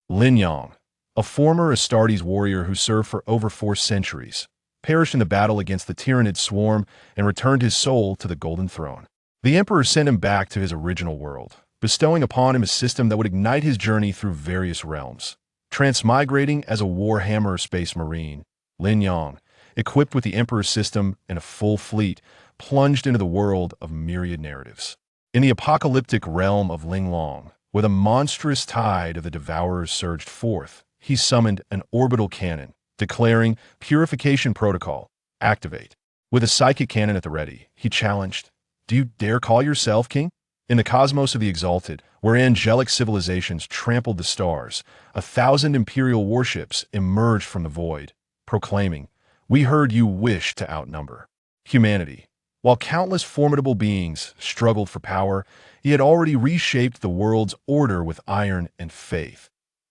Lin Yang, a former Astartes warrior who served for over 4 centuries, perished in the battle against the Tyranid swarm and returned his soul to the Golden Throne. The Emperor sent him back to his original world, bestowing upon him a system that would ignite his journey through various realms. Transmigrating as a Warhammer Space Marine, Lin Yang, equipped with the Emperor's system and a full fleet, plunged into the world of myriad narratives. In the apocalyptic realm of Ling Long, where the monstrous tide of the Devourers surged forth, he summoned an orbital cannon, declaring Purification Protocol, activate. With a psychic cannon at the ready, he challenged, "Do you dare call yourself king?" In the cosmos of the Exalted, where angelic civilizations trampled the stars, 1,000 Imperial warships emerged from the void, proclaiming, "We heard you wish to outnumber humanity." While countless formidable beings struggled for power, he had already reshaped the world's order with iron and faith.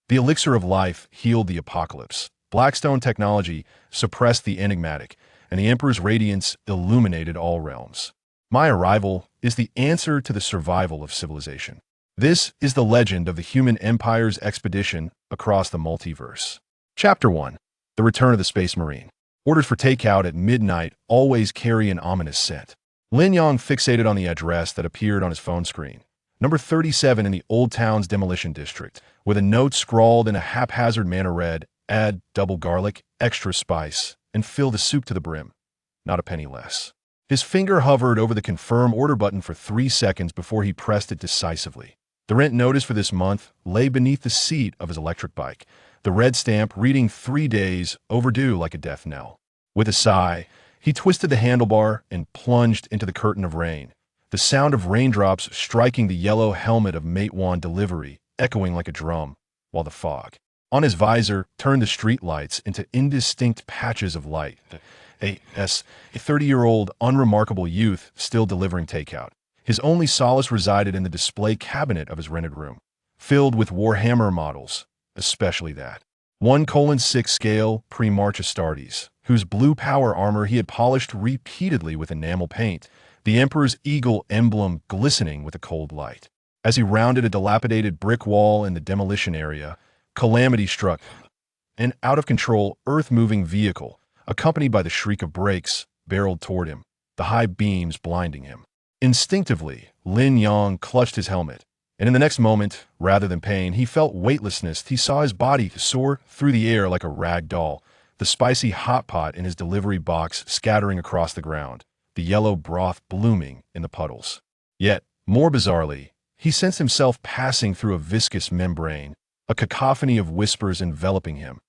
The elixir of life healed the apocalypse. Blackstone technology suppressed the enigmatic, and the Emperor's radiance illuminated all realms. My arrival is the answer to the survival of civilization. This is the legend of the human empire's expedition across the multiverse. Chapter 1. The Return of the Space Marine. Orders for takeout at midnight always carry an ominous scent. Lin Yang fixated on the address that appeared on his phone screen. Number 37 in the Old Town's Demolition District, with a note scrawled in a haphazard manner read, "Add double garlic, extra spice, and fill the soup to the brim. Not a penny less." His finger hovered over the confirm order button for 3 seconds before he pressed it decisively. The rent notice for this month lay beneath the seat of his electric bike, the red stamp reading 3 days overdue like a death knell. With a sigh, he twisted the handlebar and plunged into the curtain of rain, the sound of raindrops striking the yellow helmet of Matewan delivery echoing like a drum, while the fog on his visor turned the street lights into indistinct patches of light. A 30-year-old, unremarkable youth still delivering takeout. His only solace resided in the display cabinet of his rented room, filled with Warhammer models, especially that 1:6 scale Primaris Astartes, whose blue power armor he had polished repeatedly with enamel paint, the Emperor's eagle emblem glistening with a cold light. As he rounded a dilapidated brick wall in the demolition area, calamity struck. An out-of-control, earth-moving vehicle, accompanied by the shriek of brakes, barreled toward him, the high beams blinding him. Instinctively, Lin Yang clutched his helmet, and in the next moment, rather than pain, he felt weightlessness. He saw his body soar through the air like a rag doll, the spicy hot pot in his delivery box scattering across the ground, the yellow broth blooming in the puddles. Yet, more bizarrely, he sensed himself passing through a viscous membrane, a cacophony of whispers enveloping him,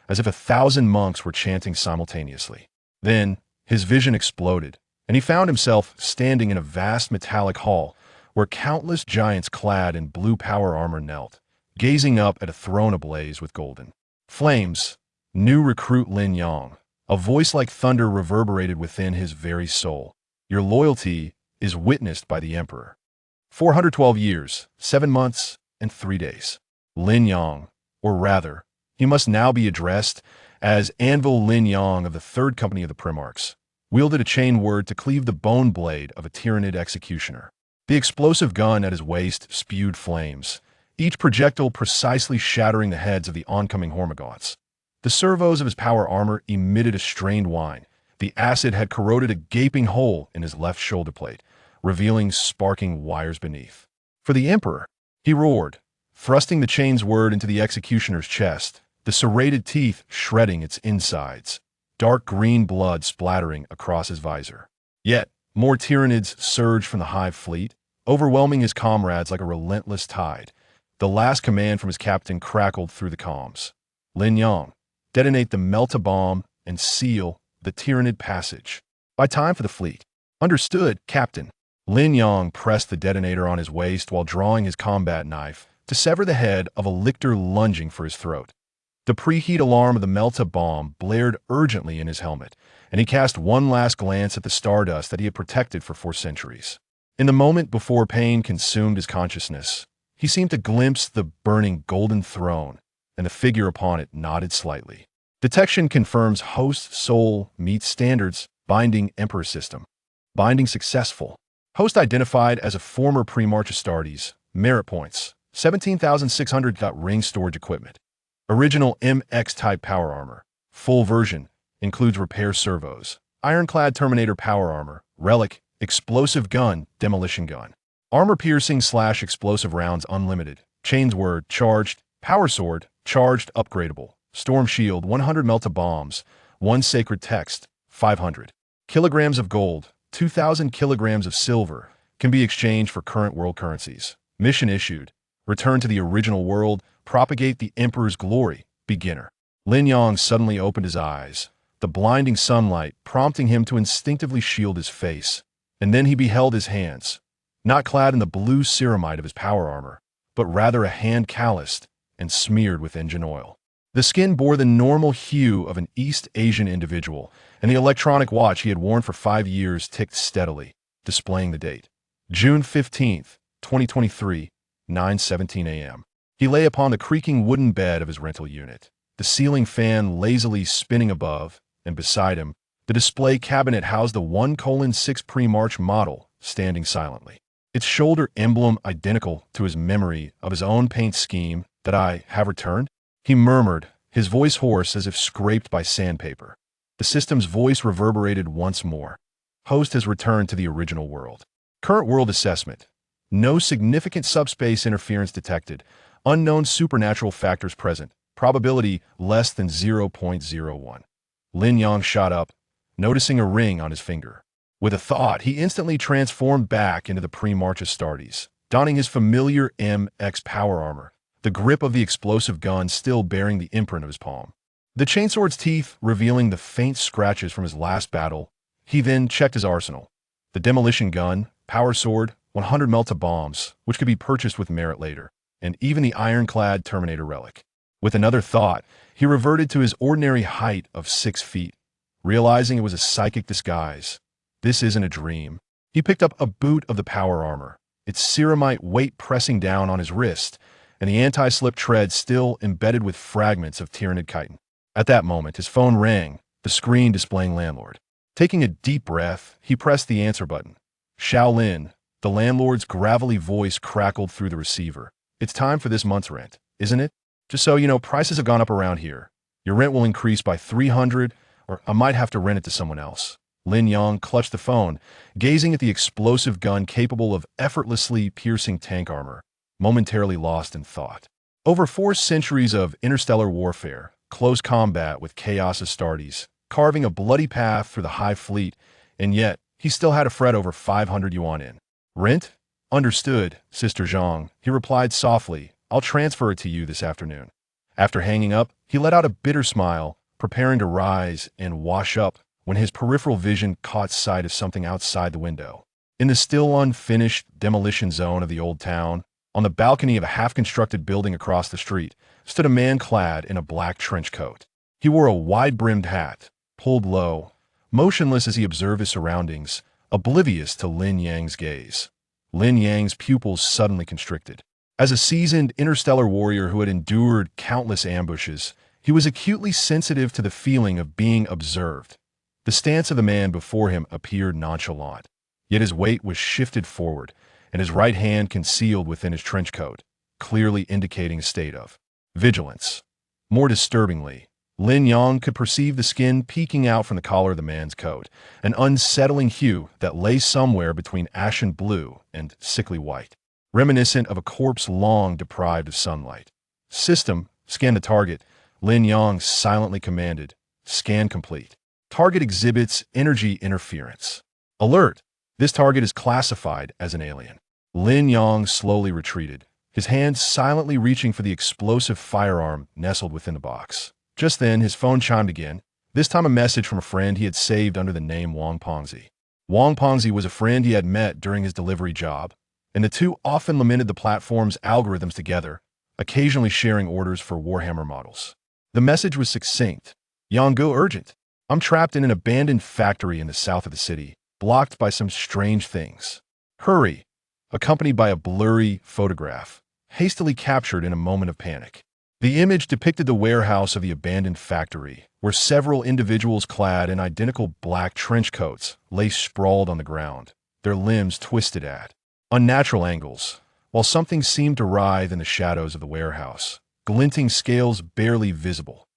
as if 1,000 monks were chanting simultaneously. Then, his vision exploded, and he found himself standing in a vast metallic hall where countless giants clad in blue power armor knelt, gazing up at a throne ablaze with golden flames. New recruit Lin Yang, a voice like thunder reverberated within his very soul. Your loyalty is witnessed by the Emperor. 412 years, 7 months, and 3 days. Lin Yang, or rather, he must now be addressed as Anvil Lin Yang of the 3rd Company of the Primaris, wielded a chain word to cleave the bone blade of a Tyranid executioner. The explosive gun at his waist spewed flames, each projectile precisely shattering the heads of the oncoming Hormagaunts. The servos of his power armor emitted a strained whine. The acid had corroded a gaping hole in his left shoulder plate, revealing sparking wires beneath. For the Emperor, he roared, thrusting the chain's word into the executioner's chest, the serrated teeth shredding its insides, dark green blood splattering across his visor. Yet, more Tyranids surged from the hive fleet, overwhelming his comrades like a relentless tide. The last command from his captain crackled through the comms. Lin Yang, detonate the melt-a-bomb and seal the Tyranid passage. By time for the fleet. Understood, Captain. Lin Yang pressed the detonator on his waist while drawing his combat knife to sever the head of a lictor lunging for his throat. The preheat alarm of the melt-a-bomb blared urgently in his helmet, and he cast one last glance at the stardust that he had protected for 4 centuries. In the moment before pain consumed his consciousness, he seemed to glimpse the burning golden throne, and the figure upon it nodded slightly. Detection confirms host soul meets standards, binding Emperor system. Binding successful. Host identified as a former Primaris Astartes. Merit points, 17,600. Ring storage equipment. Original MX-type power armor. Full version. Includes repair servos. Ironclad Terminator power armor. Relic. Explosive gun. Demolition gun. Armor-piercing/explosive rounds unlimited. Chains word. Charged. Power sword. Charged. Upgradable. Storm shield. 100 melta bombs. 1 sacred text. 500 kilograms of gold. 2,000 kilograms of silver. Can be exchanged for current world currencies. Mission issued. Return to the original world. Propagate the Emperor's glory. Beginner. Lin Yang suddenly opened his eyes, the blinding sunlight prompting him to instinctively shield his face. And then he beheld his hands, not clad in the blue ceramide of his power armor, but rather a hand calloused and smeared with engine oil. The skin bore the normal hue of an East Asian individual, and the electronic watch he had worn for 5 years ticked steadily, displaying the date. June 15th, 2023, 9:17 a.m. He lay upon the creaking wooden bed of his rental unit, the ceiling fan lazily spinning above, and beside him, the display cabinet housed the 1:6 pre-March model, standing silently. Its shoulder emblem identical to his memory of his own paint scheme. "That I have returned?" he murmured, his voice hoarse as if scraped by sandpaper. The system's voice reverberated once more. "Host has returned to the original world. Current world assessment. No significant subspace interference detected. Unknown supernatural factors present. Probability less than 0.01. Lin Yang shot up, noticing a ring on his finger. With a thought, he instantly transformed back into the pre-March Astartes, donning his familiar MX power armor, the grip of the explosive gun still bearing the imprint of his palm. The chainsword's teeth revealing the faint scratches from his last battle. He then checked his arsenal. The demolition gun, power sword, 100 melta bombs, which could be purchased with merit later, and even the ironclad Terminator relic. With another thought, he reverted to his ordinary height of 6 feet, realizing it was a psychic disguise. This isn't a dream. He picked up a boot of the power armor, its ceramite weight pressing down on his wrist, and the anti-slip tread still embedded with fragments of Tyranid chitin. At that moment, his phone rang, the screen displaying landlord. Taking a deep breath, he pressed the answer button. Shaolin, the landlord's gravelly voice crackled through the receiver. "It's time for this month's rent, isn't it? Just so you know, prices have gone up around here. Your rent will increase by 300, or I might have to rent it to someone else." Lin Yang clutched the phone, gazing at the explosive gun capable of effortlessly piercing tank armor, momentarily lost in thought. Over 4 centuries of interstellar warfare, close combat with Chaos Astartes, carving a bloody path through the High Fleet, and yet he still had to fret over 500 yuan in. "Rent? Understood, Sister Zhang," he replied softly. "I'll transfer it to you this afternoon." After hanging up, he let out a bitter smile, preparing to rise and wash up when his peripheral vision caught sight of something outside the window. In the still unfinished demolition zone of the old town, on the balcony of a half-constructed building across the street, stood a man clad in a black trench coat. He wore a wide-brimmed hat, pulled low, motionless as he observed his surroundings, oblivious to Lin Yang's gaze. Lin Yang's pupils suddenly constricted. As a seasoned interstellar warrior who had endured countless ambushes, he was acutely sensitive to the feeling of being observed. The stance of the man before him appeared nonchalant, yet his weight was shifted forward, and his right hand concealed within his trench coat, clearly indicating a state of vigilance. More disturbingly, Lin Yang could perceive the skin peeking out from the collar of the man's coat, an unsettling hue that lay somewhere between ashen blue and sickly white, reminiscent of a corpse long deprived of sunlight. "System, scan the target," Lin Yang silently commanded. "Scan complete. Target exhibits energy interference. Alert! This target is classified as an alien." Lin Yang slowly retreated, his hand silently reaching for the explosive firearm nestled within the box. Just then, his phone chimed again, this time a message from a friend he had saved under the name Wang Pongzi. Wang Pongzi was a friend he had met during his delivery job, and the two often lamented the platform's algorithms together, occasionally sharing orders for Warhammer models. The message was succinct. "Yanggu urgent. I'm trapped in an abandoned factory in the south of the city, blocked by some strange things. Hurry," accompanied by a blurry photograph, hastily captured in a moment of panic. The image depicted the warehouse of the abandoned factory, where several individuals clad in identical black trench coats lay sprawled on the ground, their limbs twisted at unnatural angles, while something seemed to writhe in the shadows of the warehouse. glinting scales barely visible.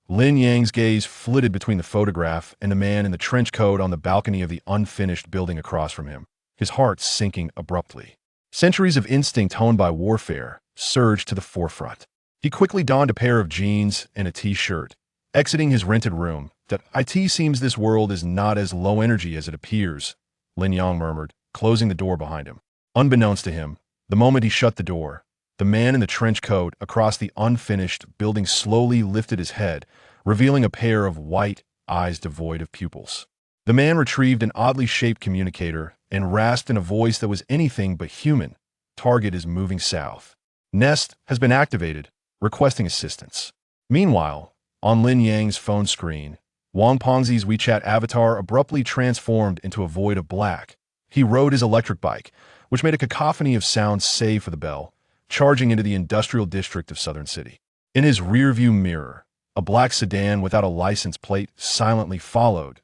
Lin Yang's gaze flitted between the photograph and the man in the trench coat on the balcony of the unfinished building across from him, his heart sinking abruptly. Centuries of instinct honed by warfare surged to the forefront. He quickly donned a pair of jeans and a t-shirt, exiting his rented room. "That it seems this world is not as low energy as it appears," Lin Yang murmured, closing the door behind him. Unbeknownst to him, the moment he shut the door, the man in the trench coat across the unfinished building slowly lifted his head, revealing a pair of white eyes devoid of pupils. The man retrieved an oddly shaped communicator and rasped in a voice that was anything but human. "Target is moving south. Nest has been activated, requesting assistance." Meanwhile, on Lin Yang's phone screen, Wang Pengzi's WeChat avatar abruptly transformed into a void of black. He rode his electric bike, which made a cacophony of sounds save for the bell, charging into the industrial district of Southern City. In his rearview mirror, a black sedan without a license plate silently followed.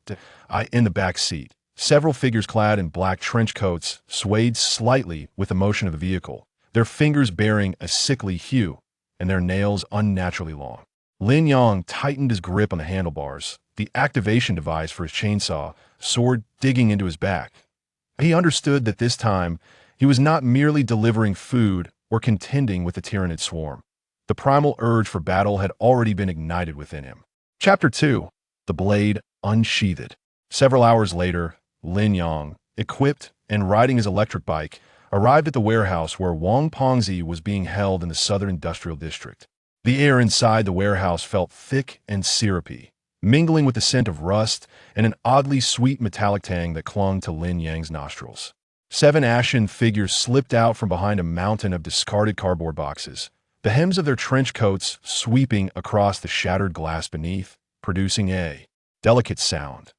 In the back seat, several figures clad in black trench coats swayed slightly with the motion of the vehicle, their fingers bearing a sickly hue and their nails unnaturally long. Lin Yang tightened his grip on the handlebars, the activation device for his chainsaw, sword digging into his back. He understood that this time, he was not merely delivering food or contending with the Tyranid swarm. The primal urge for battle had already been ignited within him. Chapter 2. The Blade Unsheathed. Several hours later, Lin Yang, equipped and riding his electric bike, arrived at the warehouse where Wang Pengzi was being held in the Southern Industrial District. The air inside the warehouse felt thick and syrupy, mingling with the scent of rust and an oddly sweet metallic tang that clung to Lin Yang's nostrils. 7 ashen figures slipped out from behind a mountain of discarded cardboard boxes, the hems of their trench coats sweeping across the shattered glass beneath, producing a delicate sound.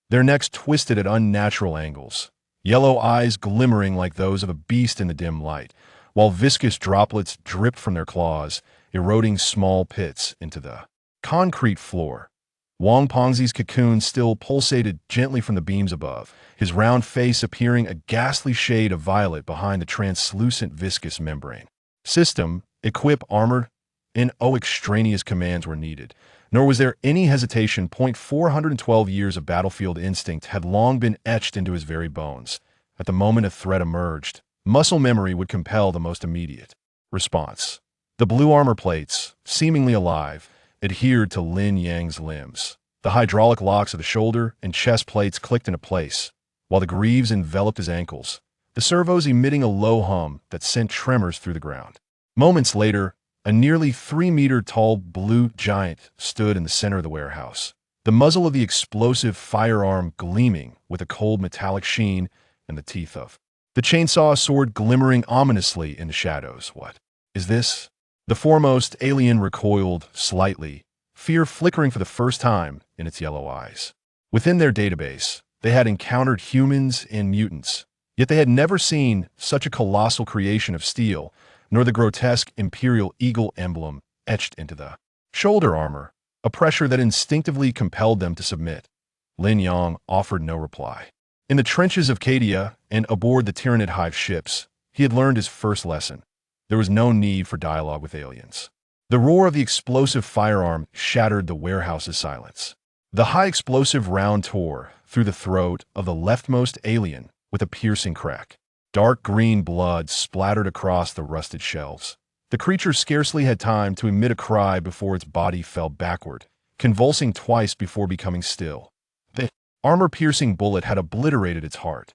Their necks twisted at unnatural angles, yellow eyes glimmering like those of a beast in the dim light, while viscous droplets dripped from their claws, eroding small pits into the concrete floor. Wang Pengzi's cocoon still pulsated gently from the beams above, his round face appearing a ghastly shade of violet behind the translucent viscous membrane. System, equip armor, and extraneous commands were needed, nor was there any hesitation. 412 years of battlefield instinct had long been etched into his very bones. At the moment a threat emerged, muscle memory would compel the most immediate response. The blue armor plates, seemingly alive, adhered to Lin Yang's limbs. The hydraulic locks of the shoulder and chest plates clicked into place, while the greaves enveloped his ankles, the servos emitting a low hum that sent tremors through the ground. Moments later, a nearly 3-meter-tall blue giant stood in the center of the warehouse, the muzzle of the explosive firearm gleaming with a cold metallic sheen and the teeth of the chainsaw sword glimmering ominously in the shadows. "What is this?" The foremost alien recoiled slightly, fear flickering for the first time in its yellow eyes. Within their database, they had encountered humans and mutants, yet they had never seen such a colossal creation of steel, nor the grotesque Imperial eagle emblem etched into the shoulder armor, a pressure that instinctively compelled them to submit. Lin Yang offered no reply. In the trenches of Cadia and aboard the Tyranid hive ships, he had learned his first lesson. There was no need for dialogue with aliens. The roar of the explosive firearm shattered the warehouse's silence. The high explosive round tore through the throat of the leftmost alien with a piercing crack. Dark green blood splattered across the rusted shelves. The creature scarcely had time to emit a cry before its body fell backward, convulsing twice before becoming still. The armor-piercing bullet had obliterated its heart.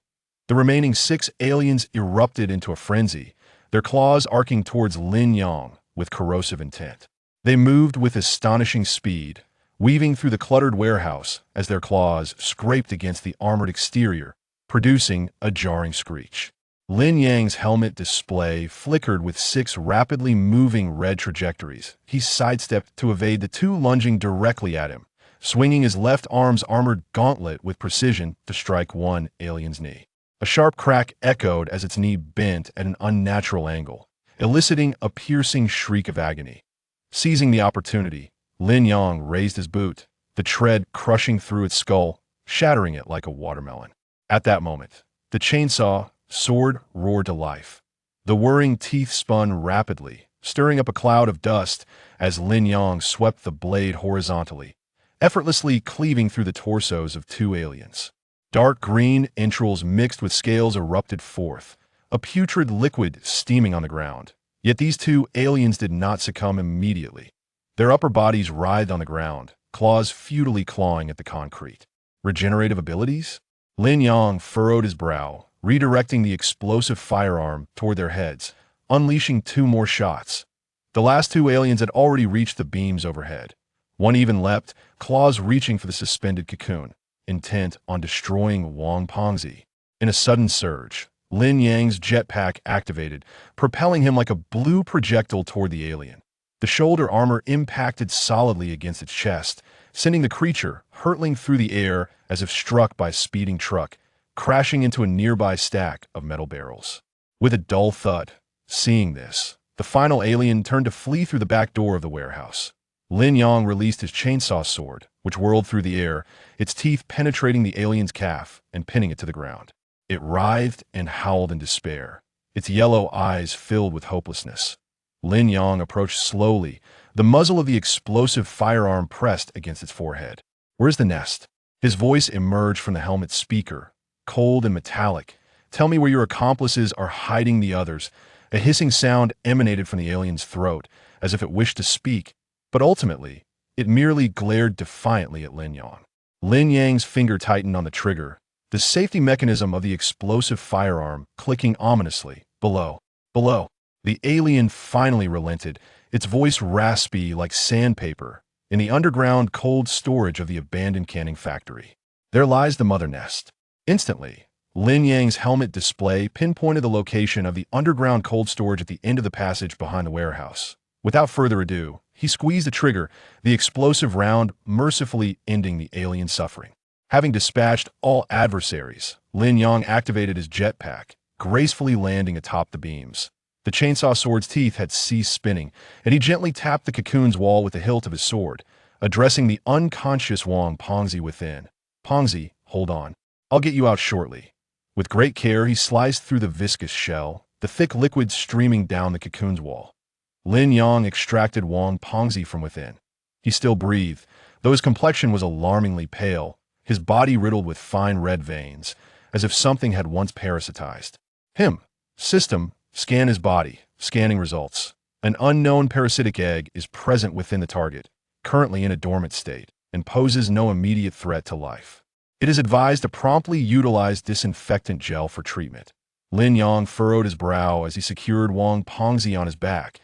The remaining 6 aliens erupted into a frenzy, their claws arcing towards Lin Yang with corrosive intent. They moved with astonishing speed, weaving through the cluttered warehouse as their claws scraped against the armored exterior, producing a jarring screech. Lin Yang's helmet display flickered with 6 rapidly moving red trajectories. He sidestepped to evade the 2 lunging directly at him, swinging his left arm's armored gauntlet with precision to strike one alien's knee. A sharp crack echoed as its knee bent at an unnatural angle, eliciting a piercing shriek of agony. Seizing the opportunity, Lin Yang raised his boot, the tread crushing through its skull, shattering it like a watermelon. At that moment, the chainsaw sword roared to life. The whirring teeth spun rapidly, stirring up a cloud of dust as Lin Yang swept the blade horizontally, effortlessly cleaving through the torsos of two aliens. Dark green entrails mixed with scales erupted forth, a putrid liquid steaming on the ground. Yet these two aliens did not succumb immediately. Their upper bodies writhed on the ground, claws futilely clawing at the concrete. Regenerative abilities? Lin Yang furrowed his brow, redirecting the explosive firearm toward their heads, unleashing two more shots. The last two aliens had already reached the beams overhead. One even leapt, claws reaching for the suspended cocoon, intent on destroying Wang Pengzi. In a sudden surge, Lin Yang's jetpack activated, propelling him like a blue projectile toward the alien. The shoulder armor impacted solidly against its chest, sending the creature hurtling through the air as if struck by a speeding truck, crashing into a nearby stack of metal barrels. With a dull thud, seeing this, the final alien turned to flee through the back door of the warehouse. Lin Yang released his chainsaw sword, which whirled through the air, its teeth penetrating the alien's calf and pinning it to the ground. It writhed and howled in despair, its yellow eyes filled with hopelessness. Lin Yang approached slowly, the muzzle of the explosive firearm pressed against its forehead. "Where's the nest?" His voice emerged from the helmet's speaker, cold and metallic. "Tell me where your accomplices are hiding the others." A hissing sound emanated from the alien's throat, as if it wished to speak, but ultimately, it merely glared defiantly at Lin Yang. Lin Yang's finger tightened on the trigger, the safety mechanism of the explosive firearm clicking ominously. Below. The alien finally relented, its voice raspy like sandpaper, in the underground cold storage of the abandoned canning factory. "There lies the mother nest." Instantly, Lin Yang's helmet display pinpointed the location of the underground cold storage at the end of the passage behind the warehouse. Without further ado, he squeezed the trigger, the explosive round mercifully ending the alien's suffering. Having dispatched all adversaries, Lin Yang activated his jetpack, gracefully landing atop the beams. The chainsaw sword's teeth had ceased spinning, and he gently tapped the cocoon's wall with the hilt of his sword, addressing the unconscious Wang Pengzi within. "Pengzi, hold on. I'll get you out shortly." With great care, he sliced through the viscous shell, the thick liquid streaming down the cocoon's wall. Lin Yang extracted Wang Pengzi from within. He still breathed, though his complexion was alarmingly pale, his body riddled with fine red veins, as if something had once parasitized him. System, scan his body. Scanning results. An unknown parasitic egg is present within the target, currently in a dormant state, and poses no immediate threat to life. It is advised to promptly utilize disinfectant gel for treatment. Lin Yang furrowed his brow as he secured Wang Pengzi on his back.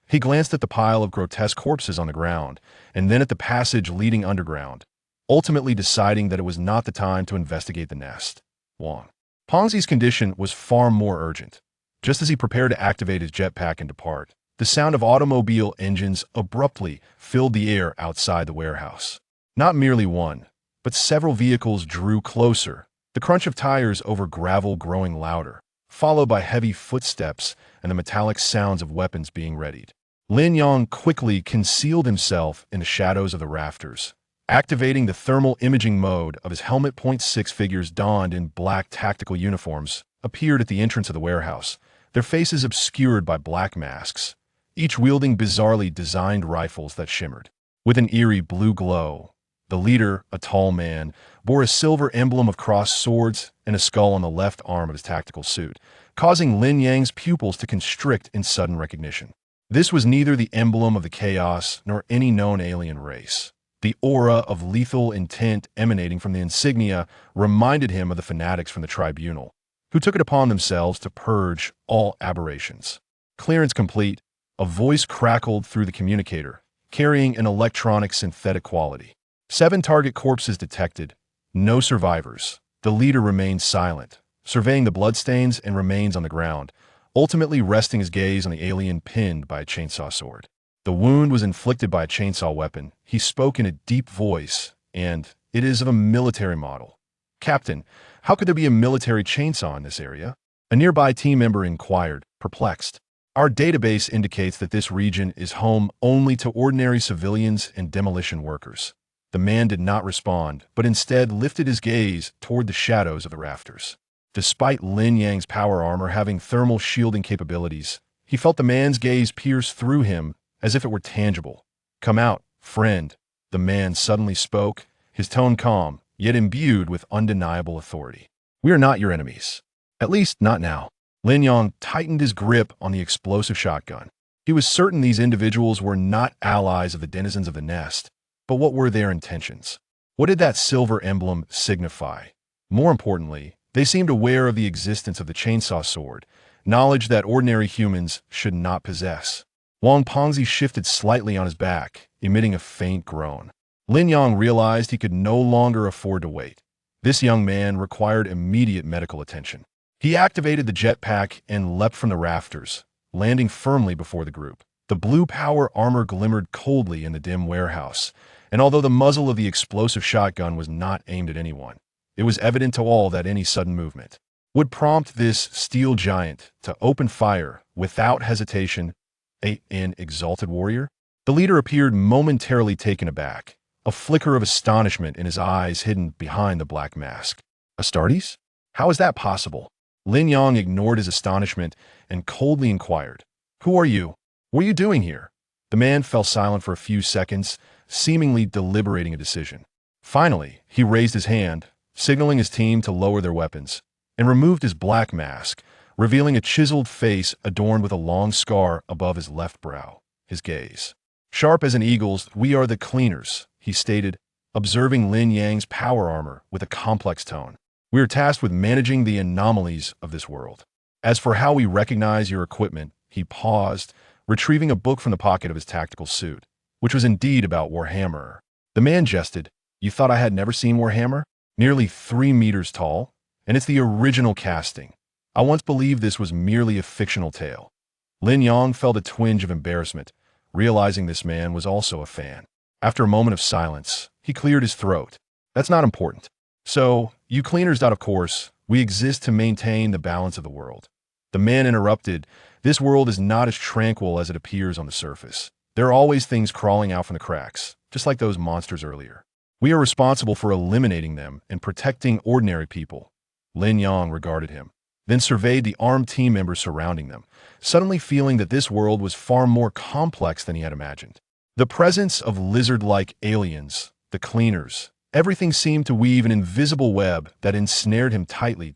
He glanced at the pile of grotesque corpses on the ground, and then at the passage leading underground, ultimately deciding that it was not the time to investigate the nest. Wang Pengzi's condition was far more urgent. Just as he prepared to activate his jetpack and depart, the sound of automobile engines abruptly filled the air outside the warehouse. Not merely one, but several vehicles drew closer, the crunch of tires over gravel growing louder, followed by heavy footsteps and the metallic sounds of weapons being readied. Lin Yang quickly concealed himself in the shadows of the rafters, activating the thermal imaging mode of his helmet. Six figures donned in black tactical uniforms appeared at the entrance of the warehouse, their faces obscured by black masks, each wielding bizarrely designed rifles that shimmered. With an eerie blue glow, the leader, a tall man, bore a silver emblem of crossed swords and a skull on the left arm of his tactical suit, causing Lin Yang's pupils to constrict in sudden recognition. This was neither the emblem of the chaos nor any known alien race. The aura of lethal intent emanating from the insignia reminded him of the fanatics from the tribunal, who took it upon themselves to purge all aberrations. Clearance complete, a voice crackled through the communicator, carrying an electronic synthetic quality. 7 target corpses detected, no survivors. The leader remained silent, surveying the bloodstains and remains on the ground, ultimately resting his gaze on the alien pinned by a chainsaw sword. The wound was inflicted by a chainsaw weapon. He spoke in a deep voice, and it is of a military model. "Captain, how could there be a military chainsaw in this area?" A nearby team member inquired, perplexed. "Our database indicates that this region is home only to ordinary civilians and demolition workers." The man did not respond, but instead lifted his gaze toward the shadows of the rafters. Despite Lin Yang's power armor having thermal shielding capabilities, He felt the man's gaze pierce through him as if it were tangible. "Come out, friend," the man suddenly spoke, his tone calm, yet imbued with undeniable authority. "We are not your enemies. At least, not now." Lin Yang tightened his grip on the explosive shotgun. He was certain these individuals were not allies of the denizens of the nest, but what were their intentions? What did that silver emblem signify? More importantly, they seemed aware of the existence of the chainsaw sword, knowledge that ordinary humans should not possess. Wang Pengzi shifted slightly on his back, emitting a faint groan. Lin Yang realized he could no longer afford to wait. This young man required immediate medical attention. He activated the jetpack and leapt from the rafters, landing firmly before the group. The blue power armor glimmered coldly in the dim warehouse, and although the muzzle of the explosive shotgun was not aimed at anyone, it was evident to all that any sudden movement would prompt this steel giant to open fire without hesitation. An exalted warrior? The leader appeared momentarily taken aback, a flicker of astonishment in his eyes hidden behind the black mask. "Astartes? How is that possible?" Lin Yang ignored his astonishment and coldly inquired, "Who are you? What are you doing here?" The man fell silent for a few seconds, seemingly deliberating a decision. Finally, he raised his hand, signaling his team to lower their weapons, and removed his black mask, revealing a chiseled face adorned with a long scar above his left brow. His gaze, sharp as an eagle's, "We are the cleaners," he stated, observing Lin Yang's power armor with a complex tone. "We are tasked with managing the anomalies of this world. As for how we recognize your equipment," he paused, retrieving a book from the pocket of his tactical suit, which was indeed about Warhammer. The man jested, "You thought I had never seen Warhammer? Nearly 3 meters tall? And it's the original casting. I once believed this was merely a fictional tale." Lin Yang felt a twinge of embarrassment, realizing this man was also a fan. After a moment of silence, he cleared his throat. "That's not important. So, you cleaners, of course, we exist to maintain the balance of the world." The man interrupted, "This world is not as tranquil as it appears on the surface. There are always things crawling out from the cracks, just like those monsters earlier. We are responsible for eliminating them and protecting ordinary people." Lin Yang regarded him, then surveyed the armed team members surrounding them, suddenly feeling that this world was far more complex than he had imagined. The presence of lizard-like aliens, the cleaners, everything seemed to weave an invisible web that ensnared him tightly.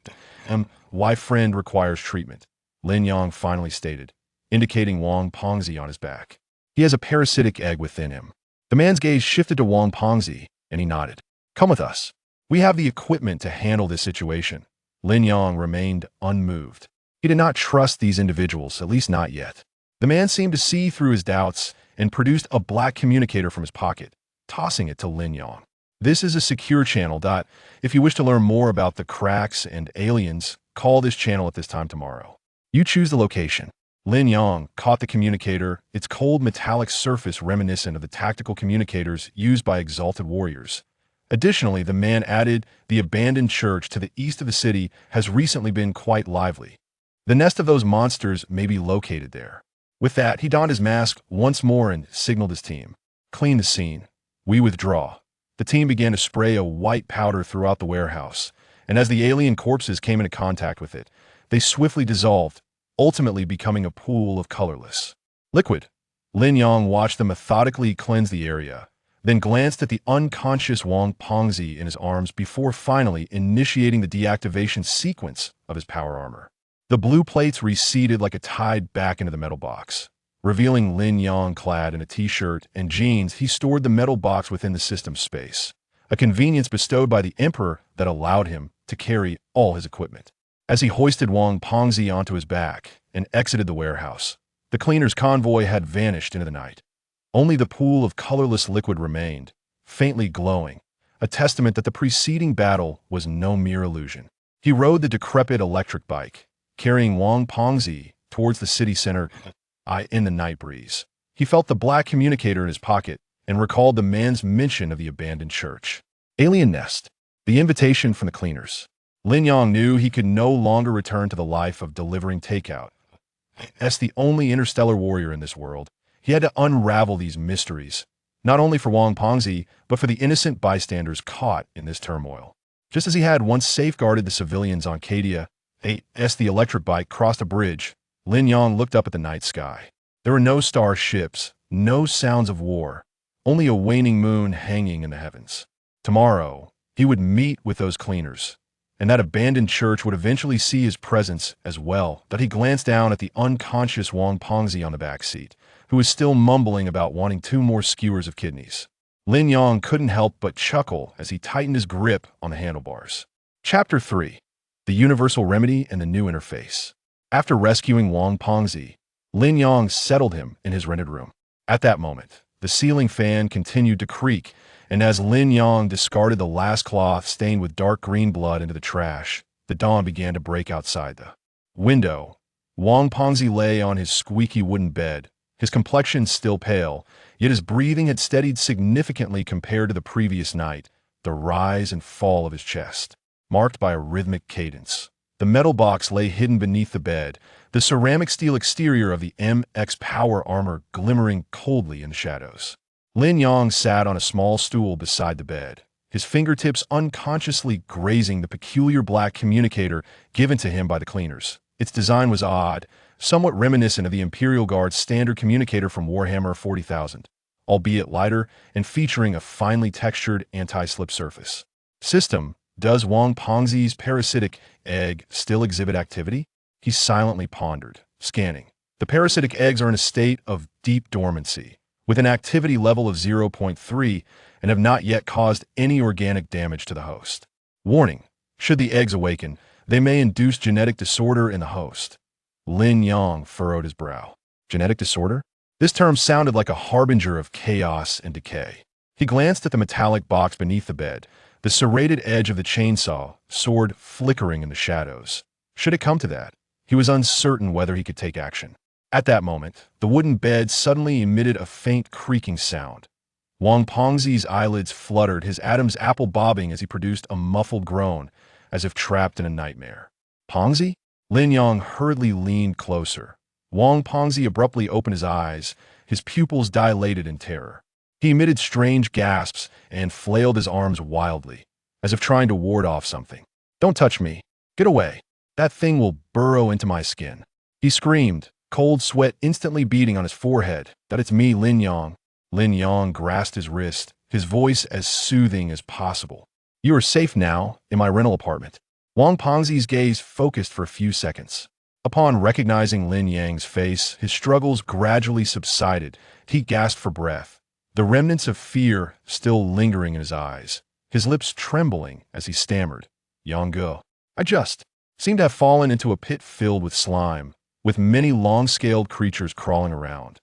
"Why friend requires treatment," Lin Yang finally stated, indicating Wang Pengzi on his back. "He has a parasitic egg within him." The man's gaze shifted to Wang Pengzi, and he nodded. "Come with us. We have the equipment to handle this situation." Lin Yang remained unmoved. He did not trust these individuals, at least not yet. The man seemed to see through his doubts and produced a black communicator from his pocket, tossing it to Lin Yang. "This is a secure channel. If you wish to learn more about the cracks and aliens, call this channel at this time tomorrow. You choose the location." Lin Yang caught the communicator, its cold metallic surface reminiscent of the tactical communicators used by exalted warriors. Additionally, the man added, "The abandoned church to the east of the city has recently been quite lively. The nest of those monsters may be located there." With that, he donned his mask once more and signaled his team. "Clean the scene. We withdraw." The team began to spray a white powder throughout the warehouse, and as the alien corpses came into contact with it, they swiftly dissolved, ultimately becoming a pool of colorless liquid. Lin Yang watched them methodically cleanse the area, then glanced at the unconscious Wang Pengzi in his arms before finally initiating the deactivation sequence of his power armor. The blue plates receded like a tide back into the metal box. Revealing Lin Yang clad in a t-shirt and jeans, he stored the metal box within the system's space, a convenience bestowed by the Emperor that allowed him to carry all his equipment. As he hoisted Wang Pengzi onto his back and exited the warehouse, the cleaner's convoy had vanished into the night. Only the pool of colorless liquid remained, faintly glowing, a testament that the preceding battle was no mere illusion. He rode the decrepit electric bike, carrying Wang Pengzi towards the city center. In the night breeze, he felt the black communicator in his pocket and recalled the man's mention of the abandoned church. Alien nest, the invitation from the cleaners. Lin Yang knew he could no longer return to the life of delivering takeout. As the only interstellar warrior in this world, he had to unravel these mysteries, not only for Wang Pengzi, but for the innocent bystanders caught in this turmoil. Just as he had once safeguarded the civilians on Cadia, as the electric bike crossed a bridge, Lin Yang looked up at the night sky. There were no starships, no sounds of war, only a waning moon hanging in the heavens. Tomorrow, he would meet with those cleaners, and that abandoned church would eventually see his presence as well. That he glanced down at the unconscious Wang Pengzi on the back seat, who was still mumbling about wanting 2 more skewers of kidneys. Lin Yang couldn't help but chuckle as he tightened his grip on the handlebars. Chapter 3. The Universal Remedy and the New Interface. After rescuing Wang Pengzi, Lin Yang settled him in his rented room. At that moment, the ceiling fan continued to creak, and as Lin Yang discarded the last cloth stained with dark green blood into the trash, the dawn began to break outside the window. Wang Pengzi lay on his squeaky wooden bed, his complexion still pale, yet his breathing had steadied significantly compared to the previous night, the rise and fall of his chest, marked by a rhythmic cadence. The metal box lay hidden beneath the bed, the ceramic steel exterior of the MX power armor glimmering coldly in the shadows. Lin Yang sat on a small stool beside the bed, his fingertips unconsciously grazing the peculiar black communicator given to him by the cleaners. Its design was odd, somewhat reminiscent of the Imperial Guard's standard communicator from Warhammer 40,000, albeit lighter and featuring a finely textured anti-slip surface. System: does Wang Pengzi's parasitic egg still exhibit activity? He silently pondered, scanning. The parasitic eggs are in a state of deep dormancy, with an activity level of 0.3, and have not yet caused any organic damage to the host. Warning: should the eggs awaken, they may induce genetic disorder in the host. Lin Yang furrowed his brow. Genetic disorder? This term sounded like a harbinger of chaos and decay. He glanced at the metallic box beneath the bed, the serrated edge of the chainsaw sword flickering in the shadows. Should it come to that, he was uncertain whether he could take action. At that moment, the wooden bed suddenly emitted a faint creaking sound. Wang Pengzi's eyelids fluttered, his Adam's apple bobbing as he produced a muffled groan, as if trapped in a nightmare. Pengzi? Lin Yang hurriedly leaned closer. Wang Pengzi abruptly opened his eyes, his pupils dilated in terror. He emitted strange gasps and flailed his arms wildly, as if trying to ward off something. "Don't touch me. Get away. That thing will burrow into my skin." He screamed, cold sweat instantly beading on his forehead. "That it's me, Lin Yang." Lin Yang grasped his wrist, his voice as soothing as possible. "You are safe now, in my rental apartment." Wang Pengzi's gaze focused for a few seconds. Upon recognizing Lin Yang's face, his struggles gradually subsided. He gasped for breath, the remnants of fear still lingering in his eyes, his lips trembling as he stammered, "Yang-go. I just seemed to have fallen into a pit filled with slime, with many long-scaled creatures crawling around.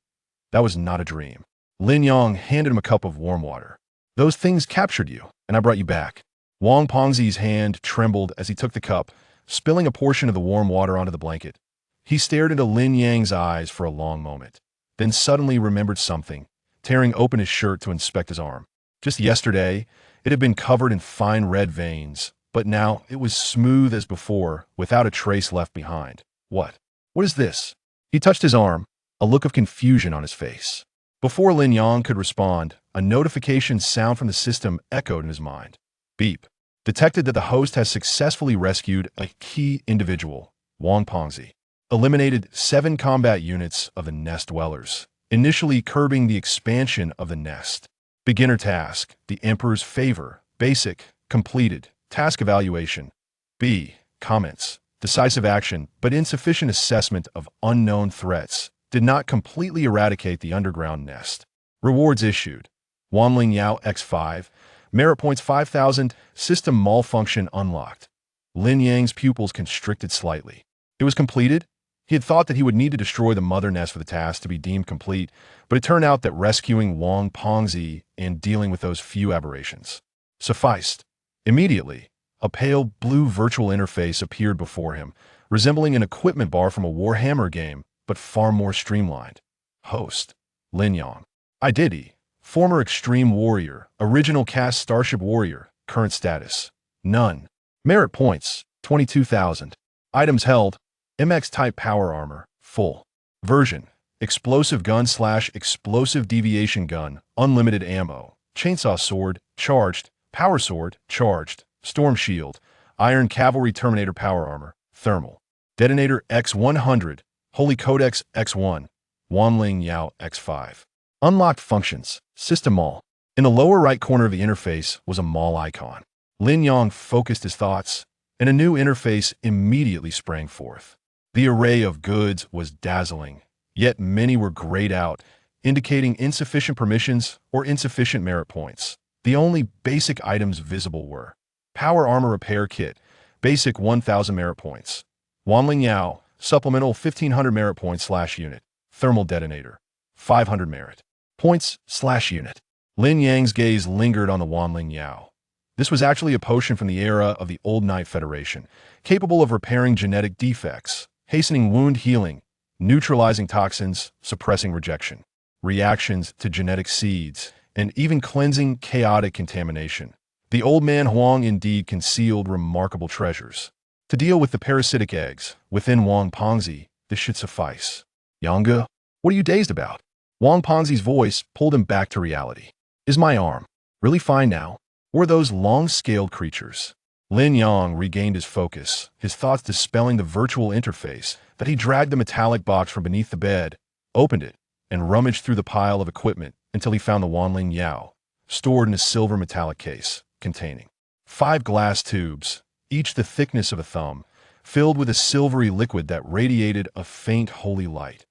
That was not a dream." Lin Yang handed him a cup of warm water. "Those things captured you, and I brought you back." Wang Pengzi's hand trembled as he took the cup, spilling a portion of the warm water onto the blanket. He stared into Lin Yang's eyes for a long moment, then suddenly remembered something, tearing open his shirt to inspect his arm. Just yesterday, it had been covered in fine red veins, but now it was smooth as before, without a trace left behind. What is this?" He touched his arm, a look of confusion on his face. Before Lin Yang could respond, a notification sound from the system echoed in his mind. Beep. Detected that the host has successfully rescued a key individual, Wang Pengzi. Eliminated 7 combat units of the nest dwellers, initially curbing the expansion of the nest. Beginner task: the Emperor's favor. Basic: completed. Task evaluation: B. Comments: decisive action, but insufficient assessment of unknown threats. Did not completely eradicate the underground nest. Rewards issued: Wanling Yao X5, merit points 5,000, system malfunction unlocked. Lin Yang's pupils constricted slightly. It was completed? He had thought that he would need to destroy the mother nest for the task to be deemed complete, but it turned out that rescuing Wang Pengzi and dealing with those few aberrations sufficed. Immediately, a pale blue virtual interface appeared before him, resembling an equipment bar from a Warhammer game, but far more streamlined. Host: Lin Yang. Identity: former Extreme Warrior, original cast Starship Warrior, current status: none. Merit points: 22,000. Items held: MX type power armor, full. Version: explosive gun / explosive deviation gun, unlimited ammo. Chainsaw sword, charged. Power sword, charged. Storm shield, iron cavalry terminator power armor, thermal. Detonator X100, Holy Codex X1, Wanling Yao X5. Unlocked functions, System Mall. In the lower right corner of the interface was a mall icon. Lin Yang focused his thoughts, and a new interface immediately sprang forth. The array of goods was dazzling, yet many were grayed out, indicating insufficient permissions or insufficient merit points. The only basic items visible were Power Armor Repair Kit, basic 1,000 merit points. Wanling Yao, supplemental 1,500 merit points / unit. Thermal Detonator, 500 merit points / unit. Lin Yang's gaze lingered on the Wanling Yao. This was actually a potion from the era of the Old Knight Federation, capable of repairing genetic defects, hastening wound healing, neutralizing toxins, suppressing rejection, reactions to genetic seeds, and even cleansing chaotic contamination. The old man Huang indeed concealed remarkable treasures. To deal with the parasitic eggs within Wang Pengzi, this should suffice. Yangge, what are you dazed about? Wang Pengzi's voice pulled him back to reality. Is my arm really fine now? Or are those long-scaled creatures? Lin Yang regained his focus, his thoughts dispelling the virtual interface, that he dragged the metallic box from beneath the bed, opened it, and rummaged through the pile of equipment until he found the Wanling Yao, stored in a silver metallic case, containing 5 glass tubes, each the thickness of a thumb, filled with a silvery liquid that radiated a faint holy light.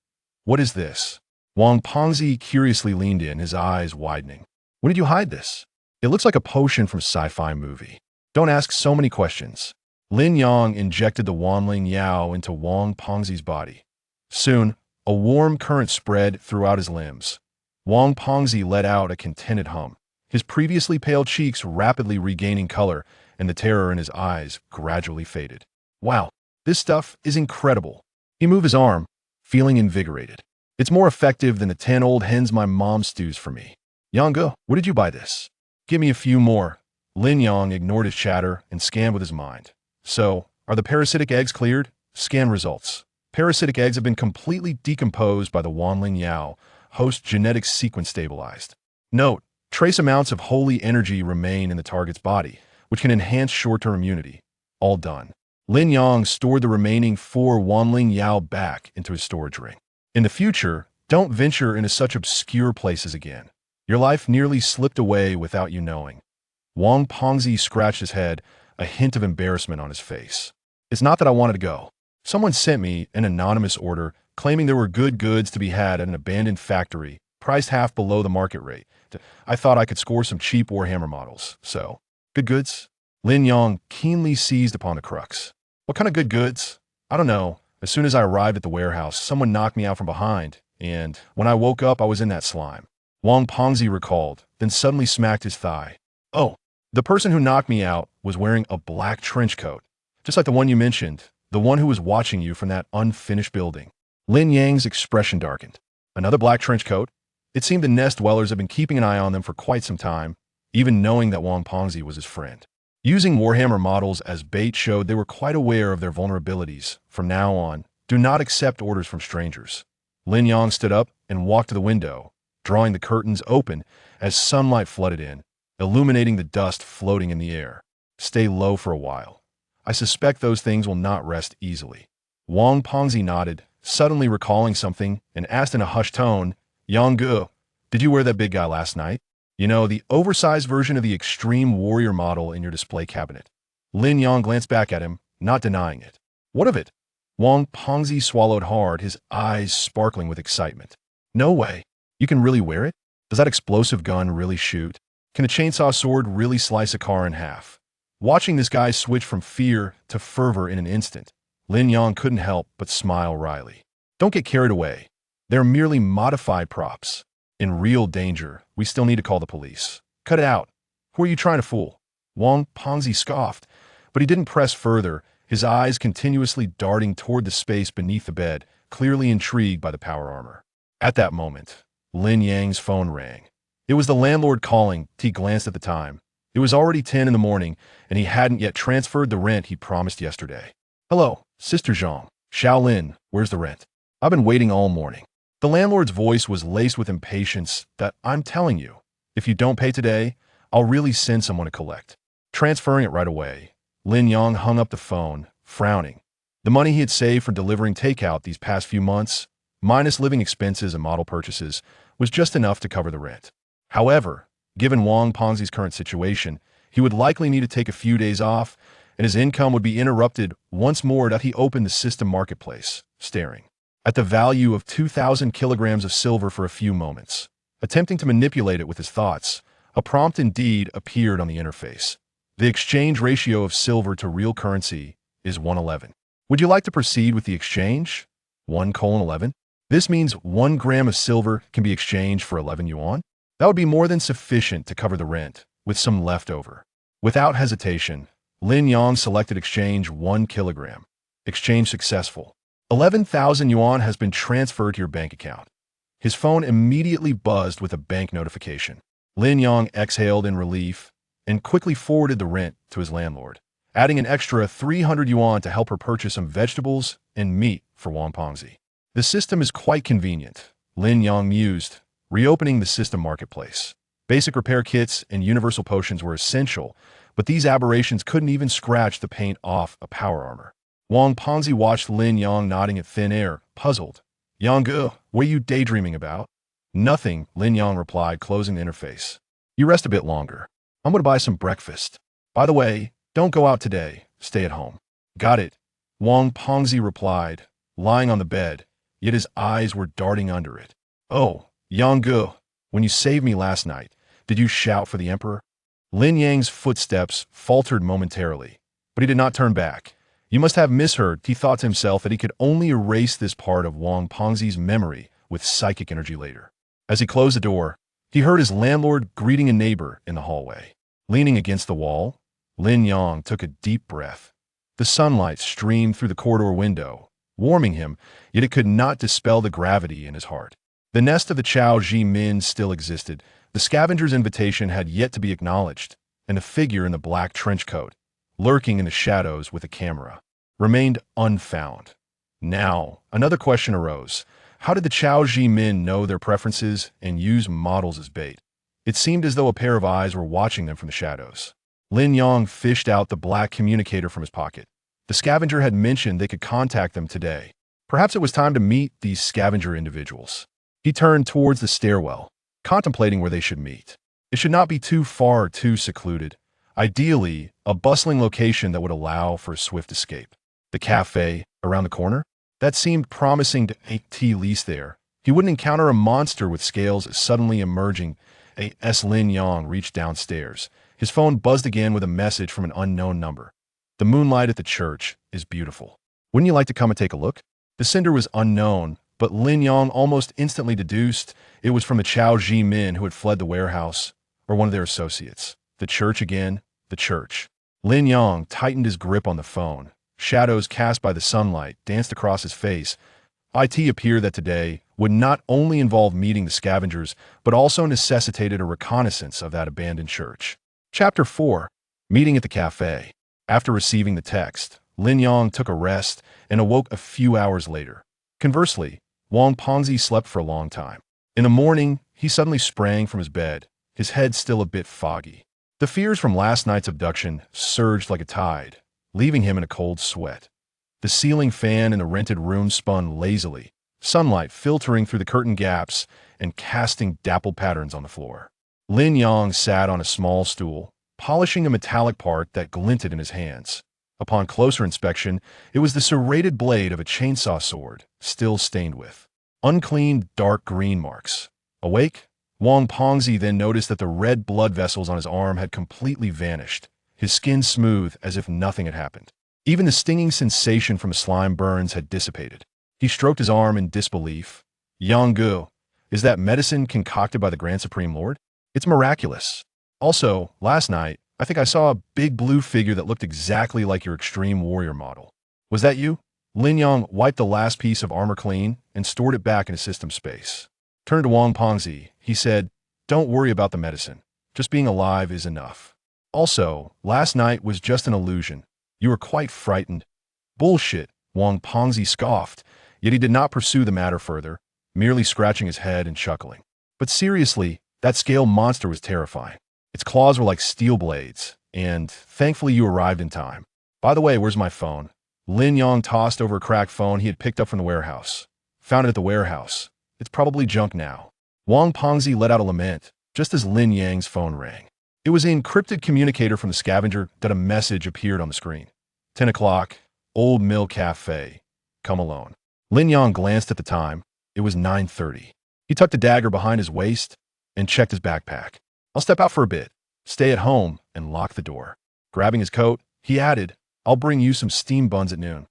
What is this? Wang Pengzi curiously leaned in, his eyes widening. When did you hide this? It looks like a potion from Sci-Fi movie. Don't ask so many questions. Lin Yang injected the Wanling Yao into Wang Pengzi's body. Soon, a warm current spread throughout his limbs. Wang Pengzi let out a contented hum, his previously pale cheeks rapidly regaining color, and the terror in his eyes gradually faded. Wow, this stuff is incredible. He moved his arm, feeling invigorated. It's more effective than the 10 old hens my mom stews for me. Yangge, where did you buy this? Give me a few more. Lin Yang ignored his chatter and scanned with his mind. So, are the parasitic eggs cleared? Scan results. Parasitic eggs have been completely decomposed by the Wanling Yao, host genetic sequence stabilized. Note, trace amounts of holy energy remain in the target's body, which can enhance short-term immunity. All done. Lin Yang stored the remaining 4 Wanling Yao back into his storage ring. In the future, don't venture into such obscure places again. Your life nearly slipped away without you knowing. Wang Pengzi scratched his head, a hint of embarrassment on his face. It's not that I wanted to go. Someone sent me an anonymous order claiming there were good goods to be had at an abandoned factory, priced half below the market rate. I thought I could score some cheap Warhammer models, so. Good goods? Lin Yang keenly seized upon the crux. What kind of good goods? I don't know. As soon as I arrived at the warehouse, someone knocked me out from behind, and when I woke up, I was in that slime. Wang Pengzi recalled, then suddenly smacked his thigh. Oh, the person who knocked me out was wearing a black trench coat, just like the one you mentioned, the one who was watching you from that unfinished building. Lin Yang's expression darkened. Another black trench coat? It seemed the nest dwellers had been keeping an eye on them for quite some time, even knowing that Wang Pengzi was his friend. Using Warhammer models as bait showed they were quite aware of their vulnerabilities. From now on, do not accept orders from strangers. Lin Yang stood up and walked to the window, drawing the curtains open as sunlight flooded in, illuminating the dust floating in the air. Stay low for a while. I suspect those things will not rest easily. Wang Pengzi nodded, suddenly recalling something, and asked in a hushed tone, Yangge, did you wear that big guy last night? You know, the oversized version of the extreme warrior model in your display cabinet. Lin Yang glanced back at him, not denying it. What of it? Wang Pengzi swallowed hard, his eyes sparkling with excitement. No way. You can really wear it? Does that explosive gun really shoot? Can a chainsaw sword really slice a car in half? Watching this guy switch from fear to fervor in an instant, Lin Yang couldn't help but smile wryly. Don't get carried away. They're merely modified props. In real danger, we still need to call the police. Cut it out. Who are you trying to fool? Wang Pengzi scoffed, but he didn't press further, his eyes continuously darting toward the space beneath the bed, clearly intrigued by the power armor. At that moment, Lin Yang's phone rang. It was the landlord calling. He glanced at the time. It was already 10 in the morning, and he hadn't yet transferred the rent he promised yesterday. Hello, Sister Zhang. Shaolin, where's the rent? I've been waiting all morning. The landlord's voice was laced with impatience that I'm telling you, if you don't pay today, I'll really send someone to collect. Transferring it right away, Lin Yang hung up the phone, frowning. The money he had saved for delivering takeout these past few months, minus living expenses and model purchases, was just enough to cover the rent. However, given Wang Pengzi's current situation, he would likely need to take a few days off, and his income would be interrupted once more that he opened the system marketplace, staring at the value of 2,000 kilograms of silver for a few moments. Attempting to manipulate it with his thoughts, a prompt indeed appeared on the interface. The exchange ratio of silver to real currency is 1:11. Would you like to proceed with the exchange? 1:11? This means 1 gram of silver can be exchanged for 11 yuan? That would be more than sufficient to cover the rent, with some left over. Without hesitation, Lin Yang selected exchange 1 kilogram. Exchange successful. 11,000 yuan has been transferred to your bank account. His phone immediately buzzed with a bank notification. Lin Yang exhaled in relief and quickly forwarded the rent to his landlord, adding an extra 300 yuan to help her purchase some vegetables and meat for Wang Pengzi. The system is quite convenient, Lin Yang mused, reopening the system marketplace. Basic repair kits and universal potions were essential, but these aberrations couldn't even scratch the paint off a power armor. Wang Pengzi watched Lin Yang nodding at thin air, puzzled. Yang, what are you daydreaming about? Nothing, Lin Yang replied, closing the interface. You rest a bit longer. I'm going to buy some breakfast. By the way, don't go out today. Stay at home. Got it, Wang Pengzi replied, lying on the bed, yet his eyes were darting under it. Oh, Yang, when you saved me last night, did you shout for the emperor? Lin Yang's footsteps faltered momentarily, but he did not turn back. You must have misheard. He thought to himself that he could only erase this part of Wang Pengzi's memory with psychic energy later. As he closed the door, he heard his landlord greeting a neighbor in the hallway. Leaning against the wall, Lin Yang took a deep breath. The sunlight streamed through the corridor window, warming him, yet it could not dispel the gravity in his heart. The nest of the Chao Ji Min still existed. The scavenger's invitation had yet to be acknowledged, and the figure in the black trench coat, lurking in the shadows with a camera, remained unfound. Now, another question arose. How did the Chao Ji Min know their preferences and use models as bait? It seemed as though a pair of eyes were watching them from the shadows. Lin Yang fished out the black communicator from his pocket. The scavenger had mentioned they could contact them today. Perhaps it was time to meet these scavenger individuals. He turned towards the stairwell, contemplating where they should meet. It should not be too far or too secluded. Ideally, a bustling location that would allow for a swift escape. The cafe, around the corner? That seemed promising to at least there. He wouldn't encounter a monster with scales suddenly emerging. Lin Yang reached downstairs. His phone buzzed again with a message from an unknown number. The moonlight at the church is beautiful. Wouldn't you like to come and take a look? The sender was unknown, but Lin Yang almost instantly deduced it was from the Chao Ji Min who had fled the warehouse, or one of their associates. The church again, the church. Lin Yang tightened his grip on the phone. Shadows cast by the sunlight danced across his face. It appeared that today would not only involve meeting the scavengers, but also necessitated a reconnaissance of that abandoned church. Chapter 4. Meeting at the cafe. After receiving the text, Lin Yang took a rest and awoke a few hours later. Conversely, Wang Pengzi slept for a long time. In the morning, he suddenly sprang from his bed, his head still a bit foggy. The fears from last night's abduction surged like a tide, leaving him in a cold sweat. The ceiling fan in the rented room spun lazily, sunlight filtering through the curtain gaps and casting dappled patterns on the floor. Lin Yang sat on a small stool, polishing a metallic part that glinted in his hands. Upon closer inspection, it was the serrated blade of a chainsaw sword, still stained with unclean dark green marks. Awake, Wang Pengzi then noticed that the red blood vessels on his arm had completely vanished, his skin smooth as if nothing had happened. Even the stinging sensation from slime burns had dissipated. He stroked his arm in disbelief. Yang, is that medicine concocted by the Grand Supreme Lord? It's miraculous. Also, last night, I think I saw a big blue figure that looked exactly like your extreme warrior model. Was that you? Lin Yang wiped the last piece of armor clean and stored it back in his system space. Turned to Wang Pengzi, he said, "Don't worry about the medicine. Just being alive is enough. Also, last night was just an illusion. You were quite frightened." Bullshit, Wang Pengzi scoffed, yet he did not pursue the matter further, merely scratching his head and chuckling. But seriously, that scale monster was terrifying. Its claws were like steel blades, and thankfully you arrived in time. By the way, where's my phone? Lin Yang tossed over a cracked phone he had picked up from the warehouse. Found it at the warehouse. It's probably junk now. Wang Pengzi let out a lament, just as Lin Yang's phone rang. It was the encrypted communicator from the scavenger that a message appeared on the screen. 10 o'clock, Old Mill Cafe. Come alone. Lin Yang glanced at the time. It was 9:30. He tucked a dagger behind his waist and checked his backpack. I'll step out for a bit, stay at home, and lock the door. Grabbing his coat, he added, I'll bring you some steam buns at noon.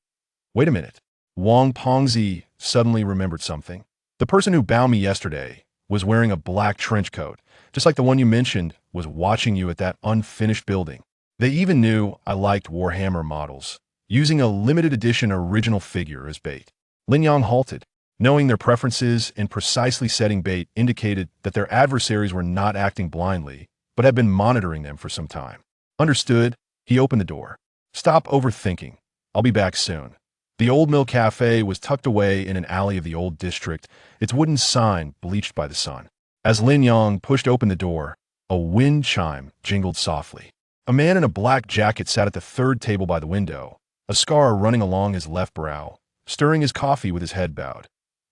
Wait a minute. Wang Pengzi suddenly remembered something. The person who bound me yesterday was wearing a black trench coat, just like the one you mentioned was watching you at that unfinished building. They even knew I liked Warhammer models, using a limited edition original figure as bait. Lin Yang halted. Knowing their preferences and precisely setting bait indicated that their adversaries were not acting blindly, but had been monitoring them for some time. Understood, he opened the door. Stop overthinking. I'll be back soon. The Old Mill Cafe was tucked away in an alley of the old district, its wooden sign bleached by the sun. As Lin Yang pushed open the door, a wind chime jingled softly. A man in a black jacket sat at the third table by the window, a scar running along his left brow, stirring his coffee with his head bowed.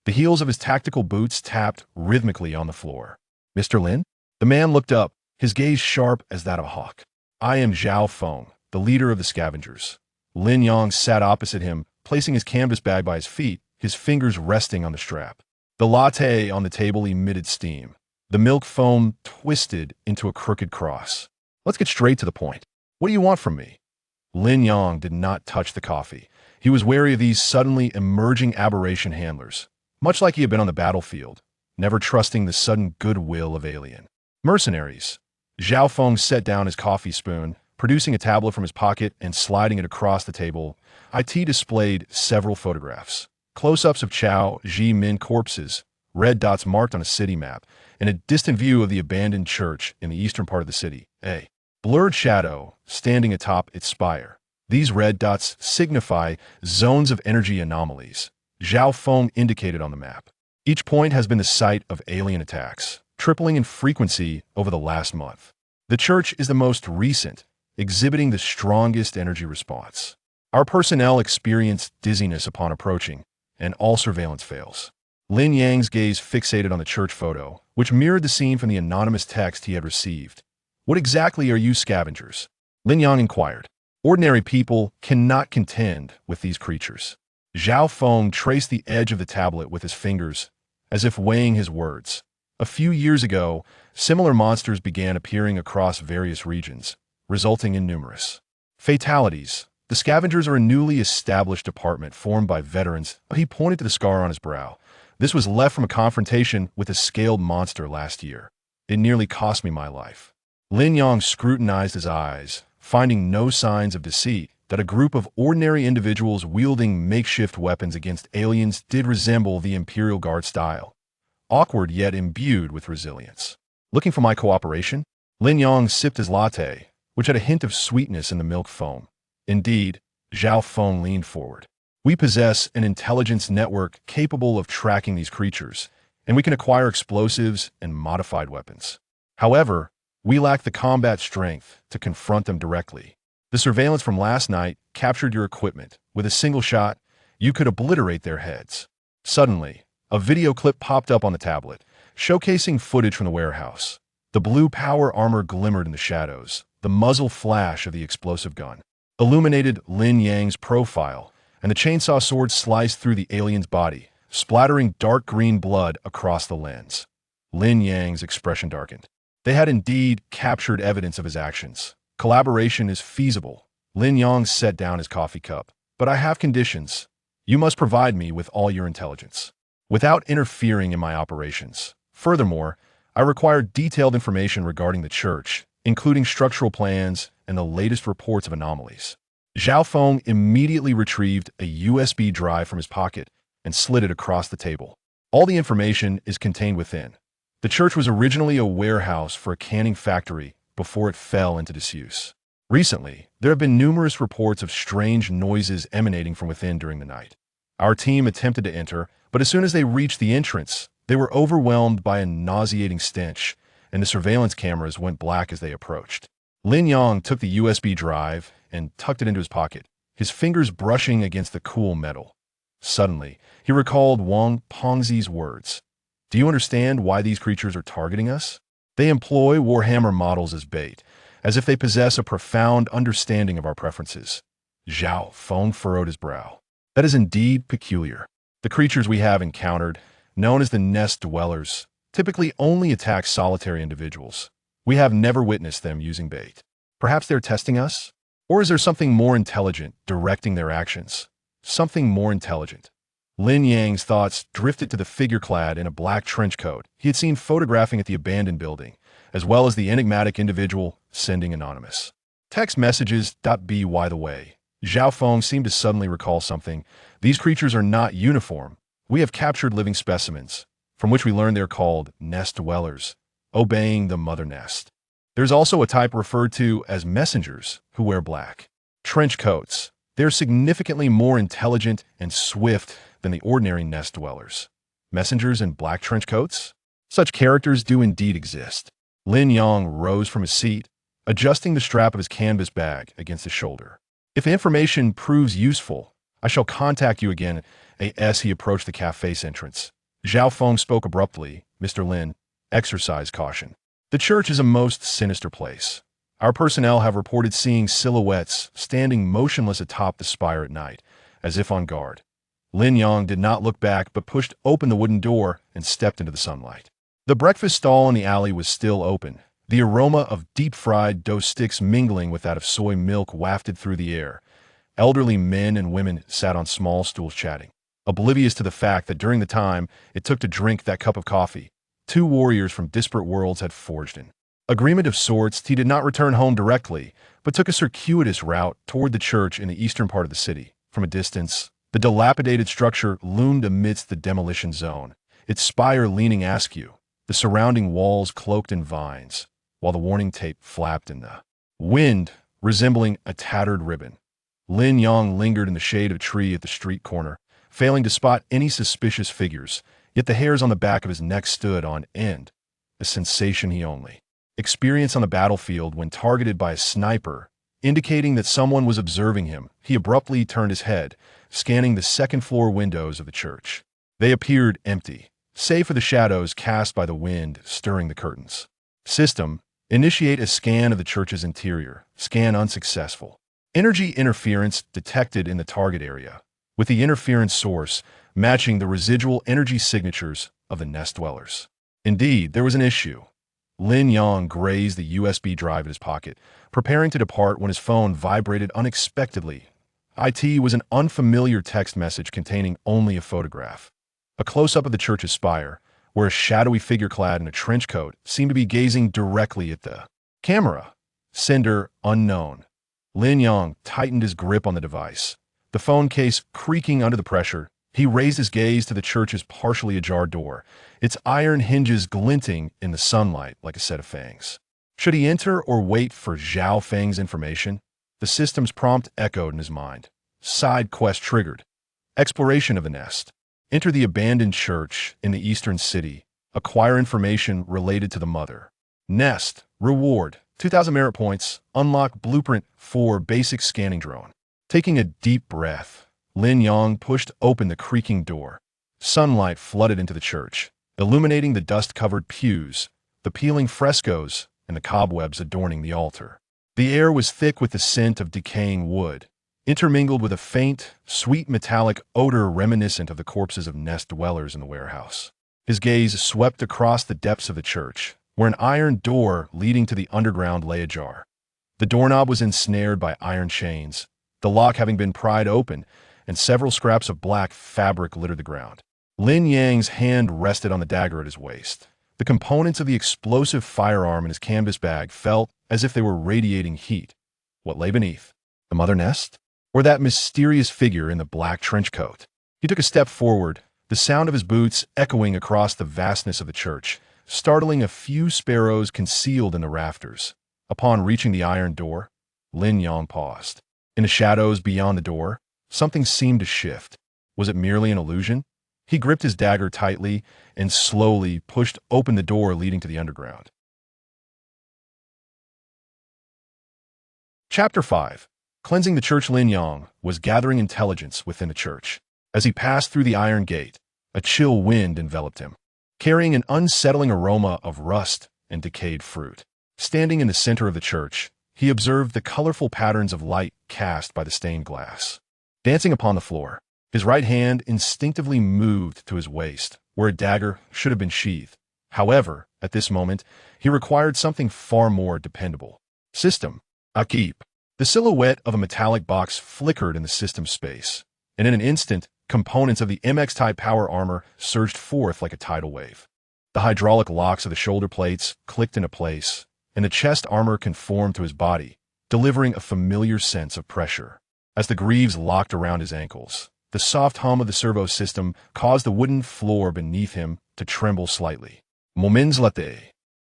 The heels of his tactical boots tapped rhythmically on the floor. Mr. Lin? The man looked up, his gaze sharp as that of a hawk. I am Zhao Feng, the leader of the scavengers. Lin Yang sat opposite him, placing his canvas bag by his feet, his fingers resting on the strap. The latte on the table emitted steam. The milk foam twisted into a crooked cross. Let's get straight to the point. What do you want from me? Lin Yang did not touch the coffee. He was wary of these suddenly emerging aberration handlers, much like he had been on the battlefield, never trusting the sudden goodwill of alien mercenaries. Zhao Feng set down his coffee spoon, producing a tablet from his pocket and sliding it across the table. IT displayed several photographs, close-ups of Chao Ji Min corpses, red dots marked on a city map, and a distant view of the abandoned church in the eastern part of the city. A blurred shadow standing atop its spire. These red dots signify zones of energy anomalies. Zhao Feng indicated on the map. Each point has been the site of alien attacks, tripling in frequency over the last month. The church is the most recent, exhibiting the strongest energy response. Our personnel experienced dizziness upon approaching, and all surveillance fails. Lin Yang's gaze fixated on the church photo, which mirrored the scene from the anonymous text he had received. What exactly are you scavengers? Lin Yang inquired. Ordinary people cannot contend with these creatures. Zhao Feng traced the edge of the tablet with his fingers, as if weighing his words. A few years ago, similar monsters began appearing across various regions, resulting in numerous fatalities. The scavengers are a newly established department formed by veterans. He pointed to the scar on his brow. This was left from a confrontation with a scaled monster last year. It nearly cost me my life. Lin Yang scrutinized his eyes, finding no signs of deceit. That a group of ordinary individuals wielding makeshift weapons against aliens did resemble the Imperial Guard style. Awkward yet imbued with resilience. Looking for my cooperation? Lin Yang sipped his latte, which had a hint of sweetness in the milk foam. Indeed, Zhao Feng leaned forward. We possess an intelligence network capable of tracking these creatures, and we can acquire explosives and modified weapons. However, we lack the combat strength to confront them directly. The surveillance from last night captured your equipment. With a single shot, you could obliterate their heads. Suddenly, a video clip popped up on the tablet, showcasing footage from the warehouse. The blue power armor glimmered in the shadows. The muzzle flash of the explosive gun illuminated Lin Yang's profile, and the chainsaw sword sliced through the alien's body, splattering dark green blood across the lens. Lin Yang's expression darkened. They had indeed captured evidence of his actions. Collaboration is feasible. Lin Yang set down his coffee cup. But I have conditions. You must provide me with all your intelligence, without interfering in my operations. Furthermore, I require detailed information regarding the church, including structural plans and the latest reports of anomalies. Zhao Feng immediately retrieved a USB drive from his pocket and slid it across the table. All the information is contained within. The church was originally a warehouse for a canning factory before it fell into disuse. Recently, there have been numerous reports of strange noises emanating from within during the night. Our team attempted to enter, but as soon as they reached the entrance, they were overwhelmed by a nauseating stench, and the surveillance cameras went black as they approached. Lin Yang took the USB drive and tucked it into his pocket. his fingers brushing against the cool metal. Suddenly, he recalled Wang Pengzi's words. Do you understand why these creatures are targeting us? They employ Warhammer models as bait, as if they possess a profound understanding of our preferences. Zhao Feng furrowed his brow. That is indeed peculiar. The creatures we have encountered, known as the nest dwellers, typically only attack solitary individuals. We have never witnessed them using bait. Perhaps they're testing us? Or is there something more intelligent directing their actions? Something more intelligent. Lin Yang's thoughts drifted to the figure clad in a black trench coat he had seen photographing at the abandoned building, as well as the enigmatic individual sending anonymous text messages. By the way, Zhao Feng seemed to suddenly recall something. These creatures are not uniform. We have captured living specimens, from which we learn they're called nest dwellers, obeying the mother nest. There's also a type referred to as messengers who wear black trench coats. They're significantly more intelligent and swift than the ordinary nest dwellers. Messengers in black trench coats? Such characters do indeed exist. Lin Yang rose from his seat, adjusting the strap of his canvas bag against his shoulder. If the information proves useful, I shall contact you again. As he approached the cafe's entrance, Zhao Feng spoke abruptly. Mr. Lin, exercise caution. The church is a most sinister place. Our personnel have reported seeing silhouettes standing motionless atop the spire at night, as if on guard. Lin Yang did not look back but pushed open the wooden door and stepped into the sunlight. The breakfast stall in the alley was still open, the aroma of deep-fried dough sticks mingling with that of soy milk wafted through the air. Elderly men and women sat on small stools chatting, oblivious to the fact that during the time it took to drink that cup of coffee, two warriors from disparate worlds had forged an agreement of sorts. He did not return home directly, but took a circuitous route toward the church in the eastern part of the city. From a distance, the dilapidated structure loomed amidst the demolition zone, its spire leaning askew, the surrounding walls cloaked in vines, while the warning tape flapped in the wind, resembling a tattered ribbon. Lin Yang lingered in the shade of a tree at the street corner, failing to spot any suspicious figures, yet the hairs on the back of his neck stood on end, a sensation he only experienced on the battlefield when targeted by a sniper, indicating that someone was observing him. He abruptly turned his head, scanning the second-floor windows of the church. They appeared empty, save for the shadows cast by the wind stirring the curtains. System, initiate a scan of the church's interior. Scan unsuccessful. Energy interference detected in the target area, with the interference source matching the residual energy signatures of the nest dwellers. Indeed, there was an issue. Lin Yang grazed the USB drive in his pocket, preparing to depart when his phone vibrated unexpectedly. It was an unfamiliar text message containing only a photograph. A close-up of the church's spire, where a shadowy figure clad in a trench coat seemed to be gazing directly at the camera. Sender unknown. Lin Yang tightened his grip on the device, the phone case creaking under the pressure. He raised his gaze to the church's partially ajar door, its iron hinges glinting in the sunlight like a set of fangs. Should he enter or wait for Zhao Feng's information? The system's prompt echoed in his mind. Side quest triggered. Exploration of the nest. Enter the abandoned church in the eastern city. Acquire information related to the mother nest. Reward 2,000 merit points. Unlock blueprint for basic scanning drone. Taking a deep breath, Lin Yang pushed open the creaking door. Sunlight flooded into the church, illuminating the dust-covered pews, the peeling frescoes, and the cobwebs adorning the altar. The air was thick with the scent of decaying wood, intermingled with a faint, sweet metallic odor reminiscent of the corpses of nest dwellers in the warehouse. His gaze swept across the depths of the church, where an iron door leading to the underground lay ajar. The doorknob was ensnared by iron chains, the lock having been pried open, and several scraps of black fabric littered the ground. Lin Yang's hand rested on the dagger at his waist. The components of the explosive firearm in his canvas bag felt as if they were radiating heat. What lay beneath? The mother nest? Or that mysterious figure in the black trench coat? He took a step forward, the sound of his boots echoing across the vastness of the church, startling a few sparrows concealed in the rafters. Upon reaching the iron door, Lin Yang paused. In the shadows beyond the door, something seemed to shift. Was it merely an illusion? He gripped his dagger tightly and slowly pushed open the door leading to the underground. Chapter 5. Cleansing the church, Lin Yang was gathering intelligence within the church. As he passed through the iron gate, a chill wind enveloped him, carrying an unsettling aroma of rust and decayed fruit. Standing in the center of the church, he observed the colorful patterns of light cast by the stained glass. Dancing upon the floor, his right hand instinctively moved to his waist, where a dagger should have been sheathed. However, at this moment, he required something far more dependable. System. Keep. The silhouette of a metallic box flickered in the system space, and in an instant, components of the MX-type power armor surged forth like a tidal wave. The hydraulic locks of the shoulder plates clicked into place, and the chest armor conformed to his body, delivering a familiar sense of pressure. As the greaves locked around his ankles, the soft hum of the servo system caused the wooden floor beneath him to tremble slightly. Moments later,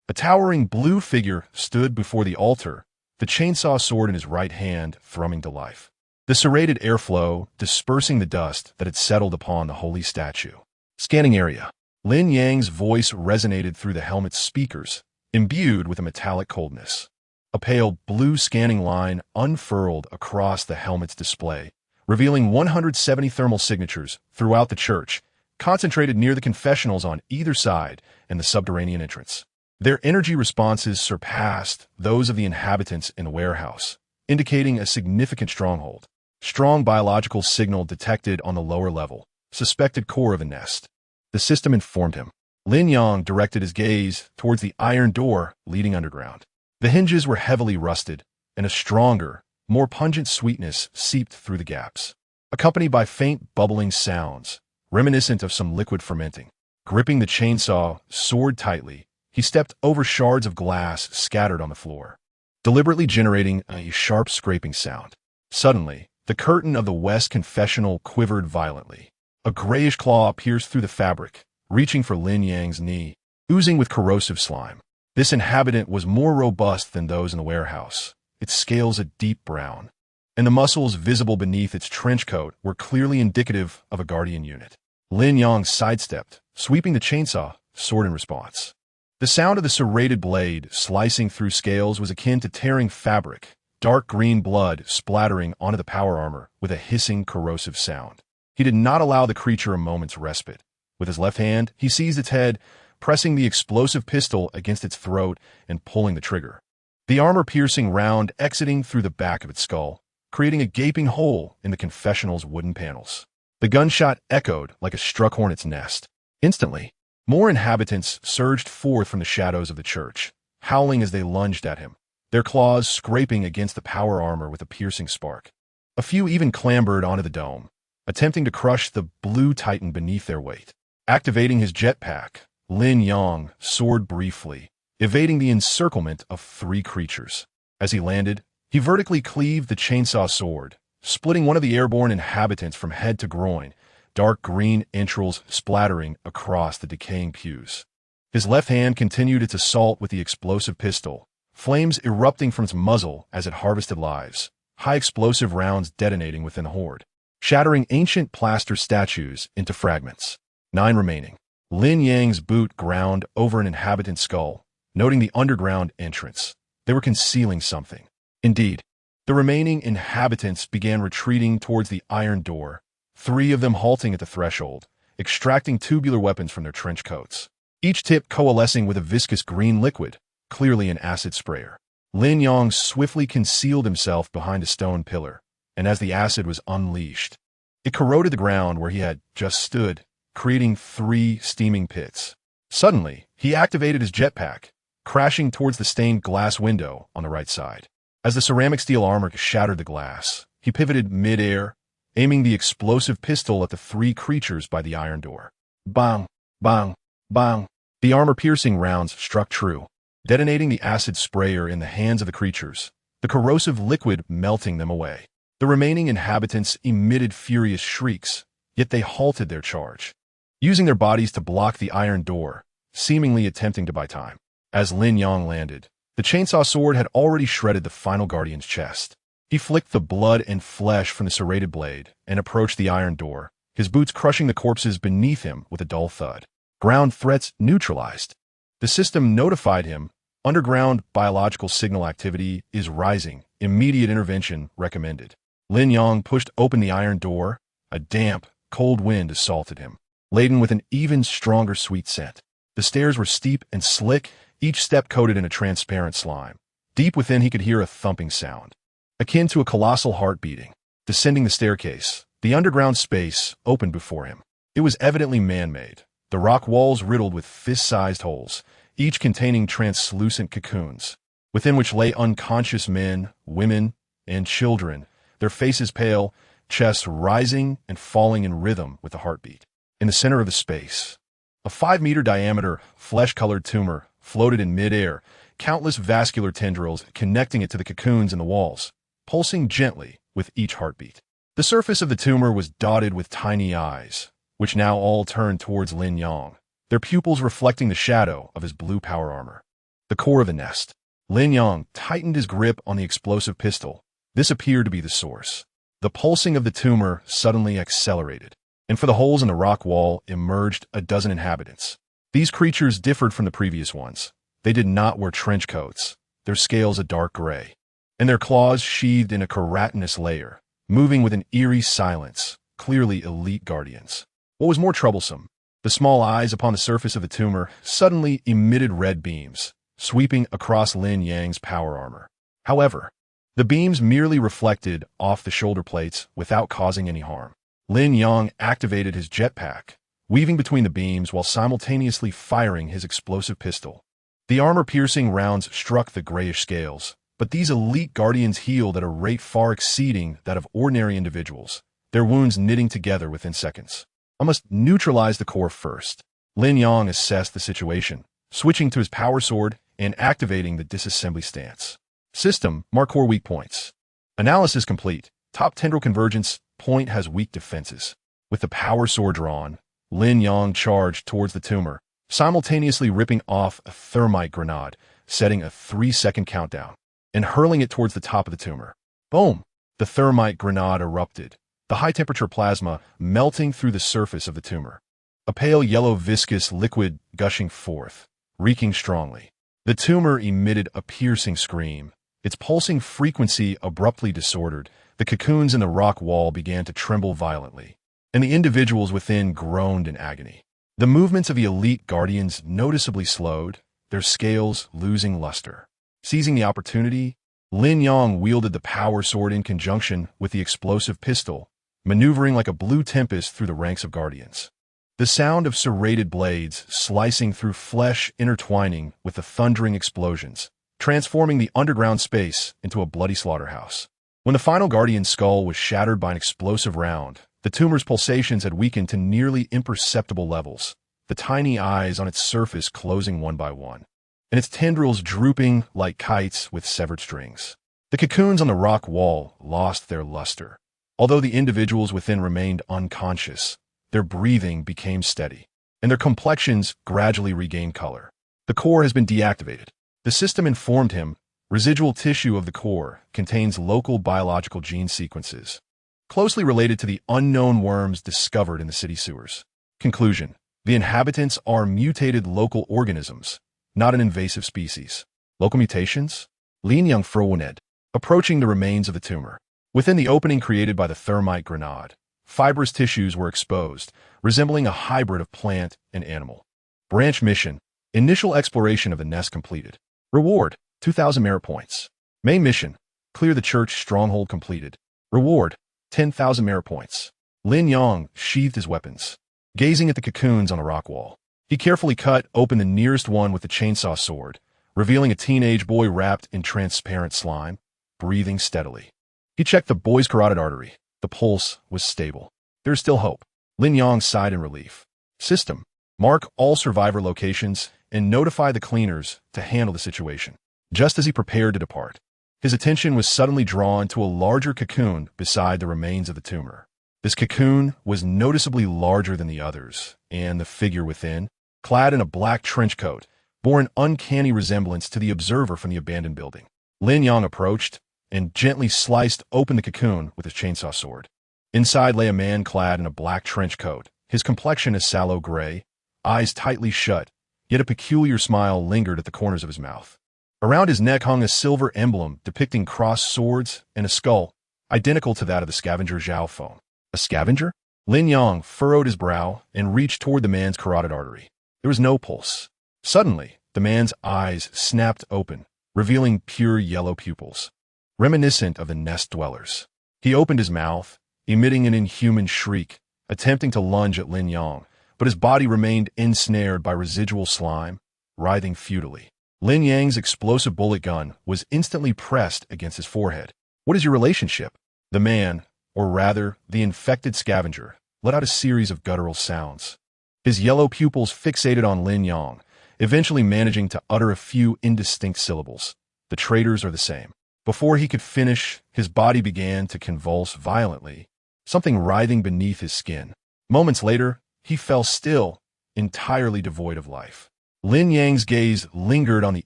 a towering blue figure stood before the altar, the chainsaw sword in his right hand thrumming to life. The serrated airflow dispersing the dust that had settled upon the holy statue. Scanning area. Lin Yang's voice resonated through the helmet's speakers, imbued with a metallic coldness. A pale blue scanning line unfurled across the helmet's display, revealing 170 thermal signatures throughout the church, concentrated near the confessionals on either side and the subterranean entrance. Their energy responses surpassed those of the inhabitants in the warehouse, indicating a significant stronghold. Strong biological signal detected on the lower level, suspected core of a nest. The system informed him. Lin Yang directed his gaze towards the iron door leading underground. The hinges were heavily rusted, and a stronger, more pungent sweetness seeped through the gaps, accompanied by faint bubbling sounds, reminiscent of some liquid fermenting. Gripping the chainsaw sword tightly, he stepped over shards of glass scattered on the floor, deliberately generating a sharp scraping sound. Suddenly, the curtain of the west confessional quivered violently. A grayish claw pierced through the fabric, reaching for Lin Yang's knee, oozing with corrosive slime. This inhabitant was more robust than those in the warehouse, its scales a deep brown, and the muscles visible beneath its trench coat were clearly indicative of a guardian unit. Lin Yang sidestepped, sweeping the chainsaw sword in response. The sound of the serrated blade slicing through scales was akin to tearing fabric, dark green blood splattering onto the power armor with a hissing, corrosive sound. He did not allow the creature a moment's respite. With his left hand, he seized its head, pressing the explosive pistol against its throat and pulling the trigger. The armor-piercing round exiting through the back of its skull, creating a gaping hole in the confessional's wooden panels. The gunshot echoed like a struck hornet's nest. Instantly, more inhabitants surged forth from the shadows of the church, howling as they lunged at him, their claws scraping against the power armor with a piercing spark. A few even clambered onto the dome, attempting to crush the blue titan beneath their weight. Activating his jetpack, Lin Yang soared briefly, evading the encirclement of three creatures. As he landed, he vertically cleaved the chainsaw sword, splitting one of the airborne inhabitants from head to groin, dark green entrails splattering across the decaying pews. His left hand continued its assault with the explosive pistol, flames erupting from its muzzle as it harvested lives, high explosive rounds detonating within the horde, shattering ancient plaster statues into fragments. 9 remaining. Lin Yang's boot ground over an inhabitant's skull, noting the underground entrance. They were concealing something. Indeed, the remaining inhabitants began retreating towards the iron door, 3 of them halting at the threshold, extracting tubular weapons from their trench coats, each tip coalescing with a viscous green liquid, clearly an acid sprayer. Lin Yang swiftly concealed himself behind a stone pillar, and as the acid was unleashed, it corroded the ground where he had just stood, creating 3 steaming pits. Suddenly, he activated his jetpack, crashing towards the stained glass window on the right side. As the ceramic steel armor shattered the glass, he pivoted mid-air, aiming the explosive pistol at the 3 creatures by the iron door. Bang! Bang! Bang! The armor-piercing rounds struck true, detonating the acid sprayer in the hands of the creatures, the corrosive liquid melting them away. The remaining inhabitants emitted furious shrieks, yet they halted their charge, using their bodies to block the iron door, seemingly attempting to buy time. As Lin Yang landed, the chainsaw sword had already shredded the final guardian's chest. He flicked the blood and flesh from the serrated blade and approached the iron door, his boots crushing the corpses beneath him with a dull thud. Ground threats neutralized. The system notified him, underground biological signal activity is rising, immediate intervention recommended. Lin Yang pushed open the iron door. A damp, cold wind assaulted him, laden with an even stronger sweet scent. The stairs were steep and slick, each step coated in a transparent slime. Deep within he could hear a thumping sound, akin to a colossal heart beating. Descending the staircase, the underground space opened before him. It was evidently man-made, the rock walls riddled with fist-sized holes, each containing translucent cocoons, within which lay unconscious men, women, and children, their faces pale, chests rising and falling in rhythm with the heartbeat. In the center of the space, a 5-meter diameter, flesh-colored tumor floated in mid-air, countless vascular tendrils connecting it to the cocoons in the walls, pulsing gently with each heartbeat. The surface of the tumor was dotted with tiny eyes, which now all turned towards Lin Yang, their pupils reflecting the shadow of his blue power armor. The core of the nest. Lin Yang tightened his grip on the explosive pistol. This appeared to be the source. The pulsing of the tumor suddenly accelerated, and for the holes in the rock wall emerged a dozen inhabitants. These creatures differed from the previous ones. They did not wear trench coats, their scales a dark gray, and their claws sheathed in a keratinous layer, moving with an eerie silence, clearly elite guardians. What was more troublesome, the small eyes upon the surface of the tumor suddenly emitted red beams, sweeping across Lin Yang's power armor. However, the beams merely reflected off the shoulder plates without causing any harm. Lin Yang activated his jetpack, weaving between the beams while simultaneously firing his explosive pistol. The armor-piercing rounds struck the grayish scales, but these elite guardians healed at a rate far exceeding that of ordinary individuals, their wounds knitting together within seconds. I must neutralize the core first. Lin Yang assessed the situation, switching to his power sword and activating the disassembly stance. System, mark core weak points. Analysis complete. Top tendril convergence point has weak defenses. With the power sword drawn, Lin Yang charged towards the tumor, simultaneously ripping off a thermite grenade, setting a 3-second countdown, and hurling it towards the top of the tumor. Boom! The thermite grenade erupted, the high-temperature plasma melting through the surface of the tumor. A pale yellow viscous liquid gushing forth, reeking strongly. The tumor emitted a piercing scream, its pulsing frequency abruptly disordered. The cocoons in the rock wall began to tremble violently, and the individuals within groaned in agony. The movements of the elite guardians noticeably slowed, their scales losing luster. Seizing the opportunity, Lin Yang wielded the power sword in conjunction with the explosive pistol, maneuvering like a blue tempest through the ranks of guardians. The sound of serrated blades slicing through flesh intertwining with the thundering explosions, transforming the underground space into a bloody slaughterhouse. When the final guardian's skull was shattered by an explosive round, the tumor's pulsations had weakened to nearly imperceptible levels, the tiny eyes on its surface closing one by one, and its tendrils drooping like kites with severed strings. The cocoons on the rock wall lost their luster. Although the individuals within remained unconscious, their breathing became steady, and their complexions gradually regained color. The core has been deactivated. The system informed him residual tissue of the core contains local biological gene sequences, closely related to the unknown worms discovered in the city sewers. Conclusion: the inhabitants are mutated local organisms, not an invasive species. Local mutations? Lin Yang Frowened, approaching the remains of the tumor. Within the opening created by the thermite grenade, fibrous tissues were exposed, resembling a hybrid of plant and animal. Branch mission: initial exploration of the nest completed. Reward: 2,000 merit points. Main mission: clear the church stronghold completed. Reward: 10,000 merit points. Lin Yang sheathed his weapons, gazing at the cocoons on the rock wall. He carefully cut open the nearest one with the chainsaw sword, revealing a teenage boy wrapped in transparent slime, breathing steadily. He checked the boy's carotid artery. The pulse was stable. There is still hope. Lin Yang sighed in relief. System: mark all survivor locations and notify the cleaners to handle the situation. Just as he prepared to depart, his attention was suddenly drawn to a larger cocoon beside the remains of the tumor. This cocoon was noticeably larger than the others, and the figure within, clad in a black trench coat, bore an uncanny resemblance to the observer from the abandoned building. Lin Yang approached and gently sliced open the cocoon with his chainsaw sword. Inside lay a man clad in a black trench coat, his complexion a sallow gray, eyes tightly shut, yet a peculiar smile lingered at the corners of his mouth. Around his neck hung a silver emblem depicting crossed swords and a skull, identical to that of the scavenger Zhao Feng. A scavenger? Lin Yang furrowed his brow and reached toward the man's carotid artery. There was no pulse. Suddenly, the man's eyes snapped open, revealing pure yellow pupils, reminiscent of the nest dwellers. He opened his mouth, emitting an inhuman shriek, attempting to lunge at Lin Yang, but his body remained ensnared by residual slime, writhing futilely. Lin Yang's explosive bullet gun was instantly pressed against his forehead. "What is your relationship?" The man, or rather, the infected scavenger, let out a series of guttural sounds. His yellow pupils fixated on Lin Yang, eventually managing to utter a few indistinct syllables. "The traitors are the same." Before he could finish, his body began to convulse violently, something writhing beneath his skin. Moments later, he fell still, entirely devoid of life. Lin Yang's gaze lingered on the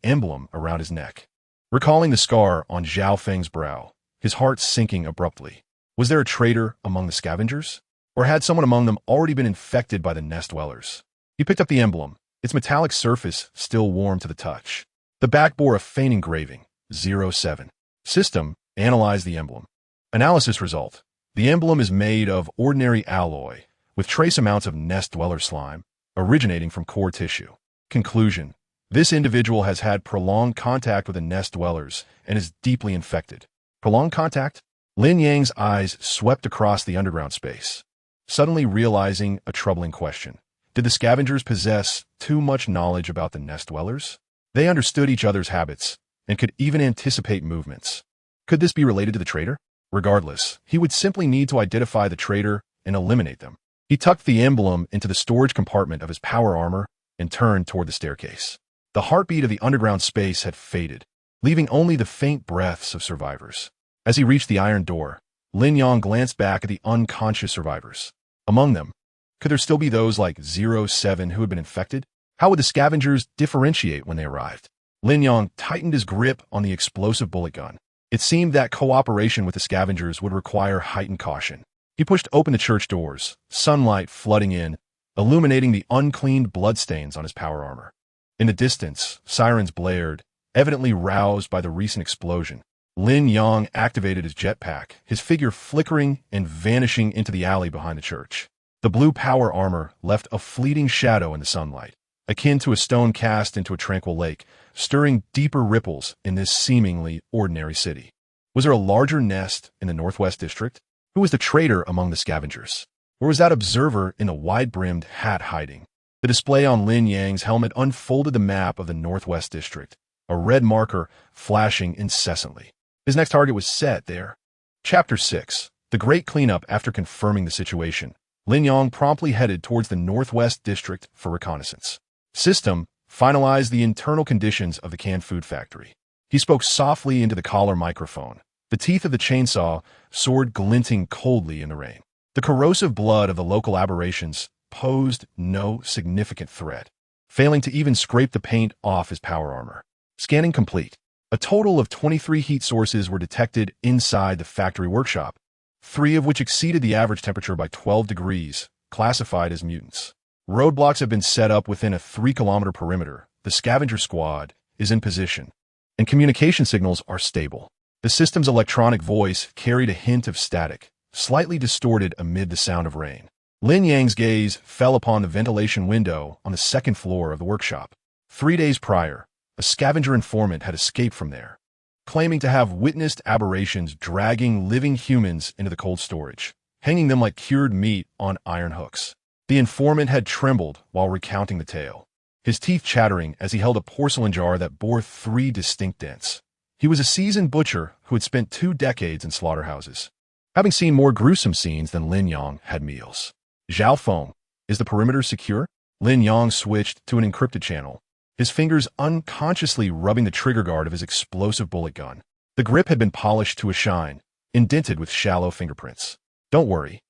emblem around his neck. Recalling the scar on Zhao Feng's brow, his heart sinking abruptly. Was there a traitor among the scavengers? Or had someone among them already been infected by the nest dwellers? He picked up the emblem, its metallic surface still warm to the touch. The back bore a faint engraving, 07. System, analyze the emblem. Analysis result. The emblem is made of ordinary alloy, with trace amounts of nest dweller slime, originating from core tissue. Conclusion. This individual has had prolonged contact with the nest dwellers and is deeply infected. Prolonged contact? Lin Yang's eyes swept across the underground space, suddenly realizing a troubling question. Did the scavengers possess too much knowledge about the nest dwellers? They understood each other's habits and could even anticipate movements. Could this be related to the traitor? Regardless, he would simply need to identify the traitor and eliminate them. He tucked the emblem into the storage compartment of his power armor and turned toward the staircase. The heartbeat of the underground space had faded, leaving only the faint breaths of survivors. As he reached the iron door, Lin Yang glanced back at the unconscious survivors. Among them, could there still be those like 07 who had been infected? How would the scavengers differentiate when they arrived? Lin Yang tightened his grip on the explosive bullet gun. It seemed that cooperation with the scavengers would require heightened caution. He pushed open the church doors, sunlight flooding in, illuminating the uncleaned bloodstains on his power armor. In the distance, sirens blared, evidently roused by the recent explosion. Lin Yang activated his jetpack, his figure flickering and vanishing into the alley behind the church. The blue power armor left a fleeting shadow in the sunlight, akin to a stone cast into a tranquil lake, stirring deeper ripples in this seemingly ordinary city. Was there a larger nest in the Northwest District? Who was the traitor among the scavengers? Or was that observer in the wide-brimmed hat hiding? The display on Lin Yang's helmet unfolded the map of the Northwest District, a red marker flashing incessantly. His next target was set there. Chapter 6. The Great Cleanup. After confirming the situation, Lin Yang promptly headed towards the Northwest District for reconnaissance. System, finalize the internal conditions of the canned food factory. He spoke softly into the collar microphone. The teeth of the chainsaw soared glinting coldly in the rain. The corrosive blood of the local aberrations posed no significant threat, failing to even scrape the paint off his power armor. Scanning complete. A total of 23 heat sources were detected inside the factory workshop, 3 of which exceeded the average temperature by 12 degrees, classified as mutants. Roadblocks have been set up within a 3-kilometer perimeter. The scavenger squad is in position, and communication signals are stable. The system's electronic voice carried a hint of static, slightly distorted amid the sound of rain. Lin Yang's gaze fell upon the ventilation window on the second floor of the workshop. 3 days prior, a scavenger informant had escaped from there, claiming to have witnessed aberrations dragging living humans into the cold storage, hanging them like cured meat on iron hooks. The informant had trembled while recounting the tale, his teeth chattering as he held a porcelain jar that bore 3 distinct dents. He was a seasoned butcher who had spent 2 decades in slaughterhouses, having seen more gruesome scenes than Lin Yang had meals. Zhao Feng, is the perimeter secure? Lin Yang switched to an encrypted channel, his fingers unconsciously rubbing the trigger guard of his explosive bullet gun. The grip had been polished to a shine, indented with shallow fingerprints. Don't worry.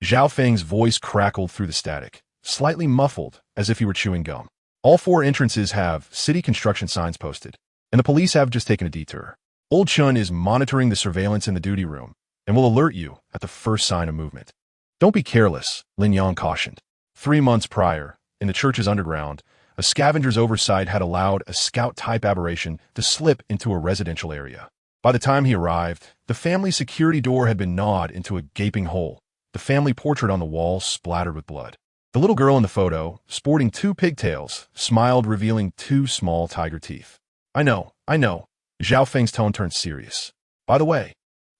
Zhao Feng's voice crackled through the static, slightly muffled as if he were chewing gum. All 4 entrances have city construction signs posted, and the police have just taken a detour. Old Chun is monitoring the surveillance in the duty room and will alert you at the first sign of movement. Don't be careless, Lin Yang cautioned. 3 months prior, in the church's underground, A scavenger's oversight had allowed a scout-type aberration to slip into a residential area. By the time he arrived, the family security door had been gnawed into a gaping hole, the family portrait on the wall splattered with blood. The little girl in the photo, sporting 2 pigtails, smiled, revealing 2 small tiger teeth. I know. Zhao Feng's tone turned serious. By the way,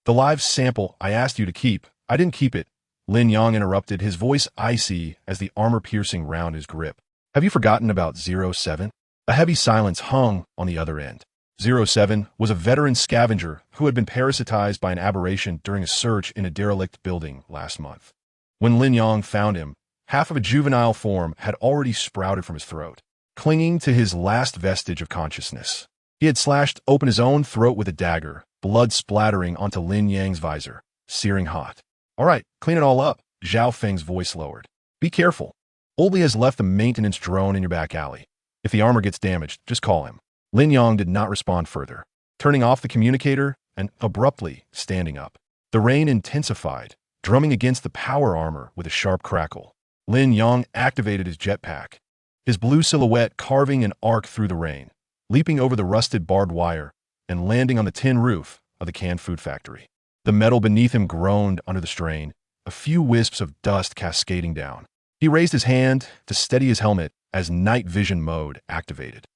the live sample I asked you to keep, I didn't keep it. Lin Yang interrupted, his voice icy as the armor-piercing round his grip. Have you forgotten about 07? A heavy silence hung on the other end. 07 was a veteran scavenger who had been parasitized by an aberration during a search in a derelict building last month. When Lin Yang found him, half of a juvenile form had already sprouted from his throat, clinging to his last vestige of consciousness. He had slashed open his own throat with a dagger, blood splattering onto Lin Yang's visor, searing hot. All right, clean it all up, Zhao Feng's voice lowered. Be careful. Oldie has left the maintenance drone in your back alley. If the armor gets damaged, just call him. Lin Yang did not respond further, turning off the communicator and abruptly standing up. The rain intensified, drumming against the power armor with a sharp crackle. Lin Yang activated his jetpack, his blue silhouette carving an arc through the rain, leaping over the rusted barbed wire and landing on the tin roof of the canned food factory. The metal beneath him groaned under the strain, a few wisps of dust cascading down. He raised his hand to steady his helmet as night vision mode activated.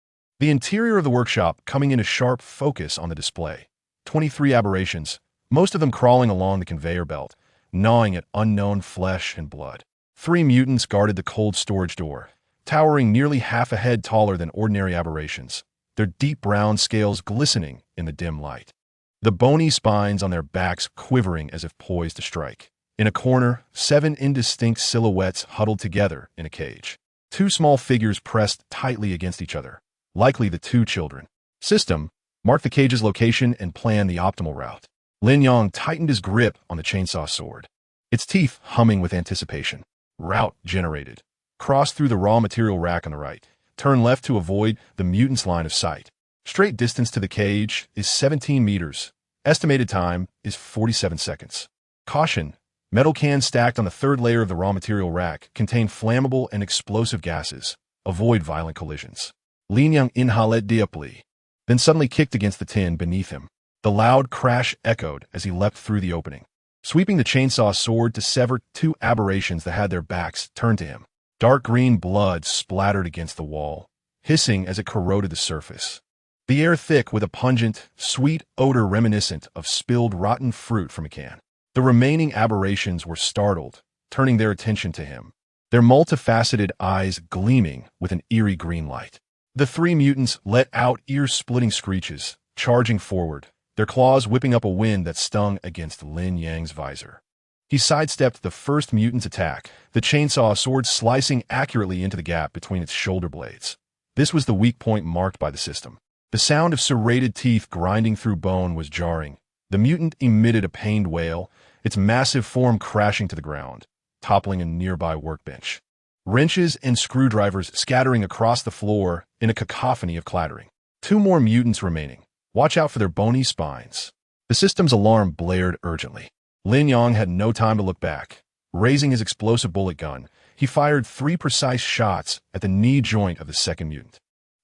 The interior of the workshop coming into sharp focus on the display. 23 aberrations, most of them crawling along the conveyor belt, gnawing at unknown flesh and blood. 3 mutants guarded the cold storage door, towering nearly half a head taller than ordinary aberrations, their deep brown scales glistening in the dim light. The bony spines on their backs quivering as if poised to strike. In a corner, 7 indistinct silhouettes huddled together in a cage. 2 small figures pressed tightly against each other, likely the 2 children. System, mark the cage's location and plan the optimal route. Lin Yang tightened his grip on the chainsaw sword, its teeth humming with anticipation. Route generated. Cross through the raw material rack on the right. Turn left to avoid the mutant's line of sight. Straight distance to the cage is 17 meters. Estimated time is 47 seconds. Caution. Metal cans stacked on the 3rd layer of the raw material rack contain flammable and explosive gases. Avoid violent collisions. Lin Yang inhaled deeply, then suddenly kicked against the tin beneath him. The loud crash echoed as he leapt through the opening, sweeping the chainsaw sword to sever 2 aberrations that had their backs turned to him. Dark green blood splattered against the wall, hissing as it corroded the surface. The air thick with a pungent, sweet odor reminiscent of spilled rotten fruit from a can. The remaining aberrations were startled, turning their attention to him, their multifaceted eyes gleaming with an eerie green light. The 3 mutants let out ear-splitting screeches, charging forward, their claws whipping up a wind that stung against Lin Yang's visor. He sidestepped the first mutant's attack, the chainsaw sword slicing accurately into the gap between its shoulder blades. This was the weak point marked by the system. The sound of serrated teeth grinding through bone was jarring. The mutant emitted a pained wail, its massive form crashing to the ground, toppling a nearby workbench. Wrenches and screwdrivers scattering across the floor in a cacophony of clattering. 2 more mutants remaining. Watch out for their bony spines. The system's alarm blared urgently. Lin Yang had no time to look back. Raising his explosive bullet gun, he fired 3 precise shots at the knee joint of the 2nd mutant.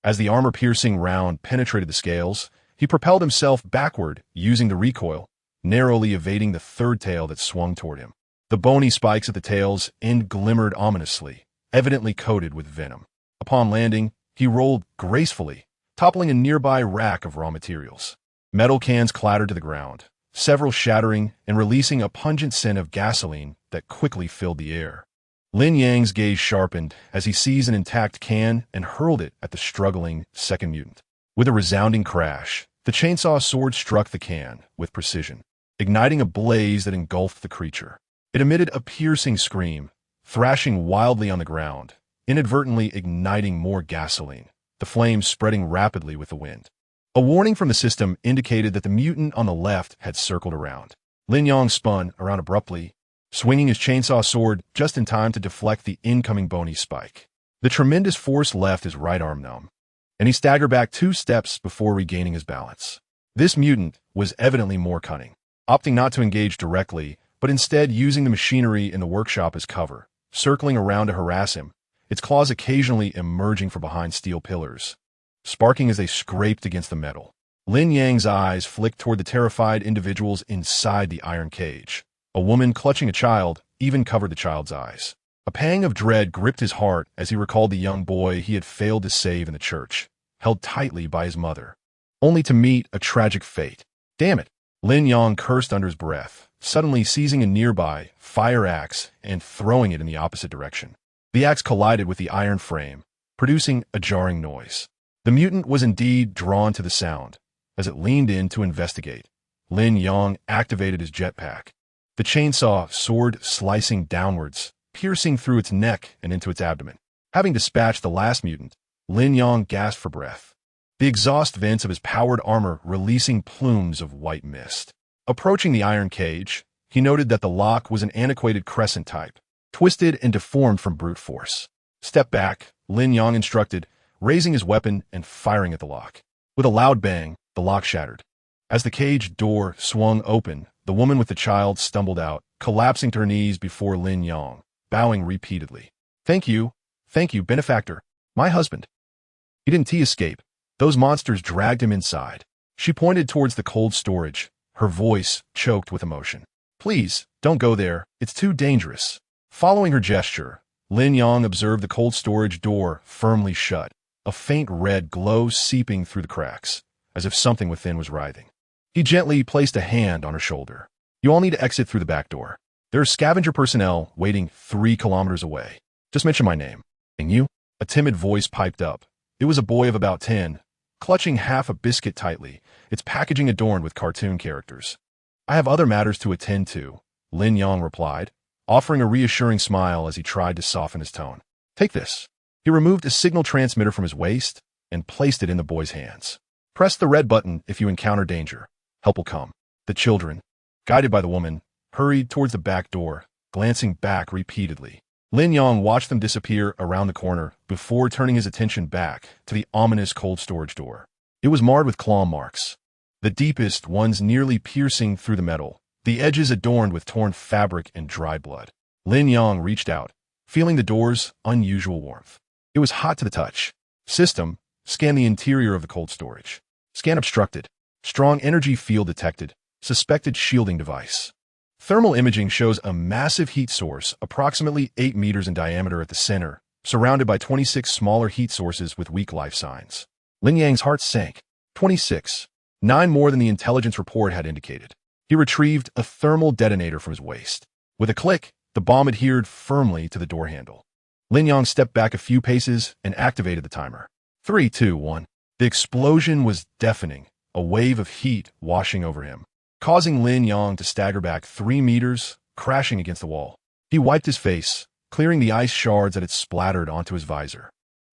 As the armor-piercing round penetrated the scales, he propelled himself backward using the recoil, narrowly evading the 3rd tail that swung toward him. The bony spikes at the tail's end glimmered ominously, evidently coated with venom. Upon landing, he rolled gracefully, toppling a nearby rack of raw materials. Metal cans clattered to the ground, several shattering and releasing a pungent scent of gasoline that quickly filled the air. Lin Yang's gaze sharpened as he seized an intact can and hurled it at the struggling 2nd mutant. With a resounding crash, the chainsaw sword struck the can with precision, igniting a blaze that engulfed the creature. It emitted a piercing scream, thrashing wildly on the ground, inadvertently igniting more gasoline, the flames spreading rapidly with the wind. A warning from the system indicated that the mutant on the left had circled around. Lin Yang spun around abruptly, swinging his chainsaw sword just in time to deflect the incoming bony spike. The tremendous force left his right arm numb, and he staggered back 2 steps before regaining his balance. This mutant was evidently more cunning, opting not to engage directly, but instead using the machinery in the workshop as cover, circling around to harass him, its claws occasionally emerging from behind steel pillars, sparking as they scraped against the metal. Lin Yang's eyes flicked toward the terrified individuals inside the iron cage. A woman clutching a child even covered the child's eyes. A pang of dread gripped his heart as he recalled the young boy he had failed to save in the church, held tightly by his mother, only to meet a tragic fate. Damn it! Lin Yang cursed under his breath, suddenly seizing a nearby fire axe and throwing it in the opposite direction. The axe collided with the iron frame, producing a jarring noise. The mutant was indeed drawn to the sound. As it leaned in to investigate, Lin Yang activated his jetpack. The chainsaw soared, slicing downwards, piercing through its neck and into its abdomen. Having dispatched the last mutant, Lin Yang gasped for breath, the exhaust vents of his powered armor releasing plumes of white mist. Approaching the iron cage, he noted that the lock was an antiquated crescent type, twisted and deformed from brute force. "Step back," Lin Yang instructed, raising his weapon and firing at the lock. With a loud bang, the lock shattered. As the cage door swung open, the woman with the child stumbled out, collapsing to her knees before Lin Yang, bowing repeatedly. Thank you, benefactor. My husband. He didn't escape. Those monsters dragged him inside." She pointed towards the cold storage, her voice choked with emotion. "Please, don't go there. It's too dangerous." Following her gesture, Lin Yang observed the cold storage door firmly shut, a faint red glow seeping through the cracks, as if something within was writhing. He gently placed a hand on her shoulder. "You all need to exit through the back door. There are scavenger personnel waiting 3 kilometers away. Just mention my name." "And you?" A timid voice piped up. It was a boy of about 10, clutching half a biscuit tightly, its packaging adorned with cartoon characters. "I have other matters to attend to," Lin Yang replied, offering a reassuring smile as he tried to soften his tone. "Take this." He removed a signal transmitter from his waist and placed it in the boy's hands. "Press the red button if you encounter danger. Help will come." The children, guided by the woman, hurried towards the back door, glancing back repeatedly. Lin Yang watched them disappear around the corner before turning his attention back to the ominous cold storage door. It was marred with claw marks, the deepest ones nearly piercing through the metal, the edges adorned with torn fabric and dried blood. Lin Yang reached out, feeling the door's unusual warmth. It was hot to the touch. "System, scan the interior of the cold storage." "Scan obstructed. Strong energy field detected. Suspected shielding device." Thermal imaging shows a massive heat source approximately 8 meters in diameter at the center, surrounded by 26 smaller heat sources with weak life signs. Lin Yang's heart sank. 26. 9 more than the intelligence report had indicated. He retrieved a thermal detonator from his waist. With a click, the bomb adhered firmly to the door handle. Lin Yang stepped back a few paces and activated the timer. 3, 2, 1. The explosion was deafening, a wave of heat washing over him, causing Lin Yang to stagger back 3 meters, crashing against the wall. He wiped his face, clearing the ice shards that had splattered onto his visor.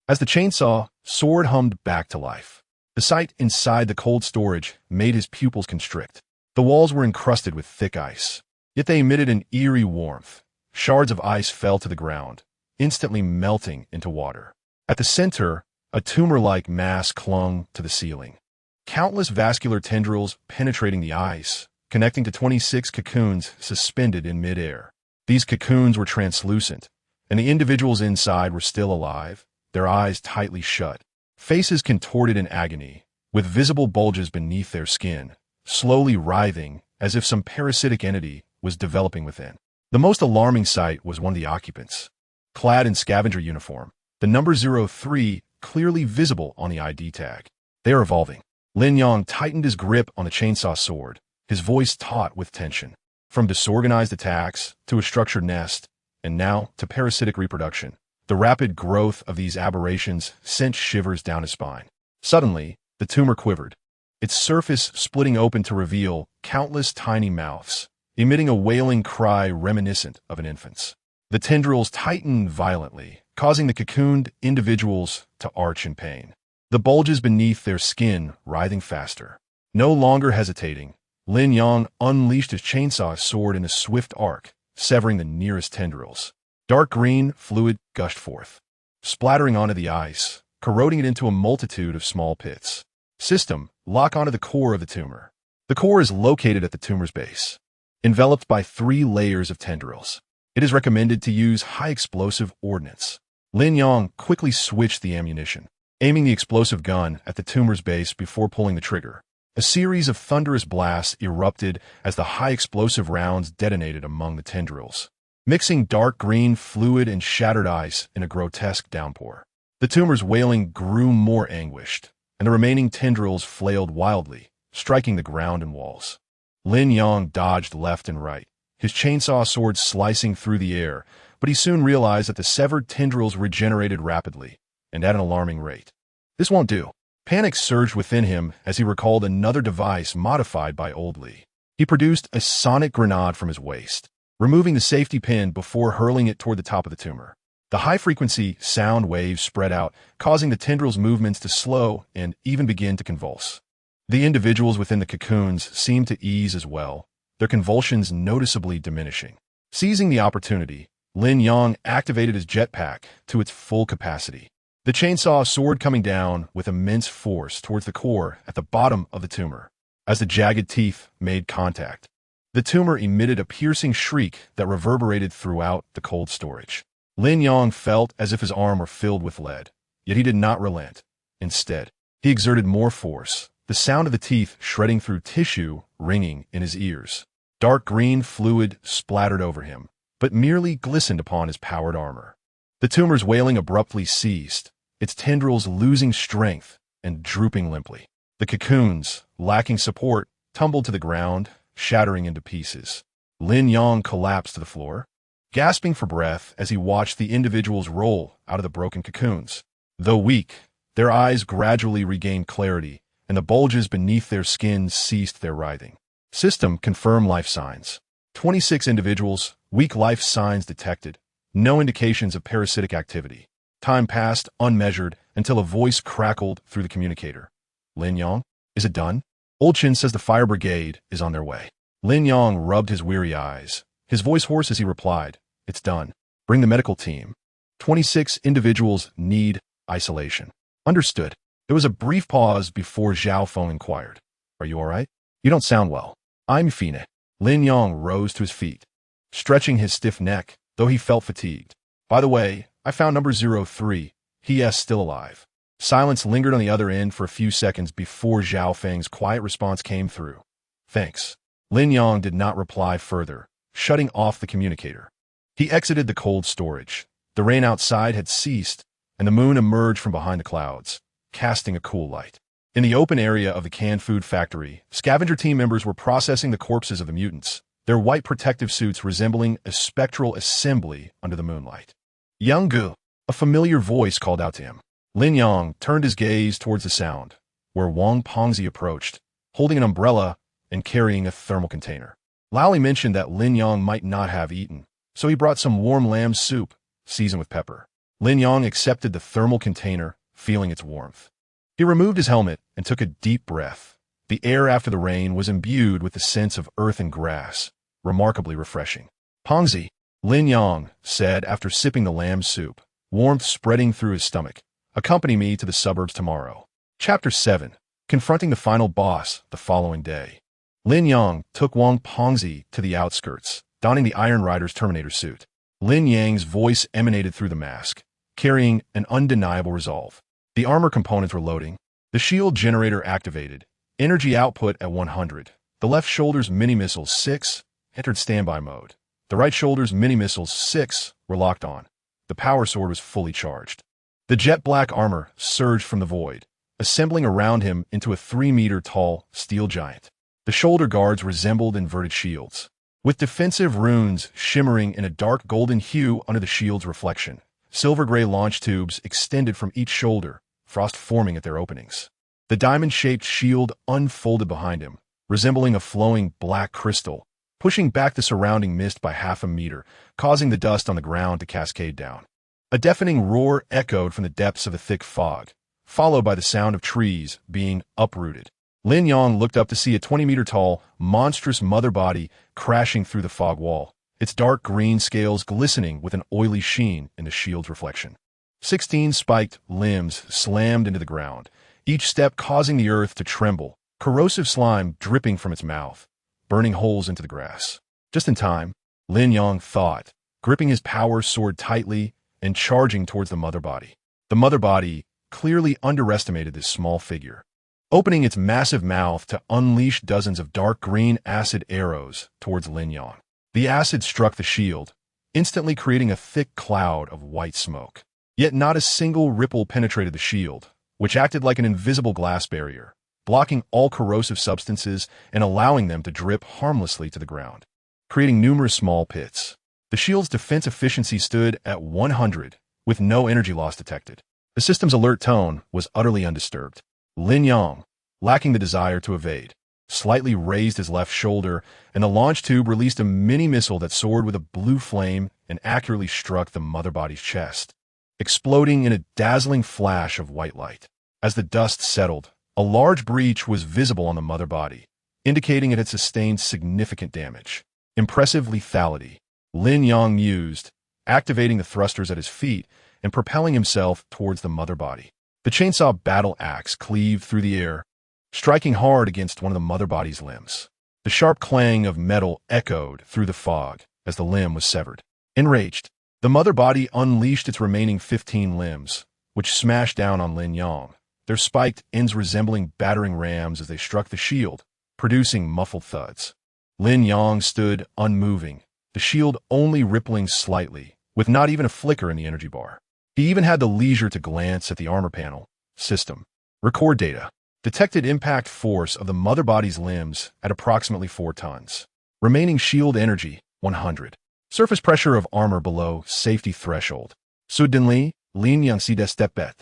As the chainsaw sword hummed back to life, the sight inside the cold storage made his pupils constrict. The walls were encrusted with thick ice, yet they emitted an eerie warmth. Shards of ice fell to the ground, instantly melting into water. At the center, a tumor-like mass clung to the ceiling. Countless vascular tendrils penetrating the ice, connecting to 26 cocoons suspended in midair. These cocoons were translucent, and the individuals inside were still alive, their eyes tightly shut, faces contorted in agony, with visible bulges beneath their skin, slowly writhing as if some parasitic entity was developing within. The most alarming sight was one of the occupants, clad in scavenger uniform, the number 03 clearly visible on the ID tag. They are evolving. Lin Yang tightened his grip on the chainsaw sword, his voice taut with tension. From disorganized attacks to a structured nest, and now to parasitic reproduction, the rapid growth of these aberrations sent shivers down his spine. Suddenly, the tumor quivered, its surface splitting open to reveal countless tiny mouths, emitting a wailing cry reminiscent of an infant's. The tendrils tightened violently, causing the cocooned individuals to arch in pain, the bulges beneath their skin writhing faster. No longer hesitating, Lin Yang unleashed his chainsaw sword in a swift arc, severing the nearest tendrils. Dark green fluid gushed forth, splattering onto the ice, corroding it into a multitude of small pits. System, lock onto the core of the tumor. The core is located at the tumor's base, enveloped by 3 layers of tendrils. It is recommended to use high-explosive ordnance. Lin Yang quickly switched the ammunition, aiming the explosive gun at the tumor's base before pulling the trigger. A series of thunderous blasts erupted as the high explosive rounds detonated among the tendrils, mixing dark green fluid and shattered ice in a grotesque downpour. The tumor's wailing grew more anguished, and the remaining tendrils flailed wildly, striking the ground and walls. Lin Yang dodged left and right, his chainsaw sword slicing through the air, but he soon realized that the severed tendrils regenerated rapidly, and at an alarming rate. This won't do. Panic surged within him as he recalled another device modified by Old Li. He produced a sonic grenade from his waist, removing the safety pin before hurling it toward the top of the tumor. The high-frequency sound waves spread out, causing the tendrils' movements to slow and even begin to convulse. The individuals within the cocoons seemed to ease as well, their convulsions noticeably diminishing. Seizing the opportunity, Lin Yang activated his jetpack to its full capacity. The chainsaw sword coming down with immense force towards the core at the bottom of the tumor. As the jagged teeth made contact, the tumor emitted a piercing shriek that reverberated throughout the cold storage. Lin Yang felt as if his arm were filled with lead, yet he did not relent. Instead, he exerted more force, the sound of the teeth shredding through tissue ringing in his ears. Dark green fluid splattered over him, but merely glistened upon his powered armor. The tumor's wailing abruptly ceased, its tendrils losing strength and drooping limply. The cocoons, lacking support, tumbled to the ground, shattering into pieces. Lin Yang collapsed to the floor, gasping for breath as he watched the individuals roll out of the broken cocoons. Though weak, their eyes gradually regained clarity, and the bulges beneath their skins ceased their writhing. System confirmed life signs. 26 individuals, weak life signs detected, no indications of parasitic activity. Time passed unmeasured until a voice crackled through the communicator. Lin Yang, is it done? Old Chin says the fire brigade is on their way. Lin Yang rubbed his weary eyes, his voice hoarse as he replied, it's done. Bring the medical team. 26 individuals need isolation. Understood. There was a brief pause before Zhao Feng inquired. Are you all right? You don't sound well. I'm Fine. Lin Yang rose to his feet, stretching his stiff neck, though he felt fatigued. By the way, I found number 03. He is still alive. Silence lingered on the other end for a few seconds before Zhao Feng's quiet response came through. Thanks. Lin Yang did not reply further, shutting off the communicator. He exited the cold storage. The rain outside had ceased, and the moon emerged from behind the clouds, casting a cool light. In the open area of the canned food factory, scavenger team members were processing the corpses of the mutants, their white protective suits resembling a spectral assembly under the moonlight. Yang Gu, a familiar voice called out to him. Lin Yang turned his gaze towards the sound, where Wang Pongzi approached, holding an umbrella and carrying a thermal container. Lally mentioned that Lin Yang might not have eaten, so he brought some warm lamb soup, seasoned with pepper. Lin Yang accepted the thermal container, feeling its warmth. He removed his helmet and took a deep breath. The air after the rain was imbued with the sense of earth and grass, remarkably refreshing. Pongzi, Lin Yang said after sipping the lamb soup, warmth spreading through his stomach. Accompany me to the suburbs tomorrow. Chapter 7. Confronting the final boss the following day. Lin Yang took Wang Pongzi to the outskirts, donning the Iron Rider's Terminator suit. Lin Yang's voice emanated through the mask, carrying an undeniable resolve. The armor components were loading. The shield generator activated. Energy output at 100. The left shoulder's mini-missiles 6 entered standby mode. The right shoulder's mini-missiles 6 were locked on. The power sword was fully charged. The jet-black armor surged from the void, assembling around him into a 3-meter-tall steel giant. The shoulder guards resembled inverted shields, with defensive runes shimmering in a dark golden hue under the shield's reflection. Silver-gray launch tubes extended from each shoulder, frost forming at their openings. The diamond-shaped shield unfolded behind him, resembling a flowing black crystal, pushing back the surrounding mist by half a meter, causing the dust on the ground to cascade down. A deafening roar echoed from the depths of the thick fog, followed by the sound of trees being uprooted. Lin Yang looked up to see a 20-meter-tall, monstrous mother body crashing through the fog wall, its dark green scales glistening with an oily sheen in the shield's reflection. 16 spiked limbs slammed into the ground, each step causing the earth to tremble, corrosive slime dripping from its mouth, burning holes into the grass. Just in time, Lin Yang thought, gripping his power sword tightly and charging towards the mother body. The mother body clearly underestimated this small figure, opening its massive mouth to unleash dozens of dark green acid arrows towards Lin Yang. The acid struck the shield, instantly creating a thick cloud of white smoke. Yet not a single ripple penetrated the shield, which acted like an invisible glass barrier, blocking all corrosive substances and allowing them to drip harmlessly to the ground, creating numerous small pits. The shield's defense efficiency stood at 100, with no energy loss detected. The system's alert tone was utterly undisturbed. Lin Yang, lacking the desire to evade, slightly raised his left shoulder, and the launch tube released a mini-missile that soared with a blue flame and accurately struck the mother body's chest, exploding in a dazzling flash of white light. As the dust settled, a large breach was visible on the mother body, indicating it had sustained significant damage. Impressive lethality, Lin Yang mused, activating the thrusters at his feet and propelling himself towards the mother body. The chainsaw battle axe cleaved through the air, striking hard against one of the mother body's limbs. The sharp clang of metal echoed through the fog as the limb was severed. Enraged, the mother body unleashed its remaining 15 limbs, which smashed down on Lin Yang, their spiked ends resembling battering rams as they struck the shield, producing muffled thuds. Lin Yang stood unmoving, the shield only rippling slightly, with not even a flicker in the energy bar. He even had the leisure to glance at the armor panel. System. Record data. Detected impact force of the mother body's limbs at approximately 4 tons. Remaining shield energy, 100. Surface pressure of armor below safety threshold. Suddenly, Lin Yang sidestepet,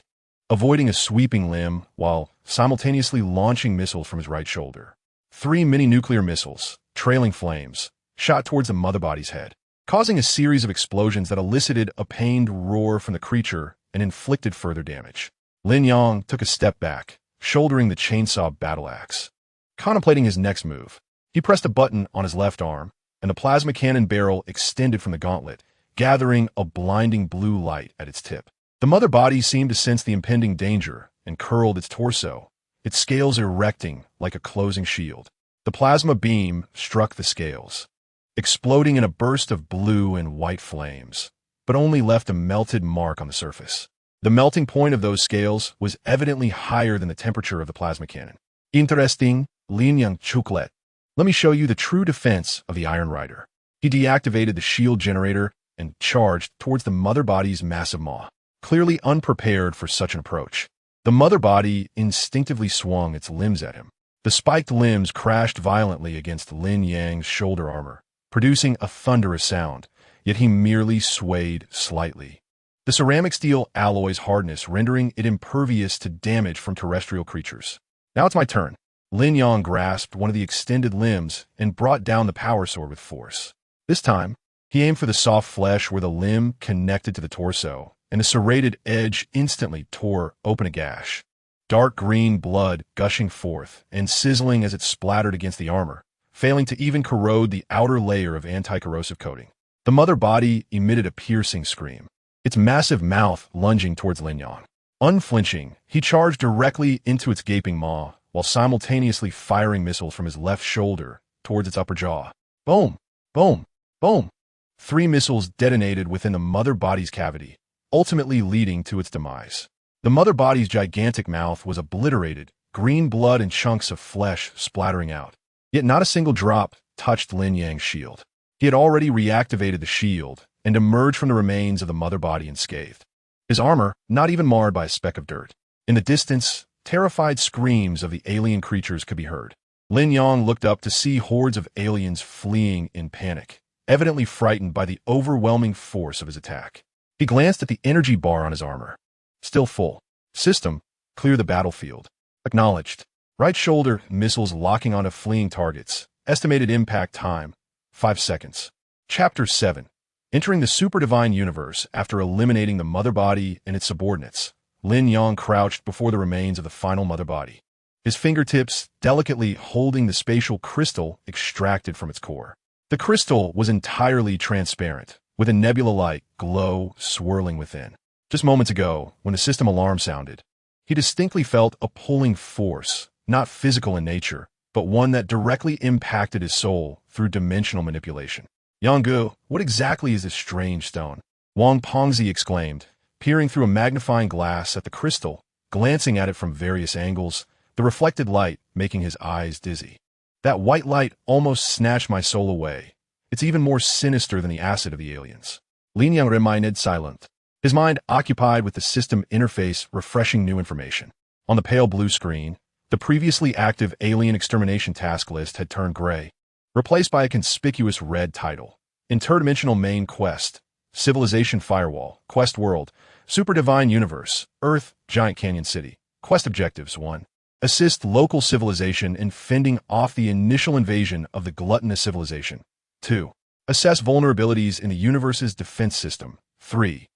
avoiding a sweeping limb while simultaneously launching missiles from his right shoulder. 3 mini-nuclear missiles, trailing flames, shot towards the mother body's head, causing a series of explosions that elicited a pained roar from the creature and inflicted further damage. Lin Yang took a step back, shouldering the chainsaw battle axe. Contemplating his next move, he pressed a button on his left arm, and the plasma cannon barrel extended from the gauntlet, gathering a blinding blue light at its tip. The mother body seemed to sense the impending danger and curled its torso, its scales erecting like a closing shield. The plasma beam struck the scales, exploding in a burst of blue and white flames, but only left a melted mark on the surface. The melting point of those scales was evidently higher than the temperature of the plasma cannon. Interesting, Lin Yang chucklet. Let me show you the true defense of the Iron Rider. He deactivated the shield generator and charged towards the mother body's massive maw, clearly unprepared for such an approach. The mother body instinctively swung its limbs at him. The spiked limbs crashed violently against Lin Yang's shoulder armor, producing a thunderous sound, yet he merely swayed slightly. The ceramic steel alloy's hardness rendering it impervious to damage from terrestrial creatures. Now it's my turn. Lin Yang grasped one of the extended limbs and brought down the power sword with force. This time, he aimed for the soft flesh where the limb connected to the torso, and the serrated edge instantly tore open a gash. Dark green blood gushing forth and sizzling as it splattered against the armor, failing to even corrode the outer layer of anti-corrosive coating. The mother body emitted a piercing scream, its massive mouth lunging towards Lin Yang. Unflinching, he charged directly into its gaping maw, while simultaneously firing missiles from his left shoulder towards its upper jaw. Boom! Boom! Boom! 3 missiles detonated within the mother body's cavity, ultimately leading to its demise. The mother body's gigantic mouth was obliterated, green blood and chunks of flesh splattering out. Yet not a single drop touched Lin Yang's shield. He had already reactivated the shield and emerged from the remains of the mother body unscathed, his armor not even marred by a speck of dirt. In the distance, terrified screams of the alien creatures could be heard. Lin Yang looked up to see hordes of aliens fleeing in panic, evidently frightened by the overwhelming force of his attack. He glanced at the energy bar on his armor. Still full. System, clear the battlefield. Acknowledged. Right shoulder missiles locking onto fleeing targets. Estimated impact time, 5 seconds. Chapter 7. Entering the super divine universe after eliminating the mother body and its subordinates, Lin Yang crouched before the remains of the final mother body, his fingertips delicately holding the spatial crystal extracted from its core. The crystal was entirely transparent, with a nebula-like glow swirling within. Just moments ago, when the system alarm sounded, he distinctly felt a pulling force, not physical in nature, but one that directly impacted his soul through dimensional manipulation. Yanggu, what exactly is this strange stone? Wang Pengzi exclaimed, peering through a magnifying glass at the crystal, glancing at it from various angles, the reflected light making his eyes dizzy. That white light almost snatched my soul away. It's even more sinister than the acid of the aliens. Lin Yang remained silent, his mind occupied with the system interface refreshing new information. On the pale blue screen, the previously active alien extermination task list had turned gray, replaced by a conspicuous red title. Interdimensional main quest, Civilization Firewall, Quest World, Super Divine Universe, Earth, Giant Canyon City. Quest Objectives 1. Assist local civilization in fending off the initial invasion of the gluttonous civilization. 2. Assess vulnerabilities in the universe's defense system. 3.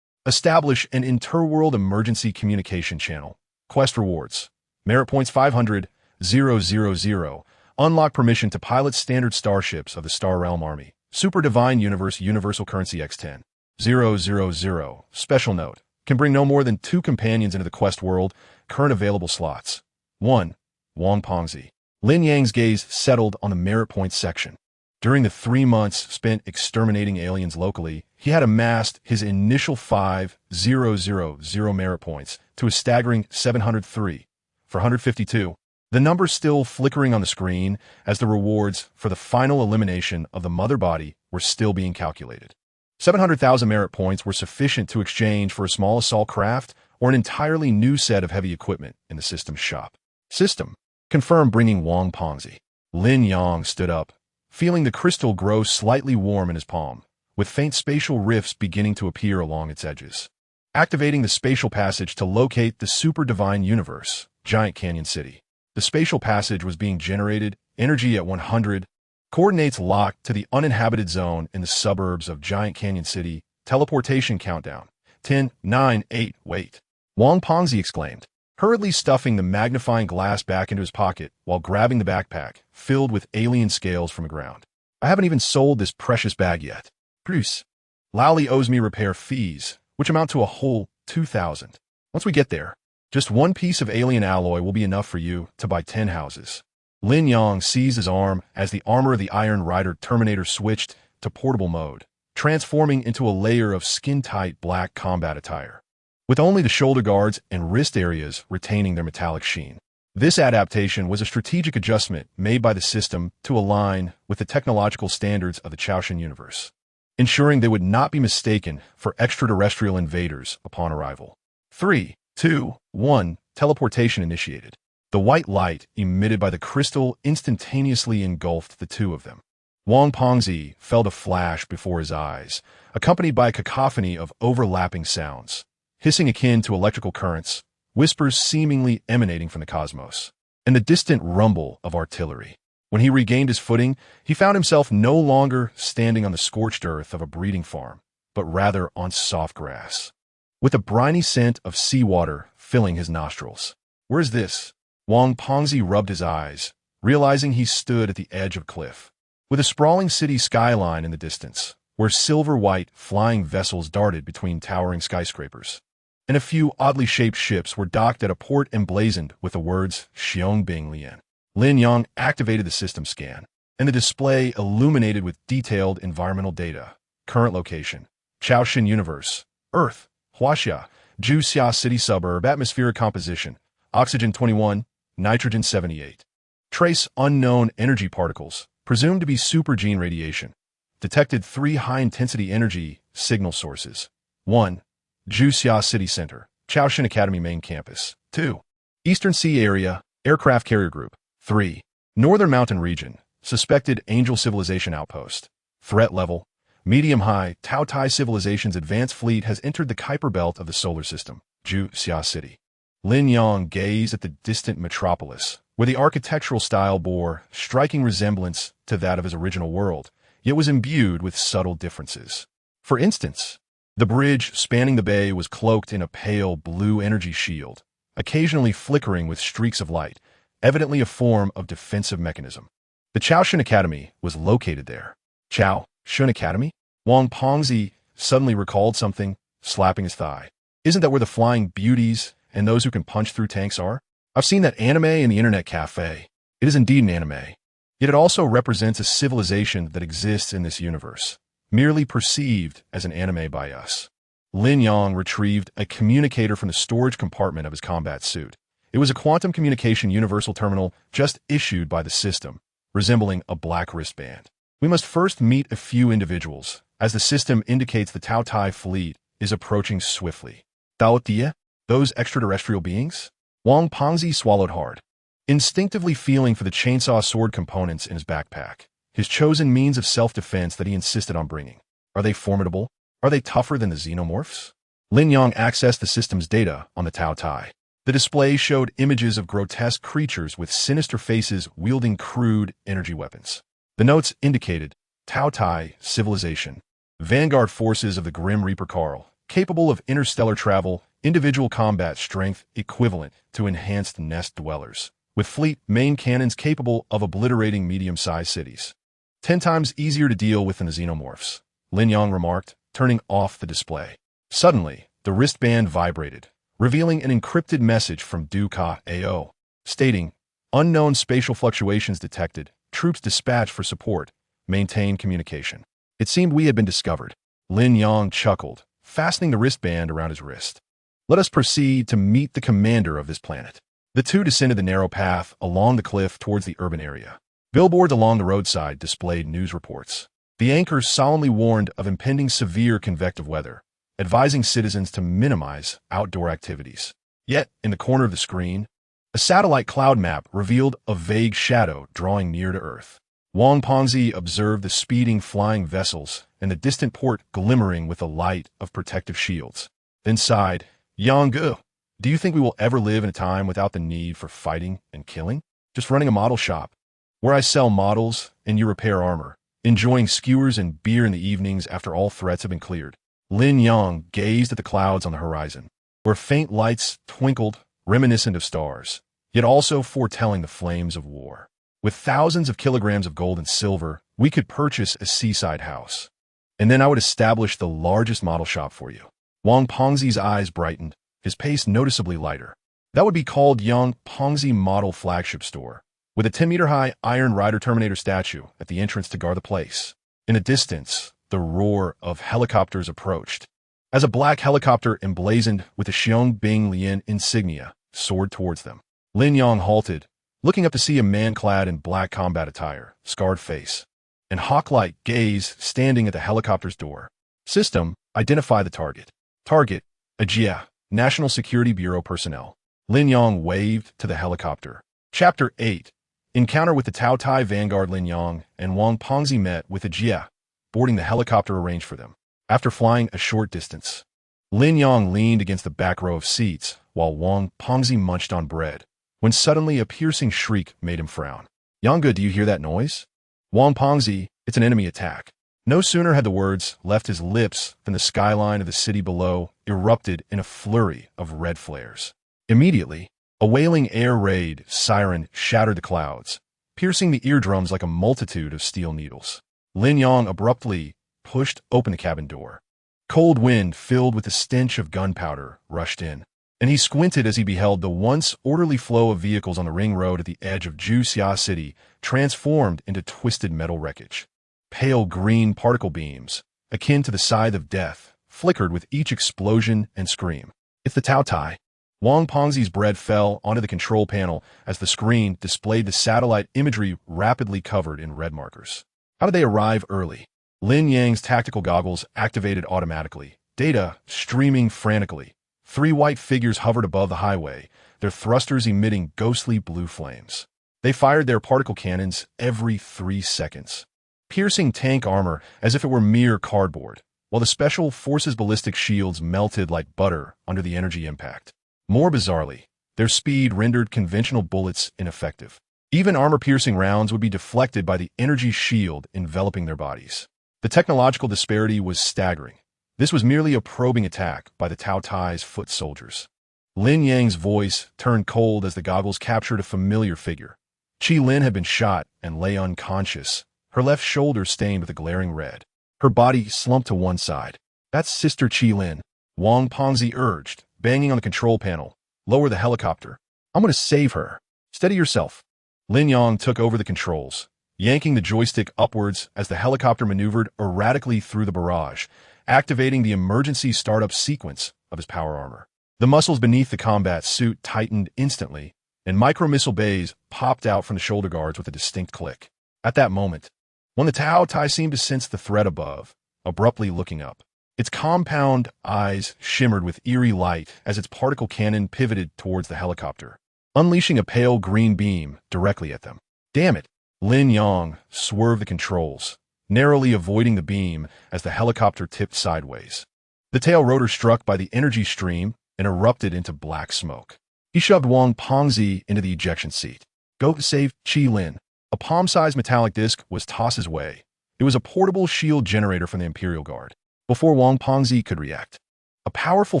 Establish an interworld emergency communication channel. Quest Rewards. Merit Points 500, 000. Unlock permission to pilot standard starships of the Star Realm Army. Super Divine Universe Universal Currency X10. 000. Special note. Can bring no more than 2 companions into the quest world. Current available slots. 1. Wang Pengzi. Lin Yang's gaze settled on the merit points section. During the 3 months spent exterminating aliens locally, he had amassed his initial 5,000 merit points to a staggering 703 for 152. The number still flickering on the screen as the rewards for the final elimination of the mother body were still being calculated. 700,000 merit points were sufficient to exchange for a small assault craft or an entirely new set of heavy equipment in the system's shop. System. Confirm bringing Wang Pengzi. Lin Yang stood up, feeling the crystal grow slightly warm in his palm, with faint spatial rifts beginning to appear along its edges. Activating the spatial passage to locate the Super Divine Universe, Giant Canyon City. The spatial passage was being generated, energy at 100, coordinates locked to the uninhabited zone in the suburbs of Giant Canyon City, teleportation countdown. 10, 9, 8, wait. Wang Pengzi exclaimed, hurriedly stuffing the magnifying glass back into his pocket while grabbing the backpack, filled with alien scales from the ground. I haven't even sold this precious bag yet. Plus, Lally owes me repair fees, which amount to a whole 2,000. Once we get there, just 1 piece of alien alloy will be enough for you to buy 10 houses. Lin Yang seized his arm as the armor of the Iron Rider Terminator switched to portable mode, transforming into a layer of skin-tight black combat attire, with only the shoulder guards and wrist areas retaining their metallic sheen. This adaptation was a strategic adjustment made by the system to align with the technological standards of the Chaoshan universe, ensuring they would not be mistaken for extraterrestrial invaders upon arrival. 3, 2, 1. Teleportation initiated. The white light emitted by the crystal instantaneously engulfed the two of them. Wang Pengzi felt a flash before his eyes, accompanied by a cacophony of overlapping sounds, hissing akin to electrical currents, whispers seemingly emanating from the cosmos, and the distant rumble of artillery. When he regained his footing, he found himself no longer standing on the scorched earth of a breeding farm, but rather on soft grass, with a briny scent of seawater filling his nostrils. Where is this? Wang Pengzi rubbed his eyes, realizing he stood at the edge of a cliff, with a sprawling city skyline in the distance, where silver-white flying vessels darted between towering skyscrapers, and a few oddly shaped ships were docked at a port emblazoned with the words Xiong Lian. Lin Yang activated the system scan, and the display illuminated with detailed environmental data. Current location: Chaoshan Universe, Earth, Huaxia, Juxia City Suburb. Atmospheric composition: oxygen 21, nitrogen 78. Trace unknown energy particles, presumed to be supergene radiation. Detected 3 high-intensity energy signal sources. 1. Juxia City Center, Chaoshan Academy Main Campus. 2. Eastern Sea Area, Aircraft Carrier Group. 3. Northern Mountain Region, Suspected Angel Civilization Outpost. Threat level: medium-high. Tao Tai Civilization's advanced fleet has entered the Kuiper Belt of the solar system, Juxia City. Lin Yang gazed at the distant metropolis, where the architectural style bore striking resemblance to that of his original world, yet was imbued with subtle differences. For instance, the bridge spanning the bay was cloaked in a pale blue energy shield, occasionally flickering with streaks of light, evidently a form of defensive mechanism. The Chaoshan Academy was located there. Chaoshan Academy? Wang Pengzi suddenly recalled something, slapping his thigh. Isn't that where the flying beauties and those who can punch through tanks are? I've seen that anime in the internet cafe. It is indeed an anime. Yet it also represents a civilization that exists in this universe, merely perceived as an anime by us. Lin Yang retrieved a communicator from the storage compartment of his combat suit. It was a quantum communication universal terminal just issued by the system, resembling a black wristband. We must first meet a few individuals, as the system indicates the Tao Tai fleet is approaching swiftly. Tao Tia? Those extraterrestrial beings? Wang Pengzi swallowed hard, instinctively feeling for the chainsaw sword components in his backpack, his chosen means of self-defense that he insisted on bringing. Are they formidable? Are they tougher than the xenomorphs? Lin Yang accessed the system's data on the Tao Tai. The display showed images of grotesque creatures with sinister faces wielding crude energy weapons. The notes indicated Tao Tai civilization, vanguard forces of the Grim Reaper Carl, capable of interstellar travel, individual combat strength equivalent to enhanced nest dwellers, with fleet main cannons capable of obliterating medium-sized cities. 10 times easier to deal with than the xenomorphs, Lin Yang remarked, turning off the display. Suddenly, the wristband vibrated, revealing an encrypted message from Du Ka AO, stating, unknown spatial fluctuations detected, troops dispatched for support, maintain communication. It seemed we had been discovered. Lin Yang chuckled, fastening the wristband around his wrist. Let us proceed to meet the commander of this planet. The two descended the narrow path along the cliff towards the urban area. Billboards along the roadside displayed news reports. The anchors solemnly warned of impending severe convective weather, advising citizens to minimize outdoor activities. Yet, in the corner of the screen, a satellite cloud map revealed a vague shadow drawing near to Earth. Wang Pengzi observed the speeding flying vessels and the distant port glimmering with the light of protective shields. Then sighed, Yang Gu, do you think we will ever live in a time without the need for fighting and killing? Just running a model shop, where I sell models and you repair armor, enjoying skewers and beer in the evenings after all threats have been cleared. Lin Yang gazed at the clouds on the horizon, where faint lights twinkled, reminiscent of stars, yet also foretelling the flames of war. With thousands of kilograms of gold and silver, we could purchase a seaside house. And then I would establish the largest model shop for you. Wang Pengzi's eyes brightened, his pace noticeably lighter. That would be called Yang Pengzi Model Flagship Store, with a 10-meter-high Iron Rider Terminator statue at the entrance to guard the place. In the distance, the roar of helicopters approached, as a black helicopter emblazoned with the Xiong Bing Lian insignia soared towards them. Lin Yang halted, looking up to see a man clad in black combat attire, scarred face, and hawk-like gaze standing at the helicopter's door. System, identify the target. Target, Ajia, National Security Bureau personnel. Lin Yang waved to the helicopter. Chapter 8. Encounter with the Tao Tai Vanguard. Lin Yang and Wang Pengzi met with Ajia, boarding the helicopter arranged for them. After flying a short distance, Lin Yang leaned against the back row of seats, while Wang Pengzi munched on bread, when suddenly a piercing shriek made him frown. Yanga, do you hear that noise? Wang Pengzi, it's an enemy attack. No sooner had the words left his lips than the skyline of the city below erupted in a flurry of red flares. Immediately, a wailing air raid siren shattered the clouds, piercing the eardrums like a multitude of steel needles. Lin Yang abruptly pushed open the cabin door. Cold wind filled with the stench of gunpowder rushed in, and he squinted as he beheld the once orderly flow of vehicles on the ring road at the edge of Juxia City transformed into twisted metal wreckage. Pale green particle beams, akin to the scythe of death, flickered with each explosion and scream. It's the Tao Tai. Wang Pengzi's bread fell onto the control panel as the screen displayed the satellite imagery rapidly covered in red markers. How did they arrive early? Lin Yang's tactical goggles activated automatically, data streaming frantically. 3 white figures hovered above the highway, their thrusters emitting ghostly blue flames. They fired their particle cannons every 3 seconds, piercing tank armor as if it were mere cardboard, while the Special Forces ballistic shields melted like butter under the energy impact. More bizarrely, their speed rendered conventional bullets ineffective. Even armor-piercing rounds would be deflected by the energy shield enveloping their bodies. The technological disparity was staggering. This was merely a probing attack by the Tao Tai's foot soldiers. Lin Yang's voice turned cold as the goggles captured a familiar figure. Qi Lin had been shot and lay unconscious, her left shoulder stained with a glaring red. Her body slumped to one side. That's Sister Qi Lin, Wang Pengzi urged, banging on the control panel. Lower the helicopter. I'm going to save her. Steady yourself. Lin Yang took over the controls, yanking the joystick upwards as the helicopter maneuvered erratically through the barrage, activating the emergency startup sequence of his power armor. The muscles beneath the combat suit tightened instantly, and micro-missile bays popped out from the shoulder guards with a distinct click. At that moment, when the Tao Tai seemed to sense the threat above, abruptly looking up. Its compound eyes shimmered with eerie light as its particle cannon pivoted towards the helicopter, unleashing a pale green beam directly at them. Damn it! Lin Yang swerved the controls, narrowly avoiding the beam as the helicopter tipped sideways. The tail rotor struck by the energy stream and erupted into black smoke. He shoved Wang Pengzi into the ejection seat. Go save Qi Lin. A palm-sized metallic disc was tossed his way. It was a portable shield generator from the Imperial Guard. Before Wang Pengzi could react, a powerful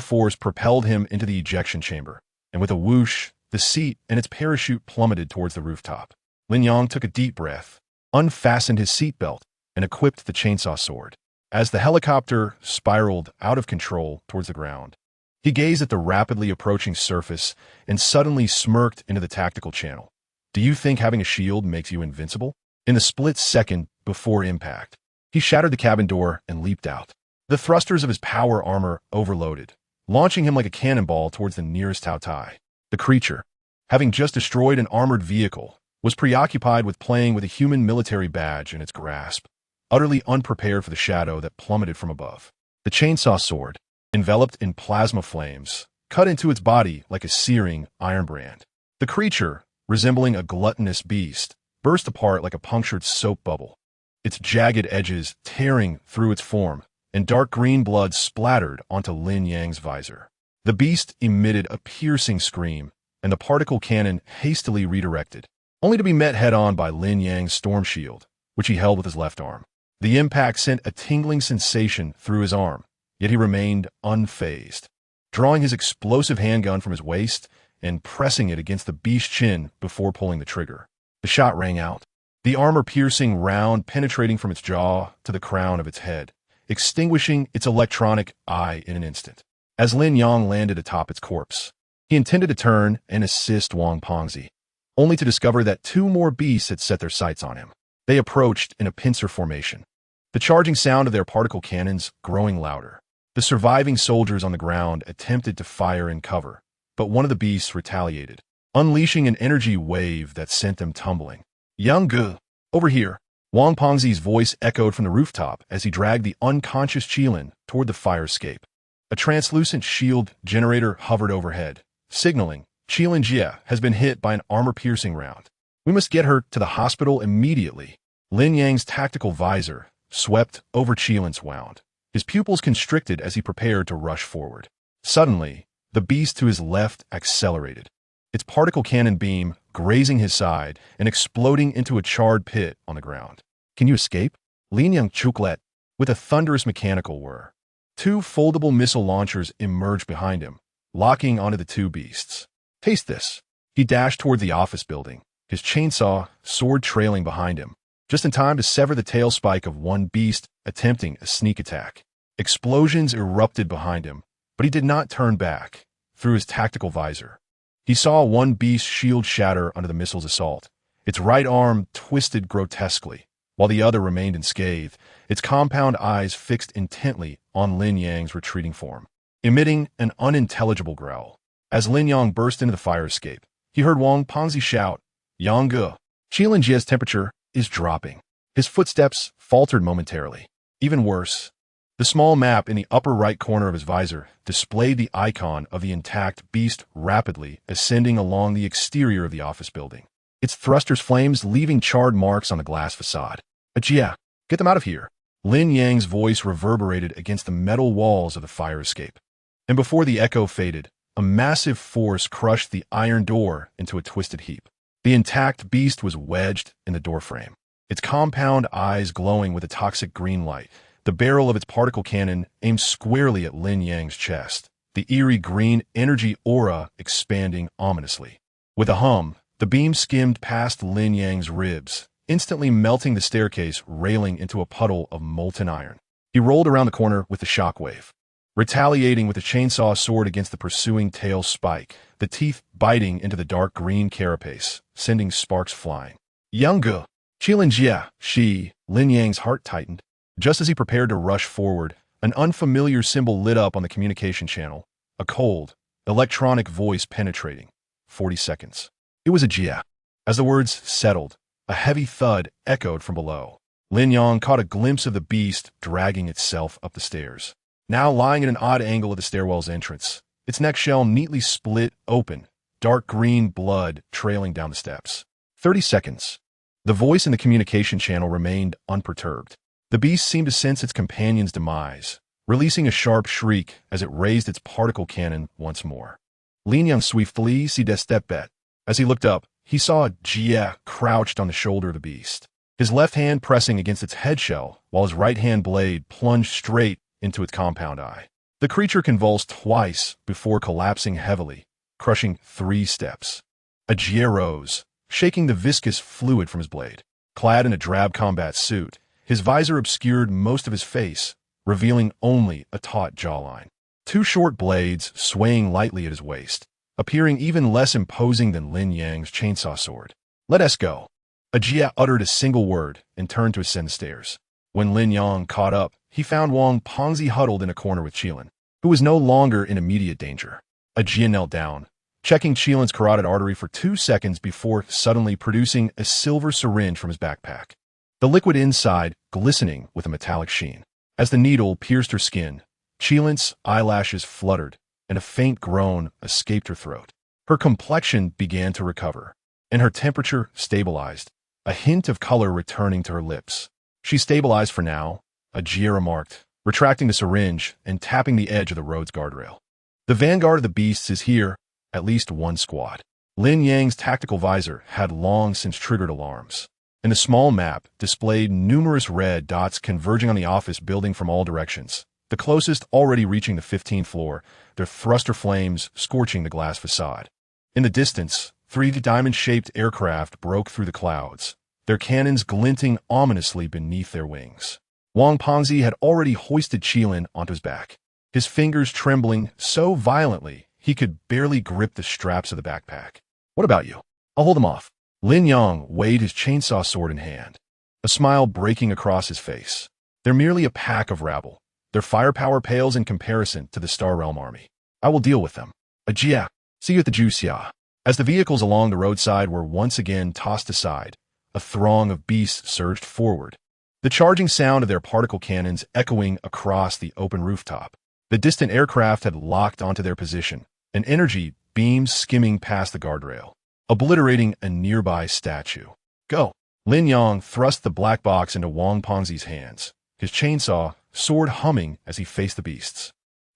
force propelled him into the ejection chamber, and with a whoosh, the seat and its parachute plummeted towards the rooftop. Lin Yang took a deep breath, unfastened his seatbelt, and equipped the chainsaw sword. As the helicopter spiraled out of control towards the ground, he gazed at the rapidly approaching surface and suddenly smirked into the tactical channel. Do you think having a shield makes you invincible? In the split second before impact, he shattered the cabin door and leaped out. The thrusters of his power armor overloaded, launching him like a cannonball towards the nearest Tao Tai. The creature, having just destroyed an armored vehicle, was preoccupied with playing with a human military badge in its grasp, utterly unprepared for the shadow that plummeted from above. The chainsaw sword, enveloped in plasma flames, cut into its body like a searing iron brand. The creature, resembling a gluttonous beast, burst apart like a punctured soap bubble, its jagged edges tearing through its form, and dark green blood splattered onto Lin Yang's visor. The beast emitted a piercing scream, and the particle cannon hastily redirected, only to be met head-on by Lin Yang's storm shield, which he held with his left arm. The impact sent a tingling sensation through his arm, yet he remained unfazed, drawing his explosive handgun from his waist and pressing it against the beast's chin before pulling the trigger. The shot rang out, the armor-piercing round penetrating from its jaw to the crown of its head, extinguishing its electronic eye in an instant. As Lin Yang landed atop its corpse, he intended to turn and assist Wang Pengzi, only to discover that two more beasts had set their sights on him. They approached in a pincer formation, the charging sound of their particle cannons growing louder. The surviving soldiers on the ground attempted to fire in cover, but one of the beasts retaliated, unleashing an energy wave that sent them tumbling. Young Gu, over here. Wang Pengzi's voice echoed from the rooftop as he dragged the unconscious Qilin toward the fire escape. A translucent shield generator hovered overhead, signaling, Qilin Jia has been hit by an armor-piercing round. We must get her to the hospital immediately. Lin Yang's tactical visor swept over Qilin's wound. His pupils constricted as he prepared to rush forward. Suddenly, the beast to his left accelerated, its particle cannon beam grazing his side and exploding into a charred pit on the ground. Can you escape? Lin Yang chuklet, with a thunderous mechanical whir. Two foldable missile launchers emerged behind him, locking onto the two beasts. Taste this. He dashed toward the office building, his chainsaw sword trailing behind him, just in time to sever the tail spike of one beast attempting a sneak attack. Explosions erupted behind him, but he did not turn back. Through his tactical visor, he saw one beast's shield shatter under the missile's assault. Its right arm twisted grotesquely, while the other remained unscathed, its compound eyes fixed intently on Lin Yang's retreating form, emitting an unintelligible growl. As Lin Yang burst into the fire escape, he heard Wang Pengzi shout, Yang Ge. Qilin Jia's temperature is dropping. His footsteps faltered momentarily. Even worse, the small map in the upper right corner of his visor displayed the icon of the intact beast rapidly ascending along the exterior of the office building, its thrusters flames leaving charred marks on the glass facade. Ajia, get them out of here. Lin Yang's voice reverberated against the metal walls of the fire escape, and before the echo faded, a massive force crushed the iron door into a twisted heap. The intact beast was wedged in the doorframe, its compound eyes glowing with a toxic green light. The barrel of its particle cannon aimed squarely at Lin Yang's chest, the eerie green energy aura expanding ominously. With a hum, the beam skimmed past Lin Yang's ribs, instantly melting the staircase railing into a puddle of molten iron. He rolled around the corner with the shockwave, retaliating with a chainsaw sword against the pursuing tail spike, the teeth biting into the dark green carapace, sending sparks flying. Young Ge, Qilin Jia, Lin Yang's heart tightened. Just as he prepared to rush forward, An unfamiliar symbol lit up on the communication channel, a cold, electronic voice penetrating. 40 seconds. It was a Jia. As the words settled, a heavy thud echoed from below. Lin Yang caught a glimpse of the beast dragging itself up the stairs. Now lying at an odd angle of the stairwell's entrance, its neck shell neatly split open, dark green blood trailing down the steps. 30 seconds. The voice in the communication channel remained unperturbed. The beast seemed to sense its companion's demise, releasing a sharp shriek as it raised its particle cannon once more. Lin Yang swiftly sidestepped. As he looked up, he saw a Jia crouched on the shoulder of the beast, his left hand pressing against its head shell, while his right hand blade plunged straight into its compound eye. The creature convulsed twice before collapsing heavily, crushing 3 steps. A Jia rose, shaking the viscous fluid from his blade. Clad in a drab combat suit, his visor obscured most of his face, revealing only a taut jawline. 2 short blades swaying lightly at his waist, appearing even less imposing than Lin Yang's chainsaw sword. "Let us go." Jia uttered a single word and turned to ascend the stairs. When Lin Yang caught up, he found Wang Pengzi huddled in a corner with Qilin, who was no longer in immediate danger. Jia knelt down, checking Qilin's carotid artery for 2 seconds before suddenly producing a silver syringe from his backpack, the liquid inside glistening with a metallic sheen. As the needle pierced her skin, Qilin's eyelashes fluttered, and a faint groan escaped her throat. Her complexion began to recover, and her temperature stabilized, a hint of color returning to her lips. "She stabilized for now," Jia remarked, retracting the syringe and tapping the edge of the road's guardrail. "The vanguard of the beasts is here, at least 1 squad." Lin Yang's tactical visor had long since triggered alarms, and the small map displayed numerous red dots converging on the office building from all directions, the closest already reaching the 15th floor, their thruster flames scorching the glass facade. In the distance, 3 diamond-shaped aircraft broke through the clouds, their cannons glinting ominously beneath their wings. Wang Pengzi had already hoisted Qilin onto his back, his fingers trembling so violently he could barely grip the straps of the backpack. "What about you? I'll hold them off." Lin Yang weighed his chainsaw sword in hand, a smile breaking across his face. "They're merely a pack of rabble. Their firepower pales in comparison to the Star Realm army. I will deal with them." "Jia, see you at the Juxia." As the vehicles along the roadside were once again tossed aside, a throng of beasts surged forward, the charging sound of their particle cannons echoing across the open rooftop. The distant aircraft had locked onto their position, an energy beam skimming past the guardrail, obliterating a nearby statue. "Go!" Lin Yang thrust the black box into Wang Pengzi's hands, his chainsaw sword humming as he faced the beasts.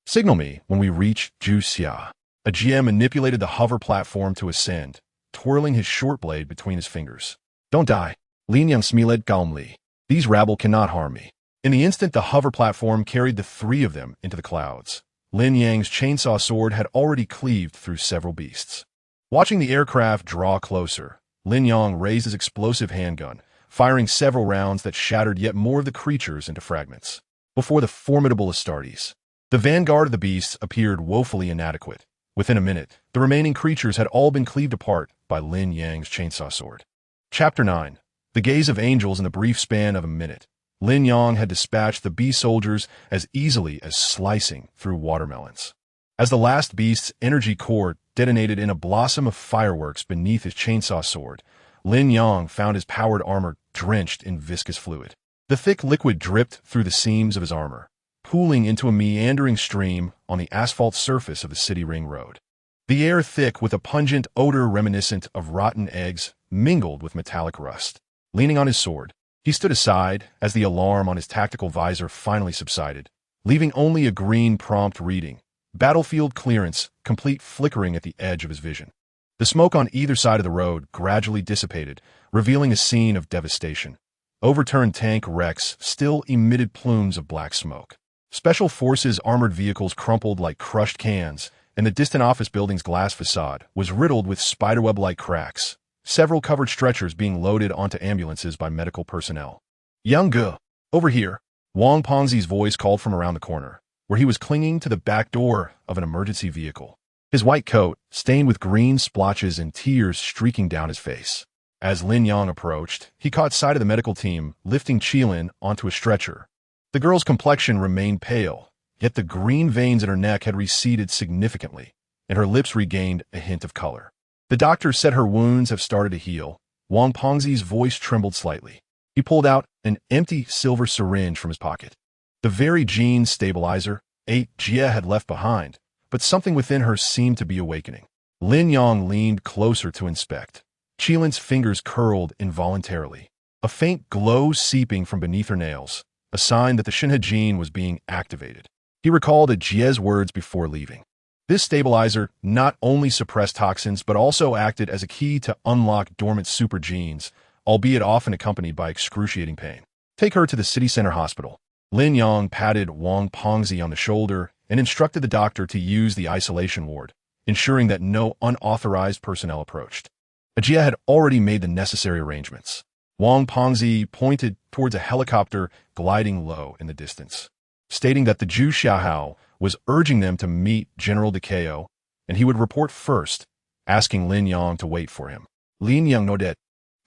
"Signal me when we reach Juxia." Jia manipulated the hover platform to ascend, twirling his short blade between his fingers. "Don't die." Lin Yang smiled calmly. "These rabble cannot harm me." In the instant the hover platform carried the 3 of them into the clouds, Lin Yang's chainsaw sword had already cleaved through several beasts. Watching the aircraft draw closer, Lin Yang raised his explosive handgun, firing several rounds that shattered yet more of the creatures into fragments. Before the formidable Astartes, the vanguard of the beasts appeared woefully inadequate. Within a minute, the remaining creatures had all been cleaved apart by Lin Yang's chainsaw sword. Chapter 9. The gaze of angels. In the brief span of a minute, Lin Yang had dispatched the beast soldiers as easily as slicing through watermelons. As the last beast's energy core detonated in a blossom of fireworks beneath his chainsaw sword, Lin Yang found his powered armor drenched in viscous fluid. The thick liquid dripped through the seams of his armor, pooling into a meandering stream on the asphalt surface of the city ring road. The air, thick with a pungent odor reminiscent of rotten eggs, mingled with metallic rust. Leaning on his sword, he stood aside as the alarm on his tactical visor finally subsided, leaving only a green prompt reading, "Battlefield clearance, complete," flickering at the edge of his vision. The smoke on either side of the road gradually dissipated, revealing a scene of devastation. Overturned tank wrecks still emitted plumes of black smoke. Special Forces armored vehicles crumpled like crushed cans, and the distant office building's glass facade was riddled with spiderweb-like cracks, several covered stretchers being loaded onto ambulances by medical personnel. "Young Ge, over here," Wang Pengzi's voice called from around the corner, where he was clinging to the back door of an emergency vehicle, his white coat stained with green splotches and tears streaking down his face. As Lin Yang approached, he caught sight of the medical team lifting Qilin onto a stretcher. The girl's complexion remained pale, yet the green veins in her neck had receded significantly, and her lips regained a hint of color. The doctor said her wounds have started to heal. Wang Pengzi's voice trembled slightly. He pulled out an empty silver syringe from his pocket. The very gene stabilizer Jie had left behind, but something within her seemed to be awakening. Lin Yang leaned closer to inspect. Qilin's fingers curled involuntarily. A faint glow seeping from beneath her nails, a sign that the Shinhe gene was being activated. He recalled Jie's words before leaving. This stabilizer not only suppressed toxins but also acted as a key to unlock dormant super genes, albeit often accompanied by excruciating pain. Take her to the city center hospital. Lin Yang patted Wang Pengzi on the shoulder and instructed the doctor to use the isolation ward, ensuring that no unauthorized personnel approached. Jie had already made the necessary arrangements. Wang Pengzi pointed towards a helicopter gliding low in the distance, stating that the Zhu Xiaohao was urging them to meet General Decao, and he would report first, asking Lin Yang to wait for him. Lin Yang nodded,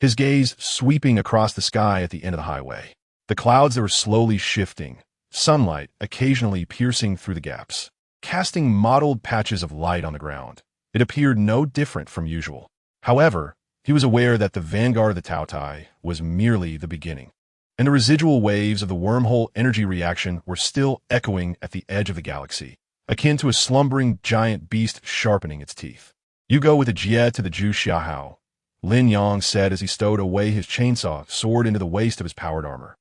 his gaze sweeping across the sky at the end of the highway. The clouds were slowly shifting, sunlight occasionally piercing through the gaps, casting mottled patches of light on the ground. It appeared no different from usual. However, he was aware that the vanguard of the Tao Tai was merely the beginning, and the residual waves of the wormhole energy reaction were still echoing at the edge of the galaxy, akin to a slumbering giant beast sharpening its teeth. You go with the Jie to the Zhu Xiaohao, Lin Yang said as he stowed away his chainsaw sword into the waist of his powered armor,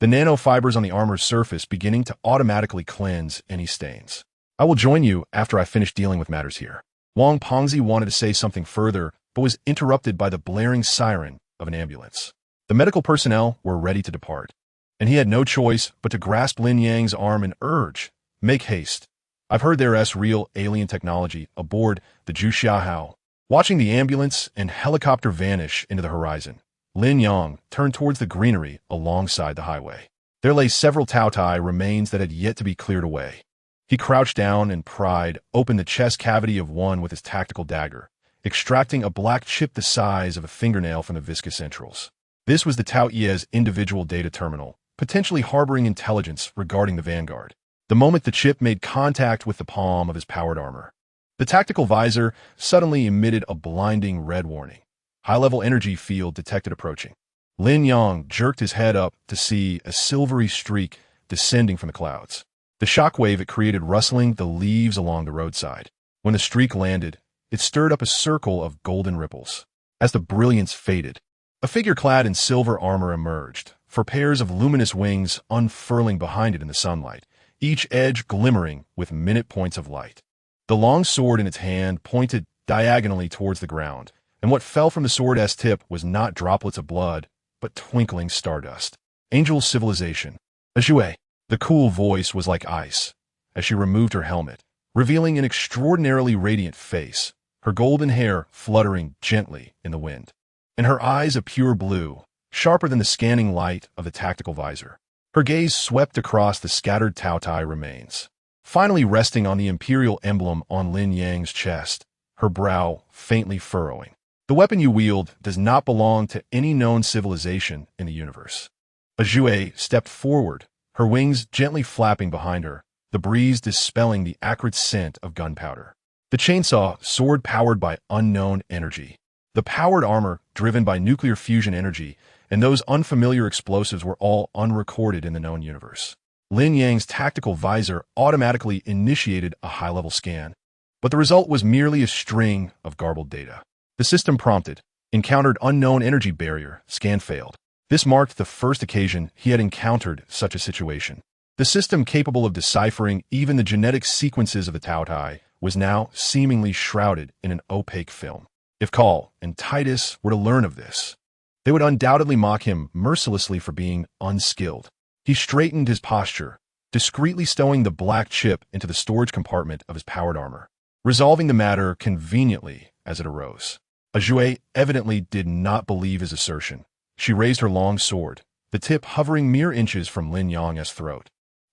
the nanofibers on the armor's surface beginning to automatically cleanse any stains. I will join you after I finish dealing with matters here. Wang Pengzi wanted to say something further, but was interrupted by the blaring siren of an ambulance. The medical personnel were ready to depart, and he had no choice but to grasp Lin Yang's arm and urge, "Make haste. I've heard there is real alien technology aboard the Zhu Xiaohao." Watching the ambulance and helicopter vanish into the horizon, Lin Yang turned towards the greenery alongside the highway. There lay several Tao Tai remains that had yet to be cleared away. He crouched down and pried open the chest cavity of one with his tactical dagger, extracting a black chip the size of a fingernail from the viscous entrails. This was the Tao Ye's individual data terminal, potentially harboring intelligence regarding the vanguard. The moment the chip made contact with the palm of his powered armor, the tactical visor suddenly emitted a blinding red warning. High-level energy field detected approaching. Lin Yang jerked his head up to see a silvery streak descending from the clouds. The shockwave it created rustling the leaves along the roadside. When the streak landed, it stirred up a circle of golden ripples. As the brilliance faded, a figure clad in silver armor emerged, for pairs of luminous wings unfurling behind it in the sunlight, each edge glimmering with minute points of light. The long sword in its hand pointed diagonally towards the ground, and what fell from the sword's tip was not droplets of blood, but twinkling stardust. Angel civilization. Ajue. The cool voice was like ice, as she removed her helmet, revealing an extraordinarily radiant face, her golden hair fluttering gently in the wind, and her eyes a pure blue, sharper than the scanning light of the tactical visor. Her gaze swept across the scattered Tao Tai remains, finally resting on the imperial emblem on Lin Yang's chest, her brow faintly furrowing. The weapon you wield does not belong to any known civilization in the universe. Ajue stepped forward, her wings gently flapping behind her, the breeze dispelling the acrid scent of gunpowder. The chainsaw, sword powered by unknown energy. The powered armor, driven by nuclear fusion energy, and those unfamiliar explosives were all unrecorded in the known universe. Lin Yang's tactical visor automatically initiated a high-level scan, but the result was merely a string of garbled data. The system prompted, encountered unknown energy barrier, scan failed. This marked the first occasion he had encountered such a situation. The system capable of deciphering even the genetic sequences of the Tao Tai was now seemingly shrouded in an opaque film. If Call and Titus were to learn of this, they would undoubtedly mock him mercilessly for being unskilled. He straightened his posture, discreetly stowing the black chip into the storage compartment of his powered armor, resolving the matter conveniently as it arose. Ajue evidently did not believe his assertion. She raised her long sword, the tip hovering mere inches from Lin Yang's throat.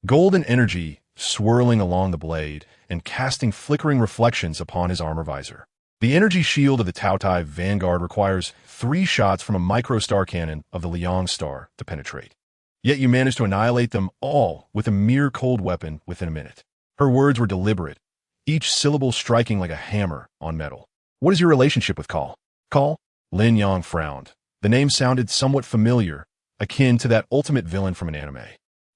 Golden energy swirling along the blade and casting flickering reflections upon his armor visor. The energy shield of the Tao Tai Vanguard requires 3 shots from a microstar cannon of the Liang star to penetrate. Yet you managed to annihilate them all with a mere cold weapon within a minute. Her words were deliberate, each syllable striking like a hammer on metal. What is your relationship with Call? Call? Lin Yang frowned. The name sounded somewhat familiar, akin to that ultimate villain from an anime.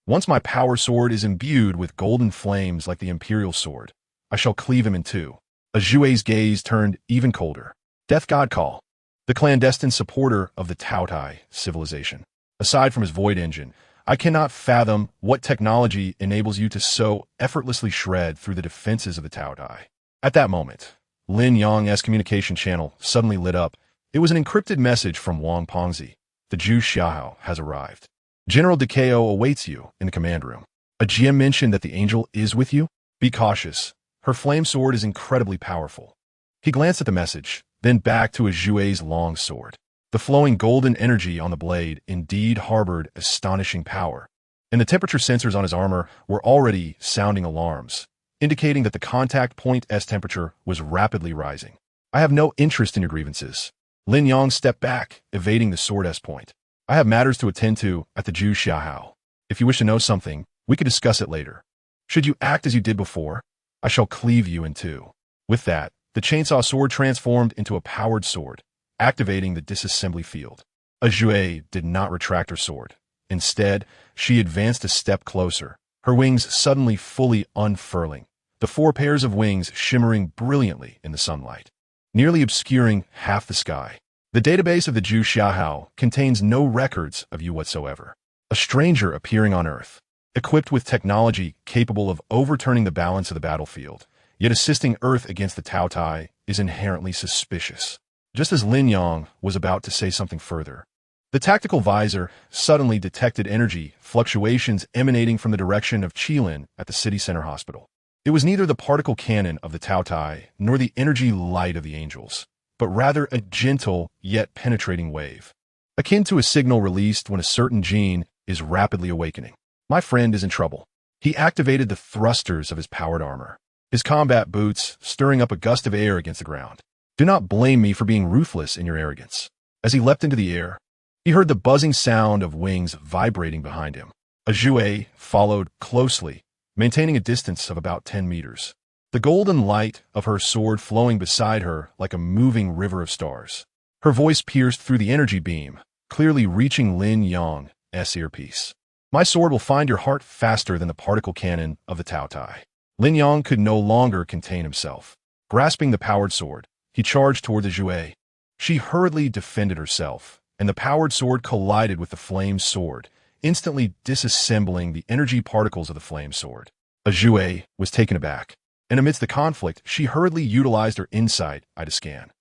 Once my power sword is imbued with golden flames like the Imperial sword, I shall cleave him in two. Ajue's gaze turned even colder. Death God Call, the clandestine supporter of the Tautai civilization. Aside from his void engine, I cannot fathom what technology enables you to so effortlessly shred through the defenses of the Tautai. At that moment, Lin Yang's communication channel suddenly lit up. It was an encrypted message from Wang Pengzi. The Zhu Xiahao has arrived. General Decao awaits you in the command room. A GM mentioned that the angel is with you. Be cautious. Her flame sword is incredibly powerful. He glanced at the message, then back to Ajue's long sword. The flowing golden energy on the blade indeed harbored astonishing power, and the temperature sensors on his armor were already sounding alarms, indicating that the contact point's temperature was rapidly rising. I have no interest in your grievances. Lin Yang stepped back, evading the sword's point. I have matters to attend to at the Zhu Xiahao. If you wish to know something, we could discuss it later. Should you act as you did before, I shall cleave you in two. With that, the chainsaw sword transformed into a powered sword, activating the disassembly field. Ajue did not retract her sword. Instead, she advanced a step closer, her wings suddenly fully unfurling, the four pairs of wings shimmering brilliantly in the sunlight, nearly obscuring half the sky. The database of the Zhu Xiahao contains no records of you whatsoever. A stranger appearing on Earth, equipped with technology capable of overturning the balance of the battlefield, yet assisting Earth against the Tautai, is inherently suspicious. Just as Lin Yang was about to say something further, the tactical visor suddenly detected energy fluctuations emanating from the direction of Qilin at the city center hospital. It was neither the particle cannon of the Tautai nor the energy light of the angels, but rather a gentle yet penetrating wave, akin to a signal released when a certain gene is rapidly awakening. My friend is in trouble. He activated the thrusters of his powered armor, his combat boots stirring up a gust of air against the ground. Do not blame me for being ruthless in your arrogance. As he leapt into the air, he heard the buzzing sound of wings vibrating behind him. Ajue followed closely, maintaining a distance of about 10 meters, the golden light of her sword flowing beside her like a moving river of stars. Her voice pierced through the energy beam, clearly reaching Lin Yang's earpiece. My sword will find your heart faster than the particle cannon of the Tautai. Lin Yang could no longer contain himself. Grasping the powered sword, he charged toward the Ajue. She hurriedly defended herself, and the powered sword collided with the flame sword, instantly disassembling the energy particles of the flame sword. Ajue was taken aback, and amidst the conflict, she hurriedly utilized her insight eye to scan.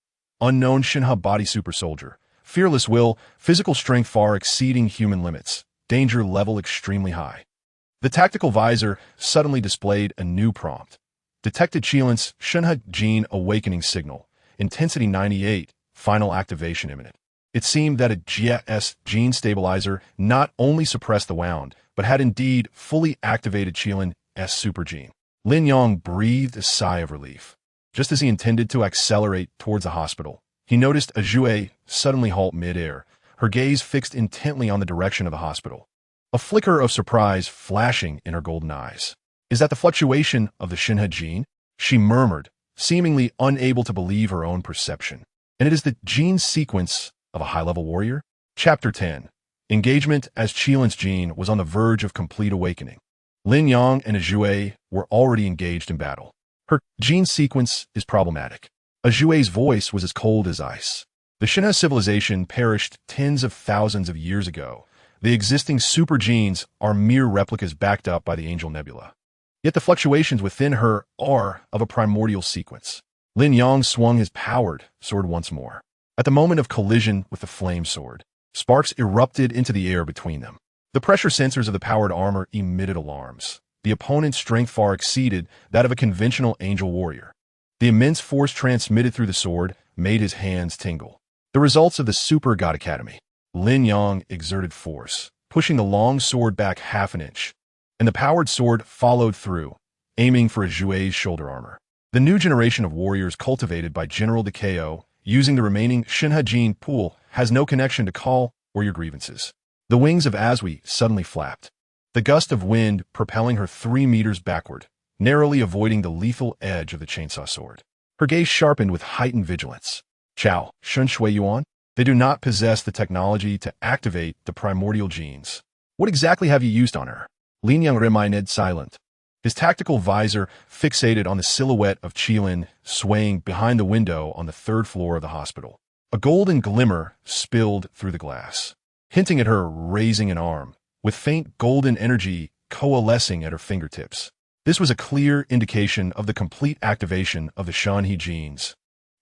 Unknown Shinha body super soldier, fearless will, physical strength far exceeding human limits, danger level extremely high. The tactical visor suddenly displayed a new prompt. Detected Qilin's Shinha gene awakening signal, intensity 98, final activation imminent. It seemed that a GS gene stabilizer not only suppressed the wound, but had indeed fully activated Qilin's super gene. Lin Yang breathed a sigh of relief. Just as he intended to accelerate towards the hospital, he noticed Ajue suddenly halt mid-air, her gaze fixed intently on the direction of the hospital. A flicker of surprise flashing in her golden eyes. Is that the fluctuation of the Shinha gene? She murmured, seemingly unable to believe her own perception. And it is the gene sequence of a high-level warrior? Chapter 10. Engagement as Qilin's gene was on the verge of complete awakening. Lin Yang and Ajue were already engaged in battle. Her gene sequence is problematic. Ajue's voice was as cold as ice. The Shinha civilization perished tens of thousands of years ago. The existing super genes are mere replicas backed up by the Angel Nebula. Yet the fluctuations within her are of a primordial sequence. Lin Yang swung his powered sword once more. At the moment of collision with the flame sword, sparks erupted into the air between them. The pressure sensors of the powered armor emitted alarms. The opponent's strength far exceeded that of a conventional angel warrior. The immense force transmitted through the sword made his hands tingle. The results of the Super God Academy. Lin Yang exerted force, pushing the long sword back half an inch, and the powered sword followed through, aiming for Ajue's shoulder armor. The new generation of warriors cultivated by General Decao, using the remaining Shinha gene pool, has no connection to Call or your grievances. The wings of Aswi suddenly flapped, the gust of wind propelling her 3 meters backward, narrowly avoiding the lethal edge of the chainsaw sword. Her gaze sharpened with heightened vigilance. Chao, Shun Shui Yuan? They do not possess the technology to activate the primordial genes. What exactly have you used on her? Lin Yang remained silent, his tactical visor fixated on the silhouette of Qilin swaying behind the window on the 3rd floor of the hospital. A golden glimmer spilled through the glass, hinting at her raising an arm, with faint golden energy coalescing at her fingertips. This was a clear indication of the complete activation of the Shanhe genes,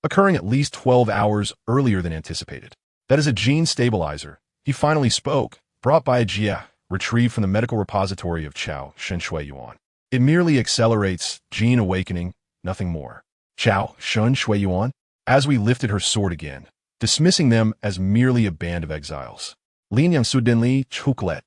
occurring at least 12 hours earlier than anticipated. That is a gene stabilizer. He finally spoke, brought by a Jia, retrieved from the medical repository of Chao Shen Shui Yuan. It merely accelerates gene awakening, nothing more. Chao Shen Shui Yuan? Aswi lifted her sword again, dismissing them as merely a band of exiles. Lin Yang suddenly chuklet,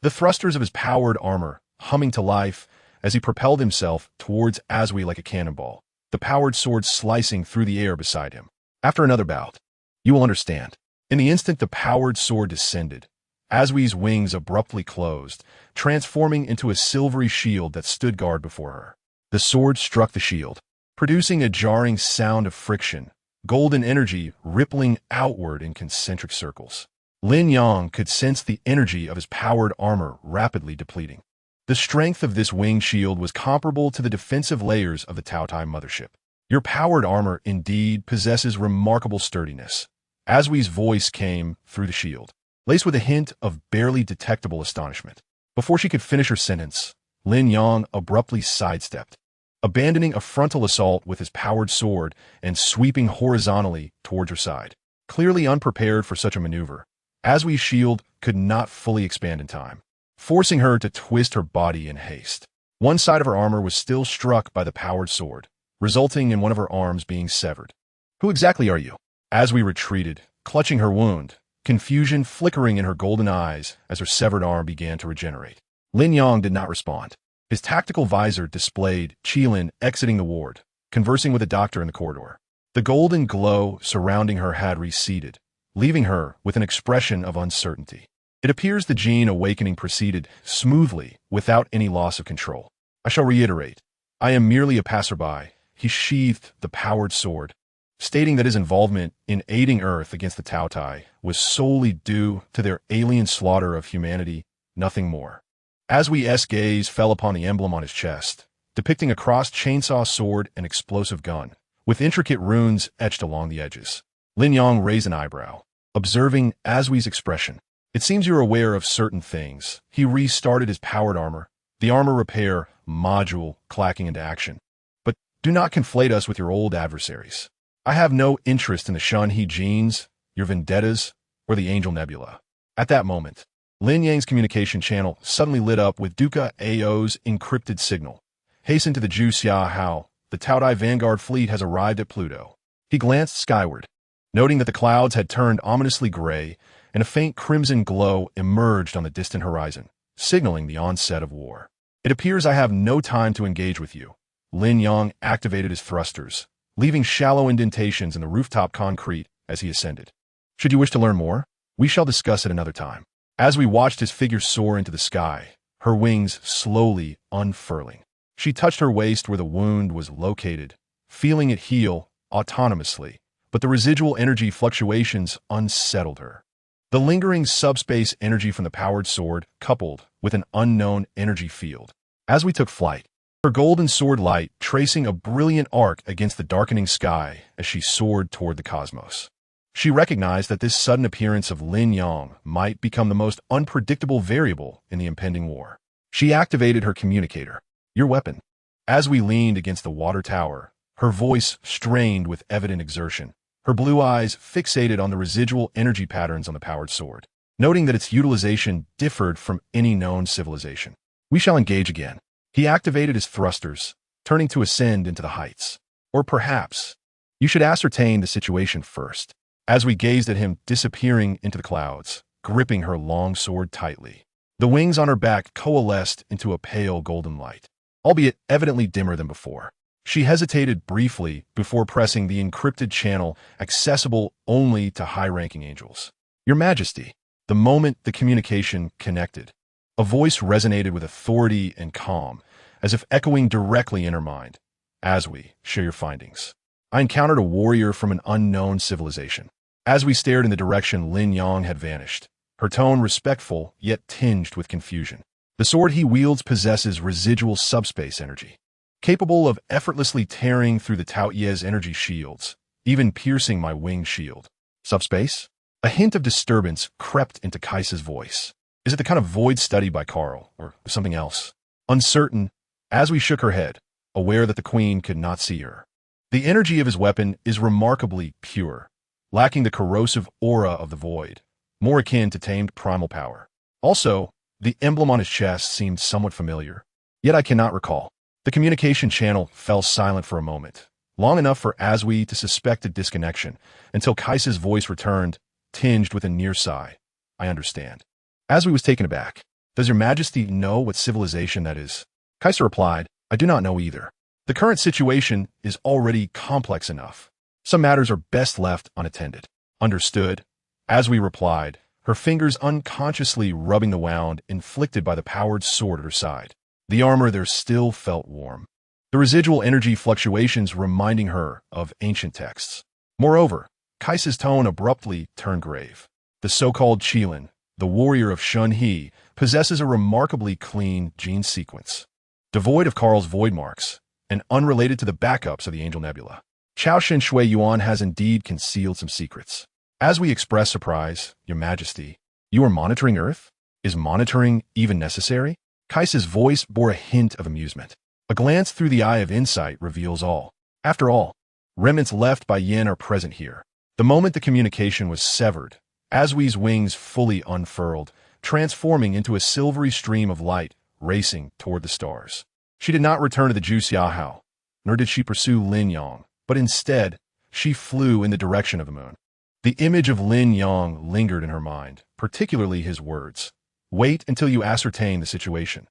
the thrusters of his powered armor humming to life as he propelled himself towards Aswi like a cannonball, the powered sword slicing through the air beside him. After another bout, you will understand. In the instant the powered sword descended, Aswi's wings abruptly closed, transforming into a silvery shield that stood guard before her. The sword struck the shield, producing a jarring sound of friction, golden energy rippling outward in concentric circles. Lin Yang could sense the energy of his powered armor rapidly depleting. The strength of this wing shield was comparable to the defensive layers of the Taotai mothership. Your powered armor indeed possesses remarkable sturdiness. Aswi's voice came through the shield, laced with a hint of barely detectable astonishment. Before she could finish her sentence, Lin Yang abruptly sidestepped, abandoning a frontal assault with his powered sword and sweeping horizontally towards her side. Clearly unprepared for such a maneuver, Aswi's shield could not fully expand in time, forcing her to twist her body in haste. One side of her armor was still struck by the powered sword, resulting in one of her arms being severed. Who exactly are you? Aswi retreated, clutching her wound, confusion flickering in her golden eyes as her severed arm began to regenerate. Lin Yang did not respond. His tactical visor displayed Qilin exiting the ward, conversing with a doctor in the corridor. The golden glow surrounding her had receded, leaving her with an expression of uncertainty. It appears the gene awakening proceeded smoothly, without any loss of control. I shall reiterate, I am merely a passerby. He sheathed the powered sword, stating that his involvement in aiding Earth against the Taotai was solely due to their alien slaughter of humanity, nothing more. Aswi's gaze fell upon the emblem on his chest, depicting a crossed chainsaw sword and explosive gun, with intricate runes etched along the edges. Lin Yang raised an eyebrow, observing Aswi's expression. It seems you're aware of certain things. He restarted his powered armor, the armor repair module clacking into action. But do not conflate us with your old adversaries. I have no interest in the Shanhe genes, your vendettas, or the Angel Nebula. At that moment, Lin Yang's communication channel suddenly lit up with Duca Ao's encrypted signal. Hasten to the Ju Xia Hao. The Taotai Vanguard fleet has arrived at Pluto. He glanced skyward, noting that the clouds had turned ominously gray and a faint crimson glow emerged on the distant horizon, signaling the onset of war. It appears I have no time to engage with you. Lin Yang activated his thrusters, leaving shallow indentations in the rooftop concrete as he ascended. Should you wish to learn more, we shall discuss it another time. As we watched his figure soar into the sky, her wings slowly unfurling, she touched her waist where the wound was located, feeling it heal autonomously, but the residual energy fluctuations unsettled her. The lingering subspace energy from the powered sword coupled with an unknown energy field. As we took flight, her golden sword light tracing a brilliant arc against the darkening sky as she soared toward the cosmos. She recognized that this sudden appearance of Lin Yang might become the most unpredictable variable in the impending war. She activated her communicator, your weapon. As we leaned against the water tower, her voice strained with evident exertion, her blue eyes fixated on the residual energy patterns on the powered sword, noting that its utilization differed from any known civilization. We shall engage again. He activated his thrusters, turning to ascend into the heights. Or perhaps, you should ascertain the situation first. As we gazed at him disappearing into the clouds, gripping her long sword tightly, the wings on her back coalesced into a pale golden light, albeit evidently dimmer than before. She hesitated briefly before pressing the encrypted channel accessible only to high-ranking angels. Your Majesty, The moment the communication connected, a voice resonated with authority and calm, as if echoing directly in her mind. As we share your findings, I encountered a warrior from an unknown civilization. As we stared in the direction Lin Yang had vanished, her tone respectful yet tinged with confusion. The sword he wields possesses residual subspace energy, capable of effortlessly tearing through the Tao Ye's energy shields, even piercing my wing shield. Subspace? A hint of disturbance crept into Kaisa's voice. Is it the kind of void studied by Carl, or something else? Uncertain, as we shook her head, aware that the queen could not see her. The energy of his weapon is remarkably pure, lacking the corrosive aura of the void, more akin to tamed primal power. Also, the emblem on his chest seemed somewhat familiar, yet I cannot recall. The communication channel fell silent for a moment, long enough for Aswi to suspect a disconnection, until Kaisa's voice returned, tinged with a near sigh. I understand. Aswi was taken aback. Does your majesty know what civilization that is? Kaisa replied, I do not know either. The current situation is already complex enough. Some matters are best left unattended. Understood. Aswi replied, her fingers unconsciously rubbing the wound inflicted by the powered sword at her side. The armor there still felt warm, the residual energy fluctuations reminding her of ancient texts. Moreover, Kaisa's tone abruptly turned grave. The so-called Qilin, the warrior of Shun He, possesses a remarkably clean gene sequence, devoid of Carl's void marks, and unrelated to the backups of the Angel Nebula. Chao Shen Shui Yuan has indeed concealed some secrets. As we express surprise, Your Majesty, you are monitoring Earth? Is monitoring even necessary? Kaisa's voice bore a hint of amusement. A glance through the eye of insight reveals all. After all, remnants left by Yin are present here. The moment the communication was severed, Aswi's wings fully unfurled, transforming into a silvery stream of light, racing toward the stars. She did not return to the Ju Xiahao, nor did she pursue Lin Yang, but instead, she flew in the direction of the moon. The image of Lin Yang lingered in her mind, particularly his words. Wait until you ascertain the situation.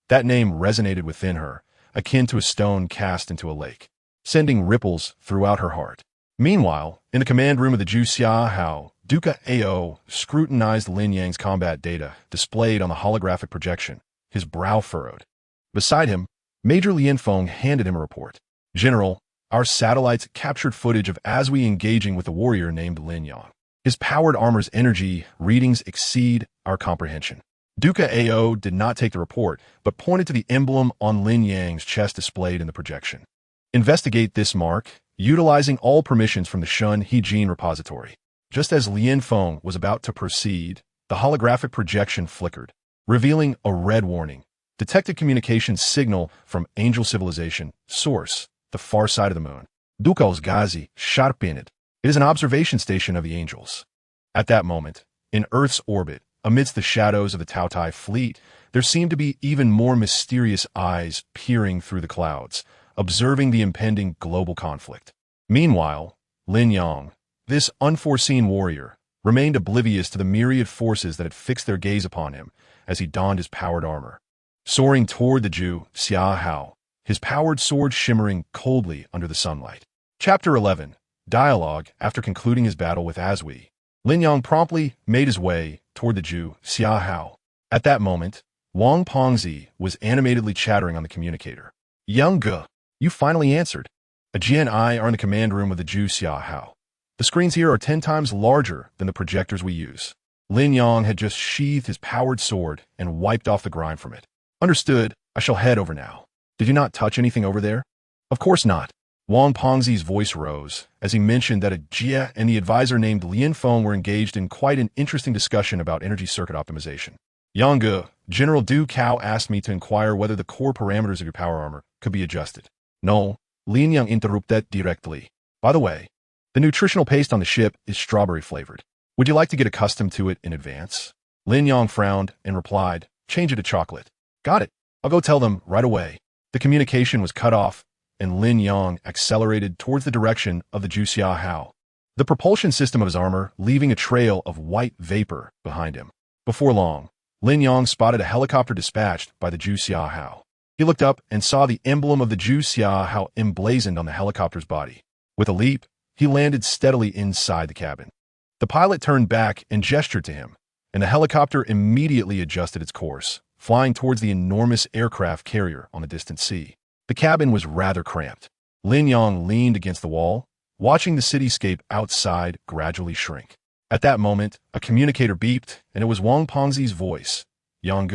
That name resonated within her, akin to a stone cast into a lake, sending ripples throughout her heart. Meanwhile, in the command room of the Ju Xiahao, Duca Ao scrutinized Lin Yang's combat data displayed on the holographic projection, his brow furrowed. Beside him, Major Lianfeng handed him a report. General, our satellites captured footage of Aswi engaging with a warrior named Lin Yang. His powered armor's energy readings exceed our comprehension. Duca Ao did not take the report, but pointed to the emblem on Lin Yang's chest displayed in the projection. Investigate this mark, utilizing all permissions from the Shun He gene repository. Just as Lianfeng was about to proceed, the holographic projection flickered, revealing a red warning. Detected communication signal from Angel Civilization. Source, the far side of the moon. Duca's Gazi, Sharpinid. It is an observation station of the Angels. At that moment, in Earth's orbit, amidst the shadows of the Tautai fleet, there seemed to be even more mysterious eyes peering through the clouds, observing the impending global conflict. Meanwhile, Lin Yang, this unforeseen warrior, remained oblivious to the myriad forces that had fixed their gaze upon him as he donned his powered armor. Soaring toward the Ju Xiahao, his powered sword shimmering coldly under the sunlight. Chapter 11. Dialogue. After concluding his battle with Aswi, Lin Yang promptly made his way toward the Ju Xiahao. At that moment, Wang Pongzi was animatedly chattering on the communicator. Young Ge, you finally answered. Ajia and I are in the command room of the Ju Xiahao. The screens here are 10 times larger than the projectors we use. Lin Yang had just sheathed his powered sword and wiped off the grime from it. Understood, I shall head over now. Did you not touch anything over there? Of course not. Wang Pongzi's voice rose as he mentioned that Ajia and the advisor named Lianfeng were engaged in quite an interesting discussion about energy circuit optimization. Yang, General Du Cao asked me to inquire whether the core parameters of your power armor could be adjusted. No, Lin Yang interrupted directly. By the way, the nutritional paste on the ship is strawberry flavored. Would you like to get accustomed to it in advance? Lin Yang frowned and replied, change it to chocolate. Got it. I'll go tell them right away. The communication was cut off, and Lin Yang accelerated towards the direction of the Ju Xiahao, the propulsion system of his armor leaving a trail of white vapor behind him. Before long, Lin Yang spotted a helicopter dispatched by the Ju Xiahao. He looked up and saw the emblem of the Ju Xiahao emblazoned on the helicopter's body. With a leap, he landed steadily inside the cabin. The pilot turned back and gestured to him, and the helicopter immediately adjusted its course, flying towards the enormous aircraft carrier on the distant sea. The cabin was rather cramped. Lin Yang leaned against the wall, watching the cityscape outside gradually shrink. At that moment, a communicator beeped, and it was Wang Pengzi's voice. Yang,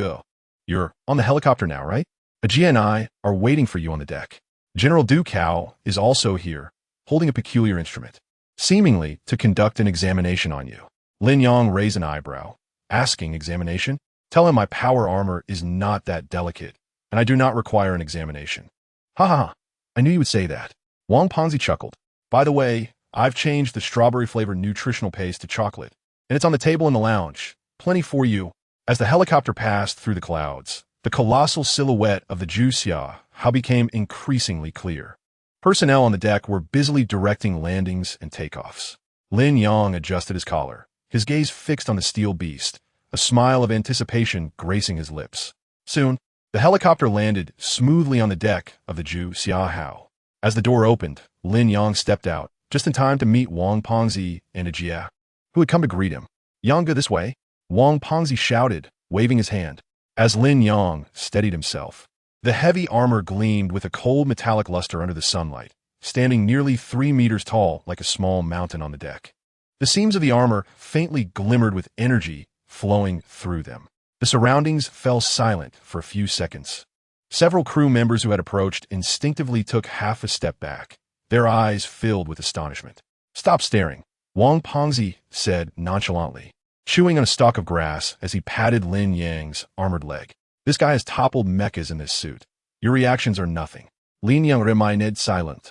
you're on the helicopter now, right? Ajia and I are waiting for you on the deck. General Du Cao is also here, holding a peculiar instrument, seemingly to conduct an examination on you. Lin Yang raised an eyebrow, asking examination? Tell him my power armor is not that delicate, and I do not require an examination. Ha ha ha, I knew you would say that. Wang Pengzi chuckled. By the way, I've changed the strawberry-flavored nutritional paste to chocolate, and it's on the table in the lounge. Plenty for you. As the helicopter passed through the clouds, the colossal silhouette of the Juxia how became increasingly clear. Personnel on the deck were busily directing landings and takeoffs. Lin Yang adjusted his collar, his gaze fixed on the steel beast, a smile of anticipation gracing his lips. Soon, the helicopter landed smoothly on the deck of the Juxia how. As the door opened, Lin Yang stepped out, just in time to meet Wang Pengzi and Ajia, who had come to greet him. Yang, this way, Wang Pengzi shouted, waving his hand. As Lin Yang steadied himself, the heavy armor gleamed with a cold metallic luster under the sunlight, standing nearly 3 meters tall like a small mountain on the deck. The seams of the armor faintly glimmered with energy flowing through them. The surroundings fell silent for a few seconds. Several crew members who had approached instinctively took half a step back, their eyes filled with astonishment. Stop staring, Wang Pengzi said nonchalantly, chewing on a stalk of grass as he patted Lin Yang's armored leg. This guy has toppled mechas in this suit. Your reactions are nothing. Lin Yang remained silent,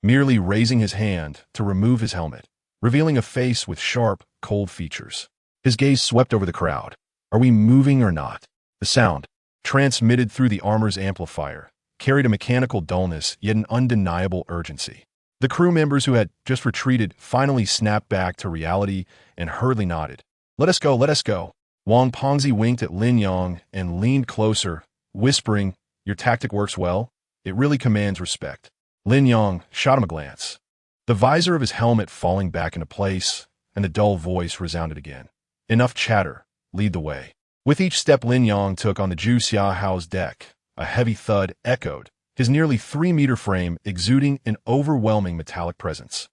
merely raising his hand to remove his helmet, revealing a face with sharp, cold features. His gaze swept over the crowd. Are we moving or not? The sound, transmitted through the armor's amplifier, carried a mechanical dullness yet an undeniable urgency. The crew members who had just retreated finally snapped back to reality and hurriedly nodded. Let us go, let us go. Wang Pengzi winked at Lin Yang and leaned closer, whispering, your tactic works well. It really commands respect. Lin Yang shot him a glance, the visor of his helmet falling back into place, and the dull voice resounded again. Enough chatter. Lead the way. With each step Lin Yang took on the Juxia hao's deck, a heavy thud echoed, his nearly 3-meter frame exuding an overwhelming metallic presence.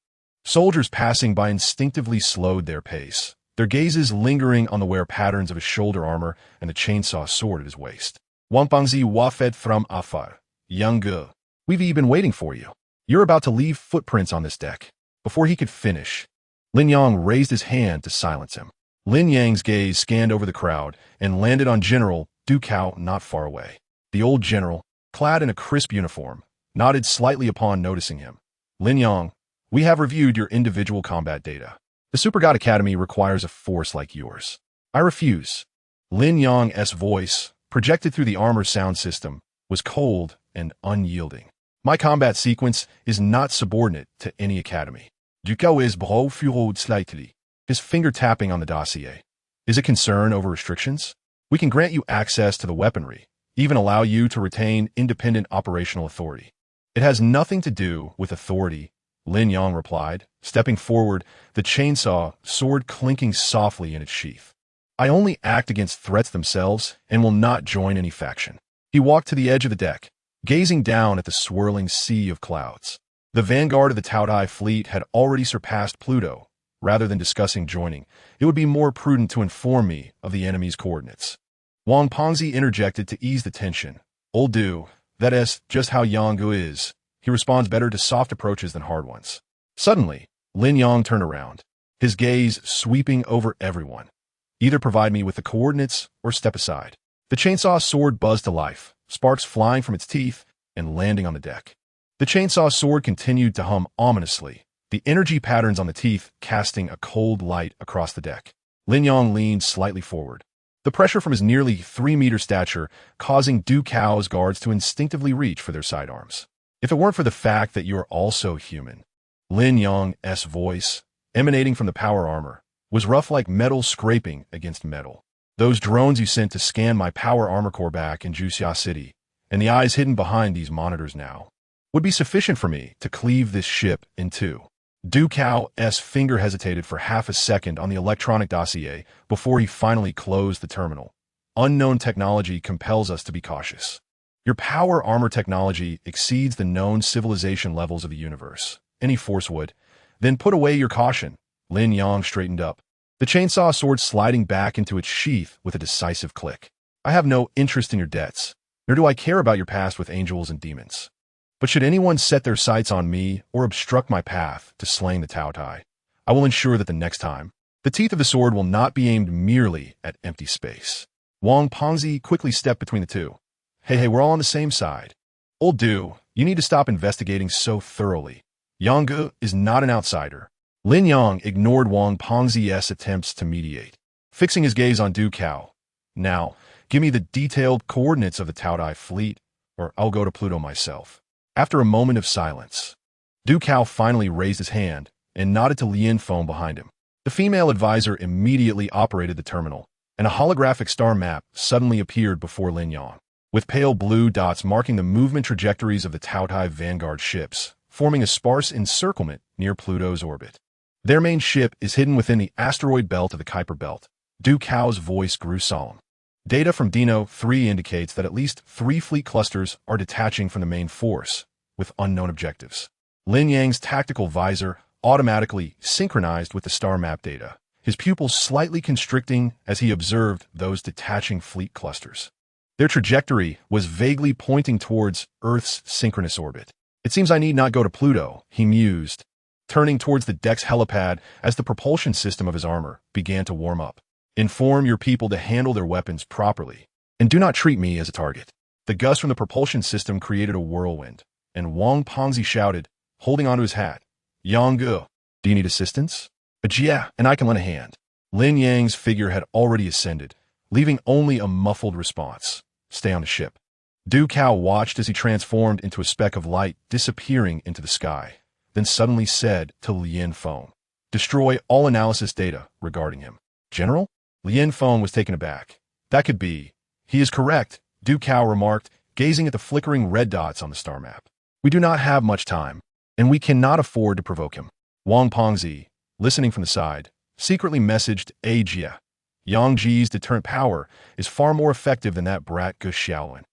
Soldiers passing by instinctively slowed their pace, their gazes lingering on the wear patterns of his shoulder armor and the chainsaw sword at his waist. Wang Pengzi wafed from afar. Yang, we've been waiting for you. You're about to leave footprints on this deck. Before he could finish, Lin Yang raised his hand to silence him. Lin Yang's gaze scanned over the crowd and landed on General Du Cao not far away. The old general, clad in a crisp uniform, nodded slightly upon noticing him. Lin Yang, we have reviewed your individual combat data. The Super God Academy requires a force like yours. I refuse. Lin Yang's voice, projected through the armor sound system, was cold and unyielding. My combat sequence is not subordinate to any academy. Du Cao is brow-furrowed slightly, his finger tapping on the dossier. Is it concern over restrictions? We can grant you access to the weaponry, even allow you to retain independent operational authority. It has nothing to do with authority, Lin Yang replied, stepping forward, the chainsaw sword clinking softly in its sheath. I only act against threats themselves and will not join any faction. He walked to the edge of the deck, gazing down at the swirling sea of clouds. The vanguard of the Taodai fleet had already surpassed Pluto. Rather than discussing joining, it would be more prudent to inform me of the enemy's coordinates. Wang Pengzi interjected to ease the tension. Old Du, that is just how Yang is. He responds better to soft approaches than hard ones. Suddenly, Lin Yang turned around, his gaze sweeping over everyone. Either provide me with the coordinates or step aside. The chainsaw sword buzzed to life, sparks flying from its teeth and landing on the deck. The chainsaw sword continued to hum ominously, the energy patterns on the teeth casting a cold light across the deck. Lin Yang leaned slightly forward, the pressure from his nearly 3-meter stature causing Du Cao's guards to instinctively reach for their sidearms. If it weren't for the fact that you are also human. Lin Yang's voice, emanating from the power armor, was rough like metal scraping against metal. Those drones you sent to scan my power armor core back in Juxia City, and the eyes hidden behind these monitors now, would be sufficient for me to cleave this ship in two. Du Cao's finger hesitated for half a second on the electronic dossier before he finally closed the terminal. Unknown technology compels us to be cautious. Your power armor technology exceeds the known civilization levels of the universe. Any force would. Then put away your caution. Lin Yang straightened up, the chainsaw sword sliding back into its sheath with a decisive click. I have no interest in your debts, nor do I care about your past with angels and demons. But should anyone set their sights on me or obstruct my path to slaying the Tao Tai, I will ensure that the next time, the teeth of the sword will not be aimed merely at empty space. Wang Pengzi quickly stepped between the two. Hey, we're all on the same side. Old Du, you need to stop investigating so thoroughly. Yang Gu is not an outsider. Lin Yang ignored Wang Pengzi's attempts to mediate, fixing his gaze on Du Cao. Now, give me the detailed coordinates of the Tao Tai fleet, or I'll go to Pluto myself. After a moment of silence, Du Cao finally raised his hand and nodded to Lin Feng behind him. The female advisor immediately operated the terminal, and a holographic star map suddenly appeared before Lin Yang, with pale blue dots marking the movement trajectories of the Tao Tai Vanguard ships, forming a sparse encirclement near Pluto's orbit. Their main ship is hidden within the asteroid belt of the Kuiper Belt. Du Cao's voice grew solemn. Data from Dino 3 indicates that at least 3 fleet clusters are detaching from the main force, with unknown objectives. Lin Yang's tactical visor automatically synchronized with the star map data, his pupils slightly constricting as he observed those detaching fleet clusters. Their trajectory was vaguely pointing towards Earth's synchronous orbit. It seems I need not go to Pluto, he mused, turning towards the deck's helipad as the propulsion system of his armor began to warm up. Inform your people to handle their weapons properly, and do not treat me as a target. The gust from the propulsion system created a whirlwind, and Wang Pengzi shouted, holding onto his hat, Yang Gu, do you need assistance? Yeah, and I can lend a hand. Lin Yang's figure had already ascended, leaving only a muffled response. Stay on the ship. Du Cao watched as he transformed into a speck of light, disappearing into the sky, then suddenly said to Lin Feng, destroy all analysis data regarding him. General? Lin Feng was taken aback. That could be. He is correct, Du Cao remarked, gazing at the flickering red dots on the star map. We do not have much time, and we cannot afford to provoke him. Wang Pengzi, listening from the side, secretly messaged Jia. Yang Ji's deterrent power is far more effective than that brat Gu Xiaolin.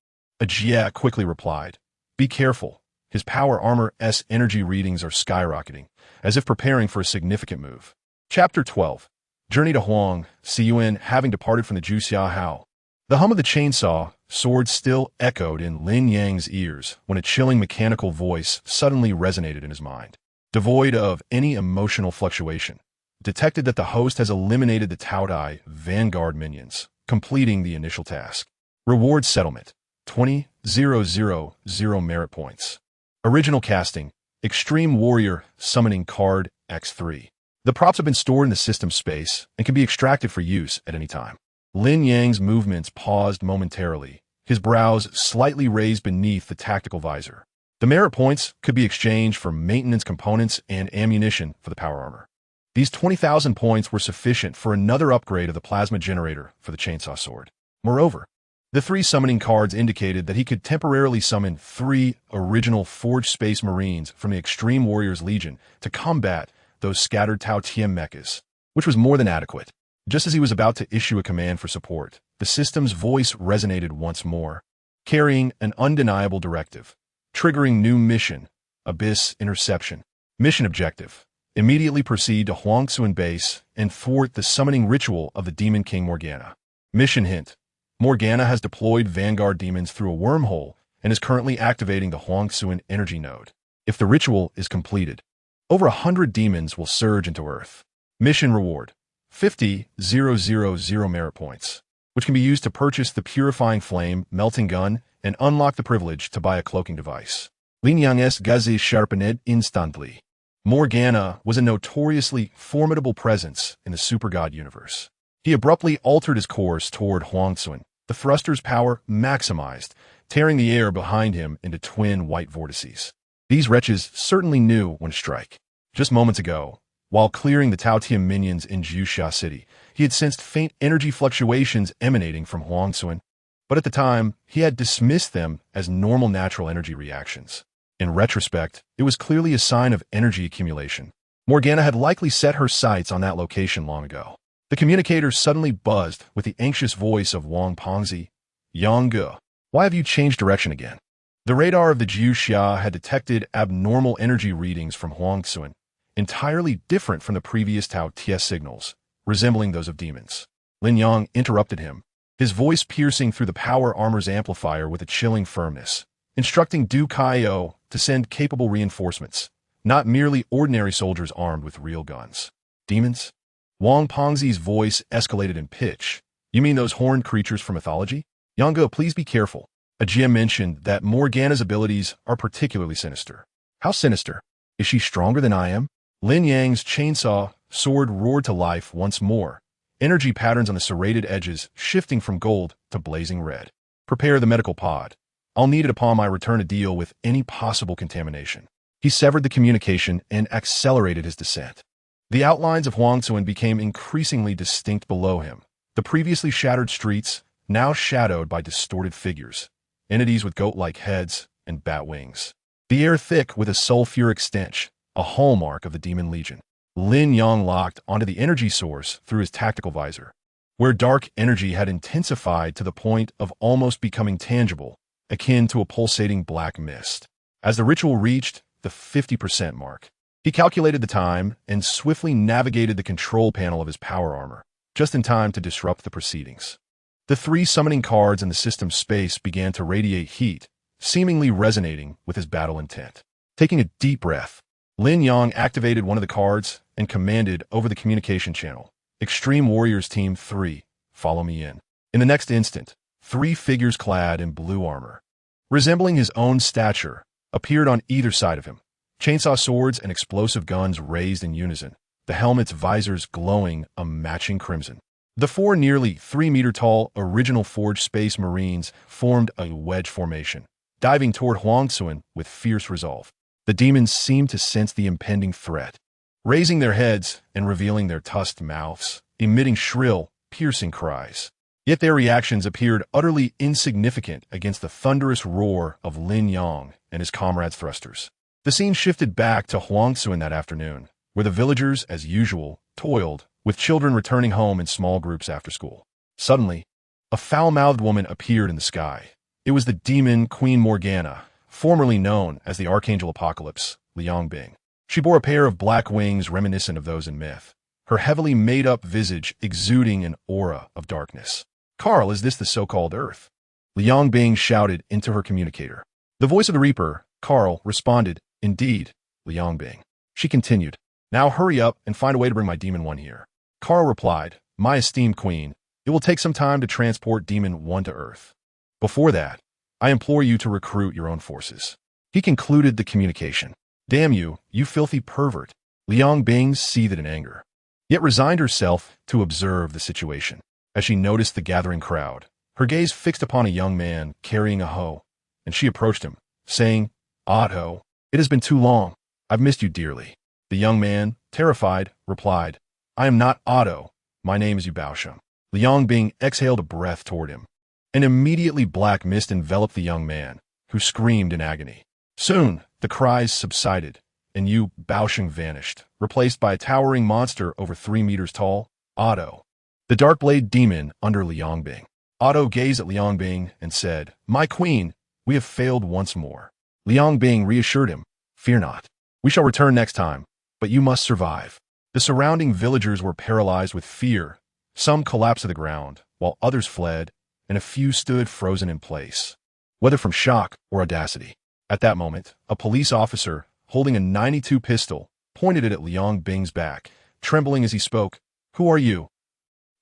Jia quickly replied, be careful. His power armor's energy readings are skyrocketing, as if preparing for a significant move. Chapter 12. Journey to Huang, Siyuan having departed from the Juxia Hao. The hum of the chainsaw sword still echoed in Lin Yang's ears when a chilling mechanical voice suddenly resonated in his mind. Devoid of any emotional fluctuation, detected that the host has eliminated the Tao Tai Vanguard minions, completing the initial task. Reward settlement, 20,000 merit points. Original casting, Extreme Warrior Summoning Card X3. The props have been stored in the system space and can be extracted for use at any time. Lin Yang's movements paused momentarily, his brows slightly raised beneath the tactical visor. The merit points could be exchanged for maintenance components and ammunition for the power armor. These 20,000 points were sufficient for another upgrade of the plasma generator for the chainsaw sword. Moreover, the 3 summoning cards indicated that he could temporarily summon 3 original Forged Space Marines from the Extreme Warriors Legion to combat those scattered Tao Tiem mechas, which was more than adequate. Just as he was about to issue a command for support, the system's voice resonated once more, carrying an undeniable directive. Triggering new mission, Abyss Interception. Mission objective. Immediately proceed to Huangxuan base and thwart the summoning ritual of the Demon King Morgana. Mission hint. Morgana has deployed Vanguard demons through a wormhole and is currently activating the Huangxuan energy node. If the ritual is completed, over 100 demons will surge into Earth. Mission reward, 50,000 merit points, which can be used to purchase the Purifying Flame melting gun and unlock the privilege to buy a cloaking device. Lin Yang's gaze sharpened instantly. Morgana was a notoriously formidable presence in the supergod universe. He abruptly altered his course toward Huangxuan, the thruster's power maximized, tearing the air behind him into twin white vortices. These wretches certainly knew when to strike. Just moments ago, while clearing the Tao Tiem minions in Juxia City, he had sensed faint energy fluctuations emanating from Huangxuan, but at the time, he had dismissed them as normal natural energy reactions. In retrospect, it was clearly a sign of energy accumulation. Morgana had likely set her sights on that location long ago. The communicator suddenly buzzed with the anxious voice of Wang Pengzi. Yang, why have you changed direction again? The radar of the Jiuxia had detected abnormal energy readings from Huangxuan, entirely different from the previous Tao Tia signals, resembling those of demons. Lin Yang interrupted him, his voice piercing through the power armor's amplifier with a chilling firmness, instructing Du Kaio to send capable reinforcements, not merely ordinary soldiers armed with real guns. Demons? Wang Pengzi's voice escalated in pitch. You mean those horned creatures from mythology? Yang, please be careful. Ajia mentioned that Morgana's abilities are particularly sinister. How sinister? Is she stronger than I am? Lin Yang's chainsaw sword roared to life once more, energy patterns on the serrated edges shifting from gold to blazing red. Prepare the medical pod. I'll need it upon my return to deal with any possible contamination. He severed the communication and accelerated his descent. The outlines of Huangxuan became increasingly distinct below him, the previously shattered streets now shadowed by distorted figures, entities with goat-like heads and bat wings. The air thick with a sulfuric stench, a hallmark of the Demon Legion. Lin Yang locked onto the energy source through his tactical visor, where dark energy had intensified to the point of almost becoming tangible, akin to a pulsating black mist. As the ritual reached the 50% mark, he calculated the time and swiftly navigated the control panel of his power armor, just in time to disrupt the proceedings. The 3 summoning cards in the system's space began to radiate heat, seemingly resonating with his battle intent. Taking a deep breath, Lin Yang activated one of the cards and commanded over the communication channel, Extreme Warriors Team 3, follow me in. In the next instant, 3 figures clad in blue armor, resembling his own stature, appeared on either side of him, chainsaw swords and explosive guns raised in unison, the helmet's visors glowing a matching crimson. The 4 nearly 3-meter-tall original Forged Space Marines formed a wedge formation, diving toward Huangxuan with fierce resolve. The demons seemed to sense the impending threat, raising their heads and revealing their tusked mouths, emitting shrill, piercing cries. Yet their reactions appeared utterly insignificant against the thunderous roar of Lin Yang and his comrades' thrusters. The scene shifted back to Huangxuan that afternoon, where the villagers, as usual, toiled, with children returning home in small groups after school. Suddenly, a foul-mouthed woman appeared in the sky. It was the demon Queen Morgana, formerly known as the Archangel Apocalypse, Liang Bing. She bore a pair of black wings reminiscent of those in myth, her heavily made-up visage exuding an aura of darkness. Carl, is this the so-called Earth? Liang Bing shouted into her communicator. The voice of the Reaper, Carl, responded, Indeed, Liang Bing. She continued, Now hurry up and find a way to bring my Demon 1 here. Carl replied, My esteemed queen, it will take some time to transport Demon 1 to Earth. Before that, I implore you to recruit your own forces. He concluded the communication. Damn you, you filthy pervert. Liang Bing seethed in anger, yet resigned herself to observe the situation. As she noticed the gathering crowd, her gaze fixed upon a young man carrying a hoe, and she approached him, saying, Otto, it has been too long. I've missed you dearly. The young man, terrified, replied, I am not Otto. My name is Yu Baosheng. Liang Bing exhaled a breath toward him, and immediately black mist enveloped the young man, who screamed in agony. Soon, the cries subsided, and Yu Baosheng vanished, replaced by a towering monster over 3 meters tall, Otto, the dark blade demon under Liang Bing. Otto gazed at Liang Bing and said, My queen, we have failed once more. Liang Bing reassured him, Fear not. We shall return next time, but you must survive. The surrounding villagers were paralyzed with fear. Some collapsed to the ground, while others fled, and a few stood frozen in place, whether from shock or audacity. At that moment, a police officer, holding a .92 pistol, pointed it at Liang Bing's back, trembling as he spoke. Who are you?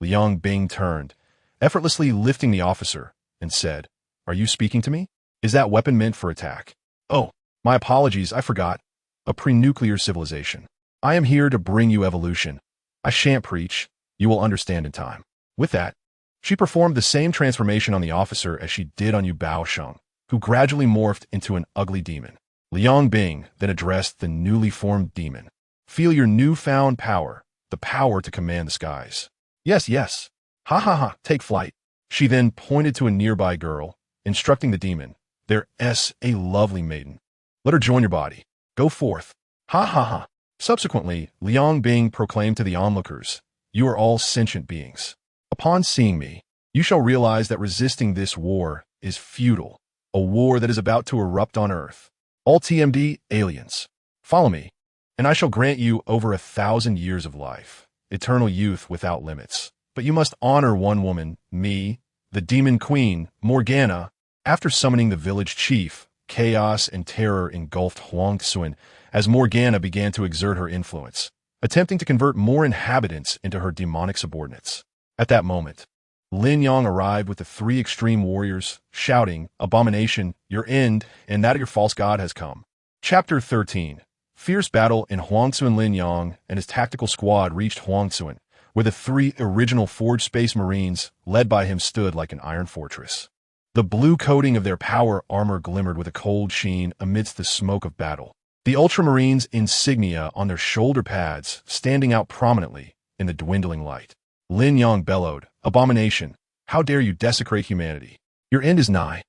Liang Bing turned, effortlessly lifting the officer, and said, Are you speaking to me? Is that weapon meant for attack? Oh, my apologies, I forgot. A pre-nuclear civilization. I am here to bring you evolution. I shan't preach. You will understand in time. With that, she performed the same transformation on the officer as she did on Yu Baosheng, who gradually morphed into an ugly demon. Liang Bing then addressed the newly formed demon. Feel your newfound power, the power to command the skies. Yes, yes. Ha ha ha, take flight. She then pointed to a nearby girl, instructing the demon, There's a lovely maiden. Let her join your body. Go forth. Ha ha ha. Subsequently, Liang being proclaimed to the onlookers, "You are all sentient beings. Upon seeing me, you shall realize that resisting this war is futile, a war that is about to erupt on Earth. All TMD aliens, follow me, and I shall grant you over 1,000 years of life, eternal youth without limits. But you must honor one woman, me, the demon queen, Morgana." After summoning the village chief, chaos and terror engulfed Huangxuan as Morgana began to exert her influence, attempting to convert more inhabitants into her demonic subordinates. At that moment, Lin Yang arrived with the three extreme warriors, shouting, "Abomination, your end, and that of your false god has come." Chapter 13. Fierce battle in Huangxuan. Lin Yang and his tactical squad reached Huangxuan, where the three original Forged Space Marines, led by him, stood like an iron fortress. The blue coating of their power armor glimmered with a cold sheen amidst the smoke of battle, the Ultramarines' insignia on their shoulder pads standing out prominently in the dwindling light. Lin Yang bellowed, "Abomination, how dare you desecrate humanity? Your end is nigh."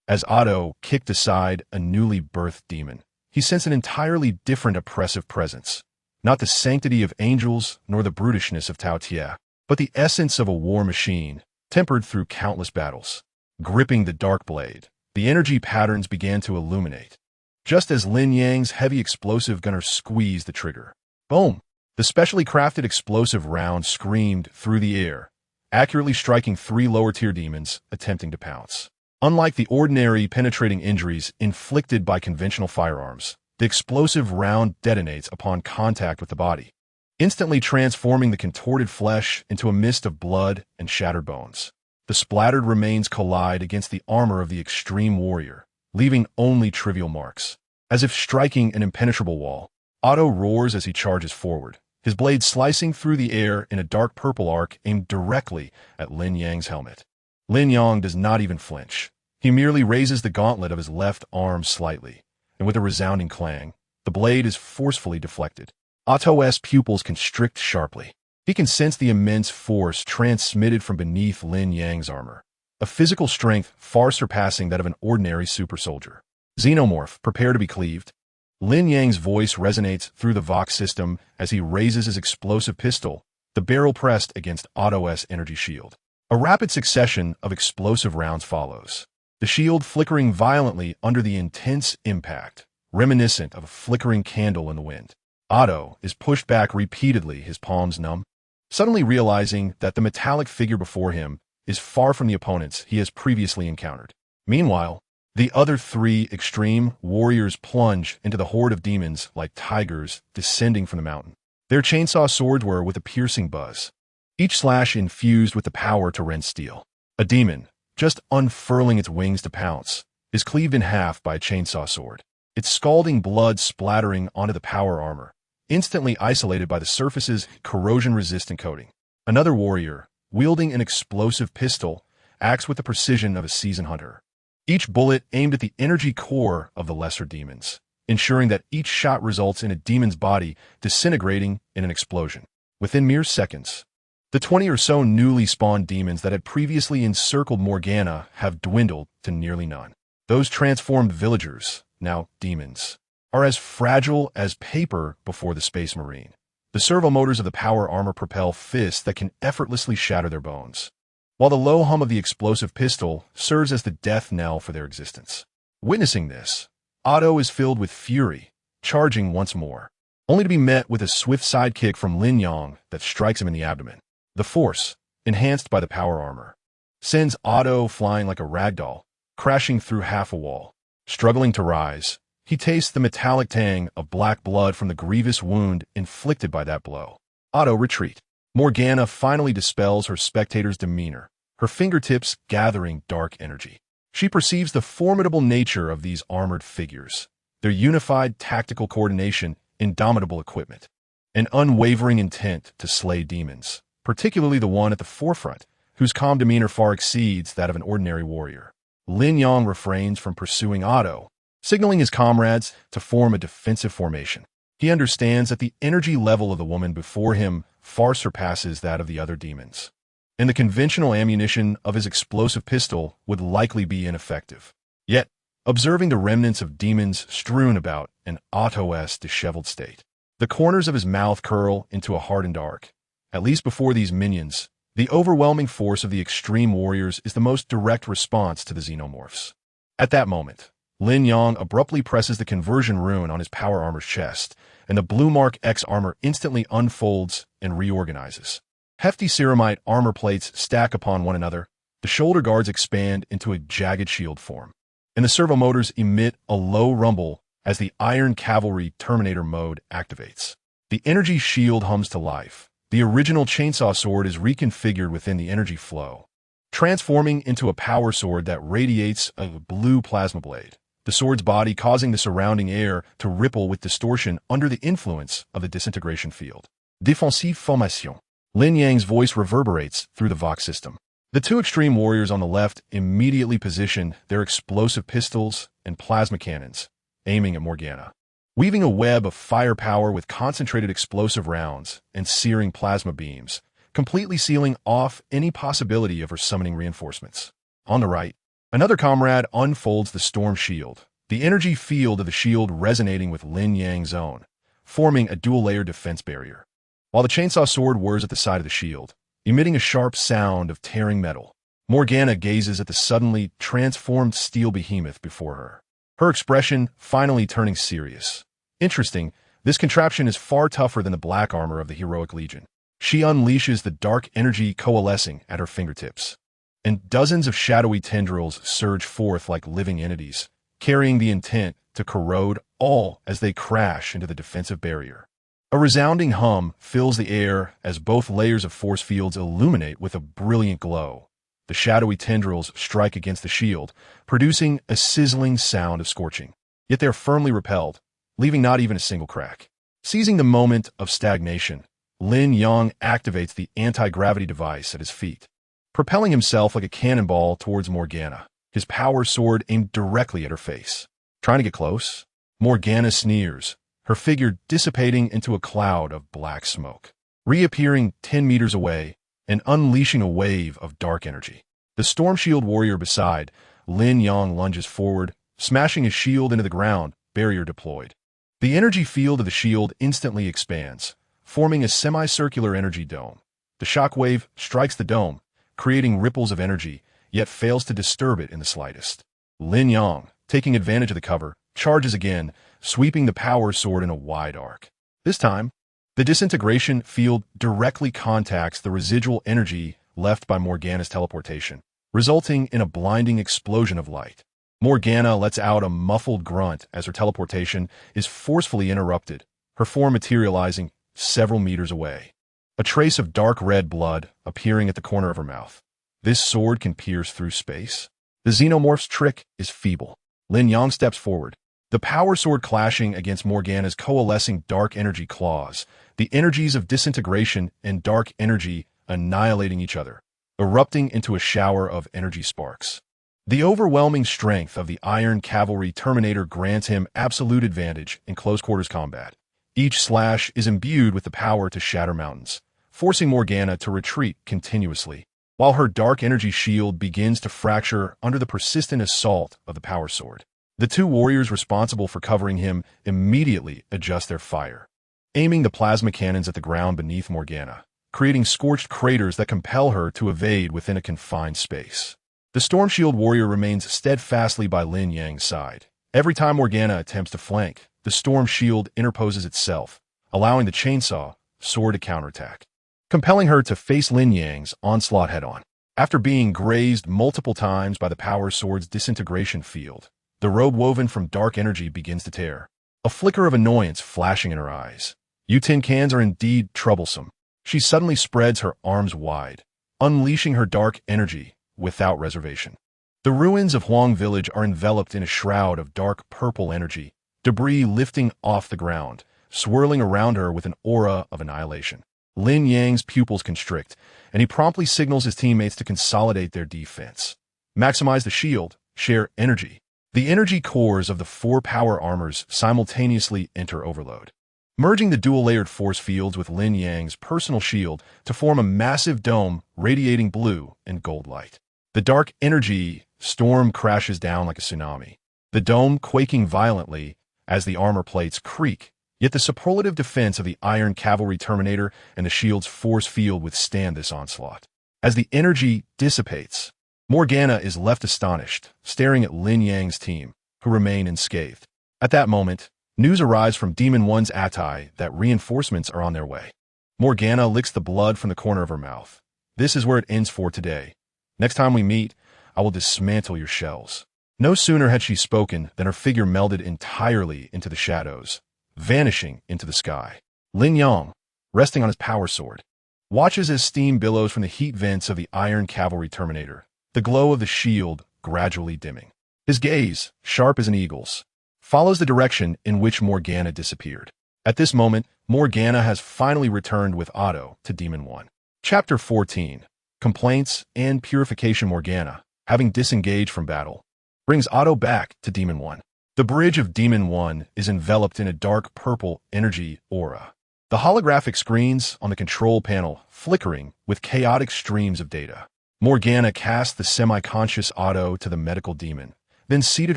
As Otto kicked aside a newly birthed demon, he sensed an entirely different oppressive presence. Not the sanctity of angels nor the brutishness of Tao Tia, but the essence of a war machine, tempered through countless battles. Gripping the dark blade, the energy patterns began to illuminate. Just as Lin Yang's heavy explosive gunner squeezed the trigger, boom! The specially crafted explosive round screamed through the air, accurately striking three lower-tier demons attempting to pounce. Unlike the ordinary penetrating injuries inflicted by conventional firearms, the explosive round detonates upon contact with the body, instantly transforming the contorted flesh into a mist of blood and shattered bones. The splattered remains collide against the armor of the extreme warrior, leaving only trivial marks. As if striking an impenetrable wall, Otto roars as he charges forward, his blade slicing through the air in a dark purple arc aimed directly at Lin Yang's helmet. Lin Yang does not even flinch. He merely raises the gauntlet of his left arm slightly, and with a resounding clang, the blade is forcefully deflected. Otto's pupils constrict sharply. He can sense the immense force transmitted from beneath Lin Yang's armor, a physical strength far surpassing that of an ordinary super soldier. "Xenomorph, prepare to be cleaved." Lin Yang's voice resonates through the Vox system as he raises his explosive pistol, the barrel pressed against Otto's energy shield. A rapid succession of explosive rounds follows, the shield flickering violently under the intense impact, reminiscent of a flickering candle in the wind. Otto is pushed back repeatedly, his palms numb, suddenly realizing that the metallic figure before him is far from the opponents he has previously encountered. Meanwhile, the other three extreme warriors plunge into the horde of demons like tigers descending from the mountain. Their chainsaw swords were with a piercing buzz, each slash infused with the power to rend steel. A demon, just unfurling its wings to pounce, is cleaved in half by a chainsaw sword, its scalding blood splattering onto the power armor, instantly isolated by the surface's corrosion-resistant coating. Another warrior, wielding an explosive pistol, acts with the precision of a seasoned hunter. Each bullet aimed at the energy core of the lesser demons, ensuring that each shot results in a demon's body disintegrating in an explosion. Within mere seconds, the 20 or so newly spawned demons that had previously encircled Morgana have dwindled to nearly none. Those transformed villagers, now demons, are as fragile as paper before the Space Marine. The servo motors of the power armor propel fists that can effortlessly shatter their bones, while the low hum of the explosive pistol serves as the death knell for their existence. Witnessing this, Otto is filled with fury, charging once more, only to be met with a swift sidekick from Lin Yang that strikes him in the abdomen. The force, enhanced by the power armor, sends Otto flying like a ragdoll, crashing through half a wall. Struggling to rise, he tastes the metallic tang of black blood from the grievous wound inflicted by that blow. Otto retreat. Morgana finally dispels her spectator's demeanor, her fingertips gathering dark energy. She perceives the formidable nature of these armored figures, their unified tactical coordination, indomitable equipment, an unwavering intent to slay demons, particularly the one at the forefront, whose calm demeanor far exceeds that of an ordinary warrior. Lin Yang refrains from pursuing Otto, signaling his comrades to form a defensive formation. He understands that the energy level of the woman before him far surpasses that of the other demons, and the conventional ammunition of his explosive pistol would likely be ineffective. Yet, observing the remnants of demons strewn about in Otto's disheveled state, The corners of his mouth curl into a hardened arc. At least before these minions, the overwhelming force of the extreme warriors is the most direct response to the xenomorphs. At that moment, Lin Yang abruptly presses the conversion rune on his power armor's chest, and the Blue Mark X armor instantly unfolds and reorganizes. Hefty ceramite armor plates stack upon one another, the shoulder guards expand into a jagged shield form, and the servomotors emit a low rumble as the Iron Cavalry Terminator mode activates. The energy shield hums to life. The original chainsaw sword is reconfigured within the energy flow, transforming into a power sword that radiates a blue plasma blade, the sword's body causing the surrounding air to ripple with distortion under the influence of the disintegration field. Défensive formation. Lin Yang's voice reverberates through the Vox system. The two extreme warriors on the left immediately position their explosive pistols and plasma cannons, aiming at Morgana, weaving a web of firepower with concentrated explosive rounds and searing plasma beams, completely sealing off any possibility of her summoning reinforcements. On the right, another comrade unfolds the storm shield, the energy field of the shield resonating with Lin Yang's own, forming a dual-layer defense barrier. While the chainsaw sword whirs at the side of the shield, emitting a sharp sound of tearing metal, Morgana gazes at the suddenly transformed steel behemoth before her, her expression finally turning serious. Interesting, this contraption is far tougher than the black armor of the Heroic Legion. She unleashes the dark energy coalescing at her fingertips, and dozens of shadowy tendrils surge forth like living entities, carrying the intent to corrode all as they crash into the defensive barrier. A resounding hum fills the air as both layers of force fields illuminate with a brilliant glow. The shadowy tendrils strike against the shield, producing a sizzling sound of scorching. Yet they are firmly repelled, leaving not even a single crack. Seizing the moment of stagnation, Lin Yang activates the anti-gravity device at his feet, propelling himself like a cannonball towards Morgana, his power sword aimed directly at her face. Trying to get close? Morgana sneers, her figure dissipating into a cloud of black smoke, reappearing 10 meters away and unleashing a wave of dark energy. The Storm Shield warrior beside Lin Yang lunges forward, smashing his shield into the ground, barrier deployed. The energy field of the shield instantly expands, forming a semicircular energy dome. The shockwave strikes the dome, creating ripples of energy, yet fails to disturb it in the slightest. Lin Yang, taking advantage of the cover, charges again, sweeping the power sword in a wide arc. This time, the disintegration field directly contacts the residual energy left by Morgana's teleportation, resulting in a blinding explosion of light. Morgana lets out a muffled grunt as her teleportation is forcefully interrupted, her form materializing several meters away. A trace of dark red blood appearing at the corner of her mouth. This sword can pierce through space. The xenomorph's trick is feeble. Lin Yang steps forward, the power sword clashing against Morgana's coalescing dark energy claws, the energies of disintegration and dark energy annihilating each other, erupting into a shower of energy sparks. The overwhelming strength of the Iron Cavalry Terminator grants him absolute advantage in close-quarters combat. Each slash is imbued with the power to shatter mountains, forcing Morgana to retreat continuously, while her dark energy shield begins to fracture under the persistent assault of the power sword. The two warriors responsible for covering him immediately adjust their fire, aiming the plasma cannons at the ground beneath Morgana, creating scorched craters that compel her to evade within a confined space. The Storm Shield warrior remains steadfastly by Lin Yang's side. Every time Morgana attempts to flank, the Storm Shield interposes itself, allowing the chainsaw sword to counterattack, compelling her to face Lin Yang's onslaught head-on. After being grazed multiple times by the power sword's disintegration field, the robe woven from dark energy begins to tear, a flicker of annoyance flashing in her eyes. You tin cans are indeed troublesome. She suddenly spreads her arms wide, unleashing her dark energy without reservation. The ruins of Huang Village are enveloped in a shroud of dark purple energy, debris lifting off the ground, swirling around her with an aura of annihilation. Lin Yang's pupils constrict, and he promptly signals his teammates to consolidate their defense. Maximize the shield, share energy. The energy cores of the four power armors simultaneously enter overload, merging the dual-layered force fields with Lin Yang's personal shield to form a massive dome radiating blue and gold light. The dark energy storm crashes down like a tsunami, the dome quaking violently as the armor plates creak Yet the superlative defense of the Iron Cavalry Terminator and the shield's force field withstand this onslaught. As the energy dissipates, Morgana is left astonished, staring at Lin Yang's team, who remain unscathed. At that moment, news arrives from Demon One's Atai that reinforcements are on their way. Morgana licks the blood from the corner of her mouth. This is where it ends for today. Next time we meet, I will dismantle your shells. No sooner had she spoken than her figure melded entirely into the shadows, vanishing into the sky. Lin Yang, resting on his power sword, watches as steam billows from the heat vents of the Iron Cavalry Terminator, the glow of the shield gradually dimming. His gaze, sharp as an eagle's, follows the direction in which Morgana disappeared. At this moment, Morgana has finally returned with Otto to Demon One. Chapter 14. Complaints and Purification. Morgana, having disengaged from battle, brings Otto back to Demon One. The bridge of Demon One is enveloped in a dark purple energy aura. The holographic screens on the control panel flickering with chaotic streams of data. Morgana cast the semi-conscious Otto to the medical demon, then seated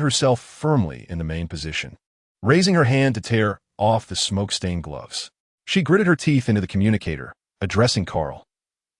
herself firmly in the main position. Raising her hand to tear off the smoke-stained gloves, she gritted her teeth into the communicator, addressing Carl.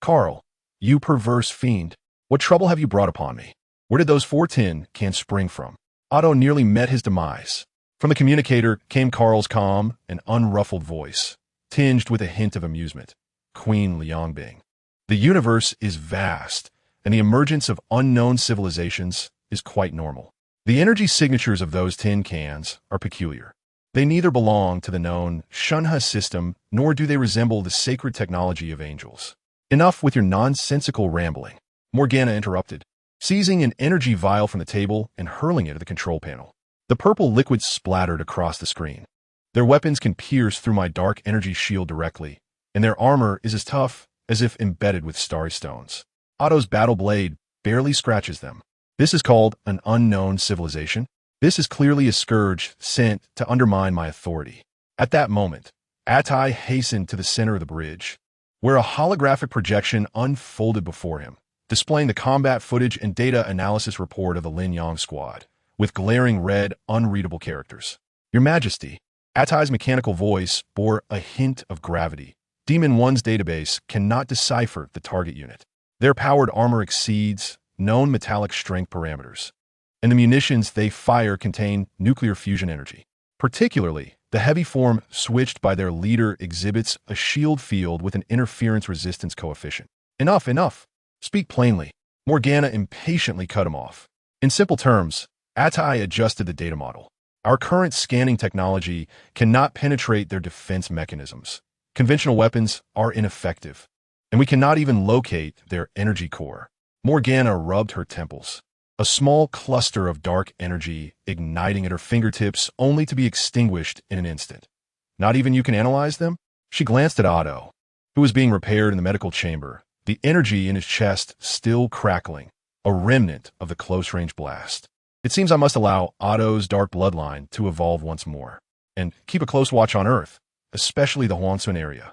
"Carl, you perverse fiend, what trouble have you brought upon me? Where did those 4 tin cans spring from?" Otto nearly met his demise. From the communicator came Carl's calm and unruffled voice, tinged with a hint of amusement. "Queen Liangbing, the universe is vast, and the emergence of unknown civilizations is quite normal. The energy signatures of those tin cans are peculiar. They neither belong to the known Shunha system, nor do they resemble the sacred technology of angels." "Enough with your nonsensical rambling," Morgana interrupted, seizing an energy vial from the table and hurling it at the control panel. The purple liquid splattered across the screen. "Their weapons can pierce through my dark energy shield directly, and their armor is as tough as if embedded with starry stones. Otto's battle blade barely scratches them. This is called an unknown civilization? This is clearly a scourge sent to undermine my authority." At that moment, Atai hastened to the center of the bridge, where a holographic projection unfolded before him, displaying the combat footage and data analysis report of the Lin Yang squad, with glaring red, unreadable characters. "Your Majesty," Atai's mechanical voice bore a hint of gravity. "Demon One's database cannot decipher the target unit. Their powered armor exceeds known metallic strength parameters, and the munitions they fire contain nuclear fusion energy. Particularly, the heavy form switched by their leader exhibits a shield field with an interference resistance coefficient." "Enough, enough! Speak plainly." Morgana impatiently cut him off. In simple terms, Atai adjusted the data model. "Our current scanning technology cannot penetrate their defense mechanisms. Conventional weapons are ineffective, and we cannot even locate their energy core." Morgana rubbed her temples, a small cluster of dark energy igniting at her fingertips only to be extinguished in an instant. "Not even you can analyze them?" She glanced at Otto, who was being repaired in the medical chamber, the energy in his chest still crackling, a remnant of the close-range blast. "It seems I must allow Otto's dark bloodline to evolve once more, and keep a close watch on Earth, especially the Huangsun area.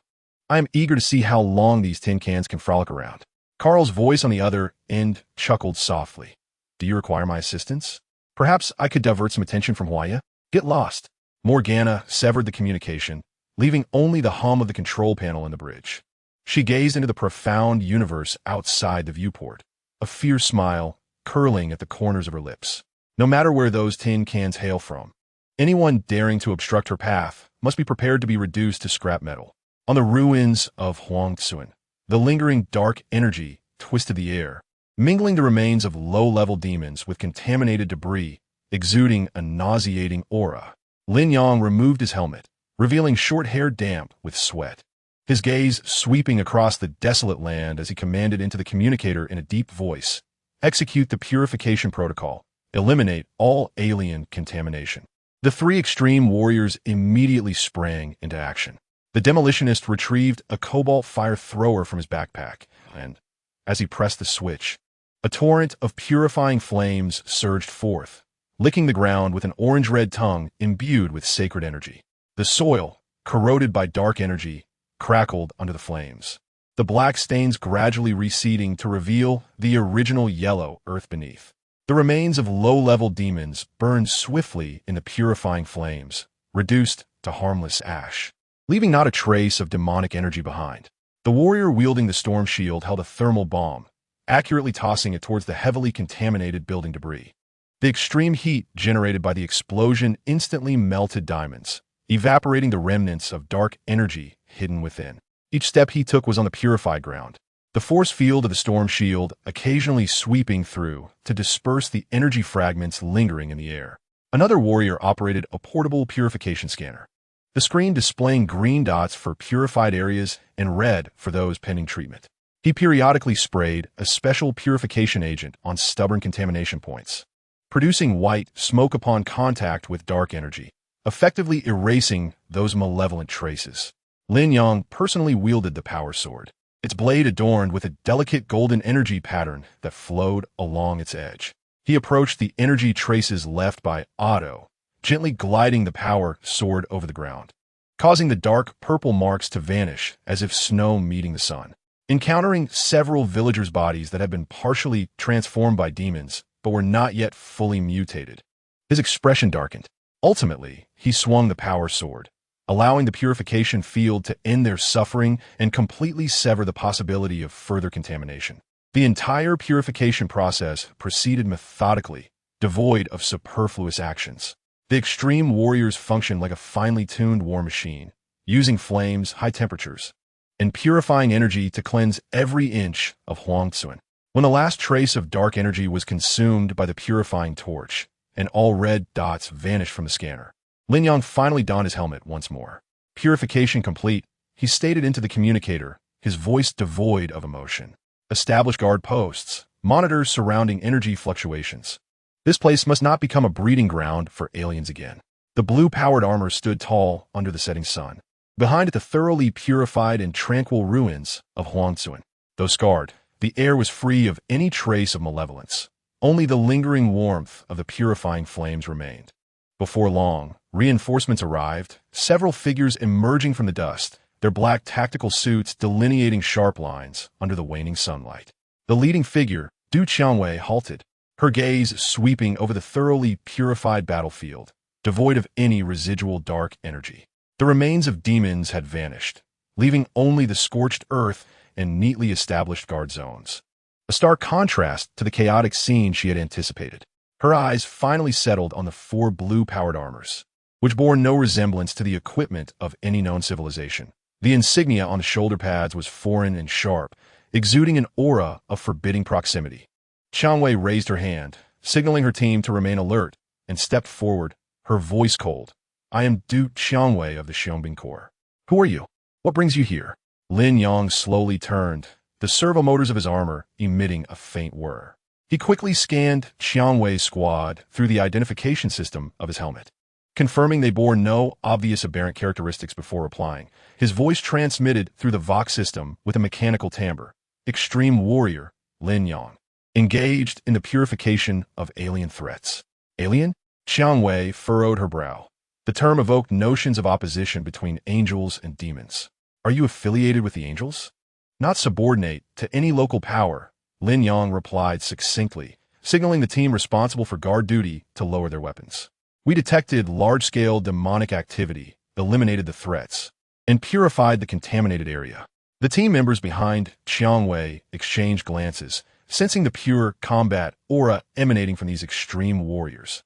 I am eager to see how long these tin cans can frolic around." Carl's voice on the other end chuckled softly. "Do you require my assistance? Perhaps I could divert some attention from Huaya? Get lost." Morgana severed the communication, leaving only the hum of the control panel in the bridge. She gazed into the profound universe outside the viewport, a fierce smile curling at the corners of her lips. No matter where those tin cans hail from, anyone daring to obstruct her path must be prepared to be reduced to scrap metal. On the ruins of Huangsun, the lingering dark energy twisted the air, mingling the remains of low-level demons with contaminated debris, exuding a nauseating aura. Lin Yang removed his helmet, revealing short hair damp with sweat, his gaze sweeping across the desolate land as he commanded into the communicator in a deep voice, "Execute the purification protocol. Eliminate all alien contamination." The 3 extreme warriors immediately sprang into action. The demolitionist retrieved a cobalt fire thrower from his backpack, and, as he pressed the switch, a torrent of purifying flames surged forth, licking the ground with an orange-red tongue imbued with sacred energy. The soil, corroded by dark energy, crackled under the flames, the black stains gradually receding to reveal the original yellow earth beneath. The remains of low-level demons burned swiftly in the purifying flames, reduced to harmless ash, leaving not a trace of demonic energy behind. The warrior wielding the storm shield held a thermal bomb, accurately tossing it towards the heavily contaminated building debris. The extreme heat generated by the explosion instantly melted diamonds, evaporating the remnants of dark energy hidden within. Each step he took was on the purified ground, the force field of the storm shield occasionally sweeping through to disperse the energy fragments lingering in the air. Another warrior operated a portable purification scanner, the screen displaying green dots for purified areas and red for those pending treatment. He periodically sprayed a special purification agent on stubborn contamination points, producing white smoke upon contact with dark energy, effectively erasing those malevolent traces. Lin Yang personally wielded the power sword, its blade adorned with a delicate golden energy pattern that flowed along its edge. He approached the energy traces left by Otto, gently gliding the power sword over the ground, causing the dark purple marks to vanish as if snow meeting the sun. Encountering several villagers' bodies that had been partially transformed by demons but were not yet fully mutated, his expression darkened. Ultimately, he swung the power sword, allowing the purification field to end their suffering and completely sever the possibility of further contamination. The entire purification process proceeded methodically, devoid of superfluous actions. The extreme warriors functioned like a finely tuned war machine, using flames, high temperatures, and purifying energy to cleanse every inch of Huangzuan. When the last trace of dark energy was consumed by the purifying torch, and all red dots vanished from the scanner, Lin Yang finally donned his helmet once more. Purification complete, he stated into the communicator, his voice devoid of emotion. Establish guard posts, monitors surrounding energy fluctuations. This place must not become a breeding ground for aliens again. The blue-powered armor stood tall under the setting sun. Behind it, the thoroughly purified and tranquil ruins of Huangzuan. Though scarred, the air was free of any trace of malevolence. Only the lingering warmth of the purifying flames remained. Before long, reinforcements arrived, several figures emerging from the dust, their black tactical suits delineating sharp lines under the waning sunlight. The leading figure, Du Qiangwei, halted, her gaze sweeping over the thoroughly purified battlefield, devoid of any residual dark energy. The remains of demons had vanished, leaving only the scorched earth and neatly established guard zones. A stark contrast to the chaotic scene she had anticipated. Her eyes finally settled on the 4 blue-powered armors, which bore no resemblance to the equipment of any known civilization. The insignia on the shoulder pads was foreign and sharp, exuding an aura of forbidding proximity. Qiangwei raised her hand, signaling her team to remain alert, and stepped forward, her voice cold. I am Du Qiangwei of the Xiongbing Corps. Who are you? What brings you here? Lin Yang slowly turned, the servo motors of his armor emitting a faint whir. He quickly scanned Qiangwei's squad through the identification system of his helmet, confirming they bore no obvious aberrant characteristics before replying. His voice transmitted through the Vox system with a mechanical timbre. Extreme warrior, Lin Yang, engaged in the purification of alien threats. Alien? Qiangwei furrowed her brow. The term evoked notions of opposition between angels and demons. Are you affiliated with the angels? Not subordinate to any local power, Lin Yang replied succinctly, signaling the team responsible for guard duty to lower their weapons. We detected large-scale demonic activity, eliminated the threats, and purified the contaminated area. The team members behind Qiangwei exchanged glances, sensing the pure combat aura emanating from these extreme warriors,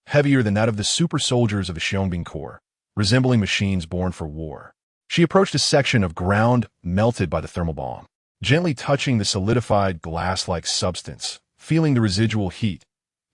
heavier than that of the super soldiers of the Xiongbing Corps, resembling machines born for war. She approached a section of ground melted by the thermal bomb, gently touching the solidified glass-like substance, feeling the residual heat.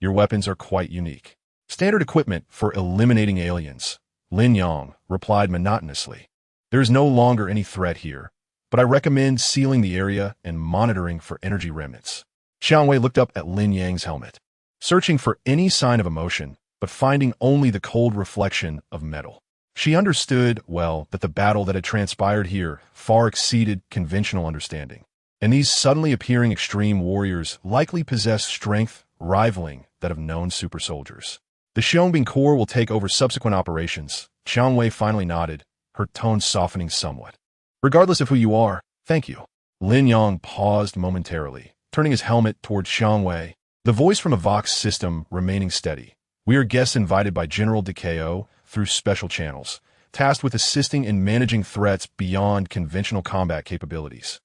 Your weapons are quite unique. Standard equipment for eliminating aliens, Lin Yang replied monotonously. There is no longer any threat here, but I recommend sealing the area and monitoring for energy remnants. Qiangwei looked up at Lin Yang's helmet, searching for any sign of emotion, but finding only the cold reflection of metal. She understood, well, that the battle that had transpired here far exceeded conventional understanding, and these suddenly appearing extreme warriors likely possessed strength rivaling that of known super soldiers. The Xiongbing Corps will take over subsequent operations. Qiangwei finally nodded, her tone softening somewhat. Regardless of who you are, thank you. Lin Yang paused momentarily, turning his helmet toward Qiangwei, the voice from a Vox system remaining steady. We are guests invited by General Decao, through special channels, tasked with assisting in managing threats beyond conventional combat capabilities.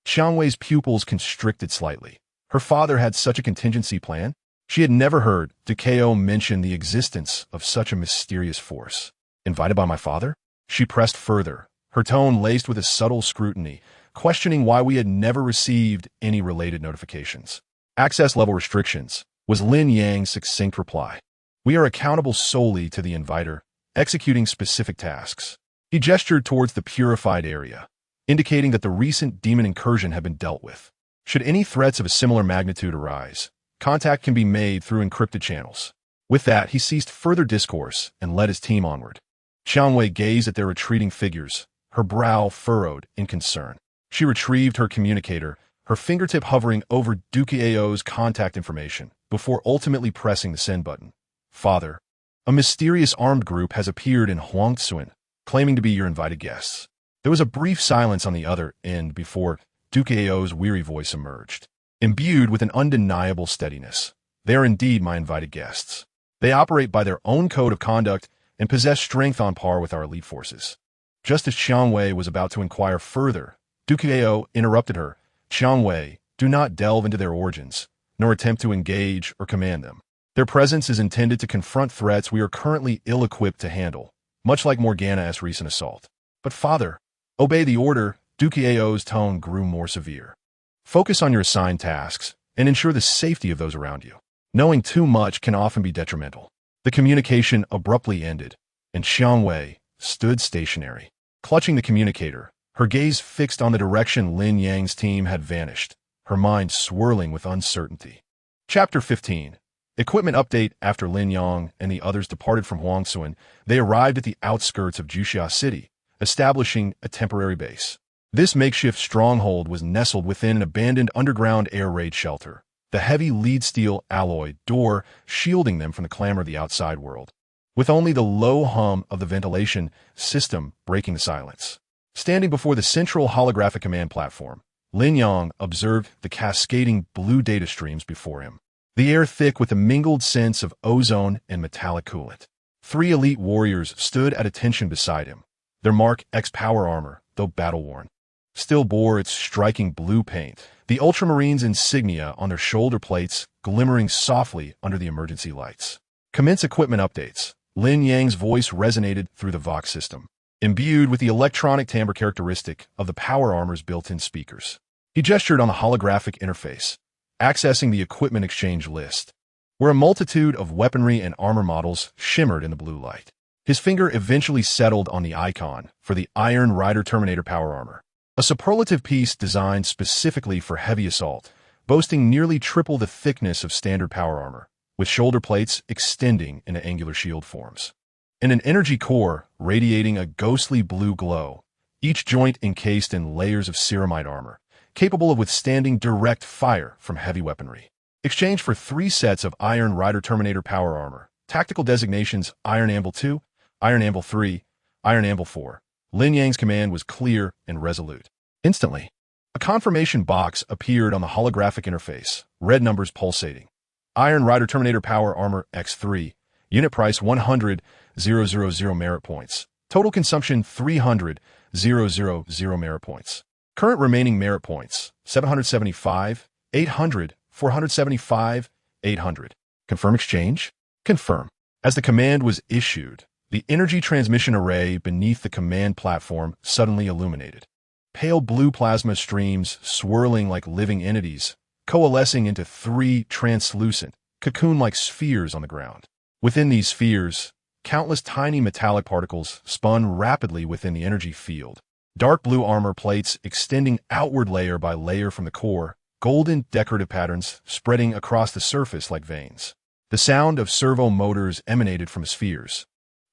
Xiangwei's pupils constricted slightly. Her father had such a contingency plan? She had never heard Takeo mention the existence of such a mysterious force. Invited by my father? She pressed further, her tone laced with a subtle scrutiny, questioning why we had never received any related notifications. Access level restrictions, was Lin Yang's succinct reply. We are accountable solely to the inviter, executing specific tasks. He gestured towards the purified area, indicating that the recent demon incursion had been dealt with. Should any threats of a similar magnitude arise, contact can be made through encrypted channels. With that, he ceased further discourse and led his team onward. Xiangwei gazed at their retreating figures, her brow furrowed in concern. She retrieved her communicator, her fingertip hovering over Dukeao's contact information, before ultimately pressing the send button. Father, a mysterious armed group has appeared in Huangtsuan, claiming to be your invited guests. There was a brief silence on the other end before Dukeao's weary voice emerged. Imbued with an undeniable steadiness, they are indeed my invited guests. They operate by their own code of conduct and possess strength on par with our elite forces. Just as Xiangwei was about to inquire further, Dukeao interrupted her. Xiangwei, do not delve into their origins, nor attempt to engage or command them. Their presence is intended to confront threats we are currently ill-equipped to handle, much like Morgana's recent assault. But father, obey the order. Dukeao's tone grew more severe. Focus on your assigned tasks and ensure the safety of those around you. Knowing too much can often be detrimental. The communication abruptly ended, and Xiangwei stood stationary, clutching the communicator, her gaze fixed on the direction Lin Yang's team had vanished, her mind swirling with uncertainty. Chapter 15. Equipment update. After Lin Yang and the others departed from Huangtsuan, they arrived at the outskirts of Juxia City, establishing a temporary base. This makeshift stronghold was nestled within an abandoned underground air raid shelter, the heavy lead steel alloy door shielding them from the clamor of the outside world, with only the low hum of the ventilation system breaking the silence. Standing before the central holographic command platform, Lin Yang observed the cascading blue data streams before him, the air thick with a mingled sense of ozone and metallic coolant. 3 elite warriors stood at attention beside him, their Mark X power armor, though battle-worn, still bore its striking blue paint, the Ultramarines' insignia on their shoulder plates glimmering softly under the emergency lights. Commence equipment updates. Lin Yang's voice resonated through the Vox system, imbued with the electronic timbre characteristic of the power armor's built-in speakers. He gestured on the holographic interface, accessing the equipment exchange list, where a multitude of weaponry and armor models shimmered in the blue light. His finger eventually settled on the icon for the Iron Rider Terminator power armor, a superlative piece designed specifically for heavy assault, boasting nearly triple the thickness of standard power armor, with shoulder plates extending into angular shield forms, and an energy core radiating a ghostly blue glow, each joint encased in layers of ceramide armor, capable of withstanding direct fire from heavy weaponry. Exchanged for 3 sets of Iron Rider Terminator power armor, tactical designations Iron Anvil 2, Iron Anvil 3, Iron Anvil 4. Lin Yang's command was clear and resolute. Instantly, a confirmation box appeared on the holographic interface, red numbers pulsating. Iron Rider Terminator Power Armor X3, unit price 100,000 merit points. Total consumption 300,000 merit points. Current remaining merit points 775, 800, 475, 800. Confirm exchange? Confirm. As the command was issued, the energy transmission array beneath the command platform suddenly illuminated. Pale blue plasma streams swirling like living entities, coalescing into 3 translucent, cocoon-like spheres on the ground. Within these spheres, countless tiny metallic particles spun rapidly within the energy field. Dark blue armor plates extending outward layer by layer from the core, golden decorative patterns spreading across the surface like veins. The sound of servo motors emanated from spheres.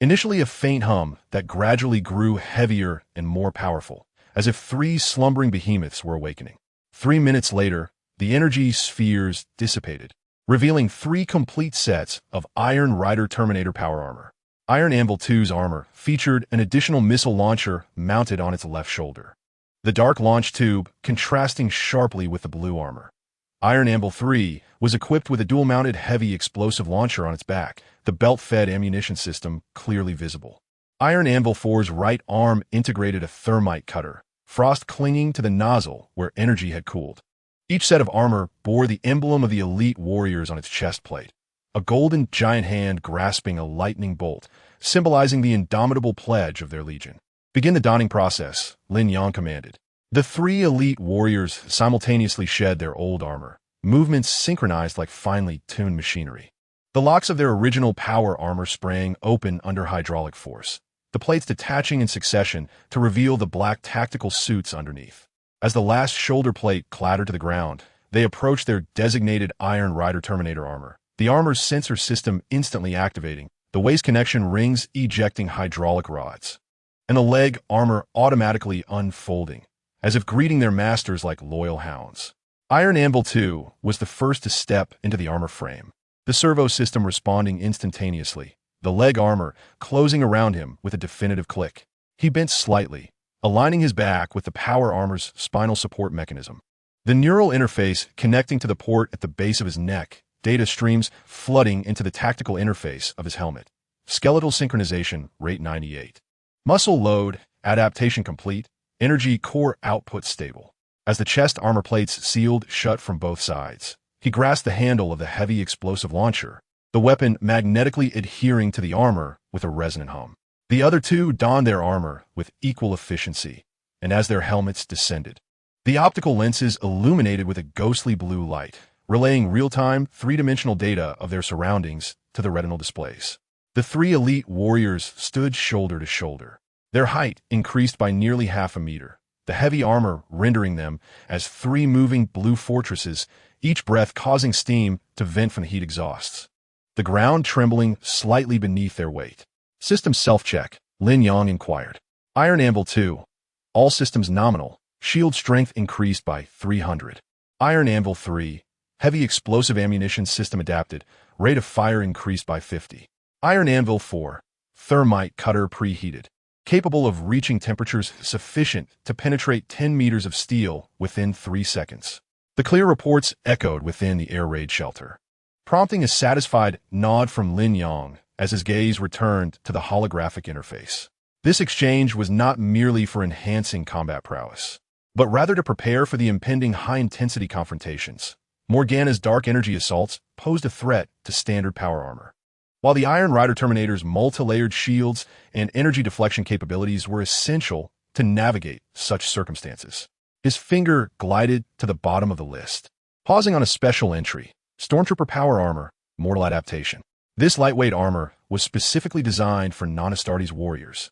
Initially a faint hum that gradually grew heavier and more powerful, as if 3 slumbering behemoths were awakening. 3 minutes later, the energy spheres dissipated, revealing 3 complete sets of Iron Rider Terminator power armor. Iron Anvil 2's armor featured an additional missile launcher mounted on its left shoulder, the dark launch tube contrasting sharply with the blue armor. Iron Anvil 3 was equipped with a dual-mounted heavy explosive launcher on its back, the belt-fed ammunition system clearly visible. Iron Anvil 4's right arm integrated a thermite cutter, frost clinging to the nozzle where energy had cooled. Each set of armor bore the emblem of the elite warriors on its chest plate, a golden giant hand grasping a lightning bolt, symbolizing the indomitable pledge of their legion. "Begin the donning process," Lin Yang commanded. The three elite warriors simultaneously shed their old armor, movements synchronized like finely tuned machinery. The locks of their original power armor sprang open under hydraulic force, the plates detaching in succession to reveal the black tactical suits underneath. As the last shoulder plate clattered to the ground, they approached their designated Iron Rider Terminator armor, the armor's sensor system instantly activating, the waist connection rings ejecting hydraulic rods, and the leg armor automatically unfolding, as if greeting their masters like loyal hounds. Iron Anvil 2 was the first to step into the armor frame, the servo system responding instantaneously, the leg armor closing around him with a definitive click. He bent slightly, aligning his back with the power armor's spinal support mechanism. The neural interface connecting to the port at the base of his neck, data streams flooding into the tactical interface of his helmet. Skeletal synchronization, rate 98. Muscle load, adaptation complete, energy core output stable. As the chest armor plates sealed shut from both sides, he grasped the handle of the heavy explosive launcher, the weapon magnetically adhering to the armor with a resonant hum. The other two donned their armor with equal efficiency, and as their helmets descended, the optical lenses illuminated with a ghostly blue light, relaying real-time, three-dimensional data of their surroundings to the retinal displays. The three elite warriors stood shoulder to shoulder, their height increased by nearly half a meter, the heavy armor rendering them as three moving blue fortresses, each breath causing steam to vent from the heat exhausts, the ground trembling slightly beneath their weight. "System self-check," Lin Yang inquired. "Iron Anvil 2. All systems nominal. Shield strength increased by 300. Iron Anvil 3. Heavy explosive ammunition system adapted. Rate of fire increased by 50. Iron Anvil 4. Thermite cutter preheated. Capable of reaching temperatures sufficient to penetrate 10 meters of steel within 3 seconds." The clear reports echoed within the air raid shelter, prompting a satisfied nod from Lin Yang as his gaze returned to the holographic interface. This exchange was not merely for enhancing combat prowess, but rather to prepare for the impending high-intensity confrontations. Morgana's dark energy assaults posed a threat to standard power armor, while the Iron Rider Terminator's multi-layered shields and energy deflection capabilities were essential to navigate such circumstances. His finger glided to the bottom of the list, pausing on a special entry, Stormtrooper Power Armor, Mortal Adaptation. This lightweight armor was specifically designed for non-Astartes warriors,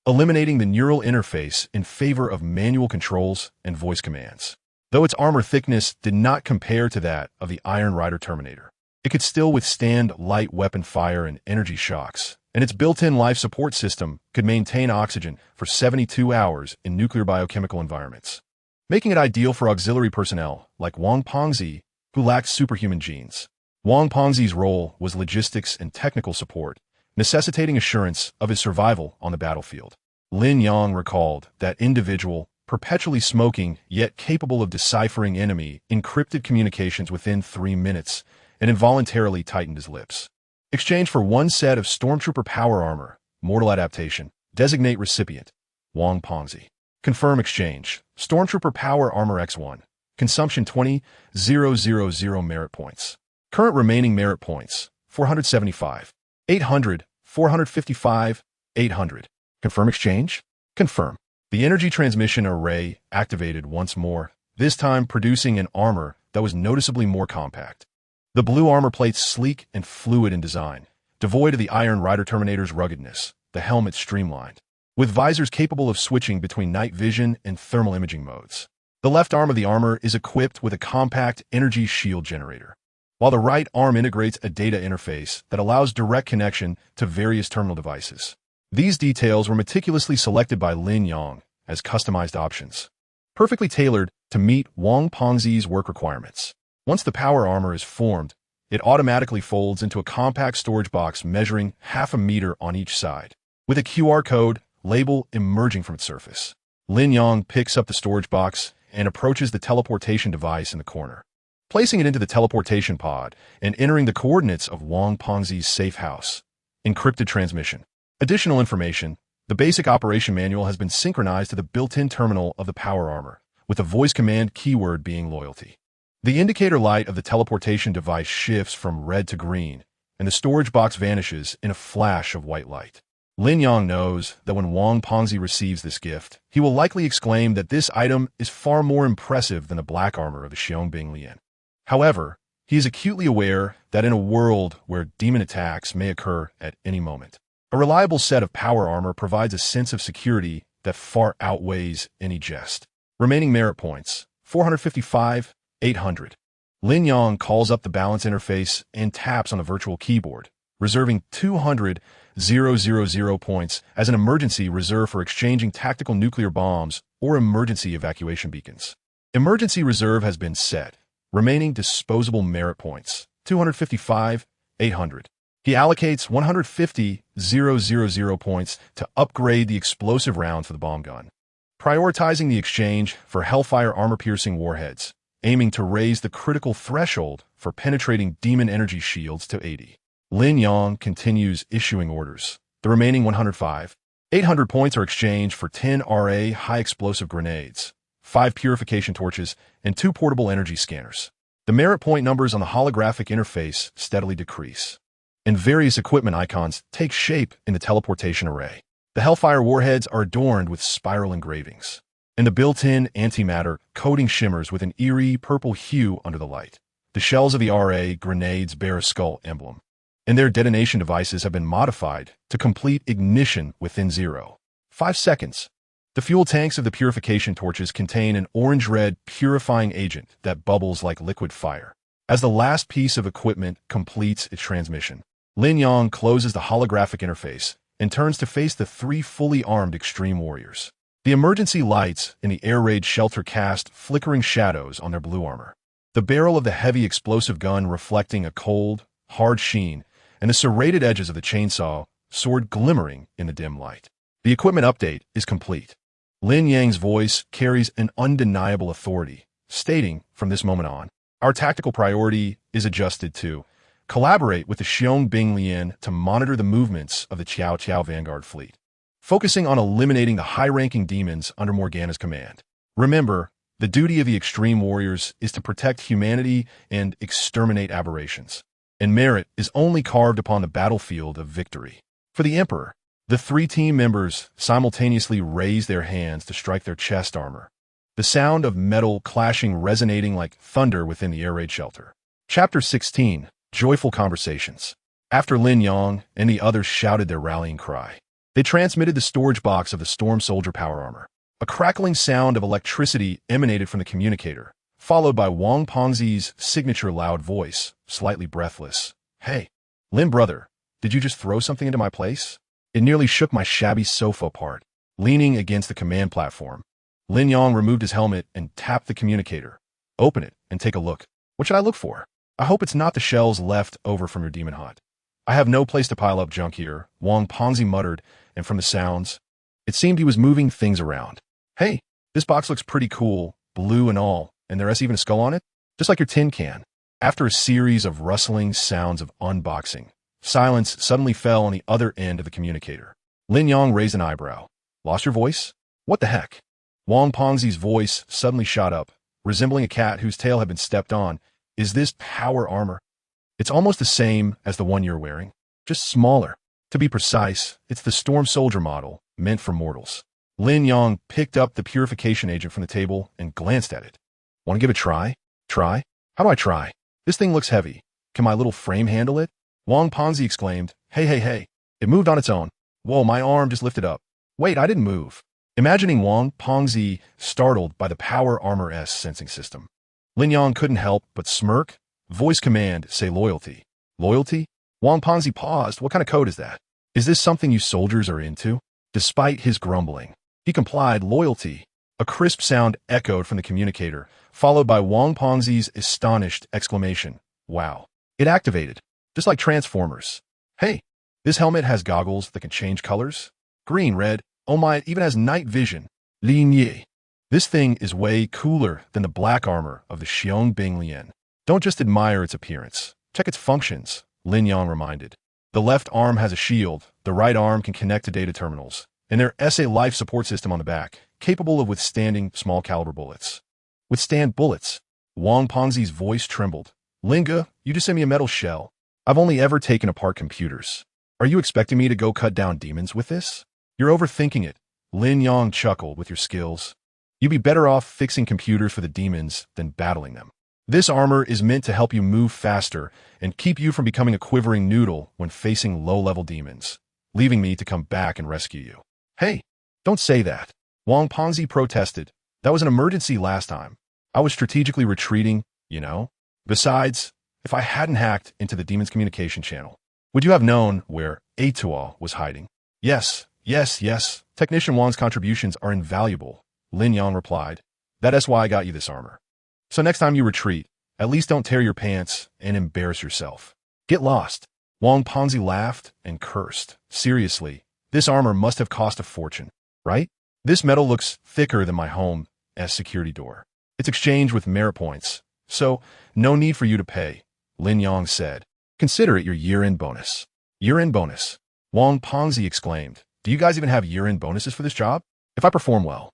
eliminating the neural interface in favor of manual controls and voice commands. Though its armor thickness did not compare to that of the Iron Rider Terminator, it could still withstand light weapon fire and energy shocks, and its built-in life support system could maintain oxygen for 72 hours in nuclear biochemical environments, making it ideal for auxiliary personnel like Wang Pengzi, who lacked superhuman genes. Wang Pengzi's role was logistics and technical support, necessitating assurance of his survival on the battlefield. Lin Yang recalled that individual, perpetually smoking yet capable of deciphering enemy encrypted communications within 3 minutes, and involuntarily tightened his lips. Exchange for 1 set of Stormtrooper Power Armor, Mortal Adaptation. Designate recipient, Wang Pengzi. Confirm exchange, Stormtrooper Power Armor X1. Consumption 20,000 merit points. Current remaining merit points, 475. 800, 455, 800. Confirm exchange? Confirm. The energy transmission array activated once more, this time producing an armor that was noticeably more compact. The blue armor plates sleek and fluid in design, devoid of the Iron Rider Terminator's ruggedness, the helmet streamlined, with visors capable of switching between night vision and thermal imaging modes. The left arm of the armor is equipped with a compact energy shield generator, while the right arm integrates a data interface that allows direct connection to various terminal devices. These details were meticulously selected by Lin Yang as customized options, perfectly tailored to meet Wang Pengzi's work requirements. Once the power armor is formed, it automatically folds into a compact storage box measuring half a meter on each side, with a QR code label emerging from its surface. Lin Yang picks up the storage box and approaches the teleportation device in the corner. placing it into the teleportation pod and entering the coordinates of Wang Pengzi's safe house. Encrypted transmission. Additional information. The basic operation manual has been synchronized to the built-in terminal of the power armor, with the voice command keyword being loyalty. The indicator light of the teleportation device shifts from red to green, and the storage box vanishes in a flash of white light. Lin Yang knows that when Wang Pengzi receives this gift, he will likely exclaim that this item is far more impressive than the black armor of the Xiong Lian. However, he is acutely aware that in a world where demon attacks may occur at any moment, a reliable set of power armor provides a sense of security that far outweighs any jest. Remaining merit points, 455, 800. Lin Yang calls up the balance interface and taps on the virtual keyboard, reserving 200,000 points as an emergency reserve for exchanging tactical nuclear bombs or emergency evacuation beacons. Emergency reserve has been set. Remaining disposable merit points, 255, 800. He allocates 150,000 points to upgrade the explosive round for the bomb gun, prioritizing the exchange for Hellfire armor-piercing warheads, aiming to raise the critical threshold for penetrating demon energy shields to 80. Lin Yang continues issuing orders. The remaining 800 points are exchanged for 10 RA high-explosive grenades, 5 purification torches, and 2 portable energy scanners. The merit point numbers on the holographic interface steadily decrease, and various equipment icons take shape in the teleportation array. The Hellfire warheads are adorned with spiral engravings, and the built-in antimatter coating shimmers with an eerie purple hue under the light. The shells of the RA grenades bear a skull emblem, and their detonation devices have been modified to complete ignition within 0.5 seconds. The fuel tanks of the purification torches contain an orange-red purifying agent that bubbles like liquid fire. As the last piece of equipment completes its transmission, Lin Yang closes the holographic interface and turns to face the 3 fully armed extreme warriors. The emergency lights in the air raid shelter cast flickering shadows on their blue armor, the barrel of the heavy explosive gun reflecting a cold, hard sheen, and the serrated edges of the chainsaw sword glimmering in the dim light. The equipment update is complete. Lin Yang's voice carries an undeniable authority, stating, from this moment on, our tactical priority is adjusted to collaborate with the Xiong Lian to monitor the movements of the Qiao Qiao Vanguard fleet, focusing on eliminating the high-ranking demons under Morgana's command. Remember, the duty of the extreme warriors is to protect humanity and exterminate aberrations, and merit is only carved upon the battlefield of victory. For the Emperor, the 3 team members simultaneously raise their hands to strike their chest armor, the sound of metal clashing resonating like thunder within the air raid shelter. Chapter 16, Joyful Conversations. After Lin Yang and the others shouted their rallying cry, they transmitted the storage box of the Storm Soldier power armor. A crackling sound of electricity emanated from the communicator, followed by Wang Pengzi's signature loud voice, slightly breathless. Hey, Lin brother, did you just throw something into my place? It nearly shook my shabby sofa apart. Leaning against the command platform, Lin Yang removed his helmet and tapped the communicator. Open it and take a look. What should I look for? I hope it's not the shells left over from your demon hunt. I have no place to pile up junk here, Wang Pengzi muttered, and from the sounds, it seemed he was moving things around. Hey, this box looks pretty cool, blue and all, and there's even a skull on it? Just like your tin can. After a series of rustling sounds of unboxing, silence suddenly fell on the other end of the communicator. Lin Yang raised an eyebrow. Lost your voice? What the heck? Wang Pengzi's voice suddenly shot up, resembling a cat whose tail had been stepped on. Is this power armor? It's almost the same as the one you're wearing, just smaller. To be precise, it's the Storm Soldier model, meant for mortals. Lin Yang picked up the purification agent from the table and glanced at it. Want to give it a try? Try? How do I try? This thing looks heavy. Can my little frame handle it? Wang Pengzi exclaimed, hey. It moved on its own. Whoa, my arm just lifted up. Wait, I didn't move. Imagining Wang Pengzi startled by the power armor-S sensing system, Lin Yang couldn't help but smirk. Voice command, say loyalty. Loyalty? Wang Pengzi paused. What kind of code is that? Is this something you soldiers are into? Despite his grumbling, he complied. Loyalty. A crisp sound echoed from the communicator, followed by Wang Pengzi's astonished exclamation. Wow. It activated. Just like Transformers. Hey, this helmet has goggles that can change colors. Green, red. Oh my, it even has night vision. Lin Yang. This thing is way cooler than the black armor of the Xiong Lian. Don't just admire its appearance. Check its functions, Lin Yang reminded. The left arm has a shield, the right arm can connect to data terminals, and there's a life support system on the back, capable of withstanding small-caliber bullets. Withstand bullets? Wang Pengzi's voice trembled. Linga, you just sent me a metal shell. I've only ever taken apart computers. Are you expecting me to go cut down demons with this? You're overthinking it. Lin Yang chuckled. With your skills, you'd be better off fixing computers for the demons than battling them. This armor is meant to help you move faster and keep you from becoming a quivering noodle when facing low-level demons, leaving me to come back and rescue you. Hey, don't say that. Wang Pengzi protested. That was an emergency last time. I was strategically retreating, you know? Besides, if I hadn't hacked into the demon's communication channel, would you have known where Atuo was hiding? Yes. Technician Wang's contributions are invaluable, Lin Yang replied. That's why I got you this armor. So next time you retreat, at least don't tear your pants and embarrass yourself. Get lost. Wang Pengzi laughed and cursed. Seriously, this armor must have cost a fortune, right? This metal looks thicker than my home's security door. It's exchanged with merit points, so no need for you to pay, Lin Yang said. Consider it your year-end bonus. Year-end bonus? Wang Pengzi exclaimed. Do you guys even have year-end bonuses for this job? If I perform well,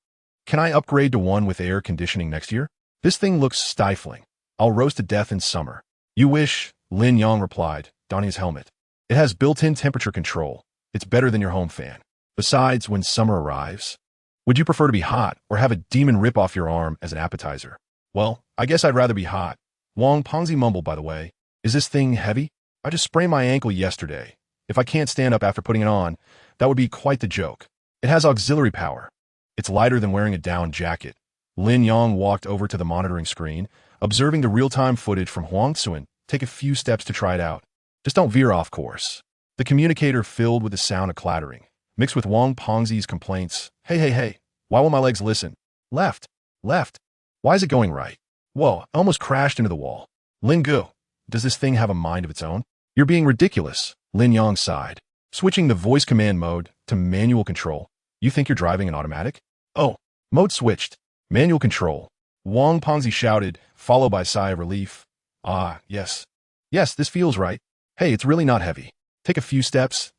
can I upgrade to one with air conditioning next year? This thing looks stifling. I'll roast to death in summer. You wish, Lin Yang replied, donning his helmet. It has built-in temperature control. It's better than your home fan. Besides, when summer arrives, would you prefer to be hot or have a demon rip off your arm as an appetizer? Well, I guess I'd rather be hot. Wang Pengzi mumbled, by the way. Is this thing heavy? I just sprained my ankle yesterday. If I can't stand up after putting it on, that would be quite the joke. It has auxiliary power. It's lighter than wearing a down jacket. Lin Yang walked over to the monitoring screen, observing the real-time footage from Huangzuan. Take a few steps to try it out. Just don't veer off course. The communicator filled with the sound of clattering, mixed with Wang Pengzi's complaints. Hey, why will my legs listen? Left. Why is it going right? Whoa, I almost crashed into the wall. Lin Gu, does this thing have a mind of its own? You're being ridiculous, Lin Yang sighed. Switching the voice command mode to manual control. You think you're driving an automatic? Oh, mode switched. Manual control. Wang Pengzi shouted, followed by a sigh of relief. Ah, yes. Yes, this feels right. Hey, it's really not heavy. Take a few steps.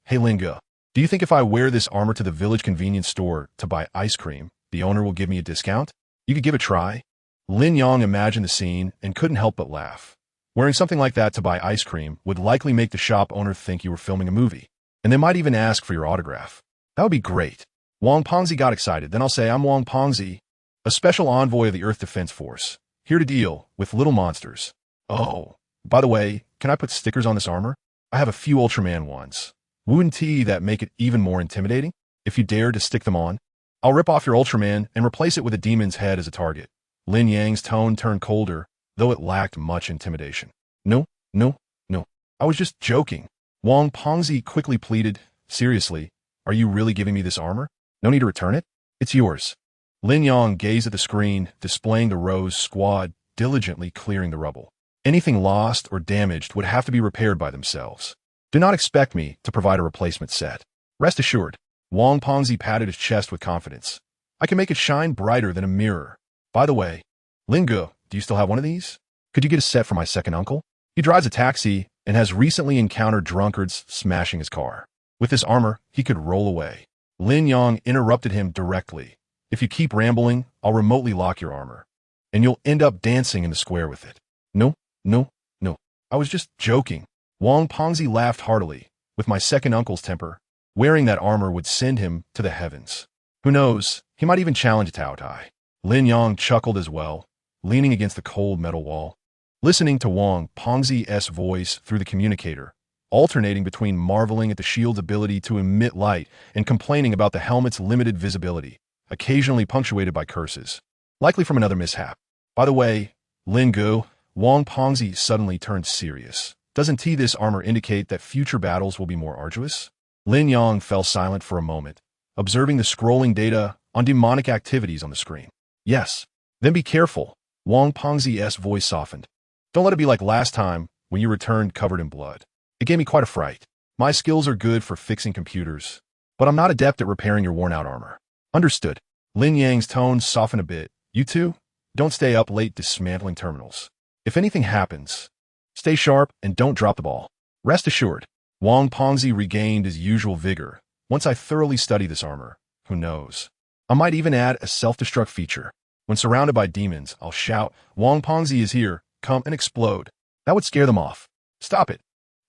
Hey, Linga, do you think if I wear this armor to the village convenience store to buy ice cream, the owner will give me a discount? You could give it a try. Lin Yang imagined the scene and couldn't help but laugh. Wearing something like that to buy ice cream would likely make the shop owner think you were filming a movie, and they might even ask for your autograph. That would be great. Wang Pengzi got excited. Then I'll say, I'm Wang Pengzi, a special envoy of the Earth Defense Force, here to deal with little monsters. Oh, by the way, can I put stickers on this armor? I have a few Ultraman ones. Wound tea that make it even more intimidating. If you dare to stick them on, I'll rip off your Ultraman and replace it with a demon's head as a target. Lin Yang's tone turned colder, though it lacked much intimidation. No. I was just joking. Wang Pengzi quickly pleaded. Seriously, are you really giving me this armor? No need to return it? It's yours. Lin Yang gazed at the screen, displaying the Rose squad diligently clearing the rubble. Anything lost or damaged would have to be repaired by themselves. Do not expect me to provide a replacement set. Rest assured. Wang Pengzi patted his chest with confidence. I can make it shine brighter than a mirror. By the way, Lingo, do you still have one of these? Could you get a set for my second uncle? He drives a taxi and has recently encountered drunkards smashing his car. With this armor, he could roll away. Lin Yang interrupted him directly. If you keep rambling, I'll remotely lock your armor, and you'll end up dancing in the square with it. No. I was just joking. Wang Pengzi laughed heartily. With my second uncle's temper, wearing that armor would send him to the heavens. Who knows, he might even challenge Tao Tai. Lin Yang chuckled as well, leaning against the cold metal wall, listening to Wang Pengzi's voice through the communicator, alternating between marveling at the shield's ability to emit light and complaining about the helmet's limited visibility, occasionally punctuated by curses, likely from another mishap. By the way, Lin Gu, Wang Pengzi suddenly turned serious. Doesn't this armor indicate that future battles will be more arduous? Lin Yang fell silent for a moment, observing the scrolling data on demonic activities on the screen. Yes. Then be careful. Wang Pengzi's voice softened. Don't let it be like last time when you returned covered in blood. It gave me quite a fright. My skills are good for fixing computers, but I'm not adept at repairing your worn-out armor. Understood. Lin Yang's tone softened a bit. You two? Don't stay up late dismantling terminals. If anything happens, stay sharp and don't drop the ball. Rest assured, Wang Pengzi regained his usual vigor. Once I thoroughly study this armor, who knows? I might even add a self-destruct feature. When surrounded by demons, I'll shout, Wang Pengzi is here, come and explode. That would scare them off. Stop it.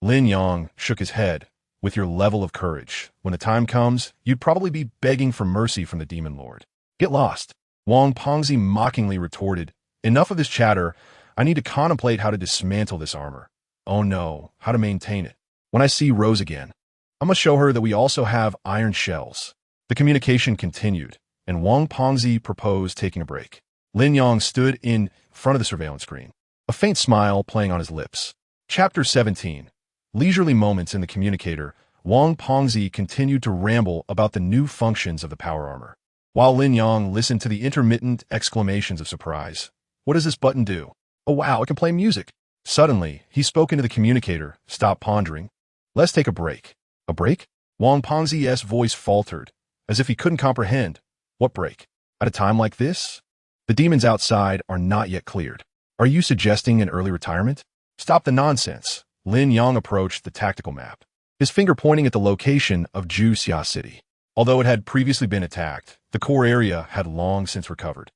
Lin Yang shook his head. With your level of courage, when the time comes, you'd probably be begging for mercy from the demon lord. Get lost. Wang Pengzi mockingly retorted. Enough of this chatter. I need to contemplate how to dismantle this armor. Oh no, how to maintain it. When I see Rose again, I must show her that we also have iron shells. The communication continued, and Wang Pengzi proposed taking a break. Lin Yang stood in front of the surveillance screen, a faint smile playing on his lips. Chapter 17. Leisurely moments in the communicator. Wang Pengzi continued to ramble about the new functions of the power armor, while Lin Yang listened to the intermittent exclamations of surprise. What does this button do? Oh wow, it can play music. Suddenly, he spoke into the communicator. Stop pondering. Let's take a break. A break? Wang Pengzi's voice faltered, as if he couldn't comprehend. What break? At a time like this? The demons outside are not yet cleared. Are you suggesting an early retirement? Stop the nonsense. Lin Yang approached the tactical map, his finger pointing at the location of Juxia City. Although it had previously been attacked, the core area had long since recovered.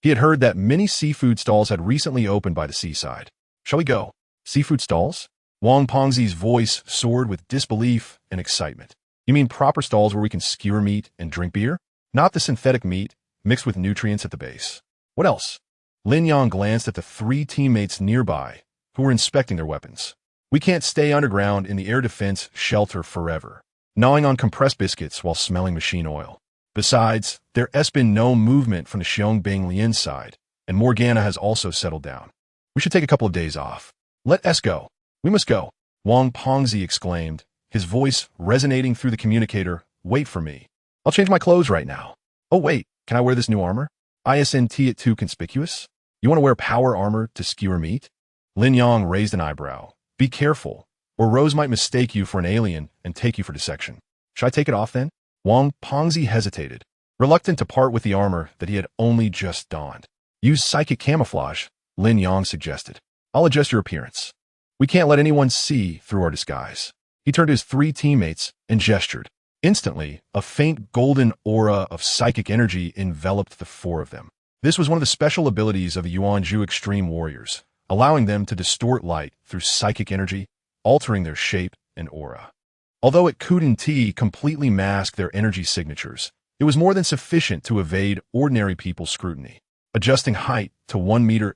He had heard that many seafood stalls had recently opened by the seaside. Shall we go? Seafood stalls? Wang Pengzi's voice soared with disbelief and excitement. You mean proper stalls where we can skewer meat and drink beer? Not the synthetic meat, mixed with nutrients at the base. What else? Lin Yang glanced at the three teammates nearby, who were inspecting their weapons. We can't stay underground in the air defense shelter forever, gnawing on compressed biscuits while smelling machine oil. Besides, there has been no movement from the Xiangbing Lian side, and Morgana has also settled down. We should take a couple of days off. Let us go. We must go. Wang Pengzi exclaimed, his voice resonating through the communicator. Wait for me. I'll change my clothes right now. Oh wait, can I wear this new armor? Isn't it too conspicuous? You want to wear power armor to skewer meat? Lin Yang raised an eyebrow. Be careful, or Rose might mistake you for an alien and take you for dissection. Should I take it off then? Wang Pengzi hesitated, reluctant to part with the armor that he had only just donned. Use psychic camouflage, Lin Yang suggested. I'll adjust your appearance. We can't let anyone see through our disguise. He turned to his three teammates and gestured. Instantly, a faint golden aura of psychic energy enveloped the four of them. This was one of the special abilities of the Yuanzhu extreme warriors, allowing them to distort light through psychic energy, altering their shape and aura. Although it couldn't completely mask their energy signatures, it was more than sufficient to evade ordinary people's scrutiny. Adjusting height to 1.80 meters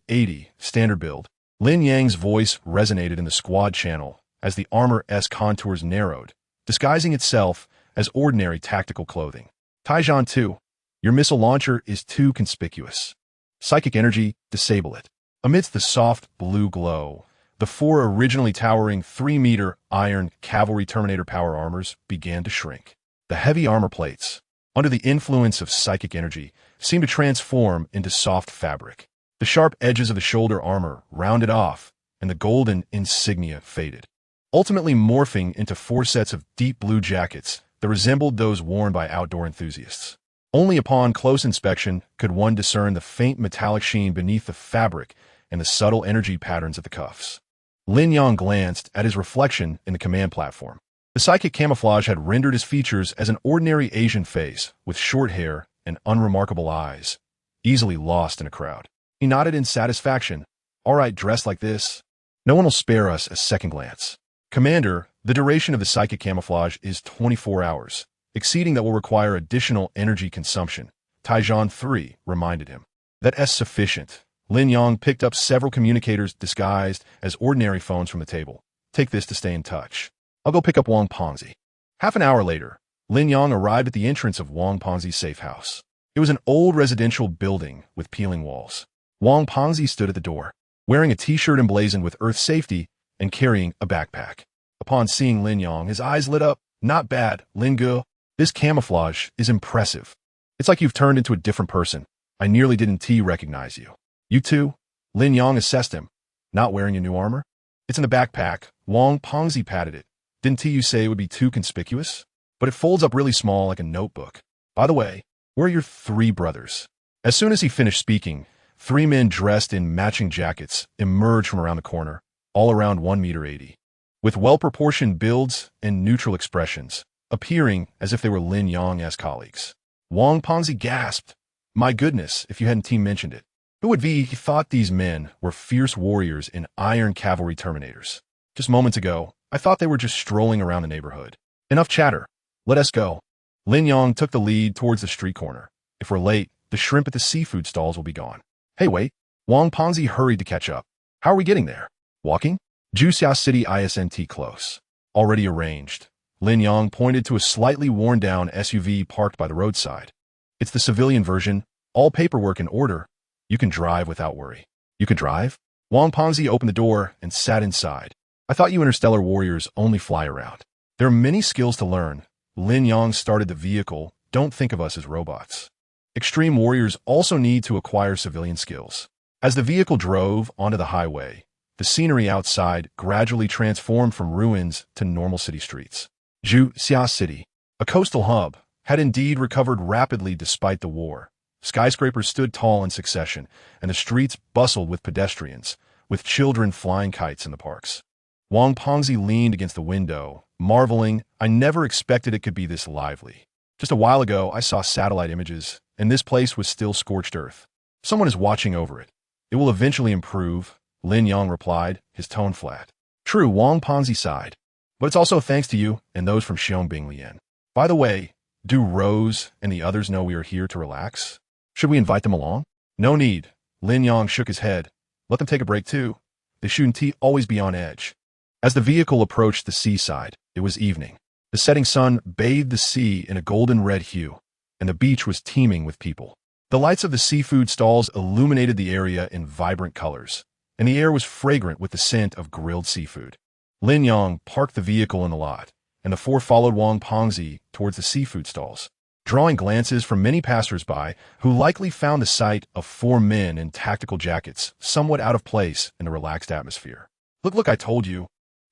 standard build, Lin Yang's voice resonated in the squad channel as the armor's contours narrowed, disguising itself as ordinary tactical clothing. Taijan 2, your missile launcher is too conspicuous. Psychic energy, disable it. Amidst the soft blue glow, the four originally towering 3-meter iron cavalry Terminator power armors began to shrink. The heavy armor plates, under the influence of psychic energy, seemed to transform into soft fabric. The sharp edges of the shoulder armor rounded off, and the golden insignia faded, ultimately morphing into 4 sets of deep blue jackets that resembled those worn by outdoor enthusiasts. Only upon close inspection could one discern the faint metallic sheen beneath the fabric and the subtle energy patterns at the cuffs. Lin Yang glanced at his reflection in the command platform. The psychic camouflage had rendered his features as an ordinary Asian face with short hair and unremarkable eyes, easily lost in a crowd. He nodded in satisfaction. All right, dressed like this. No one will spare us a second glance. Commander, the duration of the psychic camouflage is 24 hours, exceeding that will require additional energy consumption. Taijan 3 reminded him. That's sufficient. Lin Yang picked up several communicators disguised as ordinary phones from the table. Take this to stay in touch. I'll go pick up Wang Pengzi. Half an hour later, Lin Yang arrived at the entrance of Wang Pengzi's safe house. It was an old residential building with peeling walls. Wang Pengzi stood at the door, wearing a t-shirt emblazoned with Earth safety and carrying a backpack. Upon seeing Lin Yang, his eyes lit up. Not bad, Lin Ge. This camouflage is impressive. It's like you've turned into a different person. I nearly didn't recognize you. You too? Lin Yang assessed him. Not wearing your new armor? It's in the backpack. Wang Pengzi patted it. Didn't you say it would be too conspicuous? But it folds up really small like a notebook. By the way, where are your 3 brothers? As soon as he finished speaking, 3 men dressed in matching jackets emerged from around the corner, all around 1 meter 80, with well-proportioned builds and neutral expressions, appearing as if they were Lin Yang-esque colleagues. Wang Ponzi gasped. My goodness, if you hadn't team mentioned it. Who would be? He thought these men were fierce warriors in iron cavalry terminators. Just moments ago, I thought they were just strolling around the neighborhood. Enough chatter. Let us go. Lin Yang took the lead towards the street corner. If we're late, the shrimp at the seafood stalls will be gone. Hey, wait. Wang Ponzi hurried to catch up. How are we getting there? Walking? Juxiao City ISNT close. Already arranged. Lin Yang pointed to a slightly worn-down SUV parked by the roadside. It's the civilian version, all paperwork in order. You can drive without worry. You can drive? Wang Ponzi opened the door and sat inside. I thought you interstellar warriors only fly around. There are many skills to learn. Lin Yang started the vehicle. Don't think of us as robots. Extreme warriors also need to acquire civilian skills. As the vehicle drove onto the highway, the scenery outside gradually transformed from ruins to normal city streets. Juxiao City, a coastal hub, had indeed recovered rapidly despite the war. Skyscrapers stood tall in succession, and the streets bustled with pedestrians, with children flying kites in the parks. Wang Ponzi leaned against the window, marveling. I never expected it could be this lively. Just a while ago, I saw satellite images, and this place was still scorched earth. Someone is watching over it. It will eventually improve, Lin Yang replied, his tone flat. True, Wang Ponzi sighed. But it's also thanks to you and those from Xiong. By the way, do Rose and the others know we are here to relax? Should we invite them along? No need. Lin Yang shook his head. Let them take a break too. They shouldn't always be on edge. As the vehicle approached the seaside, it was evening. The setting sun bathed the sea in a golden-red hue, and the beach was teeming with people. The lights of the seafood stalls illuminated the area in vibrant colors, and the air was fragrant with the scent of grilled seafood. Lin Yang parked the vehicle in the lot, and the four followed Wang Ponzi towards the seafood stalls, drawing glances from many passers-by who likely found the sight of 4 men in tactical jackets somewhat out of place in the relaxed atmosphere. Look, I told you.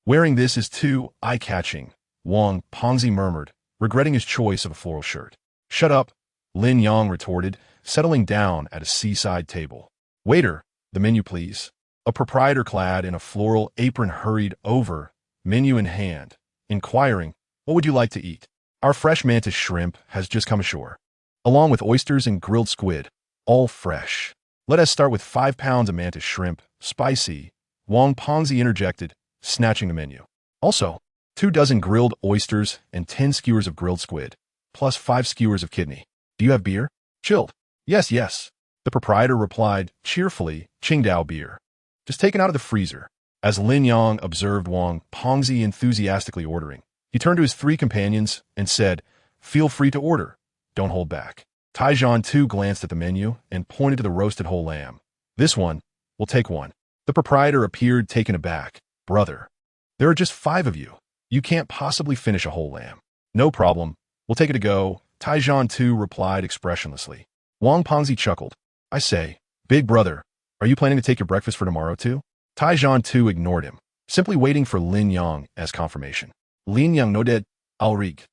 Wearing this is too eye-catching, Wang Ponzi murmured, regretting his choice of a floral shirt. Shut up, Lin Yang retorted, settling down at a seaside table. Waiter, the menu please. A proprietor clad in a floral apron hurried over, menu in hand, inquiring, what would you like to eat? Our fresh mantis shrimp has just come ashore, along with oysters and grilled squid, all fresh. Let us start with 5 pounds of mantis shrimp, spicy, Wang Ponzi interjected, snatching the menu. Also, 2 dozen grilled oysters and 10 skewers of grilled squid, plus 5 skewers of kidney. Do you have beer? Chilled. Yes. The proprietor replied, cheerfully, Qingdao beer. Just taken out of the freezer. As Lin Yang observed Wang Ponzi enthusiastically ordering, he turned to his 3 companions and said, feel free to order. Don't hold back. Taijan too glanced at the menu and pointed to the roasted whole lamb. This one, we'll take one. The proprietor appeared taken aback. Brother, there are just 5 of you. You can't possibly finish a whole lamb. No problem. We'll take it to go. Taijan too replied expressionlessly. Wang Ponzi chuckled. I say, big brother, are you planning to take your breakfast for tomorrow too? Taijan too ignored him, simply waiting for Lin Yang as confirmation. Lin Yang nodded, I'll reek.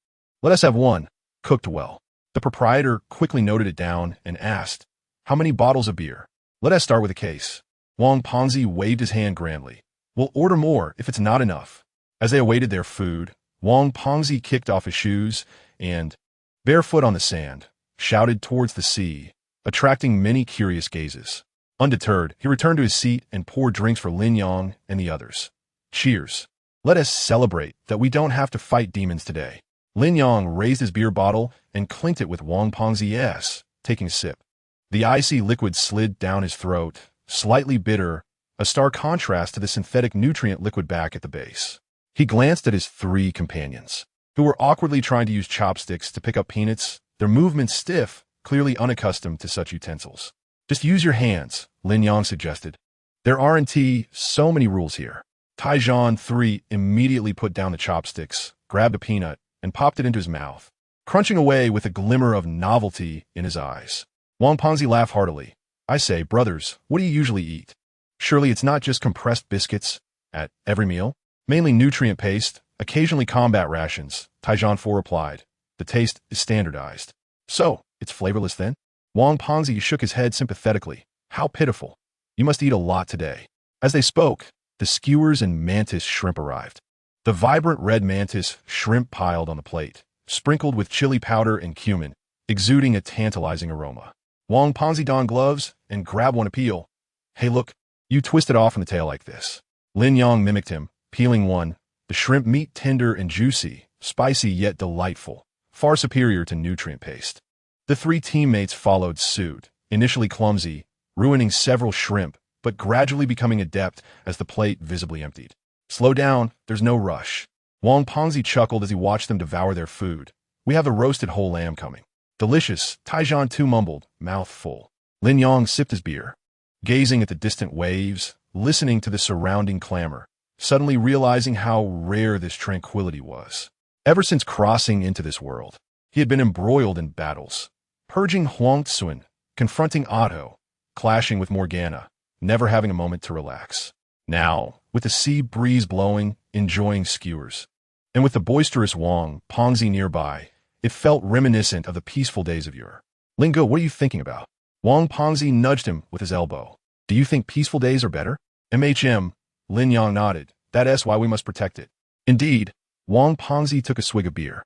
Let us have one, cooked well. The proprietor quickly noted it down and asked, how many bottles of beer? Let us start with a case. Wang Ponzi waved his hand grandly. We'll order more if it's not enough. As they awaited their food, Wang Ponzi kicked off his shoes and, barefoot on the sand, shouted towards the sea, attracting many curious gazes. Undeterred, he returned to his seat and poured drinks for Lin Yang and the others. Cheers. Let us celebrate that we don't have to fight demons today. Lin Yang raised his beer bottle and clinked it with Wang Ponzi's, taking a sip. The icy liquid slid down his throat, slightly bitter, a stark contrast to the synthetic nutrient liquid back at the base. He glanced at his 3 companions, who were awkwardly trying to use chopsticks to pick up peanuts, their movements stiff, clearly unaccustomed to such utensils. Just use your hands, Lin Yang suggested. There aren't so many rules here. Taijan 3 immediately put down the chopsticks, grabbed a peanut, and popped it into his mouth, crunching away with a glimmer of novelty in his eyes. Wang Ponzi laughed heartily. I say, brothers, what do you usually eat? Surely it's not just compressed biscuits at every meal? Mainly nutrient paste, occasionally combat rations, Taijan 4 replied. The taste is standardized. So, it's flavorless then? Wang Ponzi shook his head sympathetically. How pitiful. You must eat a lot today. As they spoke, the skewers and mantis shrimp arrived. The vibrant red mantis shrimp piled on the plate, sprinkled with chili powder and cumin, exuding a tantalizing aroma. Wang Ponzi donned gloves and grabbed one to peel. Hey look, you twist it off from the tail like this. Lin Yang mimicked him, peeling one, the shrimp meat tender and juicy, spicy yet delightful, far superior to nutrient paste. The three teammates followed suit, initially clumsy, ruining several shrimp, but gradually becoming adept as the plate visibly emptied. Slow down, there's no rush. Wang Ponzi chuckled as he watched them devour their food. We have the roasted whole lamb coming. Delicious, Taijian too mumbled, mouth full. Lin Yang sipped his beer, gazing at the distant waves, listening to the surrounding clamor, suddenly realizing how rare this tranquility was. Ever since crossing into this world, he had been embroiled in battles, purging Huangtsuan, confronting Otto, clashing with Morgana, never having a moment to relax. Now, with the sea breeze blowing, enjoying skewers, and with the boisterous Wang Ponzi nearby, it felt reminiscent of the peaceful days of yore. Lingo, what are you thinking about? Wang Ponzi nudged him with his elbow. Do you think peaceful days are better? MHM, Lin Yang nodded. That's why we must protect it. Indeed, Wang Ponzi took a swig of beer.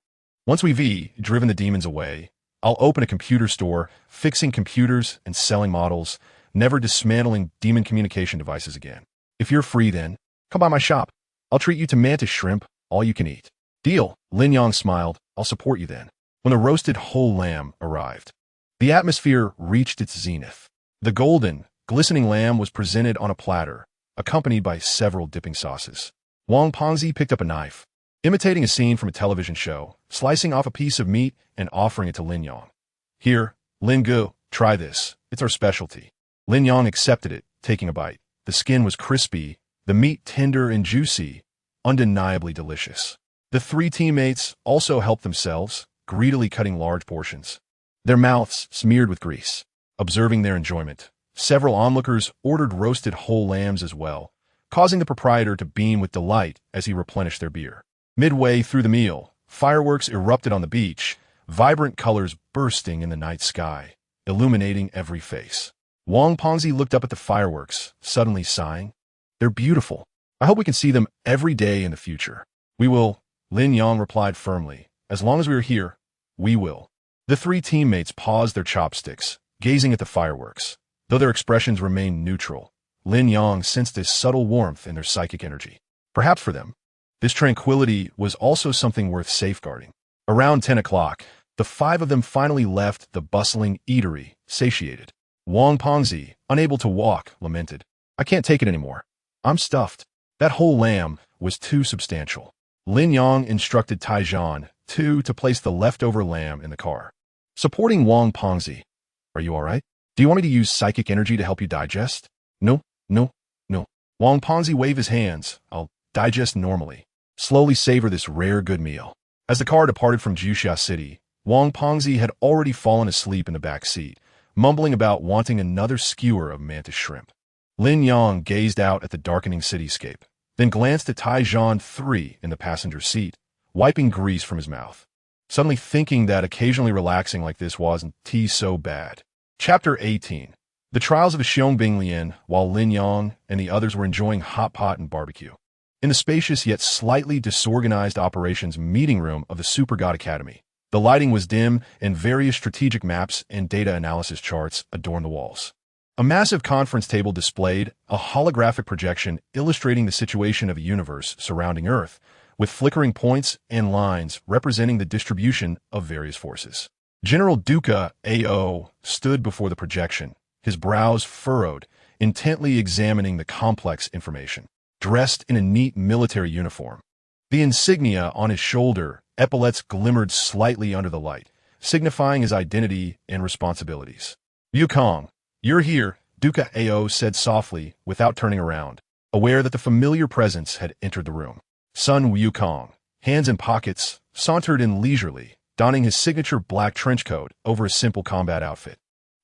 Once we've driven the demons away, I'll open a computer store, fixing computers and selling models, never dismantling demon communication devices again. If you're free then, come by my shop. I'll treat you to mantis shrimp, all you can eat. Deal, Lin Yang smiled. I'll support you then. When the roasted whole lamb arrived, the atmosphere reached its zenith. The golden, glistening lamb was presented on a platter, accompanied by several dipping sauces. Wang Ponzi picked up a knife, imitating a scene from a television show, slicing off a piece of meat and offering it to Lin Yang. Here, Lin Gu, try this. It's our specialty. Lin Yang accepted it, taking a bite. The skin was crispy, the meat tender and juicy, undeniably delicious. The three teammates also helped themselves, greedily cutting large portions, their mouths smeared with grease. Observing their enjoyment, several onlookers ordered roasted whole lambs as well, causing the proprietor to beam with delight as he replenished their beer. Midway through the meal, fireworks erupted on the beach, vibrant colors bursting in the night sky, illuminating every face. Wang Ponzi looked up at the fireworks, suddenly sighing. They're beautiful. I hope we can see them every day in the future. We will, Lin Yang replied firmly. As long as we are here, we will. The three teammates paused their chopsticks, gazing at the fireworks. Though their expressions remained neutral, Lin Yang sensed a subtle warmth in their psychic energy. Perhaps for them, this tranquility was also something worth safeguarding. Around 10 o'clock, the five of them finally left the bustling eatery, satiated. Wang Ponzi, unable to walk, lamented. I can't take it anymore. I'm stuffed. That whole lamb was too substantial. Lin Yang instructed Taijian, too, to place the leftover lamb in the car. Supporting Wang Ponzi. Are you all right? Do you want me to use psychic energy to help you digest? No. Wang Ponzi waved his hands. I'll digest normally. Slowly savor this rare good meal. As the car departed from Juxia City, Wang Ponzi had already fallen asleep in the back seat, mumbling about wanting another skewer of mantis shrimp. Lin Yang gazed out at the darkening cityscape, then glanced at Taijian 3 in the passenger seat, wiping grease from his mouth, suddenly thinking that occasionally relaxing like this wasn't so bad. Chapter 18. The Trials of Xiong Lian, while Lin Yang and the others were enjoying hot pot and barbecue. In the spacious yet slightly disorganized operations meeting room of the Super God Academy, the lighting was dim and various strategic maps and data analysis charts adorned the walls. A massive conference table displayed a holographic projection illustrating the situation of a universe surrounding Earth, with flickering points and lines representing the distribution of various forces. General Duca A.O. stood before the projection, his brows furrowed, intently examining the complex information. Dressed in a neat military uniform, the insignia on his shoulder, epaulets glimmered slightly under the light, signifying his identity and responsibilities. Yukong, you're here, Duca A.O. said softly without turning around, aware that the familiar presence had entered the room. Sun Wukong, hands in pockets, sauntered in leisurely, donning his signature black trench coat over a simple combat outfit,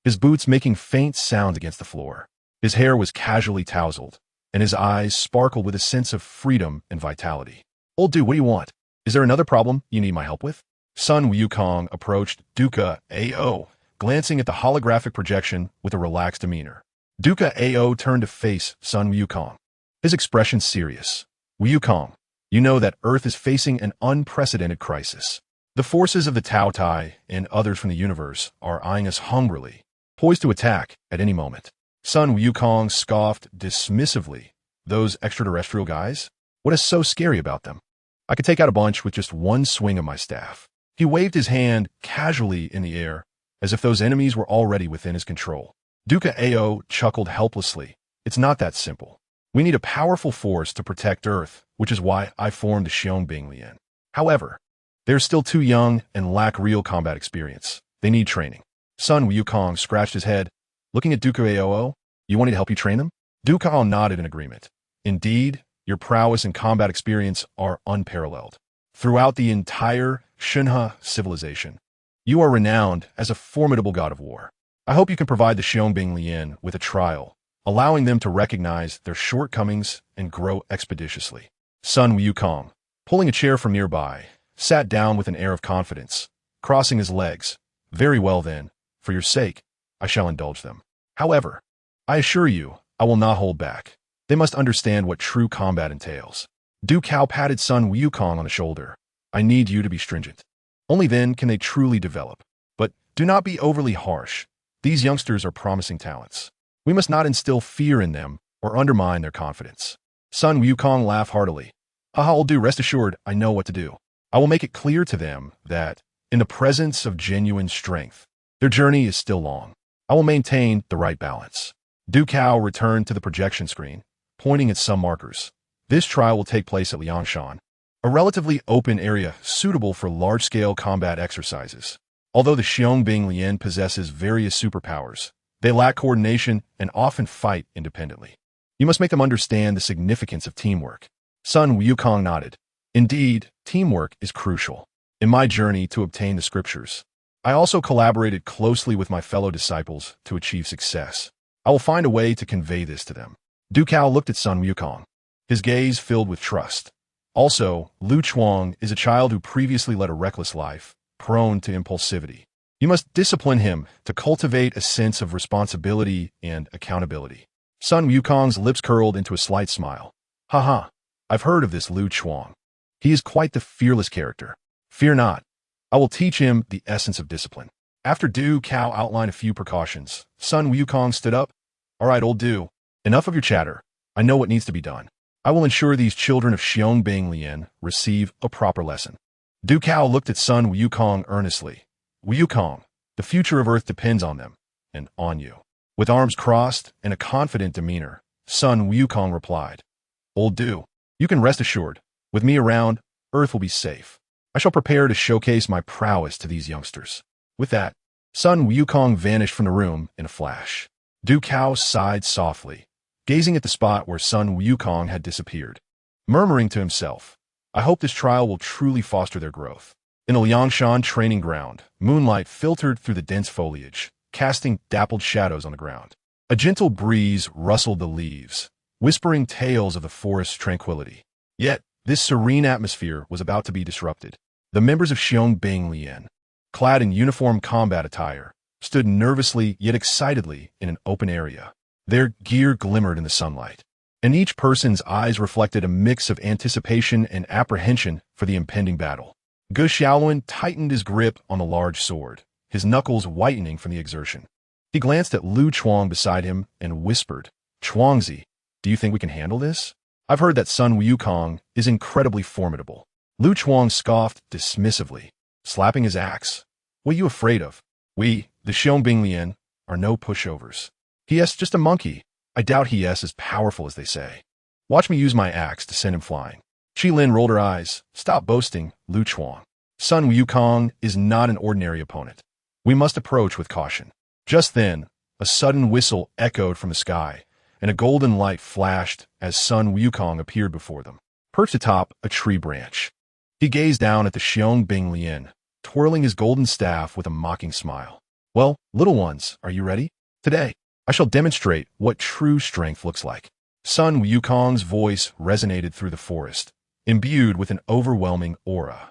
his boots making faint sounds against the floor. His hair was casually tousled, and his eyes sparkled with a sense of freedom and vitality. Old dude, what do you want? Is there another problem you need my help with? Sun Wukong approached Duca A.O., glancing at the holographic projection with a relaxed demeanor. Duca Ao turned to face Sun Wukong. His expression serious. Wukong, you know that Earth is facing an unprecedented crisis. The forces of the Tao Tai and others from the universe are eyeing us hungrily, poised to attack at any moment. Sun Wukong scoffed dismissively. Those extraterrestrial guys? What is so scary about them? I could take out a bunch with just one swing of my staff. He waved his hand casually in the air, as if those enemies were already within his control. Duca Ao chuckled helplessly. It's not that simple. We need a powerful force to protect Earth, which is why I formed the Xiong Lian. However, they're still too young and lack real combat experience. They need training. Sun Wukong scratched his head, looking at Duca Ao. You want me to help you train them? Duca Ao nodded in agreement. Indeed, your prowess and combat experience are unparalleled. Throughout the entire Xinhe civilization, you are renowned as a formidable god of war. I hope you can provide the Xiong Lian with a trial, allowing them to recognize their shortcomings and grow expeditiously. Sun Wukong, pulling a chair from nearby, sat down with an air of confidence, crossing his legs. Very well then, for your sake, I shall indulge them. However, I assure you, I will not hold back. They must understand what true combat entails. Du Cao patted Sun Wukong on the shoulder. I need you to be stringent. Only then can they truly develop. But do not be overly harsh. These youngsters are promising talents. We must not instill fear in them or undermine their confidence. Sun Wukong laughed heartily. Haha, I'll do. Rest assured, I know what to do. I will make it clear to them that, in the presence of genuine strength, their journey is still long. I will maintain the right balance. Du Cao returned to the projection screen, pointing at some markers. This trial will take place at Liangshan, a relatively open area suitable for large-scale combat exercises. Although the Xiong Lian possesses various superpowers, they lack coordination and often fight independently. You must make them understand the significance of teamwork. Sun Wukong nodded. Indeed, teamwork is crucial. In my journey to obtain the scriptures, I also collaborated closely with my fellow disciples to achieve success. I will find a way to convey this to them. Du Cao looked at Sun Wukong, his gaze filled with trust. Also, Lu Chuang is a child who previously led a reckless life, prone to impulsivity. You must discipline him to cultivate a sense of responsibility and accountability. Sun Wukong's lips curled into a slight smile. Haha, I've heard of this Lu Chuang. He is quite the fearless character. Fear not. I will teach him the essence of discipline. After Du Cao outlined a few precautions, Sun Wukong stood up. All right, old Du, enough of your chatter. I know what needs to be done. I will ensure these children of Xiong Lian receive a proper lesson. Du Cao looked at Sun Wukong earnestly. Wukong, the future of Earth depends on them, and on you. With arms crossed and a confident demeanor, Sun Wukong replied, Old Du, you can rest assured. With me around, Earth will be safe. I shall prepare to showcase my prowess to these youngsters. With that, Sun Wukong vanished from the room in a flash. Du Cao sighed softly, gazing at the spot where Sun Wukong had disappeared, murmuring to himself, I hope this trial will truly foster their growth. In the Liangshan training ground, moonlight filtered through the dense foliage, casting dappled shadows on the ground. A gentle breeze rustled the leaves, whispering tales of the forest's tranquility. Yet, this serene atmosphere was about to be disrupted. The members of Xiong Lian, clad in uniform combat attire, stood nervously yet excitedly in an open area. Their gear glimmered in the sunlight, and each person's eyes reflected a mix of anticipation and apprehension for the impending battle. Ge Xiaoluan tightened his grip on the large sword, his knuckles whitening from the exertion. He glanced at Lu Chuang beside him and whispered, Chuangzi, do you think we can handle this? I've heard that Sun Wukong is incredibly formidable. Lu Chuang scoffed dismissively, slapping his axe. What are you afraid of? We, the Xiong Lian, are no pushovers. He is just a monkey. I doubt he is as powerful as they say. Watch me use my axe to send him flying. Lin rolled her eyes. Stop boasting, Lu Chuang. Sun Wukong is not an ordinary opponent. We must approach with caution. Just then, a sudden whistle echoed from the sky, and a golden light flashed as Sun Wukong appeared before them, perched atop a tree branch. He gazed down at the Xiong Lian, twirling his golden staff with a mocking smile. Well, little ones, are you ready? Today, I shall demonstrate what true strength looks like. Sun Wukong's voice resonated through the forest, imbued with an overwhelming aura.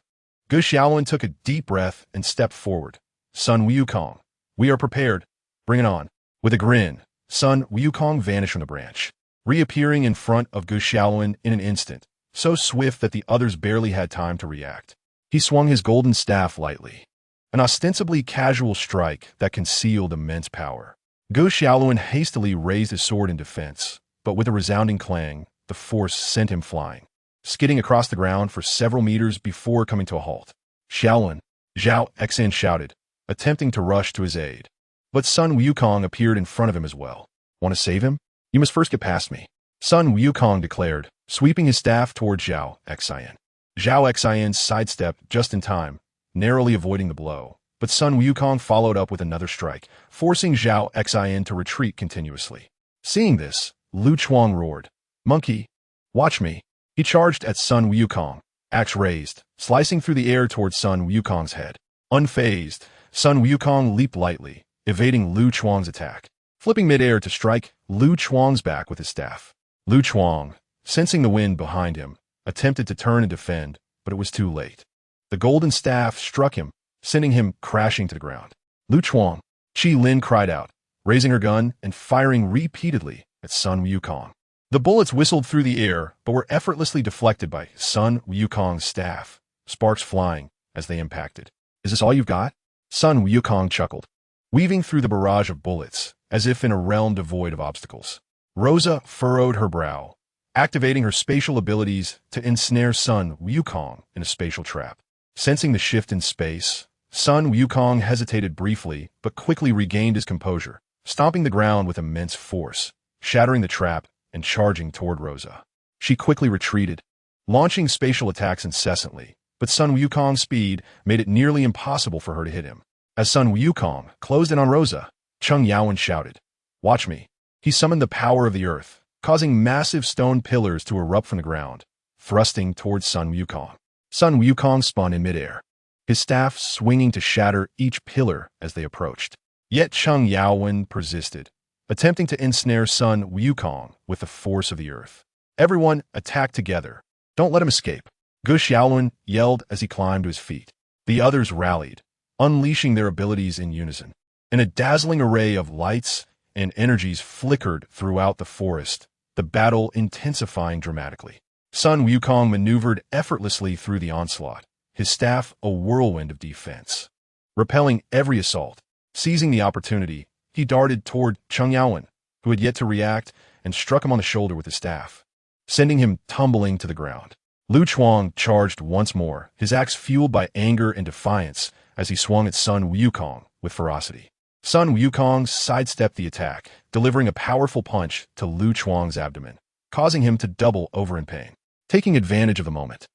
Ge Xiaoluan took a deep breath and stepped forward. Sun Wukong, we are prepared. Bring it on. With a grin, Sun Wukong vanished from the branch, reappearing in front of Gu Xiaolun in an instant, so swift that the others barely had time to react. He swung his golden staff lightly, an ostensibly casual strike that concealed immense power. Gu Xiaolun hastily raised his sword in defense, but with a resounding clang, the force sent him flying, skidding across the ground for several meters before coming to a halt. Xiaolun, Zhao Exan shouted, attempting to rush to his aid. But Sun Wukong appeared in front of him as well. Want to save him? You must first get past me, Sun Wukong declared, sweeping his staff toward Zhao Exan. Zhao Exan sidestepped just in time, narrowly avoiding the blow, but Sun Wukong followed up with another strike, forcing Zhao Exan to retreat continuously. Seeing this, Lu Chuang roared, "Monkey, watch me." He charged at Sun Wukong, axe raised, slicing through the air toward Sun Wukong's head. Unfazed, Sun Wukong leaped lightly, evading Lu Chuang's attack, flipping midair to strike Lu Chuang's back with his staff. Lu Chuang, sensing the wind behind him, attempted to turn and defend, but it was too late. The golden staff struck him, sending him crashing to the ground. Lu Chuang, Qi Lin cried out, raising her gun and firing repeatedly at Sun Wukong. The bullets whistled through the air, but were effortlessly deflected by Sun Wukong's staff, sparks flying as they impacted. "Is this all you've got?" Sun Wukong chuckled, weaving through the barrage of bullets, as if in a realm devoid of obstacles. Rosa furrowed her brow, activating her spatial abilities to ensnare Sun Wukong in a spatial trap. Sensing the shift in space, Sun Wukong hesitated briefly, but quickly regained his composure, stomping the ground with immense force, shattering the trap and charging toward Rosa. She quickly retreated, launching spatial attacks incessantly, but Sun Wukong's speed made it nearly impossible for her to hit him. As Sun Wukong closed in on Rosa, Cheng Yaowen shouted, "Watch me." He summoned the power of the earth, causing massive stone pillars to erupt from the ground, thrusting towards Sun Wukong. Sun Wukong spun in midair, his staff swinging to shatter each pillar as they approached. Yet Cheng Yaowen persisted, attempting to ensnare Sun Wukong with the force of the earth. "Everyone, attack together. Don't let him escape," Gu Xiaolun yelled as he climbed to his feet. The others rallied, unleashing their abilities in unison. In a dazzling array of lights and energies flickered throughout the forest, the battle intensifying dramatically. Sun Wukong maneuvered effortlessly through the onslaught, his staff a whirlwind of defense. Repelling every assault, seizing the opportunity, he darted toward Cheng Yaowen, who had yet to react, and struck him on the shoulder with his staff, sending him tumbling to the ground. Lu Chuang charged once more, his axe fueled by anger and defiance as he swung at Sun Wukong with ferocity. Sun Wukong sidestepped the attack, delivering a powerful punch to Lu Chuang's abdomen, causing him to double over in pain. Taking advantage of the moment,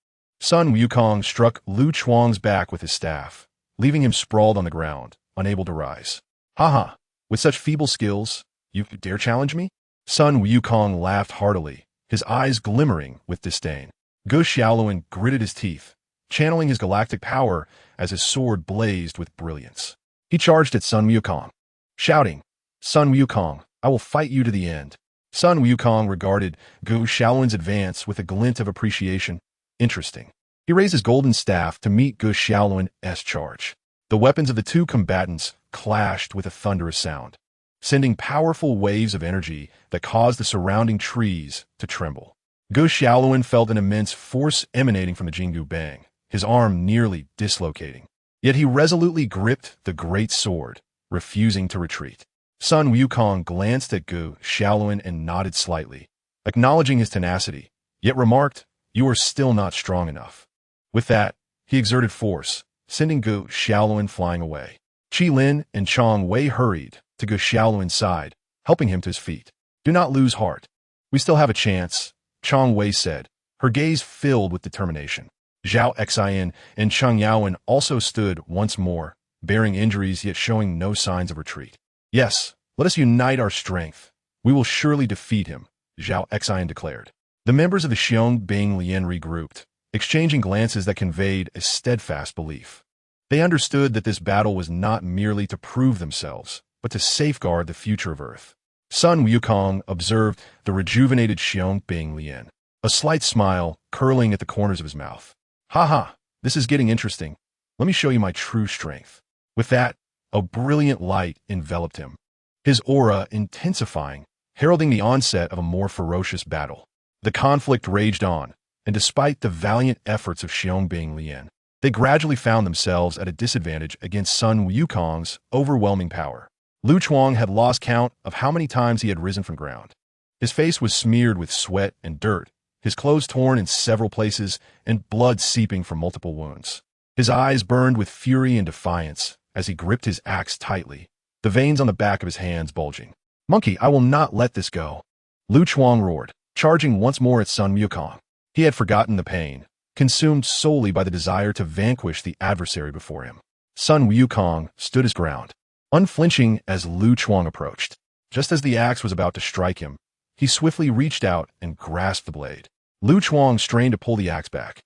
Sun Wukong struck Lu Chuang's back with his staff, leaving him sprawled on the ground, unable to rise. "Haha, with such feeble skills, you dare challenge me?" Sun Wukong laughed heartily, his eyes glimmering with disdain. Gu Xiaolun gritted his teeth, channeling his galactic power as his sword blazed with brilliance. He charged at Sun Wukong, shouting, "Sun Wukong, I will fight you to the end." Sun Wukong regarded Gu Xiaolun's advance with a glint of appreciation. Interesting. He raised his golden staff to meet Gu Xiaolun's charge. The weapons of the two combatants clashed with a thunderous sound, sending powerful waves of energy that caused the surrounding trees to tremble. Gu Xiaolun felt an immense force emanating from the Jingu Bang, his arm nearly dislocating. Yet he resolutely gripped the great sword, refusing to retreat. Sun Wukong glanced at Gu Xiaolun and nodded slightly, acknowledging his tenacity, yet remarked, "You are still not strong enough." With that, he exerted force, sending Gu Xiaolun flying away. Qi Lin and Chong Wei hurried to Gu Xiaolun's side, helping him to his feet. "Do not lose heart. We still have a chance," Chong Wei said, her gaze filled with determination. Zhao Exan and Cheng Yaowen also stood once more, bearing injuries yet showing no signs of retreat. "Yes, let us unite our strength. We will surely defeat him," Zhao Exan declared. The members of the Xiong Bing Lian regrouped, exchanging glances that conveyed a steadfast belief. They understood that this battle was not merely to prove themselves, but to safeguard the future of Earth. Sun Wukong observed the rejuvenated Xiong Bing Lian, a slight smile curling at the corners of his mouth. "Haha, this is getting interesting. Let me show you my true strength." With that, a brilliant light enveloped him, his aura intensifying, heralding the onset of a more ferocious battle. The conflict raged on, and despite the valiant efforts of Xiangbing Lian, they gradually found themselves at a disadvantage against Sun Wukong's overwhelming power. Lu Chuang had lost count of how many times he had risen from ground. His face was smeared with sweat and dirt, his clothes torn in several places, and blood seeping from multiple wounds. His eyes burned with fury and defiance as he gripped his axe tightly, the veins on the back of his hands bulging. "Monkey, I will not let this go!" Lu Chuang roared, charging once more at Sun Wukong. He had forgotten the pain, consumed solely by the desire to vanquish the adversary before him. Sun Wukong stood his ground, unflinching as Lu Chuang approached. Just as the axe was about to strike him, he swiftly reached out and grasped the blade. Lu Chuang strained to pull the axe back,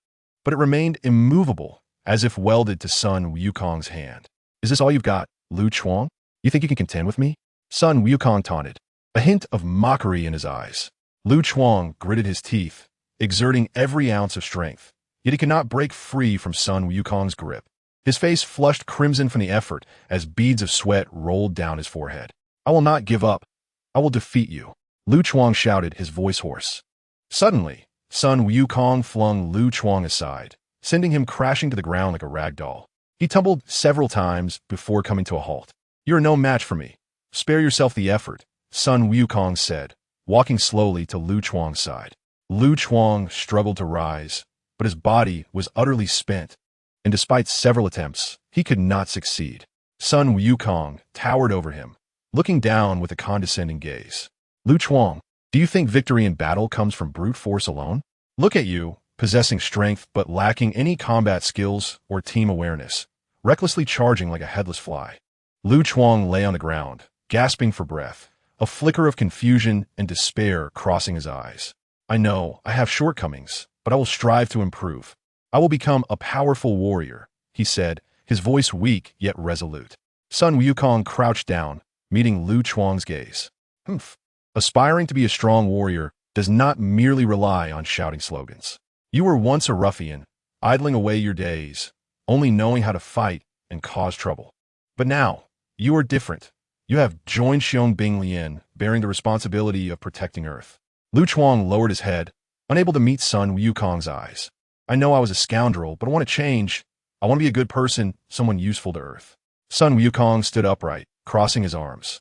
but it remained immovable, as if welded to Sun Wukong's hand. "Is this all you've got, Lu Chuang? You think you can contend with me?" Sun Wukong taunted, a hint of mockery in his eyes. Lu Chuang gritted his teeth, exerting every ounce of strength, yet he could not break free from Sun Wukong's grip. His face flushed crimson from the effort as beads of sweat rolled down his forehead. "I will not give up. I will defeat you," Lu Chuang shouted, his voice hoarse. Suddenly, Sun Wukong flung Lu Chuang aside, sending him crashing to the ground like a rag doll. He tumbled several times before coming to a halt. "You are no match for me. Spare yourself the effort," Sun Wukong said, walking slowly to Lu Chuang's side. Lu Chuang struggled to rise, but his body was utterly spent, and despite several attempts, he could not succeed. Sun Wukong towered over him, looking down with a condescending gaze. "Lu Chuang, do you think victory in battle comes from brute force alone? Look at you, possessing strength but lacking any combat skills or team awareness, recklessly charging like a headless fly." Lu Chuang lay on the ground, gasping for breath, a flicker of confusion and despair crossing his eyes. "I know, I have shortcomings, but I will strive to improve. I will become a powerful warrior," he said, his voice weak yet resolute. Sun Wukong crouched down, meeting Lu Chuang's gaze. "Humph. Aspiring to be a strong warrior does not merely rely on shouting slogans. You were once a ruffian, idling away your days, only knowing how to fight and cause trouble. But now, you are different. You have joined Xiangbing Lian, bearing the responsibility of protecting Earth." Lu Chuang lowered his head, unable to meet Sun Wukong's eyes. "I know I was a scoundrel, but I want to change. I want to be a good person, someone useful to Earth." Sun Wukong stood upright, crossing his arms.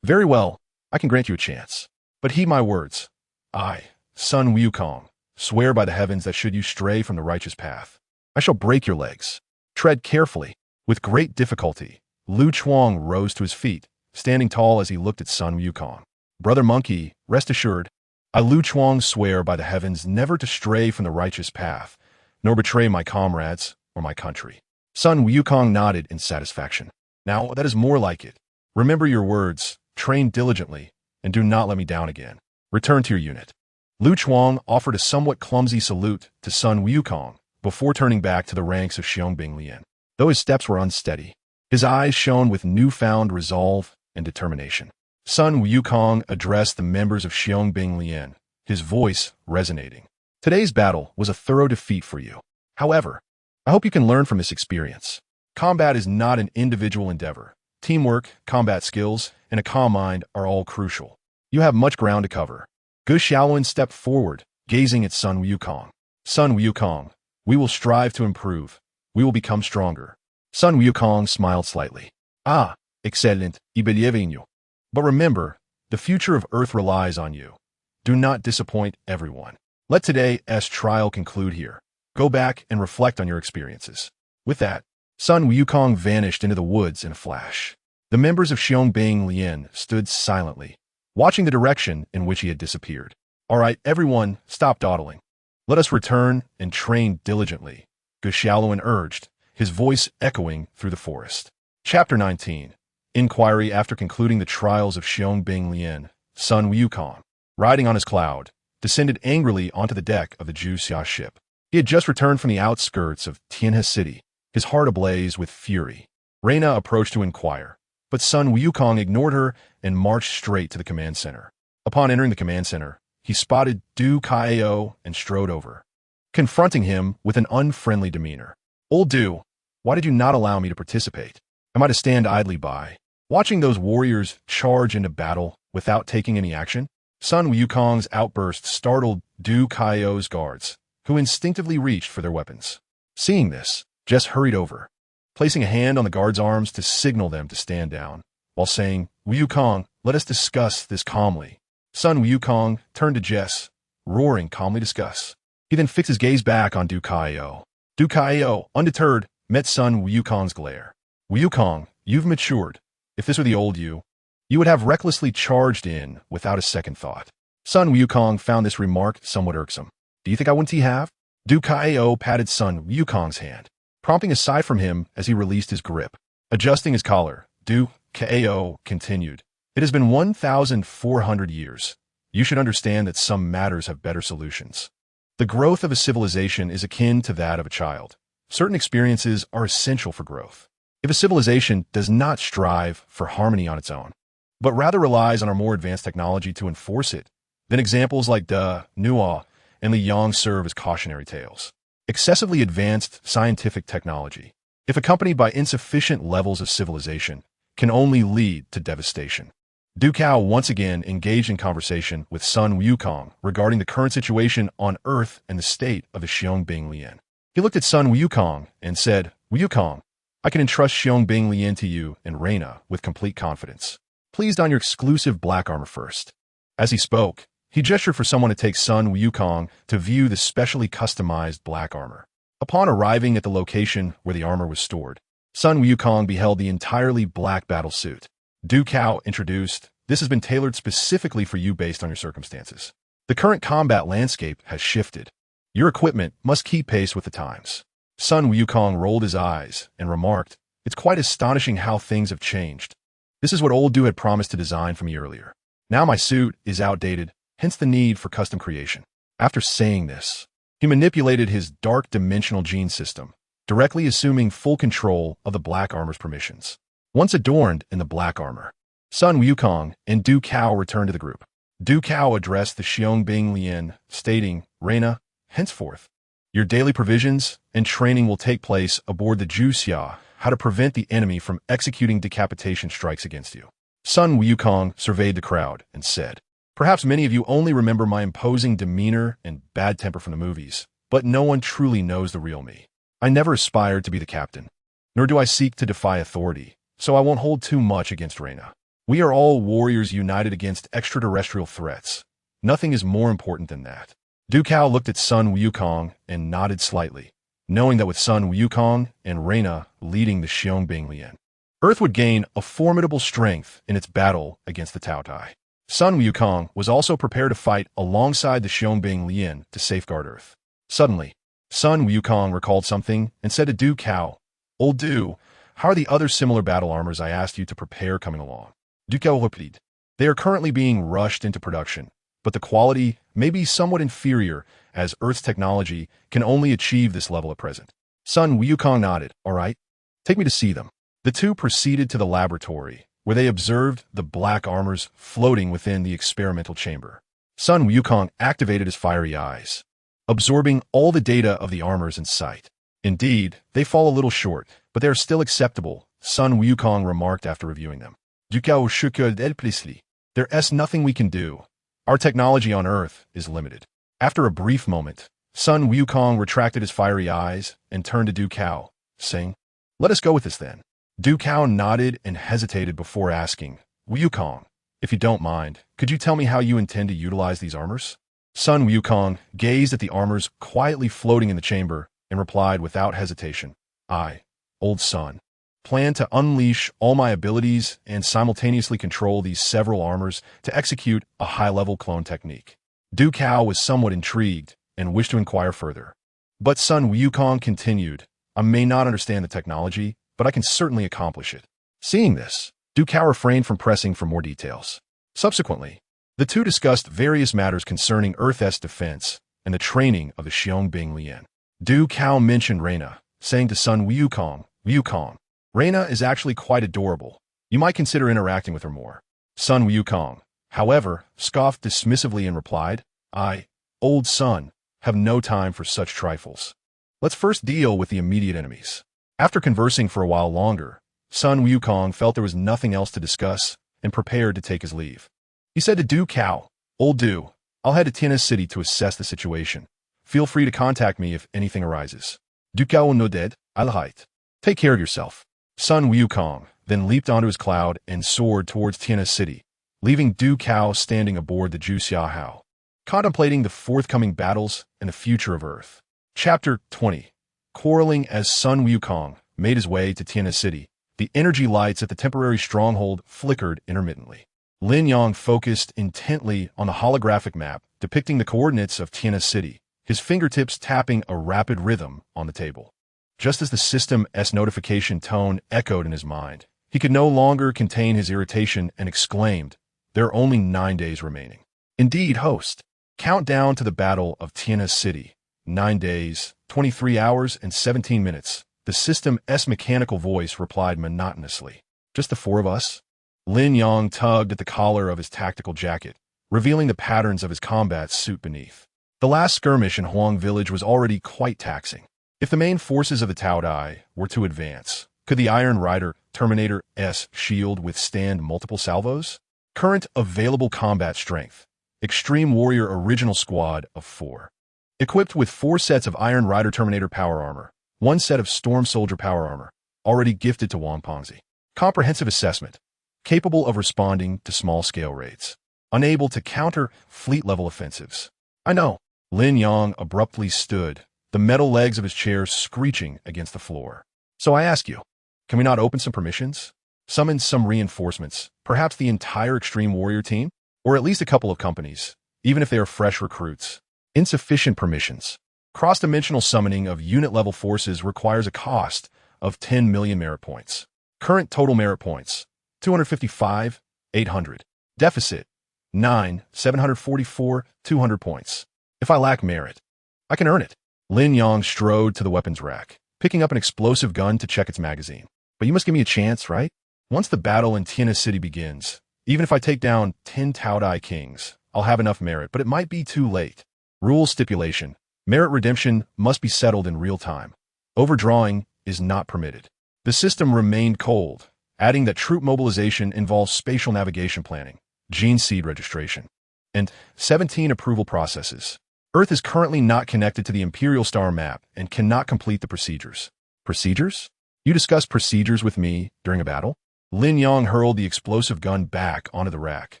"Very well, I can grant you a chance. But heed my words. I, Sun Wukong, swear by the heavens that should you stray from the righteous path, I shall break your legs. Tread carefully." With great difficulty, Lu Chuang rose to his feet, standing tall as he looked at Sun Wukong. "Brother Monkey, rest assured, I, Lu Chuang, swear by the heavens never to stray from the righteous path, nor betray my comrades or my country." Sun Wukong nodded in satisfaction. "Now, that is more like it. Remember your words, train diligently, and do not let me down again. Return to your unit." Lu Chuang offered a somewhat clumsy salute to Sun Wukong before turning back to the ranks of Xiangbing Lian. Though his steps were unsteady, his eyes shone with newfound resolve and determination. Sun Wukong addressed the members of Xiangbing Lian, his voice resonating. "Today's battle was a thorough defeat for you. However, I hope you can learn from this experience. Combat is not an individual endeavor. Teamwork, combat skills, and a calm mind are all crucial. You have much ground to cover." Gu Xiaolun stepped forward, gazing at Sun Wukong. "Sun Wukong, we will strive to improve. We will become stronger." Sun Wukong smiled slightly. "Ah, excellent, y bienvenido. But remember, the future of Earth relies on you. Do not disappoint everyone. Let today's trial conclude here. Go back and reflect on your experiences." With that, Sun Wukong vanished into the woods in a flash. The members of Xiangbing Lian stood silently, watching the direction in which he had disappeared. "All right, everyone, stop dawdling. Let us return and train diligently," Gu Xiaolun urged, his voice echoing through the forest. Chapter 19. Inquiry. After concluding the trials of Xiangbing Lian, Sun Wukong, riding on his cloud, descended angrily onto the deck of the Zhuxia ship. He had just returned from the outskirts of Tianhe City, his heart ablaze with fury. Reina approached to inquire, but Sun Wukong ignored her and marched straight to the command center. Upon entering the command center, he spotted Du Kaio and strode over, confronting him with an unfriendly demeanor. "Old Du, why did you not allow me to participate? Am I to stand idly by?" Watching those warriors charge into battle without taking any action, Sun Wukong's outburst startled Du Kaio's guards, who instinctively reached for their weapons. Seeing this, Jess hurried over, placing a hand on the guards' arms to signal them to stand down, while saying, "Wukong, let us discuss this calmly." Sun Wukong turned to Jess, roaring calmly discuss. He then fixed his gaze back on Du Kaio. Du Kaio, undeterred, met Sun Wukong's glare. "Wukong, you've matured. If this were the old you would have recklessly charged in without a second thought." Sun Wukong found this remark somewhat irksome. "Do you think I wouldn't have?" Du Kaio patted Sun Wukong's hand, prompting a sigh from him as he released his grip. Adjusting his collar, Du Kaio continued, "It has been 1,400 years. You should understand that some matters have better solutions. The growth of a civilization is akin to that of a child. Certain experiences are essential for growth. If a civilization does not strive for harmony on its own, but rather relies on our more advanced technology to enforce it, then examples like De, Nua, and Lin Yang serve as cautionary tales. Excessively advanced scientific technology, if accompanied by insufficient levels of civilization, can only lead to devastation." Du Kao once again engaged in conversation with Sun Wukong regarding the current situation on Earth and the state of the Xiong Lian. He looked at Sun Wukong and said, "Wukong, I can entrust Xiong Lian to you and Reina with complete confidence. Please don your exclusive black armor first." As he spoke, he gestured for someone to take Sun Wukong to view the specially customized black armor. Upon arriving at the location where the armor was stored, Sun Wukong beheld the entirely black battle suit. Du Kao introduced, "This has been tailored specifically for you based on your circumstances. The current combat landscape has shifted. Your equipment must keep pace with the times." Sun Wukong rolled his eyes and remarked, "It's quite astonishing how things have changed. This is what old Du had promised to design for me earlier. Now my suit is outdated, hence the need for custom creation." After saying this, he manipulated his dark dimensional gene system, directly assuming full control of the black armor's permissions. Once adorned in the black armor, Sun Wukong and Du Kao returned to the group. Du Kao addressed the Xiong Lian, stating, "Reina, henceforth, your daily provisions and training will take place aboard the Juxia, how to prevent the enemy from executing decapitation strikes against you." Sun Wukong surveyed the crowd and said, "Perhaps many of you only remember my imposing demeanor and bad temper from the movies, but no one truly knows the real me. I never aspired to be the captain, nor do I seek to defy authority, so I won't hold too much against Reina. We are all warriors united against extraterrestrial threats. Nothing is more important than that." Du Kao looked at Sun Wukong and nodded slightly, knowing that with Sun Wukong and Reina leading the Xiong Lian, Earth would gain a formidable strength in its battle against the Taotai. Sun Wukong was also prepared to fight alongside the Xiong Lian to safeguard Earth. Suddenly, Sun Wukong recalled something and said to Du Kao, "Old Du, how are the other similar battle armors I asked you to prepare coming along?" Du Kao replied, "They are currently being rushed into production, but the quality may be somewhat inferior as Earth's technology can only achieve this level at present." Sun Wukong nodded. "All right, take me to see them." The two proceeded to the laboratory, where they observed the black armors floating within the experimental chamber. Sun Wukong activated his fiery eyes, absorbing all the data of the armors in sight. "Indeed, they fall a little short, but they are still acceptable," Sun Wukong remarked after reviewing them. "Du Kao shook helplessly. There's nothing we can do. Our technology on Earth is limited." After a brief moment, Sun Wukong retracted his fiery eyes and turned to Du Kao, saying, "Let us go with this then." Du Kao nodded and hesitated before asking, "Wukong, if you don't mind, could you tell me how you intend to utilize these armors?" Sun Wukong gazed at the armors quietly floating in the chamber and replied without hesitation, "I, old Sun, plan to unleash all my abilities and simultaneously control these several armors to execute a high-level clone technique." Du Kao was somewhat intrigued and wished to inquire further. But Sun Wukong continued, "I may not understand the technology, but I can certainly accomplish it." Seeing this, Du Kao refrained from pressing for more details. Subsequently, the two discussed various matters concerning Earth's defense and the training of the Xiong Lian. Du Kao mentioned Reina, saying to Sun Wukong, "Wukong, Reina is actually quite adorable. You might consider interacting with her more." Sun Wukong, however, scoffed dismissively and replied, "I, old Sun, have no time for such trifles. Let's first deal with the immediate enemies." After conversing for a while longer, Sun Wukong felt there was nothing else to discuss and prepared to take his leave. He said to Du Cao, "Old Du, I'll head to Tian's city to assess the situation. Feel free to contact me if anything arises." Du Cao nodded, "Alright. Take care of yourself." Sun Wukong then leaped onto his cloud and soared towards Tian's city, leaving Du Cao standing aboard the Zhu Hao, contemplating the forthcoming battles and the future of Earth. Chapter 20. Quarreling. As Sun Wukong made his way to Tian's city, the energy lights at the temporary stronghold flickered intermittently. Lin Yang focused intently on the holographic map depicting the coordinates of Tian's city, his fingertips tapping a rapid rhythm on the table. Just as the system's notification tone echoed in his mind, he could no longer contain his irritation and exclaimed, "There are only 9 days remaining." Indeed, host. Countdown to the Battle of Tian's City. 9 days, 23 hours, and 17 minutes. The system's mechanical voice replied monotonously. "Just the 4 of us?" Lin Yang tugged at the collar of his tactical jacket, revealing the patterns of his combat suit beneath. The last skirmish in Huang Village was already quite taxing. If the main forces of the Tao Dai were to advance, could the Iron Rider Terminator's shield withstand multiple salvos? Current available combat strength. Extreme Warrior Original Squad of 4. Equipped with 4 sets of Iron Rider Terminator power armor, 1 set of Storm Soldier power armor, already gifted to Wang Pengzi. Comprehensive assessment. Capable of responding to small-scale raids. Unable to counter fleet-level offensives. I know. Lin Yang abruptly stood, the metal legs of his chair screeching against the floor. So I ask you, can we not open some permissions? Summon some reinforcements, perhaps the entire Extreme Warrior team? Or at least a couple of companies, even if they are fresh recruits. Insufficient permissions. Cross-dimensional summoning of unit-level forces requires a cost of 10 million merit points. Current total merit points, 255, 800. Deficit, 9, 744, 200 points. If I lack merit, I can earn it. Lin Yang strode to the weapons rack, picking up an explosive gun to check its magazine. But you must give me a chance, right? Once the battle in Tian's city begins, even if I take down 10 Tao Dai kings, I'll have enough merit, but it might be too late. Rule stipulation. Merit redemption must be settled in real time. Overdrawing is not permitted. The system remained cold, adding that troop mobilization involves spatial navigation planning, gene seed registration, and 17 approval processes. Earth is currently not connected to the Imperial star map and cannot complete the procedures. Procedures? You discussed procedures with me during a battle? Lin Yang hurled the explosive gun back onto the rack,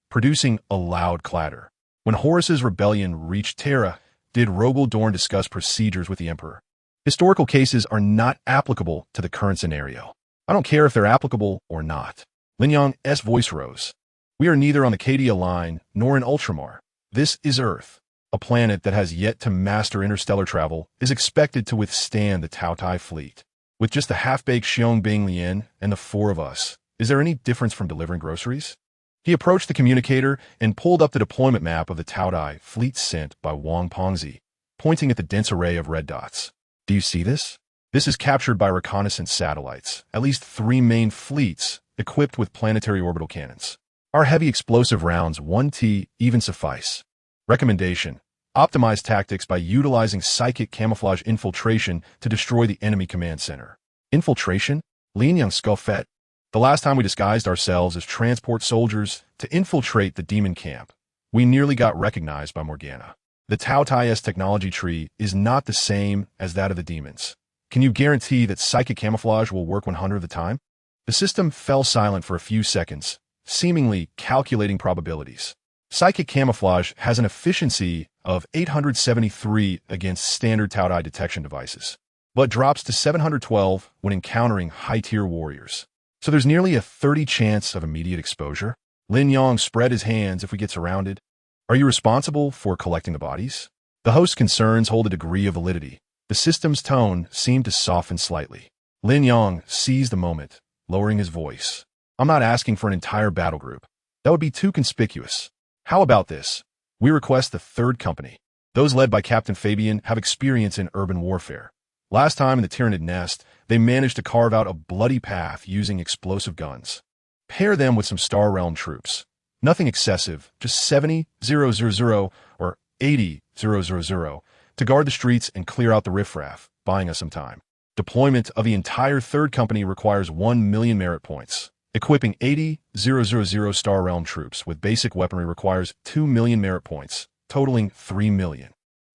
producing a loud clatter. When Horus's rebellion reached Terra, did Rogel Dorn discuss procedures with the Emperor? Historical cases are not applicable to the current scenario. I don't care if they're applicable or not. Lin Yang's voice rose. We are neither on the Cadia line nor in Ultramar. This is Earth. A planet that has yet to master interstellar travel is expected to withstand the Tao Tai fleet. With just the half-baked Xiong Bing Lian and the 4 of us, is there any difference from delivering groceries? He approached the communicator and pulled up the deployment map of the Tao Dai fleet sent by Wang Pengzi, pointing at the dense array of red dots. Do you see this? This is captured by reconnaissance satellites, at least 3 main fleets equipped with planetary orbital cannons. Our heavy explosive rounds 1T even suffice. Recommendation. Optimize tactics by utilizing psychic camouflage infiltration to destroy the enemy command center. Infiltration? Lin Yang scoffed. The last time we disguised ourselves as transport soldiers to infiltrate the demon camp, we nearly got recognized by Morgana. The Tao Tai's technology tree is not the same as that of the demons. Can you guarantee that psychic camouflage will work 100 of the time? The system fell silent for a few seconds, seemingly calculating probabilities. Psychic camouflage has an efficiency of 873 against standard Tao Dai detection devices, but drops to 712 when encountering high-tier warriors. So there's nearly a 30 chance of immediate exposure. Lin Yang spread his hands if we get surrounded. Are you responsible for collecting the bodies? The host's concerns hold a degree of validity. The system's tone seemed to soften slightly. Lin Yang seized the moment, lowering his voice. I'm not asking for an entire battle group. That would be too conspicuous. How about this? We request the 3rd company. Those led by Captain Fabian have experience in urban warfare. Last time in the Tyranid nest, they managed to carve out a bloody path using explosive guns. Pair them with some Star Realm troops. Nothing excessive, just 70,000 or 80,000 to guard the streets and clear out the riffraff, buying us some time. Deployment of the entire third company requires 1 million merit points. Equipping 80,000 Star Realm troops with basic weaponry requires 2 million merit points, totaling 3 million.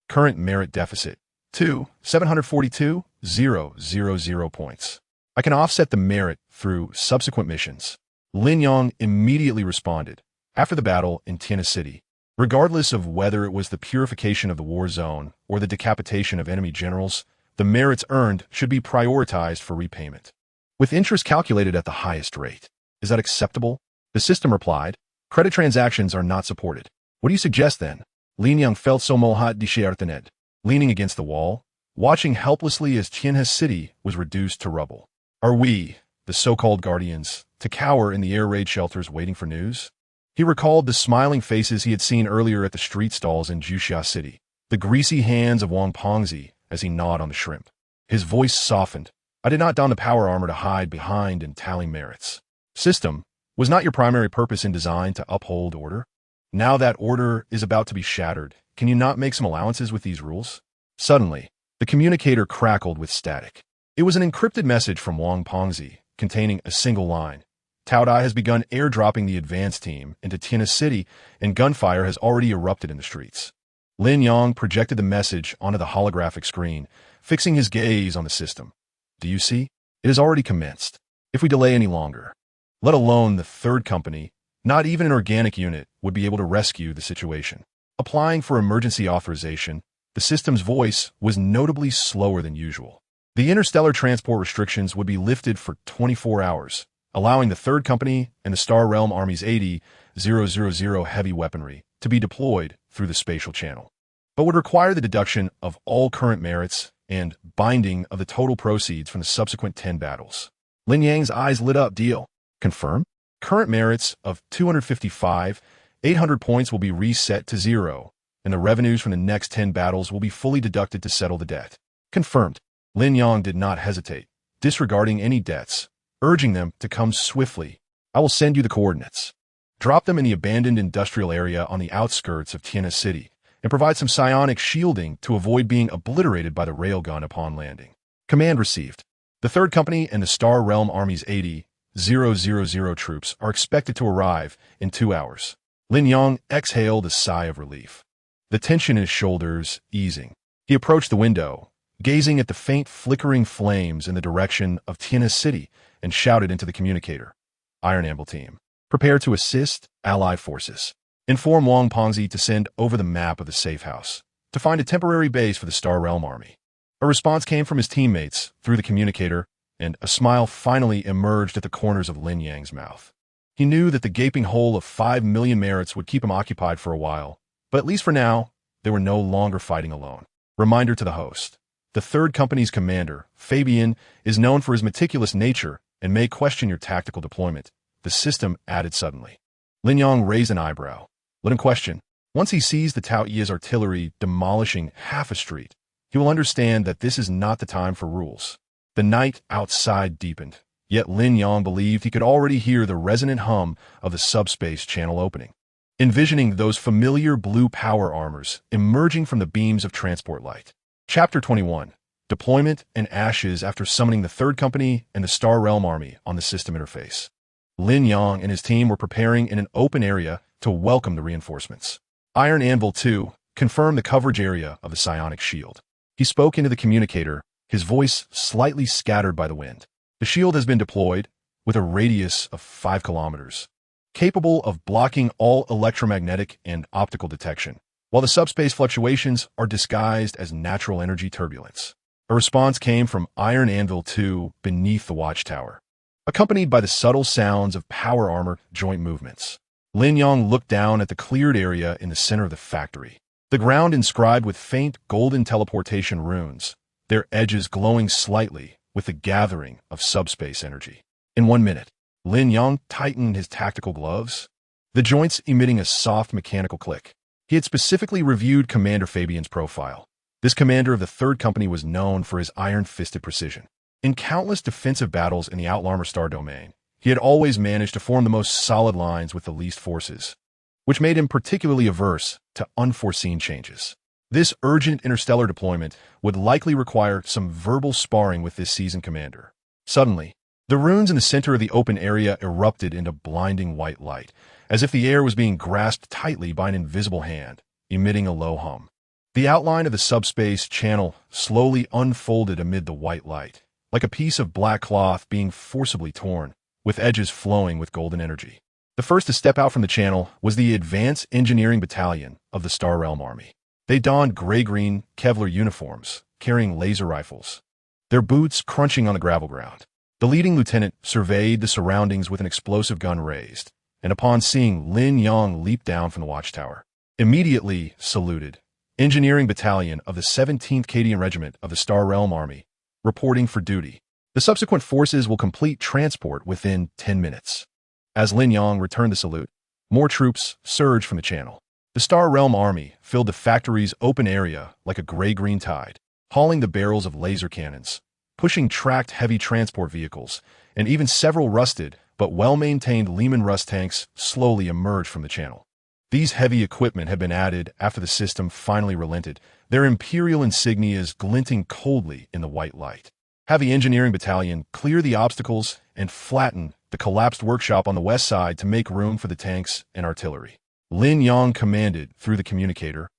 Current merit deficit: 742,000 points. I can offset the merit through subsequent missions. Lin Yang immediately responded, after the battle in Tyranid City. Regardless of whether it was the purification of the war zone or the decapitation of enemy generals, the merits earned should be prioritized for repayment, with interest calculated at the highest rate. Is that acceptable? The system replied, credit transactions are not supported. What do you suggest then? Lin Yang felt so molhat de Tyranid, leaning against the wall, watching helplessly as Tyranid City was reduced to rubble. Are we, the so-called guardians, to cower in the air raid shelters waiting for news? He recalled the smiling faces he had seen earlier at the street stalls in Juxia City, the greasy hands of Wang Pengzi as he gnawed on the shrimp. His voice softened. I did not don the power armor to hide behind and tally merits. System, was not your primary purpose in design to uphold order? Now that order is about to be shattered, can you not make some allowances with these rules? Suddenly, the communicator crackled with static. It was an encrypted message from Wang Pengzi, containing a single line. Tao Dai has begun airdropping the advance team into Tyranid City, and gunfire has already erupted in the streets. Lin Yang projected the message onto the holographic screen, fixing his gaze on the system. Do you see? It has already commenced. If we delay any longer, let alone the third company, not even an organic unit would be able to rescue the situation. Applying for emergency authorization, the system's voice was notably slower than usual. The interstellar transport restrictions would be lifted for 24 hours, allowing the third company and the Star Realm Army's 80,000 heavy weaponry to be deployed through the spatial channel, but would require the deduction of all current merits and binding of the total proceeds from the subsequent 10 battles. Lin Yang's eyes lit up. Deal. Confirm? Current merits of 255,800 points will be reset to 0, and the revenues from the next 10 battles will be fully deducted to settle the debt. Confirmed. Lin Yang did not hesitate, disregarding any debts, urging them to come swiftly. I will send you the coordinates. Drop them in the abandoned industrial area on the outskirts of Tyranid City, and provide some psionic shielding to avoid being obliterated by the railgun upon landing. Command received. The third company and the Star Realm Army's 80,000 troops are expected to arrive in 2 hours. Lin Yang exhaled a sigh of relief, the tension in his shoulders easing. He approached the window, gazing at the faint flickering flames in the direction of Tyranid City, and shouted into the communicator. Iron Anvil team, prepare to assist Allied forces. Inform Wang Pengzi to send over the map of the safe house, to find a temporary base for the Star Realm Army. A response came from his teammates through the communicator, and a smile finally emerged at the corners of Lin Yang's mouth. He knew that the gaping hole of 5 million merits would keep him occupied for a while, but at least for now, they were no longer fighting alone. Reminder to the host. The third company's commander, Fabian, is known for his meticulous nature and may question your tactical deployment, the system added suddenly. Lin Yang raised an eyebrow. Let him question. Once he sees the Tao Yi's artillery demolishing half a street, he will understand that this is not the time for rules. The night outside deepened, yet Lin Yang believed he could already hear the resonant hum of the subspace channel opening, envisioning those familiar blue power armors emerging from the beams of transport light. Chapter 21. Deployment and ashes after summoning the third company and the Star Realm Army on the system interface. Lin Yang and his team were preparing in an open area to welcome the reinforcements. Iron Anvil 2 confirmed the coverage area of the psionic shield. He spoke into the communicator, his voice slightly scattered by the wind. The shield has been deployed with a radius of 5 kilometers, capable of blocking all electromagnetic and optical detection, while the subspace fluctuations are disguised as natural energy turbulence. A response came from Iron Anvil 2 beneath the watchtower, accompanied by the subtle sounds of power armor joint movements. Lin Yang looked down at the cleared area in the center of the factory, the ground inscribed with faint golden teleportation runes, their edges glowing slightly with the gathering of subspace energy. In 1 minute, Lin Yang tightened his tactical gloves, the joints emitting a soft mechanical click. He had specifically reviewed Commander Fabian's profile. This commander of the third company was known for his iron-fisted precision. In countless defensive battles in the Outlarmer Star domain, he had always managed to form the most solid lines with the least forces, which made him particularly averse to unforeseen changes. This urgent interstellar deployment would likely require some verbal sparring with this seasoned commander. Suddenly, the runes in the center of the open area erupted into blinding white light, as if the air was being grasped tightly by an invisible hand, emitting a low hum. The outline of the subspace channel slowly unfolded amid the white light, like a piece of black cloth being forcibly torn, with edges flowing with golden energy. The first to step out from the channel was the Advanced Engineering Battalion of the Star Realm Army. They donned gray-green Kevlar uniforms, carrying laser rifles, their boots crunching on the gravel ground. The leading lieutenant surveyed the surroundings with an explosive gun raised, and upon seeing Lin Yang leap down from the watchtower, immediately saluted. Engineering Battalion of the 17th Cadian Regiment of the Star Realm Army, reporting for duty. The subsequent forces will complete transport within 10 minutes. As Lin Yang returned the salute, more troops surged from the channel. The Star Realm Army filled the factory's open area like a gray-green tide, hauling the barrels of laser cannons, pushing tracked heavy transport vehicles, and even several rusted but well-maintained Lehman Russ tanks slowly emerged from the channel. These heavy equipment had been added after the system finally relented, their Imperial insignias glinting coldly in the white light. Have the Engineering Battalion clear the obstacles and flatten the collapsed workshop on the west side to make room for the tanks and artillery. Lin Yang commanded through the communicator,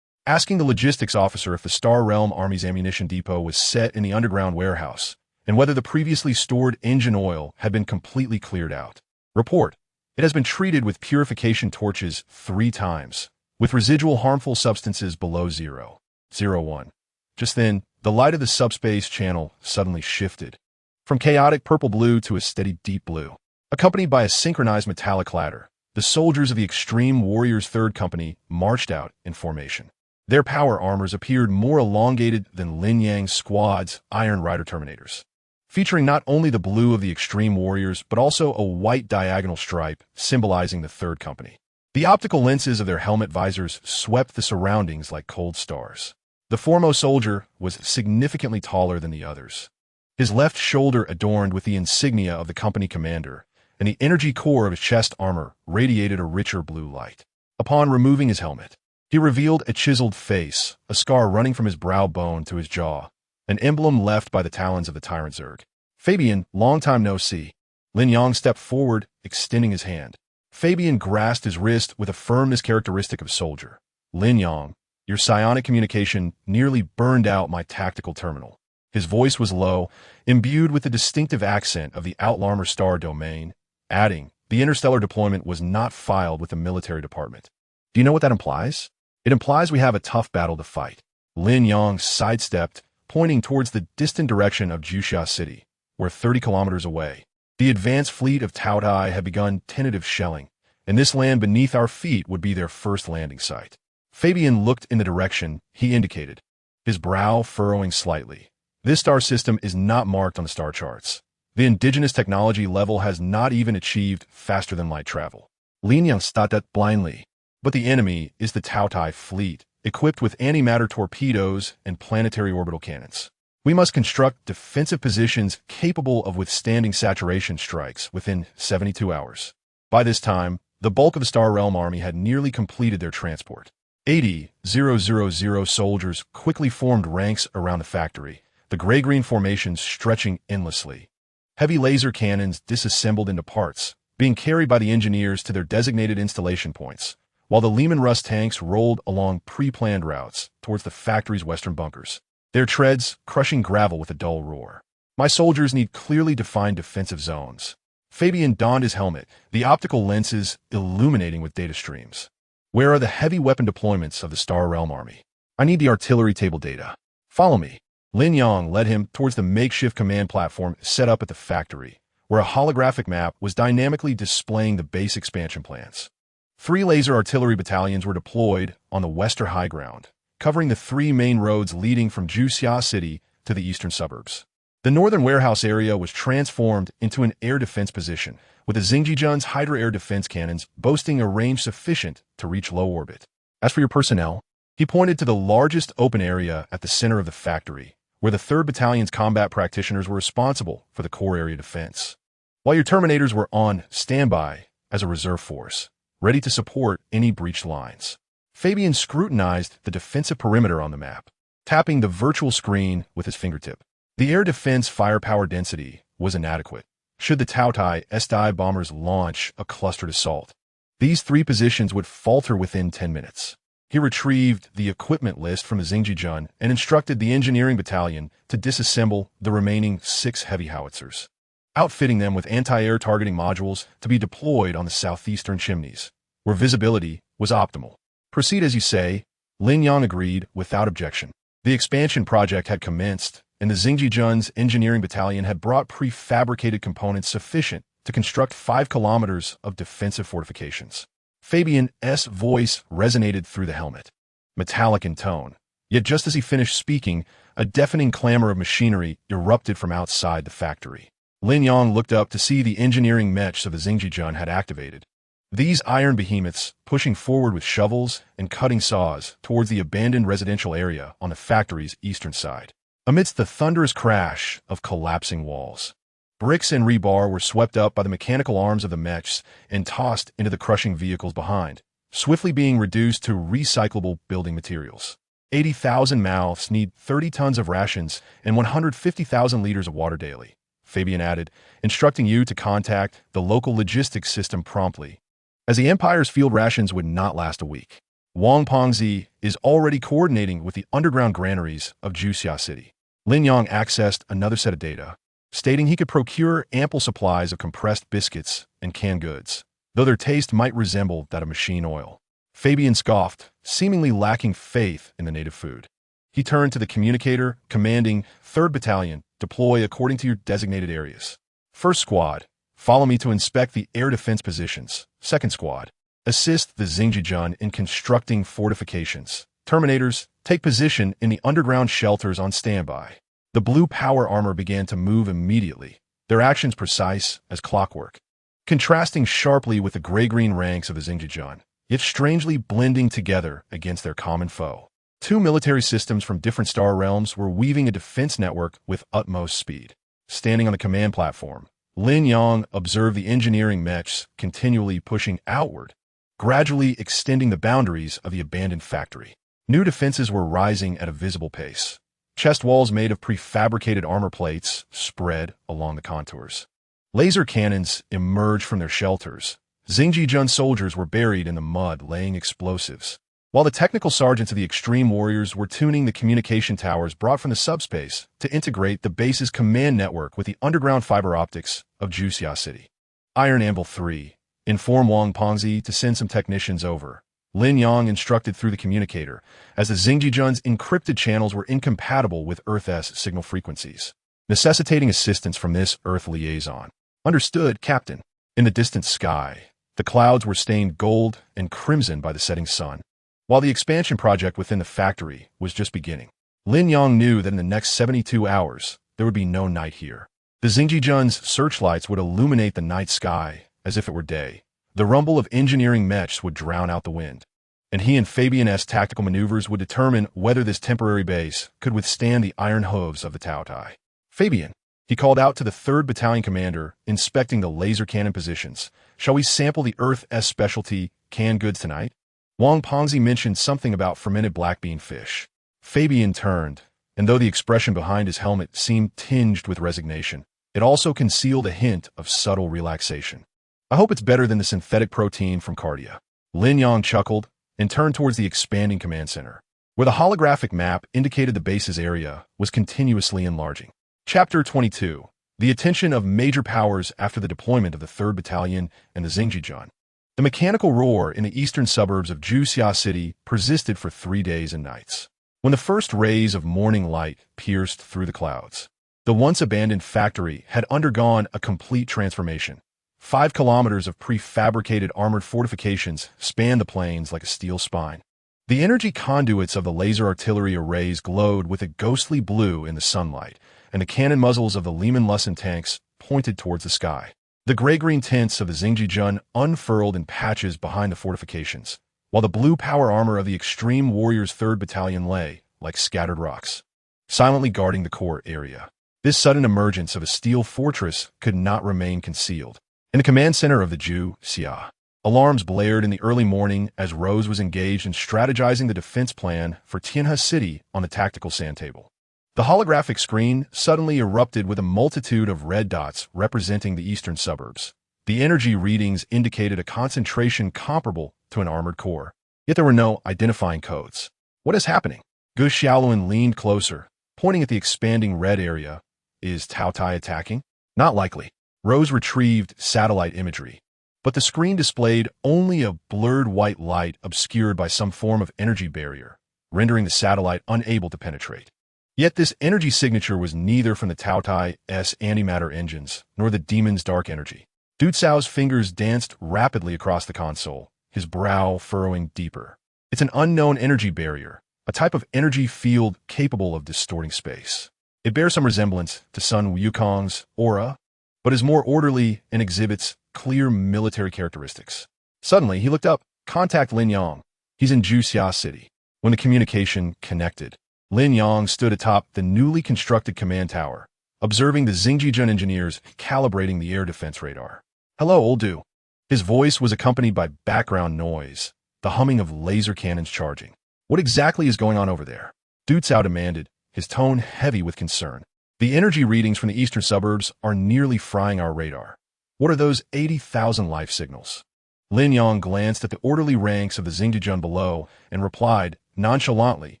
asking the logistics officer if the Star Realm Army's ammunition depot was set in the underground warehouse, and whether the previously stored engine oil had been completely cleared out. Report. It has been treated with purification torches 3 times, with residual harmful substances below 0.01. Just then, the light of the subspace channel suddenly shifted, from chaotic purple-blue to a steady deep blue. Accompanied by a synchronized metallic clatter, the soldiers of the Extreme Warriors 3rd Company marched out in formation. Their power armors appeared more elongated than Lin Yang's squad's Iron Rider Terminators, featuring not only the blue of the Extreme Warriors, but also a white diagonal stripe symbolizing the 3rd Company. The optical lenses of their helmet visors swept the surroundings like cold stars. The foremost soldier was significantly taller than the others, his left shoulder adorned with the insignia of the company commander, and the energy core of his chest armor radiated a richer blue light. Upon removing his helmet, he revealed a chiseled face, a scar running from his brow bone to his jaw, an emblem left by the talons of the tyrant Zerg. Fabian, long time no see. Lin Yang stepped forward, extending his hand. Fabian grasped his wrist with a firmness characteristic of a soldier. Lin Yang, your psionic communication nearly burned out my tactical terminal. His voice was low, imbued with the distinctive accent of the Outlarmer Star domain, adding, the interstellar deployment was not filed with the military department. Do you know what that implies? It implies we have a tough battle to fight. Lin Yang sidestepped, pointing towards the distant direction of Juxia City, where 30 kilometers away, the advanced fleet of Taotai had begun tentative shelling, and this land beneath our feet would be their first landing site. Fabian looked in the direction he indicated, his brow furrowing slightly. This star system is not marked on the star charts. The indigenous technology level has not even achieved faster-than-light travel. Lin Yang stared blindly. But the enemy is the Taotai fleet, equipped with antimatter torpedoes and planetary orbital cannons. We must construct defensive positions capable of withstanding saturation strikes within 72 hours. By this time, the bulk of the Star Realm Army had nearly completed their transport. 80,000 soldiers quickly formed ranks around the factory, the gray-green formations stretching endlessly. Heavy laser cannons disassembled into parts, being carried by the engineers to their designated installation points, while the Lehman Russ tanks rolled along pre-planned routes towards the factory's western bunkers, their treads crushing gravel with a dull roar. My soldiers need clearly defined defensive zones. Fabian donned his helmet, the optical lenses illuminating with data streams. Where are the heavy weapon deployments of the Star Realm Army? I need the artillery table data. Follow me. Lin Yang led him towards the makeshift command platform set up at the factory, where a holographic map was dynamically displaying the base expansion plans. 3 laser artillery battalions were deployed on the western high ground, covering the 3 main roads leading from Juxia City to the eastern suburbs. The northern warehouse area was transformed into an air defense position, with the Xingjijun's Hydra air defense cannons boasting a range sufficient to reach low orbit. As for your personnel, he pointed to the largest open area at the center of the factory, where the 3rd Battalion's combat practitioners were responsible for the core area defense, while your Terminators were on standby as a reserve force, ready to support any breached lines. Fabian scrutinized the defensive perimeter on the map, tapping the virtual screen with his fingertip. The air defense firepower density was inadequate should the Tautai SDI bombers launch a clustered assault. These 3 positions would falter within 10 minutes. He retrieved the equipment list from the Xingjijun and instructed the engineering battalion to disassemble the remaining 6 heavy howitzers, outfitting them with anti-air targeting modules to be deployed on the southeastern chimneys, where visibility was optimal. Proceed as you say, Lin Yang agreed without objection. The expansion project had commenced, and the Xingjijun's engineering battalion had brought prefabricated components sufficient to construct 5 kilometers of defensive fortifications. Fabian's voice resonated through the helmet, metallic in tone. Yet just as he finished speaking, a deafening clamor of machinery erupted from outside the factory. Lin Yang looked up to see the engineering mechs of the Xingjijun had activated. These iron behemoths pushing forward with shovels and cutting saws towards the abandoned residential area on the factory's eastern side. Amidst the thunderous crash of collapsing walls, bricks and rebar were swept up by the mechanical arms of the mechs and tossed into the crushing vehicles behind, swiftly being reduced to recyclable building materials. 80,000 mouths need 30 tons of rations and 150,000 liters of water daily, Fabian added, instructing you to contact the local logistics system promptly, as the Empire's field rations would not last a week. Wang Pengzi is already coordinating with the underground granaries of Juxia City. Lin Yang accessed another set of data, stating he could procure ample supplies of compressed biscuits and canned goods, though their taste might resemble that of machine oil. Fabian scoffed, seemingly lacking faith in the native food. He turned to the communicator, commanding 3rd Battalion, deploy according to your designated areas. 1st Squad, follow me to inspect the air defense positions. 2nd Squad, assist the Xingjijun in constructing fortifications. Terminators, take position in the underground shelters on standby. The blue power armor began to move immediately, their actions precise as clockwork, contrasting sharply with the gray-green ranks of the Xingjijun, yet strangely blending together against their common foe. 2 military systems from different star realms were weaving a defense network with utmost speed. Standing on the command platform, Lin Yang observed the engineering mechs continually pushing outward, gradually extending the boundaries of the abandoned factory. New defenses were rising at a visible pace. Chest walls made of prefabricated armor plates spread along the contours. Laser cannons emerged from their shelters. Xingjijun soldiers were buried in the mud laying explosives, while the technical sergeants of the extreme warriors were tuning the communication towers brought from the subspace to integrate the base's command network with the underground fiber optics of Juxia City. Iron Anvil 3. Inform Wang Pengzi to send some technicians over, Lin Yang instructed through the communicator, as the Xingjijun's encrypted channels were incompatible with Earth's signal frequencies, necessitating assistance from this Earth liaison. Understood, Captain. In the distant sky, the clouds were stained gold and crimson by the setting sun. While the expansion project within the factory was just beginning, Lin Yang knew that in the next 72 hours, there would be no night here. The Xingjijun's searchlights would illuminate the night sky as if it were day. The rumble of engineering mechs would drown out the wind, and he and Fabian's tactical maneuvers would determine whether this temporary base could withstand the iron hooves of the Tautai. Fabian, he called out to the 3rd Battalion commander, inspecting the laser cannon positions. Shall we sample the Earth's specialty canned goods tonight? Wang Pengzi mentioned something about fermented black bean fish. Fabian turned, and though the expression behind his helmet seemed tinged with resignation, it also concealed a hint of subtle relaxation. I hope it's better than the synthetic protein from Cardia. Lin Yang chuckled and turned towards the expanding command center, where the holographic map indicated the base's area was continuously enlarging. Chapter 22. The attention of major powers after the deployment of the 3rd Battalion and the Xingjijun. The mechanical roar in the eastern suburbs of Juxia City persisted for 3 days and nights. When the first rays of morning light pierced through the clouds, the once abandoned factory had undergone a complete transformation. 5 kilometers of prefabricated armored fortifications spanned the plains like a steel spine. The energy conduits of the laser artillery arrays glowed with a ghostly blue in the sunlight, and the cannon muzzles of the Lehman-Lussen tanks pointed towards the sky. The gray-green tents of the Xingjijun unfurled in patches behind the fortifications, while the blue power armor of the extreme warriors' 3rd Battalion lay like scattered rocks, silently guarding the core area. This sudden emergence of a steel fortress could not remain concealed. In the command center of the Juxia Alarms blared in the early morning as Rose was engaged in strategizing the defense plan for Tianhe City on the tactical sand table. The holographic screen suddenly erupted with a multitude of red dots representing the eastern suburbs. The energy readings indicated a concentration comparable to an armored core, yet there were no identifying codes. What is happening? Gu Xiaoluan leaned closer, pointing at the expanding red area. Is Tao Tai attacking? Not likely. Rose retrieved satellite imagery, but the screen displayed only a blurred white light obscured by some form of energy barrier, rendering the satellite unable to penetrate. Yet this energy signature was neither from the Tao Tai's antimatter engines nor the demon's dark energy. Du Cao's fingers danced rapidly across the console, his brow furrowing deeper. It's an unknown energy barrier, a type of energy field capable of distorting space. It bears some resemblance to Sun Wukong's aura, but is more orderly and exhibits clear military characteristics. Suddenly, he looked up. Contact Lin Yang. He's in Juxia City. When the communication connected, Lin Yang stood atop the newly constructed command tower, observing the Xingjijun engineers calibrating the air defense radar. Hello, old Du. His voice was accompanied by background noise, the humming of laser cannons charging. What exactly is going on over there? Du Cao demanded, his tone heavy with concern. The energy readings from the eastern suburbs are nearly frying our radar. What are those 80,000 life signals? Lin Yang glanced at the orderly ranks of the Xingjijun below and replied, nonchalantly,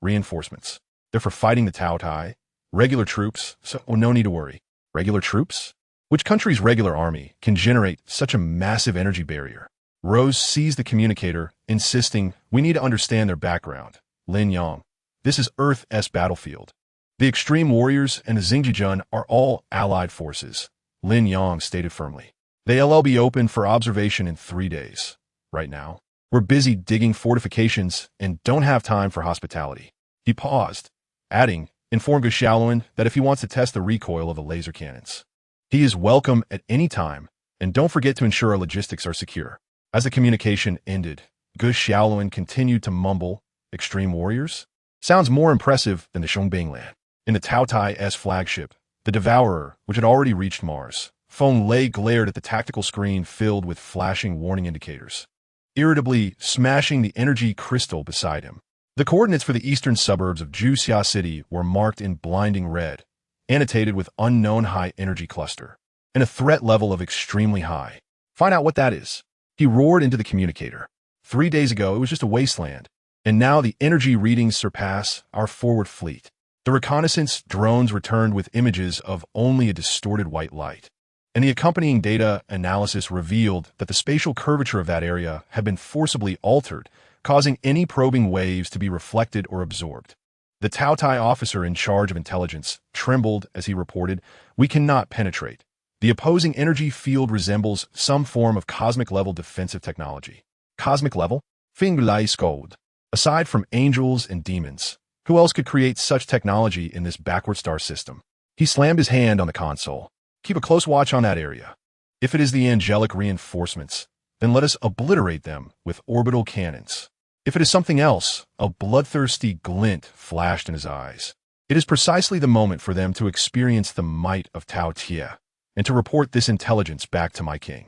reinforcements. They're for fighting the Tao Tai. Regular troops, so no need to worry. Regular troops? Which country's regular army can generate such a massive energy barrier? Rose seized the communicator, insisting, we need to understand their background. Lin Yang, this is Earth's battlefield. The extreme warriors and the Xingjijun are all allied forces. Lin Yang stated firmly. The LL open for observation in 3 days. Right now, we're busy digging fortifications and don't have time for hospitality. He paused, adding, inform Gu Xiaoluan that if he wants to test the recoil of the laser cannons, he is welcome at any time, and don't forget to ensure our logistics are secure. As the communication ended, Gu Xiaoluan continued to mumble, extreme warriors? Sounds more impressive than the Shongbinglan. In the Tao Tai's flagship, the Devourer, which had already reached Mars, Feng Lei glared at the tactical screen filled with flashing warning indicators, irritably smashing the energy crystal beside him. The coordinates for the eastern suburbs of Juxia City were marked in blinding red, annotated with unknown high energy cluster, and a threat level of extremely high. Find out what that is. He roared into the communicator. 3 days ago, it was just a wasteland, and now the energy readings surpass our forward fleet. The reconnaissance drones returned with images of only a distorted white light, and the accompanying data analysis revealed that the spatial curvature of that area had been forcibly altered, causing any probing waves to be reflected or absorbed. The Tao Tai officer in charge of intelligence trembled as he reported, we cannot penetrate. The opposing energy field resembles some form of cosmic-level defensive technology. Cosmic level? Fing Lai scolded. Aside from angels and demons, who else could create such technology in this backward star system? He slammed his hand on the console. Keep a close watch on that area. If it is the angelic reinforcements, then let us obliterate them with orbital cannons. If it is something else, a bloodthirsty glint flashed in his eyes. It is precisely the moment for them to experience the might of Tao Tia, and to report this intelligence back to my king.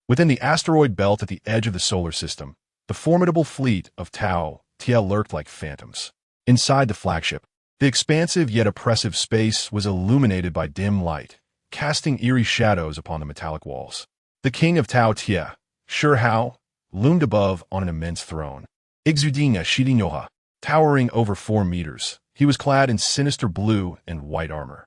Within the asteroid belt at the edge of the solar system, the formidable fleet of Tao Tia lurked like phantoms. Inside the flagship, the expansive yet oppressive space was illuminated by dim light, casting eerie shadows upon the metallic walls. The king of Tao Tia, Shi Hao, loomed above on an immense throne. Exuding a Shidinyoha, towering over 4 meters, he was clad in sinister blue and white armor,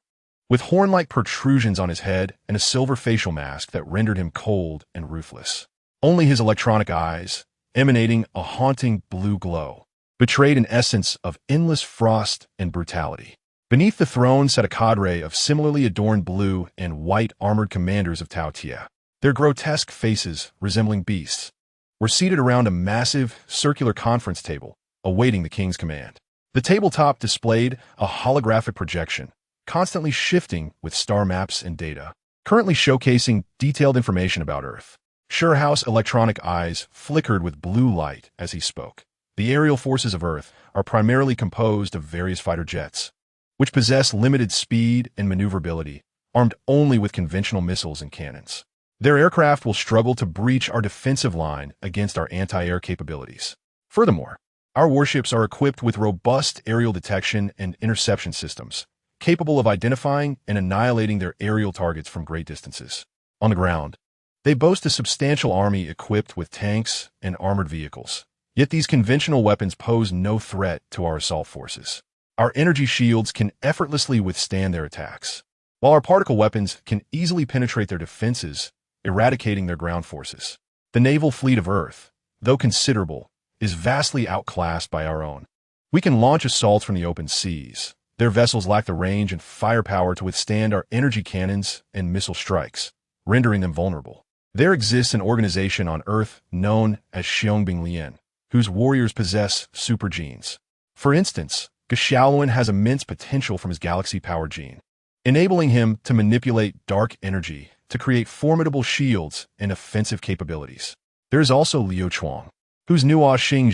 with horn-like protrusions on his head and a silver facial mask that rendered him cold and ruthless. Only his electronic eyes, emanating a haunting blue glow, betrayed an essence of endless frost and brutality. Beneath the throne sat a cadre of similarly adorned blue and white armored commanders of Tao Tia. Their grotesque faces, resembling beasts, were seated around a massive, circular conference table, awaiting the king's command. The tabletop displayed a holographic projection, constantly shifting with star maps and data, currently showcasing detailed information about Earth. Sherhaus' electronic eyes flickered with blue light as he spoke. The aerial forces of Earth are primarily composed of various fighter jets, which possess limited speed and maneuverability, armed only with conventional missiles and cannons. Their aircraft will struggle to breach our defensive line against our anti-air capabilities. Furthermore, our warships are equipped with robust aerial detection and interception systems, capable of identifying and annihilating their aerial targets from great distances. On the ground, they boast a substantial army equipped with tanks and armored vehicles. Yet these conventional weapons pose no threat to our assault forces. Our energy shields can effortlessly withstand their attacks, while our particle weapons can easily penetrate their defenses, eradicating their ground forces. The naval fleet of Earth, though considerable, is vastly outclassed by our own. We can launch assaults from the open seas. Their vessels lack the range and firepower to withstand our energy cannons and missile strikes, rendering them vulnerable. There exists an organization on Earth known as Lin, whose warriors possess super genes. For instance, Xiaoluan has immense potential from his galaxy-powered gene, enabling him to manipulate dark energy to create formidable shields and offensive capabilities. There is also Liu Chuang, whose Nuo Xing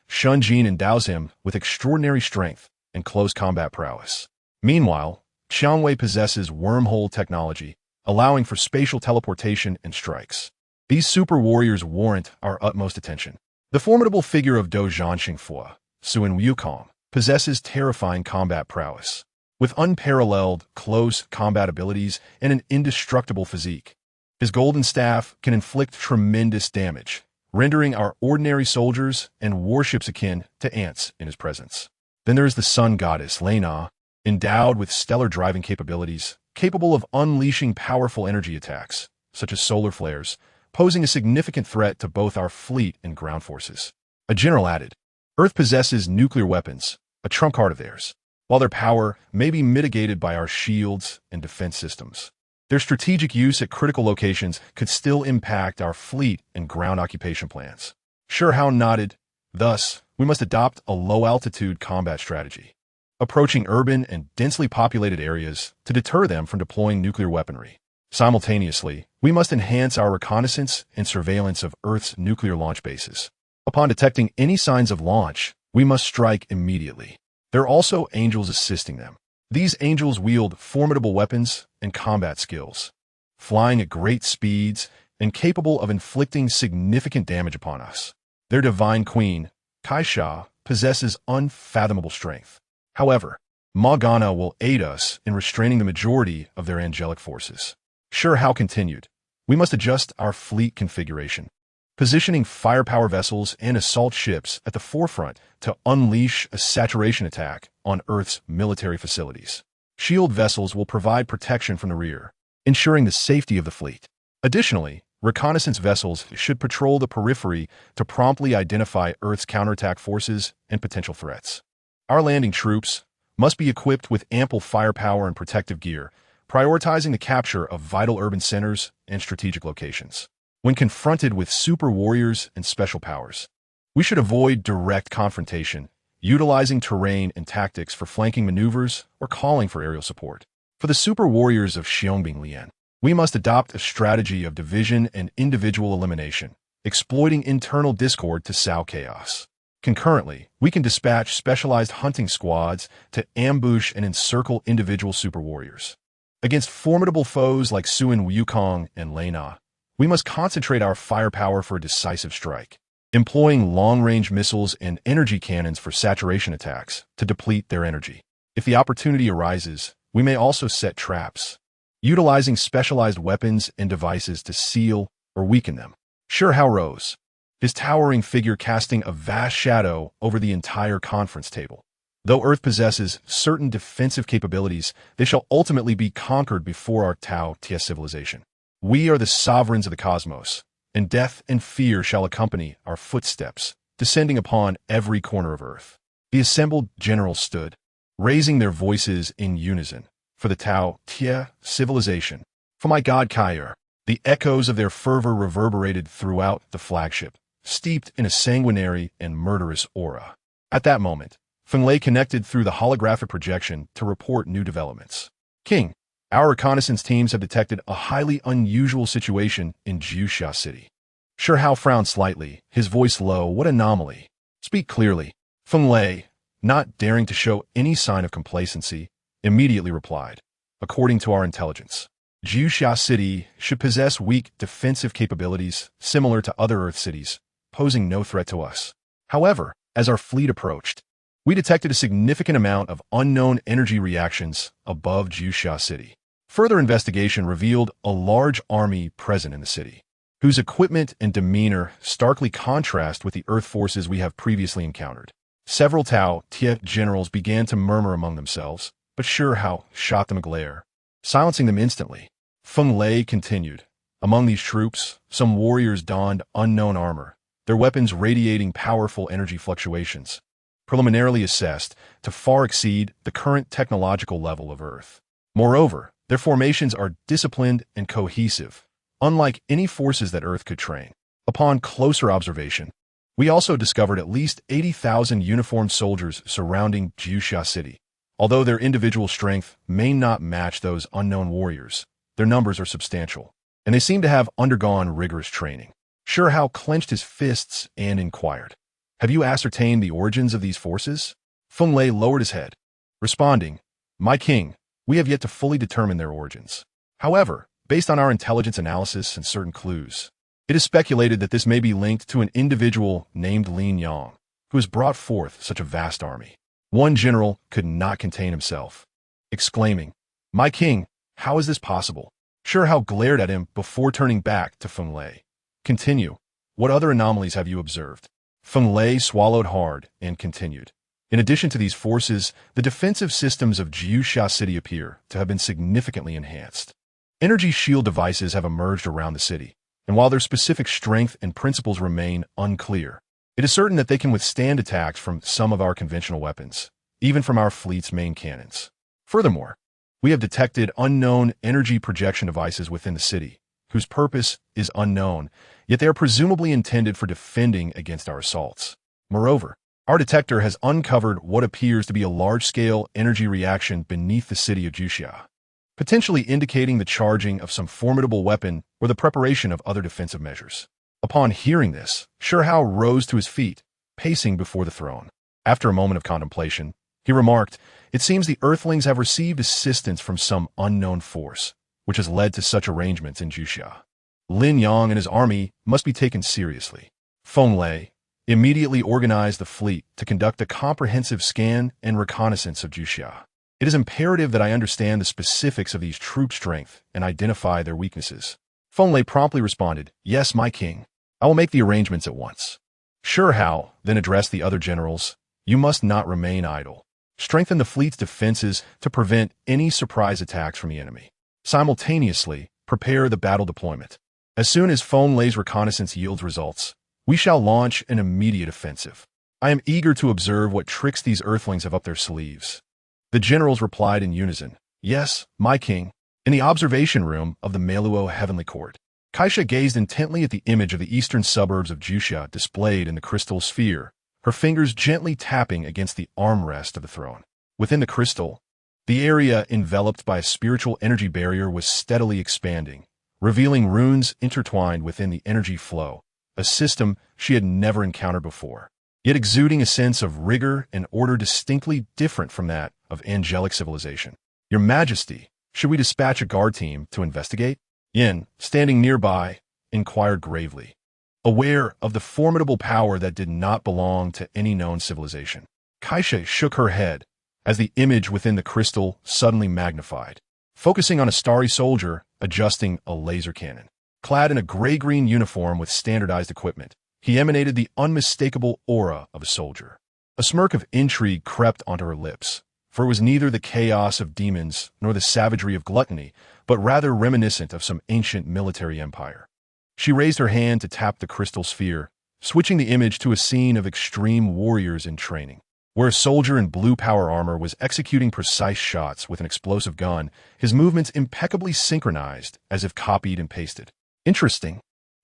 Shun gene endows him with extraordinary strength and close combat prowess. Meanwhile, Qianwei possesses wormhole technology, allowing for spatial teleportation and strikes. These super warriors warrant our utmost attention. The formidable figure of Do Zhanxingfu, Suin Wukong, possesses terrifying combat prowess. With unparalleled, close combat abilities and an indestructible physique, his golden staff can inflict tremendous damage, rendering our ordinary soldiers and warships akin to ants in his presence. Then there is the sun goddess, Lin, endowed with stellar driving capabilities, capable of unleashing powerful energy attacks, such as solar flares, posing a significant threat to both our fleet and ground forces. A general added, Earth possesses nuclear weapons, a trump card of theirs. While their power may be mitigated by our shields and defense systems, their strategic use at critical locations could still impact our fleet and ground occupation plans. Hao nodded. Thus, we must adopt a low-altitude combat strategy, approaching urban and densely populated areas to deter them from deploying nuclear weaponry. Simultaneously, we must enhance our reconnaissance and surveillance of Earth's nuclear launch bases. Upon detecting any signs of launch, we must strike immediately. There are also angels assisting them. These angels wield formidable weapons and combat skills, flying at great speeds and capable of inflicting significant damage upon us. Their divine queen, Kaisha, possesses unfathomable strength. However, Morgana will aid us in restraining the majority of their angelic forces. Hao continued, we must adjust our fleet configuration, positioning firepower vessels and assault ships at the forefront to unleash a saturation attack on Earth's military facilities. Shield vessels will provide protection from the rear, ensuring the safety of the fleet. Additionally, reconnaissance vessels should patrol the periphery to promptly identify Earth's counterattack forces and potential threats. Our landing troops must be equipped with ample firepower and protective gear, prioritizing the capture of vital urban centers and strategic locations. When confronted with super warriors and special powers, we should avoid direct confrontation, utilizing terrain and tactics for flanking maneuvers or calling for aerial support. For the super warriors of Lin, we must adopt a strategy of division and individual elimination, exploiting internal discord to sow chaos. Concurrently, we can dispatch specialized hunting squads to ambush and encircle individual super warriors. Against formidable foes like Suin Wukong and Lin, we must concentrate our firepower for a decisive strike, employing long-range missiles and energy cannons for saturation attacks to deplete their energy. If the opportunity arises, we may also set traps, utilizing specialized weapons and devices to seal or weaken them. Hao rose, his towering figure casting a vast shadow over the entire conference table. Though Earth possesses certain defensive capabilities, they shall ultimately be conquered before our Tao Tia civilization. We are the sovereigns of the cosmos, and death and fear shall accompany our footsteps, descending upon every corner of Earth. The assembled generals stood, raising their voices in unison, for the Tao Tia civilization. For my god Kair, the echoes of their fervor reverberated throughout the flagship, steeped in a sanguinary and murderous aura. At that moment, Fenglei connected through the holographic projection to report new developments. King, our reconnaissance teams have detected a highly unusual situation in Jiuxia City. Hao frowned slightly, his voice low. What anomaly? Speak clearly. Fenglei, not daring to show any sign of complacency, immediately replied, according to our intelligence, Jiuxia City should possess weak defensive capabilities similar to other Earth cities, posing no threat to us. However, as our fleet approached, we detected a significant amount of unknown energy reactions above Jiuxia City. Further investigation revealed a large army present in the city, whose equipment and demeanor starkly contrast with the Earth forces we have previously encountered. Several Tao Tie generals began to murmur among themselves, but Sure Hao shot them a glare, silencing them instantly. Feng Lei continued. Among these troops, some warriors donned unknown armor, their weapons radiating powerful energy fluctuations, preliminarily assessed to far exceed the current technological level of Earth. Moreover, their formations are disciplined and cohesive, unlike any forces that Earth could train. Upon closer observation, we also discovered at least 80,000 uniformed soldiers surrounding Jiuxia City. Although their individual strength may not match those unknown warriors, their numbers are substantial, and they seem to have undergone rigorous training. Sure Hao clenched his fists and inquired, "Have you ascertained the origins of these forces?" Feng Lei lowered his head, responding, "My king, we have yet to fully determine their origins. However, based on our intelligence analysis and certain clues, it is speculated that this may be linked to an individual named Lin Yang, who has brought forth such a vast army." One general could not contain himself, exclaiming, "My king, how is this possible?" Sure Hao glared at him before turning back to Feng Lei. "Continue. What other anomalies have you observed?" Feng Lei swallowed hard and continued. "In addition to these forces, the defensive systems of Jiuxia City appear to have been significantly enhanced. Energy shield devices have emerged around the city, and while their specific strength and principles remain unclear, it is certain that they can withstand attacks from some of our conventional weapons, even from our fleet's main cannons. Furthermore, we have detected unknown energy projection devices within the city, whose purpose is unknown, yet they are presumably intended for defending against our assaults. Moreover, our detector has uncovered what appears to be a large-scale energy reaction beneath the city of Jiuxia, potentially indicating the charging of some formidable weapon or the preparation of other defensive measures." Upon hearing this, Sure Hao rose to his feet, pacing before the throne. After a moment of contemplation, he remarked, "It seems the Earthlings have received assistance from some unknown force, which has led to such arrangements in Jiuxia. Lin Yang and his army must be taken seriously." Feng Lei immediately organized the fleet to conduct a comprehensive scan and reconnaissance of Jiuxia. "It is imperative that I understand the specifics of these troop strength and identify their weaknesses." Feng Lei promptly responded, "Yes, my king. I will make the arrangements at once." Sure Hao then addressed the other generals, "You must not remain idle. Strengthen the fleet's defenses to prevent any surprise attacks from the enemy. Simultaneously, prepare the battle deployment. As soon as Feng Lei's reconnaissance yields results, we shall launch an immediate offensive. I am eager to observe what tricks these Earthlings have up their sleeves." The generals replied in unison, "Yes, my king." In the observation room of the Meluo Heavenly Court, Kaisha gazed intently at the image of the eastern suburbs of Jiuxia displayed in the crystal sphere, her fingers gently tapping against the armrest of the throne. Within the crystal, the area enveloped by a spiritual energy barrier was steadily expanding, revealing runes intertwined within the energy flow, a system she had never encountered before, yet exuding a sense of rigor and order distinctly different from that of angelic civilization. "Your Majesty, should we dispatch a guard team to investigate?" Yin, standing nearby, inquired gravely, aware of the formidable power that did not belong to any known civilization. Kaisha shook her head as the image within the crystal suddenly magnified, focusing on a starry soldier adjusting a laser cannon. Clad in a gray-green uniform with standardized equipment, he emanated the unmistakable aura of a soldier. A smirk of intrigue crept onto her lips, for it was neither the chaos of demons nor the savagery of gluttony, but rather reminiscent of some ancient military empire. She raised her hand to tap the crystal sphere, switching the image to a scene of extreme warriors in training, where a soldier in blue power armor was executing precise shots with an explosive gun, his movements impeccably synchronized as if copied and pasted. "Interesting,"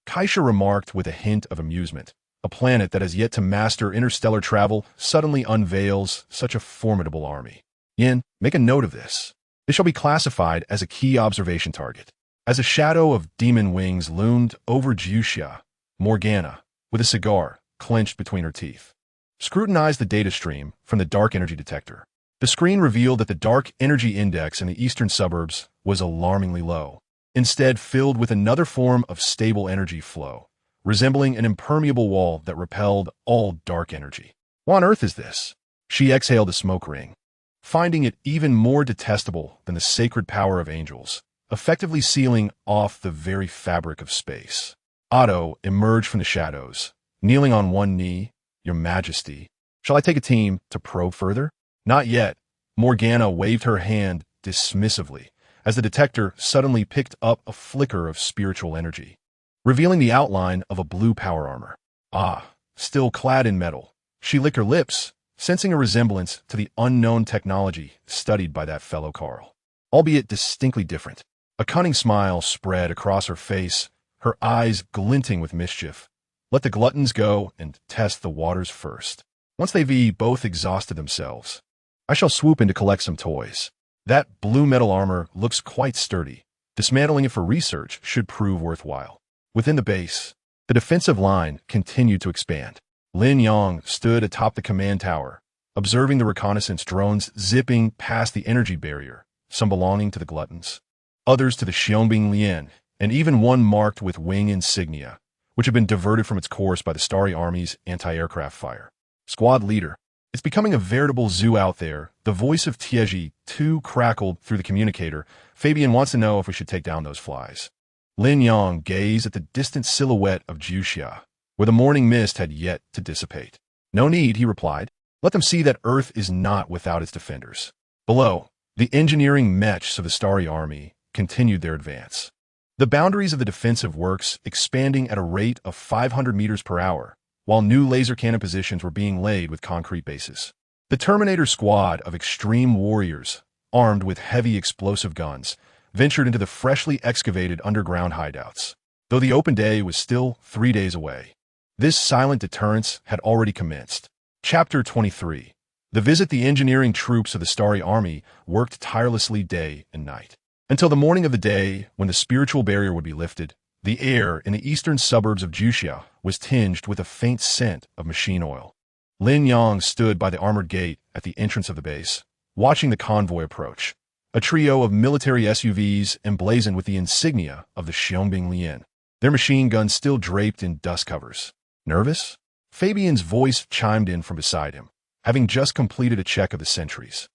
Kaisha remarked with a hint of amusement. "A planet that has yet to master interstellar travel suddenly unveils such a formidable army. Yin, make a note of this. They shall be classified as a key observation target." As a shadow of demon wings loomed over Jiuxia, Morgana, with a cigar clenched between her teeth, scrutinized the data stream from the dark energy detector. The screen revealed that the dark energy index in the eastern suburbs was alarmingly low, instead filled with another form of stable energy flow, resembling an impermeable wall that repelled all dark energy. What on earth is this? She exhaled a smoke ring, finding it even more detestable than the sacred power of angels, effectively sealing off the very fabric of space. Otto emerged from the shadows, kneeling on one knee. Your Majesty, shall I take a team to probe further? Not yet. Morgana waved her hand dismissively as the detector suddenly picked up a flicker of spiritual energy, revealing the outline of a blue power armor. Ah, still clad in metal. She licked her lips, sensing a resemblance to the unknown technology studied by that fellow Carl, albeit distinctly different. A cunning smile spread across her face, her eyes glinting with mischief. Let the gluttons go and test the waters first. Once they've both exhausted themselves, I shall swoop in to collect some toys. That blue metal armor looks quite sturdy. Dismantling it for research should prove worthwhile. Within the base, the defensive line continued to expand. Lin Yang stood atop the command tower, observing the reconnaissance drones zipping past the energy barrier, some belonging to the gluttons, others to the Xiongbing Lian, and even one marked with wing insignia, which had been diverted from its course by the Starry Army's anti-aircraft fire. Squad leader, it's becoming a veritable zoo out there. The voice of Tieji, too, crackled through the communicator. Fabian wants to know if we should take down those flies. Lin Yang gazed at the distant silhouette of Juxia, where the morning mist had yet to dissipate. No need, he replied. Let them see that Earth is not without its defenders. Below, the engineering mechs of the Starry Army continued their advance. The boundaries of the defensive works expanding at a rate of 500 meters per hour, while new laser cannon positions were being laid with concrete bases. The Terminator squad of extreme warriors, armed with heavy explosive guns, ventured into the freshly excavated underground hideouts. Though the open day was still 3 days away, this silent deterrence had already commenced. Chapter 23. The visit. The engineering troops of the Starry Army worked tirelessly day and night, until the morning of the day when the spiritual barrier would be lifted. The air in the eastern suburbs of Juxia was tinged with a faint scent of machine oil. Lin Yang stood by the armored gate at the entrance of the base, watching the convoy approach, a trio of military SUVs emblazoned with the insignia of the Xiongbing Lian, their machine guns still draped in dust covers. Nervous? Fabian's voice chimed in from beside him, having just completed a check of the sentries.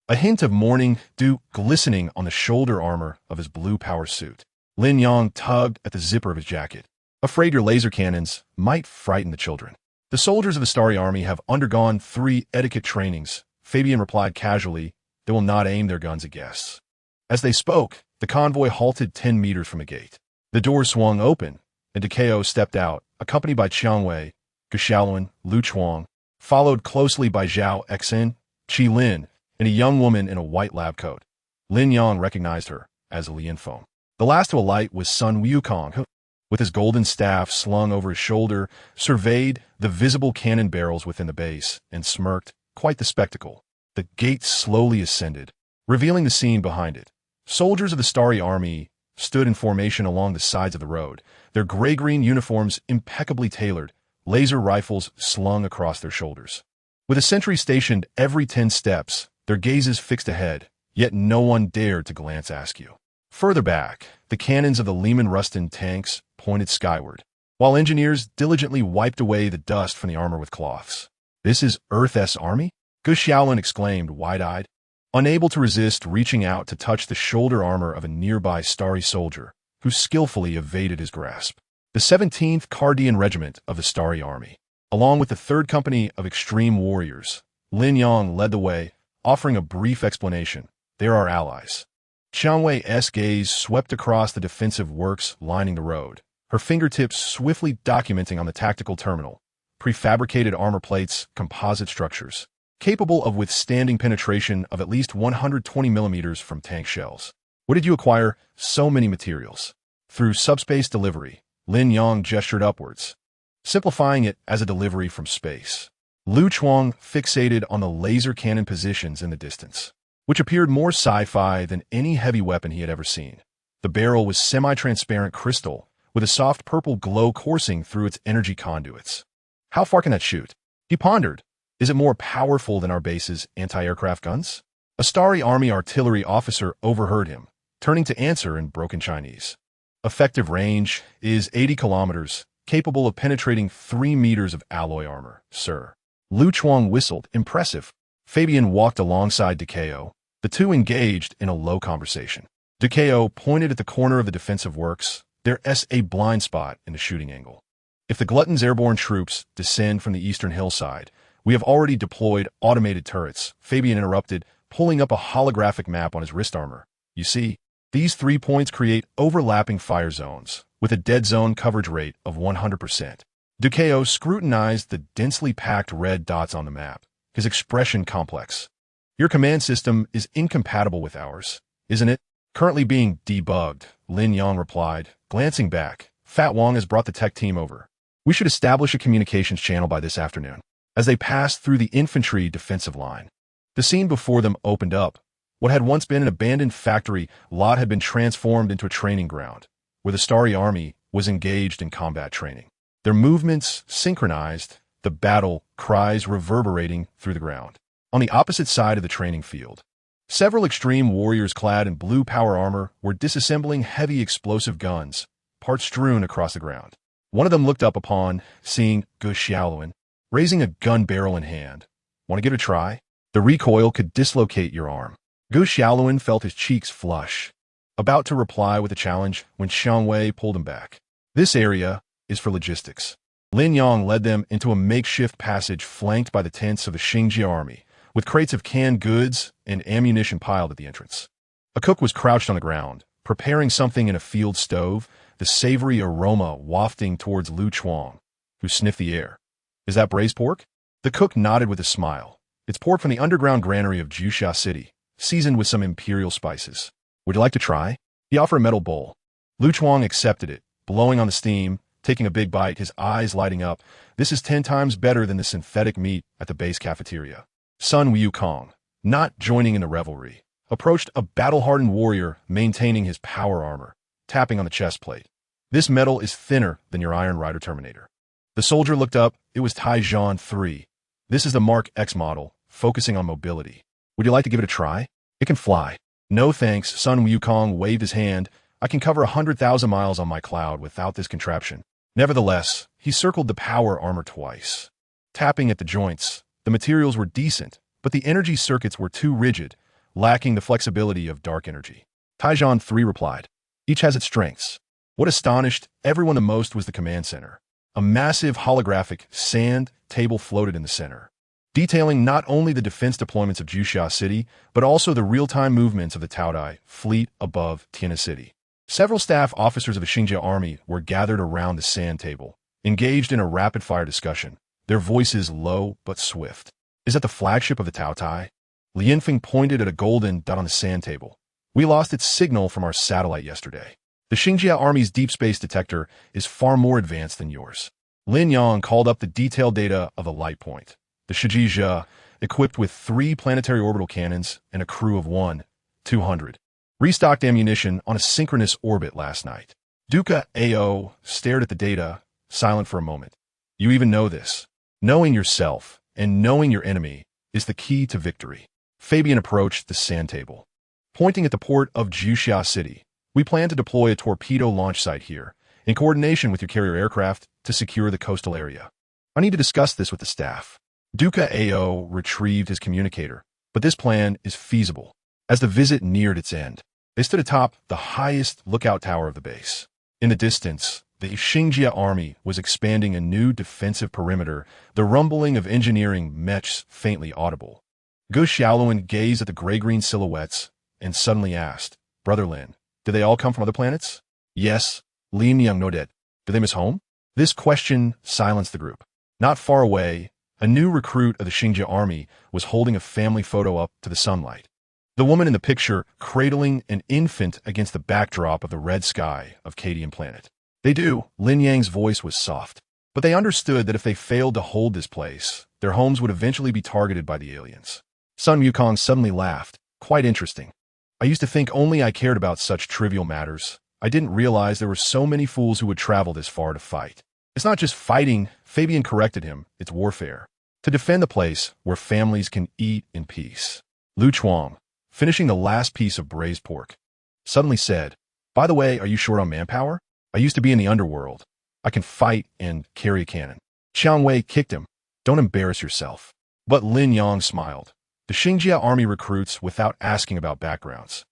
A hint of morning dew glistening on the shoulder armor of his blue power suit. Lin Yang tugged at the zipper of his jacket. Afraid your laser cannons might frighten the children. The soldiers of the Starry Army have undergone 3 etiquette trainings. Fabian replied casually, they will not aim their guns at guests. As they spoke, the convoy halted 10 meters from the gate. The doors swung open, and Takeo stepped out, accompanied by Qiangwei, Guxiaolun, Lu Chuang, followed closely by Zhao Exin, Qi Lin, and a young woman in a white lab coat. Lin Yang recognized her as Lian Feng. The last to alight was Sun Wukong, who, with his golden staff slung over his shoulder, surveyed the visible cannon barrels within the base and smirked. Quite the spectacle. The gate slowly ascended, revealing the scene behind it. Soldiers of the Starry Army stood in formation along the sides of the road, their gray-green uniforms impeccably tailored, laser rifles slung across their shoulders. With a sentry stationed every 10 steps, their gazes fixed ahead, yet no one dared to glance askew. Further back, the cannons of the Lehman Rustin tanks pointed skyward, while engineers diligently wiped away the dust from the armor with cloths. This is Earth's army? Gu Xiaolin exclaimed, wide-eyed, unable to resist reaching out to touch the shoulder armor of a nearby starry soldier, who skillfully evaded his grasp. The 17th Cardian Regiment of the Starry Army, along with the 3rd Company of Extreme Warriors, Lin Yang led the way, offering a brief explanation. They're our allies. Qiangwei's gaze swept across the defensive works lining the road, her fingertips swiftly documenting on the tactical terminal, prefabricated armor plates, composite structures, capable of withstanding penetration of at least 120 millimeters from tank shells. Where did you acquire so many materials? Through subspace delivery. Lin Yang gestured upwards, simplifying it as a delivery from space. Lu Chuang fixated on the laser cannon positions in the distance, which appeared more sci-fi than any heavy weapon he had ever seen. The barrel was semi-transparent crystal, with a soft purple glow coursing through its energy conduits. How far can that shoot? He pondered. Is it more powerful than our base's anti-aircraft guns? A Starry Army artillery officer overheard him, turning to answer in broken Chinese. Effective range is 80 kilometers, capable of penetrating 3 meters of alloy armor, sir. Lu Chuang whistled, impressive. Fabian walked alongside Dikeo. The two engaged in a low conversation. Dikeo pointed at the corner of the defensive works. There's a blind spot in the shooting angle. If the Glutton's airborne troops descend from the eastern hillside, we have already deployed automated turrets, Fabian interrupted, pulling up a holographic map on his wrist armor. You see, these 3 points create overlapping fire zones, with a dead zone coverage rate of 100%. Dikeo scrutinized the densely packed red dots on the map, his expression complex. Your command system is incompatible with ours, isn't it? Currently being debugged, Lin Yang replied, glancing back. Fat Wong has brought the tech team over. We should establish a communications channel by this afternoon. As they passed through the infantry defensive line, the scene before them opened up. What had once been an abandoned factory lot had been transformed into a training ground, where the Starry Army was engaged in combat training. Their movements synchronized, the battle cries reverberating through the ground. On the opposite side of the training field, several extreme warriors clad in blue power armor were disassembling heavy explosive guns, parts strewn across the ground. One of them looked up upon seeing Gu Xiaoluan, raising a gun barrel in hand. Want to give it a try? The recoil could dislocate your arm. Gu Xiaoluan felt his cheeks flush, about to reply with a challenge when Xiang Wei pulled him back. This area is for logistics. Lin Yang led them into a makeshift passage flanked by the tents of the Xingjia army, with crates of canned goods and ammunition piled at the entrance. A cook was crouched on the ground, preparing something in a field stove, the savory aroma wafting towards Lu Chuang, who sniffed the air. Is that braised pork? The cook nodded with a smile. It's pork from the underground granary of Juxia City, seasoned with some imperial spices. Would you like to try? He offered a metal bowl. Lu Chuang accepted it, blowing on the steam, taking a big bite, his eyes lighting up. This is 10 times better than the synthetic meat at the base cafeteria. Sun Wukong, not joining in the revelry, approached a battle-hardened warrior maintaining his power armor, tapping on the chest plate. This metal is thinner than your Iron Rider Terminator. The soldier looked up. It was Taijan 3. This is the Mark X model, focusing on mobility. Would you like to give it a try? It can fly. No thanks, Sun Wukong waved his hand. I can cover 100,000 miles on my cloud without this contraption. Nevertheless, he circled the power armor twice. Tapping at the joints, the materials were decent, but the energy circuits were too rigid, lacking the flexibility of dark energy. Taijan 3 replied, each has its strengths. What astonished everyone the most was the command center. A massive holographic sand table floated in the center, detailing not only the defense deployments of Juxia City, but also the real-time movements of the Taodai fleet above Tianhe City. Several staff officers of the Xingjia army were gathered around the sand table, engaged in a rapid-fire discussion, their voices low but swift. Is that the flagship of the Taotai? Li Yinfeng pointed at a golden dot on the sand table. We lost its signal from our satellite yesterday. The Xingjia army's deep space detector is far more advanced than yours. Lin Yang called up the detailed data of the light point. The Shijia, equipped with 3 planetary orbital cannons and a crew of 200. Restocked ammunition on a synchronous orbit last night. Duca Ao stared at the data, silent for a moment. You even know this. Knowing yourself and knowing your enemy is the key to victory. Fabian approached the sand table. Pointing at the port of Juxia City, we plan to deploy a torpedo launch site here, in coordination with your carrier aircraft, to secure the coastal area. I need to discuss this with the staff. Duca Ao retrieved his communicator, but this plan is feasible. As the visit neared its end, they stood atop the highest lookout tower of the base. In the distance, the Xingjia army was expanding a new defensive perimeter, the rumbling of engineering mechs faintly audible. Gu Xiaoluan gazed at the gray-green silhouettes and suddenly asked, Brother Lin, did they all come from other planets? Yes, Lin Yang nodded. Did they miss home? This question silenced the group. Not far away, a new recruit of the Xingjia army was holding a family photo up to the sunlight. The woman in the picture cradling an infant against the backdrop of the red sky of Cadian planet. They do, Lin Yang's voice was soft. But they understood that if they failed to hold this place, their homes would eventually be targeted by the aliens. Sun Wukong suddenly laughed. Quite interesting. I used to think only I cared about such trivial matters. I didn't realize there were so many fools who would travel this far to fight. It's not just fighting, Fabian corrected him, it's warfare. To defend the place where families can eat in peace. Lu Chuang, finishing the last piece of braised pork. suddenly said, "By the way, are you short on manpower? I used to be in the underworld. I can fight and carry a cannon." Qiang Wei kicked him. "Don't embarrass yourself." But Lin Yang smiled. "The Xingjia army recruits without asking about backgrounds.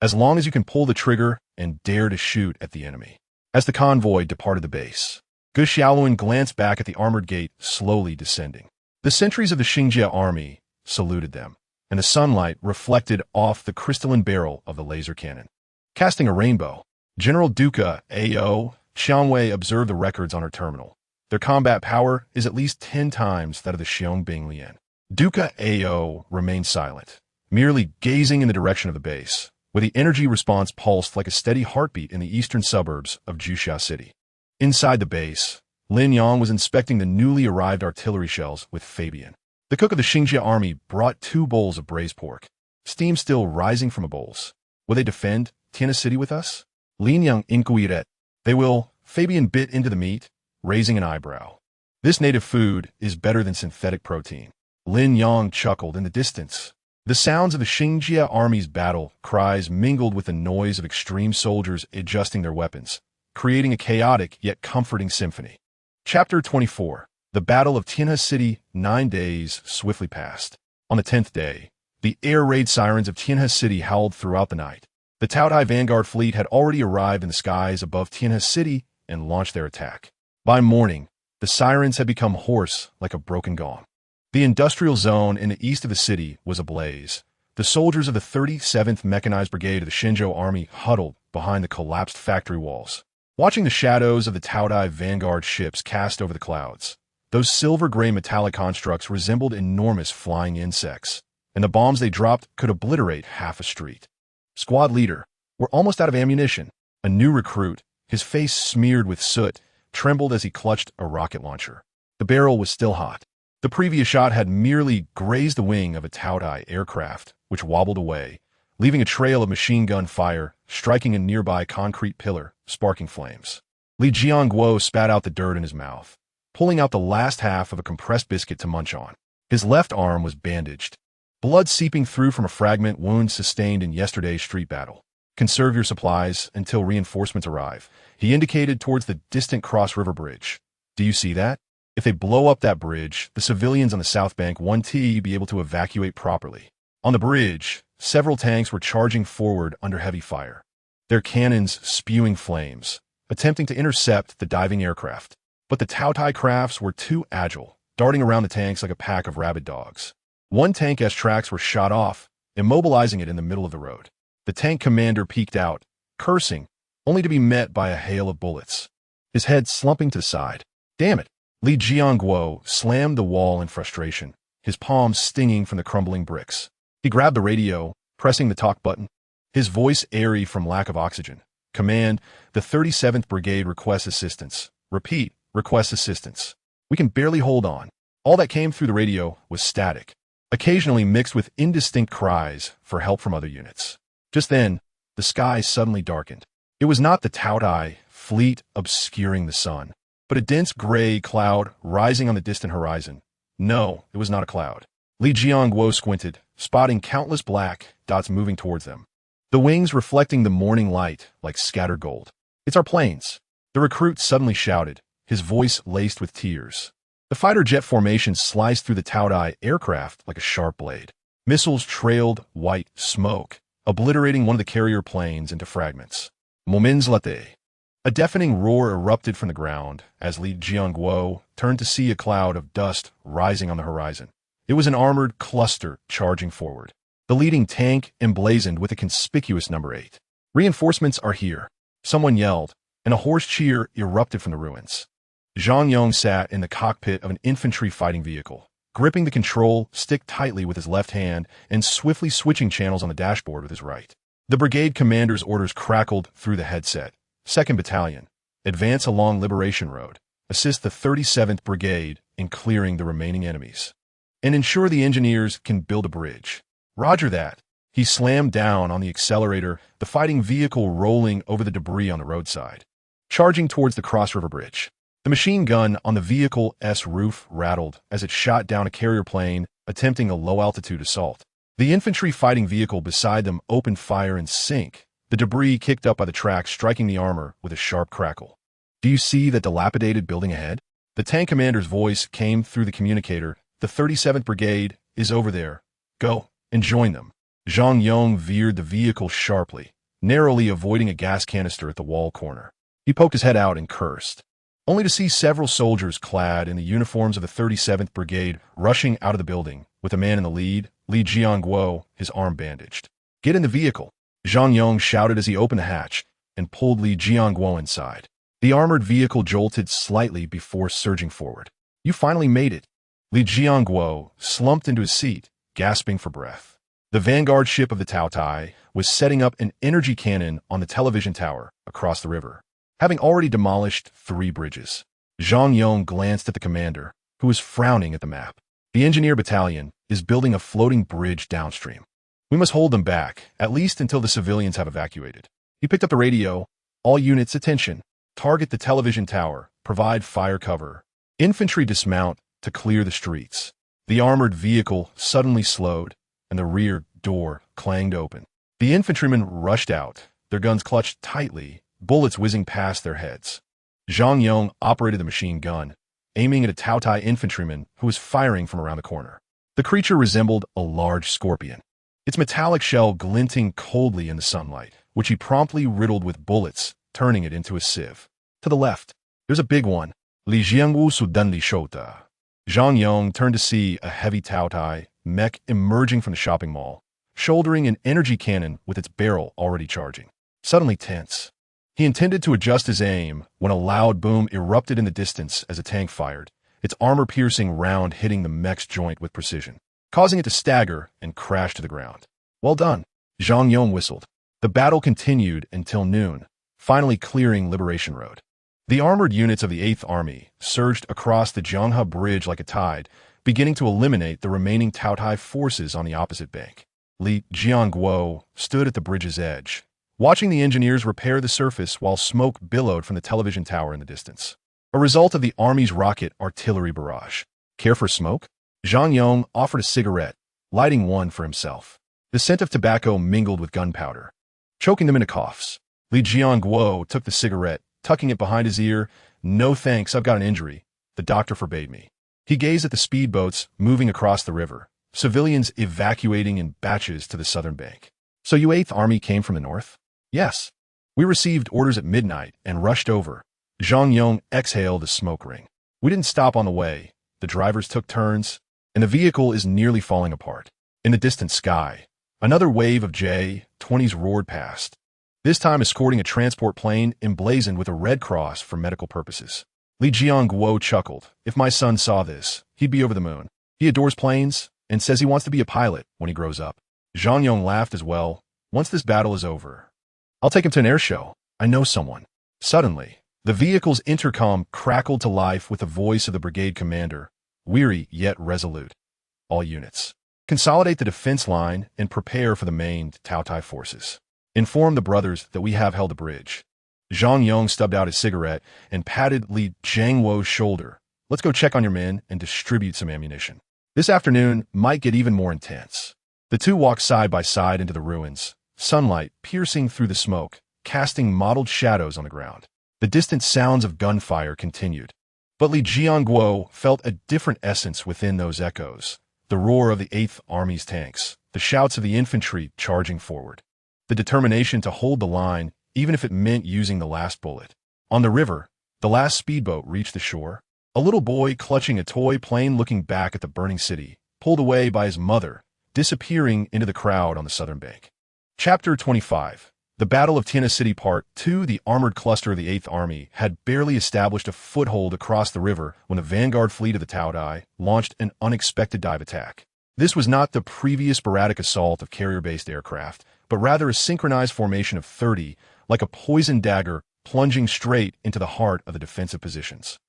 As long as you can pull the trigger and dare to shoot at the enemy." As the convoy departed the base, Gu Xiaoluan glanced back at the armored gate slowly descending. The sentries of the Xingjia army saluted them, and the sunlight reflected off the crystalline barrel of the laser cannon, casting a rainbow. General Duca A.O. Qiang Wei observed the records on her terminal. Their combat power is at least 10 times that of the Xiong Lian. Duca A.O. remained silent, merely gazing in the direction of the base, where the energy response pulsed like a steady heartbeat in the eastern suburbs of Juxia City. Inside the base, Lin Yang was inspecting the newly arrived artillery shells with Fabian. The cook of the Xingjia army brought 2 bowls of braised pork, steam still rising from the bowls. "Will they defend Tianha City with us?" Lin Yang inquired. "They will." Fabian bit into the meat, raising an eyebrow. "This native food is better than synthetic protein." Lin Yang chuckled in the distance. The sounds of the Xingjia army's battle cries mingled with the noise of extreme soldiers adjusting their weapons, creating a chaotic yet comforting symphony. Chapter 24. The Battle of Tianha City. 9 days swiftly passed. On the 10th day, the air raid sirens of Tianha City howled throughout the night. The Taotai Vanguard fleet had already arrived in the skies above Tianha City and launched their attack. By morning, the sirens had become hoarse like a broken gong. The industrial zone in the east of the city was ablaze. The soldiers of the 37th Mechanized Brigade of the Shenzhou Army huddled behind the collapsed factory walls, watching the shadows of the Taotai Vanguard ships cast over the clouds. Those silver-gray metallic constructs resembled enormous flying insects, and the bombs they dropped could obliterate half a street. Squad leader, "We're almost out of ammunition." A new recruit, his face smeared with soot, trembled as he clutched a rocket launcher. The barrel was still hot. The previous shot had merely grazed the wing of a Taotai aircraft, which wobbled away, leaving a trail of machine gun fire, striking a nearby concrete pillar, sparking flames. Li Jiangguo spat out the dirt in his mouth, pulling out the last half of a compressed biscuit to munch on. His left arm was bandaged, blood seeping through from a fragment wound sustained in yesterday's street battle. "Conserve your supplies until reinforcements arrive." He indicated towards the distant Cross River Bridge. "Do you see that? If they blow up that bridge, the civilians on the south bank won't be able to evacuate properly." On the bridge, several tanks were charging forward under heavy fire, their cannons spewing flames, attempting to intercept the diving aircraft. But the Taotai crafts were too agile, darting around the tanks like a pack of rabid dogs. One tank S-tracks were shot off, immobilizing it in the middle of the road. The tank commander peeked out, cursing, only to be met by a hail of bullets, his head slumping to the side. "Damn it!" Li Jiangguo slammed the wall in frustration, his palms stinging from the crumbling bricks. He grabbed the radio, pressing the talk button, his voice airy from lack of oxygen. "Command, the 37th Brigade requests assistance. Repeat, requests assistance. We can barely hold on." All that came through the radio was static, occasionally mixed with indistinct cries for help from other units. Just then, the sky suddenly darkened. It was not the Taotai fleet obscuring the sun, but a dense gray cloud rising on the distant horizon. No, it was not a cloud. Li Jiangguo squinted, spotting countless black dots moving towards them, the wings reflecting the morning light like scattered gold. "It's our planes," the recruit suddenly shouted, his voice laced with tears. The fighter jet formation sliced through the Taotai aircraft like a sharp blade. Missiles trailed white smoke, obliterating one of the carrier planes into fragments. "Moments latte." A deafening roar erupted from the ground as Li Jiangguo turned to see a cloud of dust rising on the horizon. It was an armored cluster charging forward, the leading tank emblazoned with a conspicuous number 8. "Reinforcements are here," someone yelled, and a hoarse cheer erupted from the ruins. Zhang Yong sat in the cockpit of an infantry fighting vehicle, gripping the control stick tightly with his left hand and swiftly switching channels on the dashboard with his right. The brigade commander's orders crackled through the headset. "2nd Battalion, advance along Liberation Road, assist the 37th Brigade in clearing the remaining enemies, and ensure the engineers can build a bridge." "Roger that." He slammed down on the accelerator, the fighting vehicle rolling over the debris on the roadside, charging towards the Cross River Bridge. The machine gun on the vehicle's roof rattled as it shot down a carrier plane attempting a low-altitude assault. The infantry fighting vehicle beside them opened fire in sync, the debris kicked up by the tracks striking the armor with a sharp crackle. "Do you see that dilapidated building ahead?" The tank commander's voice came through the communicator. "The 37th Brigade is over there. Go and join them." Zhang Yong veered the vehicle sharply, narrowly avoiding a gas canister at the wall corner. He poked his head out and cursed, only to see several soldiers clad in the uniforms of the 37th Brigade rushing out of the building, with a man in the lead, Li Jiangguo, his arm bandaged. "Get in the vehicle," Zhang Yong shouted as he opened the hatch and pulled Li Jiangguo inside. The armored vehicle jolted slightly before surging forward. "You finally made it." Li Jiangguo slumped into his seat, gasping for breath. The vanguard ship of the Tao Tai was setting up an energy cannon on the television tower across the river, having already demolished 3 bridges. Zhang Yong glanced at the commander, who was frowning at the map. "The engineer battalion is building a floating bridge downstream. We must hold them back, at least until the civilians have evacuated." He picked up the radio. "All units, attention. Target the television tower. Provide fire cover. Infantry dismount to clear the streets." The armored vehicle suddenly slowed, and the rear door clanged open. The infantrymen rushed out, their guns clutched tightly, bullets whizzing past their heads. Zhang Yong operated the machine gun, aiming at a Tao Tai infantryman who was firing from around the corner. The creature resembled a large scorpion, its metallic shell glinting coldly in the sunlight, which he promptly riddled with bullets, turning it into a sieve. "To the left. There's a big one." Li Jiangwu suddenly shota. Zhang Yong turned to see a heavy Tao Tai mech emerging from the shopping mall, shouldering an energy cannon with its barrel already charging. Suddenly tense, he intended to adjust his aim when a loud boom erupted in the distance as a tank fired, its armor-piercing round hitting the mech's joint with precision, causing it to stagger and crash to the ground. "Well done," Zhang Yong whistled. The battle continued until noon, finally clearing Liberation Road. The armored units of the 8th Army surged across the Jianghe Bridge like a tide, beginning to eliminate the remaining Tao Tai forces on the opposite bank. Li Jiangguo stood at the bridge's edge, watching the engineers repair the surface while smoke billowed from the television tower in the distance, a result of the Army's rocket artillery barrage. "Care for smoke?" Zhang Yong offered a cigarette, lighting one for himself. The scent of tobacco mingled with gunpowder, choking them into coughs. Li Jiangguo took the cigarette, tucking it behind his ear. "No thanks, I've got an injury. The doctor forbade me." He gazed at the speedboats moving across the river, civilians evacuating in batches to the southern bank. "So you 8th Army came from the north?" "Yes. We received orders at midnight and rushed over." Zhang Yong exhaled a smoke ring. "We didn't stop on the way. The drivers took turns, and the vehicle is nearly falling apart." In the distant sky, another wave of J-20s roared past, this time escorting a transport plane emblazoned with a red cross for medical purposes. Li Jiangguo chuckled. "If my son saw this, he'd be over the moon. He adores planes and says he wants to be a pilot when he grows up." Zhang Yong laughed as well. "Once this battle is over, I'll take him to an air show. I know someone." Suddenly, the vehicle's intercom crackled to life with the voice of the brigade commander, weary yet resolute. "All units, consolidate the defense line and prepare for the main Tao Tai forces. Inform the brothers that we have held the bridge." Zhang Yong stubbed out his cigarette and patted Li Jiangguo's shoulder. "Let's go check on your men and distribute some ammunition. This afternoon might get even more intense." The two walked side by side into the ruins, sunlight piercing through the smoke, casting mottled shadows on the ground. The distant sounds of gunfire continued, but Li Jiangguo felt a different essence within those echoes. The roar of the 8th Army's tanks, the shouts of the infantry charging forward, the determination to hold the line, even if it meant using the last bullet. On the river, the last speedboat reached the shore. A little boy clutching a toy plane looking back at the burning city, pulled away by his mother, disappearing into the crowd on the southern bank. Chapter 25. The Battle of Tiana City Part 2. The armored cluster of the 8th Army had barely established a foothold across the river when the vanguard fleet of the Tao Tai launched an unexpected dive attack. This was not the previous sporadic assault of carrier-based aircraft, but rather a synchronized formation of 30, like a poisoned dagger plunging straight into the heart of the defensive positions.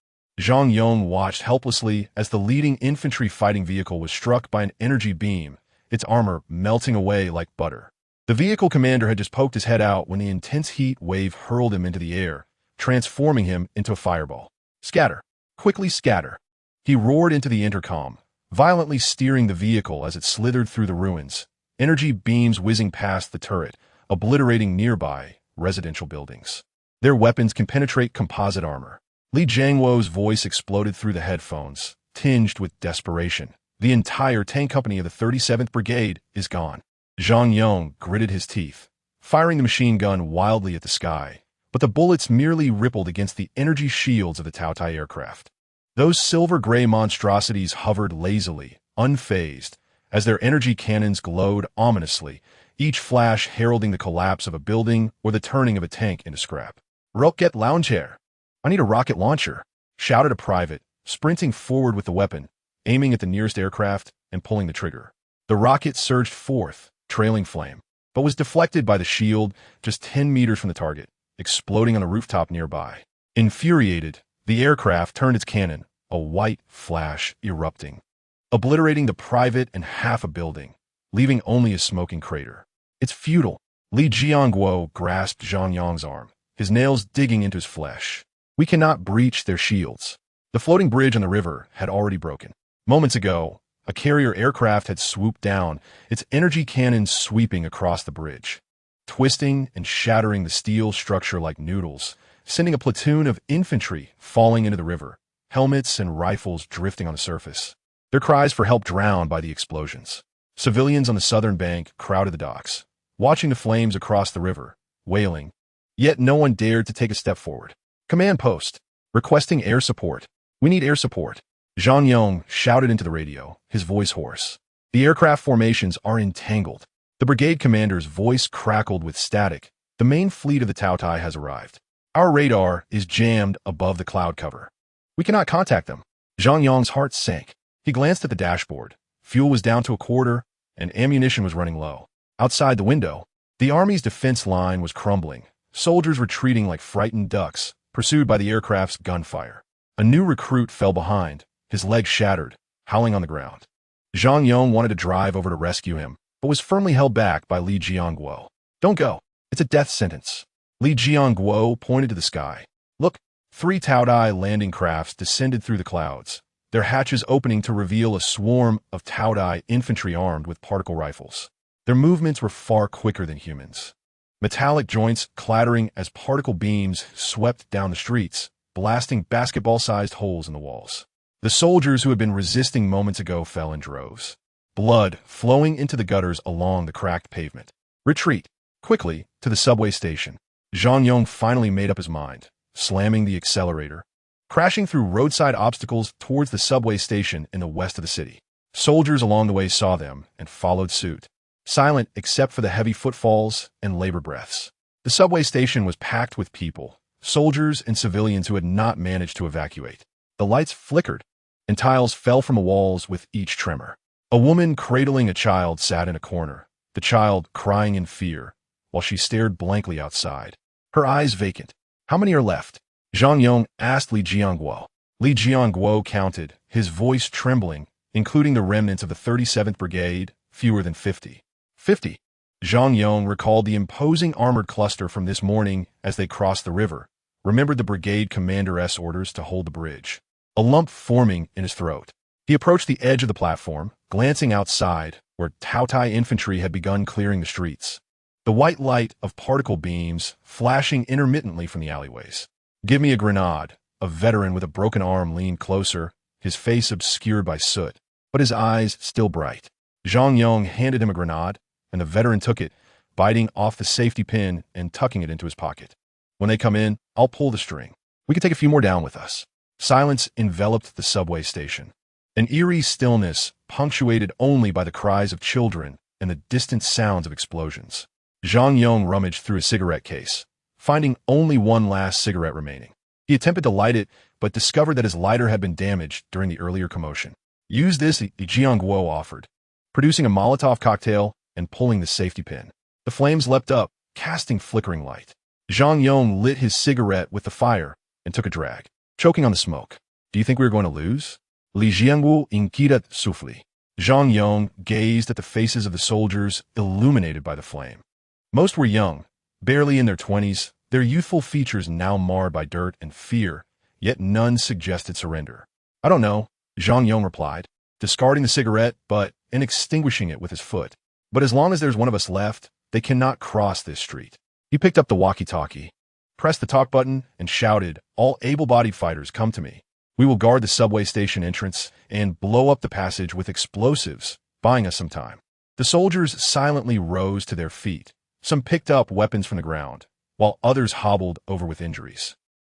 Zhang Yong watched helplessly as the leading infantry fighting vehicle was struck by an energy beam, its armor melting away like butter. The vehicle commander had just poked his head out when the intense heat wave hurled him into the air, transforming him into a fireball. "Scatter! Quickly scatter!" He roared into the intercom, violently steering the vehicle as it slithered through the ruins, energy beams whizzing past the turret, obliterating nearby residential buildings. Their weapons can penetrate composite armor. Li Jiangwo's voice exploded through the headphones, tinged with desperation. The entire tank company of the 37th Brigade is gone. Zhang Yong gritted his teeth, firing the machine gun wildly at the sky, but the bullets merely rippled against the energy shields of the Taotai aircraft. Those silver-gray monstrosities hovered lazily, unfazed, as their energy cannons glowed ominously, each flash heralding the collapse of a building or the turning of a tank into scrap. "Rocket launcher! I need a rocket launcher!" shouted a private, sprinting forward with the weapon, aiming at the nearest aircraft and pulling the trigger. The rocket surged forth, trailing flame, but was deflected by the shield just 10 meters from the target, exploding on a rooftop nearby. Infuriated, the aircraft turned its cannon, a white flash erupting, obliterating the private and half a building, leaving only a smoking crater. "It's futile." Li Jiangwo grasped Zhang Yong's arm, his nails digging into his flesh. "We cannot breach their shields." The floating bridge on the river had already broken. Moments ago, a carrier aircraft had swooped down, its energy cannons sweeping across the bridge, twisting and shattering the steel structure like noodles, sending a platoon of infantry falling into the river, helmets and rifles drifting on the surface. Their cries for help drowned by the explosions. Civilians on the southern bank crowded the docks, watching the flames across the river, wailing. Yet no one dared to take a step forward. "Command post, requesting air support. We need air support." Zhang Yong shouted into the radio, his voice hoarse. "The aircraft formations are entangled." The brigade commander's voice crackled with static. "The main fleet of the Taotai has arrived. Our radar is jammed above the cloud cover. We cannot contact them." Zhang Yong's heart sank. He glanced at the dashboard. Fuel was down to a quarter, and ammunition was running low. Outside the window, the army's defense line was crumbling, soldiers retreating like frightened ducks, pursued by the aircraft's gunfire. A new recruit fell behind, his legs shattered, howling on the ground. Zhang Yong wanted to drive over to rescue him, but was firmly held back by Li Jiangwo. "Don't go. It's a death sentence." Li Jiangwo pointed to the sky. "Look." 3 Taodai landing crafts descended through the clouds, their hatches opening to reveal a swarm of Taodai infantry armed with particle rifles. Their movements were far quicker than humans, metallic joints clattering as particle beams swept down the streets, blasting basketball-sized holes in the walls. The soldiers who had been resisting moments ago fell in droves, blood flowing into the gutters along the cracked pavement. "Retreat, quickly, to the subway station." Zhang Yong finally made up his mind, slamming the accelerator, crashing through roadside obstacles towards the subway station in the west of the city. Soldiers along the way saw them and followed suit, silent except for the heavy footfalls and labor breaths. The subway station was packed with people, soldiers and civilians who had not managed to evacuate. The lights flickered, and tiles fell from the walls with each tremor. A woman cradling a child sat in a corner, the child crying in fear, while she stared blankly outside, her eyes vacant. "How many are left?" Zhang Yong asked Li Jiangwo. Li Jiangwo counted, his voice trembling, including the remnants of the 37th Brigade, fewer than 50. 50. Zhang Yong recalled the imposing armored cluster from this morning as they crossed the river, remembered the brigade commander's orders to hold the bridge, a lump forming in his throat. He approached the edge of the platform, glancing outside, where Taotai infantry had begun clearing the streets, the white light of particle beams flashing intermittently from the alleyways. "Give me a grenade." A veteran with a broken arm leaned closer, his face obscured by soot, but his eyes still bright. Zhang Yong handed him a grenade, and the veteran took it, biting off the safety pin and tucking it into his pocket. "When they come in, I'll pull the string. We can take a few more down with us." Silence enveloped the subway station, an eerie stillness punctuated only by the cries of children and the distant sounds of explosions. Zhang Yong rummaged through a cigarette case, finding only one last cigarette remaining. He attempted to light it, but discovered that his lighter had been damaged during the earlier commotion. "Use this," Jiangwo offered, producing a Molotov cocktail and pulling the safety pin. The flames leapt up, casting flickering light. Zhang Yong lit his cigarette with the fire and took a drag, choking on the smoke. "Do you think we are going to lose?" Li Jiangwu inquired souffly. Zhang Yong gazed at the faces of the soldiers illuminated by the flame. Most were young, barely in their 20s, their youthful features now marred by dirt and fear, yet none suggested surrender. "I don't know," Zhang Yong replied, discarding the cigarette and extinguishing it with his foot. "But as long as there's one of us left, They cannot cross this street. He picked up the walkie-talkie, pressed the talk button, and shouted, "All able-bodied fighters, come to me. We will guard the subway station entrance and blow up the passage with explosives, buying us some time." The soldiers silently rose to their feet. Some picked up weapons from the ground, while others hobbled over with injuries.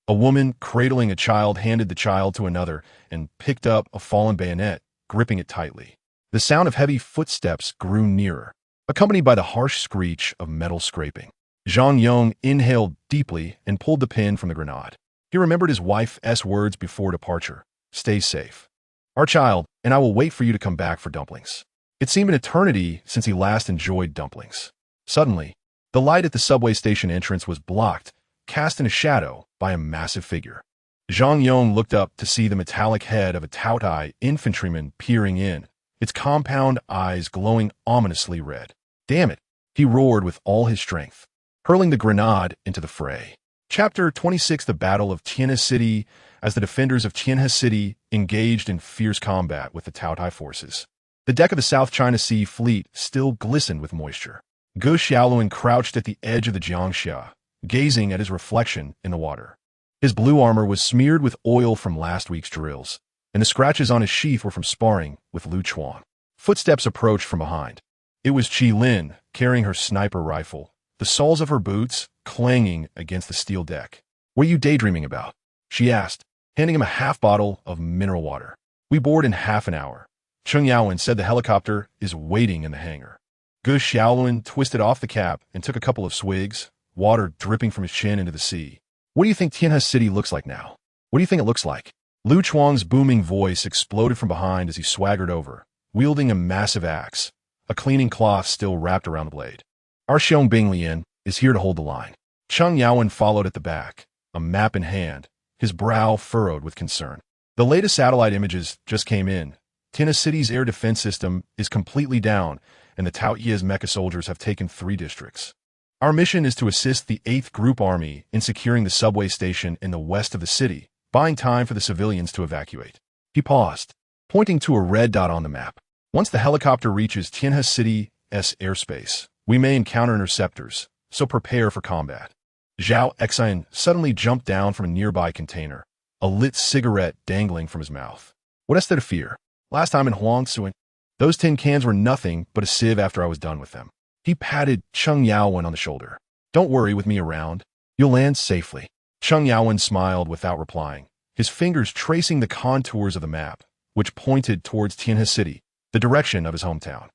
A woman cradling a child handed the child to another and picked up a fallen bayonet, gripping it tightly. The sound of heavy footsteps grew nearer, accompanied by the harsh screech of metal scraping. Zhang Yong inhaled deeply and pulled the pin from the grenade. He remembered his wife's words before departure. "Stay safe. Our child, and I will wait for you to come back for dumplings." It seemed an eternity since he last enjoyed dumplings. Suddenly, the light at the subway station entrance was blocked, cast in a shadow by a massive figure. Zhang Yong looked up to see the metallic head of a Taotai infantryman peering in, its compound eyes glowing ominously red. "Damn it!" he roared with all his strength, hurling the grenade into the fray. Chapter 26: The Battle of Tianhe City. As the defenders of Tianhe City engaged in fierce combat with the Taotai forces, the deck of the South China Sea fleet still glistened with moisture. Ge Xiaoluan crouched at the edge of the Jiangxia, gazing at his reflection in the water. His blue armor was smeared with oil from last week's drills, and the scratches on his sheath were from sparring with Lu Chuan. Footsteps approached from behind. It was Qi Lin, carrying her sniper rifle, the soles of her boots clanging against the steel deck. "What are you daydreaming about?" she asked, handing him a half bottle of mineral water. "We board in half an hour. Cheng Yaowen said the helicopter is waiting in the hangar." Ge Xiaoluan twisted off the cap and took a couple of swigs, water dripping from his chin into the sea. "What do you think Tianhe City looks like now? What do you think it looks like?" Lu Chuang's booming voice exploded from behind as he swaggered over, wielding a massive axe, a cleaning cloth still wrapped around the blade. "Our Xiong Binglian is here to hold the line." Cheng Yaowen followed at the back, a map in hand, his brow furrowed with concern. "The latest satellite images just came in. Tianhe City's air defense system is completely down, and the Taoyes mecha soldiers have taken 3 districts. Our mission is to assist the 8th Group Army in securing the subway station in the west of the city, buying time for the civilians to evacuate." He paused, pointing to a red dot on the map. "Once the helicopter reaches Tianhe City's airspace, we may encounter interceptors, so prepare for combat." Zhao Exine suddenly jumped down from a nearby container, a lit cigarette dangling from his mouth. "What is there to fear? Last time in Huangsuan, those tin cans were nothing but a sieve after I was done with them." He patted Cheng Yaowen on the shoulder. "Don't worry with me around. You'll land safely." Cheng Yaowen smiled without replying, his fingers tracing the contours of the map, which pointed towards Tianhe City, the direction of his hometown.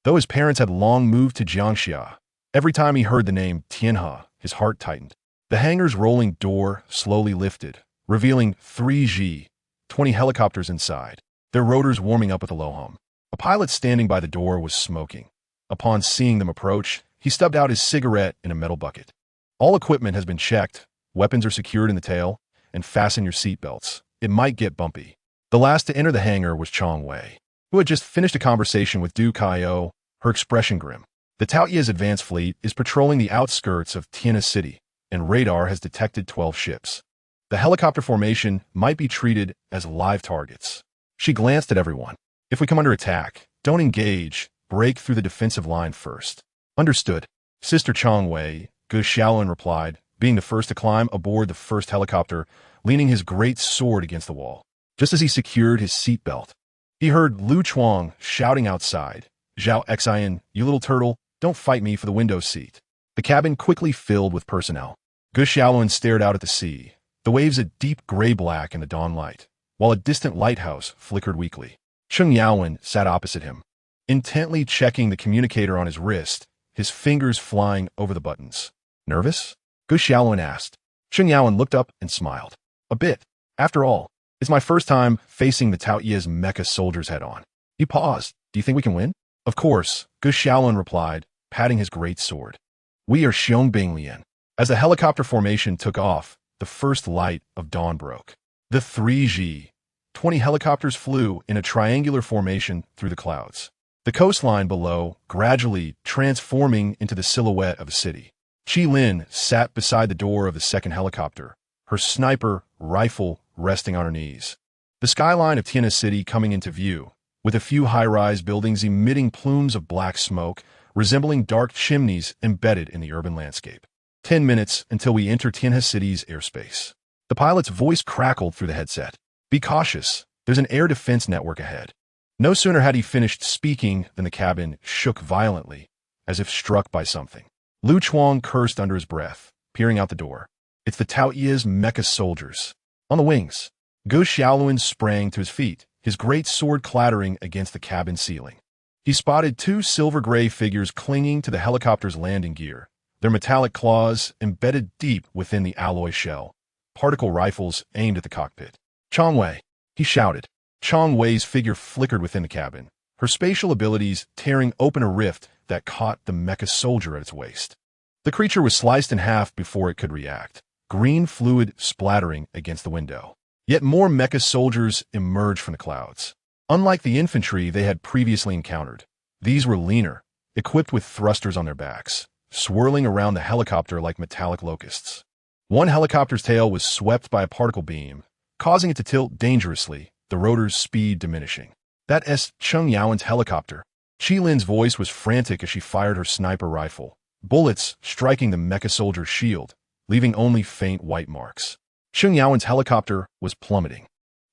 Though his parents had long moved to Jiangxia, every time he heard the name Tianhe, his heart tightened. The hangar's rolling door slowly lifted, revealing 3G-20 helicopters inside, their rotors warming up with a low hum. A pilot standing by the door was smoking. Upon seeing them approach, he stubbed out his cigarette in a metal bucket. "All equipment has been checked, weapons are secured in the tail, and fasten your seatbelts. It might get bumpy." The last to enter the hangar was Chong Wei, who had just finished a conversation with Du Kaio, her expression grim. "The Taoyes advance fleet is patrolling the outskirts of Tianhe City, and radar has detected 12 ships. The helicopter formation might be treated as live targets." She glanced at everyone. "If we come under attack, don't engage. Break through the defensive line first." "Understood." Sister Chong Wei, Ge Xiaoluan replied, being the first to climb aboard the first helicopter, leaning his great sword against the wall. Just as he secured his seatbelt, he heard Lu Chuang shouting outside, "Zhao Exine, you little turtle, don't fight me for the window seat." The cabin quickly filled with personnel. Ge Xiaoluan stared out at the sea, the waves a deep gray-black in the dawn light, while a distant lighthouse flickered weakly. Cheng Yaowen sat opposite him, intently checking the communicator on his wrist, his fingers flying over the buttons. "Nervous?" Ge Xiaoluan asked. Cheng Yaowen looked up and smiled. "A bit. After all, it's my first time facing the Taoyes mecha soldiers head-on." He paused. "Do you think we can win?" "Of course," Ge Xiaoluan replied, patting his great sword. "We are Xiong Binglian." As the helicopter formation took off, the first light of dawn broke. The 3G-20 helicopters flew in a triangular formation through the clouds, the coastline below gradually transforming into the silhouette of a city. Qi Lin sat beside the door of the second helicopter, her sniper rifle resting on her knees. The skyline of Tianhe City coming into view, with a few high-rise buildings emitting plumes of black smoke, resembling dark chimneys embedded in the urban landscape. 10 minutes until we enter Tianhe City's airspace. The pilot's voice crackled through the headset. Be cautious. There's an air defense network ahead. No sooner had he finished speaking than the cabin shook violently, as if struck by something. Lu Chuang cursed under his breath, peering out the door. It's the Tao Ye's mecha soldiers. On the wings. Gu Xiaoluan sprang to his feet, his great sword clattering against the cabin ceiling. He spotted two silver-gray figures clinging to the helicopter's landing gear, their metallic claws embedded deep within the alloy shell, particle rifles aimed at the cockpit. Chang Wei, he shouted. Chang Wei's figure flickered within the cabin, her spatial abilities tearing open a rift that caught the mecha soldier at its waist. The creature was sliced in half before it could react, green fluid splattering against the window. Yet more mecha soldiers emerged from the clouds. Unlike the infantry they had previously encountered, these were leaner, equipped with thrusters on their backs, swirling around the helicopter like metallic locusts. One helicopter's tail was swept by a particle beam, causing it to tilt dangerously, the rotor's speed diminishing. That is Cheng Yaowen's helicopter. Qilin's voice was frantic as she fired her sniper rifle, bullets striking the mecha soldier's shield, leaving only faint white marks. Cheng Yaowen's helicopter was plummeting.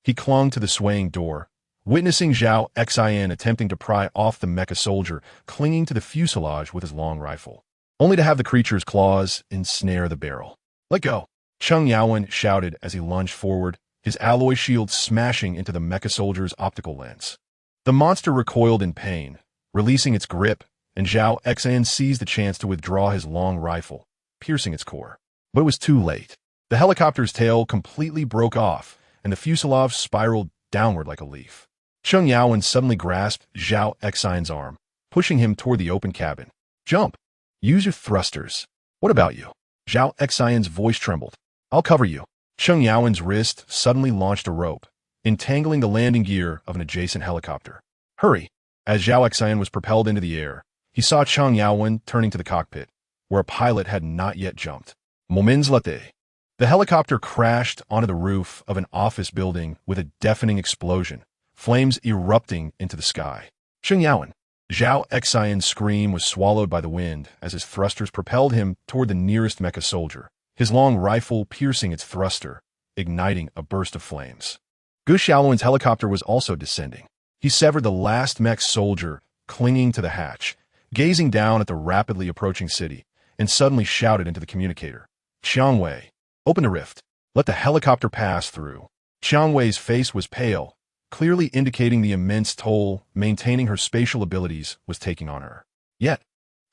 He clung to the swaying door, witnessing Zhao Xian attempting to pry off the mecha soldier clinging to the fuselage with his long rifle, only to have the creature's claws ensnare the barrel. Let go! Cheng Yaowen shouted as he lunged forward, his alloy shield smashing into the mecha soldier's optical lens. The monster recoiled in pain, releasing its grip, and Zhao Xian seized the chance to withdraw his long rifle, piercing its core. But it was too late. The helicopter's tail completely broke off, and the fuselage spiraled downward like a leaf. Cheng Yaowen suddenly grasped Zhao Xian's arm, pushing him toward the open cabin. Jump! Use your thrusters. What about you? Zhao Xian's voice trembled. I'll cover you. Cheng Yaowen's wrist suddenly launched a rope, entangling the landing gear of an adjacent helicopter. Hurry! As Zhao Xian was propelled into the air, he saw Cheng Yaowen turning to the cockpit, where a pilot had not yet jumped. Moments later, the helicopter crashed onto the roof of an office building with a deafening explosion, flames erupting into the sky. Cheng Yaowen. Zhao Xian's scream was swallowed by the wind as his thrusters propelled him toward the nearest mecha soldier, his long rifle piercing its thruster, igniting a burst of flames. Gu Xiaoluan's helicopter was also descending. He severed the last mech soldier clinging to the hatch, gazing down at the rapidly approaching city, and suddenly shouted into the communicator. Chang Wei, open the rift. Let the helicopter pass through. Chang Wei's face was pale, clearly indicating the immense toll maintaining her spatial abilities was taking on her. Yet,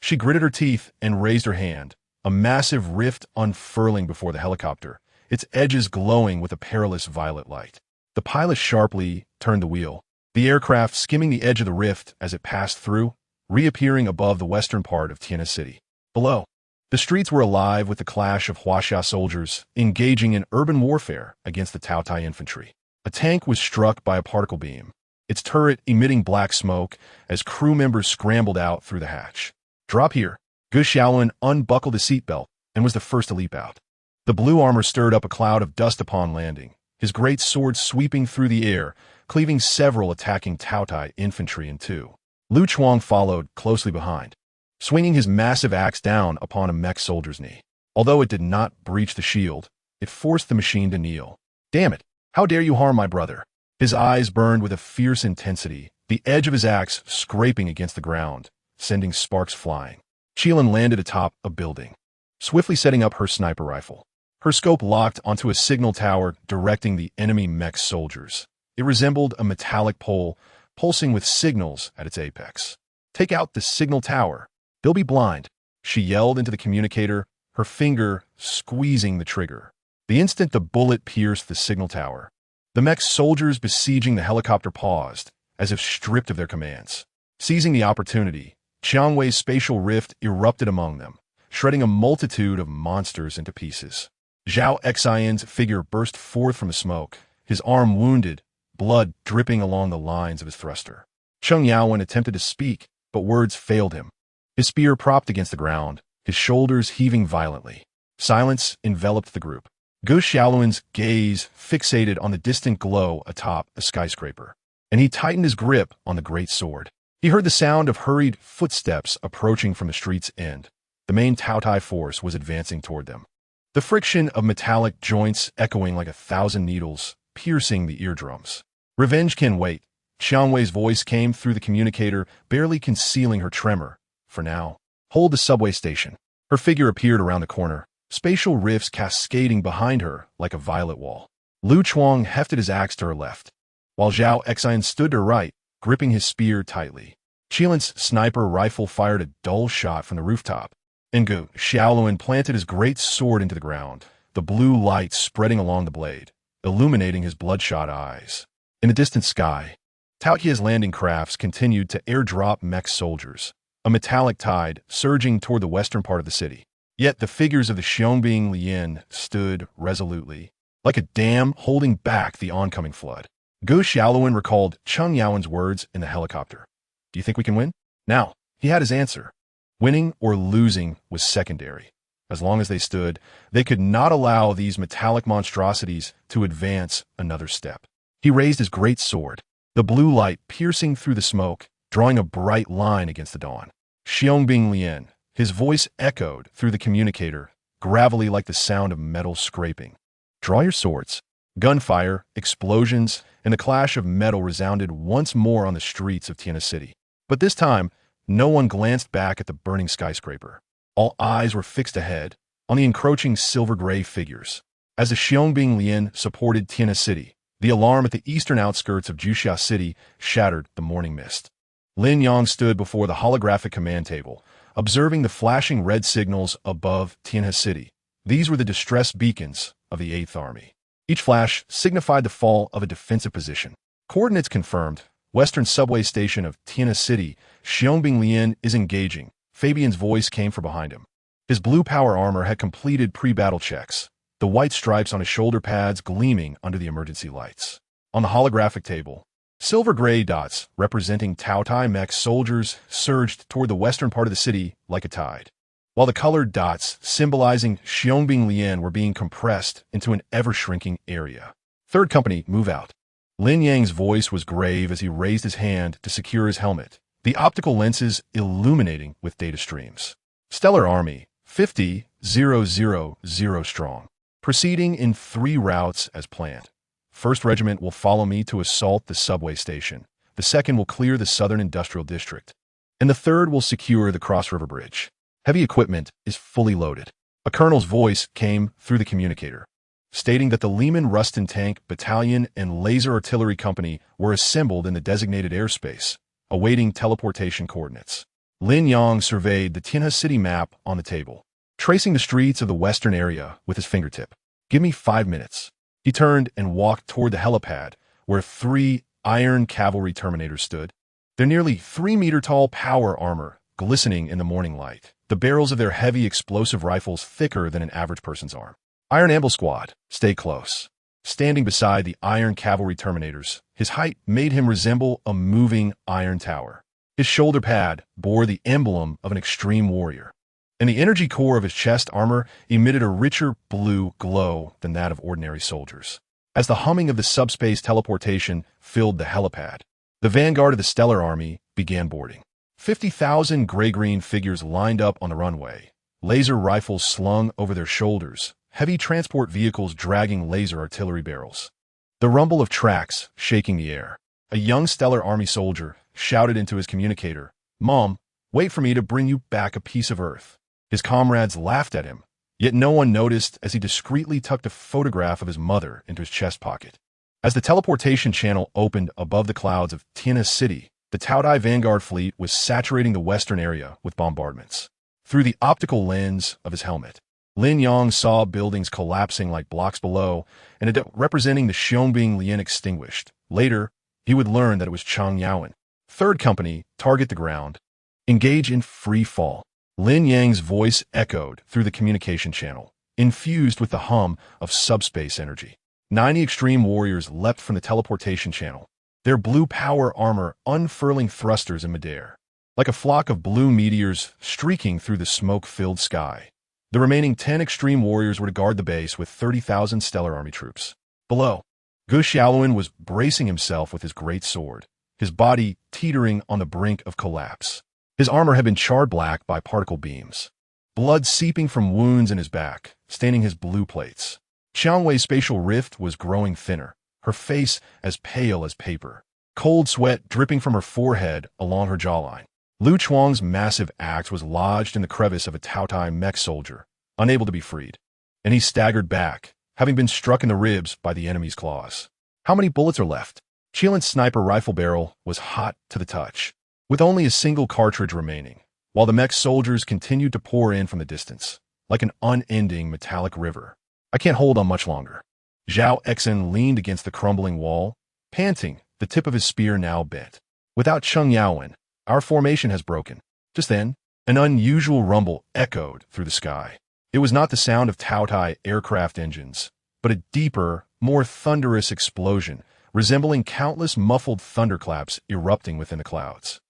she gritted her teeth and raised her hand, a massive rift unfurling before the helicopter, its edges glowing with a perilous violet light. The pilot sharply turned the wheel, the aircraft skimming the edge of the rift as it passed through, reappearing above the western part of Tianhe City. Below, the streets were alive with the clash of Huaxia soldiers engaging in urban warfare against the Taotai infantry. A tank was struck by a particle beam, its turret emitting black smoke as crew members scrambled out through the hatch. Drop here. Gu Xiaoluan unbuckled his seatbelt and was the first to leap out. The blue armor stirred up a cloud of dust upon landing, his great sword sweeping through the air, cleaving several attacking Taotai infantry in two. Lu Chuang followed closely behind, swinging his massive axe down upon a mech soldier's knee. Although it did not breach the shield, it forced the machine to kneel. Damn it! How dare you harm my brother? His eyes burned with a fierce intensity, the edge of his axe scraping against the ground, sending sparks flying. Qilin landed atop a building, swiftly setting up her sniper rifle. Her scope locked onto a signal tower directing the enemy mech soldiers. It resembled a metallic pole, pulsing with signals at its apex. Take out the signal tower. They'll be blind, she yelled into the communicator, her finger squeezing the trigger. The instant the bullet pierced the signal tower, the mech soldiers besieging the helicopter paused, as if stripped of their commands. Seizing the opportunity, Chang Wei's spatial rift erupted among them, shredding a multitude of monsters into pieces. Zhao Xian's figure burst forth from the smoke, his arm wounded, blood dripping along the lines of his thruster. Cheng Yaowen attempted to speak, but words failed him. His spear propped against the ground, his shoulders heaving violently. Silence enveloped the group. Gu Xiaoluan's gaze fixated on the distant glow atop a skyscraper, and he tightened his grip on the great sword. He heard the sound of hurried footsteps approaching from the street's end. The main Taotai force was advancing toward them. The friction of metallic joints echoing like 1,000 needles, piercing the eardrums. Revenge can wait. Xiangwei's voice came through the communicator, barely concealing her tremor. For now, hold the subway station. Her figure appeared around the corner, spatial rifts cascading behind her like a violet wall. Lu Chuang hefted his axe to her left, while Zhao Xian stood to her right, gripping his spear tightly. Qilin's sniper rifle fired a dull shot from the rooftop. Ngu Xiaoluan planted his great sword into the ground, the blue light spreading along the blade, illuminating his bloodshot eyes. In the distant sky, Taoqia's landing crafts continued to airdrop mech soldiers, a metallic tide surging toward the western part of the city. Yet the figures of the Xiongбing Lian stood resolutely, like a dam holding back the oncoming flood. Gu Xiaoluan recalled Cheng Yaowen's words in the helicopter. Do you think we can win? Now, he had his answer. Winning or losing was secondary. As long as they stood, they could not allow these metallic monstrosities to advance another step. He raised his great sword, the blue light piercing through the smoke, drawing a bright line against the dawn. Xiongбing Lian, his voice echoed through the communicator, gravelly like the sound of metal scraping. Draw your swords. Gunfire, explosions, and the clash of metal resounded once more on the streets of Tiana City. But this time, no one glanced back at the burning skyscraper. All eyes were fixed ahead, on the encroaching silver-gray figures. As the Xiongбing Lian supported Tiana City, the alarm at the eastern outskirts of Juxia City shattered the morning mist. Lin Yang stood before the holographic command table, observing the flashing red signals above Tiana City. These were the distress beacons of the 8th Army. Each flash signified the fall of a defensive position. Coordinates confirmed. Western subway station of Tiana City, Xiongбing Lian is engaging. Fabian's voice came from behind him. His blue power armor had completed pre-battle checks, the white stripes on his shoulder pads gleaming under the emergency lights. On the holographic table, silver-gray dots representing Taotai mech soldiers surged toward the western part of the city like a tide, while the colored dots symbolizing Xiongбing Lian were being compressed into an ever-shrinking area. Third company, move out. Lin Yang's voice was grave as he raised his hand to secure his helmet, the optical lenses illuminating with data streams. Stellar Army, 50,000 strong, proceeding in 3 routes as planned. 1st Regiment will follow me to assault the subway station. The 2nd will clear the southern industrial district. And the 3rd will secure the Cross River Bridge. Heavy equipment is fully loaded. A colonel's voice came through the communicator, stating that the Lehman Rustin Tank Battalion and Laser Artillery Company were assembled in the designated airspace, awaiting teleportation coordinates. Lin Yang surveyed the Tiana City map on the table, tracing the streets of the western area with his fingertip. Give me 5 minutes. He turned and walked toward the helipad, where 3 iron cavalry terminators stood, their nearly 3-meter-tall power armor glistening in the morning light, the barrels of their heavy explosive rifles thicker than an average person's arm. Iron Amble Squad, stay close. Standing beside the iron cavalry terminators, his height made him resemble a moving iron tower. His shoulder pad bore the emblem of an extreme warrior, and the energy core of his chest armor emitted a richer blue glow than that of ordinary soldiers. As the humming of the subspace teleportation filled the helipad, the vanguard of the Stellar Army began boarding. 50,000 gray-green figures lined up on the runway, laser rifles slung over their shoulders, heavy transport vehicles dragging laser artillery barrels. The rumble of tracks shaking the air. A young Stellar Army soldier shouted into his communicator, "Mom, wait for me to bring you back a piece of Earth." His comrades laughed at him, yet no one noticed as he discreetly tucked a photograph of his mother into his chest pocket. As the teleportation channel opened above the clouds of Tiana City, the Taodai Vanguard fleet was saturating the western area with bombardments. Through the optical lens of his helmet, Lin Yang saw buildings collapsing like blocks below, and representing the Xiongбing Lian extinguished. Later, he would learn that it was Cheng Yaowen. 3rd Company, target the ground. Engage in free fall. Lin Yang's voice echoed through the communication channel, infused with the hum of subspace energy. 90 extreme warriors leapt from the teleportation channel, their blue power armor unfurling thrusters in midair, like a flock of blue meteors streaking through the smoke-filled sky. The remaining 10 extreme warriors were to guard the base with 30,000 Stellar Army troops. Below, Gu Xiaoluan was bracing himself with his great sword, his body teetering on the brink of collapse. His armor had been charred black by particle beams, blood seeping from wounds in his back, staining his blue plates. Xiangwei's spatial rift was growing thinner, her face as pale as paper, cold sweat dripping from her forehead along her jawline. Lu Chuang's massive axe was lodged in the crevice of a Taotai mech soldier, unable to be freed, and he staggered back, having been struck in the ribs by the enemy's claws. How many bullets are left? Qilin's sniper rifle barrel was hot to the touch, with only a single cartridge remaining, while the mech soldiers continued to pour in from the distance, like an unending metallic river. I can't hold on much longer. Zhao Exin leaned against the crumbling wall, panting, the tip of his spear now bent. Without Cheng Yaowen, our formation has broken. Just then, an unusual rumble echoed through the sky. It was not the sound of Taotai aircraft engines, but a deeper, more thunderous explosion, resembling countless muffled thunderclaps erupting within the clouds.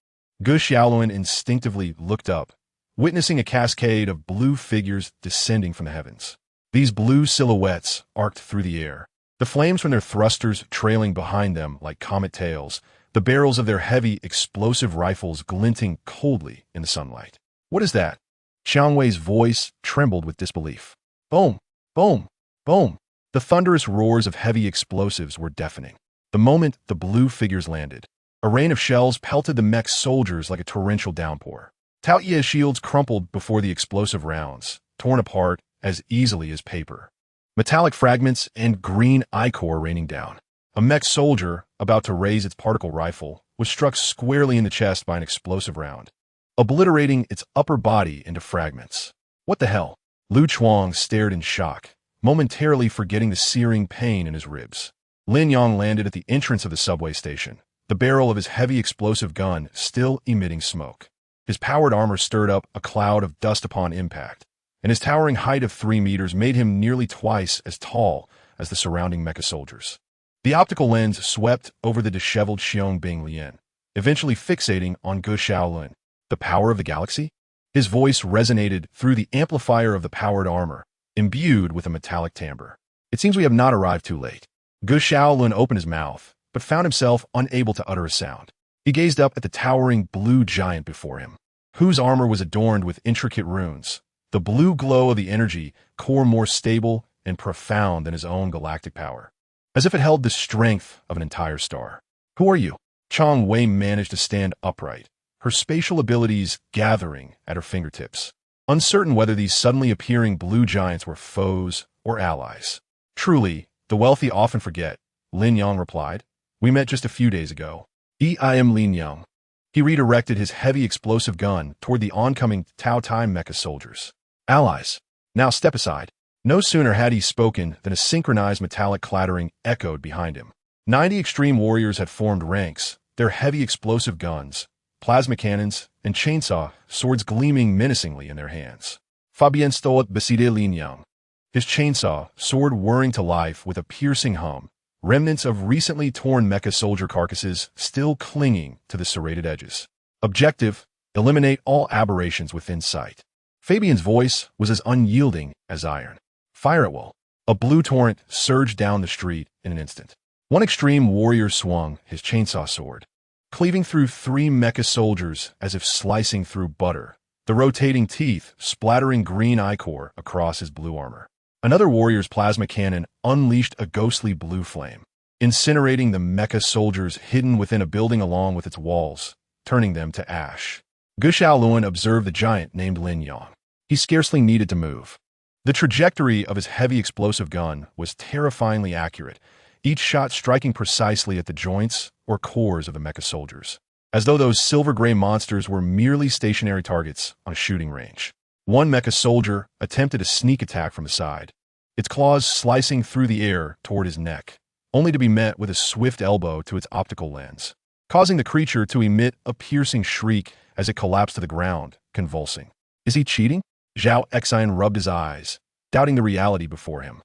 Gu Xiaoluan instinctively looked up, witnessing a cascade of blue figures descending from the heavens. These blue silhouettes arced through the air, the flames from their thrusters trailing behind them like comet tails, the barrels of their heavy, explosive rifles glinting coldly in the sunlight. What is that? Xiangwei's voice trembled with disbelief. Boom! Boom! Boom! The thunderous roars of heavy explosives were deafening. The moment the blue figures landed, a rain of shells pelted the mech soldiers like a torrential downpour. Tao Ye's shields crumpled before the explosive rounds, torn apart as easily as paper. Metallic fragments and green ichor raining down. A mech soldier, about to raise its particle rifle, was struck squarely in the chest by an explosive round, obliterating its upper body into fragments. What the hell? Lu Chuang stared in shock, momentarily forgetting the searing pain in his ribs. Lin Yang landed at the entrance of the subway station, the barrel of his heavy explosive gun still emitting smoke. His powered armor stirred up a cloud of dust upon impact, and his towering height of 3 meters made him nearly twice as tall as the surrounding mecha soldiers. The optical lens swept over the disheveled Xiong Bing Lian, eventually fixating on Gu Xiaolun. The power of the galaxy? His voice resonated through the amplifier of the powered armor, imbued with a metallic timbre. It seems we have not arrived too late. Gu Xiaolun opened his mouth, but found himself unable to utter a sound. He gazed up at the towering blue giant before him, whose armor was adorned with intricate runes, the blue glow of the energy core more stable and profound than his own galactic power, as if it held the strength of an entire star. Who are you? Chang Wei managed to stand upright, her spatial abilities gathering at her fingertips, uncertain whether these suddenly appearing blue giants were foes or allies. Truly, the wealthy often forget, Lin Yang replied. We met just a few days ago. I am Lin Yang. He redirected his heavy explosive gun toward the oncoming Taotai mecha soldiers. Allies. Now step aside. No sooner had he spoken than a synchronized metallic clattering echoed behind him. 90 extreme warriors had formed ranks, their heavy explosive guns, plasma cannons, and chainsaw swords gleaming menacingly in their hands. Fabien stole beside Lin Yang, his chainsaw sword whirring to life with a piercing hum, remnants of recently torn mecha soldier carcasses still clinging to the serrated edges. Objective: eliminate all aberrations within sight. Fabian's voice was as unyielding as iron. Fire at will. A blue torrent surged down the street in an instant. One extreme warrior swung his chainsaw sword, cleaving through 3 mecha soldiers as if slicing through butter, the rotating teeth splattering green ichor across his blue armor. Another warrior's plasma cannon unleashed a ghostly blue flame, incinerating the mecha soldiers hidden within a building along with its walls, turning them to ash. Gu Xiaoluan observed the giant named Lin Yang. He scarcely needed to move. The trajectory of his heavy explosive gun was terrifyingly accurate, each shot striking precisely at the joints or cores of the mecha soldiers, as though those silver-gray monsters were merely stationary targets on a shooting range. One mecha soldier attempted a sneak attack from the side, its claws slicing through the air toward his neck, only to be met with a swift elbow to its optical lens, causing the creature to emit a piercing shriek as it collapsed to the ground, convulsing. Is he cheating? Zhao Exine rubbed his eyes, doubting the reality before him.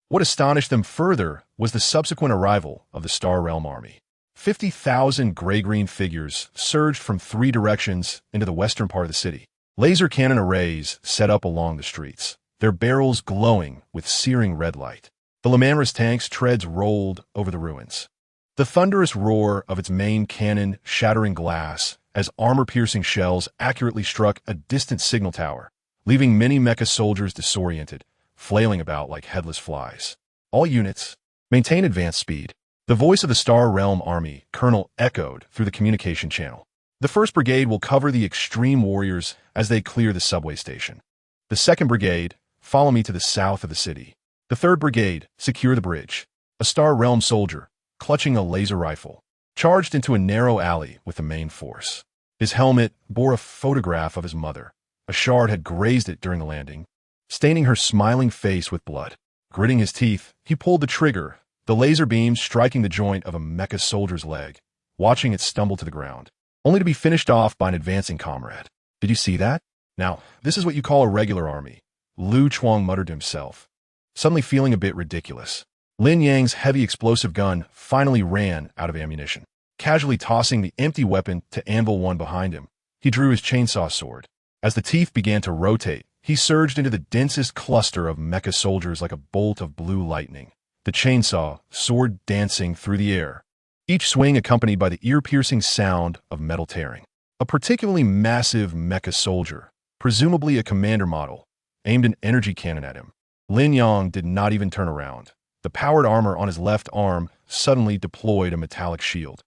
What astonished them further was the subsequent arrival of the Star Realm army. 50,000 gray-green figures surged from 3 directions into the western part of the city. Laser cannon arrays set up along the streets, their barrels glowing with searing red light. The Primaris tanks' treads rolled over the ruins, The thunderous roar of its main cannon shattering glass as armor-piercing shells accurately struck a distant signal tower, leaving many mecha soldiers disoriented, flailing about like headless flies. All units, maintain advanced speed. The voice of the Star Realm Army Colonel echoed through the communication channel. The 1st Brigade will cover the extreme warriors as they clear the subway station. The 2nd Brigade, follow me to the south of the city. The 3rd Brigade, secure the bridge. A Star Realm soldier, clutching a laser rifle, charged into a narrow alley with the main force. His helmet bore a photograph of his mother. A shard had grazed it during the landing, staining her smiling face with blood. Gritting his teeth, he pulled the trigger, the laser beam striking the joint of a mecha soldier's leg, watching it stumble to the ground, only to be finished off by an advancing comrade. Did you see that? Now, this is what you call a regular army, Lu Chuang muttered to himself, suddenly feeling a bit ridiculous. Lin Yang's heavy explosive gun finally ran out of ammunition. Casually tossing the empty weapon to Anvil 1 behind him, he drew his chainsaw sword. As the teeth began to rotate, he surged into the densest cluster of mecha soldiers like a bolt of blue lightning, the chainsaw sword dancing through the air, each swing accompanied by the ear-piercing sound of metal tearing. A particularly massive mecha soldier, presumably a commander model, aimed an energy cannon at him. Lin Yang did not even turn around. The powered armor on his left arm suddenly deployed a metallic shield.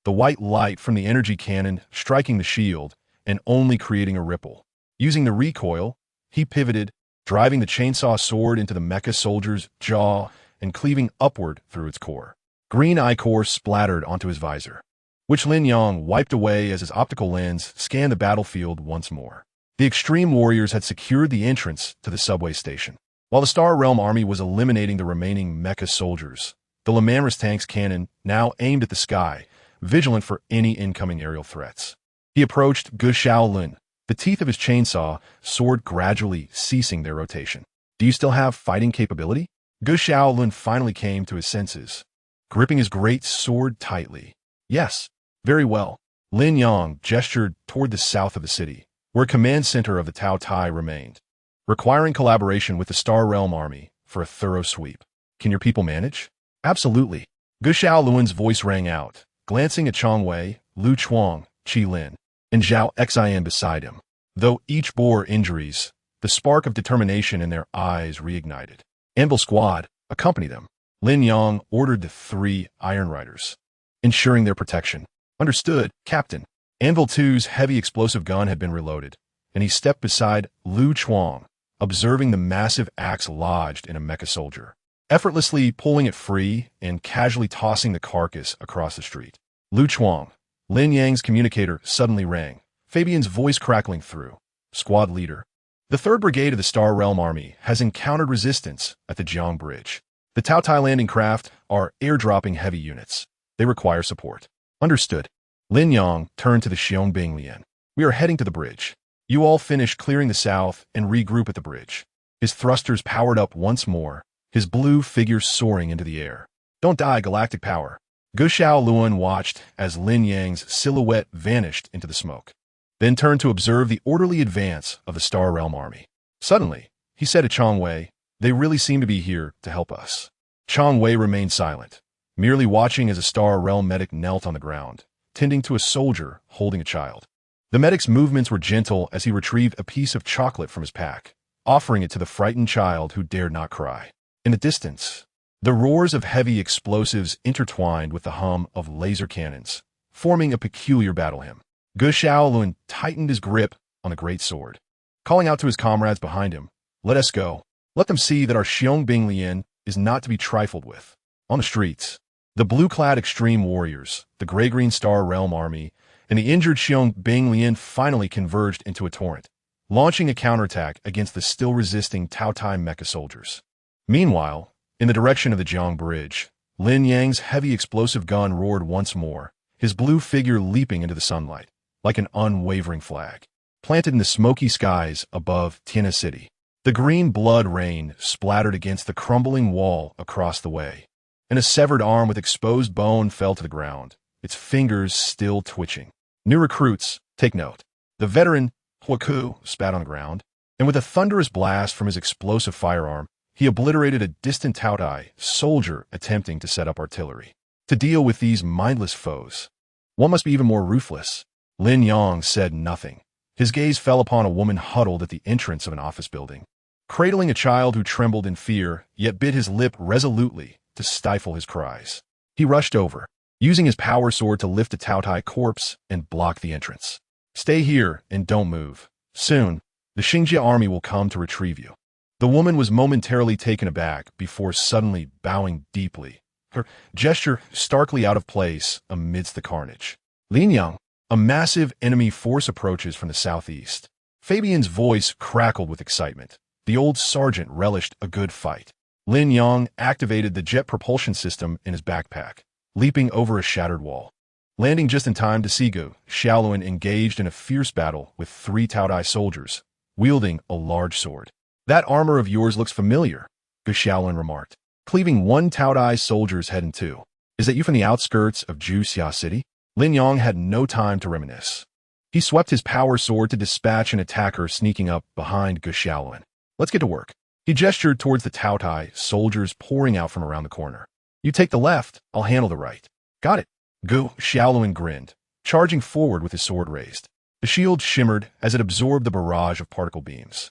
The white light from the energy cannon striking the shield and only creating a ripple. Using the recoil, he pivoted, driving the chainsaw sword into the mecha soldier's jaw and cleaving upward through its core. Green ichor splattered onto his visor, which Lin Yang wiped away as his optical lens scanned the battlefield once more. The extreme warriors had secured the entrance to the subway station. While the Star Realm Army was eliminating the remaining mecha soldiers, the Primaris tank's cannon now aimed at the sky, vigilant for any incoming aerial threats. He approached Gu Shaolin, the teeth of his chainsaw sword gradually ceasing their rotation. Do you still have fighting capability? Gu Shaolin finally came to his senses, gripping his great sword tightly. Yes, very well. Lin Yang gestured toward the south of the city, where command center of the Tao Tai remained, requiring collaboration with the Star Realm Army for a thorough sweep. Can your people manage? Absolutely. Gu Shaolin's voice rang out, glancing at Chang Wei, Lu Chuang, Qi Lin, and Zhao Xian beside him. Though each bore injuries, the spark of determination in their eyes reignited. Anvil Squad, accompany them. Lin Yang ordered the 3 Iron Riders, ensuring their protection. Understood, Captain. Anvil 2's heavy explosive gun had been reloaded, and he stepped beside Lu Chuang, observing the massive axe lodged in a mecha soldier, effortlessly pulling it free and casually tossing the carcass across the street. Lu Chuang, Lin Yang's communicator suddenly rang, Fabian's voice crackling through. Squad leader. The 3rd Brigade of the Star Realm Army has encountered resistance at the Jiang Bridge. The Tao Tai landing craft are airdropping heavy units. They require support. Understood. Lin Yang turned to the Xiong Lian. We are heading to the bridge. You all finish clearing the south and regroup at the bridge. His thrusters powered up once more, his blue figure soaring into the air. Don't die, galactic power. Gu Shaolin watched as Lin Yang's silhouette vanished into the smoke, then turned to observe the orderly advance of the Star Realm Army. Suddenly, he said to Chang Wei, they really seem to be here to help us. Chang Wei remained silent, merely watching as a Star Realm medic knelt on the ground, tending to a soldier holding a child. The medic's movements were gentle as he retrieved a piece of chocolate from his pack, offering it to the frightened child who dared not cry. In the distance, the roars of heavy explosives intertwined with the hum of laser cannons, forming a peculiar battle hymn. Gu Shaolin tightened his grip on the great sword, calling out to his comrades behind him, let us go. Let them see that our Xiong Lian is not to be trifled with. On the streets, the blue-clad extreme warriors, the gray-green Star Realm Army, and the injured Xiong Lian finally converged into a torrent, launching a counterattack against the still-resisting Tao Tai mecha soldiers. Meanwhile, in the direction of the Jiang Bridge, Lin Yang's heavy explosive gun roared once more, his blue figure leaping into the sunlight, like an unwavering flag, planted in the smoky skies above Tiana City. The green blood rain splattered against the crumbling wall across the way, and a severed arm with exposed bone fell to the ground, its fingers still twitching. New recruits, take note. The veteran, Huaku, spat on the ground, and with a thunderous blast from his explosive firearm, he obliterated a distant Tao Tai soldier attempting to set up artillery. to deal with these mindless foes. One must be even more ruthless. Lin Yang said nothing. His gaze fell upon a woman huddled at the entrance of an office building, cradling a child who trembled in fear, yet bit his lip resolutely to stifle his cries. He rushed over, using his power sword to lift a Taotai corpse and block the entrance. Stay here and don't move. Soon, the Xingjia army will come to retrieve you. The woman was momentarily taken aback before suddenly bowing deeply, her gesture starkly out of place amidst the carnage. Lin Yang, a massive enemy force approaches from the southeast. Fabian's voice crackled with excitement. The old sergeant relished a good fight. Lin Yang activated the jet propulsion system in his backpack, leaping over a shattered wall. Landing just in time to see Gu Xiaolun engaged in a fierce battle with 3 Taotai soldiers, wielding a large sword. That armor of yours looks familiar, Gu Xiaolun remarked, cleaving one Taotai soldier's head in two. Is that you from the outskirts of Juxia City? Lin Yang had no time to reminisce. He swept his power sword to dispatch an attacker sneaking up behind Gu Xiaolun. Let's get to work. He gestured towards the Taotai soldiers pouring out from around the corner. You take the left, I'll handle the right. Got it. Gu Xiaolun grinned, charging forward with his sword raised. The shield shimmered as it absorbed the barrage of particle beams.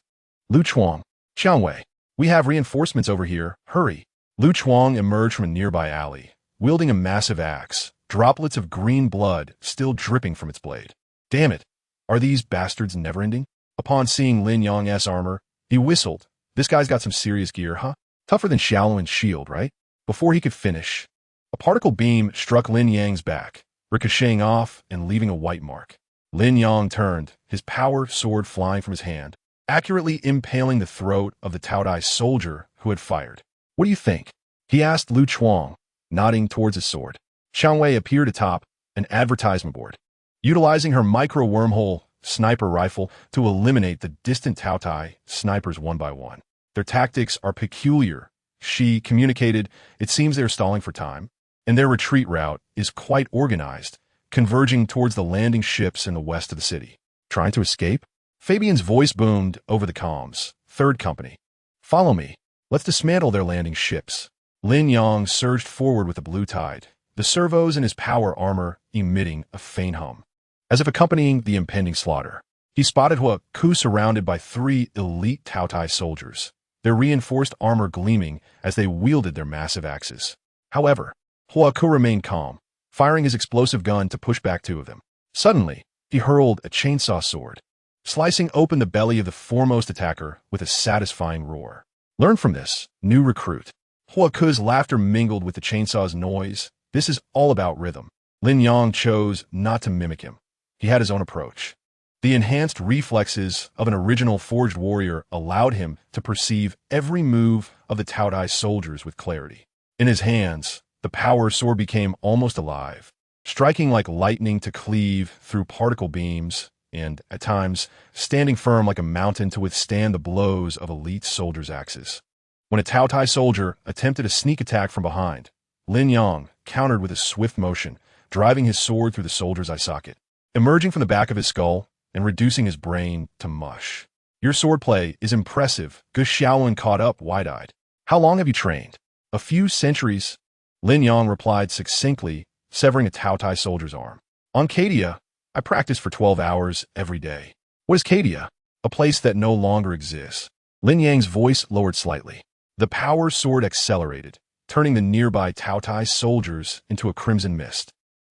Lu Chuang, Xiangwei, we have reinforcements over here, hurry. Lu Chuang emerged from a nearby alley, wielding a massive axe, droplets of green blood still dripping from its blade. Damn it, are these bastards never-ending? Upon seeing Lin Yang's armor, he whistled. This guy's got some serious gear, huh? Tougher than Xiaolun's shield, right? Before he could finish, a particle beam struck Lin Yang's back, ricocheting off and leaving a white mark. Lin Yang turned, his power sword flying from his hand, accurately impaling the throat of the Taotai soldier who had fired. What do you think? He asked Lu Chuang, nodding towards his sword. Xiangwei appeared atop an advertisement board, utilizing her micro-wormhole sniper rifle to eliminate the distant Taotai snipers one by one. Their tactics are peculiar. She communicated, it seems they are stalling for time, and their retreat route is quite organized, converging towards the landing ships in the west of the city. Trying to escape? Fabian's voice boomed over the comms. Third company. Follow me. Let's dismantle their landing ships. Lin Yang surged forward with the blue tide, the servos in his power armor emitting a faint hum, as if accompanying the impending slaughter. He spotted Hua Ku surrounded by 3 elite Taotai soldiers, their reinforced armor gleaming as they wielded their massive axes. However, Hua Ku remained calm, firing his explosive gun to push back 2 of them. Suddenly, he hurled a chainsaw sword, slicing open the belly of the foremost attacker with a satisfying roar. Learn from this, new recruit. Hua Ku's laughter mingled with the chainsaw's noise. This is all about rhythm. Lin Yang chose not to mimic him. He had his own approach. The enhanced reflexes of an original forged warrior allowed him to perceive every move of the Taotai soldiers with clarity. In his hands, the power sword became almost alive, striking like lightning to cleave through particle beams, and, at times, standing firm like a mountain to withstand the blows of elite soldiers' axes. When a Taotai soldier attempted a sneak attack from behind, Lin Yang countered with a swift motion, driving his sword through the soldier's eye socket, emerging from the back of his skull and reducing his brain to mush. Your swordplay is impressive. Gu Xiaolun caught up wide-eyed. How long have you trained? A few centuries, Lin Yang replied succinctly, severing a Taotai soldier's arm. On Cadia, I practiced for 12 hours every day. What is Cadia? A place that no longer exists. Lin Yang's voice lowered slightly. The power sword accelerated, turning the nearby Taotai soldiers into a crimson mist.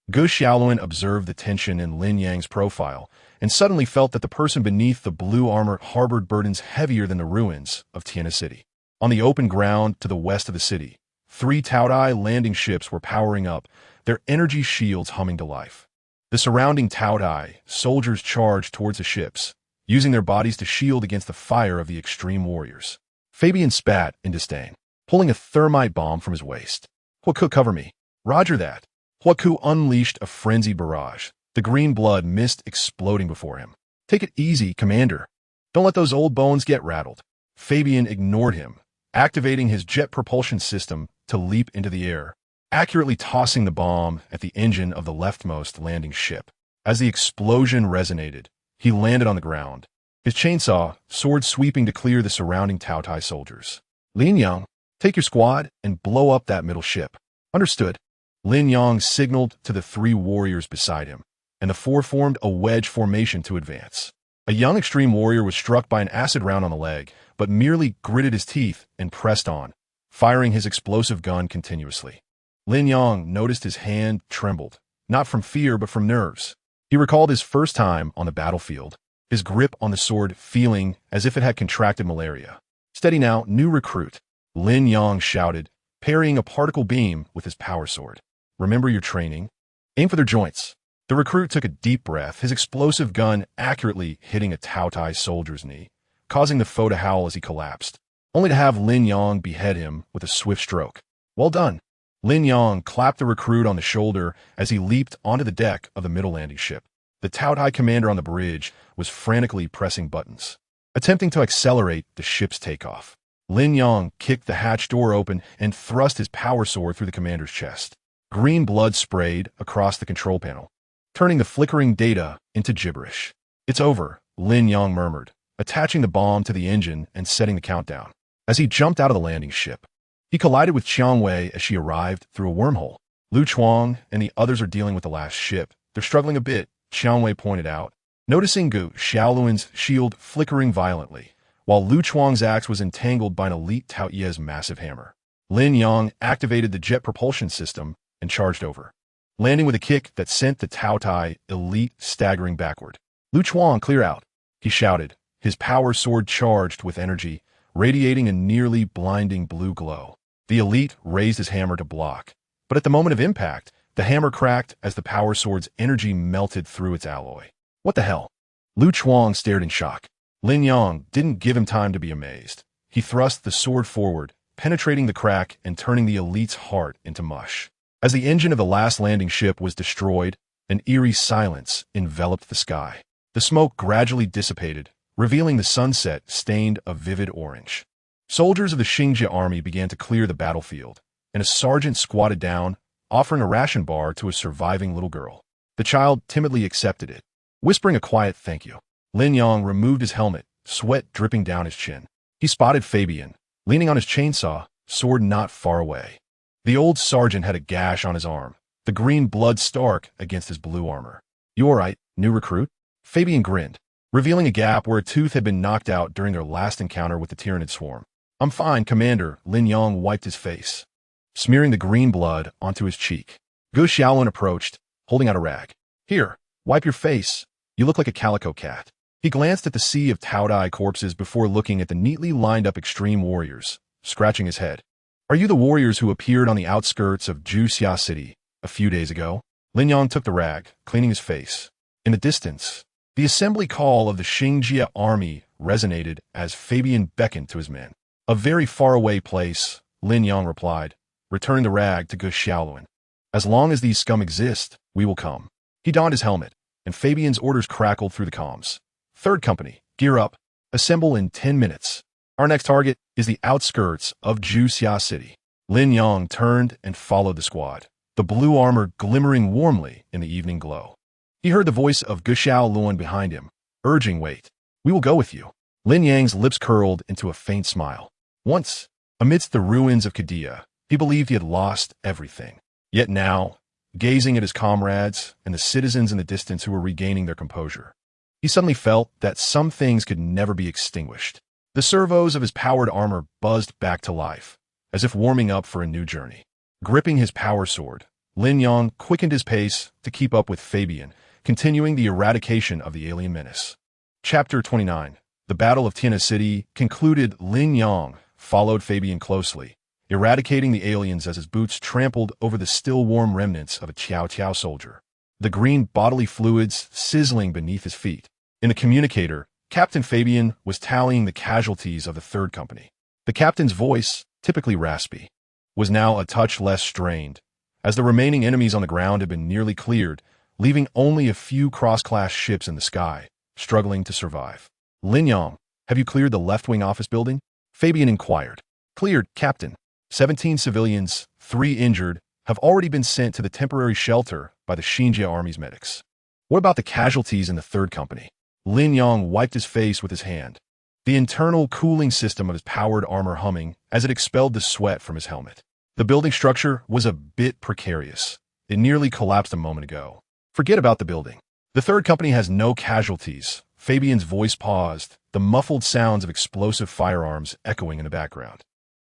Gu Xiaolun observed the tension in Lin Yang's profile and suddenly felt that the person beneath the blue armor harbored burdens heavier than the ruins of Tiana City. On the open ground to the west of the city, 3 Taotai landing ships were powering up, their energy shields humming to life. The surrounding Taotai soldiers charged towards the ships, using their bodies to shield against the fire of the extreme warriors. Fabian spat in disdain, pulling a thermite bomb from his waist. Hua Ku, cover me. Roger that. Hua Ku unleashed a frenzied barrage, the green blood mist exploding before him. Take it easy, Commander. Don't let those old bones get rattled. Fabian ignored him, activating his jet propulsion system to leap into the air, accurately tossing the bomb at the engine of the leftmost landing ship. As the explosion resonated, he landed on the ground, his chainsaw sword sweeping to clear the surrounding Taotai soldiers. Lin Yang, take your squad and blow up that middle ship. Understood. Lin Yang signaled to the three warriors beside him, and the four formed a wedge formation to advance. A young extreme warrior was struck by an acid round on the leg, but merely gritted his teeth and pressed on, firing his explosive gun continuously. Lin Yang noticed his hand trembled, not from fear but from nerves. He recalled his first time on the battlefield, his grip on the sword feeling as if it had contracted malaria. "Steady now, new recruit," Lin Yang shouted, parrying a particle beam with his power sword. "Remember your training? Aim for their joints." The recruit took a deep breath, his explosive gun accurately hitting a Tao Tai soldier's knee, causing the foe to howl as he collapsed, only to have Lin Yang behead him with a swift stroke. "Well done." Lin Yang clapped the recruit on the shoulder as he leaped onto the deck of the middle landing ship. The Tao Tai commander on the bridge was frantically pressing buttons, attempting to accelerate the ship's takeoff. Lin Yang kicked the hatch door open and thrust his power sword through the commander's chest. Green blood sprayed across the control panel, turning the flickering data into gibberish. "It's over," Lin Yang murmured, attaching the bomb to the engine and setting the countdown. As he jumped out of the landing ship, he collided with Qiang Wei as she arrived through a wormhole. "Lu Chuang and the others are dealing with the last ship. They're struggling a bit," Qiang Wei pointed out, noticing Gu Xiaoluan's shield flickering violently, while Lu Chuang's axe was entangled by an elite Tao Ye's massive hammer. Lin Yang activated the jet propulsion system and charged over, landing with a kick that sent the Tao Tai elite staggering backward. "Lu Chuang, clear out," he shouted, his power sword charged with energy, radiating a nearly blinding blue glow. The elite raised his hammer to block, but at the moment of impact, the hammer cracked as the power sword's energy melted through its alloy. "What the hell?" Lu Chuang stared in shock. Lin Yang didn't give him time to be amazed. He thrust the sword forward, penetrating the crack and turning the elite's heart into mush. As the engine of the last landing ship was destroyed, an eerie silence enveloped the sky. The smoke gradually dissipated, revealing the sunset stained a vivid orange. Soldiers of the Xingjia army began to clear the battlefield, and a sergeant squatted down, offering a ration bar to a surviving little girl. The child timidly accepted it, whispering a quiet thank you. Lin Yang removed his helmet, sweat dripping down his chin. He spotted Fabian, leaning on his chainsaw, sword not far away. The old sergeant had a gash on his arm, the green blood stark against his blue armor. "You all right, new recruit?" Fabian grinned, revealing a gap where a tooth had been knocked out during their last encounter with the Tyranid swarm. "I'm fine, Commander." Lin Yang wiped his face, smearing the green blood onto his cheek. Gu Xiaolun approached, holding out a rag. "Here, wipe your face. You look like a calico cat." He glanced at the sea of Tao Tai corpses before looking at the neatly lined up extreme warriors, scratching his head. "Are you the warriors who appeared on the outskirts of Juxia City a few days ago?" Lin Yang took the rag, cleaning his face. In the distance, the assembly call of the Xingjia army resonated as Fabian beckoned to his men. "A very far-away place," Lin Yang replied, returning the rag to Gu Xiaoluan. "As long as these scum exist, we will come." He donned his helmet, and Fabian's orders crackled through the comms. "Third Company, gear up. Assemble in 10 minutes. Our next target is the outskirts of Juxia City." Lin Yang turned and followed the squad, the blue armor glimmering warmly in the evening glow. He heard the voice of Gu Xiaoluan behind him, urging, "Wait, we will go with you." Lin Yang's lips curled into a faint smile. Once, amidst the ruins of Kadia, he believed he had lost everything. Yet now, gazing at his comrades and the citizens in the distance who were regaining their composure, he suddenly felt that some things could never be extinguished. The servos of his powered armor buzzed back to life, as if warming up for a new journey. Gripping his power sword, Lin Yang quickened his pace to keep up with Fabian, continuing the eradication of the alien menace. Chapter 29. The Battle of Tiana City concluded. Lin Yang followed Fabian closely, eradicating the aliens as his boots trampled over the still warm remnants of a Qiao Qiao soldier, the green bodily fluids sizzling beneath his feet. In the communicator, Captain Fabian was tallying the casualties of the Third Company. The captain's voice, typically raspy, was now a touch less strained, as the remaining enemies on the ground had been nearly cleared, leaving only a few cross-class ships in the sky, struggling to survive. "Lin Yang, have you cleared the left-wing office building?" Fabian inquired. "Cleared, Captain. 17 civilians, 3 injured, have already been sent to the temporary shelter by the Xingjia Army's medics." "What about the casualties in the Third Company?" Lin Yang wiped his face with his hand, the internal cooling system of his powered armor humming as it expelled the sweat from his helmet. The building structure was a bit precarious. It nearly collapsed a moment ago. Forget about the building. The third company has no casualties. Fabian's voice paused, the muffled sounds of explosive firearms echoing in the background.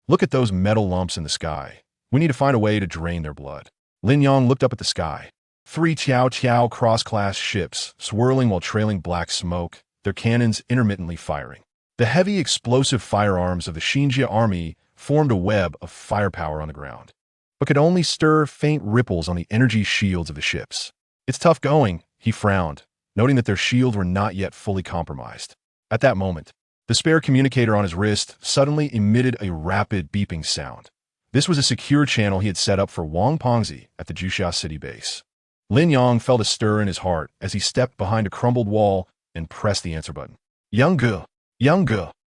Look at those metal lumps in the sky. We need to find a way to drain their blood. Lin Yang looked up at the sky. 3 Qiao cross-class ships, swirling while trailing black smoke, their cannons intermittently firing. The heavy explosive firearms of the Xinjia army formed a web of firepower on the ground, but could only stir faint ripples on the energy shields of the ships. It's tough going, he frowned, noting that their shields were not yet fully compromised. At that moment, the spare communicator on his wrist suddenly emitted a rapid beeping sound. This was a secure channel he had set up for Wang Pengzi at the Juxia city base. Lin Yang felt a stir in his heart as he stepped behind a crumbled wall and pressed the answer button. Young Ge,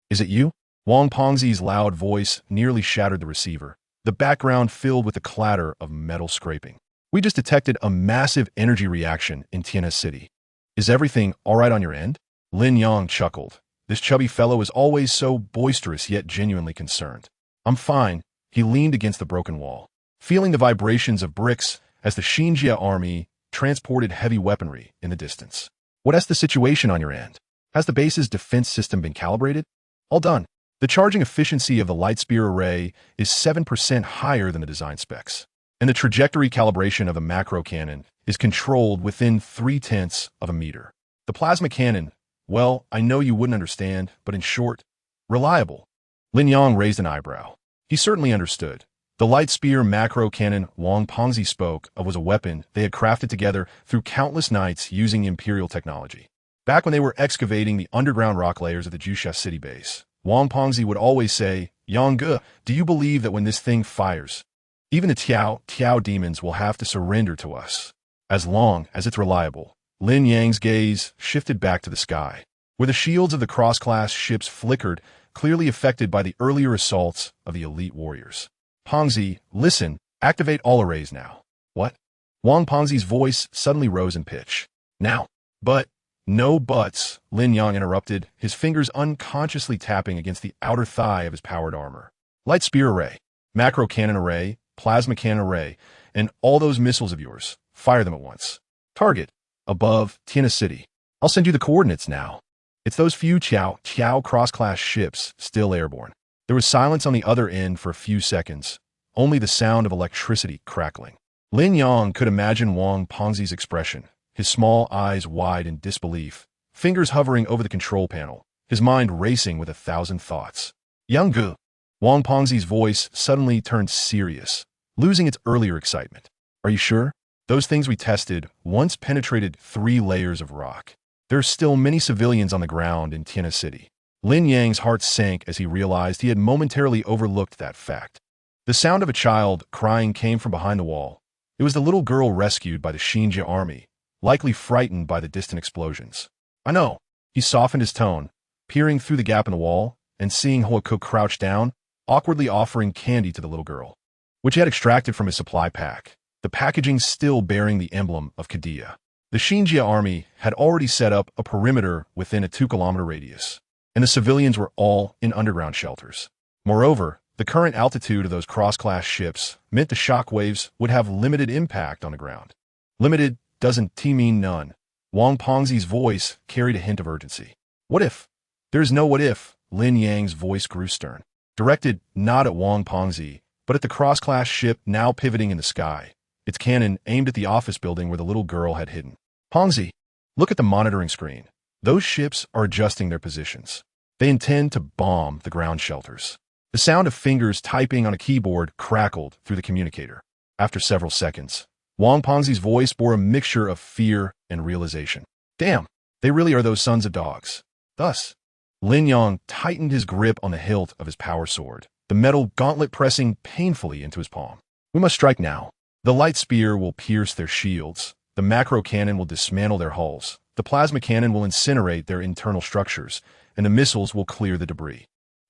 is it you? Wang Pengzi's loud voice nearly shattered the receiver, the background filled with the clatter of metal scraping. We just detected a massive energy reaction in Tianhe City. Is everything all right on your end? Lin Yang chuckled. This chubby fellow is always so boisterous yet genuinely concerned. I'm fine. He leaned against the broken wall, feeling the vibrations of bricks as the Xinjia army transported heavy weaponry in the distance. What's the situation on your end? Has the base's defense system been calibrated? All done. The charging efficiency of the light spear array is 7% higher than the design specs, and the trajectory calibration of the macro cannon is controlled within 0.3 of a meter. The plasma cannon, well, I know you wouldn't understand, but in short, reliable. Lin Yang raised an eyebrow. He certainly understood. The light spear macro cannon Wang Pengzi spoke of was a weapon they had crafted together through countless nights using Imperial technology. Back when they were excavating the underground rock layers of the Juxia city base, Wang Pengzi would always say, Yang Ge, do you believe that when this thing fires, even the Tiao demons will have to surrender to us? As long as it's reliable. Lin Yang's gaze shifted back to the sky, where the shields of the cross-class ships flickered, clearly affected by the earlier assaults of the elite warriors. Pengzi, listen, activate all arrays now. What? Wang Pengzi's voice suddenly rose in pitch. Now. But, no buts, Lin Yang interrupted, his fingers unconsciously tapping against the outer thigh of his powered armor. Light spear array, macro cannon array, plasma cannon array, and all those missiles of yours. Fire them at once. Target. Above, Tianhe City. I'll send you the coordinates now. It's those few Qiao cross-class ships still airborne. There was silence on the other end for a few seconds, only the sound of electricity crackling. Lin Yang could imagine Wang Pengzi's expression, his small eyes wide in disbelief, fingers hovering over the control panel, his mind racing with 1,000 thoughts. Yang Ge. Wang Pengzi's voice suddenly turned serious, losing its earlier excitement. Are you sure? Those things we tested once penetrated 3 layers of rock. There are still many civilians on the ground in Tianhe City. Lin Yang's heart sank as he realized he had momentarily overlooked that fact. The sound of a child crying came from behind the wall. It was the little girl rescued by the Xinjia army, likely frightened by the distant explosions. I know. He softened his tone, peering through the gap in the wall and seeing Huoko crouch down, awkwardly offering candy to the little girl, which he had extracted from his supply pack, the packaging still bearing the emblem of Kadia. The Xinjia army had already set up a perimeter within a 2-kilometer radius, and the civilians were all in underground shelters. Moreover, the current altitude of those cross-class ships meant the shock waves would have limited impact on the ground. Limited doesn't mean none. Wang Pengzi's voice carried a hint of urgency. What if? There's no what if. Lin Yang's voice grew stern, directed not at Wang Pengzi, but at the cross-class ship now pivoting in the sky, its cannon aimed at the office building where the little girl had hidden. Pengzi, look at the monitoring screen. Those ships are adjusting their positions. They intend to bomb the ground shelters. The sound of fingers typing on a keyboard crackled through the communicator. After several seconds, Wang Pengzi's voice bore a mixture of fear and realization. Damn, they really are those sons of dogs. Thus, Lin Yang tightened his grip on the hilt of his power sword, the metal gauntlet pressing painfully into his palm. We must strike now. The light spear will pierce their shields. The macro cannon will dismantle their hulls. The plasma cannon will incinerate their internal structures, and the missiles will clear the debris.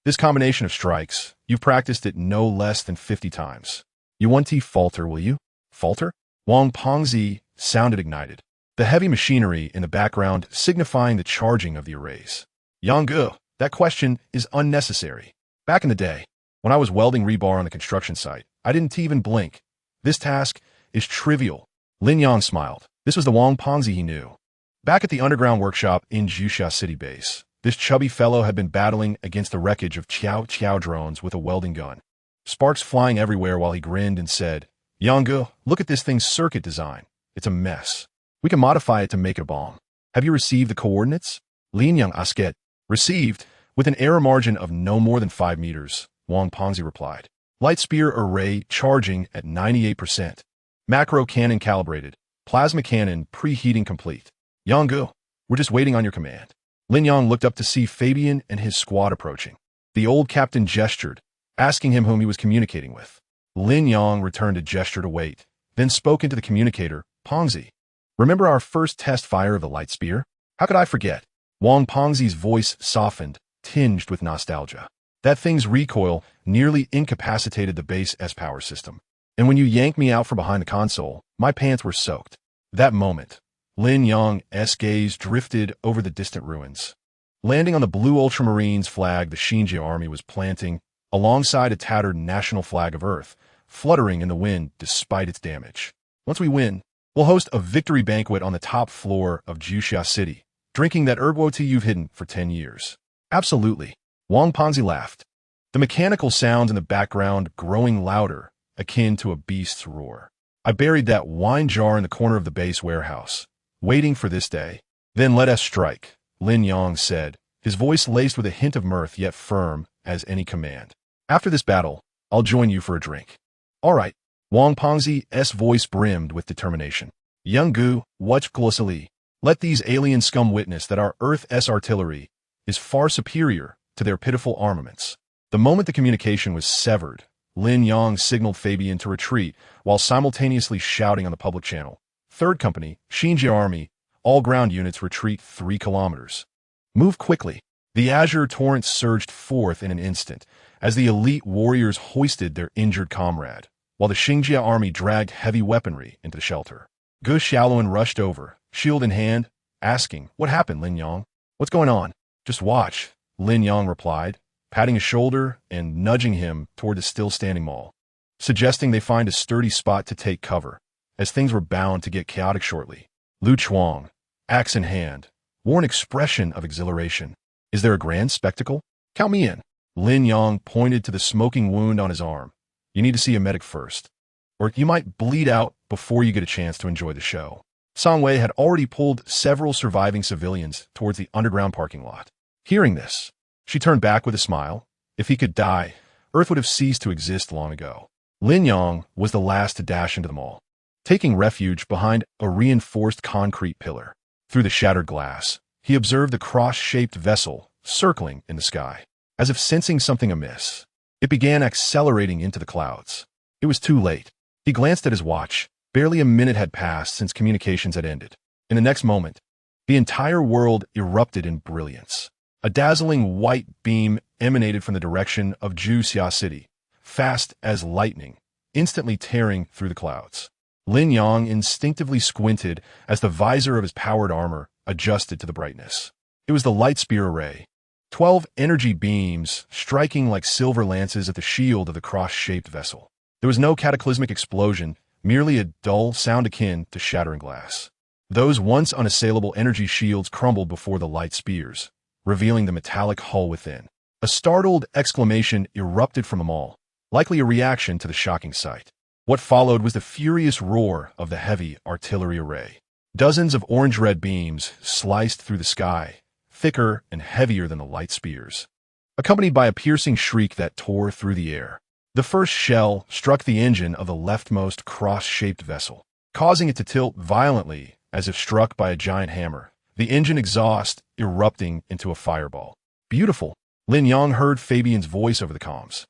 This combination of strikes, you've practiced it no less than 50 times. You won't falter, will you? Falter? Wang Pengzi sounded ignited, the heavy machinery in the background signifying the charging of the arrays. Yang Ge, that question is unnecessary. Back in the day, when I was welding rebar on the construction site, I didn't even blink. This task is trivial. Lin Yang smiled. This was the Wang Pengzi he knew. Back at the underground workshop in Jiuxia City base, this chubby fellow had been battling against the wreckage of Qiao drones with a welding gun. Sparks flying everywhere while he grinned and said, Yanggu, look at this thing's circuit design. It's a mess. We can modify it to make it a bomb. Have you received the coordinates? Lin Yang asked. Received, with an error margin of no more than 5 meters, Wang Pengzi replied. Light spear array charging at 98%. Macro cannon calibrated. Plasma cannon preheating complete. Yanggu, we're just waiting on your command. Lin Yang looked up to see Fabian and his squad approaching. The old captain gestured, asking him whom he was communicating with. Lin Yang returned a gesture to wait, then spoke into the communicator, Pengzi. Remember our first test fire of the light spear? How could I forget? Wang Pengzi's voice softened, tinged with nostalgia. That thing's recoil nearly incapacitated the base S-power system. And when you yanked me out from behind the console, my pants were soaked. That moment, Lin Yang's gaze drifted over the distant ruins. Landing on the blue Ultramarines flag the Xinjia army was planting, alongside a tattered national flag of Earth, fluttering in the wind despite its damage. Once we win, we'll host a victory banquet on the top floor of Jiuxia City, drinking that herbal tea you've hidden for 10 years. Absolutely. Wang Pengzi laughed. The mechanical sounds in the background growing louder, akin to a beast's roar. I buried that wine jar in the corner of the base warehouse, waiting for this day. Then let us strike, Lin Yang said, his voice laced with a hint of mirth yet firm as any command. After this battle, I'll join you for a drink. All right. Wang Pengzi's voice brimmed with determination. Yanggu, watch closely. Let these alien scum witness that our Earth-S artillery is far superior to their pitiful armaments. The moment the communication was severed, Lin Yang signaled Fabian to retreat while simultaneously shouting on the public channel. Third Company, Xinjia Army, all ground units retreat 3 kilometers. Move quickly. The azure torrent surged forth in an instant as the elite warriors hoisted their injured comrade, while the Xinjia army dragged heavy weaponry into the shelter. Gu Xiaoluan rushed over, shield in hand, asking, What happened, Lin Yang? What's going on? Just watch, Lin Yang replied, patting his shoulder and nudging him toward the still-standing mall, suggesting they find a sturdy spot to take cover, as things were bound to get chaotic shortly. Lu Chuang, axe in hand, wore an expression of exhilaration. Is there a grand spectacle? Count me in. Lin Yang pointed to the smoking wound on his arm. You need to see a medic first, or you might bleed out before you get a chance to enjoy the show. Song Wei had already pulled several surviving civilians towards the underground parking lot. Hearing this, she turned back with a smile. If he could die, Earth would have ceased to exist long ago. Lin Yang was the last to dash into the mall, taking refuge behind a reinforced concrete pillar. Through the shattered glass, he observed the cross-shaped vessel circling in the sky. As if sensing something amiss, it began accelerating into the clouds. It was too late. He glanced at his watch. Barely a minute had passed since communications had ended. In the next moment, the entire world erupted in brilliance. A dazzling white beam emanated from the direction of Jiuxia City, fast as lightning, instantly tearing through the clouds. Lin Yang instinctively squinted as the visor of his powered armor adjusted to the brightness. It was the light spear array. 12 energy beams striking like silver lances at the shield of the cross-shaped vessel. There was no cataclysmic explosion, merely a dull sound akin to shattering glass. Those once unassailable energy shields crumbled before the light spears, revealing the metallic hull within. A startled exclamation erupted from them all, likely a reaction to the shocking sight. What followed was the furious roar of the heavy artillery array. Dozens of orange-red beams sliced through the sky, thicker and heavier than the light spears, accompanied by a piercing shriek that tore through the air. The first shell struck the engine of the leftmost cross-shaped vessel, causing it to tilt violently as if struck by a giant hammer, the engine exhaust erupting into a fireball. Beautiful, Lin Yang heard Fabian's voice over the comms.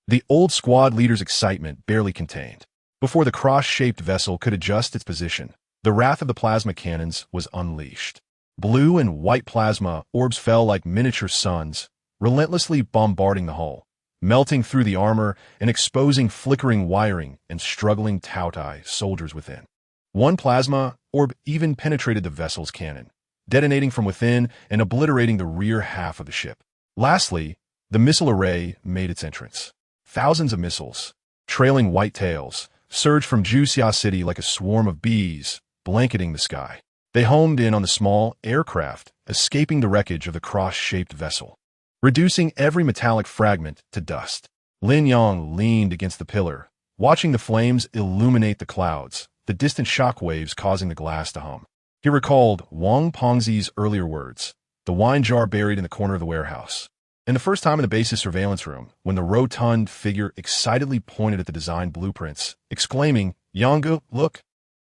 The old squad leader's excitement barely contained. Before the cross-shaped vessel could adjust its position, the wrath of the plasma cannons was unleashed. Blue and white plasma orbs fell like miniature suns, relentlessly bombarding the hull, melting through the armor and exposing flickering wiring and struggling Tautai soldiers within. One plasma orb even penetrated the vessel's cannon, detonating from within and obliterating the rear half of the ship. Lastly, the missile array made its entrance. Thousands of missiles, trailing white tails, surged from Juxia City like a swarm of bees, blanketing the sky. They homed in on the small aircraft, escaping the wreckage of the cross-shaped vessel, reducing every metallic fragment to dust. Lin Yang leaned against the pillar, watching the flames illuminate the clouds, the distant shock waves causing the glass to hum. He recalled Wang Pengzi's earlier words, the wine jar buried in the corner of the warehouse. And the first time in the base's surveillance room, when the rotund figure excitedly pointed at the design blueprints, exclaiming, "Yanggu, look!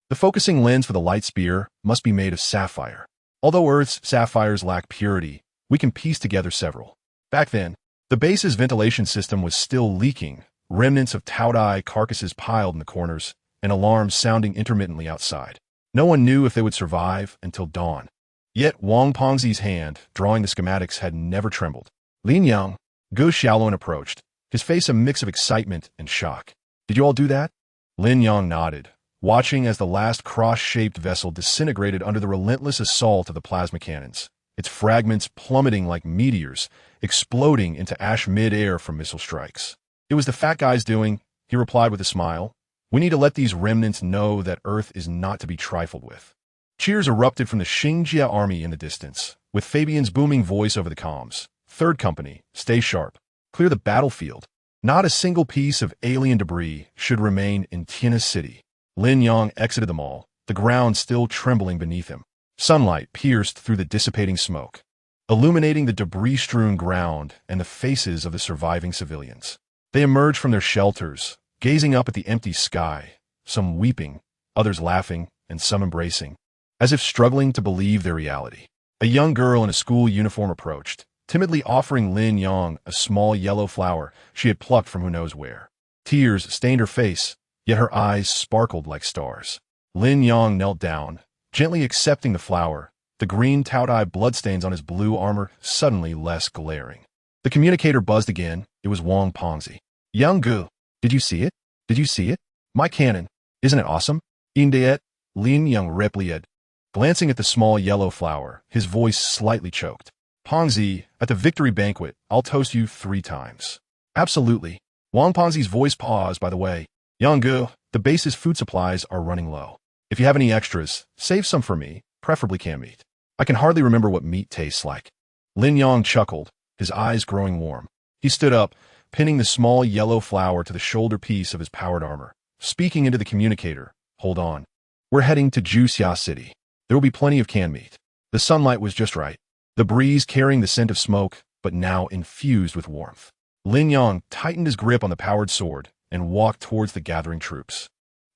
The focusing lens for the light spear must be made of sapphire. Although Earth's sapphires lack purity, we can piece together several." Back then, the base's ventilation system was still leaking, remnants of Taodai carcasses piled in the corners, and alarms sounding intermittently outside. No one knew if they would survive until dawn. Yet Wang Pengzi's hand, drawing the schematics, had never trembled. Lin Yang, Gu Xiaoluan approached, his face a mix of excitement and shock. "Did you all do that?" Lin Yang nodded, watching as the last cross-shaped vessel disintegrated under the relentless assault of the plasma cannons, its fragments plummeting like meteors, exploding into ash mid-air from missile strikes. "It was the fat guy's doing," he replied with a smile. "We need to let these remnants know that Earth is not to be trifled with." Cheers erupted from the Xingjia army in the distance, with Fabian's booming voice over the comms. "Third Company, stay sharp. Clear the battlefield. Not a single piece of alien debris should remain in Tianhe City." Lin Yang exited the mall, the ground still trembling beneath him. Sunlight pierced through the dissipating smoke, illuminating the debris-strewn ground and the faces of the surviving civilians. They emerged from their shelters, gazing up at the empty sky, some weeping, others laughing, and some embracing, as if struggling to believe their reality. A young girl in a school uniform approached, timidly offering Lin Yang a small yellow flower she had plucked from who knows where. Tears stained her face, yet her eyes sparkled like stars. Lin Yang knelt down, gently accepting the flower, the green Taodai bloodstains on his blue armor suddenly less glaring. The communicator buzzed again. It was Wang Pengzi. "Young Gu, did you see it? Did you see it? My cannon. Isn't it awesome?" "Indeed," Lin Yang replied, glancing at the small yellow flower, his voice slightly choked. "Pengzi, at the victory banquet, I'll toast you 3 times. "Absolutely." Wang Pengzi's voice paused. "By the way, Young Gu, the base's food supplies are running low. If you have any extras, save some for me, preferably canned meat. I can hardly remember what meat tastes like." Lin Yang chuckled, his eyes growing warm. He stood up, pinning the small yellow flower to the shoulder piece of his powered armor, speaking into the communicator. "Hold on. We're heading to Juxia City. There will be plenty of canned meat." The sunlight was just right, the breeze carrying the scent of smoke, but now infused with warmth. Lin Yang tightened his grip on the powered sword and walked towards the gathering troops.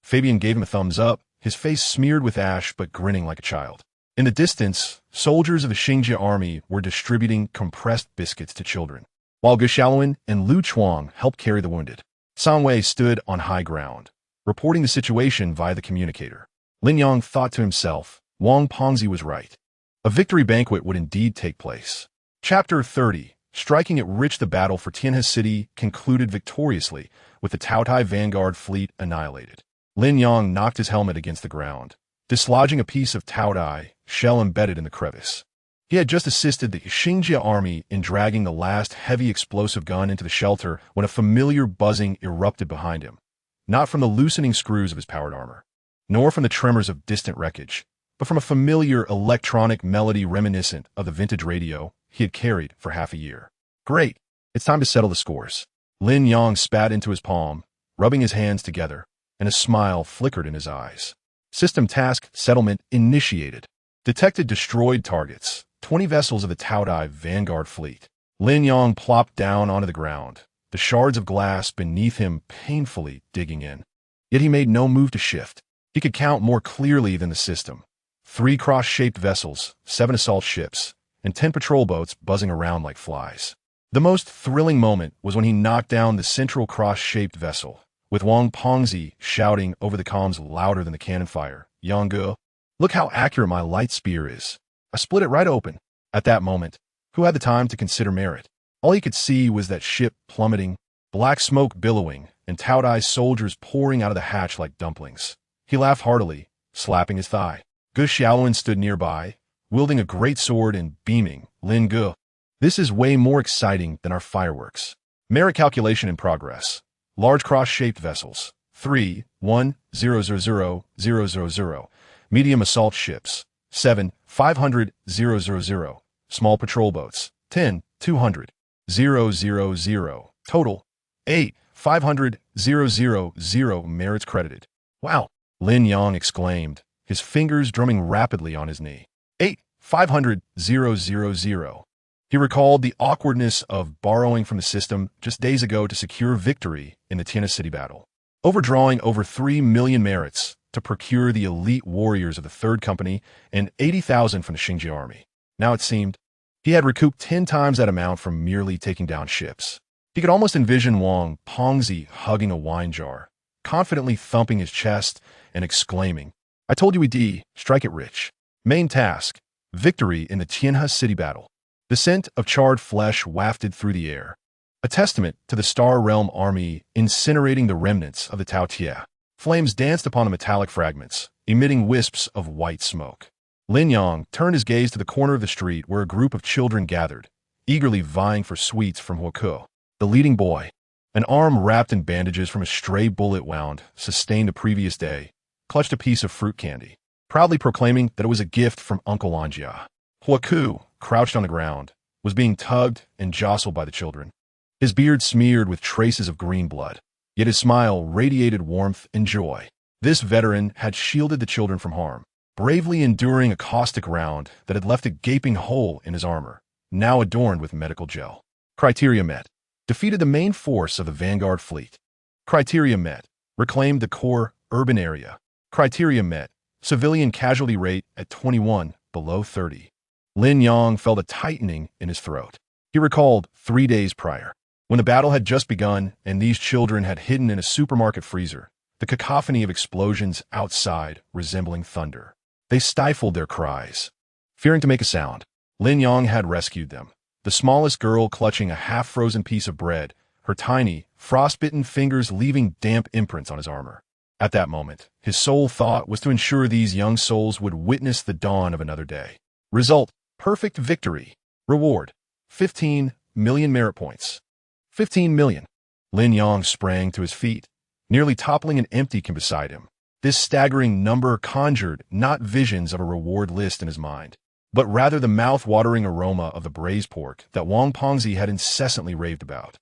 Fabian gave him a thumbs up, his face smeared with ash but grinning like a child. In the distance, soldiers of the Xingjia army were distributing compressed biscuits to children, while Gu Xiaoluan and Lu Chuang helped carry the wounded. San Wei stood on high ground, reporting the situation via the communicator. Lin Yang thought to himself, Wang Pengzi was right. A victory banquet would indeed take place. Chapter 30, striking it rich. The battle for Tianhe City concluded victoriously, with the Taotai vanguard fleet annihilated. Lin Yang knocked his helmet against the ground, dislodging a piece of Taodai shell embedded in the crevice. He had just assisted the Xingjia army in dragging the last heavy explosive gun into the shelter when a familiar buzzing erupted behind him, not from the loosening screws of his powered armor, nor from the tremors of distant wreckage, but from a familiar electronic melody reminiscent of the vintage radio he had carried for half a year. "Great, it's time to settle the scores." Lin Yang spat into his palm, rubbing his hands together, and a smile flickered in his eyes. System task settlement initiated. Detected destroyed targets, 20 vessels of the Taodai vanguard fleet. Lin Yang plopped down onto the ground, the shards of glass beneath him painfully digging in. Yet he made no move to shift. He could count more clearly than the system. 3 cross-shaped vessels, 7 assault ships, and 10 patrol boats buzzing around like flies. The most thrilling moment was when he knocked down the central cross-shaped vessel, with Wang Pengzi shouting over the comms louder than the cannon fire, "Yanggu, look how accurate my light spear is. I split it right open." At that moment, who had the time to consider merit? All he could see was that ship plummeting, black smoke billowing, and Taodai's soldiers pouring out of the hatch like dumplings. He laughed heartily, slapping his thigh. Gu Xiaoluan stood nearby, wielding a great sword and beaming. "Lin Gu, this is way more exciting than our fireworks." Merit calculation in progress. Large cross-shaped vessels. 3, 1, 0, 0, 0, 0, 0, 0. Medium assault ships. 7, 500, 0, 0, 0. Small patrol boats. 10, 200, 0, 0, 0. Total. 8, 500, 0, 0, 0 merits credited. Wow! Lin Yang exclaimed, his fingers drumming rapidly on his knee. 8, 500, 0, 0, 0. He recalled the awkwardness of borrowing from the system just days ago to secure victory in the Tiana City battle. Overdrawing over 3 million merits to procure the elite warriors of the Third Company and 80,000 from the Xingji army. Now it seemed he had recouped 10 times that amount from merely taking down ships. He could almost envision Wang Pengzi hugging a wine jar, confidently thumping his chest and exclaiming, "I told you we'd strike it rich." Main task: victory in the Tianhe City battle. The scent of charred flesh wafted through the air, a testament to the Star Realm army incinerating the remnants of the Tao Tia. Flames danced upon the metallic fragments, emitting wisps of white smoke. Lin Yang turned his gaze to the corner of the street where a group of children gathered, eagerly vying for sweets from Huoke. The leading boy, an arm wrapped in bandages from a stray bullet wound sustained the previous day, clutched a piece of fruit candy, proudly proclaiming that it was a gift from Uncle Anjia. Huoke, crouched on the ground, was being tugged and jostled by the children, his beard smeared with traces of green blood. Yet his smile radiated warmth and joy. This veteran had shielded the children from harm, bravely enduring a caustic round that had left a gaping hole in his armor, now adorned with medical gel. Criteria met. Defeated the main force of the Vanguard fleet. Criteria met. Reclaimed the core urban area. Criteria met. Civilian casualty rate at 21, below 30. Lin Yang felt a tightening in his throat. He recalled 3 days prior, when the battle had just begun and these children had hidden in a supermarket freezer, the cacophony of explosions outside resembling thunder. They stifled their cries. Fearing to make a sound, Lin Yang had rescued them, the smallest girl clutching a half-frozen piece of bread, her tiny, frostbitten fingers leaving damp imprints on his armor. At that moment, his sole thought was to ensure these young souls would witness the dawn of another day. Result: perfect victory. Reward: 15 million merit points. 15 million. Lin Yang sprang to his feet, nearly toppling an empty can beside him. This staggering number conjured not visions of a reward list in his mind, but rather the mouth-watering aroma of the braised pork that Wang Pengzi had incessantly raved about.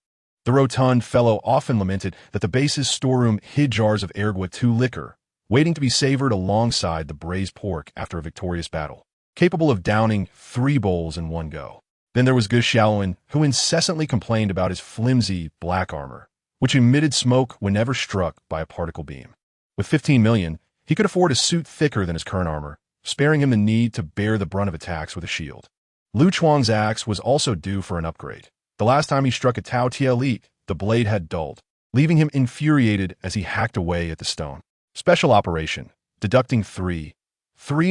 The rotund fellow often lamented that the base's storeroom hid jars of Ergua 2 liquor, waiting to be savored alongside the braised pork after a victorious battle, capable of downing 3 bowls in one go. Then there was Gu Xiaoluan, who incessantly complained about his flimsy black armor, which emitted smoke whenever struck by a particle beam. With 15 million, he could afford a suit thicker than his current armor, sparing him the need to bear the brunt of attacks with a shield. Lu Chuang's axe was also due for an upgrade. The last time he struck a Tao Tia elite, the blade had dulled, leaving him infuriated as he hacked away at the stone. Special operation, deducting 3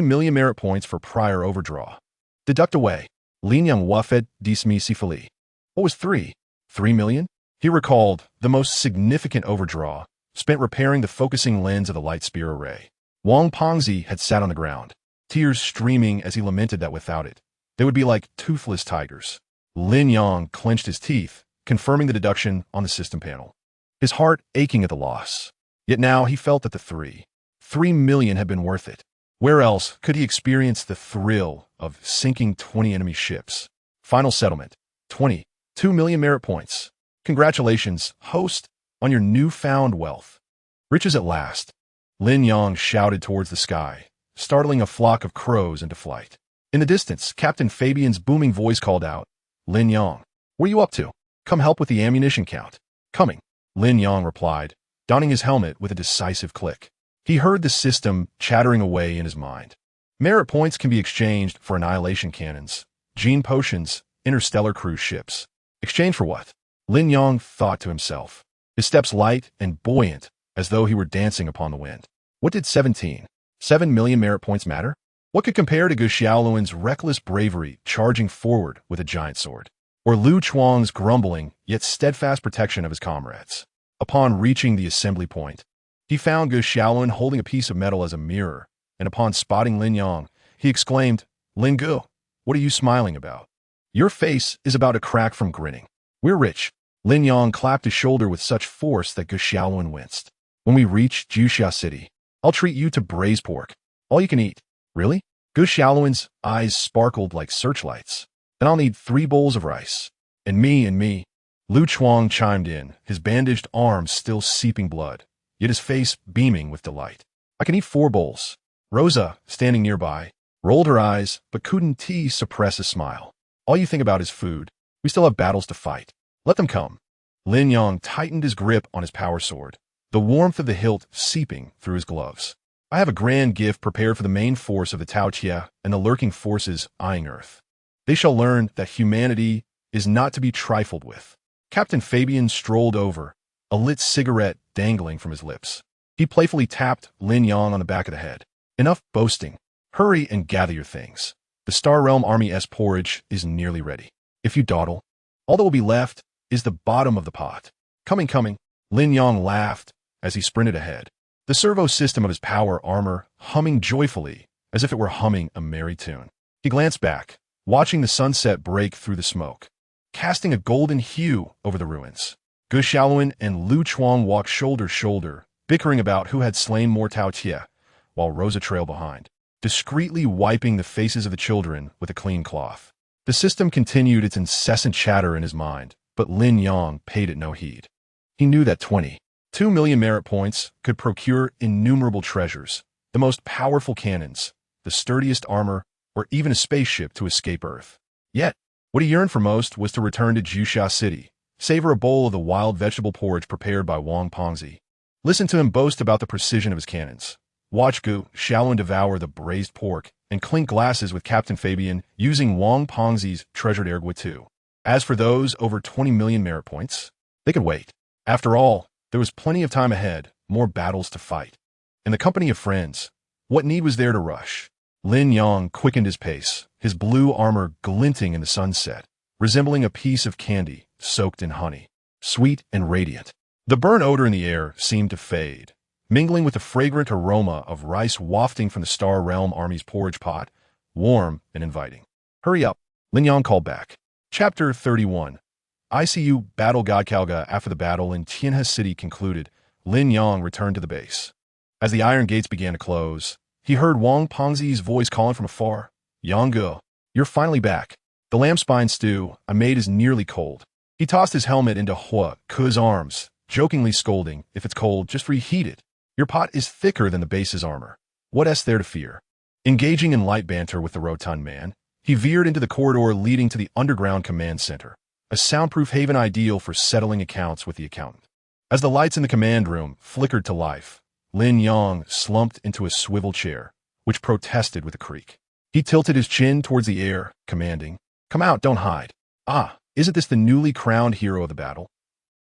million merit points for prior overdraw. Deduct away. Lin Yang wafed dismissively. What was 3 million? He recalled the most significant overdraw, spent repairing the focusing lens of the light spear array. Wang Pengzi had sat on the ground, tears streaming as he lamented that without it, they would be like toothless tigers. Lin Yang clenched his teeth, confirming the deduction on the system panel, his heart aching at the loss. Yet now he felt that the 3 million had been worth it. Where else could he experience the thrill of sinking 20 enemy ships? Final settlement: 22 million merit points. Congratulations, host, on your newfound wealth. Riches at last. Lin Yang shouted towards the sky, startling a flock of crows into flight. In the distance, Captain Fabian's booming voice called out, "Lin Yang, what are you up to? Come help with the ammunition count." "Coming," Lin Yang replied, donning his helmet with a decisive click. He heard the system chattering away in his mind. Merit points can be exchanged for annihilation cannons, gene potions, interstellar cruise ships. Exchange for what? Lin Yang thought to himself, his steps light and buoyant as though he were dancing upon the wind. What did 7 million merit points matter? What could compare to Gu Xiaoluan's reckless bravery charging forward with a giant sword? Or Lu Chuang's grumbling yet steadfast protection of his comrades? Upon reaching the assembly point, he found Gu Xiaoluan holding a piece of metal as a mirror, and upon spotting Lin Yang, he exclaimed, "Lin Gu, what are you smiling about? Your face is about to crack from grinning. We're rich. Lin Yang clapped his shoulder with such force that Gu Xiaolun winced. When we reach Juxia City, I'll treat you to braised pork. All you can eat. Really? Gu Xiaolun's eyes sparkled like searchlights. Then I'll need 3 bowls of rice. And me. Lu Chuang chimed in, his bandaged arms still seeping blood, yet his face beaming with delight. I can eat 4 bowls. Rosa, standing nearby, rolled her eyes, but couldn't suppress a smile. All you think about is food. We still have battles to fight. Let them come. Lin Yang tightened his grip on his power sword, the warmth of the hilt seeping through his gloves. I have a grand gift prepared for the main force of the Tao Tia and the lurking forces eyeing Earth. They shall learn that humanity is not to be trifled with. Captain Fabian strolled over, a lit cigarette dangling from his lips. He playfully tapped Lin Yang on the back of the head. Enough boasting. Hurry and gather your things. The Star Realm Army's porridge is nearly ready. If you dawdle, all that will be left is the bottom of the pot. Coming. Lin Yang laughed as he sprinted ahead, the servo system of his power armor humming joyfully as if it were humming a merry tune. He glanced back, watching the sunset break through the smoke, casting a golden hue over the ruins. Gu Xiaolun and Lu Chuang walked shoulder to shoulder, bickering about who had slain more Tao Tia, while Rosa trailed behind, discreetly wiping the faces of the children with a clean cloth. The system continued its incessant chatter in his mind, but Lin Yang paid it no heed. He knew that 22 million merit points could procure innumerable treasures, the most powerful cannons, the sturdiest armor, or even a spaceship to escape Earth. Yet, what he yearned for most was to return to Juxia City, savor a bowl of the wild vegetable porridge prepared by Wang Pengzi. Listen to him boast about the precision of his cannons. Watch Gu Xiaolun devour the braised pork and clink glasses with Captain Fabian using Wang Pengzi's treasured ergua too. As for those over 20 million merit points, they could wait. After all, there was plenty of time ahead, more battles to fight. In the company of friends, what need was there to rush? Lin Yang quickened his pace, his blue armor glinting in the sunset, resembling a piece of candy soaked in honey, sweet and radiant. The burnt odor in the air seemed to fade, mingling with the fragrant aroma of rice wafting from the Star Realm Army's porridge pot, warm and inviting. Hurry up, Lin Yang called back. Chapter 31. ICU Battle God Kalga. After the battle in Tianhe City concluded, Lin Yang returned to the base. As the iron gates began to close, he heard Wang Pengzi's voice calling from afar. Yang, you're finally back. The lamb spine stew I made is nearly cold. He tossed his helmet into Hua Ku's arms, jokingly scolding, if it's cold, just reheat it. Your pot is thicker than the base's armor. What's there to fear? Engaging in light banter with the rotund man, he veered into the corridor leading to the underground command center, a soundproof haven ideal for settling accounts with the accountant. As the lights in the command room flickered to life, Lin Yang slumped into a swivel chair, which protested with a creak. He tilted his chin towards the air, commanding, "Come out, don't hide. Ah, isn't this the newly crowned hero of the battle?"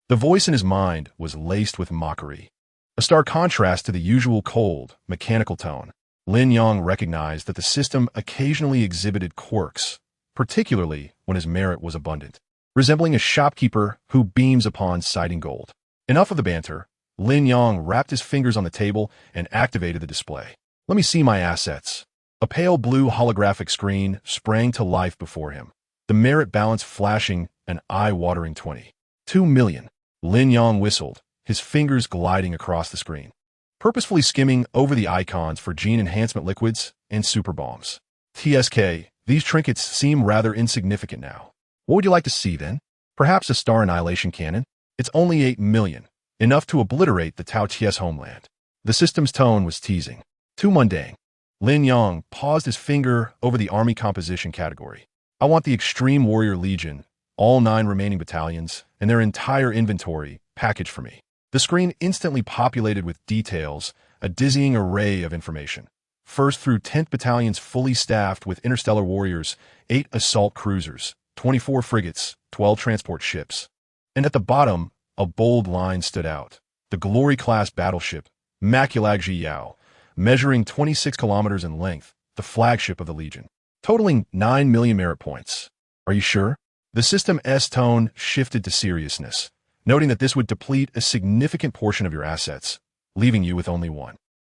The voice in his mind was laced with mockery, a stark contrast to the usual cold, mechanical tone. Lin Yang recognized that the system occasionally exhibited quirks, particularly when his merit was abundant, resembling a shopkeeper who beams upon sighting gold. Enough of the banter. Lin Yang wrapped his fingers on the table and activated the display. Let me see my assets. A pale blue holographic screen sprang to life before him, the merit balance flashing an eye-watering 22 million. Lin Yang whistled, his fingers gliding across the screen, purposefully skimming over the icons for gene enhancement liquids and super bombs. TSK, these trinkets seem rather insignificant now. What would you like to see then? Perhaps a star annihilation cannon? It's only 8 million, enough to obliterate the Tao Tia's homeland. The system's tone was teasing. Too mundane. Lin Yang paused his finger over the army composition category. I want the Extreme Warrior Legion, all 9 remaining battalions, and their entire inventory packaged for me. The screen instantly populated with details, a dizzying array of information. 1st through 10th battalions fully staffed with interstellar warriors, 8 assault cruisers, 24 frigates, 12 transport ships. And at the bottom, a bold line stood out. The Glory-class battleship, Maculag Yao, measuring 26 kilometers in length, the flagship of the Legion, totaling 9 million merit points. Are you sure? The system's tone shifted to seriousness, noting that this would deplete a significant portion of your assets, leaving you with only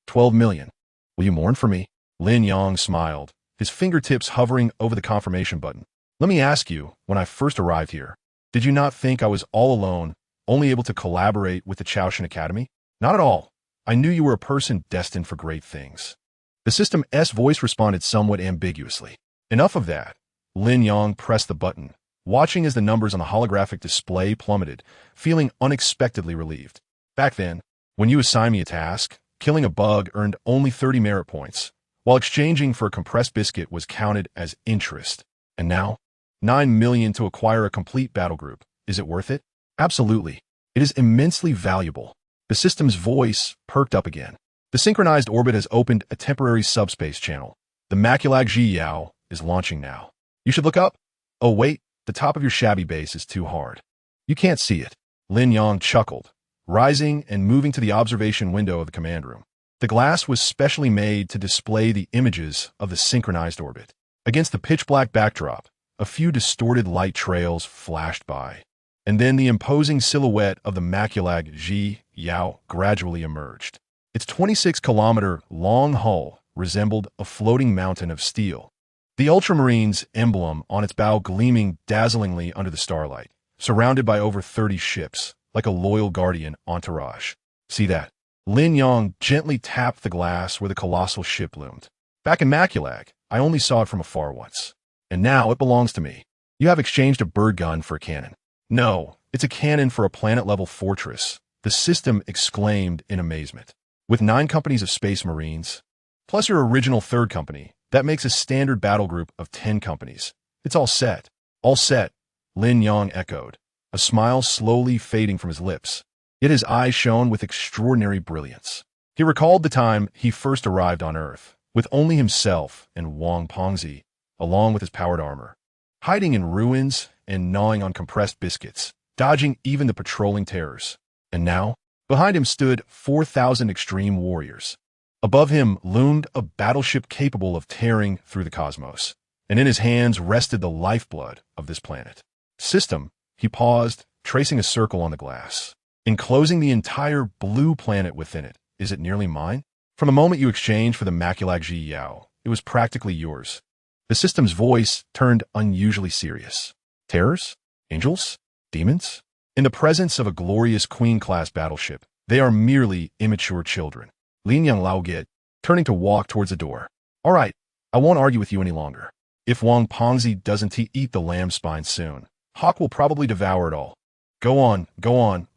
12 million. Will you mourn for me? Lin Yang smiled, his fingertips hovering over the confirmation button. Let me ask you, when I first arrived here, Did you not think I was all alone, only able to collaborate with the Chaoshan Academy? Not at all. I knew you were a person destined for great things. The system's voice responded somewhat ambiguously. Enough of that. Lin Yang pressed the button, watching as the numbers on the holographic display plummeted, feeling unexpectedly relieved. Back then, when you assigned me a task, killing a bug earned only 30 merit points, while exchanging for a compressed biscuit was counted as interest. And now, 9 million to acquire a complete battle group. Is it worth it? Absolutely. It is immensely valuable. The system's voice perked up again. The synchronized orbit has opened a temporary subspace channel. The Maculag Ji Yao is launching now. You should look up. Oh wait, the top of your shabby base is too hard. You can't see it. Lin Yang chuckled, rising and moving to the observation window of the command room. The glass was specially made to display the images of the synchronized orbit. Against the pitch-black backdrop, a few distorted light trails flashed by, and then the imposing silhouette of the Maculag Ji Yao gradually emerged. Its 26-kilometer-long hull resembled a floating mountain of steel, the Ultramarine's emblem on its bow gleaming dazzlingly under the starlight, surrounded by over 30 ships, like a loyal guardian entourage. See that? Lin Yang gently tapped the glass where the colossal ship loomed. Back in Maculag, I only saw it from afar once. And now it belongs to me. You have exchanged a bird gun for a cannon. No, it's a cannon for a planet-level fortress, the system exclaimed in amazement. With 9 companies of Space Marines, plus your original 3rd company, that makes a standard battle group of 10 companies. It's all set. All set, Lin Yang echoed, a smile slowly fading from his lips. Yet his eyes shone with extraordinary brilliance. He recalled the time he first arrived on Earth, with only himself and Wang Pengzi, along with his powered armor, hiding in ruins and gnawing on compressed biscuits, dodging even the patrolling terrors. And now, behind him stood 4,000 extreme warriors. Above him loomed a battleship capable of tearing through the cosmos, and in his hands rested the lifeblood of this planet. System, he paused, tracing a circle on the glass, enclosing the entire blue planet within it. Is it nearly mine? From the moment you exchanged for the Maculag Ji Yao, it was practically yours. The system's voice turned unusually serious. Terrors? Angels? Demons? In the presence of a glorious Queen-class battleship, they are merely immature children. Lin Yang Laogit, turning to walk towards the door. All right, I won't argue with you any longer. If Wang Pengzi doesn't eat the lamb spine soon, Hawk will probably devour it all. Go on,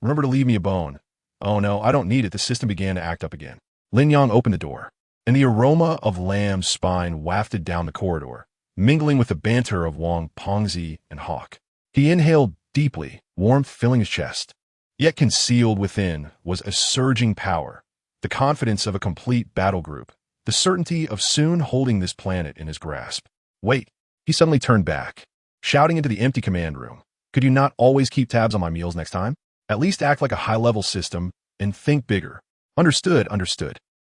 remember to leave me a bone. Oh no, I don't need it. The system began to act up again. Lin Yang opened the door, and the aroma of lamb spine wafted down the corridor, mingling with the banter of Wang Pengzi and Hawk. He inhaled deeply, warmth filling his chest. Yet concealed within was a surging power, the confidence of a complete battle group, the certainty of soon holding this planet in his grasp. Wait, he suddenly turned back, shouting into the empty command room. Could you not always keep tabs on my meals next time? At least act like a high-level system and think bigger. Understood.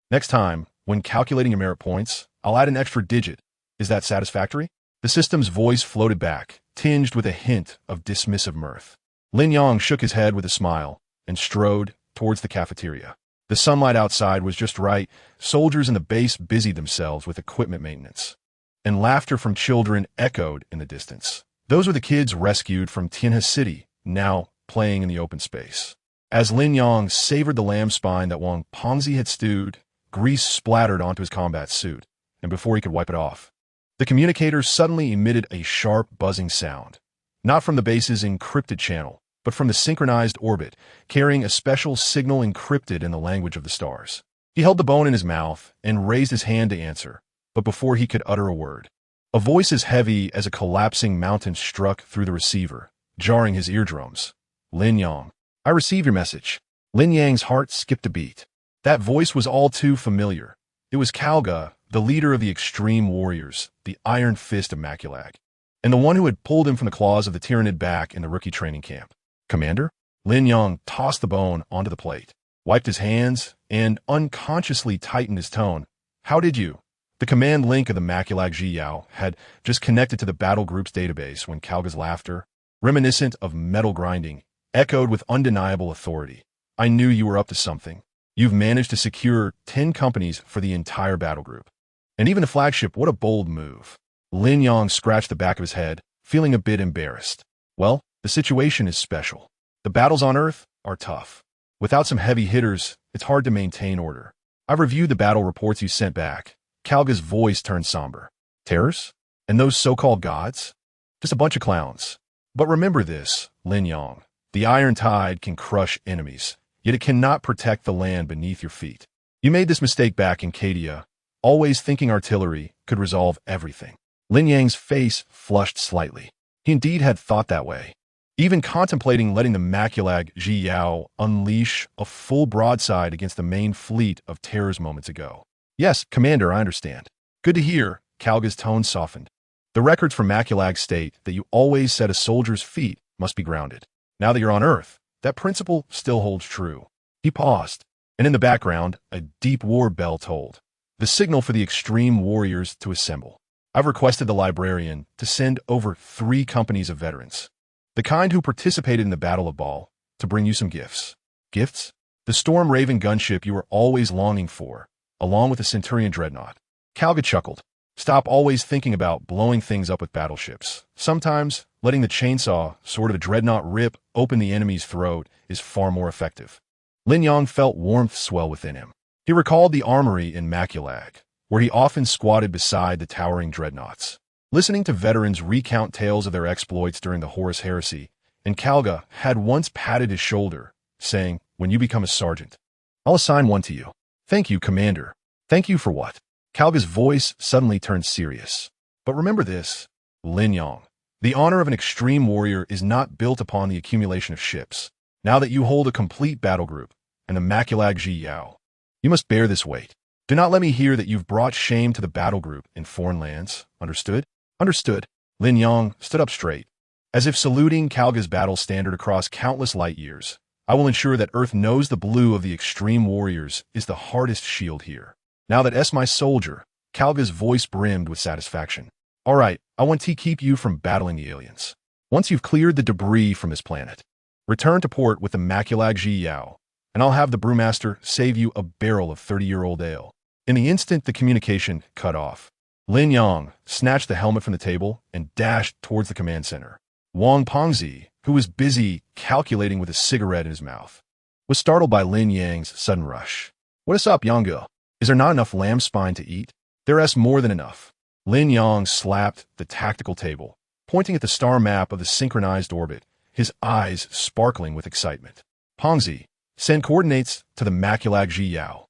Next time, when calculating your merit points, I'll add an extra digit. Is that satisfactory? The system's voice floated back, tinged with a hint of dismissive mirth. Lin Yang shook his head with a smile and strode towards the cafeteria. The sunlight outside was just right. Soldiers in the base busied themselves with equipment maintenance, and laughter from children echoed in the distance. Those were the kids rescued from Tianhe City, now playing in the open space. As Lin Yang savored the lamb spine that Wang Pengzi had stewed, grease splattered onto his combat suit, and before he could wipe it off, the communicator suddenly emitted a sharp, buzzing sound, not from the base's encrypted channel, but from the synchronized orbit, carrying a special signal encrypted in the language of the stars. He held the bone in his mouth and raised his hand to answer, but before he could utter a word, a voice as heavy as a collapsing mountain struck through the receiver, jarring his eardrums. Lin Yang, I receive your message. Lin Yang's heart skipped a beat. That voice was all too familiar. It was Kalga, the leader of the extreme warriors, the Iron Fist of Maculag, and the one who had pulled him from the claws of the Tyranid back in the rookie training camp. Commander? Lin Yang tossed the bone onto the plate, wiped his hands, and unconsciously tightened his tone. How did you? The command link of the Maculag Ji Yao had just connected to the battle group's database when Kalga's laughter, reminiscent of metal grinding, echoed with undeniable authority. I knew you were up to something. You've managed to secure 10 companies for the entire battle group. And even a flagship, what a bold move. Lin Yang scratched the back of his head, feeling a bit embarrassed. Well, The situation is special. The battles on Earth are tough. Without some heavy hitters, it's hard to maintain order. I've reviewed the battle reports you sent back. Kalga's voice turned somber. Terrors? And those so-called gods? Just a bunch of clowns. But remember this, Lin Yang. The Iron Tide can crush enemies, yet it cannot protect the land beneath your feet. You made this mistake back in Cadia, always thinking artillery could resolve everything. Lin Yang's face flushed slightly. He indeed had thought that way, even contemplating letting the Maculag Ji Yao unleash a full broadside against the main fleet of terrors moments ago. Yes, Commander, I understand. Good to hear. Kalga's tone softened. The records from Maculag state that you always said a soldier's feet must be grounded. Now that you're on Earth, that principle still holds true. He paused, and in the background, a deep war bell tolled, the signal for the extreme warriors to assemble. I've requested the librarian to send over 3 companies of veterans, the kind who participated in the Battle of Baal, to bring you some gifts. Gifts? The Storm Raven gunship you were always longing for, along with the Centurion dreadnought. Kalga chuckled. Stop always thinking about blowing things up with battleships. Sometimes, letting the chainsaw sword of a dreadnought rip open the enemy's throat is far more effective. Lin Yang felt warmth swell within him. He recalled the armory in Maculag, where he often squatted beside the towering dreadnoughts, listening to veterans recount tales of their exploits during the Horus Heresy, and Kalga had once patted his shoulder, saying, "When you become a sergeant, I'll assign one to you." "Thank you, Commander." "Thank you for what?" Kalga's voice suddenly turned serious. "But remember this, Lin Yang. The honor of an extreme warrior is not built upon the accumulation of ships. Now that you hold a complete battle group and the Maculag Ji Yao, you must bear this weight. Do not let me hear that you've brought shame to the battle group in foreign lands. Understood?" "Understood." Lin Yang stood up straight, as if saluting Kalga's battle standard across countless light years. "I will ensure that Earth knows the blue of the extreme warriors is the hardest shield here. Now that S my soldier," Kalga's voice brimmed with satisfaction. "All right, I want to keep you from battling the aliens. Once you've cleared the debris from this planet, return to port with the Maculag Ji Yao, and I'll have the brewmaster save you a barrel of 30-year-old ale." In the instant the communication cut off, Lin Yang snatched the helmet from the table and dashed towards the command center. Wang Pengzi, who was busy calculating with a cigarette in his mouth, was startled by Lin Yang's sudden rush. "What is up, Yangge? Is there not enough lamb spine to eat?" "There's more than enough." Lin Yang slapped the tactical table, pointing at the star map of the synchronized orbit, his eyes sparkling with excitement. "Pengzi, send coordinates to the Maculag Ji Yao.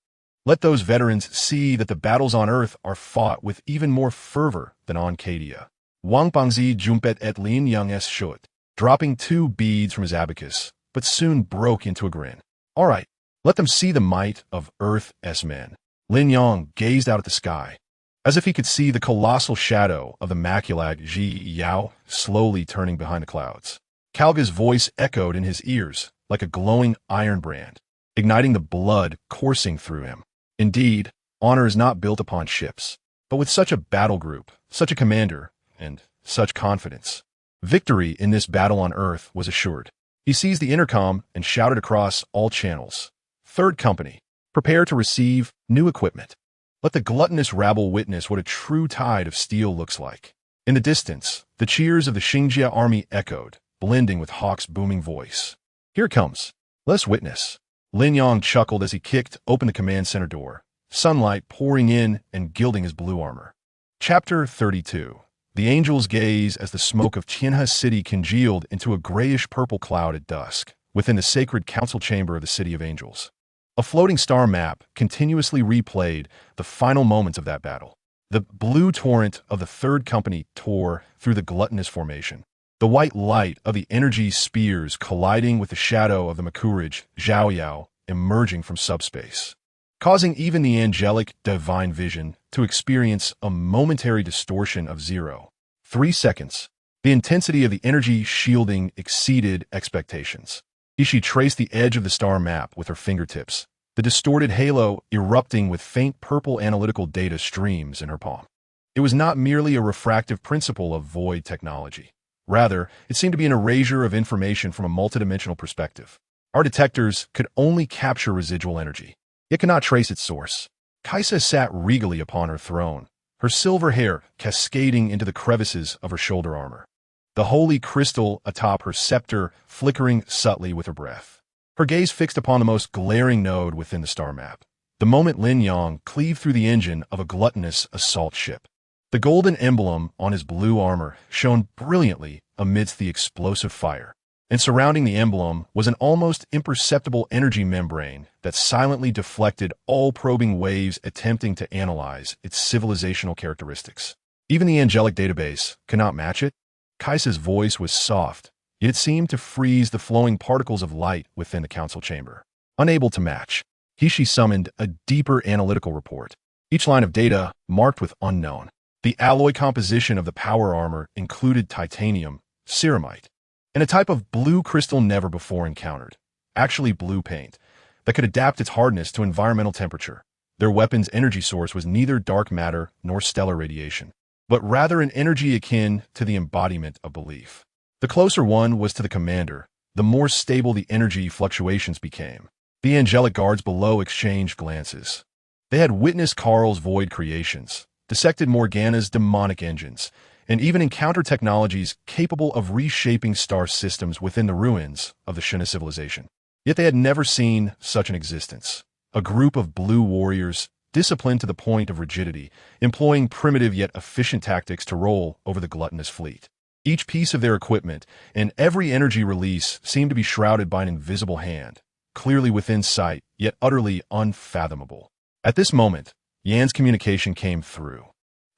Let those veterans see that the battles on Earth are fought with even more fervor than on Cadia." Wang Pengzi jumped at Lin Yang's shoot, dropping 2 beads from his abacus, but soon broke into a grin. "All right, let them see the might of Earth's men." Lin Yang gazed out at the sky, as if he could see the colossal shadow of the Maculag Ji Yao slowly turning behind the clouds. Kalga's voice echoed in his ears like a glowing iron brand, igniting the blood coursing through him. Indeed, honor is not built upon ships, but with such a battle group, such a commander, and such confidence. Victory in this battle on Earth was assured. He seized the intercom and shouted across all channels, "Third Company, prepare to receive new equipment. Let the gluttonous rabble witness what a true tide of steel looks like." In the distance, the cheers of the Xingjia army echoed, blending with Hawk's booming voice. "Here it comes. Let's witness." Lin Yang chuckled as he kicked open the command center door, sunlight pouring in and gilding his blue armor. Chapter 32. The angels gaze as the smoke of Tianhe City congealed into a grayish-purple cloud at dusk, within the sacred council chamber of the City of Angels. A floating star map continuously replayed the final moments of that battle. The blue torrent of the Third Company tore through the gluttonous formation, the white light of the energy spears colliding with the shadow of the Makurij Zhao Yao emerging from subspace, causing even the angelic divine vision to experience a momentary distortion of 0.3 seconds. The intensity of the energy shielding exceeded expectations. Ishi traced the edge of the star map with her fingertips, the distorted halo erupting with faint purple analytical data streams in her palm. It was not merely a refractive principle of void technology. Rather, it seemed to be an erasure of information from a multidimensional perspective. Our detectors could only capture residual energy. It could not trace its source. Kaisa sat regally upon her throne, her silver hair cascading into the crevices of her shoulder armor. the holy crystal atop her scepter flickering subtly with her breath. Her gaze fixed upon the most glaring node within the star map, the moment Lin Yang cleaved through the engine of a gluttonous assault ship. The golden emblem on his blue armor shone brilliantly amidst the explosive fire, and surrounding the emblem was an almost imperceptible energy membrane that silently deflected all probing waves attempting to analyze its civilizational characteristics. Even the angelic database cannot match it. Kaisa's voice was soft, yet it seemed to freeze the flowing particles of light within the council chamber. Unable to match, she summoned a deeper analytical report, each line of data marked with unknown. The alloy composition of the power armor included titanium, ceramite, and a type of blue crystal never before encountered, actually blue paint, that could adapt its hardness to environmental temperature. Their weapon's energy source was neither dark matter nor stellar radiation, but rather an energy akin to the embodiment of belief. The closer one was to the commander, the more stable the energy fluctuations became. The angelic guards below exchanged glances. They had witnessed Karl's void creations, dissected Morgana's demonic engines, and even encountered technologies capable of reshaping star systems within the ruins of the Shuna civilization. Yet they had never seen such an existence. A group of blue warriors, disciplined to the point of rigidity, employing primitive yet efficient tactics to roll over the gluttonous fleet. Each piece of their equipment and every energy release seemed to be shrouded by an invisible hand, clearly within sight, yet utterly unfathomable. At this moment, Yan's communication came through.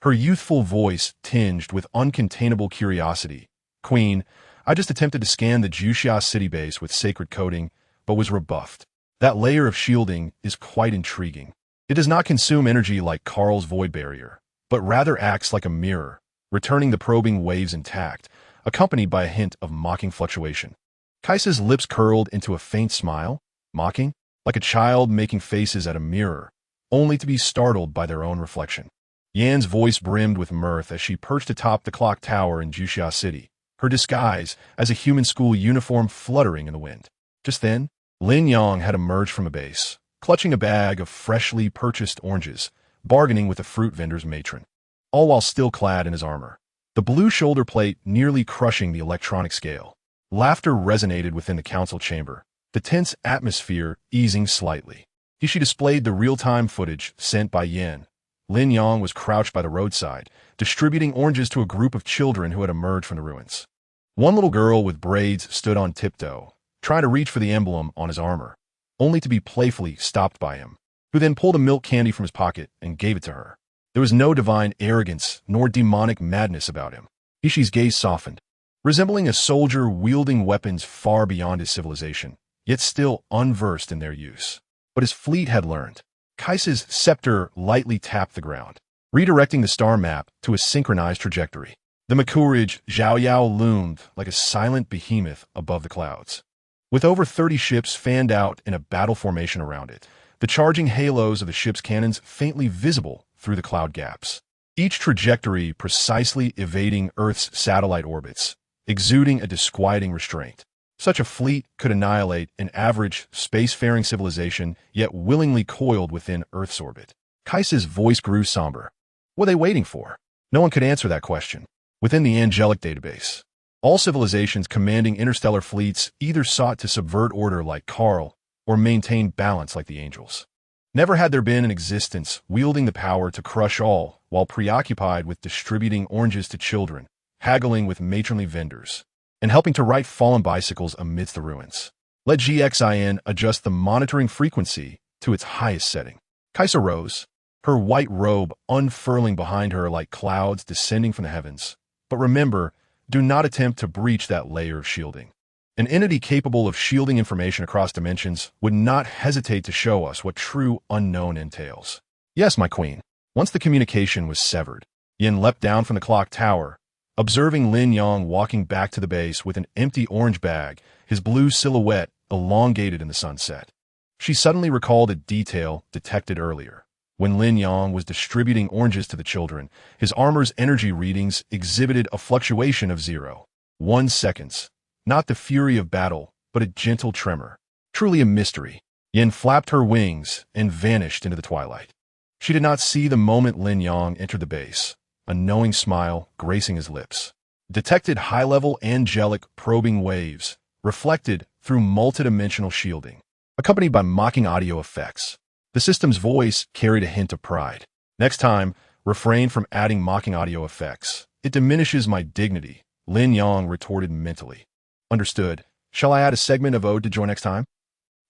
Her youthful voice tinged with uncontainable curiosity. "Queen, I just attempted to scan the Juxia city base with sacred coding, but was rebuffed. That layer of shielding is quite intriguing. It does not consume energy like Karl's void barrier, but rather acts like a mirror, returning the probing waves intact, accompanied by a hint of mocking fluctuation." Kaisa's lips curled into a faint smile, mocking, like a child making faces at a mirror, only to be startled by their own reflection. Yan's voice brimmed with mirth as she perched atop the clock tower in Juxia City, her disguise as a human school uniform fluttering in the wind. Just then, Lin Yang had emerged from a base, clutching a bag of freshly purchased oranges, bargaining with a fruit vendor's matron, all while still clad in his armor, the blue shoulder plate nearly crushing the electronic scale. Laughter resonated within the council chamber, the tense atmosphere easing slightly. She displayed the real-time footage sent by Yan. Lin Yang was crouched by the roadside, distributing oranges to a group of children who had emerged from the ruins. One little girl with braids stood on tiptoe, trying to reach for the emblem on his armor, only to be playfully stopped by him, who then pulled a milk candy from his pocket and gave it to her. There was no divine arrogance nor demonic madness about him. Ishi's gaze softened, resembling a soldier wielding weapons far beyond his civilization, yet still unversed in their use. But his fleet had learned. Kaisa's scepter lightly tapped the ground, redirecting the star map to a synchronized trajectory. The Makurij Zhaoyao loomed like a silent behemoth above the clouds. With over 30 ships fanned out in a battle formation around it, the charging halos of the ship's cannons faintly visible through the cloud gaps. Each trajectory precisely evading Earth's satellite orbits, exuding a disquieting restraint. Such a fleet could annihilate an average spacefaring civilization, yet willingly coiled within Earth's orbit. Kaisa's voice grew somber. What are they waiting for? No one could answer that question. Within the angelic database, all civilizations commanding interstellar fleets either sought to subvert order like Karl or maintain balance like the angels. Never had there been an existence wielding the power to crush all while preoccupied with distributing oranges to children, haggling with matronly vendors, and helping to right fallen bicycles amidst the ruins. Let GXIN adjust the monitoring frequency to its highest setting. Kaisa rose, her white robe unfurling behind her like clouds descending from the heavens. But remember, do not attempt to breach that layer of shielding. An entity capable of shielding information across dimensions would not hesitate to show us what true unknown entails. Yes, my queen. Once the communication was severed, Yin leapt down from the clock tower, observing Lin Yang walking back to the base with an empty orange bag, his blue silhouette elongated in the sunset. She suddenly recalled a detail detected earlier. When Lin Yang was distributing oranges to the children, his armor's energy readings exhibited a fluctuation of 0.1 seconds. Not the fury of battle, but a gentle tremor. Truly a mystery. Yin flapped her wings and vanished into the twilight. She did not see the moment Lin Yang entered the base, a knowing smile gracing his lips. detected high-level angelic probing waves, reflected through multidimensional shielding, accompanied by mocking audio effects. The system's voice carried a hint of pride. Next time, refrain from adding mocking audio effects. It diminishes my dignity, Lin Yang retorted mentally. Understood. Shall I add a segment of ode to join next time?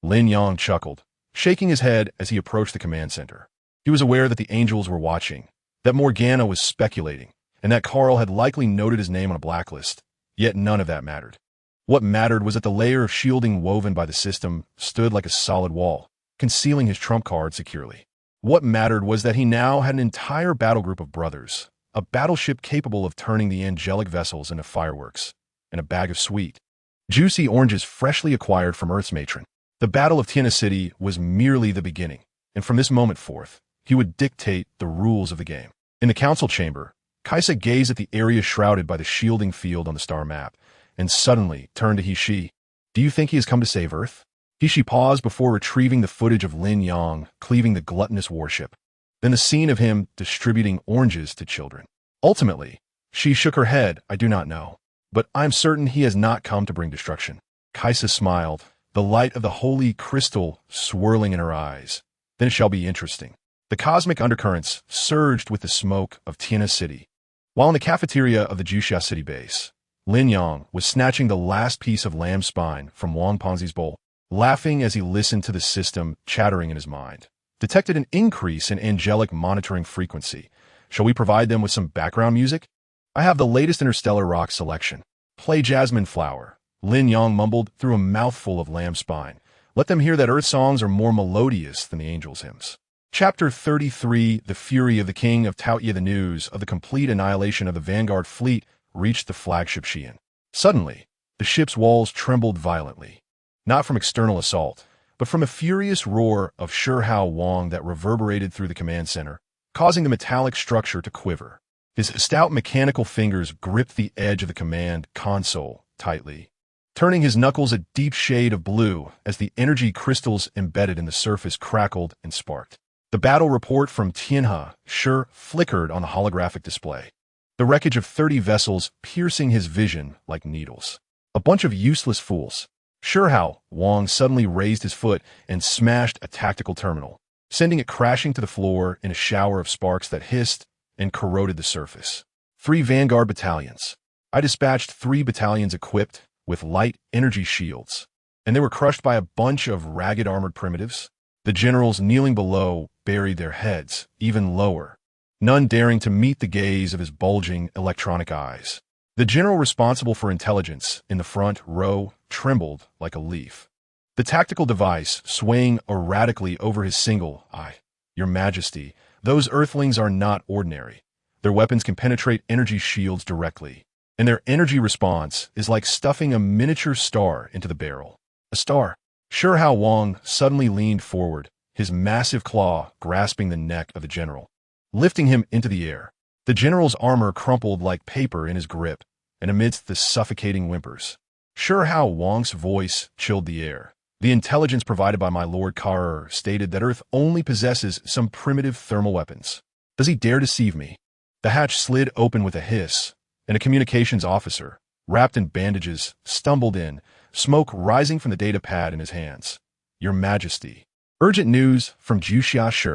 Lin Yang chuckled, shaking his head as he approached the command center. He was aware that the angels were watching, that Morgana was speculating, and that Carl had likely noted his name on a blacklist, yet none of that mattered. What mattered was that the layer of shielding woven by the system stood like a solid wall, concealing his trump card securely. What mattered was that he now had an entire battle group of brothers, a battleship capable of turning the angelic vessels into fireworks, and a bag of sweet, juicy oranges freshly acquired from Earth's matron. The Battle of Tiana City was merely the beginning, and from this moment forth, he would dictate the rules of the game. In the council chamber, Kaisa gazed at the area shrouded by the shielding field on the star map, and suddenly turned to He-Shi. Do you think he has come to save Earth? He-Shi paused before retrieving the footage of Lin Yang cleaving the gluttonous warship, then the scene of him distributing oranges to children. Ultimately, she shook her head. I do not know, but I'm certain he has not come to bring destruction. Kaisa smiled, the light of the holy crystal swirling in her eyes. Then it shall be interesting. The cosmic undercurrents surged with the smoke of Tiana City. While in the cafeteria of the Juxia City base, Lin Yang was snatching the last piece of lamb spine from Wang Ponzi's bowl, laughing as he listened to the system chattering in his mind. Detected an increase in angelic monitoring frequency. Shall we provide them with some background music? I have the latest interstellar rock selection. Play Jasmine Flower. Lin Yang mumbled through a mouthful of lamb spine. Let them hear that Earth songs are more melodious than the angels' hymns. Chapter 33, The Fury of the King of Taotia. The news of the complete annihilation of the Vanguard fleet reached the flagship Xi'an. Suddenly, the ship's walls trembled violently, not from external assault, but from a furious roar of Shihao Wang that reverberated through the command center, causing the metallic structure to quiver. His stout mechanical fingers gripped the edge of the command console tightly, turning his knuckles a deep shade of blue as the energy crystals embedded in the surface crackled and sparked. The battle report from Tianhe Shi flickered on the holographic display, the wreckage of 30 vessels piercing his vision like needles. A bunch of useless fools. Shihao Wang suddenly raised his foot and smashed a tactical terminal, sending it crashing to the floor in a shower of sparks that hissed and corroded the surface. 3 Vanguard battalions. I dispatched 3 battalions equipped with light energy shields, and they were crushed by a bunch of ragged armored primitives. The generals kneeling below buried their heads even lower, none daring to meet the gaze of his bulging electronic eyes. The general responsible for intelligence in the front row trembled like a leaf, the tactical device swaying erratically over his single eye. Your Majesty, those Earthlings are not ordinary. Their weapons can penetrate energy shields directly, and their energy response is like stuffing a miniature star into the barrel. A star. Shihao Wang suddenly leaned forward, his massive claw grasping the neck of the general, lifting him into the air. The general's armor crumpled like paper in his grip, and amidst the suffocating whimpers, Shihao Wang's voice chilled the air. The intelligence provided by my Lord Karer stated that Earth only possesses some primitive thermal weapons. Does he dare deceive me? The hatch slid open with a hiss, and a communications officer, wrapped in bandages, stumbled in, smoke rising from the data pad in his hands. Your Majesty. Urgent news from Juxia Shi.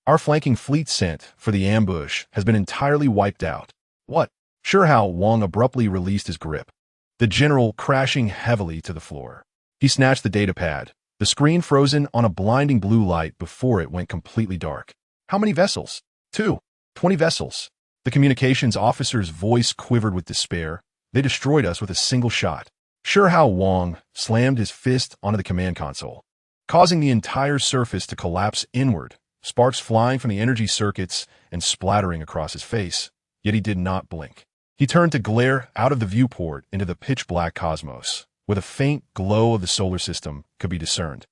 Our flanking fleet sent for the ambush has been entirely wiped out. What? Shihao Wang abruptly released his grip, the general crashing heavily to the floor. He snatched the data pad, the screen frozen on a blinding blue light before it went completely dark. How many vessels? 2. 20 vessels. The communications officer's voice quivered with despair. They destroyed us with a single shot. Shihao Wang slammed his fist onto the command console, causing the entire surface to collapse inward, sparks flying from the energy circuits and splattering across his face. Yet he did not blink. He turned to glare out of the viewport into the pitch-black cosmos, where the faint glow of the solar system could be discerned.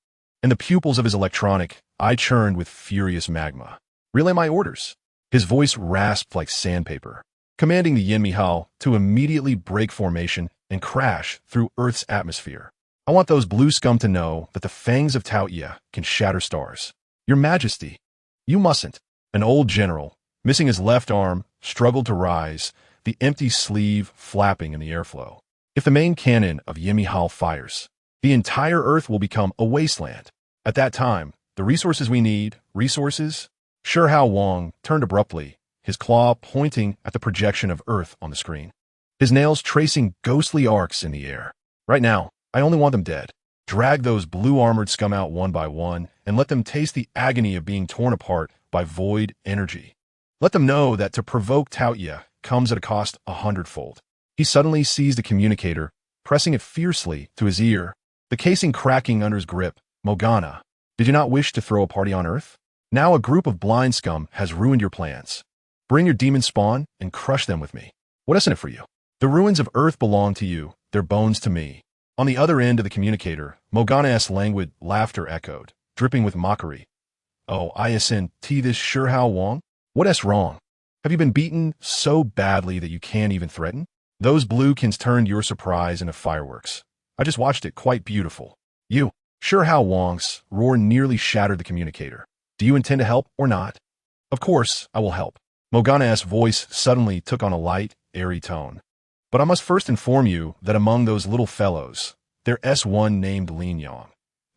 In the pupils of his electronic eye churned with furious magma. Relay my orders. His voice rasped like sandpaper, commanding the Yin Mihao to immediately break formation and crash through Earth's atmosphere. I want those blue scum to know that the fangs of Taotia can shatter stars. Your Majesty, you mustn't. An old general, missing his left arm, struggled to rise, the empty sleeve flapping in the airflow. If the main cannon of Yimi Hal fires, the entire Earth will become a wasteland. At that time, the resources we need, resources? Shi Hao Wang turned abruptly, his claw pointing at the projection of Earth on the screen. His nails tracing ghostly arcs in the air. Right now, I only want them dead. Drag those blue-armored scum out one by one and let them taste the agony of being torn apart by void energy. Let them know that to provoke Taotia comes at a cost 100-fold. He suddenly seized a communicator, pressing it fiercely to his ear, the casing cracking under his grip. Morgana, did you not wish to throw a party on Earth? Now a group of blind scum has ruined your plans. Bring your demon spawn and crush them with me. What isn't it for you? The ruins of Earth belong to you, their bones to me. On the other end of the communicator, Morgana's languid laughter echoed, dripping with mockery. Oh, ISNT this Shi Hao Wang? What's wrong? Have you been beaten so badly that you can't even threaten? Those bluekins turned your surprise into fireworks. I just watched it, quite beautiful. You, Shi Hao Wang's roar nearly shattered the communicator. Do you intend to help or not? Of course, I will help. Morgana's voice suddenly took on a light, airy tone. But I must first inform you that among those little fellows, there's one named Lin Yang.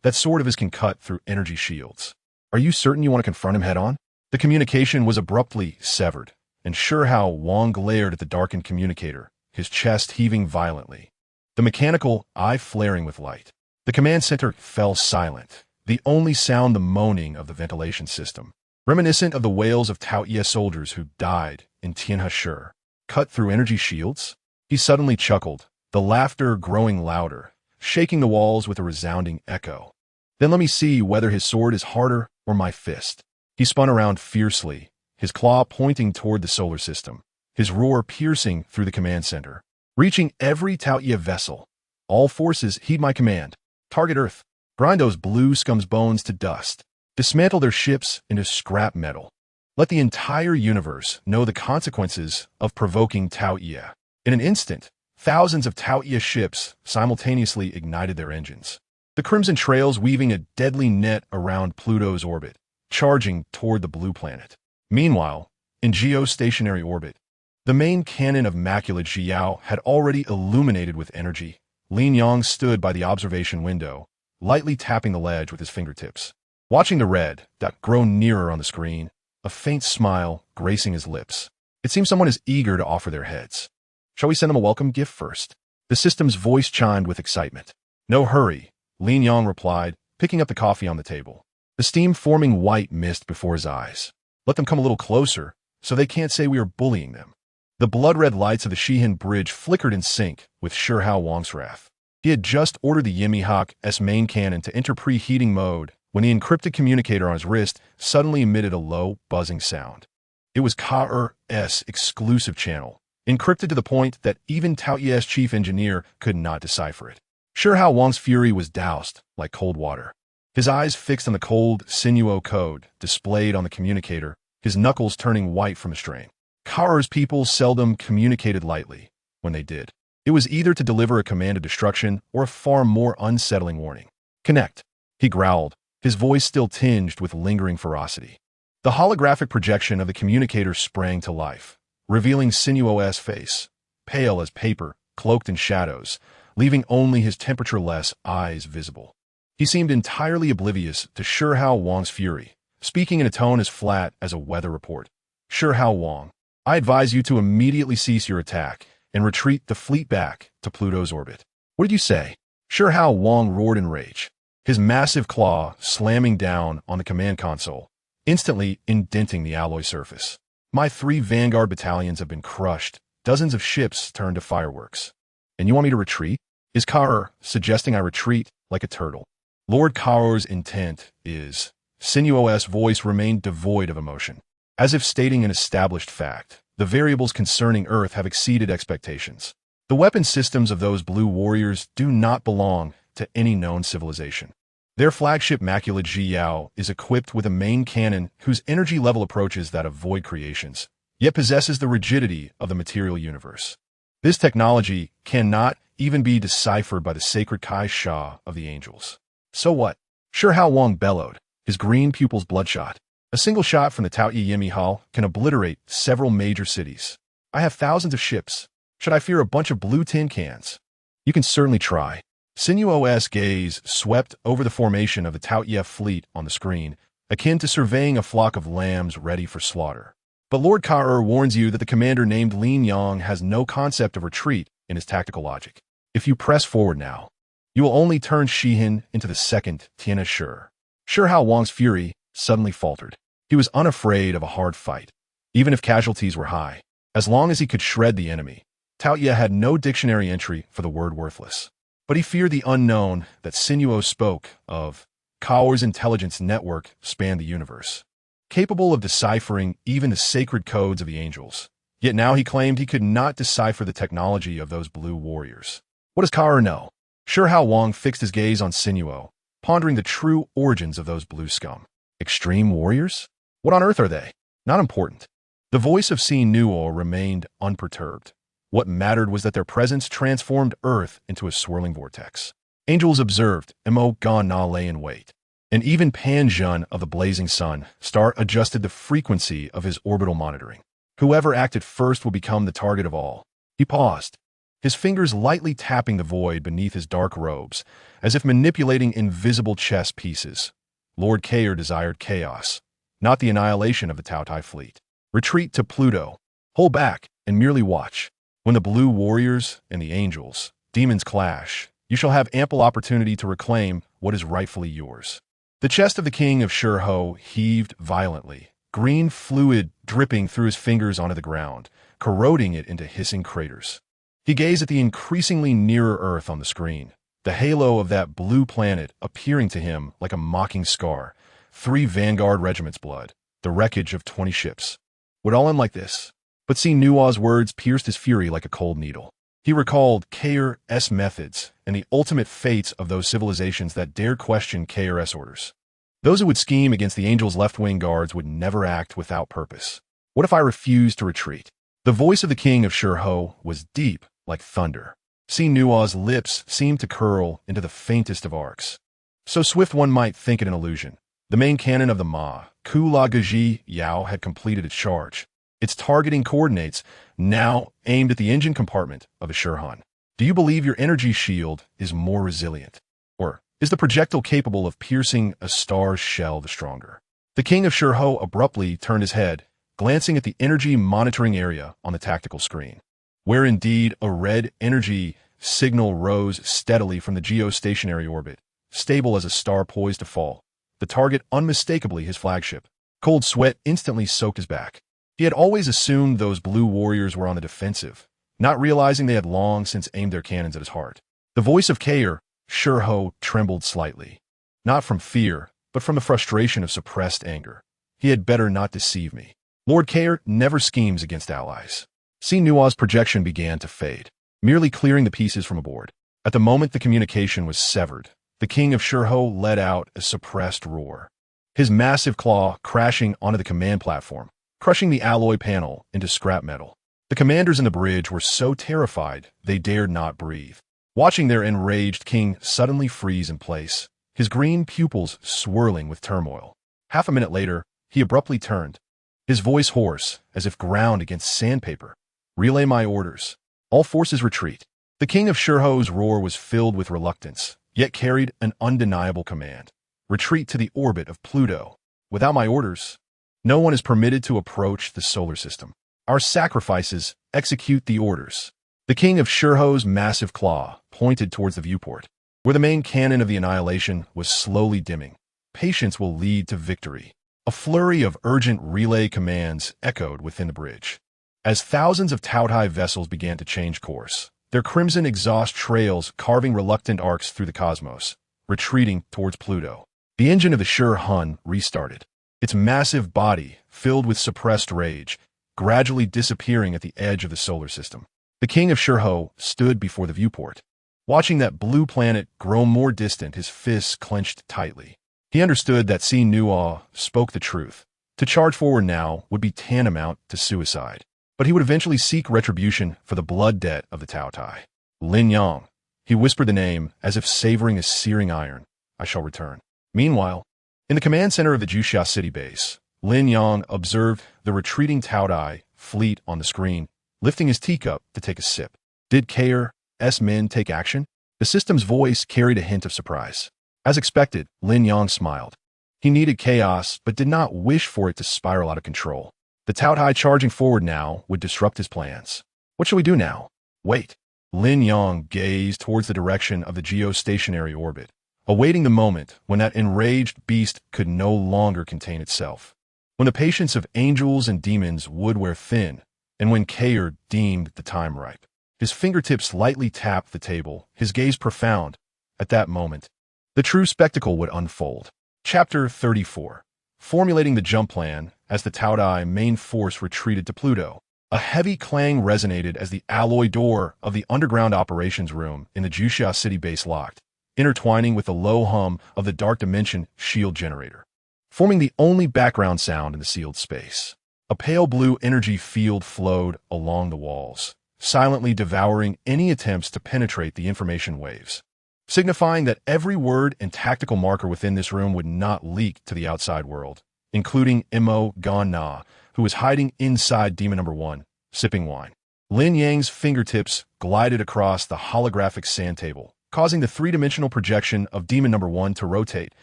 That sword of his can cut through energy shields. Are you certain you want to confront him head-on? The communication was abruptly severed, and Shi Hao Wang glared at the darkened communicator, his chest heaving violently, the mechanical eye flaring with light. The command center fell silent, the only sound the moaning of the ventilation system, reminiscent of the wails of Taotia soldiers who died in Tianhe. Cut through energy shields? He suddenly chuckled, the laughter growing louder, shaking the walls with a resounding echo. Then let me see whether his sword is harder or my fist. He spun around fiercely, his claw pointing toward the solar system, his roar piercing through the command center, reaching every Taotia vessel. All forces heed my command. Target Earth. Grind those blue scum's bones to dust. Dismantle their ships into scrap metal. Let the entire universe know the consequences of provoking Taotia. In an instant, thousands of Taotia ships simultaneously ignited their engines, the crimson trails weaving a deadly net around Pluto's orbit, charging toward the blue planet. Meanwhile, in geostationary orbit, the main cannon of Immaculate Xiao had already illuminated with energy. Lin Yang stood by the observation window, lightly tapping the ledge with his fingertips, watching the red dot grow nearer on the screen, a faint smile gracing his lips. It seems someone is eager to offer their heads. Shall we send them a welcome gift first? The system's voice chimed with excitement. No hurry, Lin Yang replied, picking up the coffee on the table, the steam forming white mist before his eyes. Let them come a little closer, so they can't say we are bullying them. The blood-red lights of the Shihin Bridge flickered in sync with Shi Hao Wang's wrath. He had just ordered the Yimi Hawk's main cannon to enter preheating mode when the encrypted communicator on his wrist suddenly emitted a low, buzzing sound. It was KR's exclusive channel, encrypted to the point that even Taotia's chief engineer could not decipher it. Shi Hao Wang's fury was doused like cold water. His eyes fixed on the cold, sinuous code displayed on the communicator, his knuckles turning white from the strain. KR's people seldom communicated lightly. When they did, it was either to deliver a command of destruction or a far more unsettling warning. Connect, he growled, his voice still tinged with lingering ferocity. The holographic projection of the communicator sprang to life, revealing Sinuo's face, pale as paper, cloaked in shadows, leaving only his temperature-less eyes visible. He seemed entirely oblivious to Shi Hao Wang's fury, speaking in a tone as flat as a weather report. Shi Hao Wang, I advise you to immediately cease your attack and retreat the fleet back to Pluto's orbit. What did you say? Shi Hao Wang roared in rage, his massive claw slamming down on the command console, instantly indenting the alloy surface. My 3 Vanguard battalions have been crushed, dozens of ships turned to fireworks. And you want me to retreat? Is KR suggesting I retreat like a turtle? Lord KR's intent is... Sinuo's voice remained devoid of emotion. As if stating an established fact, the variables concerning Earth have exceeded expectations. The weapon systems of those blue warriors do not belong to any known civilization. Their flagship Immaculate Xiao is equipped with a main cannon whose energy level approaches that of void creations, yet possesses the rigidity of the material universe. This technology cannot even be deciphered by the sacred Kai Sha of the angels. So what? Shi Hao Wang bellowed, his green pupils bloodshot. A single shot from the Taotia Yimi Hall can obliterate several major cities. I have thousands of ships. Should I fear a bunch of blue tin cans? You can certainly try. Sinuo's gaze swept over the formation of the Taotie fleet on the screen, akin to surveying a flock of lambs ready for slaughter. But Lord Kaer warns you that the commander named Lin Yang has no concept of retreat in his tactical logic. If you press forward now, you will only turn Shihin into the second Tianna Shi. Hao Wang's fury suddenly faltered. He was unafraid of a hard fight, even if casualties were high. As long as he could shred the enemy, Taotie had no dictionary entry for the word worthless. But he feared the unknown that Sinuo spoke of. Kaor's intelligence network spanned the universe, capable of deciphering even the sacred codes of the angels. Yet now he claimed he could not decipher the technology of those blue warriors. What does Kaor know? Hao Wang fixed his gaze on Sinuo, pondering the true origins of those blue scum. Extreme warriors? What on earth are they? Not important. The voice of Sinuo remained unperturbed. What mattered was that their presence transformed Earth into a swirling vortex. Angels observed, Mo Gan Na lay in wait. And even Pan Zhun of the blazing sun star adjusted the frequency of his orbital monitoring. Whoever acted first will become the target of all. He paused, his fingers lightly tapping the void beneath his dark robes, as if manipulating invisible chess pieces. Lord Kaer desired chaos, not the annihilation of the Taotie fleet. Retreat to Pluto. Hold back and merely watch. When the blue warriors and the angels, demons clash, you shall have ample opportunity to reclaim what is rightfully yours. The chest of the king of Shurho heaved violently, green fluid dripping through his fingers onto the ground, corroding it into hissing craters. He gazed at the increasingly nearer Earth on the screen, the halo of that blue planet appearing to him like a mocking scar, 3 vanguard regiments' blood, the wreckage of 20 ships. Would all end like this? But Sinuo's words pierced his fury like a cold needle. He recalled Kaer's methods and the ultimate fates of those civilizations that dared question Kaer's orders. Those who would scheme against the Angel's left-wing guards would never act without purpose. What if I refused to retreat? The voice of the king of Shurho was deep, like thunder. Sinuo's lips seemed to curl into the faintest of arcs. So swift one might think it an illusion. The main cannon of the Ma, Kula Gaji Yao, had completed its charge. Its targeting coordinates now aimed at the engine compartment of a Shurhan. Do you believe your energy shield is more resilient? Or is the projectile capable of piercing a star's shell the stronger? The king of Shurho abruptly turned his head, glancing at the energy monitoring area on the tactical screen, where indeed a red energy signal rose steadily from the geostationary orbit, stable as a star poised to fall. The target unmistakably his flagship. Cold sweat instantly soaked his back. He had always assumed those blue warriors were on the defensive, not realizing they had long since aimed their cannons at his heart. The voice of Kaer, Shurho, trembled slightly, not from fear, but from the frustration of suppressed anger. He had better not deceive me. Lord Kaer never schemes against allies. Sinuo's projection began to fade, merely clearing the pieces from aboard. At the moment the communication was severed, the king of Shurho let out a suppressed roar, his massive claw crashing onto the command platform, crushing the alloy panel into scrap metal. The commanders in the bridge were so terrified they dared not breathe, watching their enraged king suddenly freeze in place, his green pupils swirling with turmoil. Half a minute later, he abruptly turned, his voice hoarse, as if ground against sandpaper. Relay my orders. All forces retreat. The king of Shurho's roar was filled with reluctance, yet carried an undeniable command. Retreat to the orbit of Pluto. Without my orders, no one is permitted to approach the solar system. Our sacrifices execute the orders. The king of Shurho's massive claw pointed towards the viewport, where the main cannon of the annihilation was slowly dimming. Patience will lead to victory. A flurry of urgent relay commands echoed within the bridge, as thousands of Taotie vessels began to change course, their crimson exhaust trails carving reluctant arcs through the cosmos, retreating towards Pluto. The engine of the Shur-Hun restarted, its massive body filled with suppressed rage, gradually disappearing at the edge of the solar system. The king of Shurho stood before the viewport, watching that blue planet grow more distant, his fists clenched tightly. He understood that Sinuo spoke the truth. To charge forward now would be tantamount to suicide, but he would eventually seek retribution for the blood debt of the Taotie. Lin Yang. He whispered the name as if savoring a searing iron. I shall return. Meanwhile, in the command center of the Juxia city base, Lin Yang observed the retreating Taotie fleet on the screen, lifting his teacup to take a sip. Did K.R.'s men take action? The system's voice carried a hint of surprise. As expected, Lin Yang smiled. He needed chaos, but did not wish for it to spiral out of control. The Taotai charging forward now would disrupt his plans. What shall we do now? Wait. Lin Yang gazed towards the direction of the geostationary orbit, awaiting the moment when that enraged beast could no longer contain itself. When the patience of angels and demons would wear thin, and when K.R. deemed the time ripe. His fingertips lightly tapped the table, his gaze profound. At that moment, the true spectacle would unfold. Chapter 34. Formulating the jump plan as the Taotai main force retreated to Pluto. A heavy clang resonated as the alloy door of the underground operations room in the Juxia city base locked, intertwining with the low hum of the dark dimension shield generator, forming the only background sound in the sealed space. A pale blue energy field flowed along the walls, silently devouring any attempts to penetrate the information waves, signifying that every word and tactical marker within this room would not leak to the outside world, including Mo Gan Na, who was hiding inside Demon Number 1, sipping wine. Lin Yang's fingertips glided across the holographic sand table, causing the three-dimensional projection of Demon Number 1 to rotate,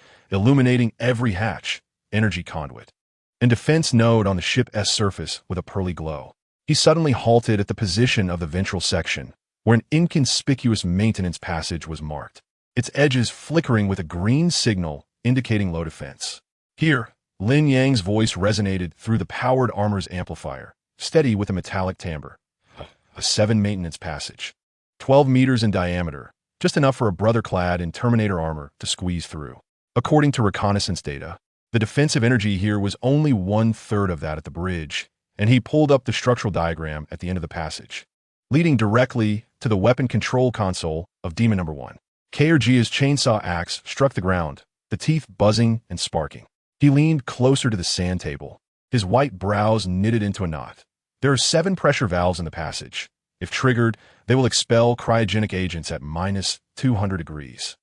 illuminating every hatch, energy conduit, and defense node on the ship's surface with a pearly glow. He suddenly halted at the position of the ventral section, where an inconspicuous maintenance passage was marked, its edges flickering with a green signal indicating low defense. Here, Lin Yang's voice resonated through the powered armor's amplifier, steady with a metallic timbre. A 7 maintenance passage, 12 meters in diameter, just enough for a brother clad in Terminator armor to squeeze through. According to reconnaissance data, the defensive energy here was only 1/3 of that at the bridge, and he pulled up the structural diagram at the end of the passage, leading directly to the weapon control console of Demon Number 1. K.R.'s chainsaw axe struck the ground, the teeth buzzing and sparking. He leaned closer to the sand table, his white brows knitted into a knot. There are 7 pressure valves in the passage. If triggered, they will expel cryogenic agents at -200 degrees,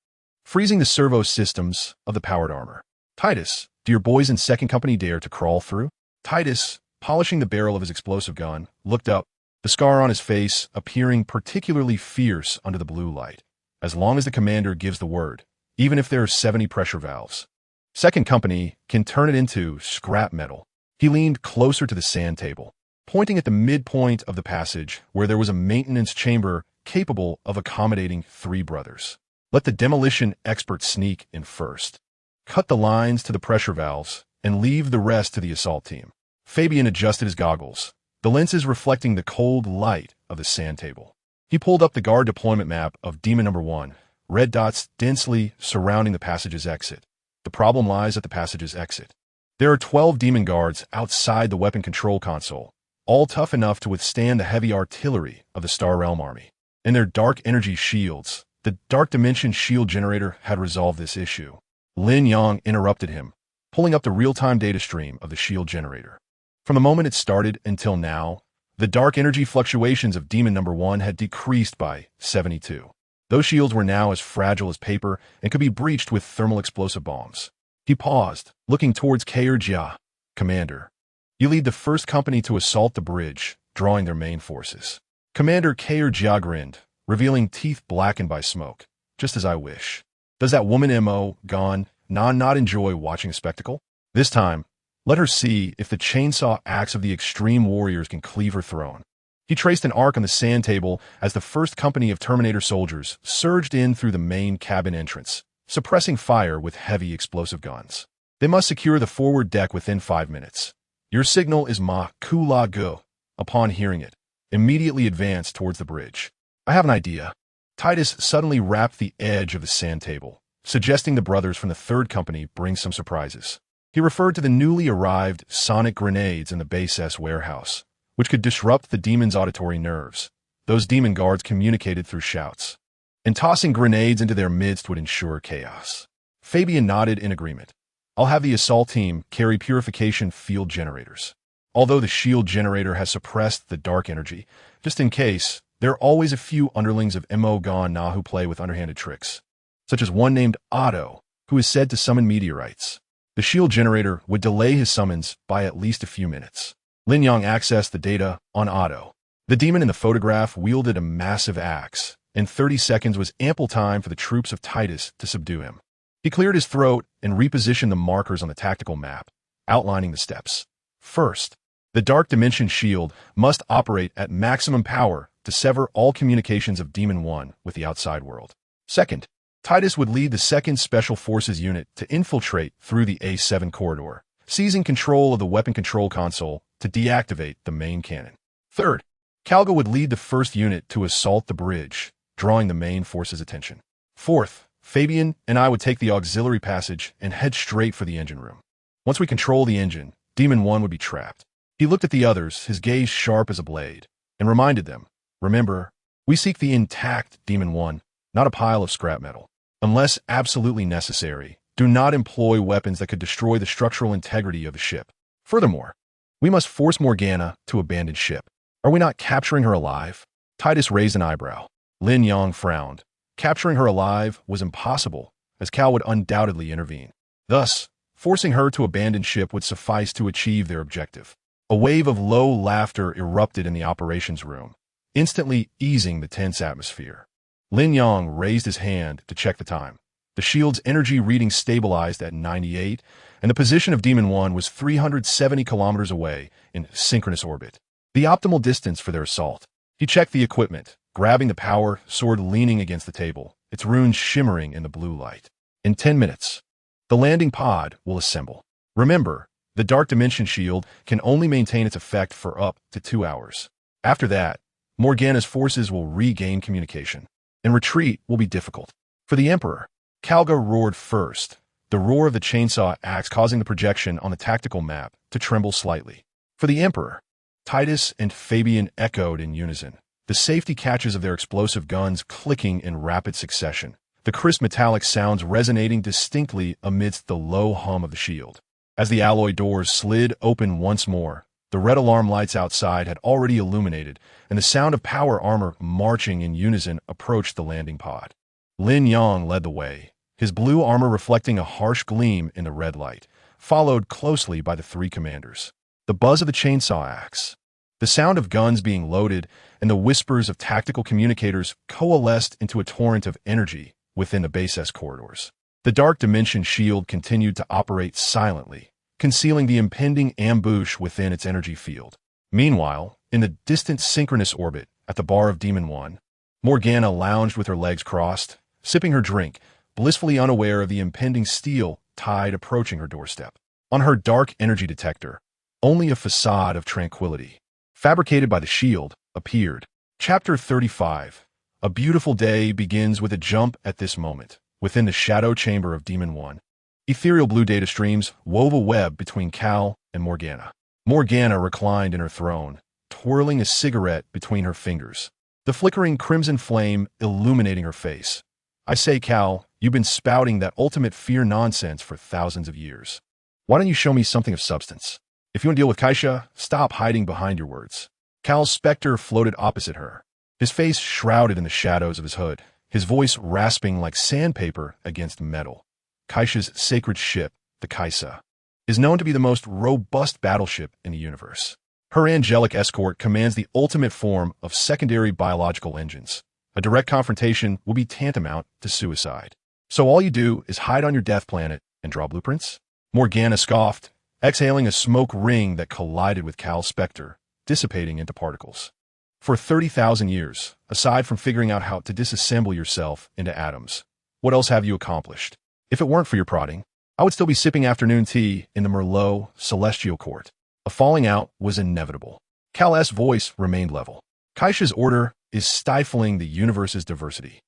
freezing the servo systems of the powered armor. Titus, do your boys in Second Company dare to crawl through? Titus, polishing the barrel of his explosive gun, looked up, the scar on his face appearing particularly fierce under the blue light. As long as the commander gives the word, even if there are 70 pressure valves, Second Company can turn it into scrap metal. He leaned closer to the sand table, pointing at the midpoint of the passage where there was a maintenance chamber capable of accommodating 3 brothers. Let the demolition expert sneak in first. Cut the lines to the pressure valves and leave the rest to the assault team. Fabian adjusted his goggles, the lenses reflecting the cold light of the sand table. He pulled up the guard deployment map of Demon Number 1, red dots densely surrounding the passage's exit. The problem lies at the passage's exit. There are 12 demon guards outside the weapon control console, all tough enough to withstand the heavy artillery of the Star Realm army. In their dark energy shields, the dark dimension shield generator had resolved this issue. Lin Yang interrupted him, pulling up the real-time data stream of the shield generator. From the moment it started until now, the dark energy fluctuations of Demon Number 1 had decreased by 72. Those shields were now as fragile as paper and could be breached with thermal explosive bombs. He paused, looking towards K.R. Commander, you lead the First Company to assault the bridge, drawing their main forces. Commander K.R. grinned, revealing teeth blackened by smoke. Just as I wish. Does that woman Mo Gan Na not enjoy watching a spectacle? This time, let her see if the chainsaw axe of the extreme warriors can cleave her throne. He traced an arc on the sand table as the First Company of Terminator soldiers surged in through the main cabin entrance, suppressing fire with heavy explosive guns. They must secure the forward deck within 5 minutes. Your signal is Ma Kula Go. Upon hearing it, immediately advance towards the bridge. I have an idea. Titus suddenly wrapped the edge of the sand table, suggesting the brothers from the Third Company bring some surprises. He referred to the newly arrived sonic grenades in the base S warehouse, which could disrupt the demon's auditory nerves. Those demon guards communicated through shouts, and tossing grenades into their midst would ensure chaos. Fabian nodded in agreement. I'll have the assault team carry purification field generators. Although the shield generator has suppressed the dark energy, just in case, there are always a few underlings of Mo Gan Na who play with underhanded tricks, such as one named Otto, who is said to summon meteorites. The shield generator would delay his summons by at least a few minutes. Lin Yang accessed the data on Otto. The demon in the photograph wielded a massive axe, and 30 seconds was ample time for the troops of Titus to subdue him. He cleared his throat and repositioned the markers on the tactical map, outlining the steps. First, the Dark Dimension shield must operate at maximum power to sever all communications of Demon 1 with the outside world. Second, Titus would lead the 2nd Special Forces unit to infiltrate through the A7 corridor, seizing control of the weapon control console to deactivate the main cannon. Third, Calga would lead the 1st unit to assault the bridge, drawing the main force's attention. Fourth, Fabian and I would take the auxiliary passage and head straight for the engine room. Once we control the engine, Demon 1 would be trapped. He looked at the others, his gaze sharp as a blade, and reminded them, remember, we seek the intact Demon 1, not a pile of scrap metal. Unless absolutely necessary, do not employ weapons that could destroy the structural integrity of the ship. Furthermore, we must force Morgana to abandon ship. Are we not capturing her alive? Titus raised an eyebrow. Lin Yang frowned. Capturing her alive was impossible, as Cal would undoubtedly intervene. Thus, forcing her to abandon ship would suffice to achieve their objective. A wave of low laughter erupted in the operations room, instantly easing the tense atmosphere. Lin Yang raised his hand to check the time. The shield's energy reading stabilized at 98, and the position of Demon 1 was 370 kilometers away in synchronous orbit, the optimal distance for their assault. He checked the equipment, grabbing the power sword leaning against the table, its runes shimmering in the blue light. In 10 minutes, the landing pod will assemble. Remember, the Dark Dimension shield can only maintain its effect for up to 2 hours. After that, Morgana's forces will regain communication, and retreat will be difficult. For the Emperor, Calga roared first, the roar of the chainsaw axe causing the projection on the tactical map to tremble slightly. For the Emperor, Titus and Fabian echoed in unison, the safety catches of their explosive guns clicking in rapid succession, the crisp metallic sounds resonating distinctly amidst the low hum of the shield. As the alloy doors slid open once more, the red alarm lights outside had already illuminated, and the sound of power armor marching in unison approached the landing pod. Lin Yang led the way, his blue armor reflecting a harsh gleam in the red light, followed closely by the 3 commanders. The buzz of the chainsaw axe, the sound of guns being loaded, and the whispers of tactical communicators coalesced into a torrent of energy within the base S corridors. The Dark Dimension shield continued to operate silently, concealing the impending ambush within its energy field. Meanwhile, in the distant synchronous orbit at the bar of Demon 1, Morgana lounged with her legs crossed, sipping her drink, blissfully unaware of the impending steel tide approaching her doorstep. On her dark energy detector, only a facade of tranquility, fabricated by the shield, appeared. Chapter 35. A beautiful day begins with a jump at this moment, within the shadow chamber of Demon 1. Ethereal blue data streams wove a web between Cal and Morgana. Morgana reclined in her throne, twirling a cigarette between her fingers, the flickering crimson flame illuminating her face. I say, Cal, you've been spouting that ultimate fear nonsense for thousands of years. Why don't you show me something of substance? If you want to deal with Kaisha, stop hiding behind your words. Cal's specter floated opposite her, his face shrouded in the shadows of his hood, his voice rasping like sandpaper against metal. Kaisha's sacred ship, the Kaisa, is known to be the most robust battleship in the universe. Her angelic escort commands the ultimate form of secondary biological engines. A direct confrontation will be tantamount to suicide. So all you do is hide on your death planet and draw blueprints? Morgana scoffed, exhaling a smoke ring that collided with Cal's specter, dissipating into particles. For 30,000 years, aside from figuring out how to disassemble yourself into atoms, what else have you accomplished? If it weren't for your prodding, I would still be sipping afternoon tea in the Merlot Celestial Court. A falling out was inevitable. Cal's voice remained level. Kaisha's order is stifling the universe's diversity.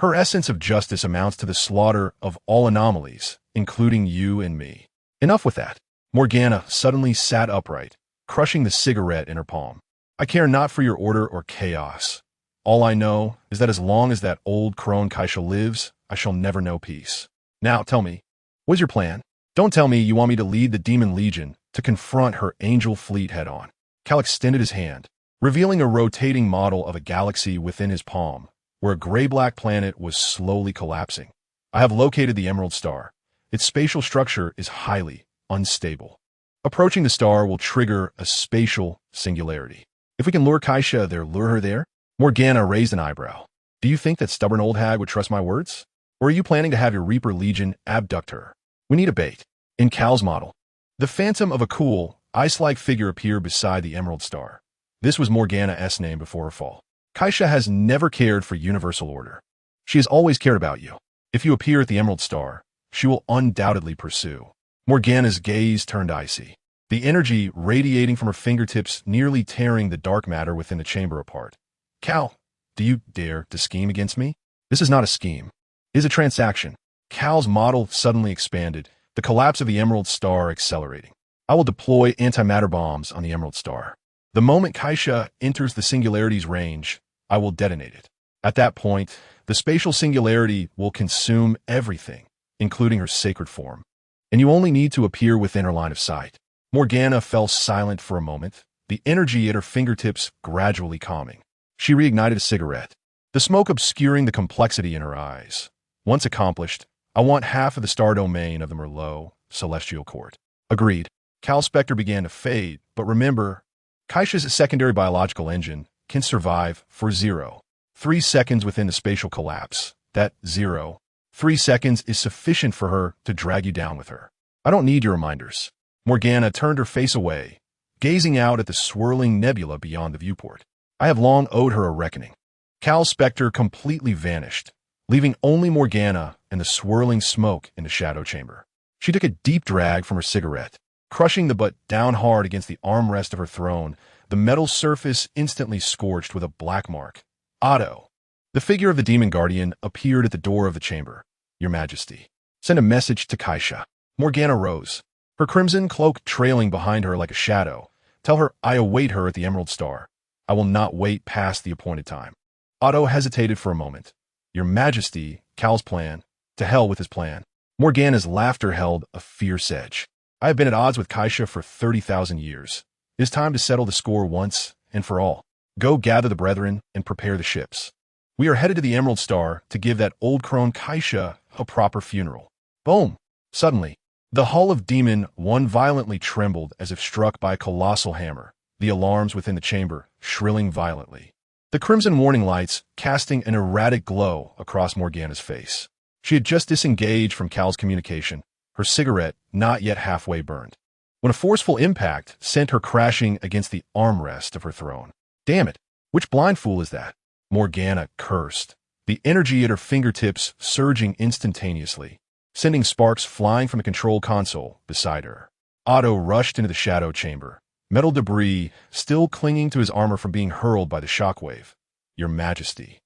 Her essence of justice amounts to the slaughter of all anomalies, including you and me. Enough with that. Morgana suddenly sat upright, crushing the cigarette in her palm. I care not for your order or chaos. All I know is that as long as that old crone Kaisha lives, I shall never know peace. Now tell me, what's your plan? Don't tell me you want me to lead the Demon Legion to confront her angel fleet head-on. Cal extended his hand, revealing a rotating model of a galaxy within his palm, where a gray-black planet was slowly collapsing. I have located the Emerald Star. Its spatial structure is highly unstable. Approaching the star will trigger a spatial singularity. If we can lure Kaisha there, lure her there? Morgana raised an eyebrow. Do you think that stubborn old hag would trust my words? Or are you planning to have your Reaper Legion abduct her? We need a bait. In Cal's model, the phantom of a cool, ice-like figure appeared beside the Emerald Star. This was Morgana's name before her fall. Kaisha has never cared for universal order. She has always cared about you. If you appear at the Emerald Star, she will undoubtedly pursue. Morgana's gaze turned icy, the energy radiating from her fingertips nearly tearing the dark matter within the chamber apart. Cal, do you dare to scheme against me? This is not a scheme. It is a transaction. Cal's model suddenly expanded, the collapse of the Emerald Star accelerating. I will deploy antimatter bombs on the Emerald Star. The moment Kaisha enters the singularity's range, I will detonate it. At that point, the spatial singularity will consume everything, including her sacred form. And you only need to appear within her line of sight. Morgana fell silent for a moment, the energy at her fingertips gradually calming. She reignited a cigarette, the smoke obscuring the complexity in her eyes. Once accomplished, I want half of the star domain of the Merlot celestial court. Agreed. Cal Spectre began to fade, but remember, Kaisha's secondary biological engine can survive for 0.3 seconds within the spatial collapse. That 0.3 seconds is sufficient for her to drag you down with her. I don't need your reminders. Morgana turned her face away, gazing out at the swirling nebula beyond the viewport. I have long owed her a reckoning. Cal Spectre completely vanished, leaving only Morgana and the swirling smoke in the shadow chamber. She took a deep drag from her cigarette, crushing the butt down hard against the armrest of her throne, the metal surface instantly scorched with a black mark. Otto. The figure of the demon guardian appeared at the door of the chamber. Your Majesty. Send a message to Kaisha. Morgana rose, her crimson cloak trailing behind her like a shadow. Tell her I await her at the Emerald Star. I will not wait past the appointed time. Otto hesitated for a moment. Your Majesty, Cal's plan. To hell with his plan. Morgana's laughter held a fierce edge. I have been at odds with Kaisha for 30,000 years. It is time to settle the score once and for all. Go gather the brethren and prepare the ships. We are headed to the Emerald Star to give that old crone Kaisha a proper funeral. Boom! Suddenly, the hull of Demon 1 violently trembled as if struck by a colossal hammer, the alarms within the chamber shrilling violently. The crimson warning lights casting an erratic glow across Morgana's face. She had just disengaged from Cal's communication, her cigarette not yet halfway burned, when a forceful impact sent her crashing against the armrest of her throne. Damn it! Which blind fool is that? Morgana cursed, the energy at her fingertips surging instantaneously, sending sparks flying from the control console beside her. Otto rushed into the shadow chamber, metal debris still clinging to his armor from being hurled by the shockwave. Your Majesty.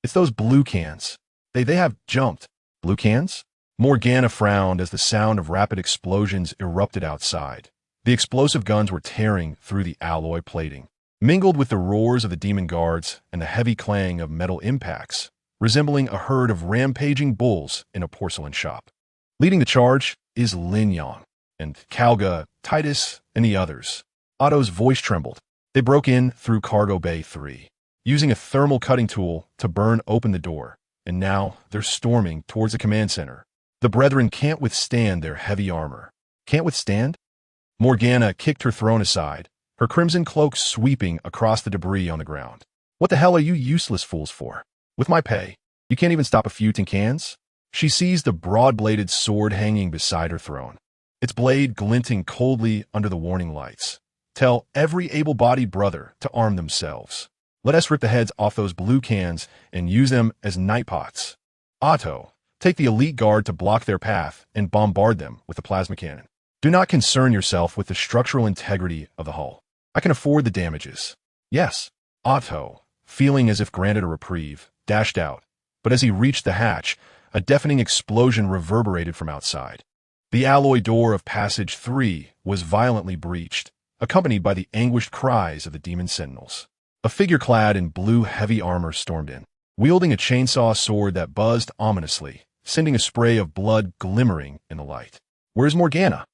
It's those blue cans. They have jumped. Blue cans? Morgana frowned as the sound of rapid explosions erupted outside. The explosive guns were tearing through the alloy plating, mingled with the roars of the demon guards and the heavy clang of metal impacts, resembling a herd of rampaging bulls in a porcelain shop. Leading the charge is Lin Yang, and Kalga, Titus, and the others. Otto's voice trembled. They broke in through Cargo Bay 3, using a thermal cutting tool to burn open the door, and now they're storming towards the command center. The brethren can't withstand their heavy armor. Can't withstand? Morgana kicked her throne aside, her crimson cloak sweeping across the debris on the ground. What the hell are you useless fools for? With my pay, you can't even stop a few tin cans? She seized the broad-bladed sword hanging beside her throne, its blade glinting coldly under the warning lights. Tell every able-bodied brother to arm themselves. Let us rip the heads off those blue cans and use them as night pots. Otto, take the elite guard to block their path and bombard them with the plasma cannon. Do not concern yourself with the structural integrity of the hull. I can afford the damages. Yes, Otto, feeling as if granted a reprieve, dashed out, but as he reached the hatch, a deafening explosion reverberated from outside. The alloy door of Passage 3 was violently breached, accompanied by the anguished cries of the demon sentinels. A figure clad in blue heavy armor stormed in, wielding a chainsaw sword that buzzed ominously, sending a spray of blood glimmering in the light. Where's Morgana?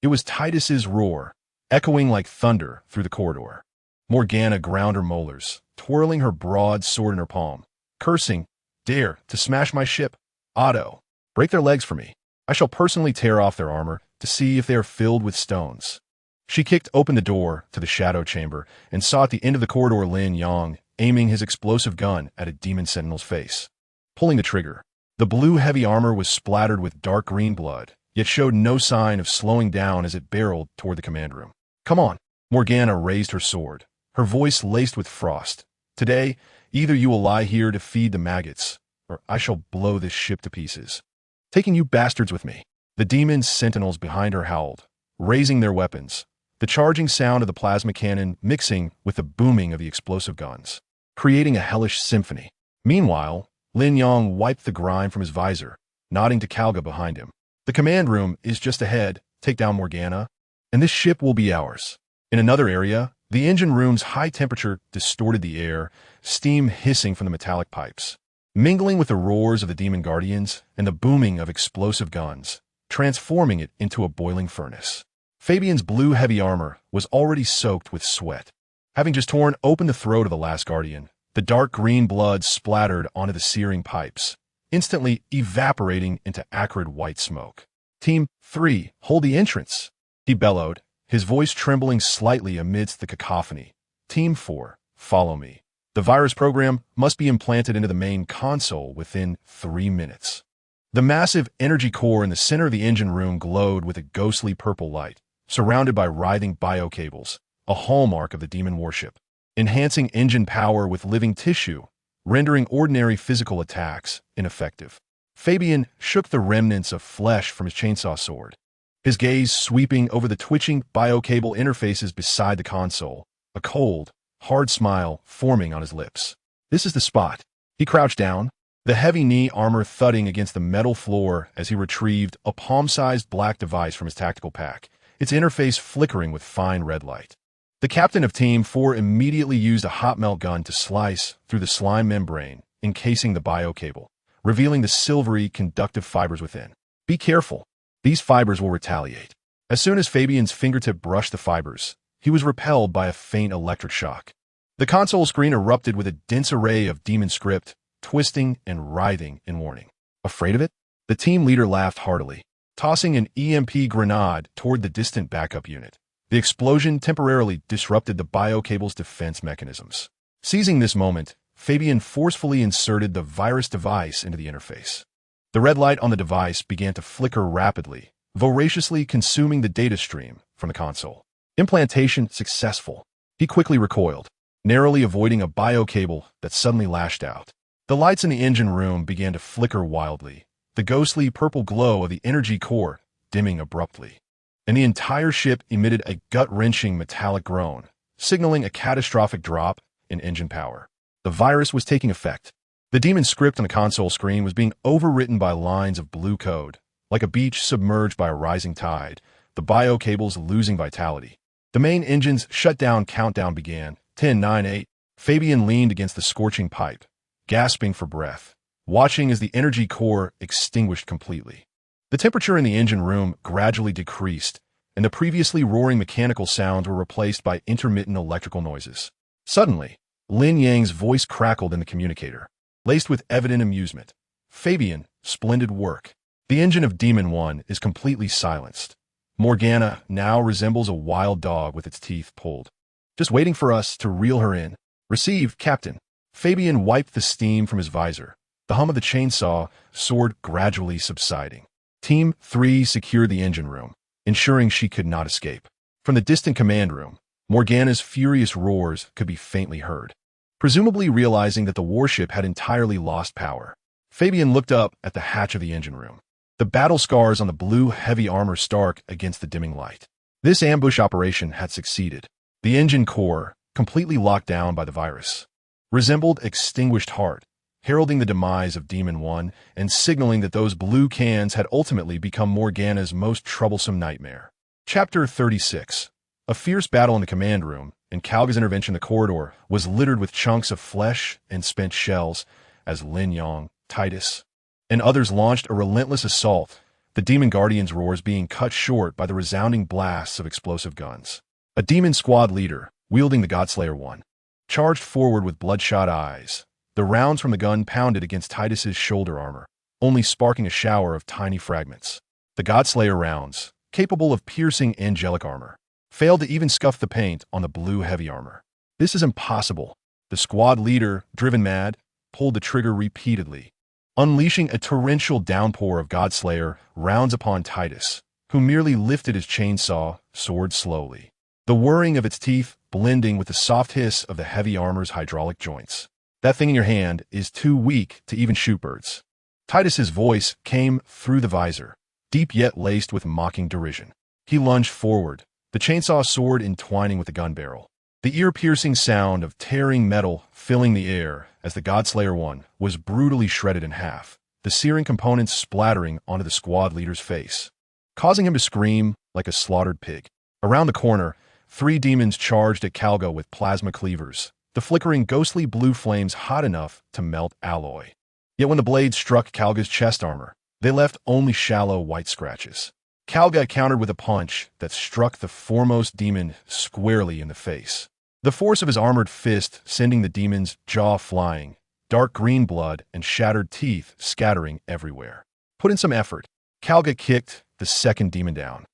It was Titus's roar, echoing like thunder through the corridor. Morgana ground her molars, twirling her broad sword in her palm, cursing, "Dare to smash my ship? Otto, break their legs for me. I shall personally tear off their armor to see if they are filled with stones." She kicked open the door to the shadow chamber and saw at the end of the corridor Lin Yang aiming his explosive gun at a demon sentinel's face. Pulling the trigger, the blue heavy armor was splattered with dark green blood, yet showed no sign of slowing down as it barreled toward the command room. "Come on." Morgana raised her sword, her voice laced with frost. "Today, either you will lie here to feed the maggots, or I shall blow this ship to pieces. Taking you bastards with me." The demon sentinels behind her howled, raising their weapons, the charging sound of the plasma cannon mixing with the booming of the explosive guns, creating a hellish symphony. Meanwhile, Lin Yang wiped the grime from his visor, nodding to Kalga behind him. "The command room is just ahead. Take down Morgana, and this ship will be ours." In another area, the engine room's high temperature distorted the air, steam hissing from the metallic pipes, mingling with the roars of the demon guardians and the booming of explosive guns, transforming it into a boiling furnace. Fabian's blue heavy armor was already soaked with sweat. Having just torn open the throat of the last guardian, the dark green blood splattered onto the searing pipes, instantly evaporating into acrid white smoke. "Team 3, hold the entrance," he bellowed, his voice trembling slightly amidst the cacophony. "Team 4, follow me. The virus program must be implanted into the main console within 3 minutes." The massive energy core in the center of the engine room glowed with a ghostly purple light, surrounded by writhing biocables, a hallmark of the demon warship, enhancing engine power with living tissue, rendering ordinary physical attacks ineffective. Fabian shook the remnants of flesh from his chainsaw sword, his gaze sweeping over the twitching biocable interfaces beside the console, a cold, hard smile forming on his lips. "This is the spot." He crouched down, the heavy knee armor thudding against the metal floor as he retrieved a palm-sized black device from his tactical pack, its interface flickering with fine red light. The captain of Team 4 immediately used a hot melt gun to slice through the slime membrane, encasing the biocable, revealing the silvery conductive fibers within. "Be careful. These fibers will retaliate." As soon as Fabian's fingertip brushed the fibers, he was repelled by a faint electric shock. The console screen erupted with a dense array of demon script, twisting and writhing in warning. "Afraid of it?" The team leader laughed heartily, tossing an EMP grenade toward the distant backup unit. The explosion temporarily disrupted the biocable's defense mechanisms. Seizing this moment, Fabian forcefully inserted the virus device into the interface. The red light on the device began to flicker rapidly, voraciously consuming the data stream from the console. Implantation successful. He quickly recoiled, narrowly avoiding a biocable that suddenly lashed out. The lights in the engine room began to flicker wildly, the ghostly purple glow of the energy core dimming abruptly, and the entire ship emitted a gut-wrenching metallic groan, signaling a catastrophic drop in engine power. The virus was taking effect. The demon script on the console screen was being overwritten by lines of blue code, like a beach submerged by a rising tide, the biocables losing vitality. The main engine's shutdown countdown began. 10, 9, 8. Fabian leaned against the scorching pipe, gasping for breath, watching as the energy core extinguished completely. The temperature in the engine room gradually decreased, and the previously roaring mechanical sounds were replaced by intermittent electrical noises. Suddenly, Lin Yang's voice crackled in the communicator, laced with evident amusement. "Fabian, splendid work. The engine of Demon 1 is completely silenced. Morgana now resembles a wild dog with its teeth pulled, just waiting for us to reel her in." "Received, Captain." Fabian wiped the steam from his visor, the hum of the chainsaw sword gradually subsiding. Team 3 secured the engine room, ensuring she could not escape. From the distant command room, Morgana's furious roars could be faintly heard. Presumably realizing that the warship had entirely lost power, Fabian looked up at the hatch of the engine room, the battle scars on the blue heavy armor stark against the dimming light. This ambush operation had succeeded. The engine core, completely locked down by the virus, resembled extinguished heart, heralding the demise of Demon 1 and signaling that those blue cans had ultimately become Morgana's most troublesome nightmare. Chapter 36. A fierce battle in the command room, and Kalga's intervention in the corridor was littered with chunks of flesh and spent shells as Lin Yang, Titus, and others launched a relentless assault, the Demon Guardian's roars being cut short by the resounding blasts of explosive guns. A demon squad leader, wielding the Godslayer 1, charged forward with bloodshot eyes. The rounds from the gun pounded against Titus's shoulder armor, only sparking a shower of tiny fragments. The Godslayer rounds, capable of piercing angelic armor, failed to even scuff the paint on the blue heavy armor. This is impossible. The squad leader, driven mad, pulled the trigger repeatedly, unleashing a torrential downpour of Godslayer rounds upon Titus, who merely lifted his chainsaw sword slowly, the whirring of its teeth blending with the soft hiss of the heavy armor's hydraulic joints. That thing in your hand is too weak to even shoot birds. Titus's voice came through the visor, deep yet laced with mocking derision. He lunged forward, the chainsaw sword entwining with the gun barrel. The ear-piercing sound of tearing metal filling the air as the Godslayer 1 was brutally shredded in half, the searing components splattering onto the squad leader's face, causing him to scream like a slaughtered pig. Around the corner, 3 demons charged at Kalga with plasma cleavers, the flickering ghostly blue flames hot enough to melt alloy. Yet when the blades struck Kalga's chest armor, they left only shallow white scratches. Kalga countered with a punch that struck the foremost demon squarely in the face, the force of his armored fist sending the demon's jaw flying, dark green blood and shattered teeth scattering everywhere. Put in some effort, Kalga kicked the second demon down,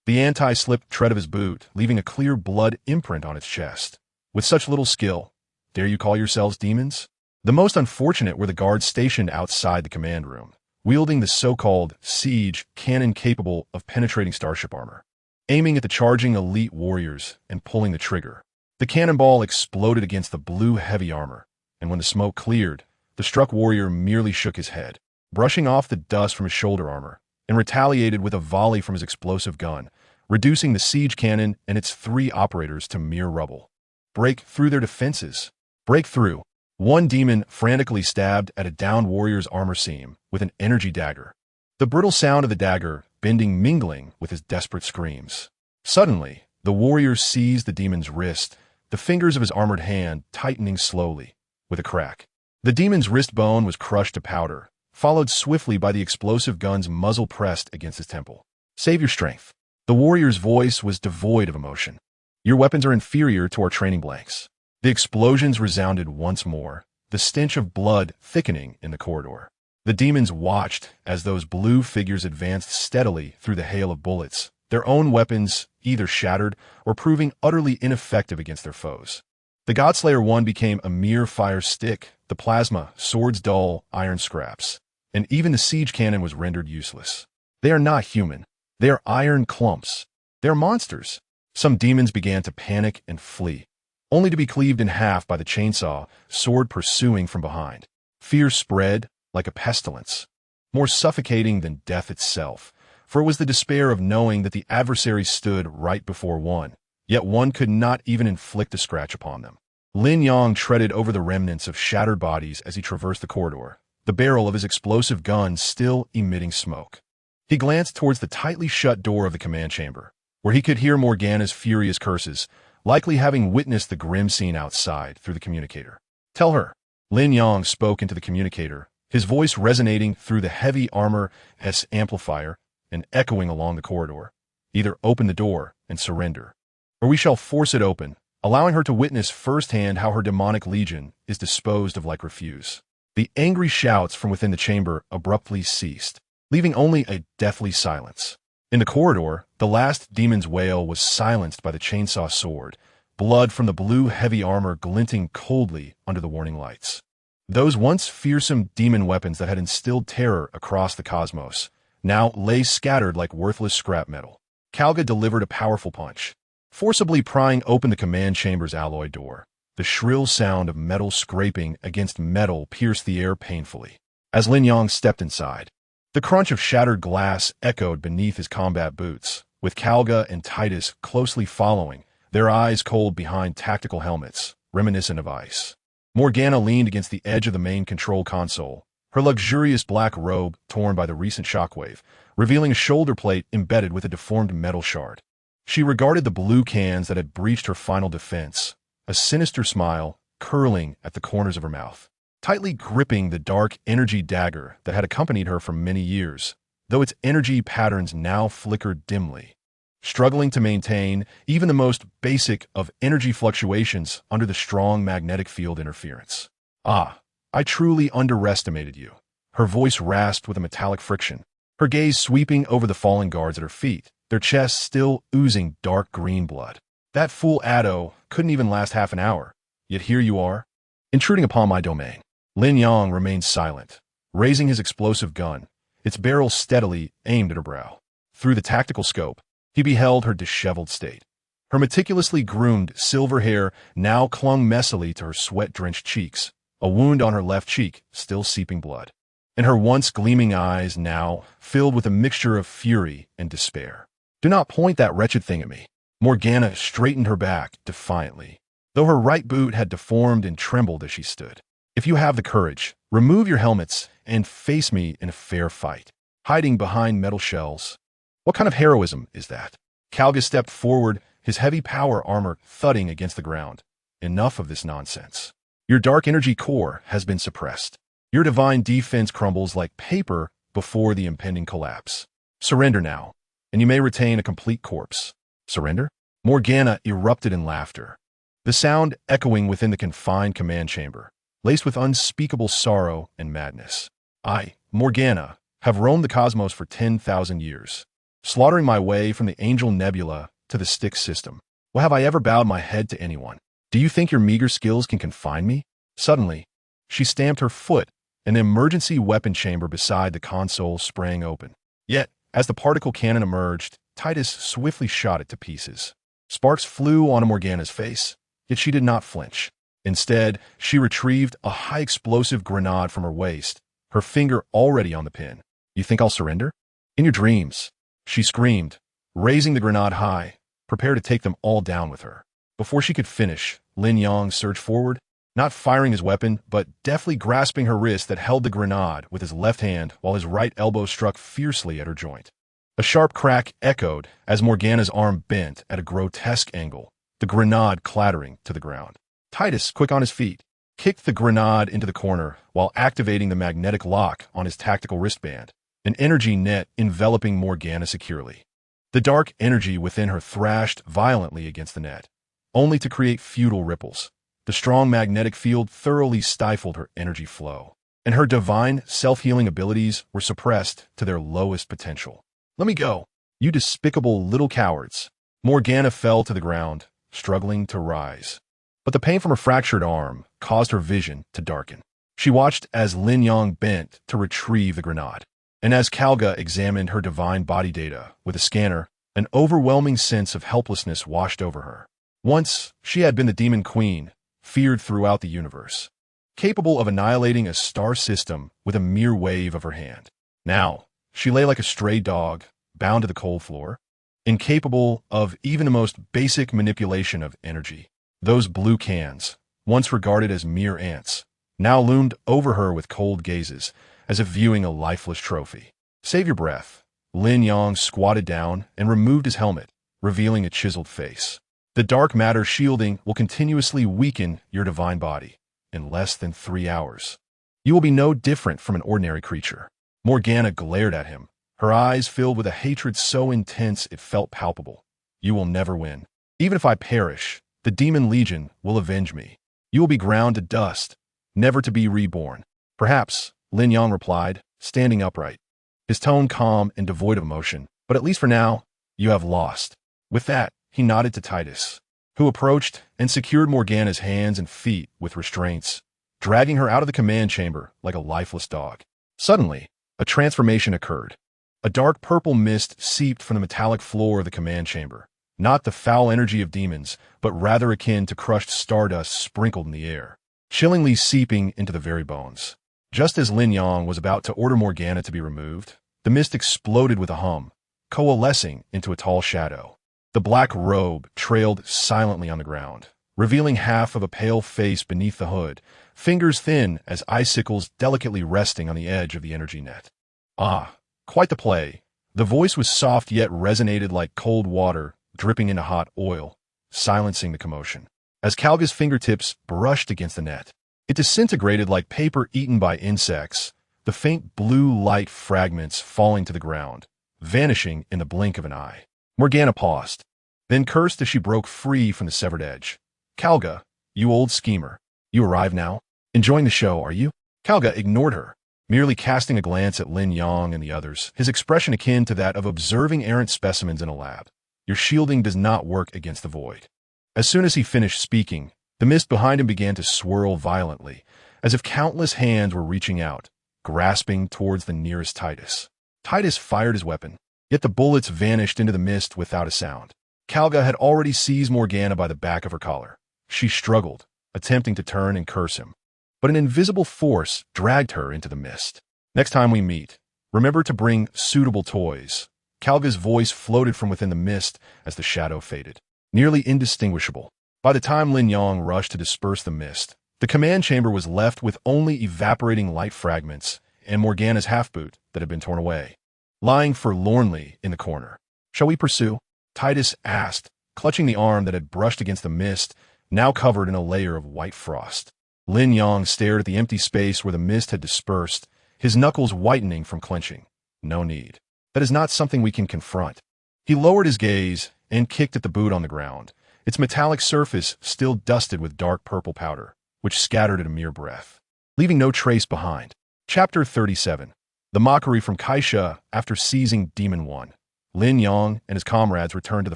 the anti-slip tread of his boot leaving a clear blood imprint on its chest. With such little skill, dare you call yourselves demons? The most unfortunate were the guards stationed outside the command room, wielding the so-called siege cannon capable of penetrating starship armor, aiming at the charging elite warriors and pulling the trigger. The cannonball exploded against the blue heavy armor, and when the smoke cleared, the struck warrior merely shook his head, brushing off the dust from his shoulder armor, and retaliated with a volley from his explosive gun, reducing the siege cannon and its 3 operators to mere rubble. Break through their defenses. Break through. One demon frantically stabbed at a downed warrior's armor seam with an energy dagger, the brittle sound of the dagger bending mingling with his desperate screams. Suddenly, the warrior seized the demon's wrist, the fingers of his armored hand tightening slowly, with a crack. The demon's wrist bone was crushed to powder, followed swiftly by the explosive gun's muzzle pressed against his temple. Save your strength. The warrior's voice was devoid of emotion. Your weapons are inferior to our training blanks. The explosions resounded once more, the stench of blood thickening in the corridor. The demons watched as those blue figures advanced steadily through the hail of bullets, their own weapons either shattered or proving utterly ineffective against their foes. The Godslayer 1 became a mere fire stick, the plasma, swords dull, iron scraps, and even the siege cannon was rendered useless. They are not human. They are iron clumps. They are monsters. Some demons began to panic and flee, only to be cleaved in half by the chainsaw sword pursuing from behind. Fear spread like a pestilence, more suffocating than death itself, for it was the despair of knowing that the adversary stood right before one, yet one could not even inflict a scratch upon them. Lin Yang treaded over the remnants of shattered bodies as he traversed the corridor, the barrel of his explosive gun still emitting smoke. He glanced towards the tightly shut door of the command chamber, where he could hear Morgana's furious curses, likely having witnessed the grim scene outside through the communicator. Tell her. Lin Yang spoke into the communicator, his voice resonating through the heavy armor-S amplifier and echoing along the corridor. Either open the door and surrender, or we shall force it open, allowing her to witness firsthand how her demonic legion is disposed of like refuse. The angry shouts from within the chamber abruptly ceased, leaving only a deathly silence. In the corridor, the last demon's wail was silenced by the chainsaw sword, blood from the blue heavy armor glinting coldly under the warning lights. Those once fearsome demon weapons that had instilled terror across the cosmos now lay scattered like worthless scrap metal. Kalga delivered a powerful punch, forcibly prying open the command chamber's alloy door. The shrill sound of metal scraping against metal pierced the air painfully. As Lin Yang stepped inside, the crunch of shattered glass echoed beneath his combat boots, with Kalga and Titus closely following, their eyes cold behind tactical helmets, reminiscent of ice. Morgana leaned against the edge of the main control console, her luxurious black robe torn by the recent shockwave, revealing a shoulder plate embedded with a deformed metal shard. She regarded the blue cans that had breached her final defense, a sinister smile curling at the corners of her mouth, tightly gripping the dark energy dagger that had accompanied her for many years, though its energy patterns now flickered dimly, struggling to maintain even the most basic of energy fluctuations under the strong magnetic field interference. Ah, I truly underestimated you. Her voice rasped with a metallic friction, her gaze sweeping over the fallen guards at her feet, their chests still oozing dark green blood. That fool Addo couldn't even last half an hour, yet here you are, intruding upon my domain. Lin Yang remained silent, raising his explosive gun, its barrel steadily aimed at her brow. Through the tactical scope, he beheld her disheveled state. Her meticulously groomed silver hair now clung messily to her sweat-drenched cheeks, a wound on her left cheek still seeping blood, and her once gleaming eyes now filled with a mixture of fury and despair. "Do not point that wretched thing at me." Morgana straightened her back defiantly, though her right boot had deformed and trembled as she stood. "If you have the courage, remove your helmets and face me in a fair fight, hiding behind metal shells. What kind of heroism is that?" Kalga stepped forward, his heavy power armor thudding against the ground. "Enough of this nonsense. Your dark energy core has been suppressed. Your divine defense crumbles like paper before the impending collapse. Surrender now, and you may retain a complete corpse." "Surrender?" Morgana erupted in laughter, the sound echoing within the confined command chamber, laced with unspeakable sorrow and madness. "I, Morgana, have roamed the cosmos for 10,000 years, slaughtering my way from the Angel Nebula to the Styx system. Well, have I ever bowed my head to anyone? Do you think your meager skills can confine me?" Suddenly, she stamped her foot, and the emergency weapon chamber beside the console sprang open. Yet, as the particle cannon emerged, Titus swiftly shot it to pieces. Sparks flew onto Morgana's face, yet she did not flinch. Instead, she retrieved a high-explosive grenade from her waist, her finger already on the pin. "You think I'll surrender?" "In your dreams," she screamed, raising the grenade high, prepared to take them all down with her. Before she could finish, Lin Yang surged forward, not firing his weapon, but deftly grasping her wrist that held the grenade with his left hand while his right elbow struck fiercely at her joint. A sharp crack echoed as Morgana's arm bent at a grotesque angle, the grenade clattering to the ground. Titus, quick on his feet, kicked the grenade into the corner while activating the magnetic lock on his tactical wristband, an energy net enveloping Morgana securely. The dark energy within her thrashed violently against the net, only to create futile ripples. The strong magnetic field thoroughly stifled her energy flow, and her divine self-healing abilities were suppressed to their lowest potential. "Let me go, you despicable little cowards." Morgana fell to the ground, struggling to rise. But the pain from her fractured arm caused her vision to darken. She watched as Lin Yang bent to retrieve the grenade, and as Kalga examined her divine body data with a scanner, an overwhelming sense of helplessness washed over her. Once, she had been the demon queen, feared throughout the universe, capable of annihilating a star system with a mere wave of her hand. Now, she lay like a stray dog, bound to the cold floor, incapable of even the most basic manipulation of energy. Those blue cans, once regarded as mere ants, now loomed over her with cold gazes, as if viewing a lifeless trophy. "Save your breath." Lin Yang squatted down and removed his helmet, revealing a chiseled face. "The dark matter shielding will continuously weaken your divine body. In less than 3 hours, you will be no different from an ordinary creature." Morgana glared at him, her eyes filled with a hatred so intense it felt palpable. "You will never win. Even if I perish, the Demon Legion will avenge me. You will be ground to dust, never to be reborn." "Perhaps," Lin Yang replied, standing upright, his tone calm and devoid of emotion. "But at least for now, you have lost." With that, he nodded to Titus, who approached and secured Morgana's hands and feet with restraints, dragging her out of the command chamber like a lifeless dog. Suddenly, a transformation occurred. A dark purple mist seeped from the metallic floor of the command chamber, not the foul energy of demons, but rather akin to crushed stardust sprinkled in the air, chillingly seeping into the very bones. Just as Lin Yang was about to order Morgana to be removed, the mist exploded with a hum, coalescing into a tall shadow. The black robe trailed silently on the ground, revealing half of a pale face beneath the hood, fingers thin as icicles delicately resting on the edge of the energy net. "Ah, quite the play." The voice was soft yet resonated like cold water dripping into hot oil, silencing the commotion. As Kalga's fingertips brushed against the net, it disintegrated like paper eaten by insects, the faint blue light fragments falling to the ground, vanishing in the blink of an eye. Morgana paused, then cursed as she broke free from the severed edge. "Kalga, you old schemer. You arrive now? Enjoying the show, are you?" Kalga ignored her, merely casting a glance at Lin Yang and the others, his expression akin to that of observing errant specimens in a lab. Your shielding does not work against the void. As soon as he finished speaking, the mist behind him began to swirl violently, as if countless hands were reaching out, grasping towards the nearest Titus. Titus fired his weapon, yet the bullets vanished into the mist without a sound. Kalga had already seized Morgana by the back of her collar. She struggled, attempting to turn and curse him, but an invisible force dragged her into the mist. Next time we meet, remember to bring suitable toys. Kalga's voice floated from within the mist as the shadow faded, nearly indistinguishable. By the time Lin Yang rushed to disperse the mist, the command chamber was left with only evaporating light fragments and Morgana's half-boot that had been torn away, lying forlornly in the corner. Shall we pursue? Titus asked, clutching the arm that had brushed against the mist, now covered in a layer of white frost. Lin Yang stared at the empty space where the mist had dispersed, his knuckles whitening from clenching. No need. That is not something we can confront. He lowered his gaze and kicked at the boot on the ground, its metallic surface still dusted with dark purple powder, which scattered at a mere breath, leaving no trace behind. Chapter 37. The mockery from Kaisha after seizing Demon 1. Lin Yang and his comrades returned to the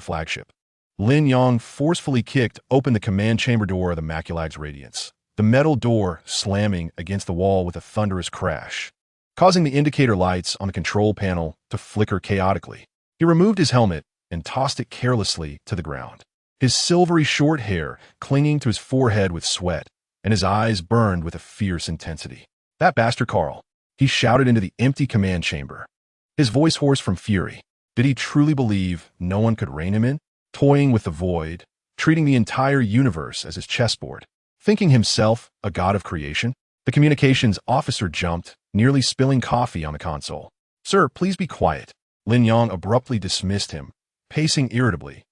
flagship. Lin Yang forcefully kicked open the command chamber door of the Maculag's Radiance, the metal door slamming against the wall with a thunderous crash, causing the indicator lights on the control panel to flicker chaotically. He removed his helmet and tossed it carelessly to the ground, his silvery short hair clinging to his forehead with sweat, and his eyes burned with a fierce intensity. That bastard Carl, he shouted into the empty command chamber, his voice hoarse from fury. Did he truly believe no one could rein him in? Toying with the void, treating the entire universe as his chessboard, thinking himself a god of creation? The communications officer jumped, nearly spilling coffee on the console. Sir, please be quiet. Lin Yang abruptly dismissed him, pacing irritably,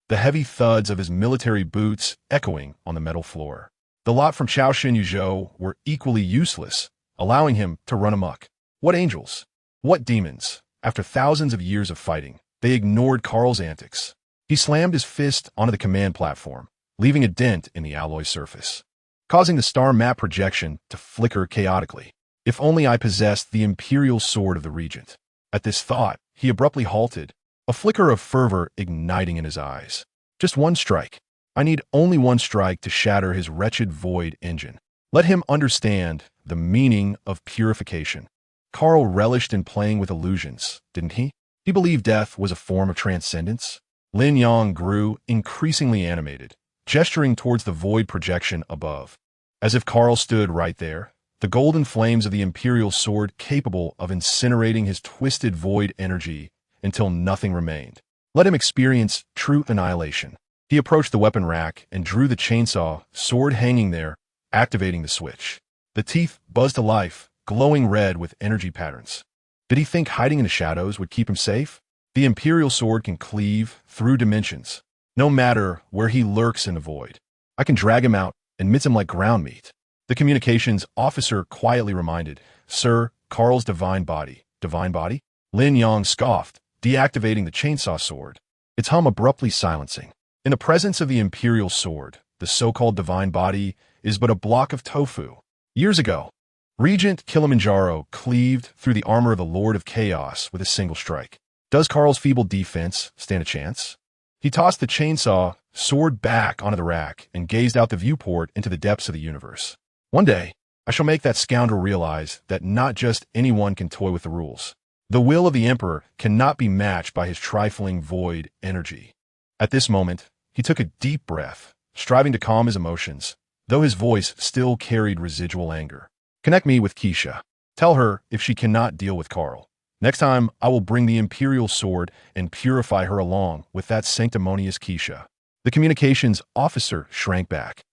the heavy thuds of his military boots echoing on the metal floor. The lot from Chaoshin Yuzhou were equally useless, allowing him to run amok. What angels? What demons? After thousands of years of fighting, they ignored Carl's antics. He slammed his fist onto the command platform, leaving a dent in the alloy surface, causing the star map projection to flicker chaotically. If only I possessed the Imperial sword of the Regent. At this thought, he abruptly halted, a flicker of fervor igniting in his eyes. Just one strike. I need only one strike to shatter his wretched void engine. Let him understand the meaning of purification. Carl relished in playing with illusions, didn't he? He believed death was a form of transcendence. Lin Yang grew increasingly animated, gesturing towards the void projection above. As if Carl stood right there, the golden flames of the Imperial sword capable of incinerating his twisted void energy until nothing remained. Let him experience true annihilation. He approached the weapon rack and drew the chainsaw, sword hanging there, activating the switch. The teeth buzzed to life, glowing red with energy patterns. Did he think hiding in the shadows would keep him safe? The Imperial sword can cleave through dimensions, no matter where he lurks in the void. I can drag him out and mince him like ground meat. The communications officer quietly reminded, Sir, Carl's divine body. Divine body? Lin Yang scoffed, deactivating the chainsaw sword, its hum abruptly silencing. In the presence of the Imperial sword, the so-called divine body is but a block of tofu. Years ago, Regent Kilimanjaro cleaved through the armor of the Lord of Chaos with a single strike. Does Carl's feeble defense stand a chance? He tossed the chainsaw sword back onto the rack and gazed out the viewport into the depths of the universe. One day, I shall make that scoundrel realize that not just anyone can toy with the rules. The will of the Emperor cannot be matched by his trifling void energy. At this moment, he took a deep breath, striving to calm his emotions, though his voice still carried residual anger. Connect me with Keisha. Tell her if she cannot deal with Carl. Next time, I will bring the Imperial sword and purify her along with that sanctimonious Keisha. The communications officer shrank back,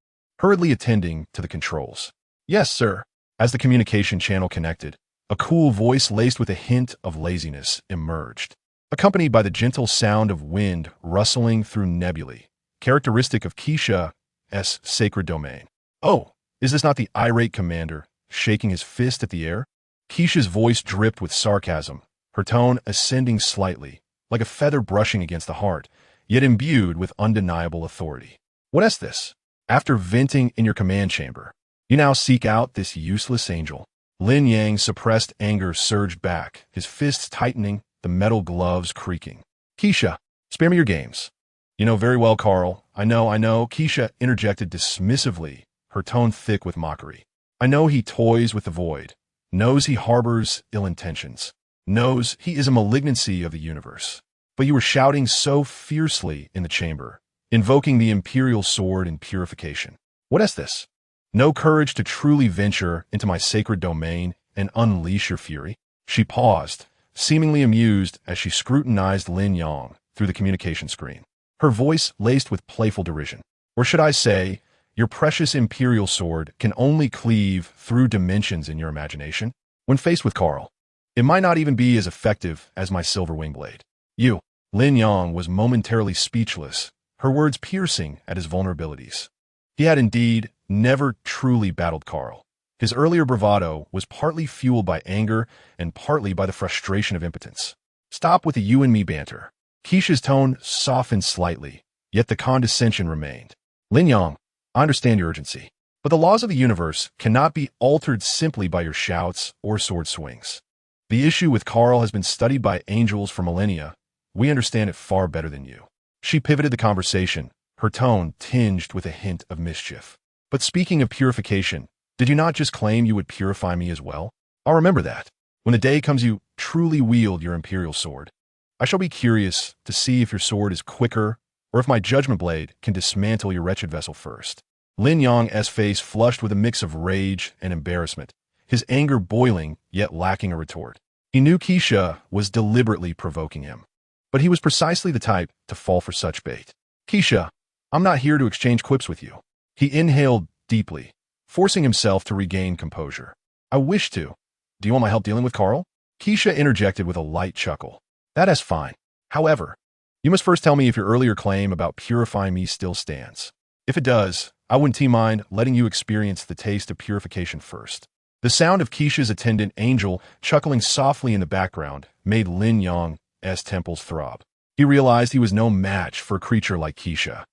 hurriedly attending to the controls. Yes, sir. As the communication channel connected, a cool voice laced with a hint of laziness emerged, accompanied by the gentle sound of wind rustling through nebulae, characteristic of Keisha's sacred domain. Oh, is this not the irate commander, shaking his fist at the air? Keisha's voice dripped with sarcasm, her tone ascending slightly, like a feather brushing against the heart, yet imbued with undeniable authority. What is this? After venting in your command chamber, you now seek out this useless angel. Lin Yang's suppressed anger surged back, his fists tightening, the metal gloves creaking. Keisha, spare me your games. You know very well, Carl. I know, Keisha interjected dismissively, her tone thick with mockery. I know he toys with the void, knows he harbors ill intentions, knows he is a malignancy of the universe. But you were shouting so fiercely in the chamber, invoking the Imperial sword in purification. What is this? No courage to truly venture into my sacred domain and unleash your fury? She paused, seemingly amused as she scrutinized Lin Yang through the communication screen, her voice laced with playful derision. Or should I say, your precious Imperial sword can only cleave through dimensions in your imagination? When faced with Carl, it might not even be as effective as my silver wing blade. You. Lin Yang was momentarily speechless, her words piercing at his vulnerabilities. He had indeed never truly battled Carl. His earlier bravado was partly fueled by anger and partly by the frustration of impotence. Stop with the you and me banter. Keisha's tone softened slightly, yet the condescension remained. Lin Yang, I understand your urgency, but the laws of the universe cannot be altered simply by your shouts or sword swings. The issue with Carl has been studied by angels for millennia. We understand it far better than you. She pivoted the conversation, her tone tinged with a hint of mischief. But speaking of purification, did you not just claim you would purify me as well? I'll remember that. When the day comes you truly wield your Imperial sword, I shall be curious to see if your sword is quicker or if my judgment blade can dismantle your wretched vessel first. Lin Yang's face flushed with a mix of rage and embarrassment, his anger boiling yet lacking a retort. He knew Keisha was deliberately provoking him, but he was precisely the type to fall for such bait. Keisha, I'm not here to exchange quips with you. He inhaled deeply, forcing himself to regain composure. I wish to. Do you want my help dealing with Carl? Keisha interjected with a light chuckle. That is fine. However, you must first tell me if your earlier claim about purifying me still stands. If it does, I wouldn't mind letting you experience the taste of purification first. The sound of Keisha's attendant Angel chuckling softly in the background made Lin Yang's temples throb. He realized he was no match for a creature like Keisha,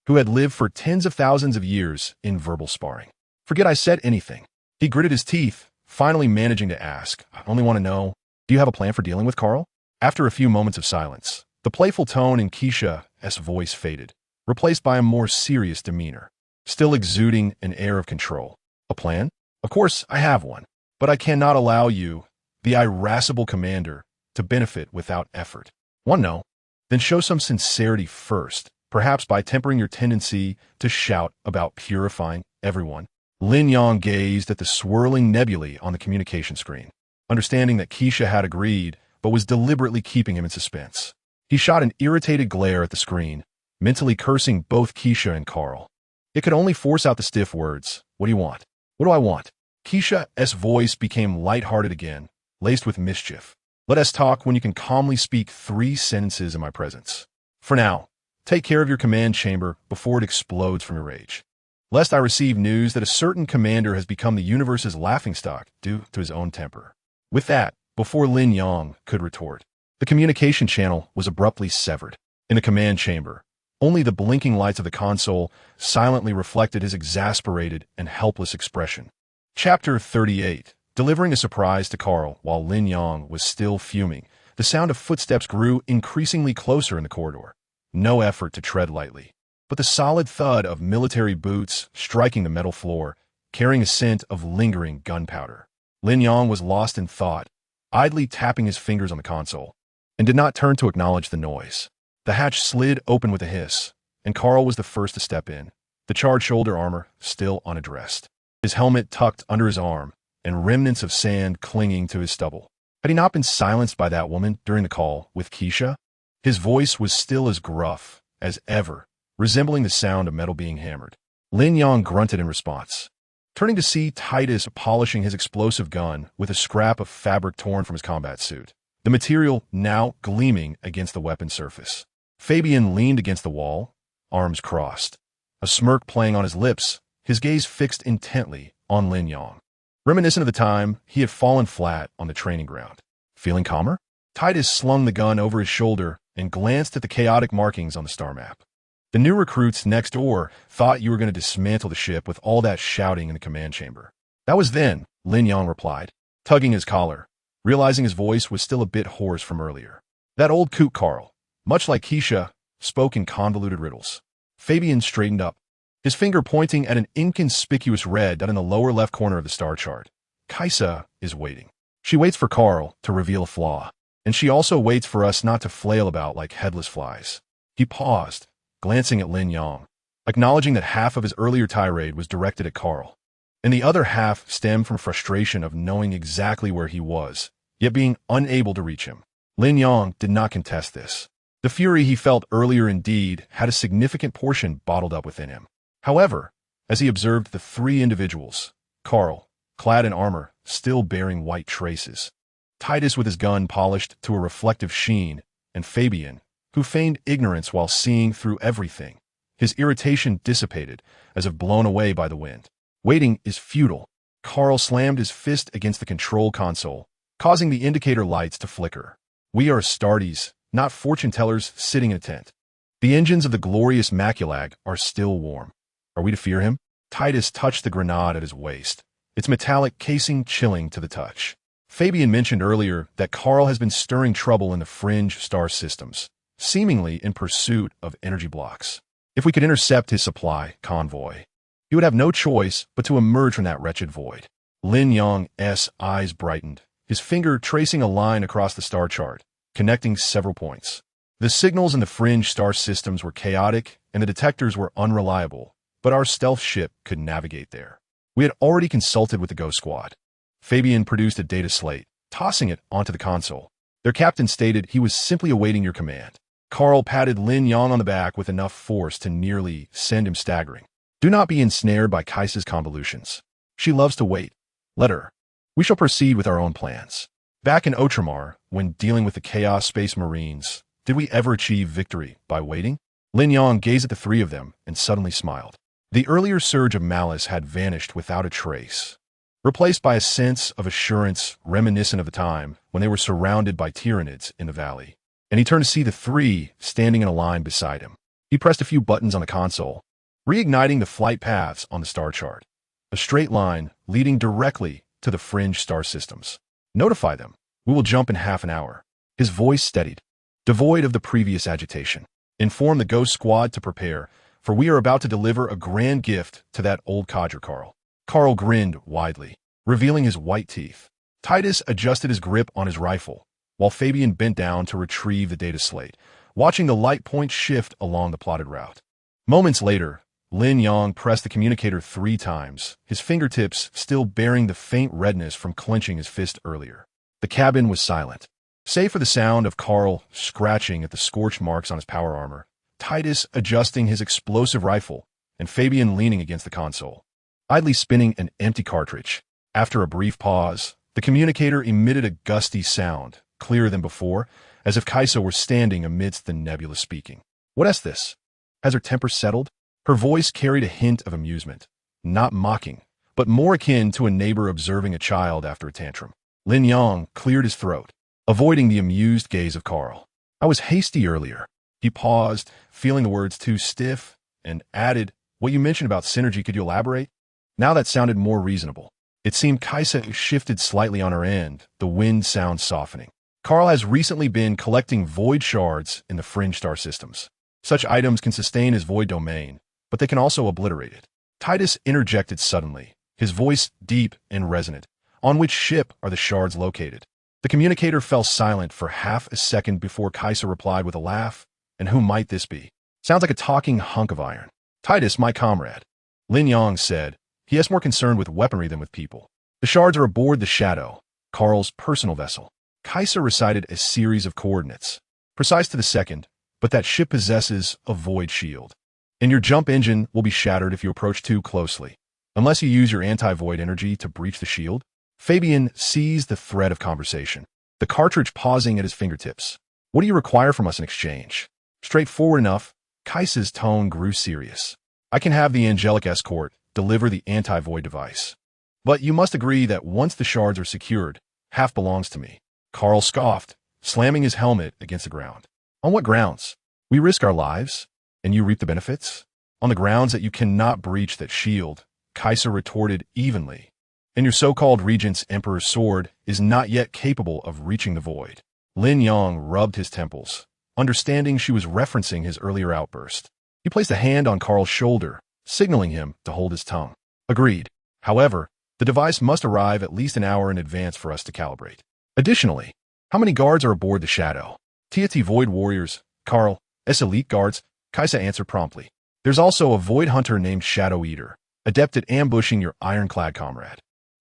who had lived for tens of thousands of years in verbal sparring. Forget I said anything. He gritted his teeth, finally managing to ask, I only want to know, do you have a plan for dealing with Carl? After a few moments of silence, the playful tone in Keisha's voice faded, replaced by a more serious demeanor, still exuding an air of control. A plan? Of course, I have one, but I cannot allow you, the irascible commander, to benefit without effort. One, no. Then show some sincerity first, perhaps by tempering your tendency to shout about purifying everyone. Lin Yang gazed at the swirling nebulae on the communication screen, understanding that Keisha had agreed, but was deliberately keeping him in suspense. He shot an irritated glare at the screen, mentally cursing both Keisha and Carl. It could only force out the stiff words. What do you want? What do I want? Keisha's voice became lighthearted again, laced with mischief. Let us talk when you can calmly speak 3 sentences in my presence. For now, take care of your command chamber before it explodes from your rage, lest I receive news that a certain commander has become the universe's laughingstock due to his own temper. With that, before Lin Yang could retort, the communication channel was abruptly severed. In the command chamber, only the blinking lights of the console silently reflected his exasperated and helpless expression. Chapter 38. Delivering a surprise to Carl while Lin Yang was still fuming, the sound of footsteps grew increasingly closer in the corridor. No effort to tread lightly, but the solid thud of military boots striking the metal floor, carrying a scent of lingering gunpowder. Lin Yang was lost in thought, idly tapping his fingers on the console, and did not turn to acknowledge the noise. The hatch slid open with a hiss, and Carl was the first to step in, the charred shoulder armor still unaddressed, his helmet tucked under his arm, and remnants of sand clinging to his stubble. Had he not been silenced by that woman during the call with Keisha? His voice was still as gruff as ever, resembling the sound of metal being hammered. Lin Yang grunted in response, turning to see Titus polishing his explosive gun with a scrap of fabric torn from his combat suit, the material now gleaming against the weapon surface. Fabian leaned against the wall, arms crossed, a smirk playing on his lips, his gaze fixed intently on Lin Yang, reminiscent of the time he had fallen flat on the training ground. Feeling calmer? Titus slung the gun over his shoulder and glanced at the chaotic markings on the star map. The new recruits next door thought you were going to dismantle the ship with all that shouting in the command chamber. That was then, Lin Yang replied. tugging his collar, realizing his voice was still a bit hoarse from earlier. That old coot Carl, much like Keisha, spoke in convoluted riddles. Fabian straightened up, his finger pointing at an inconspicuous red dot in the lower left corner of the star chart. Kaisa is waiting. She waits for Carl to reveal a flaw, and she also waits for us not to flail about like headless flies. He paused, glancing at Lin Yang, acknowledging that half of his earlier tirade was directed at Carl, and the other half stemmed from frustration of knowing exactly where he was, yet being unable to reach him. Lin Yang did not contest this. The fury he felt earlier indeed had a significant portion bottled up within him. However, as he observed the three individuals, Carl, clad in armor, still bearing white traces, Titus with his gun polished to a reflective sheen, and Fabian, who feigned ignorance while seeing through everything, his irritation dissipated as if blown away by the wind. Waiting is futile. Carl slammed his fist against the control console, causing the indicator lights to flicker. We are Astartes, not fortune tellers sitting in a tent. The engines of the glorious Maculag are still warm. Are we to fear him? Titus touched the grenade at his waist, its metallic casing chilling to the touch. Fabian mentioned earlier that Carl has been stirring trouble in the fringe star systems, seemingly in pursuit of energy blocks. If we could intercept his supply convoy, he would have no choice but to emerge from that wretched void. Lin Yang's eyes brightened, his finger tracing a line across the star chart, connecting several points. The signals in the fringe star systems were chaotic and the detectors were unreliable, but our stealth ship could navigate there. We had already consulted with the Ghost Squad. Fabian produced a data slate, tossing it onto the console. Their captain stated he was simply awaiting your command. Carl patted Lin Yang on the back with enough force to nearly send him staggering. Do not be ensnared by Kaisa's convolutions. She loves to wait. Let her. We shall proceed with our own plans. Back in Outramar, when dealing with the Chaos Space Marines, did we ever achieve victory by waiting? Lin Yang gazed at the three of them and suddenly smiled. The earlier surge of malice had vanished without a trace, replaced by a sense of assurance reminiscent of the time when they were surrounded by Tyranids in the valley. And he turned to see the three standing in a line beside him. He pressed a few buttons on the console, reigniting the flight paths on the star chart, a straight line leading directly to the fringe star systems. Notify them. We will jump in half an hour. His voice steadied, devoid of the previous agitation. Inform the Ghost Squad to prepare, for we are about to deliver a grand gift to that old codger Carl. Carl grinned widely, revealing his white teeth. Titus adjusted his grip on his rifle, while Fabian bent down to retrieve the data slate, watching the light point shift along the plotted route. Moments later, Lin Yang pressed the communicator 3 times, his fingertips still bearing the faint redness from clenching his fist earlier. The cabin was silent, save for the sound of Carl scratching at the scorch marks on his power armor, Titus adjusting his explosive rifle, and Fabian leaning against the console, idly spinning an empty cartridge. After a brief pause, the communicator emitted a gusty sound, clearer than before, as if Kaisa were standing amidst the nebulous speaking. What is this? Has her temper settled? Her voice carried a hint of amusement, not mocking, but more akin to a neighbor observing a child after a tantrum. Lin Yang cleared his throat, avoiding the amused gaze of Carl. I was hasty earlier. He paused, feeling the words too stiff, and added, what you mentioned about synergy, could you elaborate? Now that sounded more reasonable. It seemed Kaisa shifted slightly on her end, the wind sound softening. Carl has recently been collecting void shards in the fringe star systems. Such items can sustain his void domain, but they can also obliterate it. Titus interjected suddenly, his voice deep and resonant. On which ship are the shards located? The communicator fell silent for half a second before Kaisa replied with a laugh. And who might this be? Sounds like a talking hunk of iron. Titus, my comrade. Lin Yang said, he is more concerned with weaponry than with people. The shards are aboard the Shadow, Carl's personal vessel. Kaisa recited a series of coordinates, precise to the second, but that ship possesses a void shield. And your jump engine will be shattered if you approach too closely, unless you use your anti-void energy to breach the shield. Fabian seized the thread of conversation, the cartridge pausing at his fingertips. What do you require from us in exchange? Straightforward enough, Kaisa's tone grew serious. I can have the angelic escort deliver the anti-void device. But you must agree that once the shards are secured, half belongs to me. Carl scoffed, slamming his helmet against the ground. On what grounds? We risk our lives, and you reap the benefits? On the grounds that you cannot breach that shield, Kaisa retorted evenly. and your so-called regent's emperor's sword is not yet capable of reaching the void. Lin Yang rubbed his temples, understanding she was referencing his earlier outburst. He placed a hand on Carl's shoulder, signaling him to hold his tongue. Agreed. However, the device must arrive at least an hour in advance for us to calibrate. Additionally, how many guards are aboard the Shadow? TAT Void Warriors, Carl, S Elite Guards, Kaisa answered promptly. There's also a Void Hunter named Shadow Eater, adept at ambushing your ironclad comrade.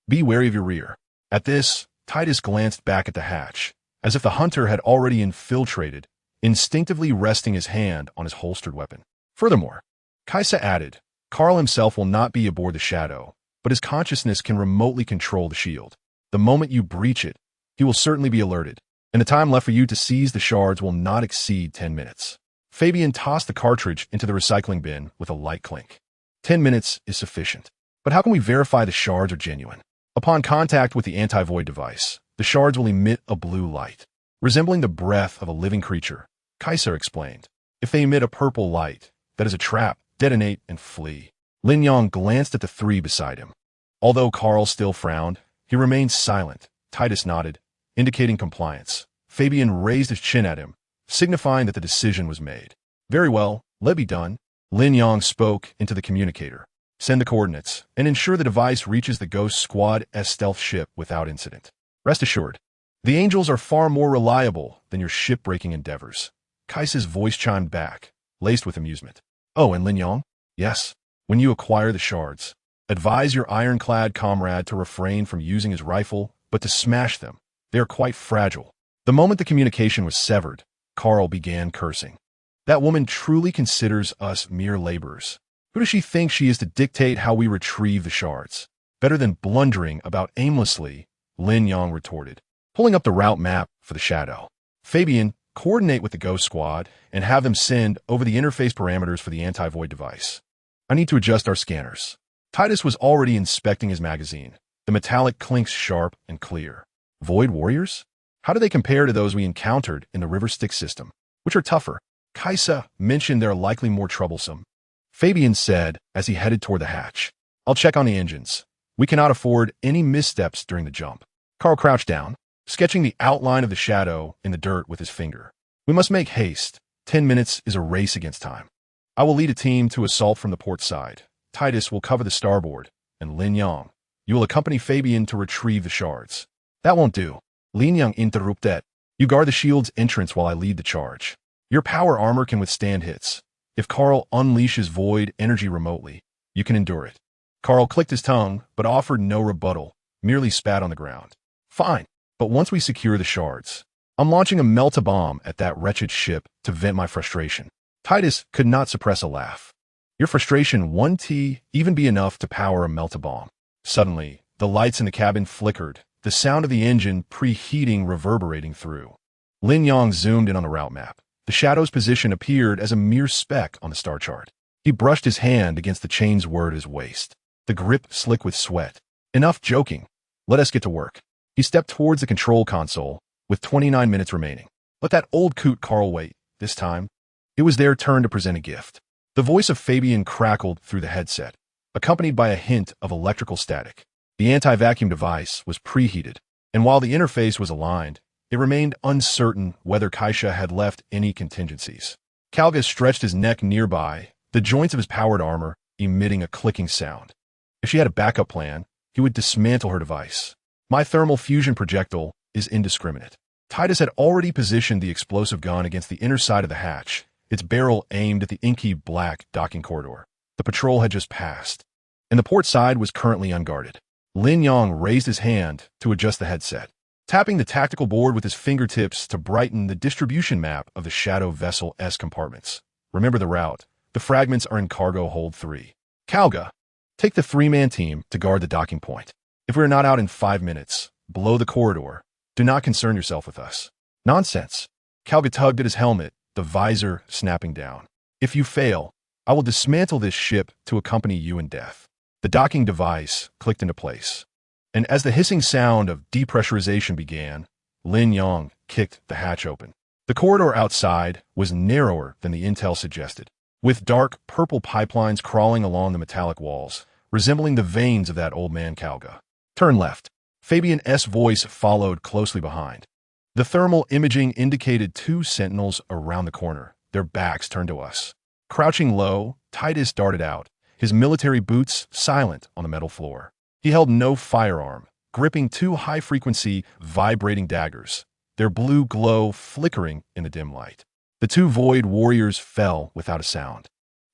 Be wary of your rear. At this, Titus glanced back at the hatch, as if the hunter had already infiltrated, instinctively resting his hand on his holstered weapon. Furthermore, Kaisa added, Carl himself will not be aboard the Shadow, but his consciousness can remotely control the shield. The moment you breach it, he will certainly be alerted, and the time left for you to seize the shards will not exceed 10 minutes. Fabian tossed the cartridge into the recycling bin with a light clink. 10 minutes is sufficient. But how can we verify the shards are genuine? Upon contact with the anti-void device, the shards will emit a blue light, resembling the breath of a living creature, Kaisa explained. If they emit a purple light, that is a trap, detonate and flee. Lin Yang glanced at the three beside him. Although Carl still frowned, he remained silent. Titus nodded, indicating compliance. Fabian raised his chin at him, signifying that the decision was made. Very well, let be done. Lin Yang spoke into the communicator. Send the coordinates, and ensure the device reaches the Ghost Squad's stealth ship without incident. Rest assured, the Angels are far more reliable than your ship-breaking endeavors. Kaisa's voice chimed back, laced with amusement. Oh, and Lin Yang? Yes. When you acquire the shards, advise your ironclad comrade to refrain from using his rifle, but to smash them. They are quite fragile. The moment the communication was severed, Carl began cursing. That woman truly considers us mere laborers. Who does she think she is to dictate how we retrieve the shards? Better than blundering about aimlessly, Lin Yang retorted, pulling up the route map for the Shadow. Fabian, coordinate with the Ghost Squad and have them send over the interface parameters for the anti-void device. I need to adjust our scanners. Titus was already inspecting his magazine. The metallic clinks sharp and clear. Void Warriors? How do they compare to those we encountered in the River Styx system? Which are tougher? Kaisa mentioned they're likely more troublesome. Fabian said as he headed toward the hatch. I'll check on the engines. We cannot afford any missteps during the jump. Carl crouched down, sketching the outline of the Shadow in the dirt with his finger. We must make haste. 10 minutes is a race against time. I will lead a team to assault from the port side. Titus will cover the starboard, and Lin Yang, you will accompany Fabian to retrieve the shards. That won't do. Lin Yang interrupted. You guard the shield's entrance while I lead the charge. Your power armor can withstand hits. If Carl unleashes void energy remotely, you can endure it. Carl clicked his tongue, but offered no rebuttal, merely spat on the ground. Fine, but once we secure the shards, I'm launching a melt-a-bomb at that wretched ship to vent my frustration. Titus could not suppress a laugh. Your frustration won't even be enough to power a melt-a-bomb. Suddenly, the lights in the cabin flickered, the sound of the engine preheating reverberating through. Lin Yang zoomed in on the route map. The Shadow's position appeared as a mere speck on the star chart. He brushed his hand against the chain's word at his waist, the grip slick with sweat. Enough joking. Let us get to work. He stepped towards the control console, with 29 minutes remaining. Let that old coot Carl wait. This time, it was their turn to present a gift. The voice of Fabian crackled through the headset, accompanied by a hint of electrical static. The anti-vacuum device was preheated, and while the interface was aligned, it remained uncertain whether Kaisa had left any contingencies. Kalga stretched his neck nearby, the joints of his powered armor emitting a clicking sound. If she had a backup plan, he would dismantle her device. My thermal fusion projectile is indiscriminate. Titus had already positioned the explosive gun against the inner side of the hatch, its barrel aimed at the inky black docking corridor. The patrol had just passed, and the port side was currently unguarded. Lin Yang raised his hand to adjust the headset, tapping the tactical board with his fingertips to brighten the distribution map of the Shadow vessel's compartments. Remember the route. The fragments are in cargo hold 3. Kalga, take the 3-man team to guard the docking point. If we are not out in 5 minutes, below the corridor, do not concern yourself with us. Nonsense. Kalga tugged at his helmet, the visor snapping down. If you fail, I will dismantle this ship to accompany you in death. The docking device clicked into place, and as the hissing sound of depressurization began, Lin Yang kicked the hatch open. The corridor outside was narrower than the intel suggested, with dark purple pipelines crawling along the metallic walls, resembling the veins of that old man Kalga. Turn left. Fabian's voice followed closely behind. The thermal imaging indicated 2 sentinels around the corner, their backs turned to us. Crouching low, Titus darted out, his military boots silent on the metal floor. He held no firearm, gripping 2 high-frequency, vibrating daggers, their blue glow flickering in the dim light. The 2 void warriors fell without a sound,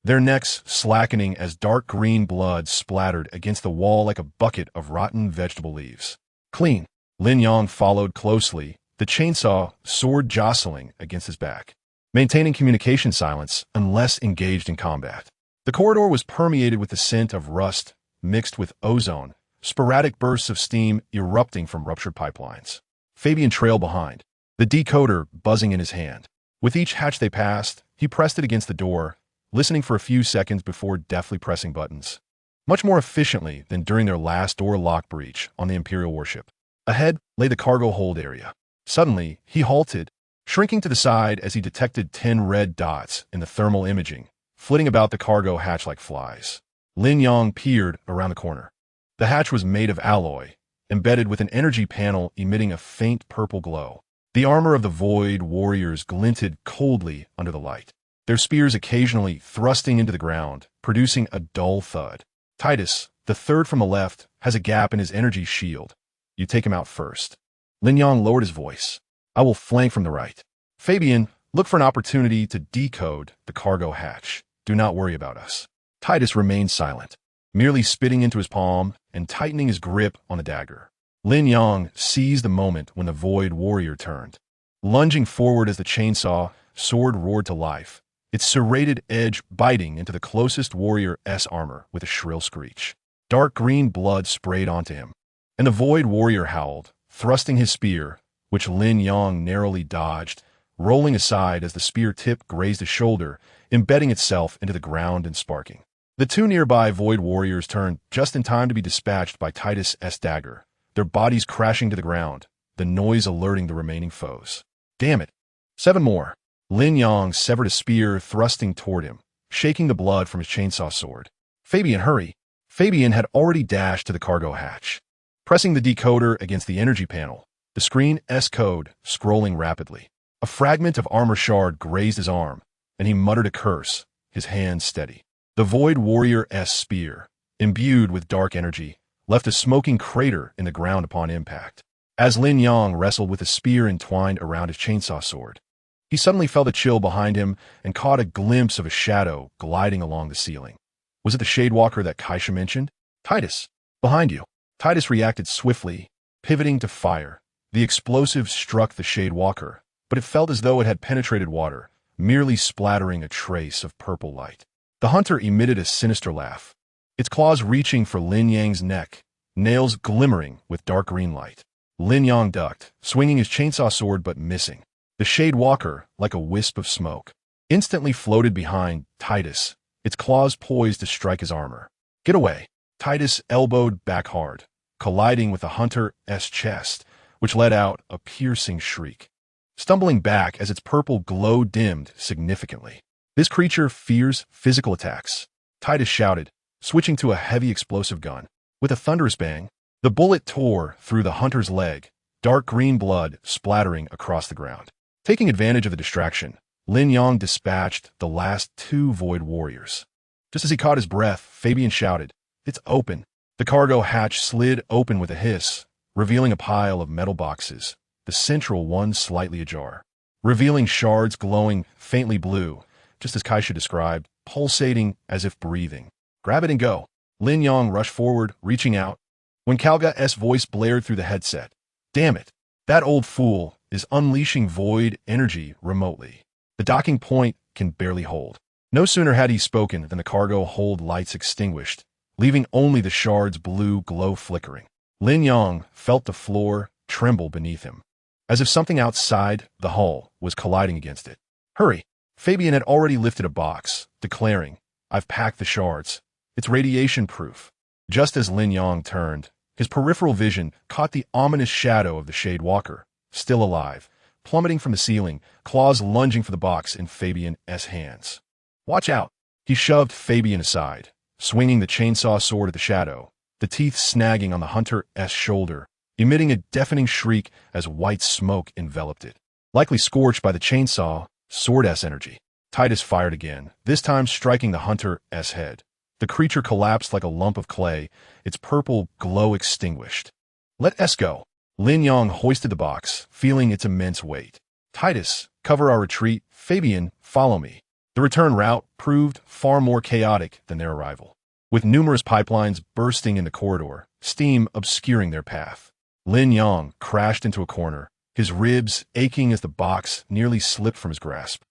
their necks slackening as dark green blood splattered against the wall like a bucket of rotten vegetable leaves. Clean. Lin Yang followed closely, the chainsaw sword jostling against his back, maintaining communication silence unless engaged in combat. The corridor was permeated with the scent of rust mixed with ozone, sporadic bursts of steam erupting from ruptured pipelines. Fabian trailed behind, the decoder buzzing in his hand. With each hatch they passed, he pressed it against the door, listening for a few seconds before deftly pressing buttons. Much more efficiently than during their last door lock breach on the Imperial warship. Ahead lay the cargo hold area. Suddenly, he halted, shrinking to the side as he detected 10 red dots in the thermal imaging, flitting about the cargo hatch like flies. Lin Yang peered around the corner. The hatch was made of alloy, embedded with an energy panel emitting a faint purple glow. The armor of the Void Warriors glinted coldly under the light, their spears occasionally thrusting into the ground, producing a dull thud. Titus, the third from the left, has a gap in his energy shield. You take him out first. Lin Yang lowered his voice. I will flank from the right. Fabian, look for an opportunity to decode the cargo hatch. Do not worry about us. Titus remained silent, merely spitting into his palm and tightening his grip on the dagger. Lin Yang seized the moment when the Void Warrior turned. Lunging forward as the chainsaw sword roared to life, its serrated edge biting into the closest warrior's armor with a shrill screech. Dark green blood sprayed onto him, and the Void Warrior howled, thrusting his spear, which Lin Yang narrowly dodged, rolling aside as the spear tip grazed his shoulder, embedding itself into the ground and sparking. The 2 nearby Void Warriors turned just in time to be dispatched by Titus's dagger, their bodies crashing to the ground, the noise alerting the remaining foes. Damn it. 7 more. Lin Yang severed a spear thrusting toward him, shaking the blood from his chainsaw sword. Fabian, hurry. Fabian had already dashed to the cargo hatch. Pressing the decoder against the energy panel, the screen's code scrolling rapidly. A fragment of armor shard grazed his arm, and he muttered a curse, his hand steady. The Void Warrior's spear, imbued with dark energy, left a smoking crater in the ground upon impact. As Lin Yang wrestled with a spear entwined around his chainsaw sword, he suddenly felt a chill behind him and caught a glimpse of a shadow gliding along the ceiling. Was it the Shadewalker that Kaisha mentioned? Titus, behind you. Titus reacted swiftly, pivoting to fire. The explosive struck the Shadewalker, but it felt as though it had penetrated water, merely splattering a trace of purple light. The hunter emitted a sinister laugh, its claws reaching for Lin Yang's neck, nails glimmering with dark green light. Lin Yang ducked, swinging his chainsaw sword but missing. The Shadewalker, like a wisp of smoke, instantly floated behind Titus, its claws poised to strike his armor. Get away. Titus elbowed back hard, colliding with the hunter's chest, which let out a piercing shriek, stumbling back as its purple glow dimmed significantly. This creature fears physical attacks, Titus shouted, switching to a heavy explosive gun. With a thunderous bang, the bullet tore through the hunter's leg, dark green blood splattering across the ground. Taking advantage of the distraction, Lin Yang dispatched the last 2 Void Warriors. Just as he caught his breath, Fabian shouted, "It's open." The cargo hatch slid open with a hiss, revealing a pile of metal boxes, the central one slightly ajar, revealing shards glowing faintly blue, just as Kaisha described, pulsating as if breathing. Grab it and go. Lin Yang rushed forward, reaching out, when Kalga's voice blared through the headset. Damn it. That old fool is unleashing void energy remotely. The docking point can barely hold. No sooner had he spoken than the cargo hold lights extinguished, leaving only the shard's blue glow flickering. Lin Yang felt the floor tremble beneath him, as if something outside the hull was colliding against it. Hurry! Fabian had already lifted a box, declaring, I've packed the shards. It's radiation-proof. Just as Lin Yang turned, his peripheral vision caught the ominous shadow of the Shadewalker, still alive, plummeting from the ceiling, claws lunging for the box in Fabian's hands. Watch out! He shoved Fabian aside, swinging the chainsaw sword at the shadow, the teeth snagging on the hunter's shoulder, emitting a deafening shriek as white smoke enveloped it. Likely scorched by the chainsaw, sword-s energy. Titus fired again, this time striking the hunter's head. The creature collapsed like a lump of clay, its purple glow extinguished. Let us go. Lin Yang hoisted the box, feeling its immense weight. Titus, cover our retreat. Fabian, follow me. The return route proved far more chaotic than their arrival, with numerous pipelines bursting in the corridor, steam obscuring their path. Lin Yang crashed into a corner, his ribs aching as the box nearly slipped from his grasp.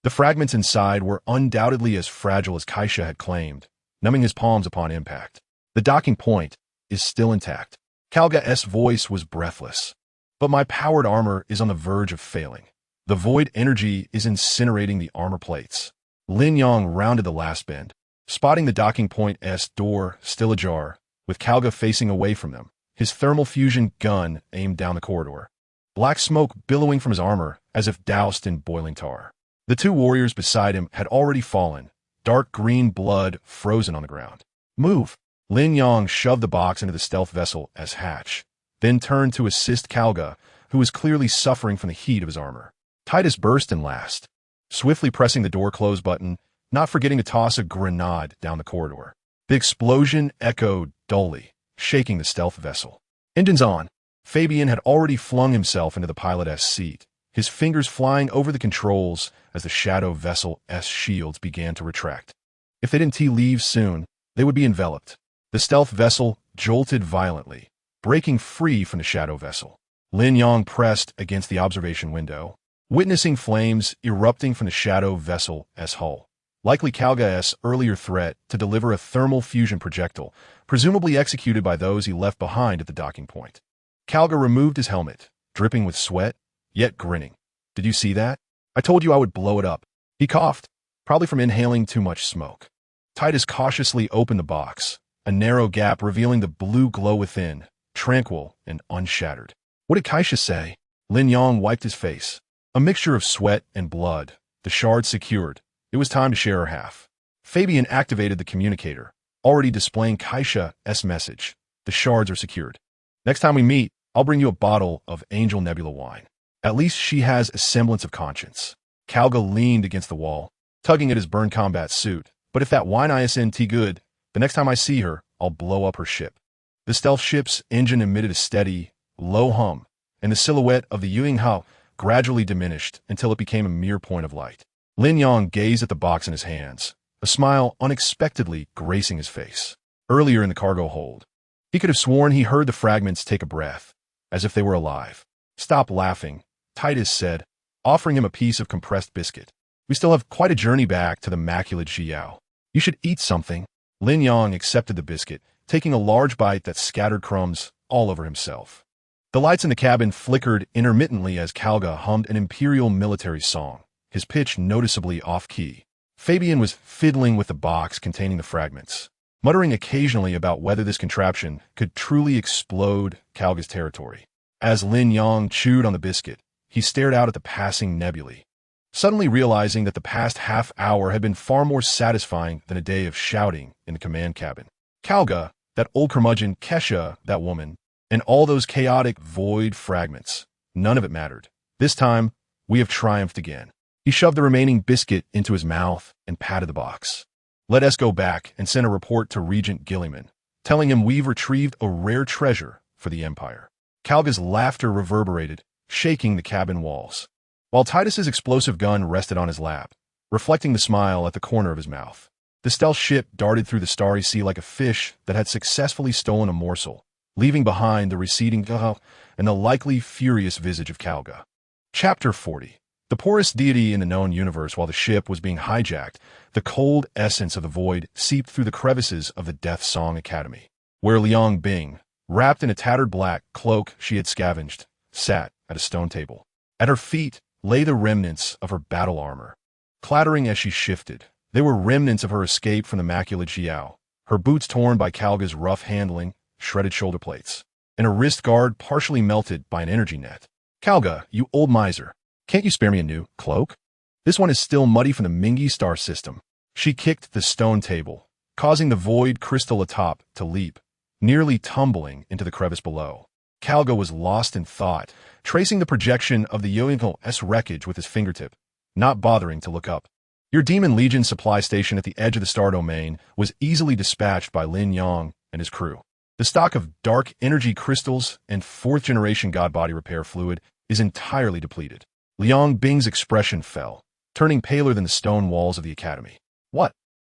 The fragments inside were undoubtedly as fragile as Kaisha had claimed, numbing his palms upon impact. The docking point is still intact. Kalga's voice was breathless. But my powered armor is on the verge of failing. The void energy is incinerating the armor plates. Lin Yang rounded the last bend, spotting the docking point's door still ajar, with Kalga facing away from them, his thermal fusion gun aimed down the corridor. Black smoke billowing from his armor as if doused in boiling tar. The two warriors beside him had already fallen, dark green blood frozen on the ground. Move! Lin Yang shoved the box into the stealth vessel as hatch, then turned to assist Kalga, who was clearly suffering from the heat of his armor. Titus burst in last, swiftly pressing the door close button, not forgetting to toss a grenade down the corridor. The explosion echoed dully, shaking the stealth vessel. Engines on. Fabian had already flung himself into the pilot's seat, his fingers flying over the controls as the shadow vessel's shields began to retract. If they didn't leave soon, they would be enveloped. The stealth vessel jolted violently, breaking free from the shadow vessel. Lin Yang pressed against the observation window, witnessing flames erupting from the shadow vessel's hull. Likely Kalga's earlier threat to deliver a thermal fusion projectile, presumably executed by those he left behind at the docking point. Kalga removed his helmet, dripping with sweat, yet grinning. Did you see that? I told you I would blow it up. He coughed, probably from inhaling too much smoke. Titus cautiously opened the box, a narrow gap revealing the blue glow within, tranquil and unshattered. What did Kaisha say? Lin Yang wiped his face. A mixture of sweat and blood, the shards secured. It was time to share her half. Fabian activated the communicator, already displaying Kaisha's message. The shards are secured. Next time we meet, I'll bring you a bottle of Angel Nebula wine. At least she has a semblance of conscience. Kalga leaned against the wall, tugging at his burn combat suit. But if that wine isn't good, the next time I see her, I'll blow up her ship. The stealth ship's engine emitted a steady, low hum, and the silhouette of the Yuinghao gradually diminished until it became a mere point of light. Lin Yang gazed at the box in his hands, a smile unexpectedly gracing his face. Earlier in the cargo hold, he could have sworn he heard the fragments take a breath, as if they were alive. Stop laughing, Titus said, offering him a piece of compressed biscuit. We still have quite a journey back to the immaculate Xiao. You should eat something. Lin Yang accepted the biscuit, taking a large bite that scattered crumbs all over himself. The lights in the cabin flickered intermittently as Kalga hummed an imperial military song, his pitch noticeably off-key. Fabian was fiddling with the box containing the fragments, muttering occasionally about whether this contraption could truly explode Kalga's territory. As Lin Yang chewed on the biscuit, he stared out at the passing nebulae, suddenly realizing that the past half hour had been far more satisfying than a day of shouting in the command cabin. Kalga, that old curmudgeon, Kesha, that woman, and all those chaotic void fragments. None of it mattered. This time, we have triumphed again. He shoved the remaining biscuit into his mouth and patted the box. Let us go back and send a report to Regent Gilliman, telling him we've retrieved a rare treasure for the Empire. Kalga's laughter reverberated, shaking the cabin walls, while Titus's explosive gun rested on his lap, reflecting the smile at the corner of his mouth. The stealth ship darted through the starry sea like a fish that had successfully stolen a morsel, leaving behind the receding and the likely furious visage of Kalga. Chapter 40. The poorest deity in the known universe. While the ship was being hijacked, the cold essence of the void seeped through the crevices of the Death Song Academy, where Liang Bing, wrapped in a tattered black cloak she had scavenged, sat at a stone table. At her feet lay the remnants of her battle armor. Clattering as she shifted, they were remnants of her escape from the immaculate Xiao, her boots torn by Kalga's rough handling, shredded shoulder plates, and a wrist guard partially melted by an energy net. Kalga, you old miser, can't you spare me a new cloak? This one is still muddy from the Mingi star system. She kicked the stone table, causing the void crystal atop to leap, nearly tumbling into the crevice below. Kalga was lost in thought, tracing the projection of the Yoinkel's wreckage with his fingertip, not bothering to look up. Your Demon Legion supply station at the edge of the star domain was easily dispatched by Lin Yang and his crew. The stock of dark energy crystals and fourth-generation god body repair fluid is entirely depleted. Liang Bing's expression fell, turning paler than the stone walls of the academy. What?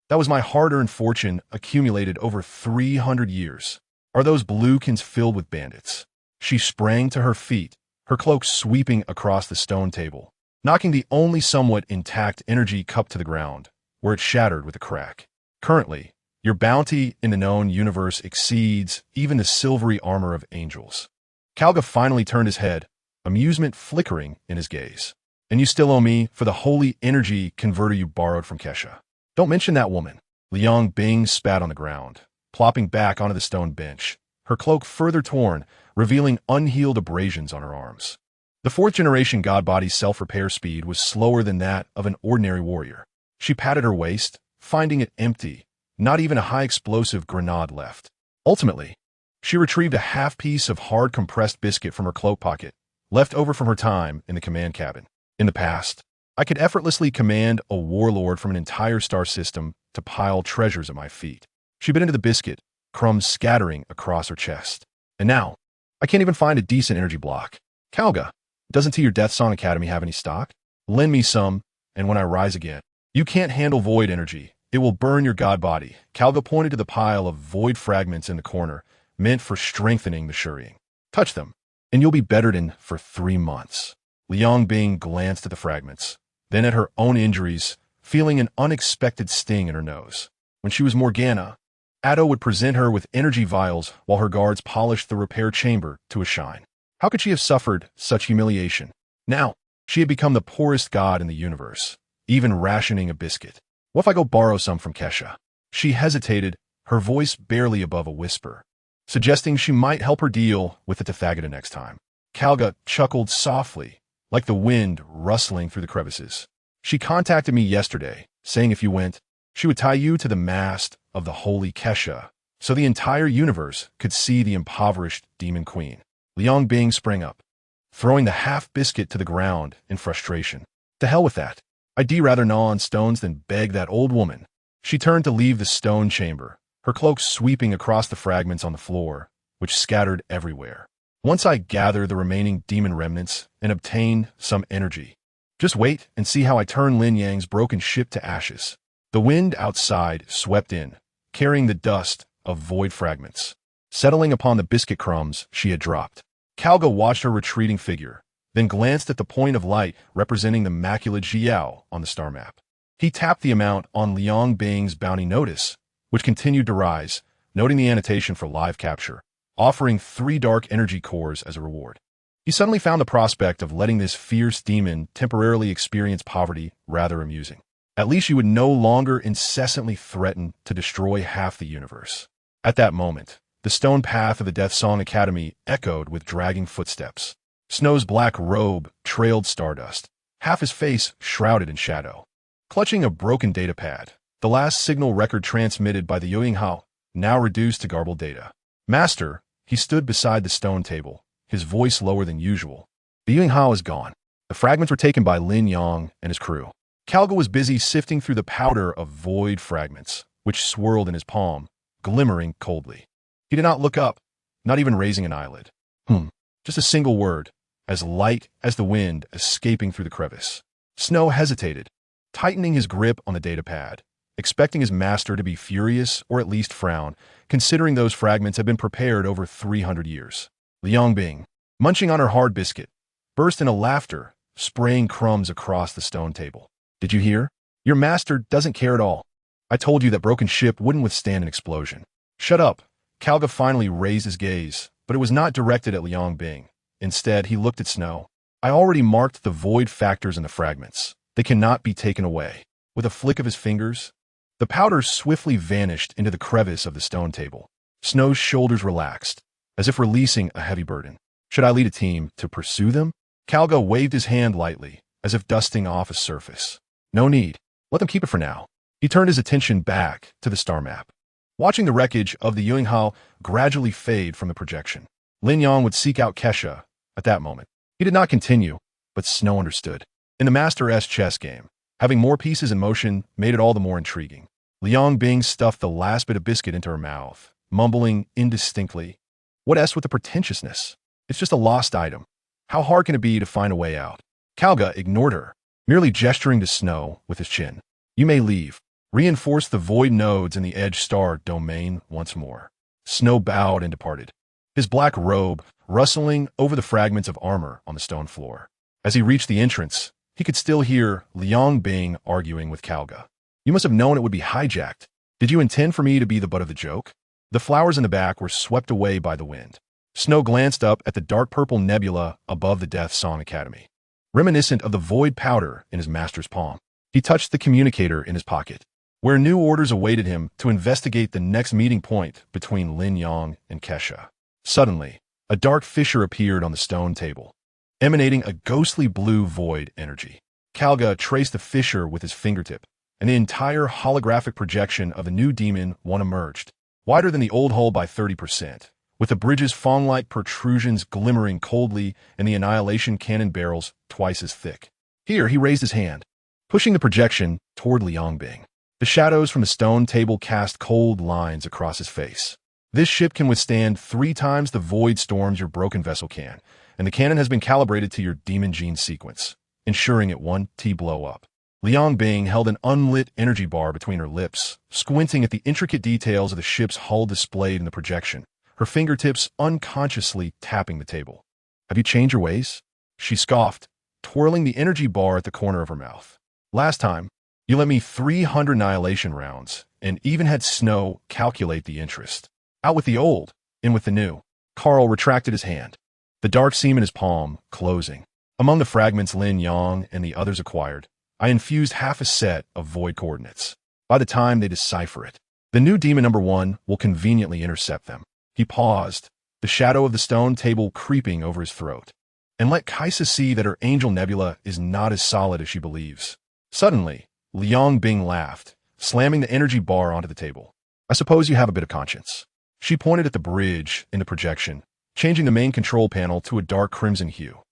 That was my hard-earned fortune accumulated over 300 years. Are those bluekins filled with bandits? She sprang to her feet, her cloak sweeping across the stone table, knocking the only somewhat intact energy cup to the ground, where it shattered with a crack. Currently, your bounty in the known universe exceeds even the silvery armor of angels. Kalga finally turned his head, amusement flickering in his gaze. And you still owe me for the holy energy converter you borrowed from Kesha. Don't mention that woman. Liang Bing spat on the ground, plopping back onto the stone bench, her cloak further torn, revealing unhealed abrasions on her arms. The fourth-generation god body's self-repair speed was slower than that of an ordinary warrior. She patted her waist, finding it empty, not even a high-explosive grenade left. Ultimately, she retrieved a half-piece of hard compressed biscuit from her cloak pocket, left over from her time in the command cabin. In the past, I could effortlessly command a warlord from an entire star system to pile treasures at my feet. She bit into the biscuit, crumbs scattering across her chest. And now, I can't even find a decent energy block. Kalga, doesn't your Death Song Academy have any stock? Lend me some, and when I rise again. You can't handle void energy. It will burn your god body. Kalga pointed to the pile of void fragments in the corner, meant for strengthening the Shuriing. Touch them, and you'll be bettered in for 3 months. Liang Bing glanced at the fragments, then at her own injuries, feeling an unexpected sting in her nose. When she was Morgana, Addo would present her with energy vials while her guards polished the repair chamber to a shine. How could she have suffered such humiliation? Now, she had become the poorest god in the universe, even rationing a biscuit. What if I go borrow some from Kesha? She hesitated, her voice barely above a whisper, suggesting she might help her deal with the Tathagata next time. Kalga chuckled softly, like the wind rustling through the crevices. She contacted me yesterday, saying if you went, she would tie you to the mast of the holy Kesha, so the entire universe could see the impoverished demon queen. Liang Bing sprang up, throwing the half-biscuit to the ground in frustration. To hell with that. I'd rather gnaw on stones than beg that old woman. She turned to leave the stone chamber, her cloak sweeping across the fragments on the floor, which scattered everywhere. Once I gather the remaining demon remnants and obtain some energy, just wait and see how I turn Lin Yang's broken ship to ashes. The wind outside swept in, carrying the dust of void fragments, settling upon the biscuit crumbs she had dropped. Kalga watched her retreating figure, then glanced at the point of light representing the maculate Jiao on the star map. He tapped the amount on Liang Bing's bounty notice, which continued to rise, noting the annotation for live capture, offering 3 dark energy cores as a reward. He suddenly found the prospect of letting this fierce demon temporarily experience poverty rather amusing. At least she would no longer incessantly threaten to destroy half the universe. At that moment, the stone path of the Death Song Academy echoed with dragging footsteps. Snow's black robe trailed stardust, half his face shrouded in shadow. Clutching a broken datapad, the last signal record transmitted by the Yoinghao, now reduced to garbled data. Master, he stood beside the stone table, his voice lower than usual. The Yoinghao is gone. The fragments were taken by Lin Yang and his crew. Kalga was busy sifting through the powder of void fragments, which swirled in his palm, glimmering coldly. He did not look up, not even raising an eyelid. Just a single word, as light as the wind escaping through the crevice. Snow hesitated, tightening his grip on the datapad, expecting his master to be furious or at least frown, considering those fragments had been prepared over 300 years. Liang Bing, munching on her hard biscuit, burst into laughter, spraying crumbs across the stone table. Did you hear? Your master doesn't care at all. I told you that broken ship wouldn't withstand an explosion. Shut up. Kalga finally raised his gaze, but it was not directed at Liang Bing. Instead, he looked at Snow. I already marked the void factors in the fragments. They cannot be taken away. With a flick of his fingers, the powder swiftly vanished into the crevice of the stone table. Snow's shoulders relaxed, as if releasing a heavy burden. Should I lead a team to pursue them? Kalga waved his hand lightly, as if dusting off a surface. No need. Let them keep it for now. He turned his attention back to the star map. Watching the wreckage of the Yuanghao gradually fade from the projection, Lin Yang would seek out Kesha at that moment. He did not continue, but Snow understood. In the Master S chess game, having more pieces in motion made it all the more intriguing. Liang Bing stuffed the last bit of biscuit into her mouth, mumbling indistinctly, "What S with the pretentiousness? It's just a lost item. How hard can it be to find a way out?" Kalga ignored her, merely gesturing to Snow with his chin. "You may leave." Reinforced the void nodes in the edge star domain once more. Snow bowed and departed, his black robe rustling over the fragments of armor on the stone floor. As he reached the entrance, he could still hear Liang Bing arguing with Kalga. "You must have known it would be hijacked. Did you intend for me to be the butt of the joke?" The flowers in the back were swept away by the wind. Snow glanced up at the dark purple nebula above the Death Song Academy, reminiscent of the void powder in his master's palm. He touched the communicator in his pocket, where new orders awaited him to investigate the next meeting point between Lin Yang and Kesha. Suddenly, a dark fissure appeared on the stone table, emanating a ghostly blue void energy. Kalga traced the fissure with his fingertip, and the entire holographic projection of the new Demon One emerged, wider than the old hull by 30%, with the bridge's fawn-like protrusions glimmering coldly and the annihilation cannon barrels twice as thick. Here he raised his hand, pushing the projection toward Liang Bing. The shadows from the stone table cast cold lines across his face. "This ship can withstand 3 times the void storms your broken vessel can, and the cannon has been calibrated to your demon gene sequence, ensuring it won't blow up." Liang Bing held an unlit energy bar between her lips, squinting at the intricate details of the ship's hull displayed in the projection, her fingertips unconsciously tapping the table. "Have you changed your ways?" she scoffed, twirling the energy bar at the corner of her mouth. "Last time, you lent me 300 annihilation rounds, and even had Snow calculate the interest. Out with the old, in with the new." Carl retracted his hand, the dark seam in his palm closing. "Among the fragments Lin Yang and the others acquired, I infused half a set of void coordinates. By the time they decipher it, the new Demon Number 1 will conveniently intercept them." He paused, the shadow of the stone table creeping over his throat. "And let Kaisa see that her angel nebula is not as solid as she believes." Suddenly, Liang Bing laughed, slamming the energy bar onto the table. "I suppose you have a bit of conscience." She pointed at the bridge in the projection, changing the main control panel to a dark crimson hue.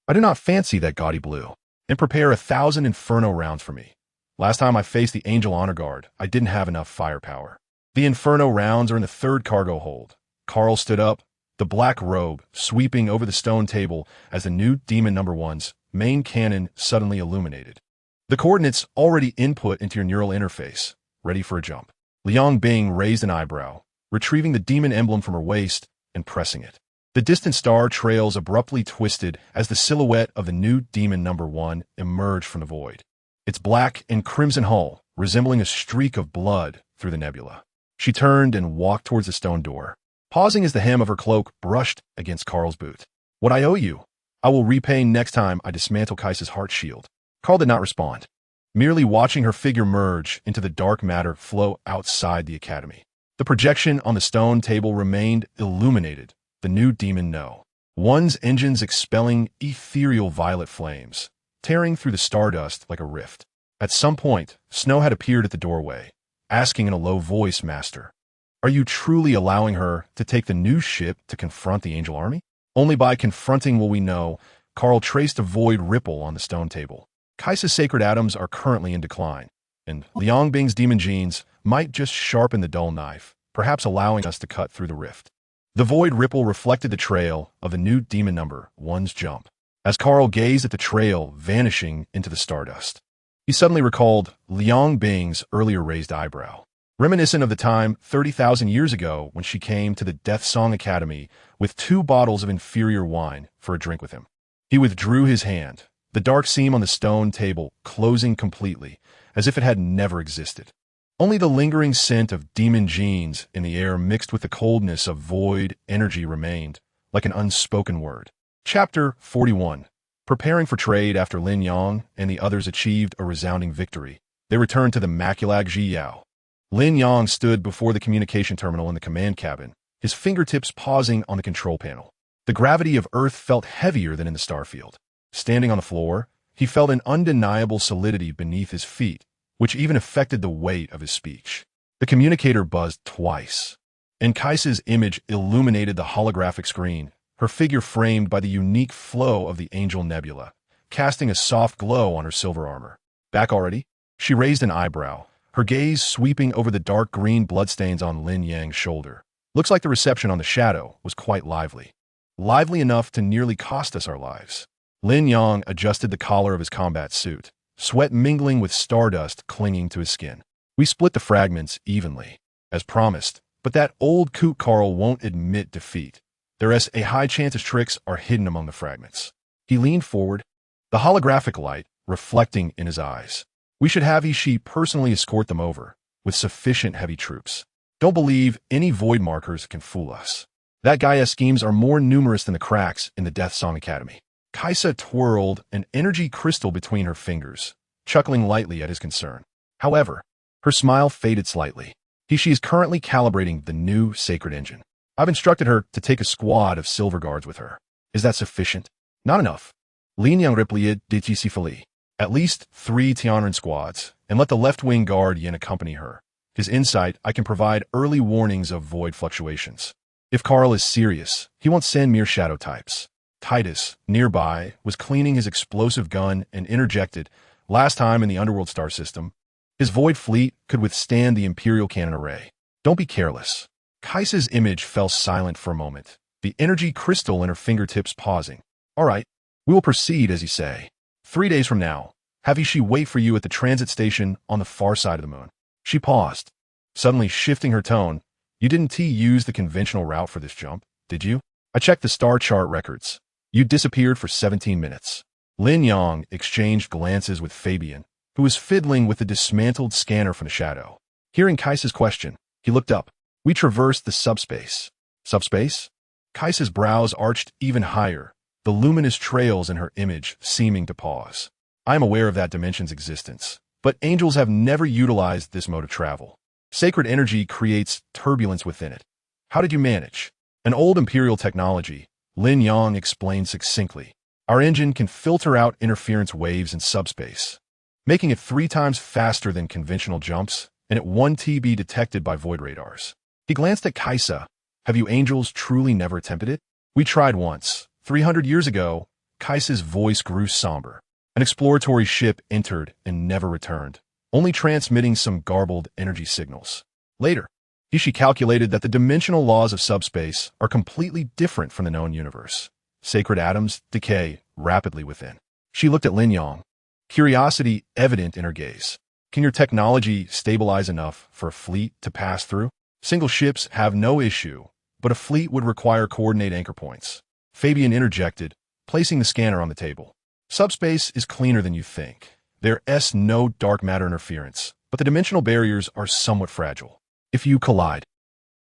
"I do not fancy that gaudy blue. And prepare 1,000 Inferno rounds for me. Last time I faced the Angel Honor Guard, I didn't have enough firepower." "The Inferno rounds are in the 3rd cargo hold." Carl stood up, the black robe sweeping over the stone table as the new Demon Number 1's main cannon suddenly illuminated. "The coordinates already input into your neural interface, ready for a jump." Liang Bing raised an eyebrow, retrieving the demon emblem from her waist and pressing it. The distant star trails abruptly twisted as the silhouette of the new Demon Number 1 emerged from the void, its black and crimson hull resembling a streak of blood through the nebula. She turned and walked towards the stone door, pausing as the hem of her cloak brushed against Carl's boot. "What I owe you, I will repay next time I dismantle Kaisa's heart shield." Carl did not respond, merely watching her figure merge into the dark matter flow outside the academy. The projection on the stone table remained illuminated, the new Demon No. 1's engines expelling ethereal violet flames, tearing through the stardust like a rift. At some point, Snow had appeared at the doorway, asking in a low voice, "Master, are you truly allowing her to take the new ship to confront the Angel Army?" "Only by confronting will we know." Carl traced a void ripple on the stone table. "Kaisa's sacred atoms are currently in decline, and Liang Bing's demon genes might just sharpen the dull knife, perhaps allowing us to cut through the rift." The void ripple reflected the trail of the new Demon Number 1's jump. As Carl gazed at the trail vanishing into the stardust, he suddenly recalled Liang Bing's earlier raised eyebrow, reminiscent of the time 30,000 years ago when she came to the Death Song Academy with 2 bottles of inferior wine for a drink with him. He withdrew his hand, the dark seam on the stone table closing completely, as if it had never existed. Only the lingering scent of demon genes in the air mixed with the coldness of void energy remained, like an unspoken word. Chapter 41. Preparing for trade after Lin Yang and the others achieved a resounding victory, they returned to the Maculag Zhiyao. Lin Yang stood before the communication terminal in the command cabin, his fingertips pausing on the control panel. The gravity of Earth felt heavier than in the starfield. Standing on the floor, he felt an undeniable solidity beneath his feet, which even affected the weight of his speech. The communicator buzzed twice, and Kaisa's image illuminated the holographic screen, her figure framed by the unique flow of the Angel Nebula, casting a soft glow on her silver armor. Back already? She raised an eyebrow, her gaze sweeping over the dark green bloodstains on Lin Yang's shoulder. Looks like the reception on the shadow was quite lively. Lively enough to nearly cost us our lives. Lin Yang adjusted the collar of his combat suit, sweat mingling with stardust clinging to his skin. We split the fragments evenly, as promised, but that old coot Carl won't admit defeat. There is a high chance his tricks are hidden among the fragments. He leaned forward, the holographic light reflecting in his eyes. We should have he personally escort them over, with sufficient heavy troops. Don't believe any void markers can fool us. That Gaia's schemes are more numerous than the cracks in the Death Song Academy. Kaisa twirled an energy crystal between her fingers, chuckling lightly at his concern. However, her smile faded slightly. She is currently calibrating the new sacred engine. I've instructed her to take a squad of silver guards with her. Is that sufficient? Not enough. Lin Yang replied decisively. At least 3 Tyranid squads, and let the left-wing guard Yin accompany her. His insight, I can provide early warnings of void fluctuations. If Carl is serious, he won't send mere shadow types. Titus, nearby, was cleaning his explosive gun and interjected, last time in the Underworld star system, his void fleet could withstand the Imperial cannon array. Don't be careless. Kaisa's image fell silent for a moment, the energy crystal in her fingertips pausing. All right, we will proceed as you say. 3 days from now, have she wait for you at the transit station on the far side of the moon. She paused, suddenly shifting her tone. You didn't use the conventional route for this jump, did you? I checked the star chart records. You disappeared for 17 minutes. Lin Yang exchanged glances with Fabian, who was fiddling with the dismantled scanner from the shadow. Hearing Kaisa's question, he looked up. We traversed the subspace. Subspace? Kaisa's brows arched even higher, the luminous trails in her image seeming to pause. I am aware of that dimension's existence, but angels have never utilized this mode of travel. Sacred energy creates turbulence within it. How did you manage? An old Imperial technology, Lin Yang explained succinctly. Our engine can filter out interference waves in subspace, making it 3 times faster than conventional jumps, and at 1 TB detected by void radars. He glanced at Kaisa. Have you angels truly never attempted it? We tried once. 300 years ago. Kaisa's voice grew somber. An exploratory ship entered and never returned, only transmitting some garbled energy signals. Later, she calculated that the dimensional laws of subspace are completely different from the known universe. Sacred atoms decay rapidly within. She looked at Lin Yang, curiosity evident in her gaze. Can your technology stabilize enough for a fleet to pass through? Single ships have no issue, but a fleet would require coordinate anchor points. Fabian interjected, placing the scanner on the table. Subspace is cleaner than you think. There is no dark matter interference, but the dimensional barriers are somewhat fragile. If you collide.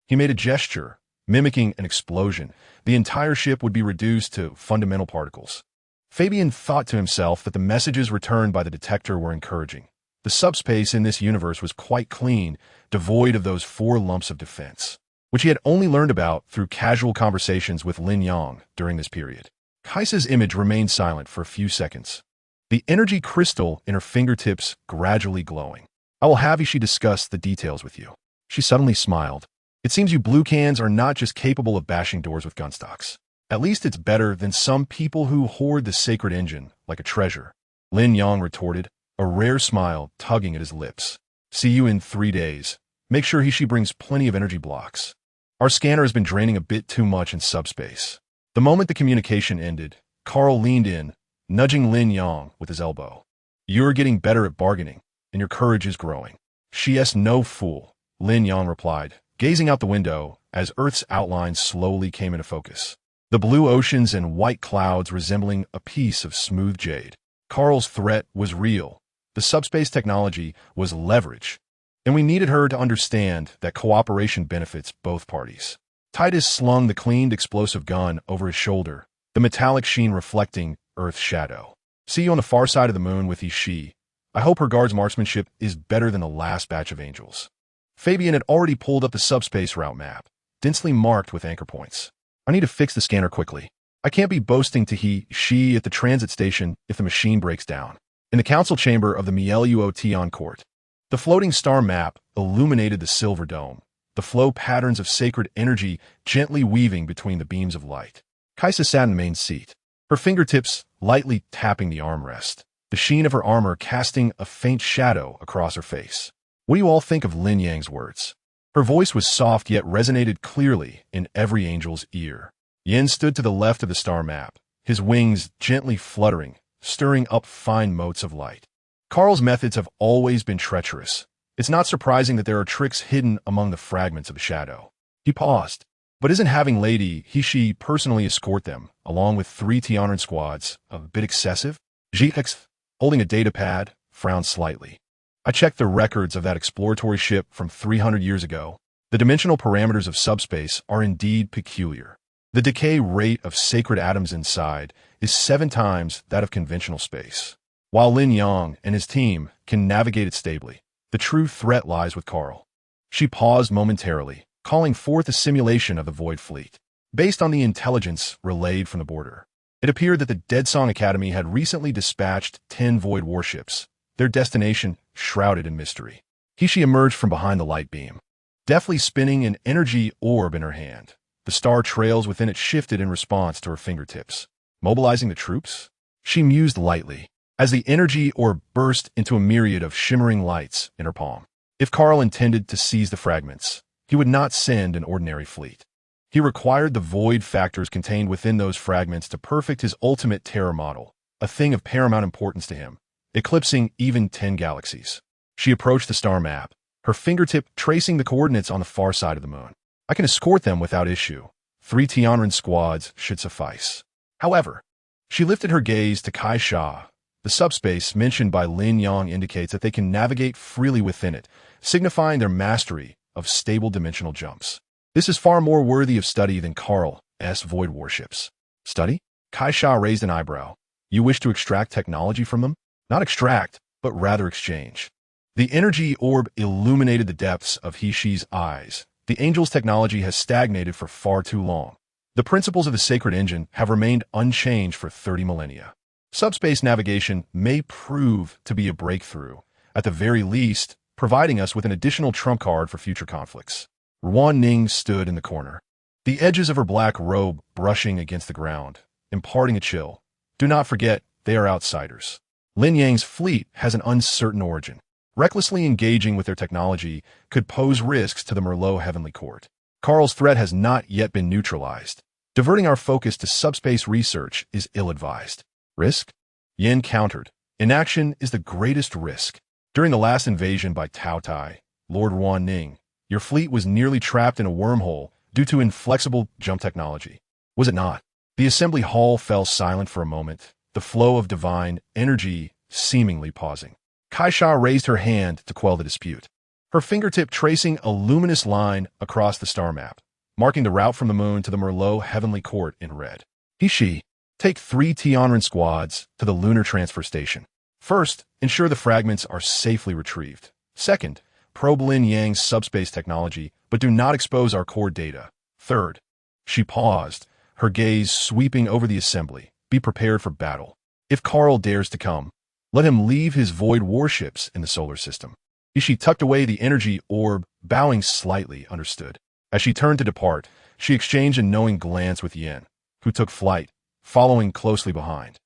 He made a gesture, mimicking an explosion. The entire ship would be reduced to fundamental particles. Fabian thought to himself that the messages returned by the detector were encouraging. The subspace in this universe was quite clean, devoid of those 4 lumps of defense, which he had only learned about through casual conversations with Lin Yang during this period. Kaisa's image remained silent for a few seconds, the energy crystal in her fingertips gradually glowing. I will have she discuss the details with you. She suddenly smiled. It seems you blue cans are not just capable of bashing doors with gunstocks. At least it's better than some people who hoard the sacred engine like a treasure. Lin Yang retorted, a rare smile tugging at his lips. See you in 3 days. Make sure she brings plenty of energy blocks. Our scanner has been draining a bit too much in subspace. The moment the communication ended, Carl leaned in, nudging Lin Yang with his elbow. You're getting better at bargaining, and your courage is growing. She is no fool, Lin Yang replied, gazing out the window as Earth's outlines slowly came into focus. The blue oceans and white clouds resembling a piece of smooth jade. Carl's threat was real. The subspace technology was leverage, and we needed her to understand that cooperation benefits both parties. Titus slung the cleaned explosive gun over his shoulder, the metallic sheen reflecting Earth's shadow. See you on the far side of the moon with she. I hope her guard's marksmanship is better than the last batch of angels. Fabian had already pulled up the subspace route map, densely marked with anchor points. I need to fix the scanner quickly. I can't be boasting to she at the transit station if the machine breaks down. In the council chamber of the Mieluotion court, The floating star map illuminated the silver dome, the flow patterns of sacred energy gently weaving between the beams of light. Kaisa sat in the main seat, her fingertips lightly tapping the armrest, the sheen of her armor casting a faint shadow across her face. What do you all think of Lin Yang's words? Her voice was soft yet resonated clearly in every angel's ear. Yen stood to the left of the star map, his wings gently fluttering, stirring up fine motes of light. Carl's methods have always been treacherous. It's not surprising that there are tricks hidden among the fragments of the shadow. He paused. But isn't having Lady He-She personally escort them, along with 3 Tyranid squads, a bit excessive? Jix, holding a data pad, frowned slightly. I checked the records of that exploratory ship from 300 years ago. The dimensional parameters of subspace are indeed peculiar. The decay rate of sacred atoms inside is 7 times that of conventional space. While Lin Yang and his team can navigate it stably, the true threat lies with Carl. She paused momentarily, calling forth a simulation of the Void Fleet. Based on the intelligence relayed from the border, it appeared that the Dead Song Academy had recently dispatched 10 Void warships, their destination shrouded in mystery. He-She emerged from behind the light beam, deftly spinning an energy orb in her hand. The star trails within it shifted in response to her fingertips. Mobilizing the troops? She mused lightly, as the energy orb burst into a myriad of shimmering lights in her palm. If Carl intended to seize the fragments, he would not send an ordinary fleet. He required the void factors contained within those fragments to perfect his ultimate terror model, a thing of paramount importance to him, eclipsing even 10 galaxies. She approached the star map, her fingertip tracing the coordinates on the far side of the moon. I can escort them without issue. 3 Tyranid squads should suffice. However, she lifted her gaze to Kai Sha. The subspace mentioned by Lin Yang indicates that they can navigate freely within it, signifying their mastery of stable dimensional jumps. This is far more worthy of study than Carl's void warships. Study? Kai Sha raised an eyebrow. You wish to extract technology from them? Not extract, but rather exchange. The energy orb illuminated the depths of He-She's eyes. The angel's technology has stagnated for far too long. The principles of the sacred engine have remained unchanged for 30 millennia. Subspace navigation may prove to be a breakthrough, at the very least, providing us with an additional trump card for future conflicts. Ruan Ning stood in the corner, the edges of her black robe brushing against the ground, imparting a chill. Do not forget, they are outsiders. Lin Yang's fleet has an uncertain origin. Recklessly engaging with their technology could pose risks to the Merlot Heavenly Court. Carl's threat has not yet been neutralized. Diverting our focus to subspace research is ill-advised. Risk? Yen countered. Inaction is the greatest risk. During the last invasion by Tao Tai, Lord Ruan Ning, your fleet was nearly trapped in a wormhole due to inflexible jump technology. Was it not? The assembly hall fell silent for a moment, the flow of divine energy seemingly pausing. Kai Sha raised her hand to quell the dispute, her fingertip tracing a luminous line across the star map, marking the route from the moon to the Merlot Heavenly Court in red. He-She, take 3 Tyranid squads to the lunar transfer station. First, ensure the fragments are safely retrieved. Second, probe Lin Yang's subspace technology, but do not expose our core data. Third, she paused, her gaze sweeping over the assembly. Be prepared for battle. If Carl dares to come, let him leave his void warships in the solar system. He tucked away the energy orb, bowing slightly, understood. As she turned to depart, she exchanged a knowing glance with Yen, who took flight, following closely behind.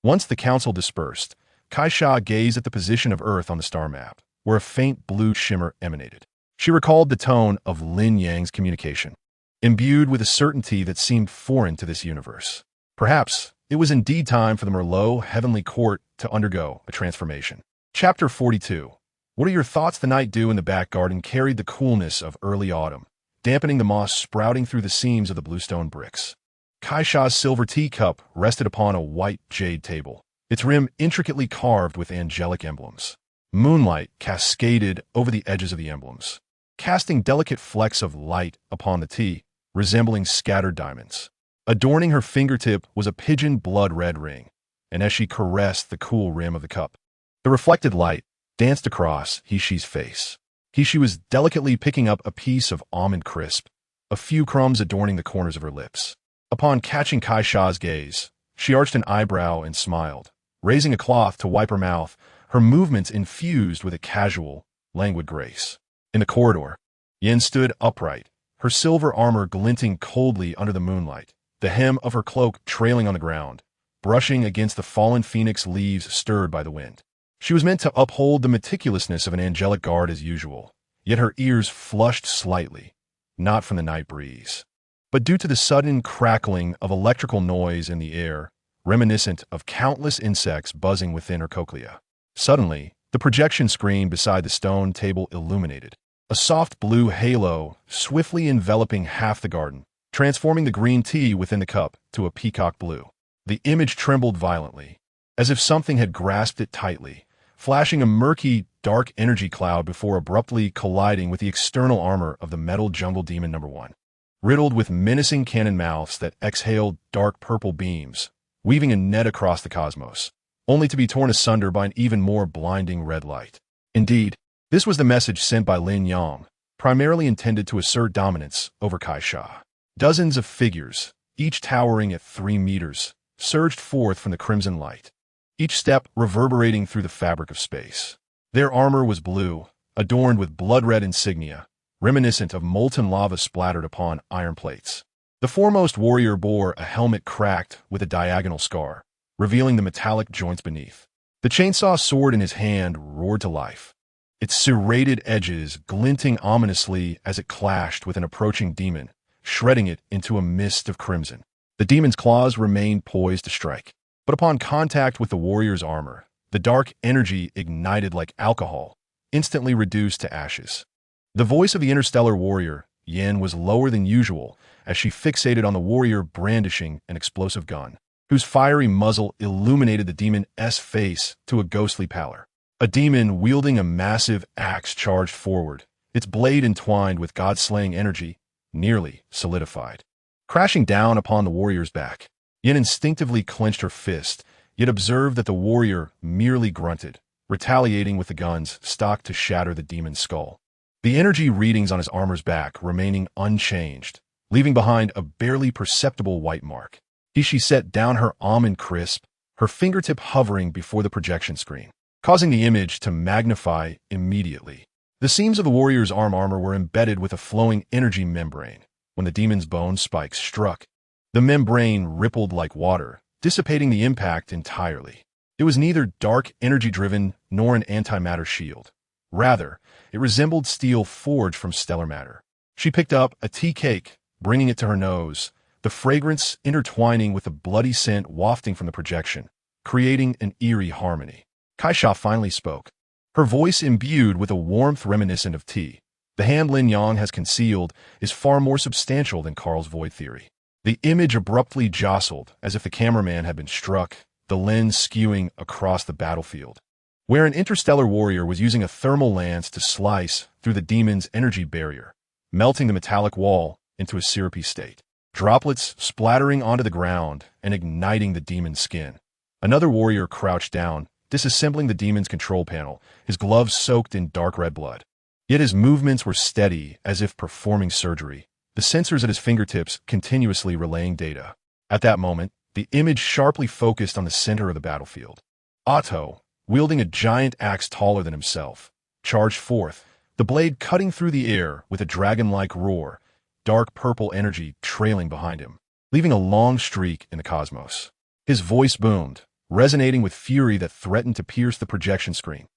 Once the council dispersed, Kai Sha gazed at the position of Earth on the star map, where a faint blue shimmer emanated. She recalled the tone of Lin Yang's communication, imbued with a certainty that seemed foreign to this universe. Perhaps it was indeed time for the Merlot Heavenly Court to undergo a transformation. Chapter 42. What are your thoughts? The night dew in the back garden carried the coolness of early autumn, dampening the moss sprouting through the seams of the bluestone bricks. Kai Sha's silver teacup rested upon a white jade table, its rim intricately carved with angelic emblems. Moonlight cascaded over the edges of the emblems, casting delicate flecks of light upon the tea, resembling scattered diamonds. Adorning her fingertip was a pigeon blood-red ring, and as she caressed the cool rim of the cup, the reflected light danced across He-She's face. He-She was delicately picking up a piece of almond crisp, a few crumbs adorning the corners of her lips. Upon catching Kai Sha's gaze, she arched an eyebrow and smiled, raising a cloth to wipe her mouth, her movements infused with a casual, languid grace. In the corridor, Yin stood upright, her silver armor glinting coldly under the moonlight, the hem of her cloak trailing on the ground, brushing against the fallen phoenix leaves stirred by the wind. She was meant to uphold the meticulousness of an angelic guard as usual, yet her ears flushed slightly, not from the night breeze, but due to the sudden crackling of electrical noise in the air, reminiscent of countless insects buzzing within her cochlea. Suddenly, the projection screen beside the stone table illuminated, a soft blue halo swiftly enveloping half the garden, transforming the green tea within the cup to a peacock blue. The image trembled violently, as if something had grasped it tightly, flashing a murky, dark energy cloud before abruptly colliding with the external armor of the metal jungle demon number 1. Riddled with menacing cannon mouths that exhaled dark purple beams, weaving a net across the cosmos, only to be torn asunder by an even more blinding red light. Indeed, this was the message sent by Lin Yang, primarily intended to assert dominance over Kaisha. Dozens of figures, each towering at 3 meters, surged forth from the crimson light, each step reverberating through the fabric of space. Their armor was blue, adorned with blood-red insignia, reminiscent of molten lava splattered upon iron plates. The foremost warrior bore a helmet cracked with a diagonal scar, revealing the metallic joints beneath. The chainsaw sword in his hand roared to life, its serrated edges glinting ominously as it clashed with an approaching demon, shredding it into a mist of crimson. The demon's claws remained poised to strike, but upon contact with the warrior's armor, the dark energy ignited like alcohol, instantly reduced to ashes. The voice of the interstellar warrior, Yin, was lower than usual as she fixated on the warrior brandishing an explosive gun, whose fiery muzzle illuminated the demon's face to a ghostly pallor. A demon wielding a massive axe charged forward, its blade entwined with god-slaying energy, nearly solidified. Crashing down upon the warrior's back, Yin instinctively clenched her fist, yet observed that the warrior merely grunted, retaliating with the gun's stock to shatter the demon's skull. The energy readings on his armor's back remaining unchanged, leaving behind a barely perceptible white mark. She set down her almond crisp, her fingertip hovering before the projection screen, causing the image to magnify immediately. The seams of the warrior's armor were embedded with a flowing energy membrane. When the demon's bone spikes struck, the membrane rippled like water, dissipating the impact entirely. It was neither dark energy-driven nor an antimatter shield. Rather, it resembled steel forged from stellar matter. She picked up a tea cake, bringing it to her nose, the fragrance intertwining with the bloody scent wafting from the projection, creating an eerie harmony. Kaisha finally spoke, her voice imbued with a warmth reminiscent of tea. The hand Lin Yang has concealed is far more substantial than Carl's void theory. The image abruptly jostled as if the cameraman had been struck, the lens skewing across the battlefield, where an interstellar warrior was using a thermal lance to slice through the demon's energy barrier, melting the metallic wall into a syrupy state. Droplets splattering onto the ground and igniting the demon's skin. Another warrior crouched down, disassembling the demon's control panel, his gloves soaked in dark red blood. Yet his movements were steady as if performing surgery, the sensors at his fingertips continuously relaying data. At that moment, the image sharply focused on the center of the battlefield. Otto, wielding a giant axe taller than himself, charged forth, the blade cutting through the air with a dragon-like roar, dark purple energy trailing behind him, leaving a long streak in the cosmos. His voice boomed, resonating with fury that threatened to pierce the projection screen.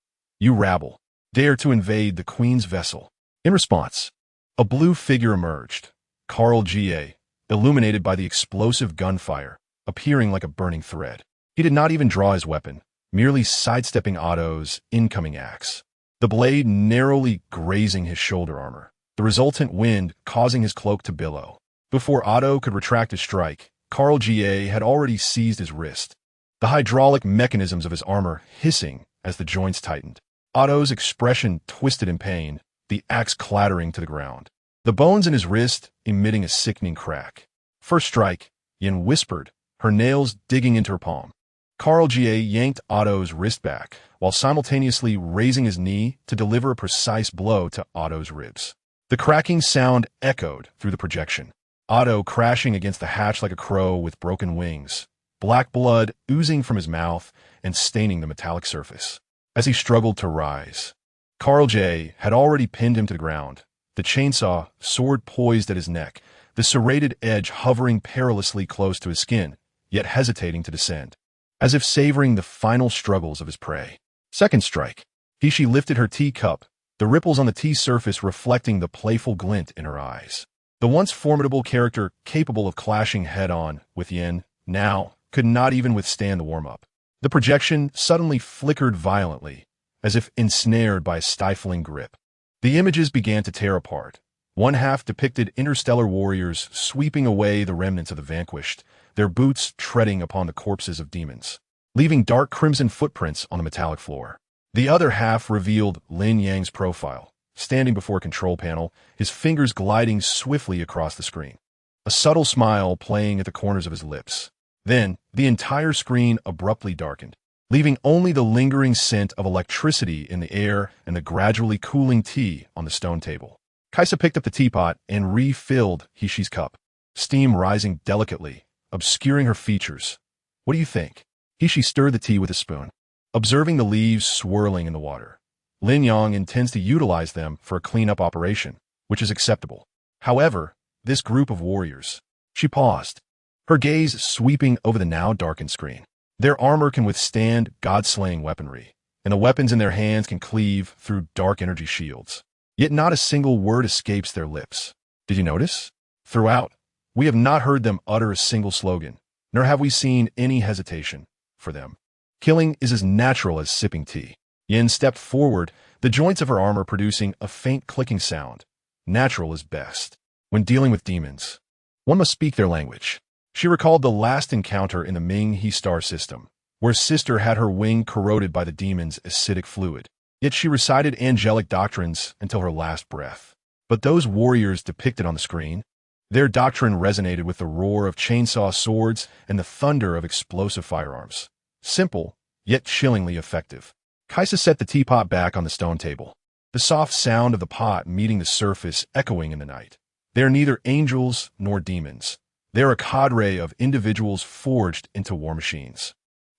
"You rabble, dare to invade the Queen's vessel." In response, a blue figure emerged, Carl Ga, illuminated by the explosive gunfire, appearing like a burning thread. He did not even draw his weapon, merely sidestepping Otto's incoming axe, the blade narrowly grazing his shoulder armor, the resultant wind causing his cloak to billow. Before Otto could retract his strike, Carl Ga had already seized his wrist, the hydraulic mechanisms of his armor hissing as the joints tightened. Otto's expression twisted in pain, the axe clattering to the ground, the bones in his wrist emitting a sickening crack. "First strike," Yin whispered, her nails digging into her palm. Carl Ga yanked Otto's wrist back, while simultaneously raising his knee to deliver a precise blow to Otto's ribs. The cracking sound echoed through the projection, Otto crashing against the hatch like a crow with broken wings, black blood oozing from his mouth and staining the metallic surface. As he struggled to rise, Carl J. had already pinned him to the ground, the chainsaw sword poised at his neck, the serrated edge hovering perilously close to his skin, yet hesitating to descend, as if savoring the final struggles of his prey. Second strike. He lifted her teacup, the ripples on the tea surface reflecting the playful glint in her eyes. The once formidable character capable of clashing head-on with Yin, now, could not even withstand the warm-up. The projection suddenly flickered violently, as if ensnared by a stifling grip. The images began to tear apart. One half depicted interstellar warriors sweeping away the remnants of the vanquished, their boots treading upon the corpses of demons, leaving dark crimson footprints on the metallic floor. The other half revealed Lin Yang's profile, standing before a control panel, his fingers gliding swiftly across the screen, a subtle smile playing at the corners of his lips. Then, the entire screen abruptly darkened, leaving only the lingering scent of electricity in the air and the gradually cooling tea on the stone table. Kaisa picked up the teapot and refilled Hishi's cup, steam rising delicately, obscuring her features. What do you think? Hishi stirred the tea with a spoon, observing the leaves swirling in the water. Lin Yang intends to utilize them for a cleanup operation, which is acceptable. However, this group of warriors... She paused, her gaze sweeping over the now darkened screen. Their armor can withstand god-slaying weaponry, and the weapons in their hands can cleave through dark energy shields. Yet not a single word escapes their lips. Did you notice? Throughout, we have not heard them utter a single slogan, nor have we seen any hesitation. For them, killing is as natural as sipping tea. Yin stepped forward, the joints of her armor producing a faint clicking sound. Natural is best. When dealing with demons, one must speak their language. She recalled the last encounter in the Ming-He star system, where Sister had her wing corroded by the demon's acidic fluid. Yet she recited angelic doctrines until her last breath. But those warriors depicted on the screen, their doctrine resonated with the roar of chainsaw swords and the thunder of explosive firearms. Simple, yet chillingly effective. Kaisa set the teapot back on the stone table, the soft sound of the pot meeting the surface echoing in the night. They are neither angels nor demons. They are a cadre of individuals forged into war machines.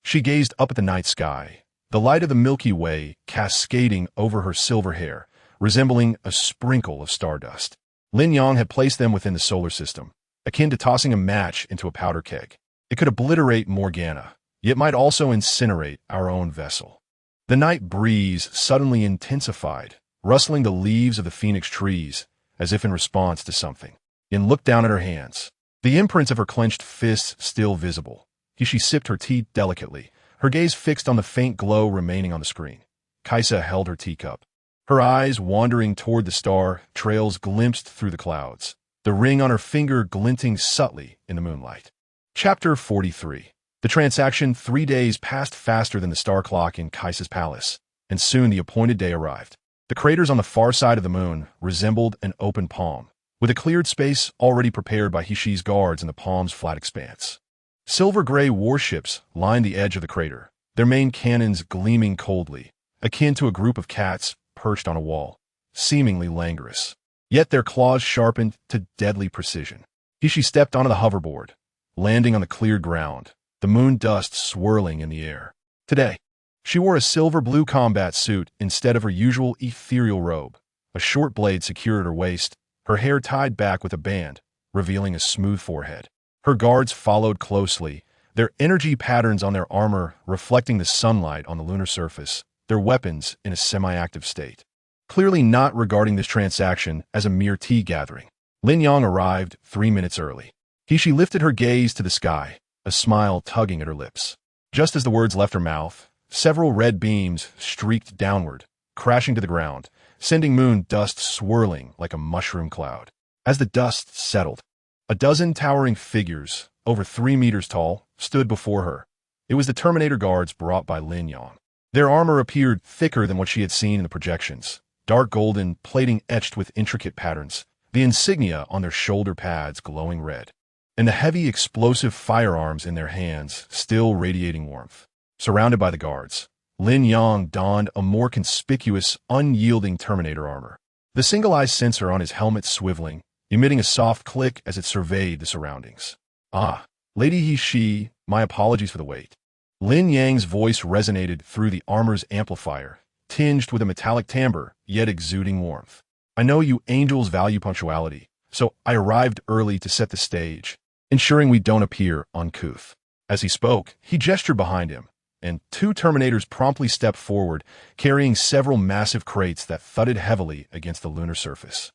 She gazed up at the night sky, the light of the Milky Way cascading over her silver hair, resembling a sprinkle of stardust. Lin Yang had placed them within the solar system, akin to tossing a match into a powder keg. It could obliterate Morgana, yet might also incinerate our own vessel. The night breeze suddenly intensified, rustling the leaves of the phoenix trees, as if in response to something. Yin looked down at her hands, the imprints of her clenched fists still visible. She sipped her tea delicately, her gaze fixed on the faint glow remaining on the screen. Kaisa held her teacup, her eyes wandering toward the star trails glimpsed through the clouds, the ring on her finger glinting subtly in the moonlight. Chapter 43. The transaction 3 days passed faster than the star clock in Kaisa's palace, and soon the appointed day arrived. The craters on the far side of the moon resembled an open palm, with a cleared space already prepared by Hishi's guards in the palm's flat expanse. Silver-gray warships lined the edge of the crater, their main cannons gleaming coldly, akin to a group of cats perched on a wall, seemingly languorous. Yet their claws sharpened to deadly precision. Hishi stepped onto the hoverboard, landing on the cleared ground, the moon dust swirling in the air. Today, she wore a silver-blue combat suit instead of her usual ethereal robe. A short blade secured her waist, her hair tied back with a band, revealing a smooth forehead. Her guards followed closely, their energy patterns on their armor reflecting the sunlight on the lunar surface, their weapons in a semi-active state. Clearly not regarding this transaction as a mere tea gathering, Lin Yang arrived 3 minutes early. Hishi lifted her gaze to the sky, a smile tugging at her lips. Just as the words left her mouth, several red beams streaked downward, crashing to the ground, sending moon dust swirling like a mushroom cloud. As the dust settled, a dozen towering figures, over 3 meters tall, stood before her. It was the Terminator guards brought by Lin Yang. Their armor appeared thicker than what she had seen in the projections, dark golden plating etched with intricate patterns, the insignia on their shoulder pads glowing red, and the heavy explosive firearms in their hands still radiating warmth. Surrounded by the guards, Lin Yang donned a more conspicuous, unyielding Terminator armor, the single-eye sensor on his helmet swiveling, emitting a soft click as it surveyed the surroundings. "Ah, Lady Hishi, my apologies for the wait." Lin Yang's voice resonated through the armor's amplifier, tinged with a metallic timbre, yet exuding warmth. I know you angels value punctuality, so I arrived early to set the stage, ensuring we don't appear uncouth. As he spoke, he gestured behind him, and two Terminators promptly stepped forward, carrying several massive crates that thudded heavily against the lunar surface.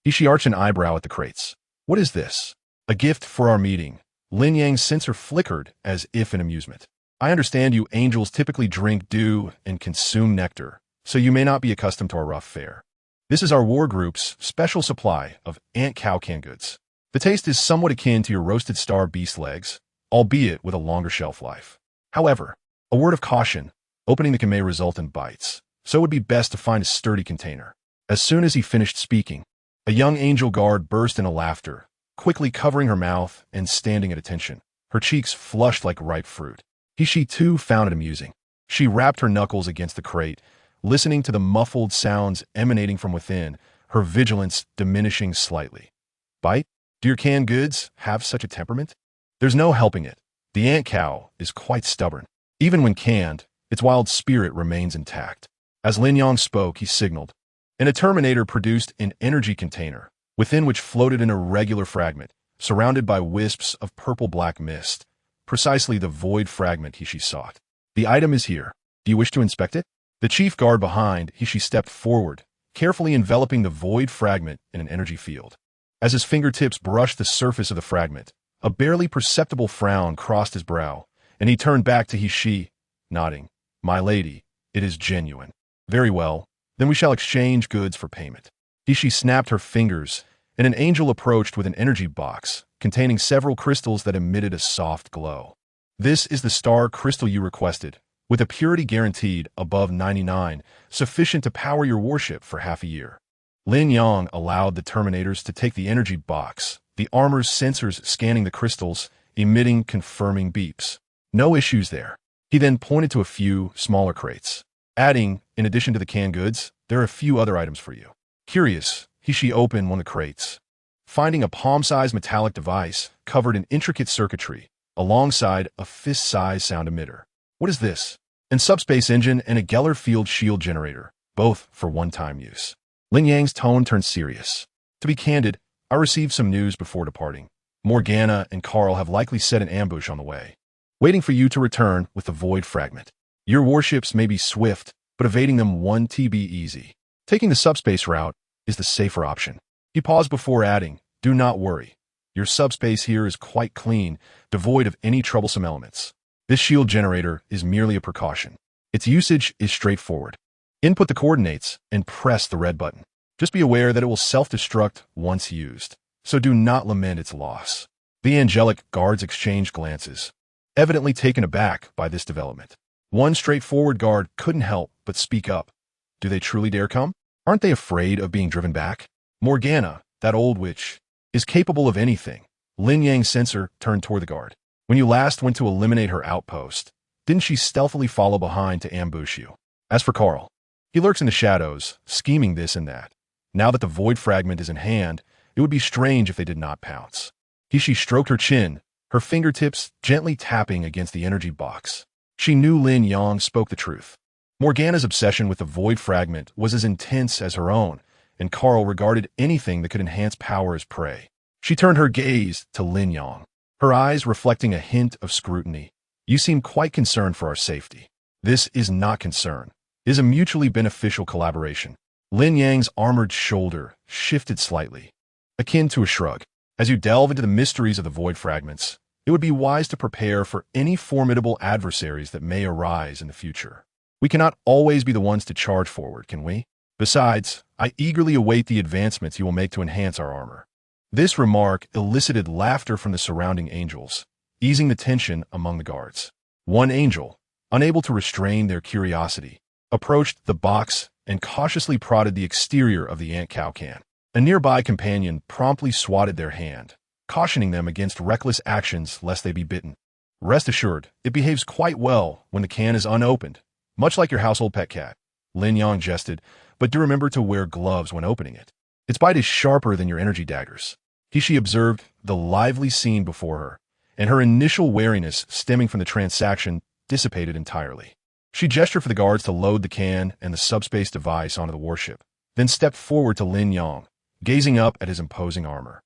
He arched an eyebrow at the crates. What is this? A gift for our meeting. Lin Yang's sensor flickered as if in amusement. I understand you angels typically drink dew and consume nectar, so you may not be accustomed to our rough fare. This is our war group's special supply of ant cow canned goods. The taste is somewhat akin to your roasted star beast legs, albeit with a longer shelf life. However, a word of caution, opening the can may result in bites, so it would be best to find a sturdy container. As soon as he finished speaking, a young angel guard burst into laughter, quickly covering her mouth and standing at attention, her cheeks flushed like ripe fruit. She too found it amusing. She rapped her knuckles against the crate, listening to the muffled sounds emanating from within, her vigilance diminishing slightly. Bite? Do your canned goods have such a temperament? There's no helping it. The ant cow is quite stubborn. Even when canned, its wild spirit remains intact. As Lin Yang spoke, he signaled, and a Terminator produced an energy container, within which floated an irregular fragment, surrounded by wisps of purple-black mist, precisely the void fragment she sought. The item is here. Do you wish to inspect it? The chief guard behind she stepped forward, carefully enveloping the void fragment in an energy field. As his fingertips brushed the surface of the fragment, a barely perceptible frown crossed his brow, and he turned back to she, nodding. My lady, it is genuine. Very well, then we shall exchange goods for payment. She snapped her fingers, and an angel approached with an energy box containing several crystals that emitted a soft glow. This is the star crystal you requested, with a purity guaranteed above 99, sufficient to power your warship for half a year. Lin Yang allowed the Terminators to take the energy box, the armor's sensors scanning the crystals, emitting confirming beeps. No issues there. He then pointed to a few smaller crates, adding, in addition to the canned goods, there are a few other items for you. Curious, she opened one of the crates, finding a palm-sized metallic device covered in intricate circuitry, alongside a fist-sized sound emitter. What is this? An subspace engine and a Geller field shield generator, both for one-time use. Lin Yang's tone turned serious. To be candid, I received some news before departing. Morgana and Carl have likely set an ambush on the way, waiting for you to return with the void fragment. Your warships may be swift, but evading them 1 TB easy. Taking the subspace route is the safer option. He paused before adding, do not worry. Your subspace here is quite clean, devoid of any troublesome elements. This shield generator is merely a precaution. Its usage is straightforward. Input the coordinates and press the red button. Just be aware that it will self-destruct once used, so do not lament its loss. The angelic guards exchanged glances, evidently taken aback by this development. One straightforward guard couldn't help but speak up. Do they truly dare come? Aren't they afraid of being driven back? Morgana, that old witch, is capable of anything. Lin Yang's sensor turned toward the guard. When you last went to eliminate her outpost, didn't she stealthily follow behind to ambush you? As for Carl, he lurks in the shadows, scheming this and that. Now that the void fragment is in hand, it would be strange if they did not pounce. She stroked her chin, her fingertips gently tapping against the energy box. She knew Lin Yang spoke the truth. Morgana's obsession with the void fragment was as intense as her own, and Carl regarded anything that could enhance power as prey. She turned her gaze to Lin Yang, her eyes reflecting a hint of scrutiny. You seem quite concerned for our safety. This is not concern. It is a mutually beneficial collaboration. Lin Yang's armored shoulder shifted slightly, akin to a shrug. As you delve into the mysteries of the void fragments, it would be wise to prepare for any formidable adversaries that may arise in the future. We cannot always be the ones to charge forward, can we? Besides, I eagerly await the advancements you will make to enhance our armor. This remark elicited laughter from the surrounding angels, easing the tension among the guards. One angel, unable to restrain their curiosity, approached the box and cautiously prodded the exterior of the ant cow can. A nearby companion promptly swatted their hand, cautioning them against reckless actions lest they be bitten. Rest assured, it behaves quite well when the can is unopened, much like your household pet cat. Lin Yang jested, but do remember to wear gloves when opening it. Its bite is sharper than your energy daggers. She observed the lively scene before her, and her initial wariness stemming from the transaction dissipated entirely. She gestured for the guards to load the can and the subspace device onto the warship, then stepped forward to Lin Yang, gazing up at his imposing armor.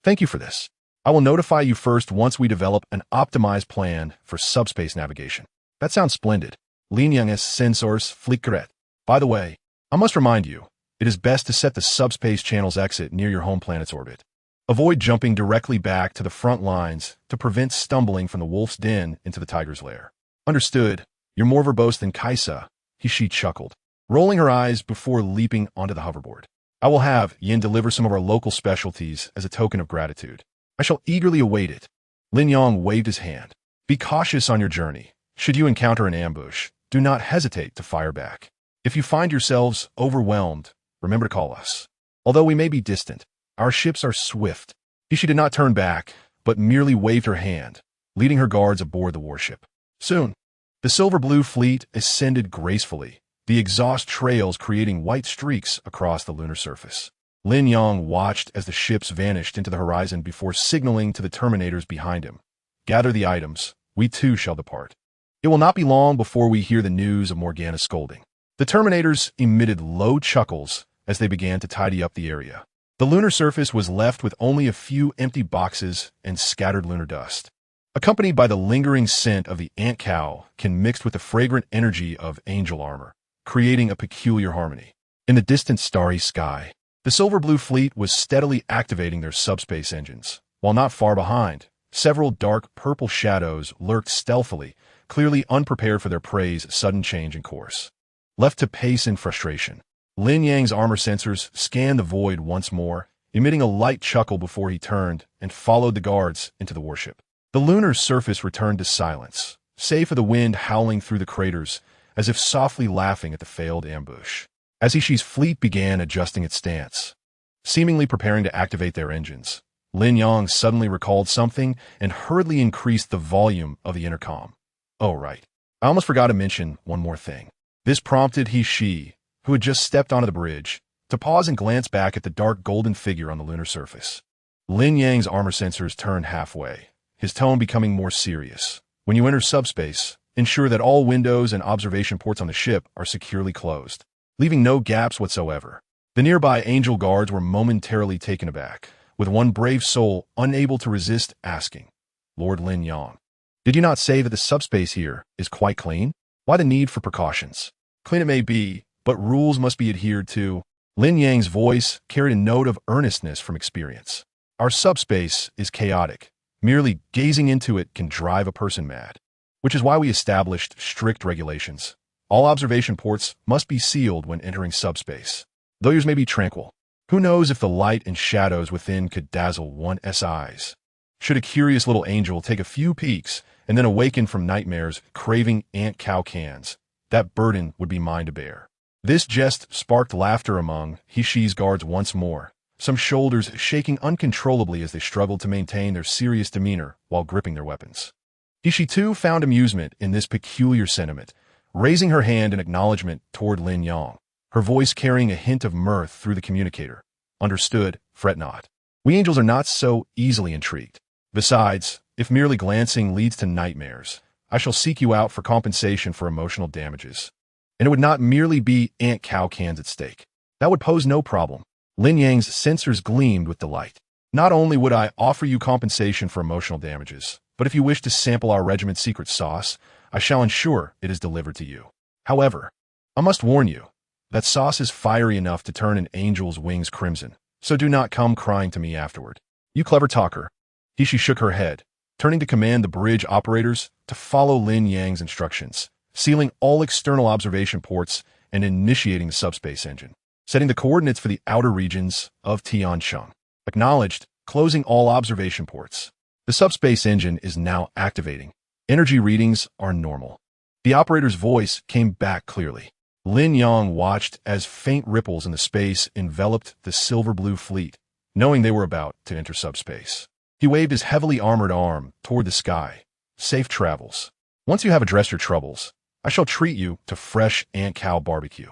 Thank you for this. I will notify you first once we develop an optimized plan for subspace navigation. That sounds splendid. Lin Yang's sensors flickeret. By the way, I must remind you, it is best to set the subspace channel's exit near your home planet's orbit. Avoid jumping directly back to the front lines to prevent stumbling from the wolf's den into the tiger's lair. Understood. You're more verbose than Kaisa, she chuckled, rolling her eyes before leaping onto the hoverboard. I will have Yin deliver some of our local specialties as a token of gratitude. I shall eagerly await it. Lin Yang waved his hand. Be cautious on your journey. Should you encounter an ambush, do not hesitate to fire back. If you find yourselves overwhelmed, remember to call us. Although we may be distant, our ships are swift. She did not turn back, but merely waved her hand, leading her guards aboard the warship. Soon, the silver-blue fleet ascended gracefully, the exhaust trails creating white streaks across the lunar surface. Lin Yang watched as the ships vanished into the horizon before signaling to the Terminators behind him. Gather the items, we too shall depart. It will not be long before we hear the news of Morgana's scolding. The Terminators emitted low chuckles as they began to tidy up the area. The lunar surface was left with only a few empty boxes and scattered lunar dust, accompanied by the lingering scent of the ant cow mixed with the fragrant energy of angel armor, creating a peculiar harmony. In the distant starry sky, the silver-blue fleet was steadily activating their subspace engines. While not far behind, several dark purple shadows lurked stealthily, clearly unprepared for their prey's sudden change in course. Left to pace in frustration, Lin Yang's armor sensors scanned the void once more, emitting a light chuckle before he turned and followed the guards into the warship. The lunar surface returned to silence, save for the wind howling through the craters, as if softly laughing at the failed ambush. As Ishi's fleet began adjusting its stance, seemingly preparing to activate their engines, Lin Yang suddenly recalled something and hurriedly increased the volume of the intercom. Oh, right. I almost forgot to mention one more thing. This prompted He, who had just stepped onto the bridge, to pause and glance back at the dark golden figure on the lunar surface. Lin Yang's armor sensors turned halfway, his tone becoming more serious. When you enter subspace, ensure that all windows and observation ports on the ship are securely closed, leaving no gaps whatsoever. The nearby angel guards were momentarily taken aback, with one brave soul unable to resist asking, Lord Lin Yang, did you not say that the subspace here is quite clean? Why the need for precautions? Clean it may be, but rules must be adhered to. Lin Yang's voice carried a note of earnestness from experience. Our subspace is chaotic. Merely gazing into it can drive a person mad, which is why we established strict regulations. All observation ports must be sealed when entering subspace, though yours may be tranquil. Who knows if the light and shadows within could dazzle one's eyes? Should a curious little angel take a few peeks and then awaken from nightmares craving ant cow cans, that burden would be mine to bear. This jest sparked laughter among Hishi's guards once more, some shoulders shaking uncontrollably as they struggled to maintain their serious demeanor while gripping their weapons. Hishi too found amusement in this peculiar sentiment, raising her hand in acknowledgement toward Lin Yang, her voice carrying a hint of mirth through the communicator. Understood, fret not. We angels are not so easily intrigued. Besides, if merely glancing leads to nightmares, I shall seek you out for compensation for emotional damages. And it would not merely be ant cow cans at stake. That would pose no problem. Lin Yang's sensors gleamed with delight. Not only would I offer you compensation for emotional damages, but if you wish to sample our regiment's secret sauce, I shall ensure it is delivered to you. However, I must warn you, that sauce is fiery enough to turn an angel's wings crimson, so do not come crying to me afterward. You clever talker. Hishi shook her head, turning to command the bridge operators to follow Lin Yang's instructions, sealing all external observation ports and initiating the subspace engine, setting the coordinates for the outer regions of Tiansheng. Acknowledged, closing all observation ports. The subspace engine is now activating. Energy readings are normal. The operator's voice came back clearly. Lin Yang watched as faint ripples in the space enveloped the silver-blue fleet, knowing they were about to enter subspace. He waved his heavily armored arm toward the sky. Safe travels. Once you have addressed your troubles, I shall treat you to fresh ant cow barbecue,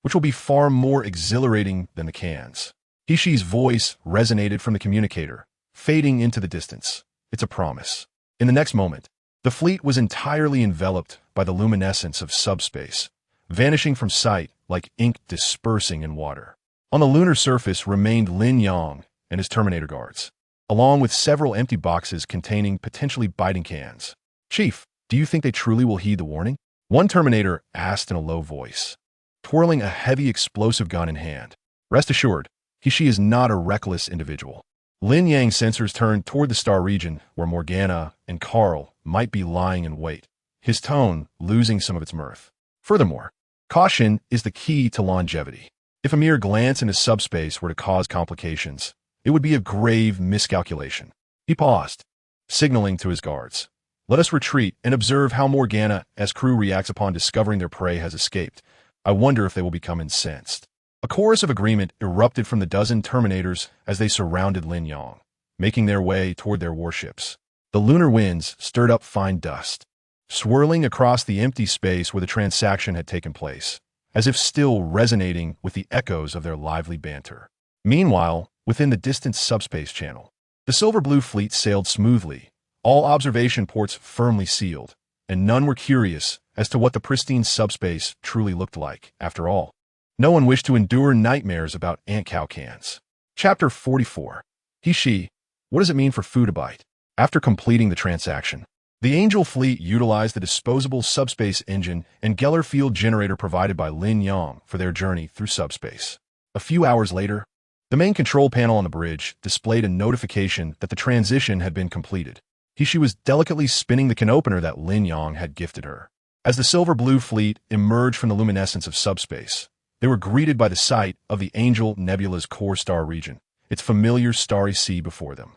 which will be far more exhilarating than the cans. Hishi's voice resonated from the communicator, fading into the distance. It's a promise. In the next moment, the fleet was entirely enveloped by by the luminescence of subspace, vanishing from sight like ink dispersing in water. On the lunar surface remained Lin Yang and his Terminator guards, along with several empty boxes containing potentially biting cans. "Chief, do you think they truly will heed the warning?" one Terminator asked in a low voice, twirling a heavy explosive gun in hand. "Rest assured, she is not a reckless individual." Lin Yang's sensors turned toward the star region where Morgana and Carl might be lying in wait, his tone losing some of its mirth. "Furthermore, caution is the key to longevity. If a mere glance into subspace were to cause complications, it would be a grave miscalculation." He paused, signaling to his guards. "Let us retreat and observe how Morgana's crew reacts upon discovering their prey has escaped. I wonder if they will become incensed." A chorus of agreement erupted from the dozen Terminators as they surrounded Lin Yang, making their way toward their warships. The lunar winds stirred up fine dust, swirling across the empty space where the transaction had taken place, as if still resonating with the echoes of their lively banter. Meanwhile, within the distant subspace channel, the silver-blue fleet sailed smoothly, all observation ports firmly sealed, and none were curious as to what the pristine subspace truly looked like. After all, no one wished to endure nightmares about ant cow cans. Chapter 44. She. What does it mean for Foodabite? After completing the transaction, the Angel fleet utilized the disposable subspace engine and Geller field generator provided by Lin Yang for their journey through subspace. A few hours later, the main control panel on the bridge displayed a notification that the transition had been completed. She was delicately spinning the can opener that Lin Yang had gifted her. As the silver-blue fleet emerged from the luminescence of subspace, they were greeted by the sight of the Angel Nebula's core star region, its familiar starry sea before them.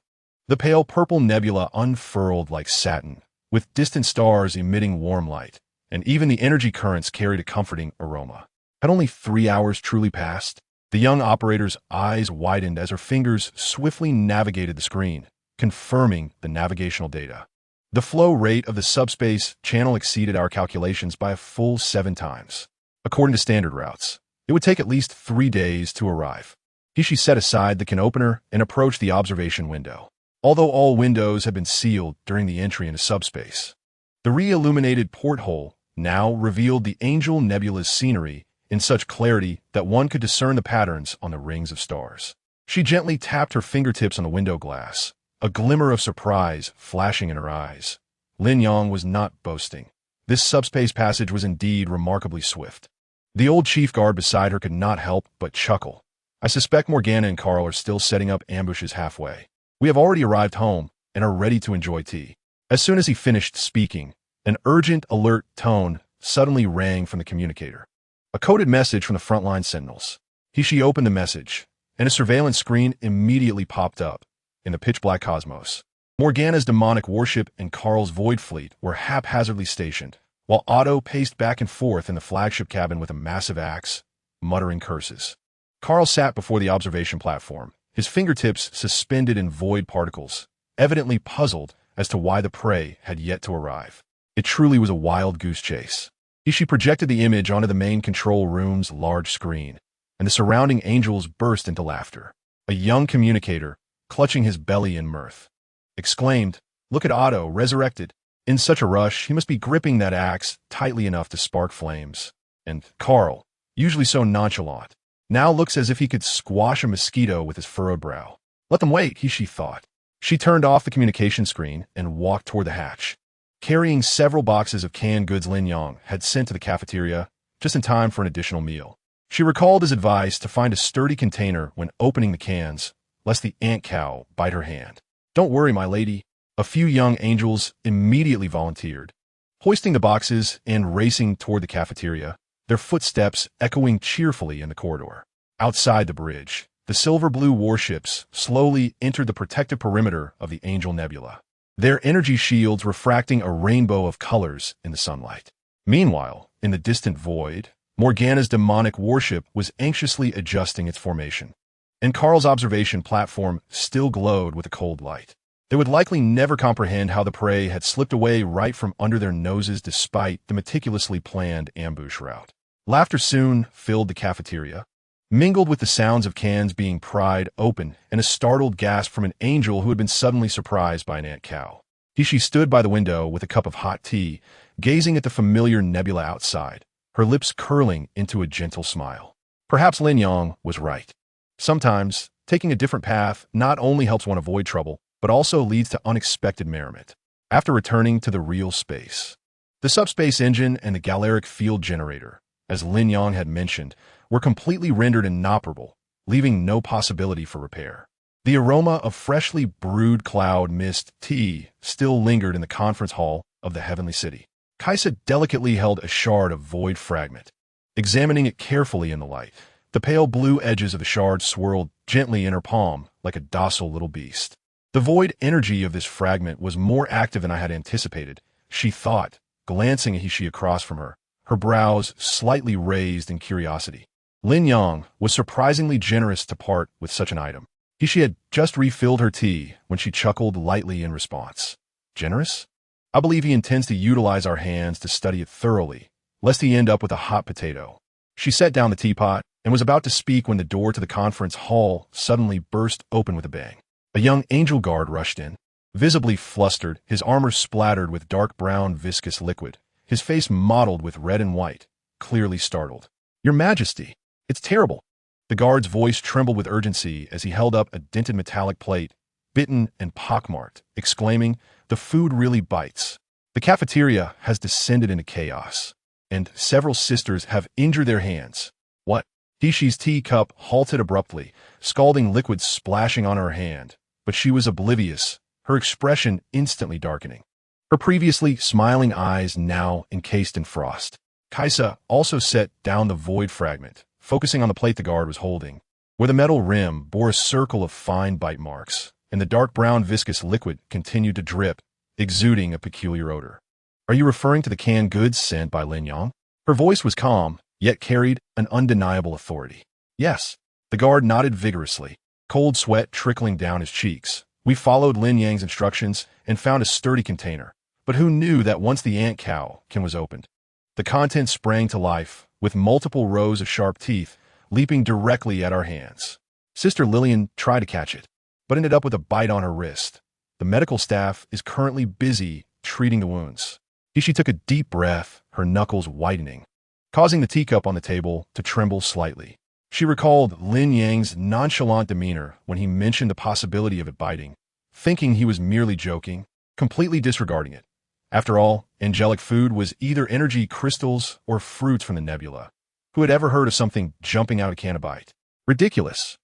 The pale purple nebula unfurled like satin, with distant stars emitting warm light, and even the energy currents carried a comforting aroma. Had only 3 hours truly passed? The young operator's eyes widened as her fingers swiftly navigated the screen, confirming the navigational data. The flow rate of the subspace channel exceeded our calculations by a full 7 times. According to standard routes, it would take at least 3 days to arrive. She set aside the can opener and approached the observation window. Although all windows had been sealed during the entry into subspace, the re-illuminated porthole now revealed the Angel Nebula's scenery in such clarity that one could discern the patterns on the rings of stars. She gently tapped her fingertips on the window glass, a glimmer of surprise flashing in her eyes. Lin Yang was not boasting. This subspace passage was indeed remarkably swift. The old chief guard beside her could not help but chuckle. "I suspect Morgana and Carl are still setting up ambushes halfway. We have already arrived home and are ready to enjoy tea." As soon as he finished speaking, an urgent, alert tone suddenly rang from the communicator. A coded message from the frontline sentinels. She opened the message, and a surveillance screen immediately popped up in the pitch-black cosmos. Morgana's demonic warship and Carl's void fleet were haphazardly stationed, while Otto paced back and forth in the flagship cabin with a massive axe, muttering curses. Carl sat before the observation platform, his fingertips suspended in void particles, evidently puzzled as to why the prey had yet to arrive. It truly was a wild goose chase. She projected the image onto the main control room's large screen, and the surrounding angels burst into laughter. A young communicator, clutching his belly in mirth, exclaimed, "Look at Otto, resurrected. In such a rush, he must be gripping that axe tightly enough to spark flames. And Carl, usually so nonchalant, now looks as if he could squash a mosquito with his furrowed brow. Let them wait," she thought. She turned off the communication screen and walked toward the hatch, carrying several boxes of canned goods Lin Yang had sent to the cafeteria just in time for an additional meal. She recalled his advice to find a sturdy container when opening the cans, lest the ant cow bite her hand. "Don't worry, my lady." A few young angels immediately volunteered, hoisting the boxes and racing toward the cafeteria, their footsteps echoing cheerfully in the corridor. Outside the bridge, the silver-blue warships slowly entered the protective perimeter of the Angel Nebula, their energy shields refracting a rainbow of colors in the sunlight. Meanwhile, in the distant void, Morgana's demonic warship was anxiously adjusting its formation, and Carl's observation platform still glowed with a cold light. They would likely never comprehend how the prey had slipped away right from under their noses despite the meticulously planned ambush route. Laughter soon filled the cafeteria, mingled with the sounds of cans being pried open and a startled gasp from an angel who had been suddenly surprised by an ant cow. She stood by the window with a cup of hot tea, gazing at the familiar nebula outside, her lips curling into a gentle smile. Perhaps Lin Yang was right. Sometimes, taking a different path not only helps one avoid trouble, but also leads to unexpected merriment. After returning to the real space, the subspace engine and the galaric field generator, as Lin Yang had mentioned, were completely rendered inoperable, leaving no possibility for repair. The aroma of freshly brewed cloud mist tea still lingered in the conference hall of the heavenly city. Kaisa delicately held a shard of void fragment. Examining it carefully in the light, the pale blue edges of the shard swirled gently in her palm like a docile little beast. The void energy of this fragment was more active than I had anticipated, she thought, glancing at Hishi across from her, her brows slightly raised in curiosity. Lin Yang was surprisingly generous to part with such an item. Hishi had just refilled her tea when she chuckled lightly in response. Generous? I believe he intends to utilize our hands to study it thoroughly, lest he end up with a hot potato. She set down the teapot and was about to speak when the door to the conference hall suddenly burst open with a bang. A young angel guard rushed in, visibly flustered, his armor splattered with dark brown viscous liquid, his face mottled with red and white, clearly startled. Your Majesty, it's terrible. The guard's voice trembled with urgency as he held up a dented metallic plate, bitten and pockmarked, exclaiming, the food really bites. The cafeteria has descended into chaos, and several sisters have injured their hands. What? Hishi's teacup halted abruptly, scalding liquid splashing on her hand, but she was oblivious, her expression instantly darkening. Her previously smiling eyes now encased in frost. Kaisa also set down the void fragment, focusing on the plate the guard was holding, where the metal rim bore a circle of fine bite marks, and the dark brown viscous liquid continued to drip, exuding a peculiar odor. Are you referring to the canned goods sent by Lin Yang? Her voice was calm, yet carried an undeniable authority. Yes. The guard nodded vigorously, cold sweat trickling down his cheeks. We followed Lin Yang's instructions and found a sturdy container, but who knew that once the ant cow can was opened, the contents sprang to life, with multiple rows of sharp teeth leaping directly at our hands. Sister Lillian tried to catch it, but ended up with a bite on her wrist. The medical staff is currently busy treating the wounds. She took a deep breath, her knuckles whitening, causing the teacup on the table to tremble slightly. She recalled Lin Yang's nonchalant demeanor when he mentioned the possibility of it biting, thinking he was merely joking, completely disregarding it. After all, angelic food was either energy crystals or fruits from the nebula. Who had ever heard of something jumping out a can of bite? Ridiculous.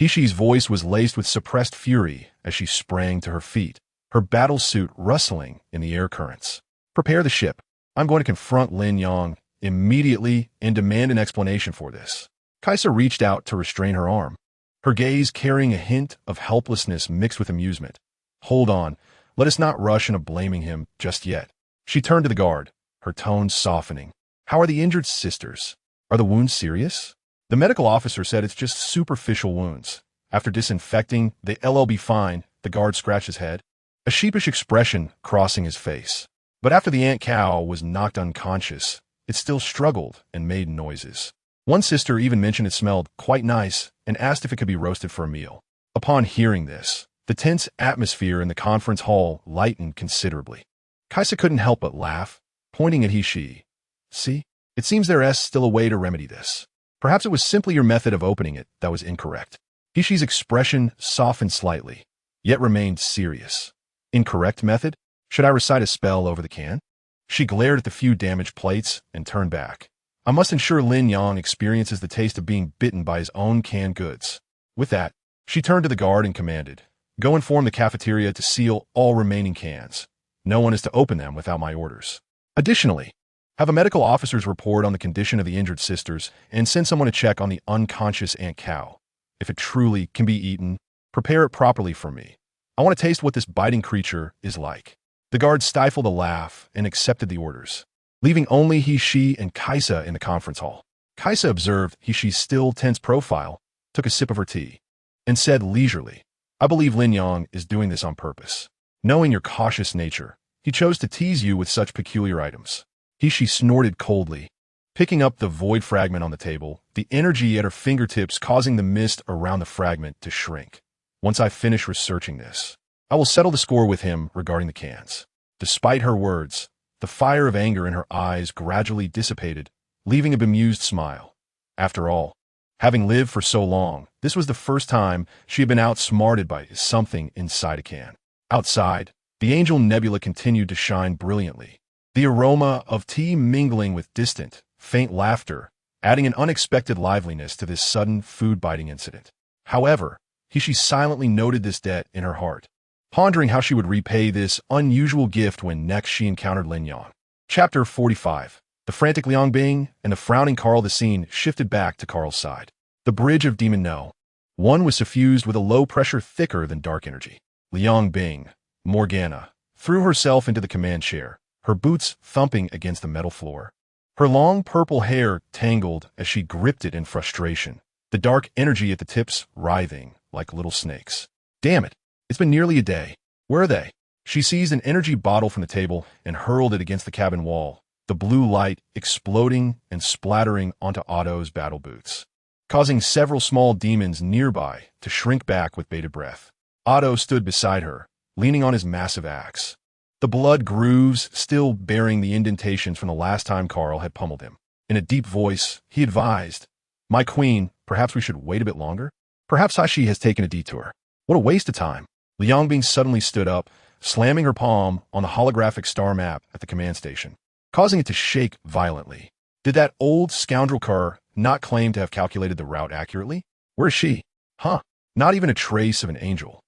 Hishi's voice was laced with suppressed fury as she sprang to her feet, her battle suit rustling in the air currents. Prepare the ship. I'm going to confront Lin Yang immediately and demand an explanation for this. Kaisa reached out to restrain her arm, her gaze carrying a hint of helplessness mixed with amusement. Hold on. Let us not rush into blaming him just yet. She turned to the guard, her tone softening. How are the injured sisters? Are the wounds serious? The medical officer said it's just superficial wounds. After disinfecting, they'll be fine. The guard scratched his head, a sheepish expression crossing his face. But after the ant cow was knocked unconscious, it still struggled and made noises. One sister even mentioned it smelled quite nice and asked if it could be roasted for a meal. Upon hearing this, the tense atmosphere in the conference hall lightened considerably. Kaisa couldn't help but laugh, pointing at Hishi. See? It seems there is still a way to remedy this. Perhaps it was simply your method of opening it that was incorrect. Hishi's expression softened slightly, yet remained serious. Incorrect method? Should I recite a spell over the can? She glared at the few damaged plates and turned back. I must ensure Lin Yang experiences the taste of being bitten by his own canned goods. With that, she turned to the guard and commanded, Go inform the cafeteria to seal all remaining cans. No one is to open them without my orders. Additionally, have a medical officer's report on the condition of the injured sisters and send someone to check on the unconscious ant cow. If it truly can be eaten, prepare it properly for me. I want to taste what this biting creature is like. The guard stifled a laugh and accepted the orders, leaving only Hishi and Kaisa in the conference hall. Kaisa observed Hishi's still tense profile, took a sip of her tea, and said leisurely, I believe Lin Yang is doing this on purpose. Knowing your cautious nature, he chose to tease you with such peculiar items. Hishi snorted coldly, picking up the void fragment on the table, the energy at her fingertips causing the mist around the fragment to shrink. Once I finish researching this, I will settle the score with him regarding the cans. Despite her words, the fire of anger in her eyes gradually dissipated, leaving a bemused smile. After all, having lived for so long, this was the first time she had been outsmarted by something inside a can. Outside, the Angel Nebula continued to shine brilliantly, the aroma of tea mingling with distant, faint laughter, adding an unexpected liveliness to this sudden food-biting incident. However, she silently noted this debt in her heart, pondering how she would repay this unusual gift when next she encountered Lin Yang. Chapter 45. The frantic Liang Bing and the frowning Carl. The scene shifted back to Carl's side. The bridge of Demon No. One was suffused with a low pressure thicker than dark energy. Liang Bing, Morgana, threw herself into the command chair, her boots thumping against the metal floor. Her long purple hair tangled as she gripped it in frustration, the dark energy at the tips writhing like little snakes. Damn it, it's been nearly a day. Where are they? She seized an energy bottle from the table and hurled it against the cabin wall, the blue light exploding and splattering onto Otto's battle boots, causing several small demons nearby to shrink back with bated breath. Otto stood beside her, leaning on his massive axe, the blood grooves still bearing the indentations from the last time Carl had pummeled him. In a deep voice, he advised, "My queen, perhaps we should wait a bit longer? Perhaps Hashi has taken a detour." What a waste of time. Liang Bing suddenly stood up, slamming her palm on the holographic star map at the command station, causing it to shake violently. Did that old scoundrel Kerr not claim to have calculated the route accurately? Where is she? Huh? Not even a trace of an angel.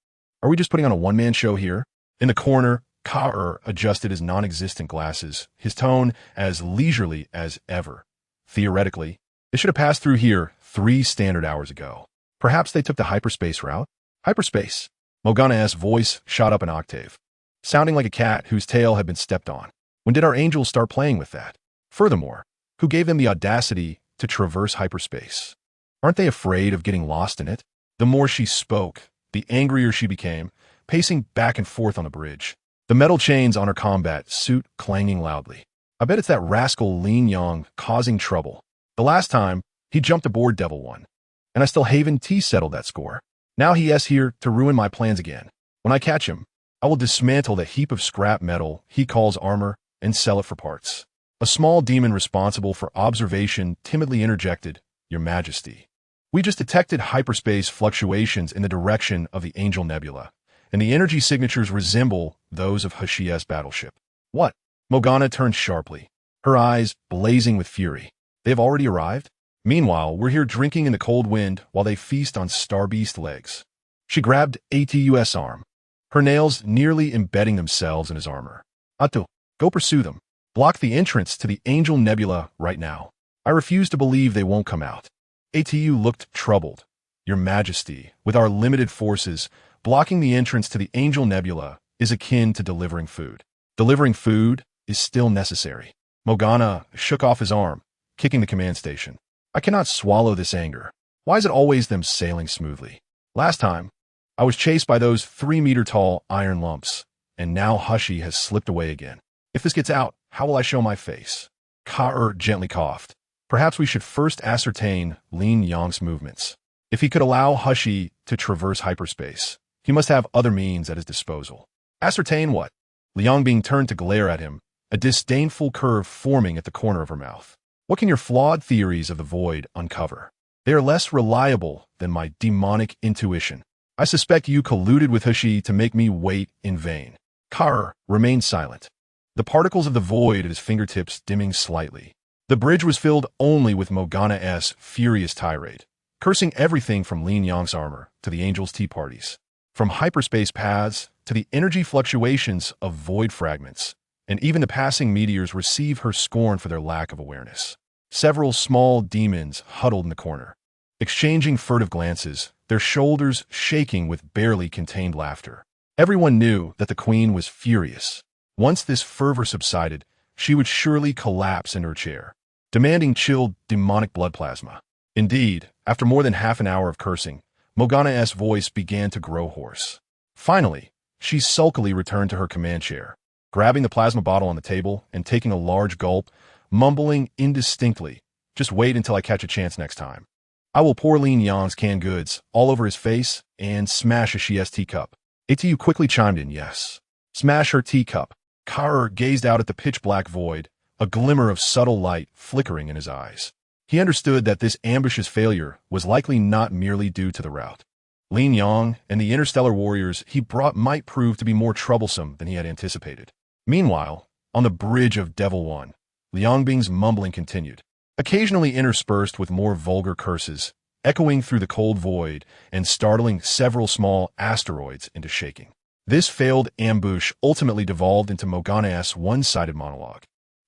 Are we just putting on a one-man show here? In the corner, Kerr adjusted his non-existent glasses, his tone as leisurely as ever. Theoretically, they should have passed through here 3 standard hours ago. Perhaps they took the hyperspace route? Hyperspace. Morgana's voice shot up an octave, sounding like a cat whose tail had been stepped on. When did our angels start playing with that? Furthermore, who gave them the audacity to traverse hyperspace? Aren't they afraid of getting lost in it? The more she spoke, the angrier she became, pacing back and forth on the bridge, the metal chains on her combat suit clanging loudly. I bet it's that rascal Lin Yang causing trouble. The last time, he jumped aboard Devil One, and I still haven't settled that score. Now he is here to ruin my plans again. When I catch him, I will dismantle the heap of scrap metal he calls armor and sell it for parts. A small demon responsible for observation timidly interjected, "Your Majesty. We just detected hyperspace fluctuations in the direction of the Angel Nebula, and the energy signatures resemble those of Hashi's battleship." What? Morgana turned sharply, her eyes blazing with fury. They have already arrived? Meanwhile, we're here drinking in the cold wind while they feast on Starbeast legs. She grabbed ATU's arm, her nails nearly embedding themselves in his armor. Otto, go pursue them. Block the entrance to the Angel Nebula right now. I refuse to believe they won't come out. ATU looked troubled. Your Majesty, with our limited forces, blocking the entrance to the Angel Nebula is akin to delivering food. Delivering food is still necessary. Morgana shook off his arm, kicking the command station. I cannot swallow this anger. Why is it always them sailing smoothly? Last time, I was chased by those 3-meter-tall iron lumps, and now Hashi has slipped away again. If this gets out, how will I show my face? Kerr gently coughed. Perhaps we should first ascertain Lin Yang's movements. If he could allow Hashi to traverse hyperspace, he must have other means at his disposal. Ascertain what? Liang Bing turned to glare at him, a disdainful curve forming at the corner of her mouth. What can your flawed theories of the void uncover? They are less reliable than my demonic intuition. I suspect you colluded with Hashi to make me wait in vain. Kerr remained silent, the particles of the void at his fingertips dimming slightly. The bridge was filled only with Morgana's furious tirade, cursing everything from Lin Yang's armor to the angels' tea parties, from hyperspace paths to the energy fluctuations of void fragments, and even the passing meteors receive her scorn for their lack of awareness. Several small demons huddled in the corner, exchanging furtive glances, their shoulders shaking with barely contained laughter. Everyone knew that the queen was furious. Once this fervor subsided, she would surely collapse in her chair, demanding chilled demonic blood plasma. Indeed, after more than half an hour of cursing, Morgana's voice began to grow hoarse. Finally, she sulkily returned to her command chair, grabbing the plasma bottle on the table and taking a large gulp, mumbling indistinctly, "Just wait until I catch a chance next time. I will pour Lin Yang's canned goods all over his face and smash a Shi's teacup. Atu quickly chimed in, yes. Smash her teacup. Kaur gazed out at the pitch-black void, a glimmer of subtle light flickering in his eyes. He understood that this ambitious failure was likely not merely due to the route. Lin Yang and the interstellar warriors he brought might prove to be more troublesome than he had anticipated. Meanwhile, on the bridge of Devil One, Liang Bing's mumbling continued, occasionally interspersed with more vulgar curses, echoing through the cold void and startling several small asteroids into shaking. This failed ambush ultimately devolved into Morgana's one-sided monologue,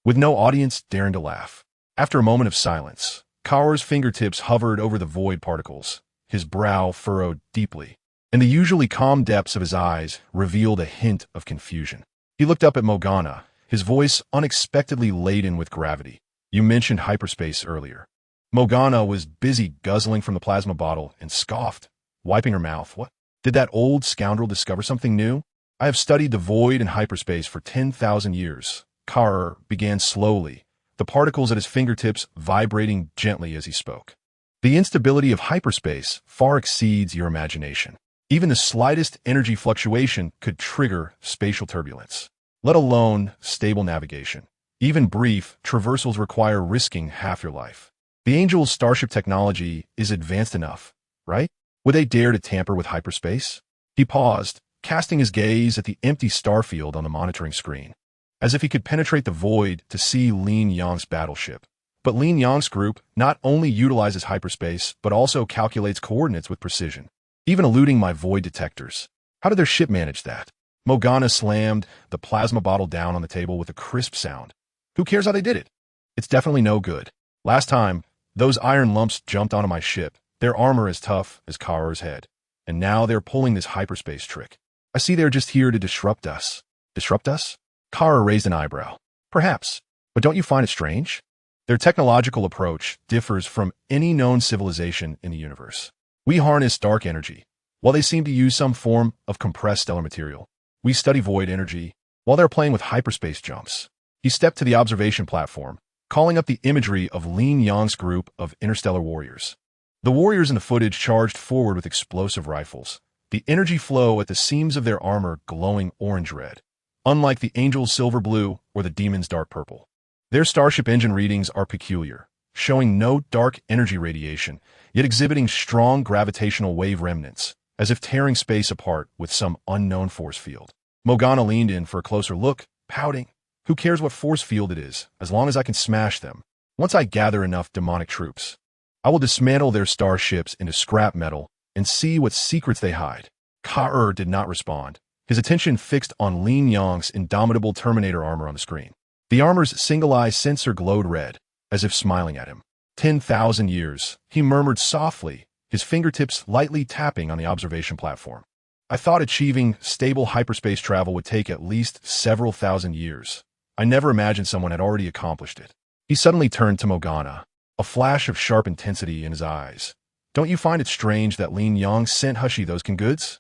with no audience daring to laugh. After a moment of silence, Kaur's fingertips hovered over the void particles, his brow furrowed deeply, and the usually calm depths of his eyes revealed a hint of confusion. He looked up at Morgana, his voice unexpectedly laden with gravity. You mentioned hyperspace earlier. Morgana was busy guzzling from the plasma bottle and scoffed, wiping her mouth. What? Did that old scoundrel discover something new? I have studied the void and hyperspace for 10,000 years. Kaur began slowly, the particles at his fingertips vibrating gently as he spoke. The instability of hyperspace far exceeds your imagination. Even the slightest energy fluctuation could trigger spatial turbulence, let alone stable navigation. Even brief traversals require risking half your life. The Angel's starship technology is advanced enough, right? Would they dare to tamper with hyperspace? He paused, casting his gaze at the empty starfield on the monitoring screen, as if he could penetrate the void to see Lin Yang's battleship. But Lin Yang's group not only utilizes hyperspace, but also calculates coordinates with precision, even eluding my void detectors. How did their ship manage that? Morgana slammed the plasma bottle down on the table with a crisp sound. Who cares how they did it? It's definitely no good. Last time, those iron lumps jumped onto my ship, their armor as tough as Kaur's head. And now they're pulling this hyperspace trick. I see they're just here to disrupt us. Disrupt us? Kaur raised an eyebrow. Perhaps. But don't you find it strange? Their technological approach differs from any known civilization in the universe. We harness dark energy, while they seem to use some form of compressed stellar material. We study void energy, while they're playing with hyperspace jumps. He stepped to the observation platform, calling up the imagery of Lin Yang's group of interstellar warriors. The warriors in the footage charged forward with explosive rifles, the energy flow at the seams of their armor glowing orange-red, unlike the Angel's silver-blue or the Demon's dark purple. Their starship engine readings are peculiar, showing no dark energy radiation, yet exhibiting strong gravitational wave remnants, as if tearing space apart with some unknown force field. Morgana leaned in for a closer look, pouting. Who cares what force field it is, as long as I can smash them? Once I gather enough demonic troops, I will dismantle their starships into scrap metal and see what secrets they hide. Kaur did not respond, his attention fixed on Lin Yang's indomitable Terminator armor on the screen. The armor's single-eye sensor glowed red, as if smiling at him. 10,000 years, he murmured softly, his fingertips lightly tapping on the observation platform. I thought achieving stable hyperspace travel would take at least several thousand years. I never imagined someone had already accomplished it. He suddenly turned to Morgana, a flash of sharp intensity in his eyes. Don't you find it strange that Lin Yang sent Hushi those canned goods?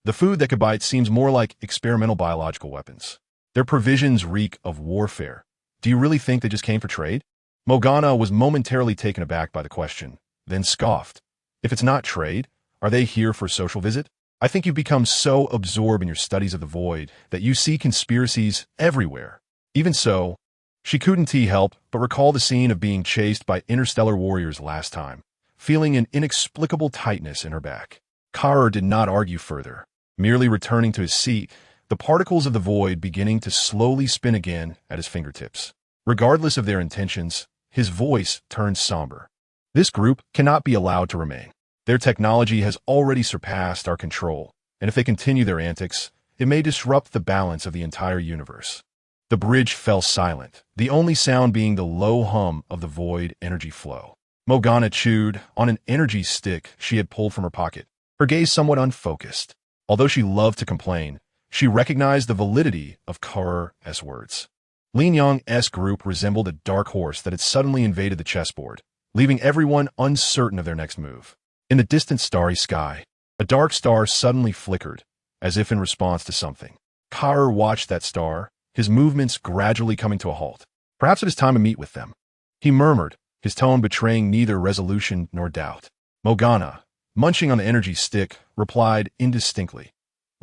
The food that could buy it seems more like experimental biological weapons. Their provisions reek of warfare. Do you really think they just came for trade? Morgana was momentarily taken aback by the question, then scoffed. If it's not trade, are they here for a social visit? I think you've become so absorbed in your studies of the void that you see conspiracies everywhere. Even so, she couldn't help but recall the scene of being chased by interstellar warriors last time, feeling an inexplicable tightness in her back. Kaur did not argue further, merely returning to his seat, the particles of the void beginning to slowly spin again at his fingertips. Regardless of their intentions, his voice turned somber. This group cannot be allowed to remain. Their technology has already surpassed our control, and if they continue their antics, it may disrupt the balance of the entire universe. The bridge fell silent, the only sound being the low hum of the void energy flow. Morgana chewed on an energy stick she had pulled from her pocket, her gaze somewhat unfocused. Although she loved to complain, she recognized the validity of Kaur's words. Lin Yang's group resembled a dark horse that had suddenly invaded the chessboard, leaving everyone uncertain of their next move. In the distant starry sky, a dark star suddenly flickered, as if in response to something. Kaur watched that star, his movements gradually coming to a halt. Perhaps it is time to meet with them, he murmured, his tone betraying neither resolution nor doubt. Morgana, munching on the energy stick, replied indistinctly.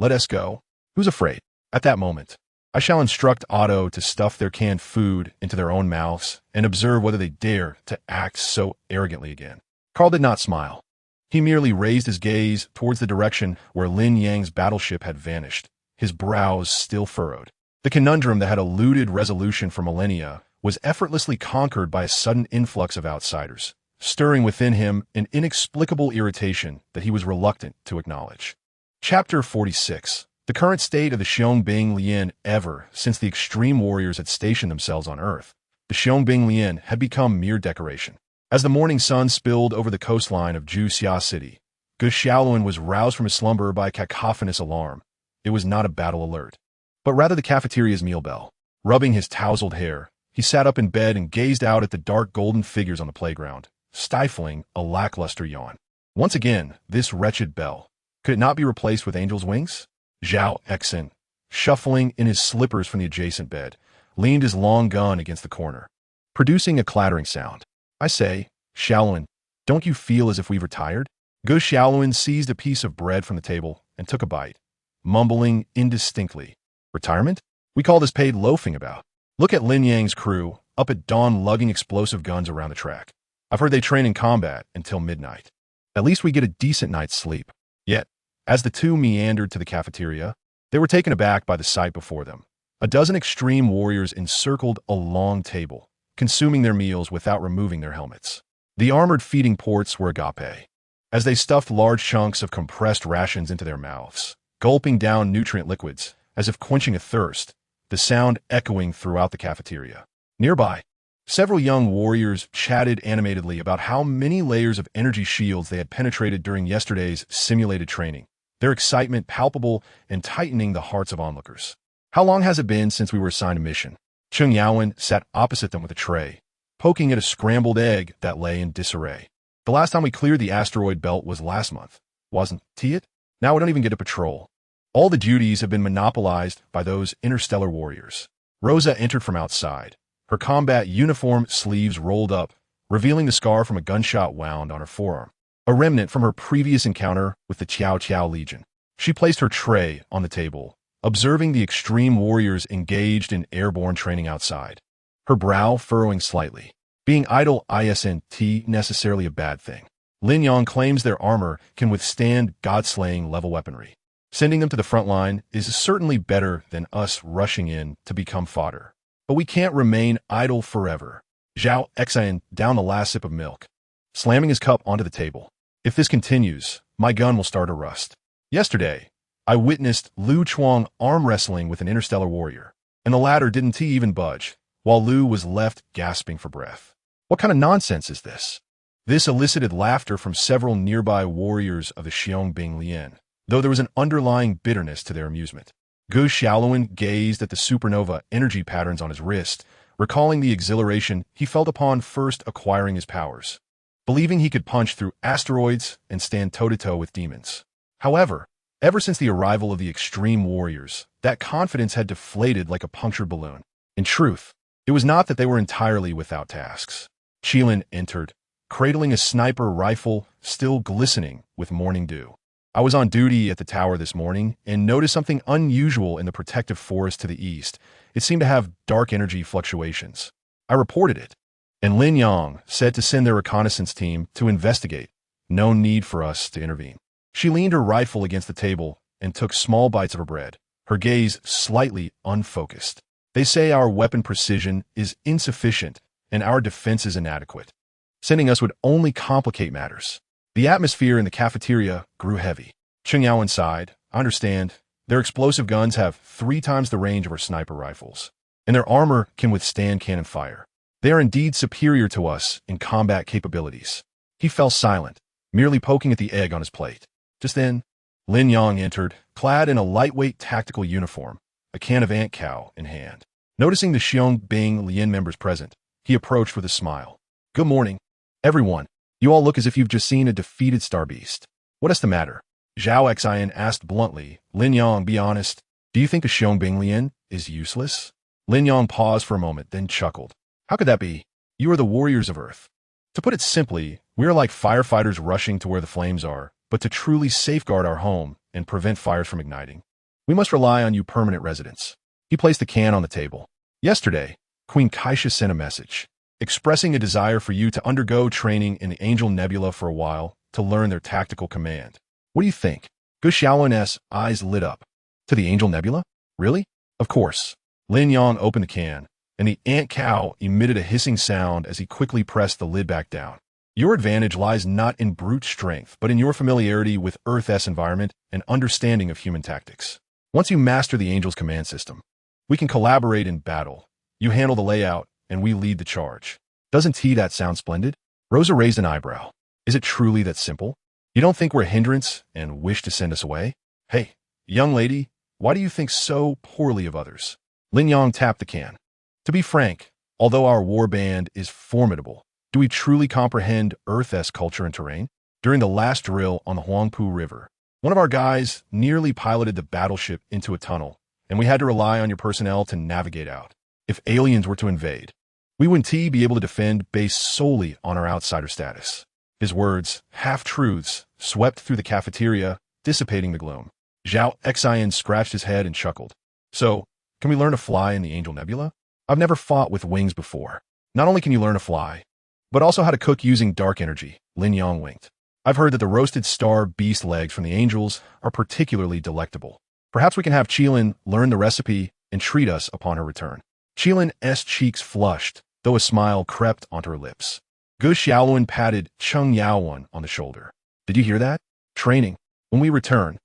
Let us go. Who's afraid? At that moment, I shall instruct Otto to stuff their canned food into their own mouths and observe whether they dare to act so arrogantly again. Carl did not smile. He merely raised his gaze towards the direction where Lin Yang's battleship had vanished, his brows still furrowed. The conundrum that had eluded resolution for millennia was effortlessly conquered by a sudden influx of outsiders, stirring within him an inexplicable irritation that he was reluctant to acknowledge. Chapter 46. The current state of the Xiong Lian. Ever since the extreme warriors had stationed themselves on Earth, the Xiong Lian had become mere decoration. As the morning sun spilled over the coastline of Juxia City, Gu Xiaoluan was roused from his slumber by a cacophonous alarm. It was not a battle alert, but rather the cafeteria's meal bell. Rubbing his tousled hair, he sat up in bed and gazed out at the dark golden figures on the playground, stifling a lackluster yawn. Once again, this wretched bell. Could it not be replaced with angel's wings? Zhao Exin, shuffling in his slippers from the adjacent bed, leaned his long gun against the corner, producing a clattering sound. I say, Xiaoluan, don't you feel as if we've retired? Gu Xiaoluan seized a piece of bread from the table and took a bite, mumbling indistinctly. Retirement? We call this paid loafing about. Look at Lin Yang's crew, up at dawn lugging explosive guns around the track. I've heard they train in combat until midnight. At least we get a decent night's sleep. Yet, as the two meandered to the cafeteria, they were taken aback by the sight before them. A dozen extreme warriors encircled a long table, consuming their meals without removing their helmets. The armored feeding ports were agape, as they stuffed large chunks of compressed rations into their mouths, gulping down nutrient liquids as if quenching a thirst, the sound echoing throughout the cafeteria. Nearby, several young warriors chatted animatedly about how many layers of energy shields they had penetrated during yesterday's simulated training, their excitement palpable and tightening the hearts of onlookers. How long has it been since we were assigned a mission? Chung Yaowen sat opposite them with a tray, poking at a scrambled egg that lay in disarray. The last time we cleared the asteroid belt was last month, wasn't it? Now we don't even get a patrol. All the duties have been monopolized by those interstellar warriors. Rosa entered from outside, her combat uniform sleeves rolled up, revealing the scar from a gunshot wound on her forearm, a remnant from her previous encounter with the Qiao Qiao Legion. She placed her tray on the table, observing the extreme warriors engaged in airborne training outside, her brow furrowing slightly. Being idle isn't necessarily a bad thing. Lin Yang claims their armor can withstand god-slaying level weaponry. Sending them to the front line is certainly better than us rushing in to become fodder. But we can't remain idle forever. Zhao Exin downed the last sip of milk, slamming his cup onto the table. If this continues, my gun will start to rust. Yesterday, I witnessed Lu Chuang arm wrestling with an interstellar warrior, and the latter didn't even budge, while Lu was left gasping for breath. What kind of nonsense is this? This elicited laughter from several nearby warriors of the Xiong Lian, though there was an underlying bitterness to their amusement. Gu Xiaoluan gazed at the supernova energy patterns on his wrist, recalling the exhilaration he felt upon first acquiring his powers, believing he could punch through asteroids and stand toe-to-toe with demons. However, ever since the arrival of the extreme warriors, that confidence had deflated like a punctured balloon. In truth, it was not that they were entirely without tasks. Qilin entered, cradling a sniper rifle still glistening with morning dew. I was on duty at the tower this morning and noticed something unusual in the protective forest to the east. It seemed to have dark energy fluctuations. I reported it, and Lin Yang said to send their reconnaissance team to investigate. No need for us to intervene. She leaned her rifle against the table and took small bites of her bread, her gaze slightly unfocused. They say our weapon precision is insufficient and our defense is inadequate. Sending us would only complicate matters. The atmosphere in the cafeteria grew heavy. Chung Yao sighed. I understand. Their explosive guns have 3 times the range of our sniper rifles, and their armor can withstand cannon fire. They are indeed superior to us in combat capabilities. He fell silent, merely poking at the egg on his plate. Just then, Lin Yang entered, clad in a lightweight tactical uniform, a can of ant cow in hand. Noticing the Xiong Lian members present, he approached with a smile. Good morning, everyone. You all look as if you've just seen a defeated star beast. What is the matter? Zhao Xian asked bluntly. Lin Yang, be honest. Do you think a Xiong Lian is useless? Lin Yang paused for a moment, then chuckled. How could that be? You are the warriors of Earth. To put it simply, we are like firefighters rushing to where the flames are, but to truly safeguard our home and prevent fires from igniting. We must rely on you permanent residents. He placed the can on the table. Yesterday, Queen Kaisha sent a message, expressing a desire for you to undergo training in the Angel Nebula for a while to learn their tactical command. What do you think? Gu Xiaolun's eyes lit up. To the Angel Nebula? Really? Of course. Lin Yang opened the can, and the ant cow emitted a hissing sound as he quickly pressed the lid back down. Your advantage lies not in brute strength, but in your familiarity with Earth's environment and understanding of human tactics. Once you master the Angel's command system, we can collaborate in battle. You handle the layout, and we lead the charge. Doesn't that sound splendid? Rosa raised an eyebrow. Is it truly that simple? You don't think we're a hindrance and wish to send us away? Hey, young lady, why do you think so poorly of others? Lin Yang tapped the can. To be frank, although our war band is formidable, do we truly comprehend Earth's culture and terrain? During the last drill on the Huangpu River, one of our guys nearly piloted the battleship into a tunnel, and we had to rely on your personnel to navigate out. If aliens were to invade, we wouldn't be able to defend based solely on our outsider status. His words, half-truths, swept through the cafeteria, dissipating the gloom. Zhao Xian scratched his head and chuckled. So, can we learn to fly in the Angel Nebula? I've never fought with wings before. Not only can you learn to fly, but also how to cook using dark energy, Lin Yang winked. I've heard that the roasted star beast legs from the angels are particularly delectable. Perhaps we can have Qilin learn the recipe and treat us upon her return. Qilin's cheeks flushed, though a smile crept onto her lips. Gu Xiaolun patted Cheng Yaowen on the shoulder. Did you hear that? Training. When we return,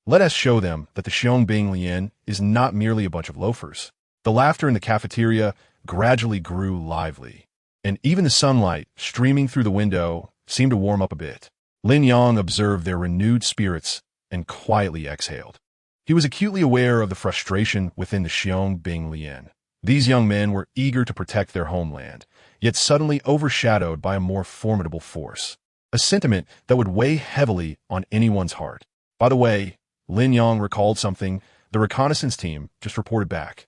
let us show them that the Xiong Lian is not merely a bunch of loafers. The laughter in the cafeteria gradually grew lively, and even the sunlight streaming through the window seemed to warm up a bit. Lin Yang observed their renewed spirits and quietly exhaled. He was acutely aware of the frustration within the Xiong Lian. These young men were eager to protect their homeland, yet suddenly overshadowed by a more formidable force. A sentiment that would weigh heavily on anyone's heart. By the way, Lin Yang recalled something the reconnaissance team just reported back.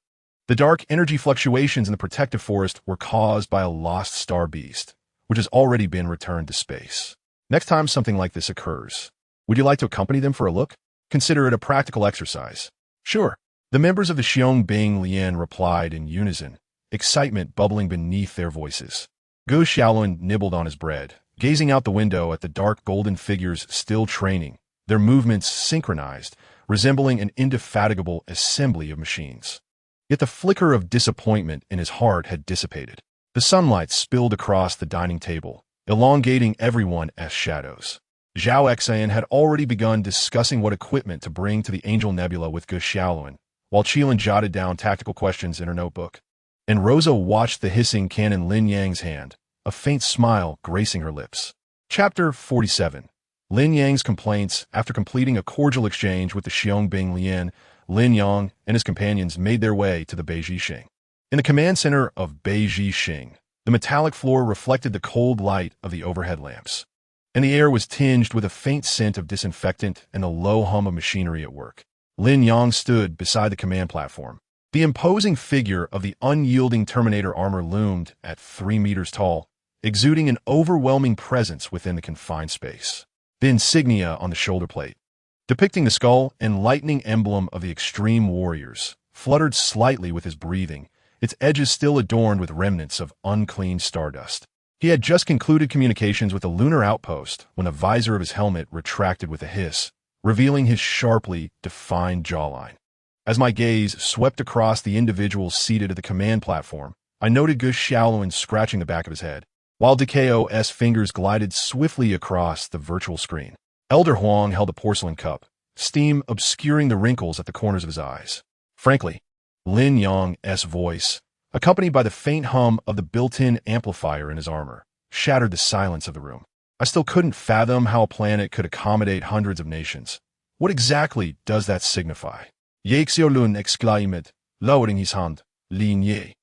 The dark energy fluctuations in the protective forest were caused by a lost star beast, which has already been returned to space. Next time something like this occurs, would you like to accompany them for a look? Consider it a practical exercise. Sure. The members of the Xiong Lian replied in unison, excitement bubbling beneath their voices. Gu Xiaolun nibbled on his bread, gazing out the window at the dark golden figures still training, their movements synchronized, resembling an indefatigable assembly of machines. Yet the flicker of disappointment in his heart had dissipated. The sunlight spilled across the dining table, elongating everyone as shadows. Zhao Xian had already begun discussing what equipment to bring to the Angel Nebula with Gu Xiaolun, while Qilin jotted down tactical questions in her notebook. And Rosa watched the hissing can in Lin Yang's hand, a faint smile gracing her lips. Chapter 47. Lin Yang's complaints. After completing a cordial exchange with the Xiong Lian, Lin Yang and his companions made their way to the Beiji Xing. In the command center of Beiji Xing, the metallic floor reflected the cold light of the overhead lamps, and the air was tinged with a faint scent of disinfectant and the low hum of machinery at work. Lin Yang stood beside the command platform. The imposing figure of the unyielding Terminator armor loomed at 3 meters tall, exuding an overwhelming presence within the confined space. The insignia on the shoulder plate, depicting the skull and lightning emblem of the extreme warriors, fluttered slightly with his breathing, its edges still adorned with remnants of unclean stardust. He had just concluded communications with the lunar outpost when the visor of his helmet retracted with a hiss, revealing his sharply defined jawline. As my gaze swept across the individuals seated at the command platform, I noted Gu Xiaolun scratching the back of his head, while DKO's fingers glided swiftly across the virtual screen. Elder Huang held a porcelain cup, steam obscuring the wrinkles at the corners of his eyes. Frankly, Lin Yang's voice, accompanied by the faint hum of the built-in amplifier in his armor, shattered the silence of the room. I still couldn't fathom how a planet could accommodate hundreds of nations. What exactly does that signify? Ye Xiaolun exclaimed, lowering his hand. Lin Ye.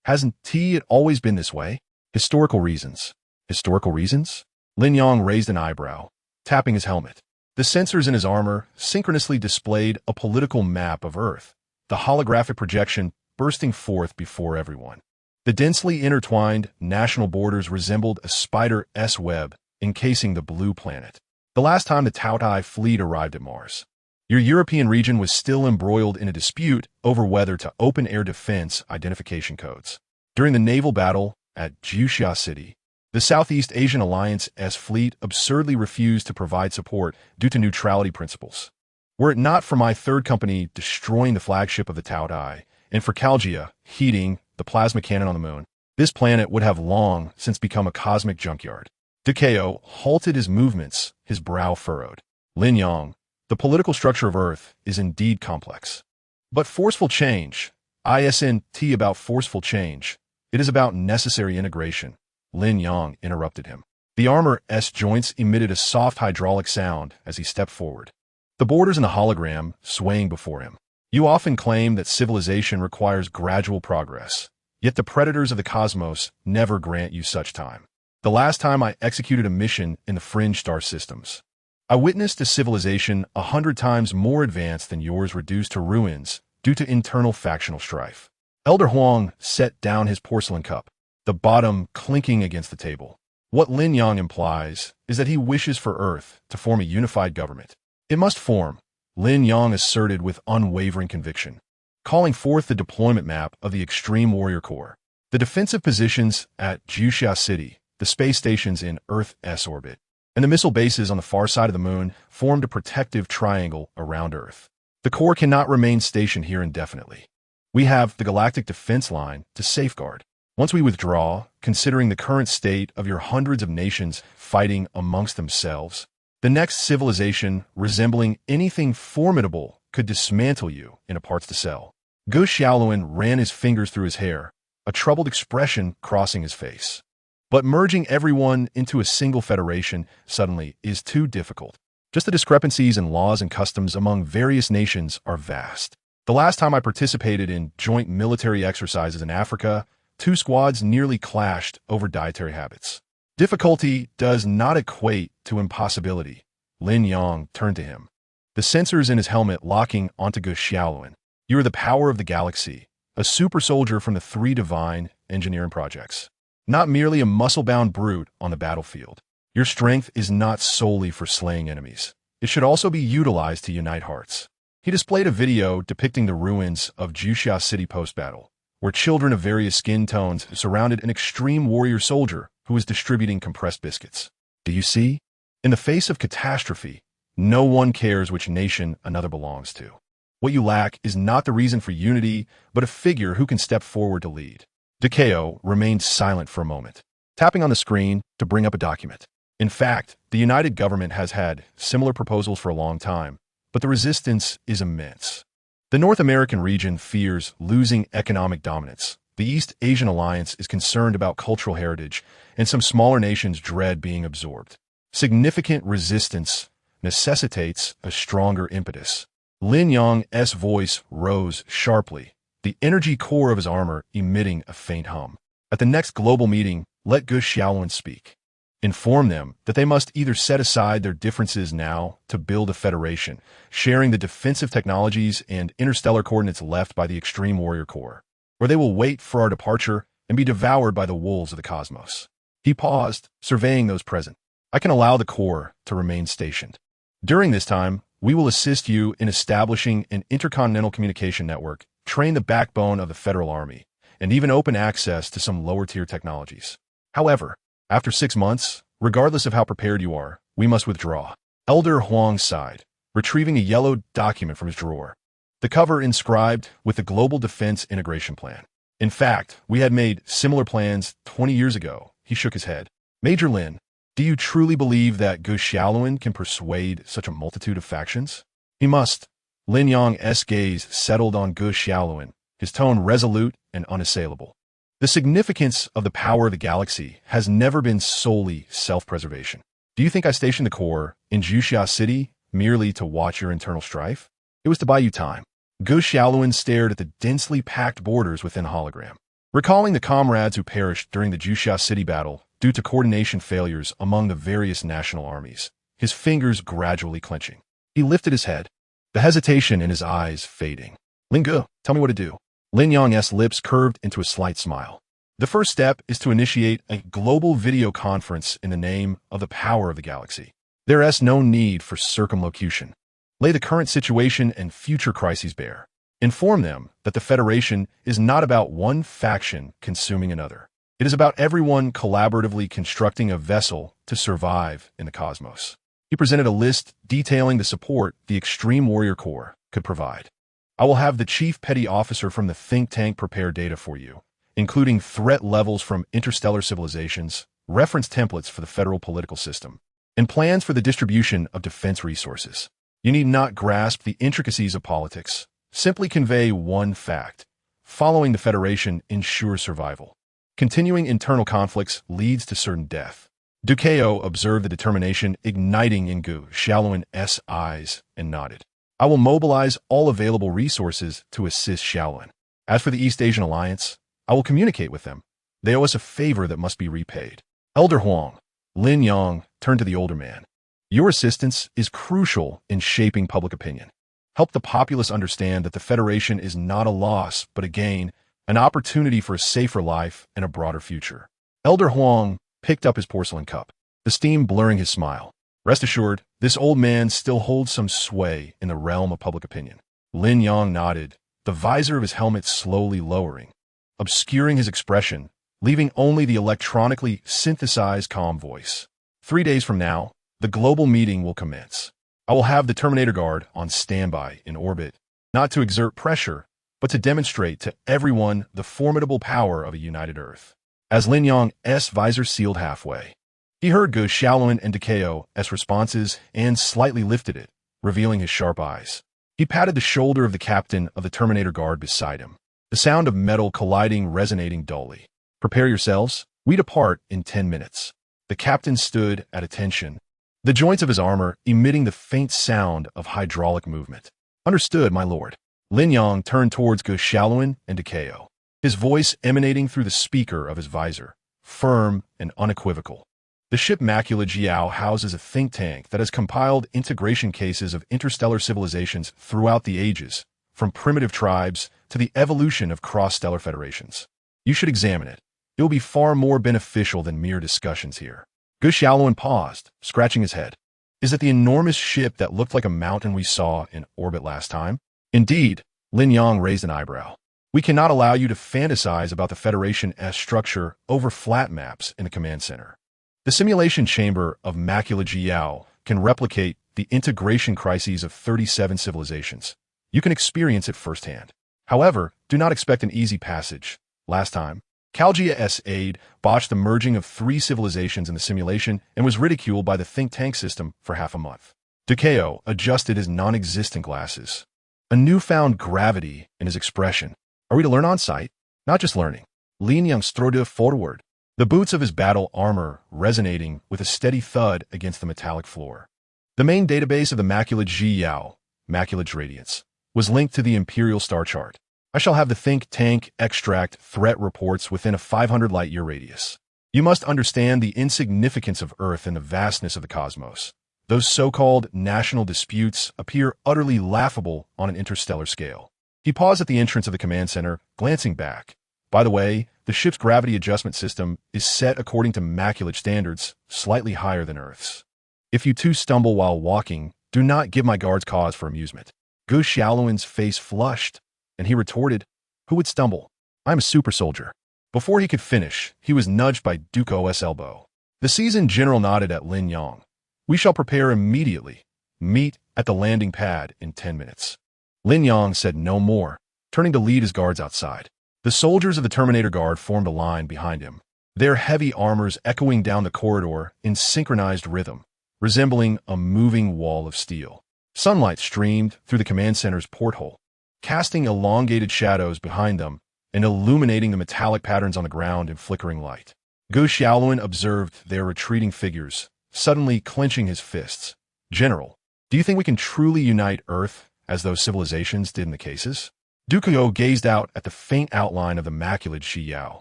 Hasn't it always been this way? Historical reasons. Historical reasons? Lin Yang raised an eyebrow, tapping his helmet. The sensors in his armor synchronously displayed a political map of Earth, the holographic projection bursting forth before everyone. The densely intertwined national borders resembled a spider's web encasing the blue planet. The last time the Tautai fleet arrived at Mars, Your European region was still embroiled in a dispute over whether to open air defense identification codes. During the naval battle at Juxia City, the Southeast Asian Alliance's fleet absurdly refused to provide support due to neutrality principles. Were it not for my third company destroying the flagship of the Tao Dai, and for Calgia heating the plasma cannon on the moon, this planet would have long since become a cosmic junkyard. Dikeo halted his movements, his brow furrowed. Lin Yang, the political structure of Earth is indeed complex. But forceful change, isn't about forceful change, it is about necessary integration. Lin Yang interrupted him. The armor's joints emitted a soft hydraulic sound as he stepped forward. The borders in the hologram swaying before him. You often claim that civilization requires gradual progress, yet the predators of the cosmos never grant you such time. The last time I executed a mission in the fringe star systems, I witnessed a civilization 100 times more advanced than yours reduced to ruins due to internal factional strife. Elder Huang set down his porcelain cup, the bottom clinking against the table. What Lin Yang implies is that he wishes for Earth to form a unified government. It must form, Lin Yang asserted with unwavering conviction, calling forth the deployment map of the Extreme Warrior Corps. The defensive positions at Juxia City, the space stations in Earth's orbit, and the missile bases on the far side of the moon formed a protective triangle around Earth. The Corps cannot remain stationed here indefinitely. We have the galactic defense line to safeguard. Once we withdraw, considering the current state of your hundreds of nations fighting amongst themselves, the next civilization resembling anything formidable could dismantle you in a parts to sell. Gu Xiaoluan ran his fingers through his hair, a troubled expression crossing his face. But merging everyone into a single federation suddenly is too difficult. Just the discrepancies in laws and customs among various nations are vast. The last time I participated in joint military exercises in Africa, 2 squads nearly clashed over dietary habits. Difficulty does not equate to impossibility. Lin Yang turned to him, the sensors in his helmet locking onto Gu Xiaoluan. You are the power of the galaxy, a super soldier from the 3 divine engineering projects. Not merely a muscle-bound brute on the battlefield. Your strength is not solely for slaying enemies. It should also be utilized to unite hearts. He displayed a video depicting the ruins of Juxia City post-battle, where children of various skin tones surrounded an extreme warrior soldier who was distributing compressed biscuits. Do you see? In the face of catastrophe, no one cares which nation another belongs to. What you lack is not the reason for unity, but a figure who can step forward to lead. Dikeo remained silent for a moment, tapping on the screen to bring up a document. In fact, the United Government has had similar proposals for a long time, but the resistance is immense. The North American region fears losing economic dominance. The East Asian Alliance is concerned about cultural heritage, and some smaller nations dread being absorbed. Significant resistance necessitates a stronger impetus. Lin Yang's voice rose sharply, the energy core of his armor emitting a faint hum. At the next global meeting, let Gu Xiaoluan speak. Inform them that they must either set aside their differences now to build a federation, sharing the defensive technologies and interstellar coordinates left by the Extreme Warrior Corps, or they will wait for our departure and be devoured by the wolves of the cosmos. He paused, surveying those present. I can allow the Corps to remain stationed. During this time, we will assist you in establishing an intercontinental communication network, train the backbone of the Federal Army, and even open access to some lower-tier technologies. However, after 6 months, regardless of how prepared you are, we must withdraw. Elder Huang sighed, retrieving a yellow document from his drawer. The cover inscribed with the Global Defense Integration Plan. In fact, we had made similar plans 20 years ago. He shook his head. Major Lin, do you truly believe that Gu Xiaoluan can persuade such a multitude of factions? He must. Lin Yang's gaze settled on Gu Xiaoluan, his tone resolute and unassailable. The significance of the power of the galaxy has never been solely self-preservation. Do you think I stationed the Corps in Juxia City merely to watch your internal strife? It was to buy you time. Gu Xiaoluan stared at the densely packed borders within the hologram, recalling the comrades who perished during the Juxia City battle due to coordination failures among the various national armies, his fingers gradually clenching. He lifted his head, the hesitation in his eyes fading. Ling Gu, tell me what to do. Lin Yang's lips curved into a slight smile. The first step is to initiate a global video conference in the name of the power of the galaxy. There is no need for circumlocution. Lay the current situation and future crises bare. Inform them that the Federation is not about one faction consuming another. It is about everyone collaboratively constructing a vessel to survive in the cosmos. He presented a list detailing the support the Extreme Warrior Corps could provide. I will have the Chief Petty Officer from the think tank prepare data for you, including threat levels from interstellar civilizations, reference templates for the federal political system, and plans for the distribution of defense resources. You need not grasp the intricacies of politics. Simply convey one fact. Following the Federation ensures survival. Continuing internal conflicts leads to certain death. Ducao observed the determination igniting in Gu Xiaoluan's eyes and nodded. I will mobilize all available resources to assist Xiaoluan. As for the East Asian Alliance, I will communicate with them. They owe us a favor that must be repaid. Elder Huang, Lin Yang turned to the older man. Your assistance is crucial in shaping public opinion. Help the populace understand that the Federation is not a loss, but a gain, an opportunity for a safer life and a broader future. Elder Huang picked up his porcelain cup, the steam blurring his smile. Rest assured, this old man still holds some sway in the realm of public opinion. Lin Yang nodded, the visor of his helmet slowly lowering, obscuring his expression, leaving only the electronically synthesized calm voice. 3 days from now, the global meeting will commence. I will have the Terminator Guard on standby in orbit, not to exert pressure, but to demonstrate to everyone the formidable power of a united Earth. As Lin Yang's visor sealed halfway, he heard Gu Xiaoluan and Ducao's responses and slightly lifted it, revealing his sharp eyes. He patted the shoulder of the captain of the Terminator Guard beside him, the sound of metal colliding resonating dully. Prepare yourselves, we depart in 10 minutes. The captain stood at attention, the joints of his armor emitting the faint sound of hydraulic movement. Understood, my lord. Lin Yang turned towards Gu Xiaoluan and Ducao, his voice emanating through the speaker of his visor, firm and unequivocal. The ship Macula Jiao houses a think tank that has compiled integration cases of interstellar civilizations throughout the ages, from primitive tribes to the evolution of cross-stellar federations. You should examine it. It will be far more beneficial than mere discussions here. Gu Xiaoluan paused, scratching his head. Is it the enormous ship that looked like a mountain we saw in orbit last time? Indeed, Lin Yang raised an eyebrow. We cannot allow you to fantasize about the Federation's structure over flat maps in the command center. The simulation chamber of Macula Jiao can replicate the integration crises of 37 civilizations. You can experience it firsthand. However, do not expect an easy passage. Last time, Calgia's aide botched the merging of 3 civilizations in the simulation and was ridiculed by the think tank system for half a month. Ducao adjusted his non-existent glasses. A newfound gravity in his expression. Are we to learn on sight? Not just learning. Lin Yang strode forward, the boots of his battle armor resonating with a steady thud against the metallic floor. The main database of the Macula Jiao, Macula's Radiance, was linked to the Imperial star chart. I shall have the think tank extract threat reports within a 500 light-year radius. You must understand the insignificance of Earth and the vastness of the cosmos. Those so-called national disputes appear utterly laughable on an interstellar scale. He paused at the entrance of the command center, glancing back. By the way, the ship's gravity adjustment system is set according to Macula standards, slightly higher than Earth's. If you two stumble while walking, do not give my guards cause for amusement. Gu Xiaoluan's face flushed, and he retorted, who would stumble? I'm a super soldier. Before he could finish, he was nudged by Ducao's elbow. The seasoned general nodded at Lin Yang. We shall prepare immediately. Meet at the landing pad in 10 minutes. Lin Yang said no more, turning to lead his guards outside. The soldiers of the Terminator Guard formed a line behind him, their heavy armors echoing down the corridor in synchronized rhythm, resembling a moving wall of steel. Sunlight streamed through the command center's porthole, casting elongated shadows behind them and illuminating the metallic patterns on the ground in flickering light. Gu Xiaoluan observed their retreating figures, suddenly clenching his fists. General, do you think we can truly unite Earth as those civilizations did in the cases? Ducao gazed out at the faint outline of the Macula Jiao,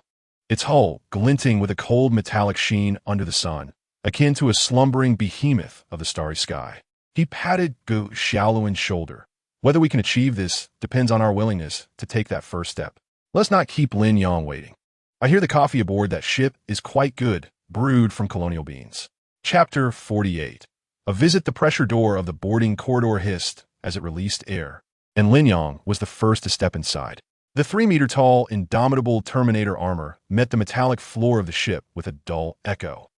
its hull glinting with a cold metallic sheen under the sun, akin to a slumbering behemoth of the starry sky. He patted Gu Xiaoluan's shoulder. Whether we can achieve this depends on our willingness to take that first step. Let's not keep Lin Yang waiting. I hear the coffee aboard that ship is quite good, brewed from colonial beans. Chapter 48. A visit. The pressure door of the boarding corridor hissed as it released air, and Lin Yang was the first to step inside. The 3-meter-tall, indomitable Terminator armor met the metallic floor of the ship with a dull echo.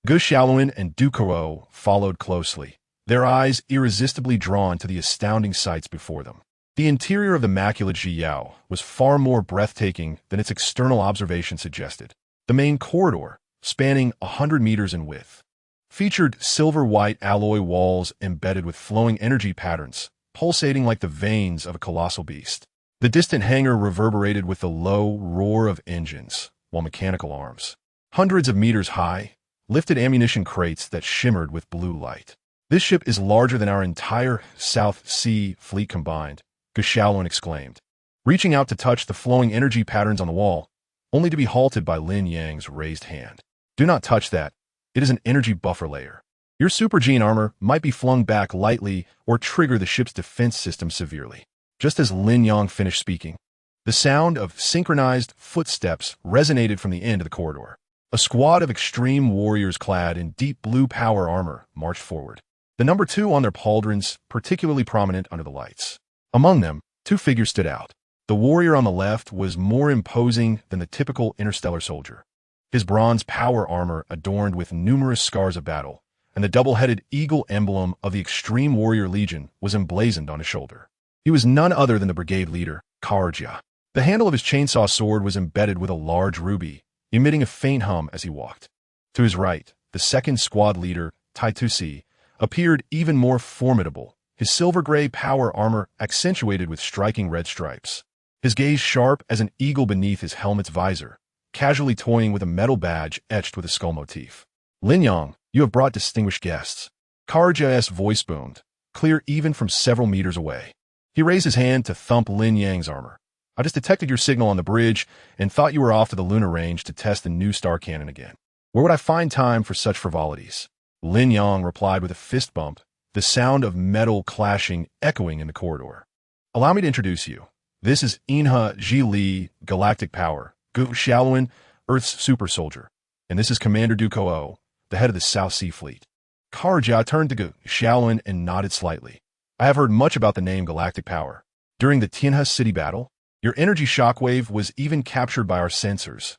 Gu Xiaoluan and Du Kuo followed closely, their eyes irresistibly drawn to the astounding sights before them. The interior of the immaculate Zhiyao was far more breathtaking than its external observation suggested. The main corridor, spanning 100 meters in width, featured silver-white alloy walls embedded with flowing energy patterns, pulsating like the veins of a colossal beast. The distant hangar reverberated with the low roar of engines, while mechanical arms, hundreds of meters high, lifted ammunition crates that shimmered with blue light. "This ship is larger than our entire South Sea fleet combined," Gu Xiaoluan exclaimed, reaching out to touch the flowing energy patterns on the wall, only to be halted by Lin Yang's raised hand. "Do not touch that. It is an energy buffer layer. Your super gene armor might be flung back lightly or trigger the ship's defense system severely." Just as Lin Yang finished speaking, the sound of synchronized footsteps resonated from the end of the corridor. A squad of extreme warriors clad in deep blue power armor marched forward, the number 2 on their pauldrons particularly prominent under the lights. Among them, 2 figures stood out. The warrior on the left was more imposing than the typical interstellar soldier, his bronze power armor adorned with numerous scars of battle, and the double-headed eagle emblem of the Extreme Warrior Legion was emblazoned on his shoulder. He was none other than the brigade leader, Karja. The handle of his chainsaw sword was embedded with a large ruby, emitting a faint hum as he walked. To his right, the second squad leader, Tytusi, appeared even more formidable, his silver-gray power armor accentuated with striking red stripes, his gaze sharp as an eagle beneath his helmet's visor, casually toying with a metal badge etched with a skull motif. "Lin Yang, you have brought distinguished guests." Karja's voice boomed, clear even from several meters away. He raised his hand to thump Lin Yang's armor. "I just detected your signal on the bridge and thought you were off to the lunar range to test the new star cannon again. Where would I find time for such frivolities?" Lin Yang replied with a fist bump, the sound of metal clashing echoing in the corridor. "Allow me to introduce you. This is Inha Ji Li, Galactic Power, Gu Xiaoluan, Earth's super soldier, and this is Commander Du Kuo, the head of the South Sea Fleet." Karja turned to Gu Xiaoluan and nodded slightly. "I have heard much about the name Galactic Power. During the Tianhe City battle, your energy shockwave was even captured by our sensors.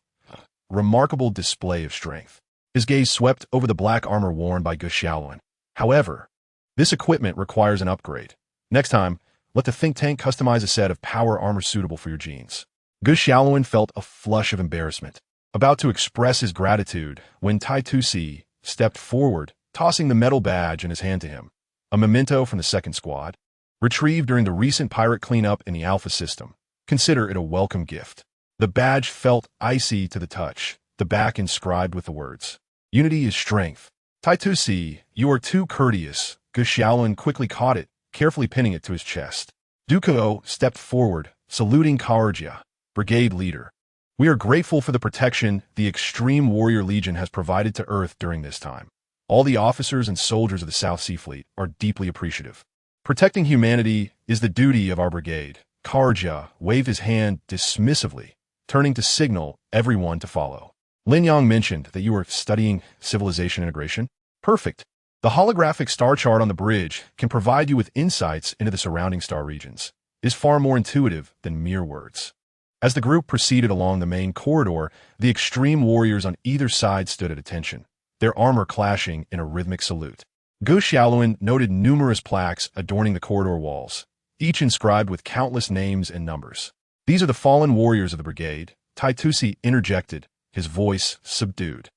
Remarkable display of strength." His gaze swept over the black armor worn by Gu Xiaoluan. "However, this equipment requires an upgrade. Next time, let the think tank customize a set of power armor suitable for your genes." Gu Xiaoluan felt a flush of embarrassment, about to express his gratitude when Tai Tusi stepped forward, tossing the metal badge in his hand to him. A memento from the second squad, retrieved during the recent pirate cleanup in the Alpha system. Consider it a welcome gift. The badge felt icy to the touch, the back inscribed with the words, "Unity is strength." "Taitusi, you are too courteous." Gu Xiaoluan quickly caught it, carefully pinning it to his chest. Du Kuo stepped forward, saluting Karja, brigade leader. "We are grateful for the protection the Extreme Warrior Legion has provided to Earth during this time. All the officers and soldiers of the South Sea Fleet are deeply appreciative. Protecting humanity is the duty of our brigade." Karja waved his hand dismissively, turning to signal everyone to follow. "Lin Yang mentioned that you were studying civilization integration. Perfect. The holographic star chart on the bridge can provide you with insights into the surrounding star regions. It is far more intuitive than mere words." As the group proceeded along the main corridor, the extreme warriors on either side stood at attention, their armor clashing in a rhythmic salute. Gu Xiaoluan noted numerous plaques adorning the corridor walls, each inscribed with countless names and numbers. "These are the fallen warriors of the brigade," Taitusi interjected, his voice subdued.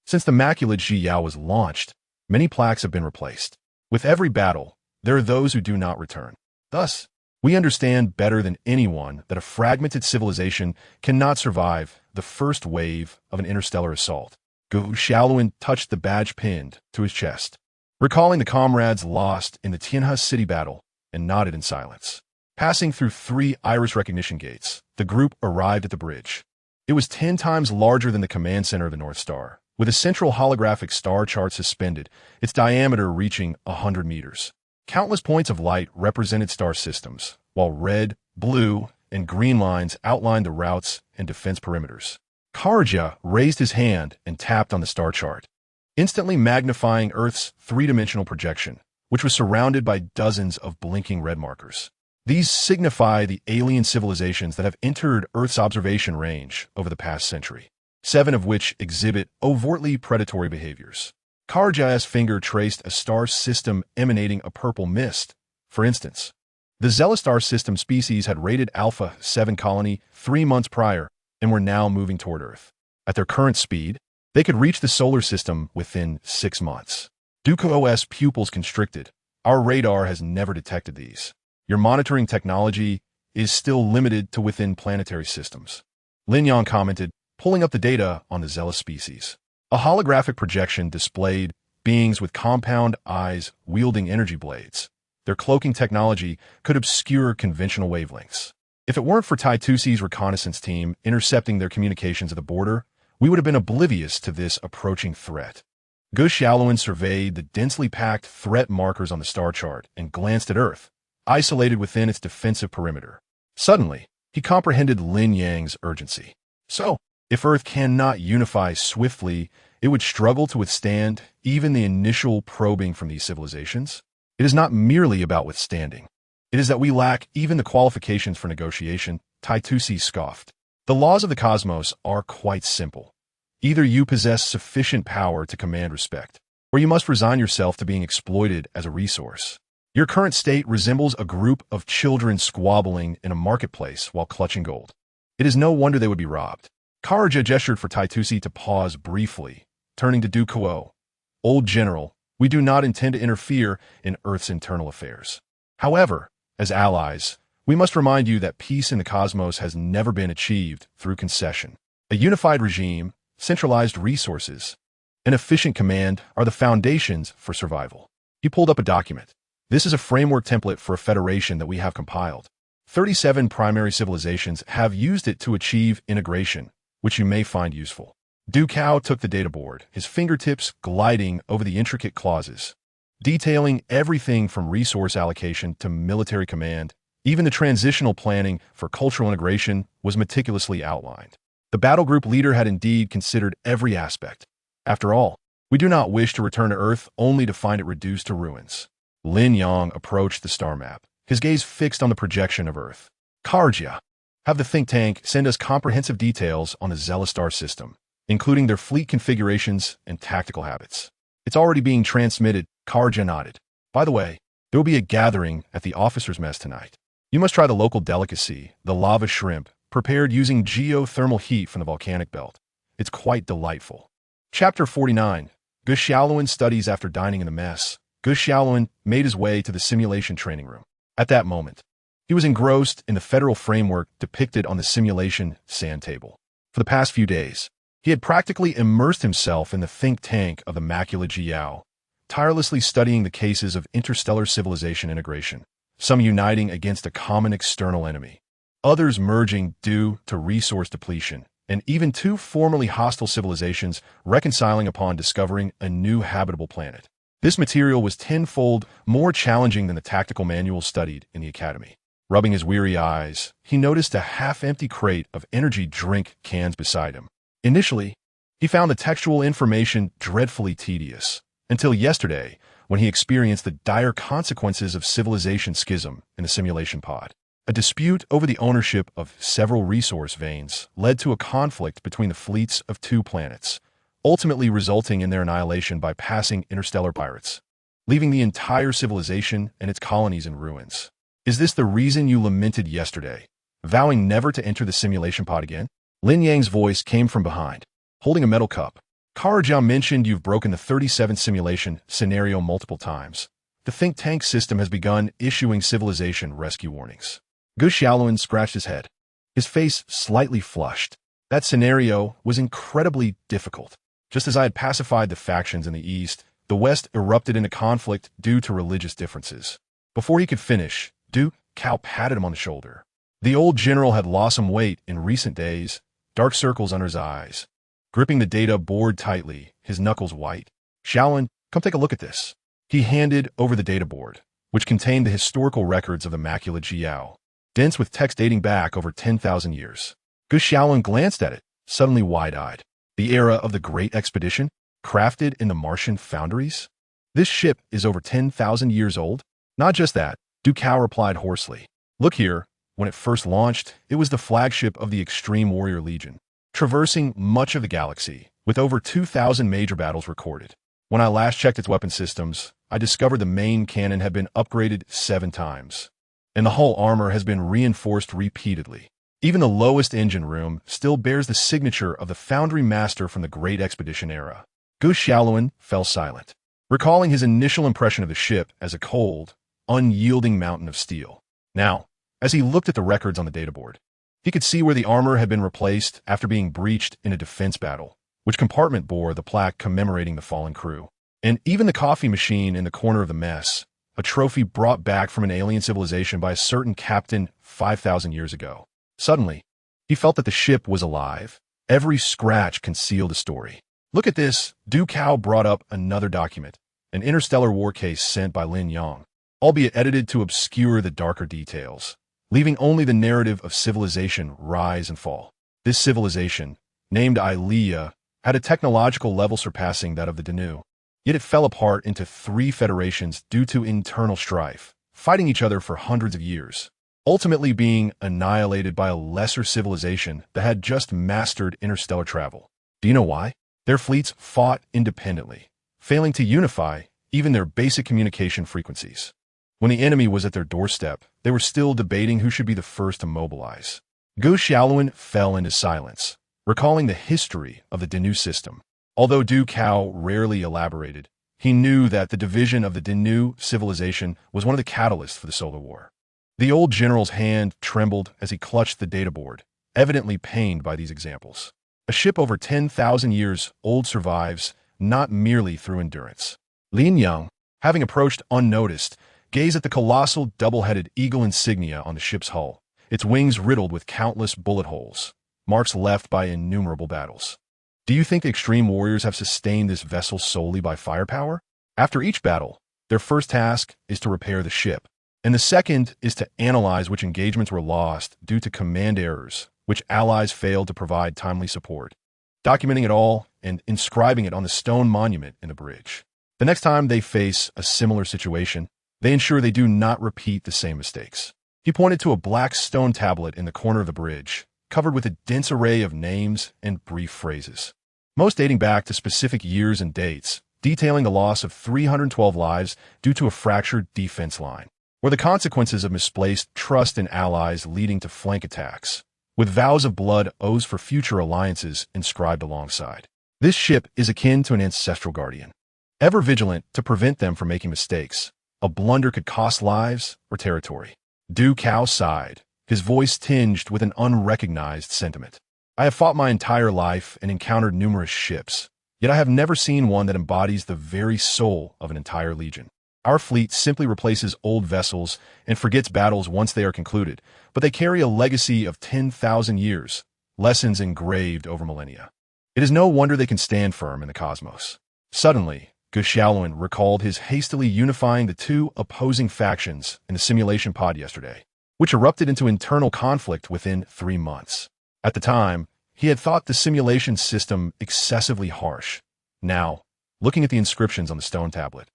"Since the immaculate Zhiyao was launched, many plaques have been replaced. With every battle, there are those who do not return. Thus, we understand better than anyone that a fragmented civilization cannot survive the first wave of an interstellar assault." Gu Xiaoluan touched the badge pinned to his chest, recalling the comrades lost in the Tianhe City battle, and nodded in silence. Passing through 3 iris recognition gates, the group arrived at the bridge. It was 10 times larger than the command center of the North Star, with a central holographic star chart suspended, its diameter reaching 100 meters. Countless points of light represented star systems, while red, blue, and green lines outlined the routes and defense perimeters. Karja raised his hand and tapped on the star chart, instantly magnifying Earth's 3-dimensional projection, which was surrounded by dozens of blinking red markers. These signify the alien civilizations that have entered Earth's observation range over the past century, 7 of which exhibit overtly predatory behaviors. Karja's finger traced a star system emanating a purple mist. For instance, the Zealous star system species had raided Alpha 7 colony 3 months prior and were now moving toward Earth. At their current speed, they could reach the solar system within 6 months. Duke's pupils constricted. Our radar has never detected these. Your monitoring technology is still limited to within planetary systems. Lin Yang commented, pulling up the data on the Zealous species. A holographic projection displayed beings with compound eyes wielding energy blades. Their cloaking technology could obscure conventional wavelengths. If it weren't for Tytusi's reconnaissance team intercepting their communications at the border, we would have been oblivious to this approaching threat. Xiaoluan surveyed the densely packed threat markers on the star chart and glanced at Earth, isolated within its defensive perimeter. Suddenly, he comprehended Lin Yang's urgency. So, if Earth cannot unify swiftly, it would struggle to withstand even the initial probing from these civilizations. It is not merely about withstanding. It is that we lack even the qualifications for negotiation, Tytusi scoffed. The laws of the cosmos are quite simple. Either you possess sufficient power to command respect, or you must resign yourself to being exploited as a resource. Your current state resembles a group of children squabbling in a marketplace while clutching gold. It is no wonder they would be robbed. Karaja gestured for Tytusi to pause briefly, turning to Dukuo. Old General, we do not intend to interfere in Earth's internal affairs. However, as allies, we must remind you that peace in the cosmos has never been achieved through concession. A unified regime, centralized resources, and efficient command are the foundations for survival. He pulled up a document. This is a framework template for a federation that we have compiled. 37 primary civilizations have used it to achieve integration, which you may find useful. Dukao took the data board, his fingertips gliding over the intricate clauses, detailing everything from resource allocation to military command. Even the transitional planning for cultural integration was meticulously outlined. The battle group leader had indeed considered every aspect. After all, we do not wish to return to Earth only to find it reduced to ruins. Lin Yang approached the star map, his gaze fixed on the projection of Earth. Karja, have the think tank send us comprehensive details on the Zealous star system, including their fleet configurations and tactical habits. It's already being transmitted, Karja nodded. By the way, there will be a gathering at the officers' mess tonight. You must try the local delicacy, the lava shrimp, prepared using geothermal heat from the volcanic belt. It's quite delightful. Chapter 49. Xiaoluan studies after dining in the mess. Xiaoluan made his way to the simulation training room. At that moment, he was engrossed in the federal framework depicted on the simulation sand table. For the past few days, he had practically immersed himself in the think tank of the Macula Jiao, tirelessly studying the cases of interstellar civilization integration, some uniting against a common external enemy, others merging due to resource depletion, and even 2 formerly hostile civilizations reconciling upon discovering a new habitable planet. This material was tenfold more challenging than the tactical manuals studied in the academy. Rubbing his weary eyes, he noticed a half-empty crate of energy drink cans beside him. Initially, he found the textual information dreadfully tedious, until yesterday when he experienced the dire consequences of civilization schism in the simulation pod. A dispute over the ownership of several resource veins led to a conflict between the fleets of 2 planets, ultimately resulting in their annihilation by passing interstellar pirates, leaving the entire civilization and its colonies in ruins. Is this the reason you lamented yesterday, vowing never to enter the simulation pod again? Lin Yang's voice came from behind, holding a metal cup. Karajiao mentioned you've broken the 37 simulation scenario multiple times. The think tank system has begun issuing civilization rescue warnings. Xiaoluan scratched his head, his face slightly flushed. That scenario was incredibly difficult. Just as I had pacified the factions in the East, the West erupted into conflict due to religious differences. Before he could finish, Duke Cao patted him on the shoulder. The old general had lost some weight in recent days, dark circles under his eyes. Gripping the data board tightly, his knuckles white. Xiaoluan, come take a look at this. He handed over the data board, which contained the historical records of the Macula Jiao, dense with text dating back over 10,000 years. Xiaoluan glanced at it, suddenly wide-eyed. The era of the Great Expedition, crafted in the Martian foundries? This ship is over 10,000 years old? Not just that, Du Cao replied hoarsely. Look here, when it first launched, it was the flagship of the Extreme Warrior Legion, traversing much of the galaxy, with over 2,000 major battles recorded. When I last checked its weapon systems, I discovered the main cannon had been upgraded 7 times, and the hull armor has been reinforced repeatedly. Even the lowest engine room still bears the signature of the Foundry Master from the Great Expedition era. Gu Xiaoluan fell silent, recalling his initial impression of the ship as a cold, unyielding mountain of steel. Now, as he looked at the records on the databoard, he could see where the armor had been replaced after being breached in a defense battle, which compartment bore the plaque commemorating the fallen crew. And even the coffee machine in the corner of the mess, a trophy brought back from an alien civilization by a certain captain 5,000 years ago. Suddenly, he felt that the ship was alive. Every scratch concealed a story. Look at this. Du Cao brought up another document, an interstellar war case sent by Lin Yang, albeit edited to obscure the darker details, leaving only the narrative of civilization rise and fall. This civilization, named Ilea, had a technological level surpassing that of the Danu. Yet it fell apart into 3 federations due to internal strife, fighting each other for hundreds of years, ultimately being annihilated by a lesser civilization that had just mastered interstellar travel. Do you know why? Their fleets fought independently, failing to unify even their basic communication frequencies. When the enemy was at their doorstep, they were still debating who should be the first to mobilize. Gu Xiaoluan fell into silence, recalling the history of the Danu system. Although Du Cao rarely elaborated, he knew that the division of the Danu civilization was one of the catalysts for the Solar War. The old general's hand trembled as he clutched the databoard, evidently pained by these examples. A ship over 10,000 years old survives, not merely through endurance. Lin Yang, having approached unnoticed, gazed at the colossal double-headed eagle insignia on the ship's hull, its wings riddled with countless bullet holes, marks left by innumerable battles. Do you think the Extreme Warriors have sustained this vessel solely by firepower? After each battle, their first task is to repair the ship, and the second is to analyze which engagements were lost due to command errors, which allies failed to provide timely support, documenting it all and inscribing it on the stone monument in the bridge. The next time they face a similar situation, they ensure they do not repeat the same mistakes. He pointed to a black stone tablet in the corner of the bridge, covered with a dense array of names and brief phrases, most dating back to specific years and dates, detailing the loss of 312 lives due to a fractured defense line, or the consequences of misplaced trust in allies leading to flank attacks, with vows of blood oaths for future alliances inscribed alongside. This ship is akin to an ancestral guardian, ever vigilant to prevent them from making mistakes. A blunder could cost lives or territory. Du Cao sighed, his voice tinged with an unrecognized sentiment. I have fought my entire life and encountered numerous ships, yet I have never seen one that embodies the very soul of an entire legion. Our fleet simply replaces old vessels and forgets battles once they are concluded, but they carry a legacy of 10,000 years, lessons engraved over millennia. It is no wonder they can stand firm in the cosmos. Suddenly, Gu Xiaoluan recalled his hastily unifying the 2 opposing factions in the simulation pod yesterday, which erupted into internal conflict within 3 months. At the time, he had thought the simulation system excessively harsh. Now, looking at the inscriptions on the stone tablet,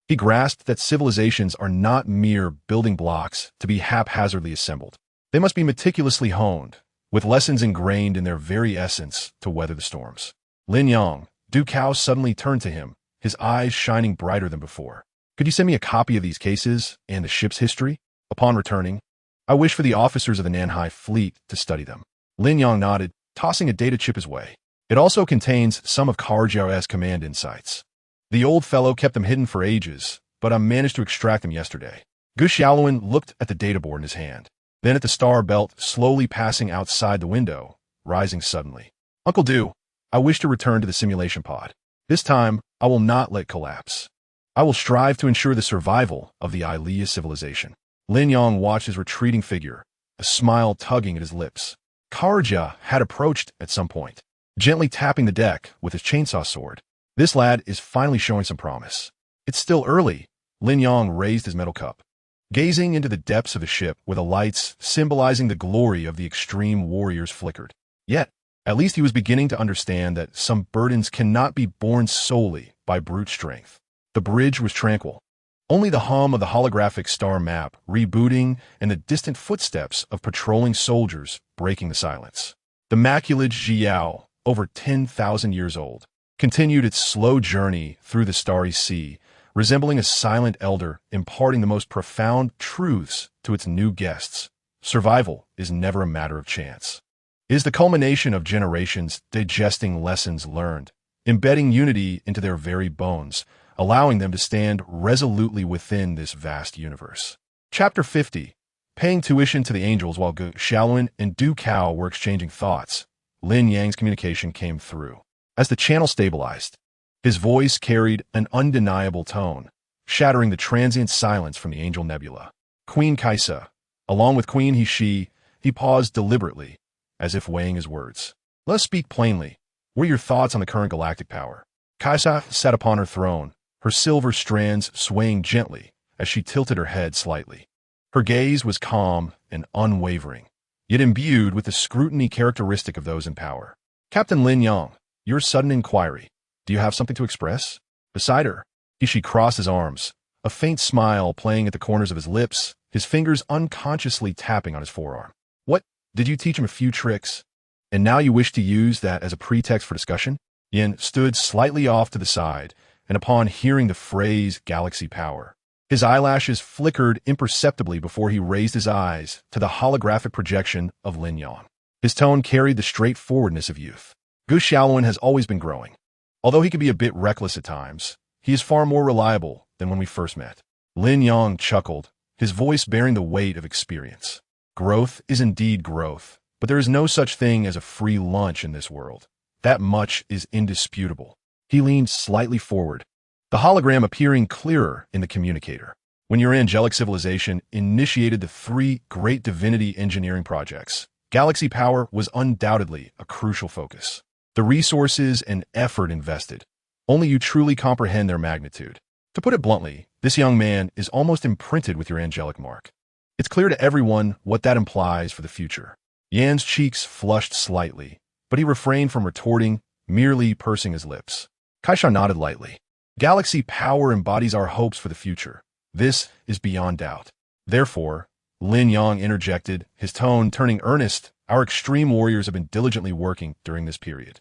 he grasped that civilizations are not mere building blocks to be haphazardly assembled. They must be meticulously honed, with lessons ingrained in their very essence to weather the storms. Lin Yang, Du Cao suddenly turned to him, his eyes shining brighter than before. Could you send me a copy of these cases and the ship's history? Upon returning, I wish for the officers of the Nanhai fleet to study them. Lin Yang nodded, tossing a data chip his way. It also contains some of Karjiao's command insights. The old fellow kept them hidden for ages, but I managed to extract them yesterday. Gu Xiaoluan looked at the databoard in his hand, then at the star belt slowly passing outside the window, rising suddenly. Uncle Du, I wish to return to the simulation pod. This time, I will not let collapse. I will strive to ensure the survival of the Ilea civilization. Lin Yang watched his retreating figure, a smile tugging at his lips. Karja had approached at some point, gently tapping the deck with his chainsaw sword. This lad is finally showing some promise. It's still early. Lin Yang raised his metal cup, gazing into the depths of the ship where the lights symbolizing the glory of the extreme warriors flickered. Yet, at least he was beginning to understand that some burdens cannot be borne solely by brute strength. The bridge was tranquil. Only the hum of the holographic star map rebooting and the distant footsteps of patrolling soldiers breaking the silence. The maculate Jiao, over 10,000 years old, continued its slow journey through the starry sea, resembling a silent elder imparting the most profound truths to its new guests. Survival is never a matter of chance. It is the culmination of generations digesting lessons learned, embedding unity into their very bones, allowing them to stand resolutely within this vast universe. Chapter 50. Paying tuition to the angels while Gu Shaolin and Du Cao were exchanging thoughts. Lin Yang's communication came through. As the channel stabilized, his voice carried an undeniable tone, shattering the transient silence from the angel nebula. Queen Kaisa, along with Queen He paused deliberately, as if weighing his words. Let's speak plainly. What are your thoughts on the current galactic power? Kaisa sat upon her throne, her silver strands swaying gently as she tilted her head slightly. Her gaze was calm and unwavering, yet imbued with the scrutiny characteristic of those in power. Captain Lin Yang, your sudden inquiry. Do you have something to express? Beside her, He crossed his arms, a faint smile playing at the corners of his lips, his fingers unconsciously tapping on his forearm. What? Did you teach him a few tricks? And now you wish to use that as a pretext for discussion? Yin stood slightly off to the side, and upon hearing the phrase galaxy power, his eyelashes flickered imperceptibly before he raised his eyes to the holographic projection of Lin Yang. His tone carried the straightforwardness of youth. Gu Shaolin has always been growing. Although he can be a bit reckless at times, he is far more reliable than when we first met. Lin Yang chuckled, his voice bearing the weight of experience. Growth is indeed growth, but there is no such thing as a free lunch in this world. That much is indisputable. He leaned slightly forward, the hologram appearing clearer in the communicator. When your angelic civilization initiated the 3 great divinity engineering projects, galaxy power was undoubtedly a crucial focus. The resources and effort invested, only you truly comprehend their magnitude. To put it bluntly, this young man is almost imprinted with your angelic mark. It's clear to everyone what that implies for the future. Yan's cheeks flushed slightly, but he refrained from retorting, merely pursing his lips. Kaisha nodded lightly. Galaxy power embodies our hopes for the future. This is beyond doubt. Therefore, Lin Yang interjected, his tone turning earnest, our extreme warriors have been diligently working during this period.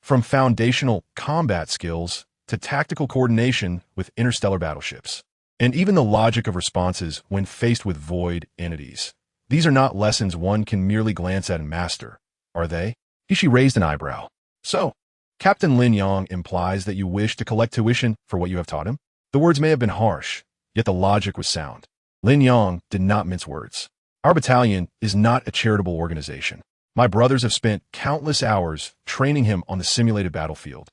From foundational combat skills to tactical coordination with interstellar battleships, and even the logic of responses when faced with void entities. These are not lessons one can merely glance at and master, are they? He raised an eyebrow. So, Captain Lin Yang implies that you wish to collect tuition for what you have taught him? The words may have been harsh, yet the logic was sound. Lin Yang did not mince words. Our battalion is not a charitable organization. My brothers have spent countless hours training him on the simulated battlefield,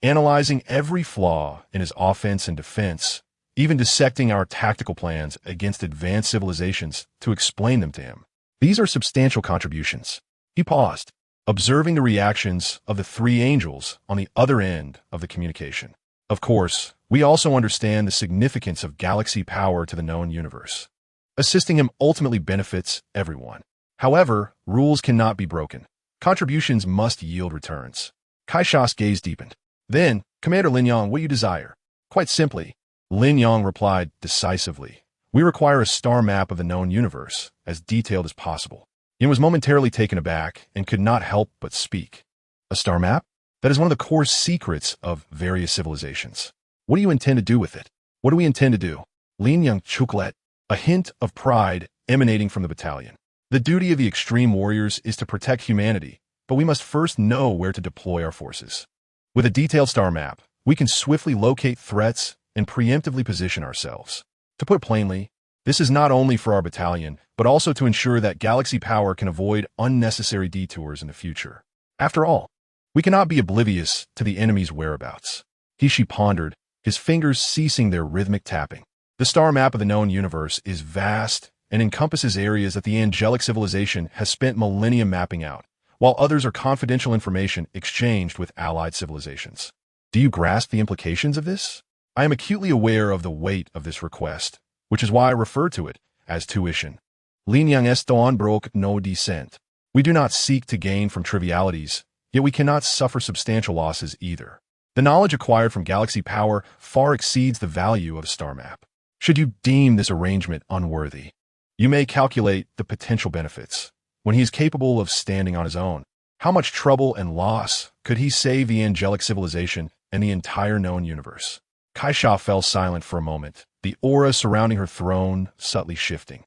analyzing every flaw in his offense and defense, even dissecting our tactical plans against advanced civilizations to explain them to him. These are substantial contributions. He paused, observing the reactions of the 3 angels on the other end of the communication. Of course, we also understand the significance of galaxy power to the known universe. Assisting him ultimately benefits everyone. However, rules cannot be broken. Contributions must yield returns. Kaisha's gaze deepened. Then, Commander Lin Yang, what you desire? Quite simply, Lin Yang replied decisively. We require a star map of the known universe, as detailed as possible. Yin was momentarily taken aback and could not help but speak. A star map? That is one of the core secrets of various civilizations. What do you intend to do with it? What do we intend to do? Lin Yang chucklet, a hint of pride emanating from the battalion. The duty of the extreme warriors is to protect humanity, but we must first know where to deploy our forces. With a detailed star map, we can swiftly locate threats and preemptively position ourselves. To put plainly, this is not only for our battalion, but also to ensure that galaxy power can avoid unnecessary detours in the future. After all, we cannot be oblivious to the enemy's whereabouts. He pondered, his fingers ceasing their rhythmic tapping. The star map of the known universe is vast and encompasses areas that the angelic civilization has spent millennia mapping out, while others are confidential information exchanged with allied civilizations. Do you grasp the implications of this? I am acutely aware of the weight of this request, which is why I refer to it as tuition. Lin Yang esto broke no descent. We do not seek to gain from trivialities, yet we cannot suffer substantial losses either. The knowledge acquired from galaxy power far exceeds the value of a star map. Should you deem this arrangement unworthy, you may calculate the potential benefits. When he is capable of standing on his own, how much trouble and loss could he save the angelic civilization and the entire known universe? Kaisha fell silent for a moment, the aura surrounding her throne subtly shifting.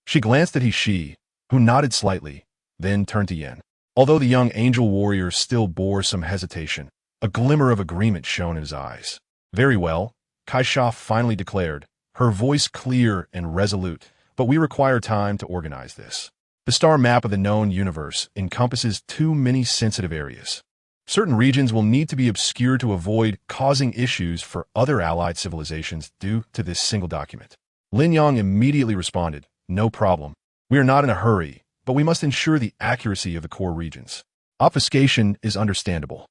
She glanced at He, who nodded slightly, then turned to Yin. Although the young angel warrior still bore some hesitation, a glimmer of agreement shone in his eyes. Very well, Kaisha finally declared, her voice clear and resolute, but we require time to organize this. The star map of the known universe encompasses too many sensitive areas. Certain regions will need to be obscured to avoid causing issues for other allied civilizations due to this single document. Lin Yang immediately responded, no problem. We are not in a hurry, but we must ensure the accuracy of the core regions. Obfuscation is understandable,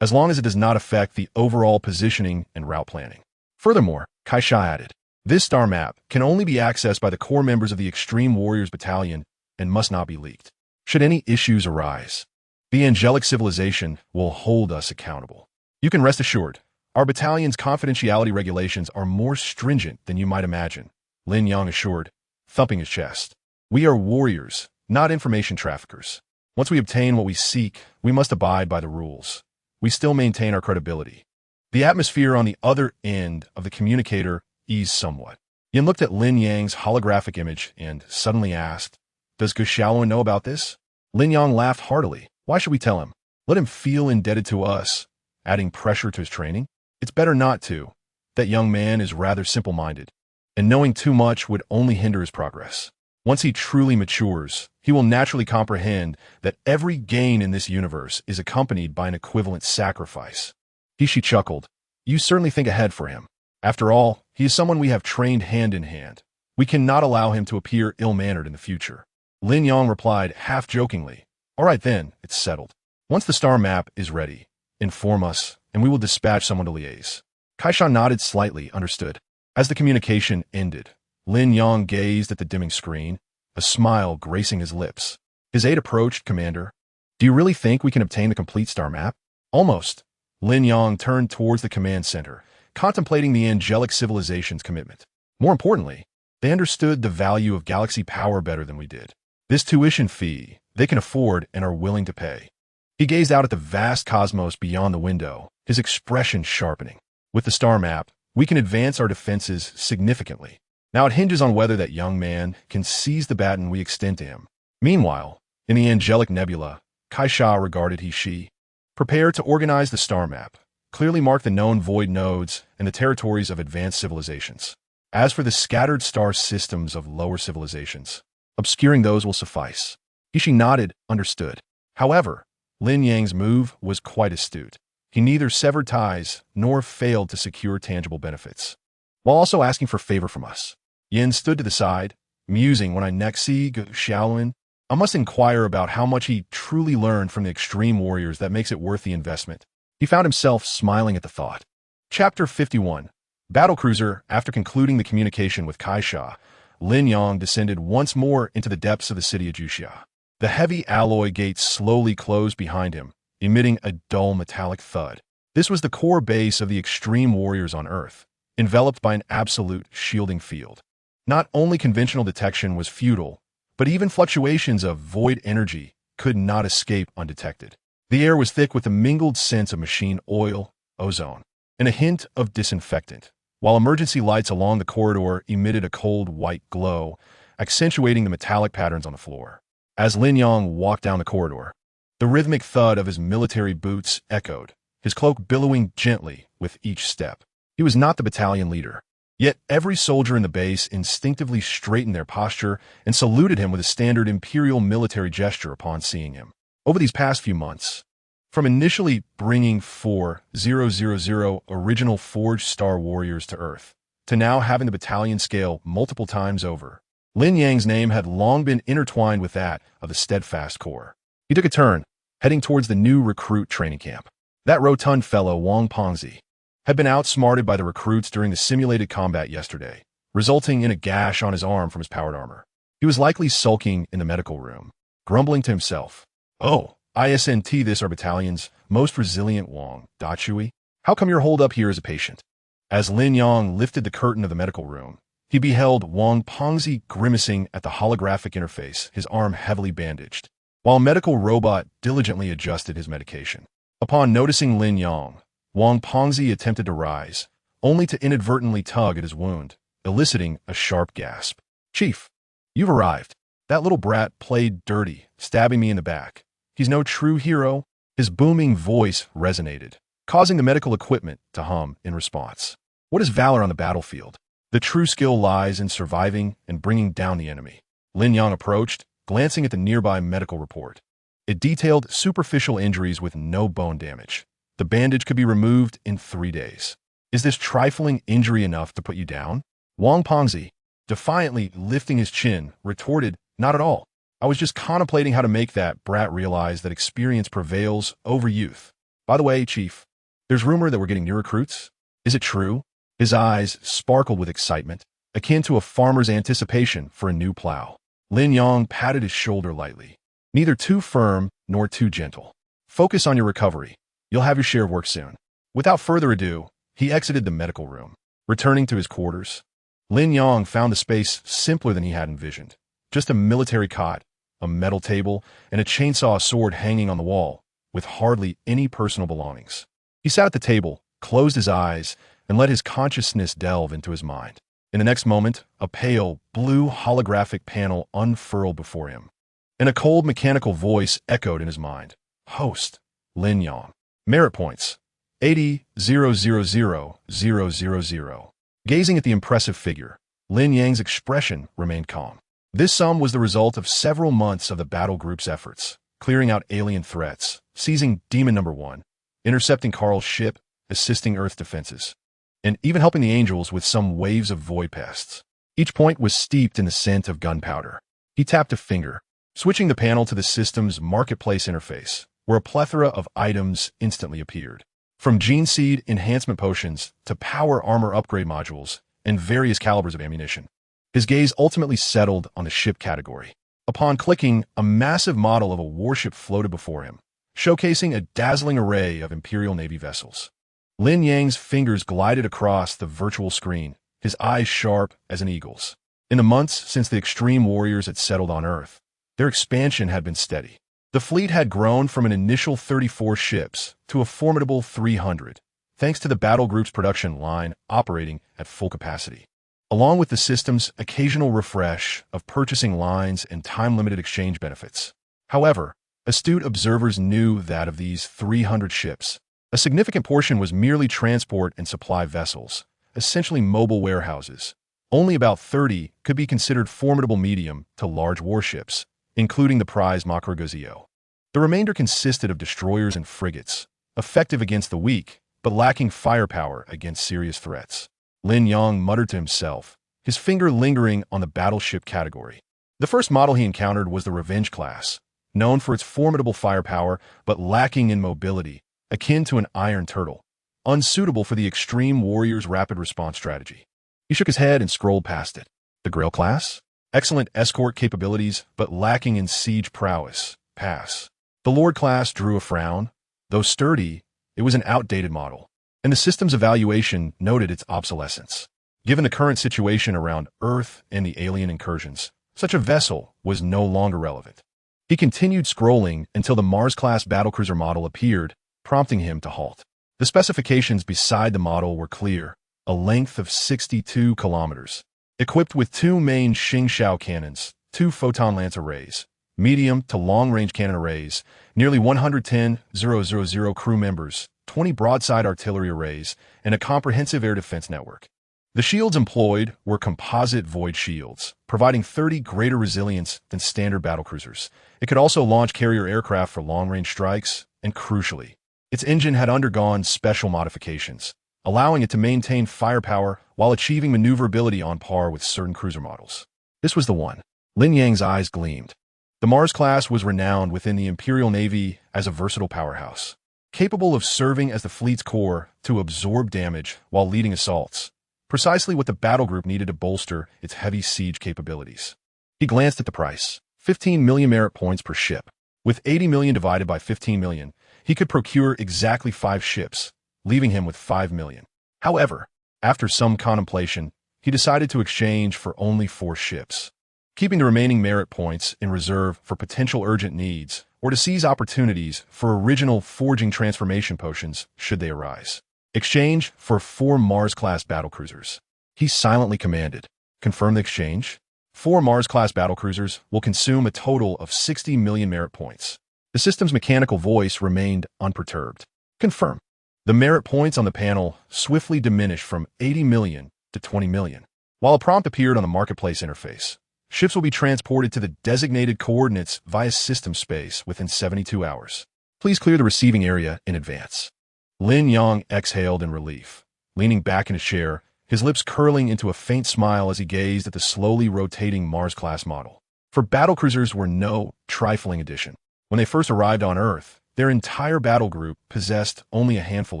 as long as it does not affect the overall positioning and route planning. Furthermore, Kaisha added, this star map can only be accessed by the core members of the Extreme Warriors Battalion and must not be leaked. Should any issues arise, the angelic civilization will hold us accountable. You can rest assured, our battalion's confidentiality regulations are more stringent than you might imagine, Lin Yang assured, thumping his chest. We are warriors, not information traffickers. Once we obtain what we seek, we must abide by the rules. We still maintain our credibility. The atmosphere on the other end of the communicator eased somewhat. Yin looked at Lin Yang's holographic image and suddenly asked, does Xiaolun know about this? Lin Yang laughed heartily. Why should we tell him? Let him feel indebted to us, adding pressure to his training? It's better not to. That young man is rather simple-minded, and knowing too much would only hinder his progress. Once he truly matures, he will naturally comprehend that every gain in this universe is accompanied by an equivalent sacrifice. He chuckled. You certainly think ahead for him. After all, he is someone we have trained hand in hand. We cannot allow him to appear ill-mannered in the future. Lin Yang replied half-jokingly, all right then, it's settled. Once the star map is ready, inform us, and we will dispatch someone to liaise. Kaisha nodded slightly, understood. As the communication ended, Lin Yang gazed at the dimming screen, a smile gracing his lips. His aide approached, Commander. Do you really think we can obtain the complete star map? Almost. Lin Yang turned towards the command center, contemplating the angelic civilization's commitment. More importantly, they understood the value of galaxy power better than we did. This tuition fee they can afford and are willing to pay. He gazed out at the vast cosmos beyond the window, his expression sharpening. With the star map, we can advance our defenses significantly. Now it hinges on whether that young man can seize the baton we extend to him. Meanwhile, in the angelic nebula, Kaisha regarded He. Prepare to organize the star map, clearly mark the known void nodes and the territories of advanced civilizations. As for the scattered star systems of lower civilizations, obscuring those will suffice. He nodded, understood. However, Lin Yang's move was quite astute. He neither severed ties nor failed to secure tangible benefits, while also asking for favor from us. Yin stood to the side, musing, when I next see Xiaolun, I must inquire about how much he truly learned from the extreme warriors that makes it worth the investment. He found himself smiling at the thought. Chapter 51. Battlecruiser. After concluding the communication with Kaisha, Lin Yang descended once more into the depths of the city of Juxia. The heavy alloy gates slowly closed behind him, emitting a dull metallic thud. This was the core base of the extreme warriors on Earth, enveloped by an absolute shielding field. Not only conventional detection was futile, but even fluctuations of void energy could not escape undetected. The air was thick with a mingled scent of machine oil, ozone, and a hint of disinfectant, while emergency lights along the corridor emitted a cold white glow, accentuating the metallic patterns on the floor. As Lin Yang walked down the corridor, the rhythmic thud of his military boots echoed, his cloak billowing gently with each step. He was not the battalion leader, yet every soldier in the base instinctively straightened their posture and saluted him with a standard Imperial military gesture upon seeing him. Over these past few months, from initially bringing 4,000 original forged Star Warriors to Earth, to now having the battalion scale multiple times over, Lin Yang's name had long been intertwined with that of the steadfast Corps. He took a turn, heading towards the new recruit training camp. That rotund fellow, Wang Pengzi, had been outsmarted by the recruits during the simulated combat yesterday, resulting in a gash on his arm from his powered armor. He was likely sulking in the medical room, grumbling to himself, "Oh, ISNT, this our battalion's most resilient Wang, Dachui." How come you're holed up here as a patient? As Lin Yang lifted the curtain of the medical room, he beheld Wang Pengzi grimacing at the holographic interface, his arm heavily bandaged, while a medical robot diligently adjusted his medication. Upon noticing Lin Yang, Wang Pengzi attempted to rise, only to inadvertently tug at his wound, eliciting a sharp gasp. Chief, you've arrived. That little brat played dirty, stabbing me in the back. He's no true hero. His booming voice resonated, causing the medical equipment to hum in response. What is valor on the battlefield? The true skill lies in surviving and bringing down the enemy. Lin Yang approached, glancing at the nearby medical report. It detailed superficial injuries with no bone damage. The bandage could be removed in 3 days. Is this trifling injury enough to put you down? Wang Pengzi, defiantly lifting his chin, retorted, not at all. I was just contemplating how to make that brat realize that experience prevails over youth. By the way, Chief, there's rumor that we're getting new recruits. Is it true? His eyes sparkled with excitement, akin to a farmer's anticipation for a new plow. Lin Yang patted his shoulder lightly. Neither too firm nor too gentle. Focus on your recovery. You'll have your share of work soon. Without further ado, he exited the medical room. Returning to his quarters, Lin Yang found the space simpler than he had envisioned. Just a military cot, a metal table, and a chainsaw sword hanging on the wall, with hardly any personal belongings. He sat at the table, closed his eyes, and let his consciousness delve into his mind. In the next moment, a pale, blue holographic panel unfurled before him, and a cold mechanical voice echoed in his mind. Host, Lin Yang. Merit points, 80,000,000. Gazing at the impressive figure, Lin Yang's expression remained calm. This sum was the result of several months of the battle group's efforts, clearing out alien threats, seizing Demon Number 1, intercepting Carl's ship, assisting Earth defenses, and even helping the Angels with some waves of void pests. Each point was steeped in the scent of gunpowder. He tapped a finger, switching the panel to the system's marketplace interface, where a plethora of items instantly appeared. From gene seed enhancement potions to power armor upgrade modules and various calibers of ammunition. His gaze ultimately settled on the ship category. Upon clicking, a massive model of a warship floated before him, showcasing a dazzling array of Imperial Navy vessels. Lin Yang's fingers glided across the virtual screen, his eyes sharp as an eagle's. In the months since the extreme warriors had settled on Earth, their expansion had been steady. The fleet had grown from an initial 34 ships to a formidable 300, thanks to the battle group's production line operating at full capacity, along with the system's occasional refresh of purchasing lines and time-limited exchange benefits. However, astute observers knew that of these 300 ships, a significant portion was merely transport and supply vessels, essentially mobile warehouses. Only about 30 could be considered formidable medium to large warships, including the prize Makrogozio. The remainder consisted of destroyers and frigates, effective against the weak, but lacking firepower against serious threats. Lin Yang muttered to himself, his finger lingering on the battleship category. The first model he encountered was the Revenge class, known for its formidable firepower but lacking in mobility, akin to an iron turtle, unsuitable for the extreme warrior's rapid response strategy. He shook his head and scrolled past it. The Grail class? Excellent escort capabilities, but lacking in siege prowess. Pass. The Lord class drew a frown. Though sturdy, it was an outdated model, and the system's evaluation noted its obsolescence. Given the current situation around Earth and the alien incursions, such a vessel was no longer relevant. He continued scrolling until the Mars-class battlecruiser model appeared, prompting him to halt. The specifications beside the model were clear: a length of 62 kilometers, equipped with 2 main Xingshao cannons, 2 photon lance arrays, medium to long-range cannon arrays, nearly 110,000 crew members, 20 broadside artillery arrays, and a comprehensive air defense network. The shields employed were composite void shields, providing 30 greater resilience than standard battlecruisers. It could also launch carrier aircraft for long-range strikes, and crucially, its engine had undergone special modifications, allowing it to maintain firepower while achieving maneuverability on par with certain cruiser models. This was the one. Lin Yang's eyes gleamed. The Mars class was renowned within the Imperial Navy as a versatile powerhouse, capable of serving as the fleet's core to absorb damage while leading assaults, precisely what the battle group needed to bolster its heavy siege capabilities. He glanced at the price: 15 million merit points per ship. With 80 million divided by 15 million, he could procure exactly 5 ships, leaving him with 5 million. However, after some contemplation, he decided to exchange for only 4 ships, keeping the remaining merit points in reserve for potential urgent needs or to seize opportunities for original forging transformation potions should they arise. Exchange for 4 Mars-class battlecruisers. He silently commanded. Confirm the exchange. 4 Mars-class battlecruisers will consume a total of 60 million merit points. The system's mechanical voice remained unperturbed. Confirm. The merit points on the panel swiftly diminished from 80 million to 20 million. While a prompt appeared on the marketplace interface, ships will be transported to the designated coordinates via system space within 72 hours. Please clear the receiving area in advance. Lin Yang exhaled in relief, leaning back in his chair, his lips curling into a faint smile as he gazed at the slowly rotating Mars-class model. For battlecruisers were no trifling addition. When they first arrived on Earth, their entire battle group possessed only a handful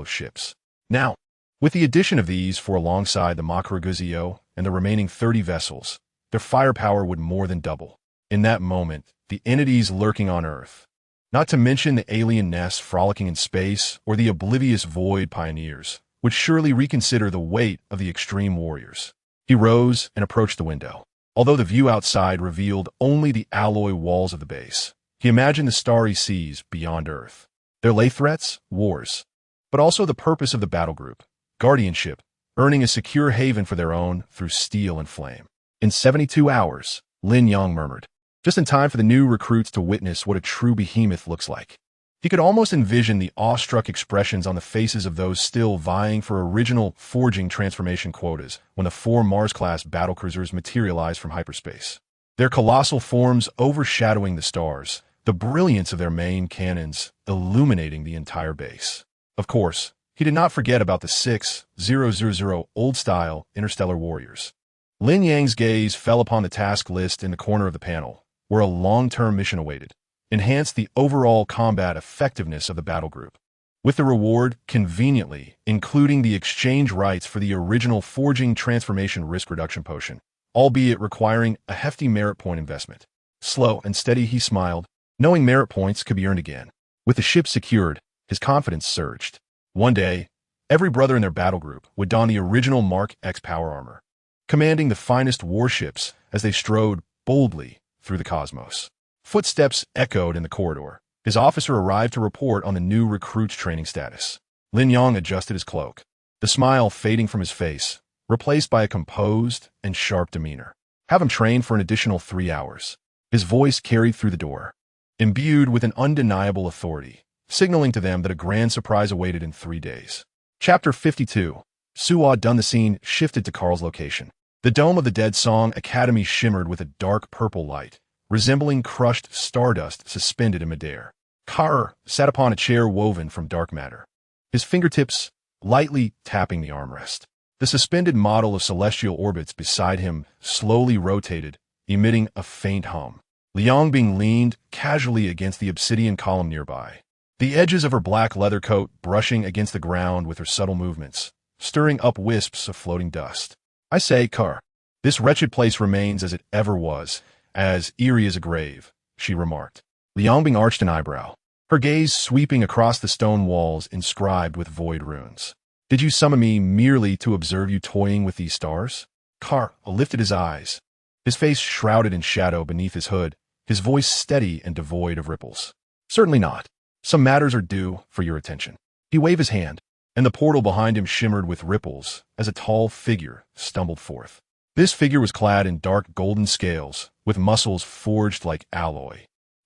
of ships. Now, with the addition of these for alongside the Makaraguzio and the remaining 30 vessels, their firepower would more than double. In that moment, the entities lurking on Earth, not to mention the alien nests frolicking in space or the oblivious void pioneers, would surely reconsider the weight of the extreme warriors. He rose and approached the window. Although the view outside revealed only the alloy walls of the base, he imagined the starry seas beyond Earth. There lay threats, wars, but also the purpose of the battle group, guardianship, earning a secure haven for their own through steel and flame. In 72 hours, Lin Yang murmured, just in time for the new recruits to witness what a true behemoth looks like. He could almost envision the awestruck expressions on the faces of those still vying for original forging transformation quotas when the 4 Mars-class battlecruisers materialized from hyperspace. Their colossal forms overshadowing the stars, the brilliance of their main cannons illuminating the entire base. Of course, he did not forget about the 6,000 old-style interstellar warriors. Lin Yang's gaze fell upon the task list in the corner of the panel, where a long-term mission awaited. Enhance the overall combat effectiveness of the battle group, with the reward conveniently including the exchange rights for the original forging transformation risk reduction potion, albeit requiring a hefty merit point investment. Slow and steady, he smiled, knowing merit points could be earned again. With the ship secured, his confidence surged. One day, every brother in their battle group would don the original Mark X power armor, commanding the finest warships as they strode boldly through the cosmos. Footsteps echoed in the corridor. His officer arrived to report on the new recruit's training status. Lin Yang adjusted his cloak, the smile fading from his face, replaced by a composed and sharp demeanor. Have him train for an additional 3 hours. His voice carried through the door, imbued with an undeniable authority, signaling to them that a grand surprise awaited in 3 days. Chapter 52. Suwa done. The scene shifted to Carl's location. The dome of the Dead Song Academy shimmered with a dark purple light, resembling crushed stardust suspended in midair. Carl sat upon a chair woven from dark matter, his fingertips lightly tapping the armrest. The suspended model of celestial orbits beside him slowly rotated, emitting a faint hum. Liang Bing leaned casually against the obsidian column nearby, the edges of her black leather coat brushing against the ground with her subtle movements, stirring up wisps of floating dust. I say, Carl, this wretched place remains as it ever was, as eerie as a grave, she remarked. Liang Bing arched an eyebrow, her gaze sweeping across the stone walls inscribed with void runes. Did you summon me merely to observe you toying with these stars? Carl lifted his eyes, his face shrouded in shadow beneath his hood, his voice steady and devoid of ripples. Certainly not. Some matters are due for your attention. He waved his hand, and the portal behind him shimmered with ripples as a tall figure stumbled forth. This figure was clad in dark golden scales, with muscles forged like alloy,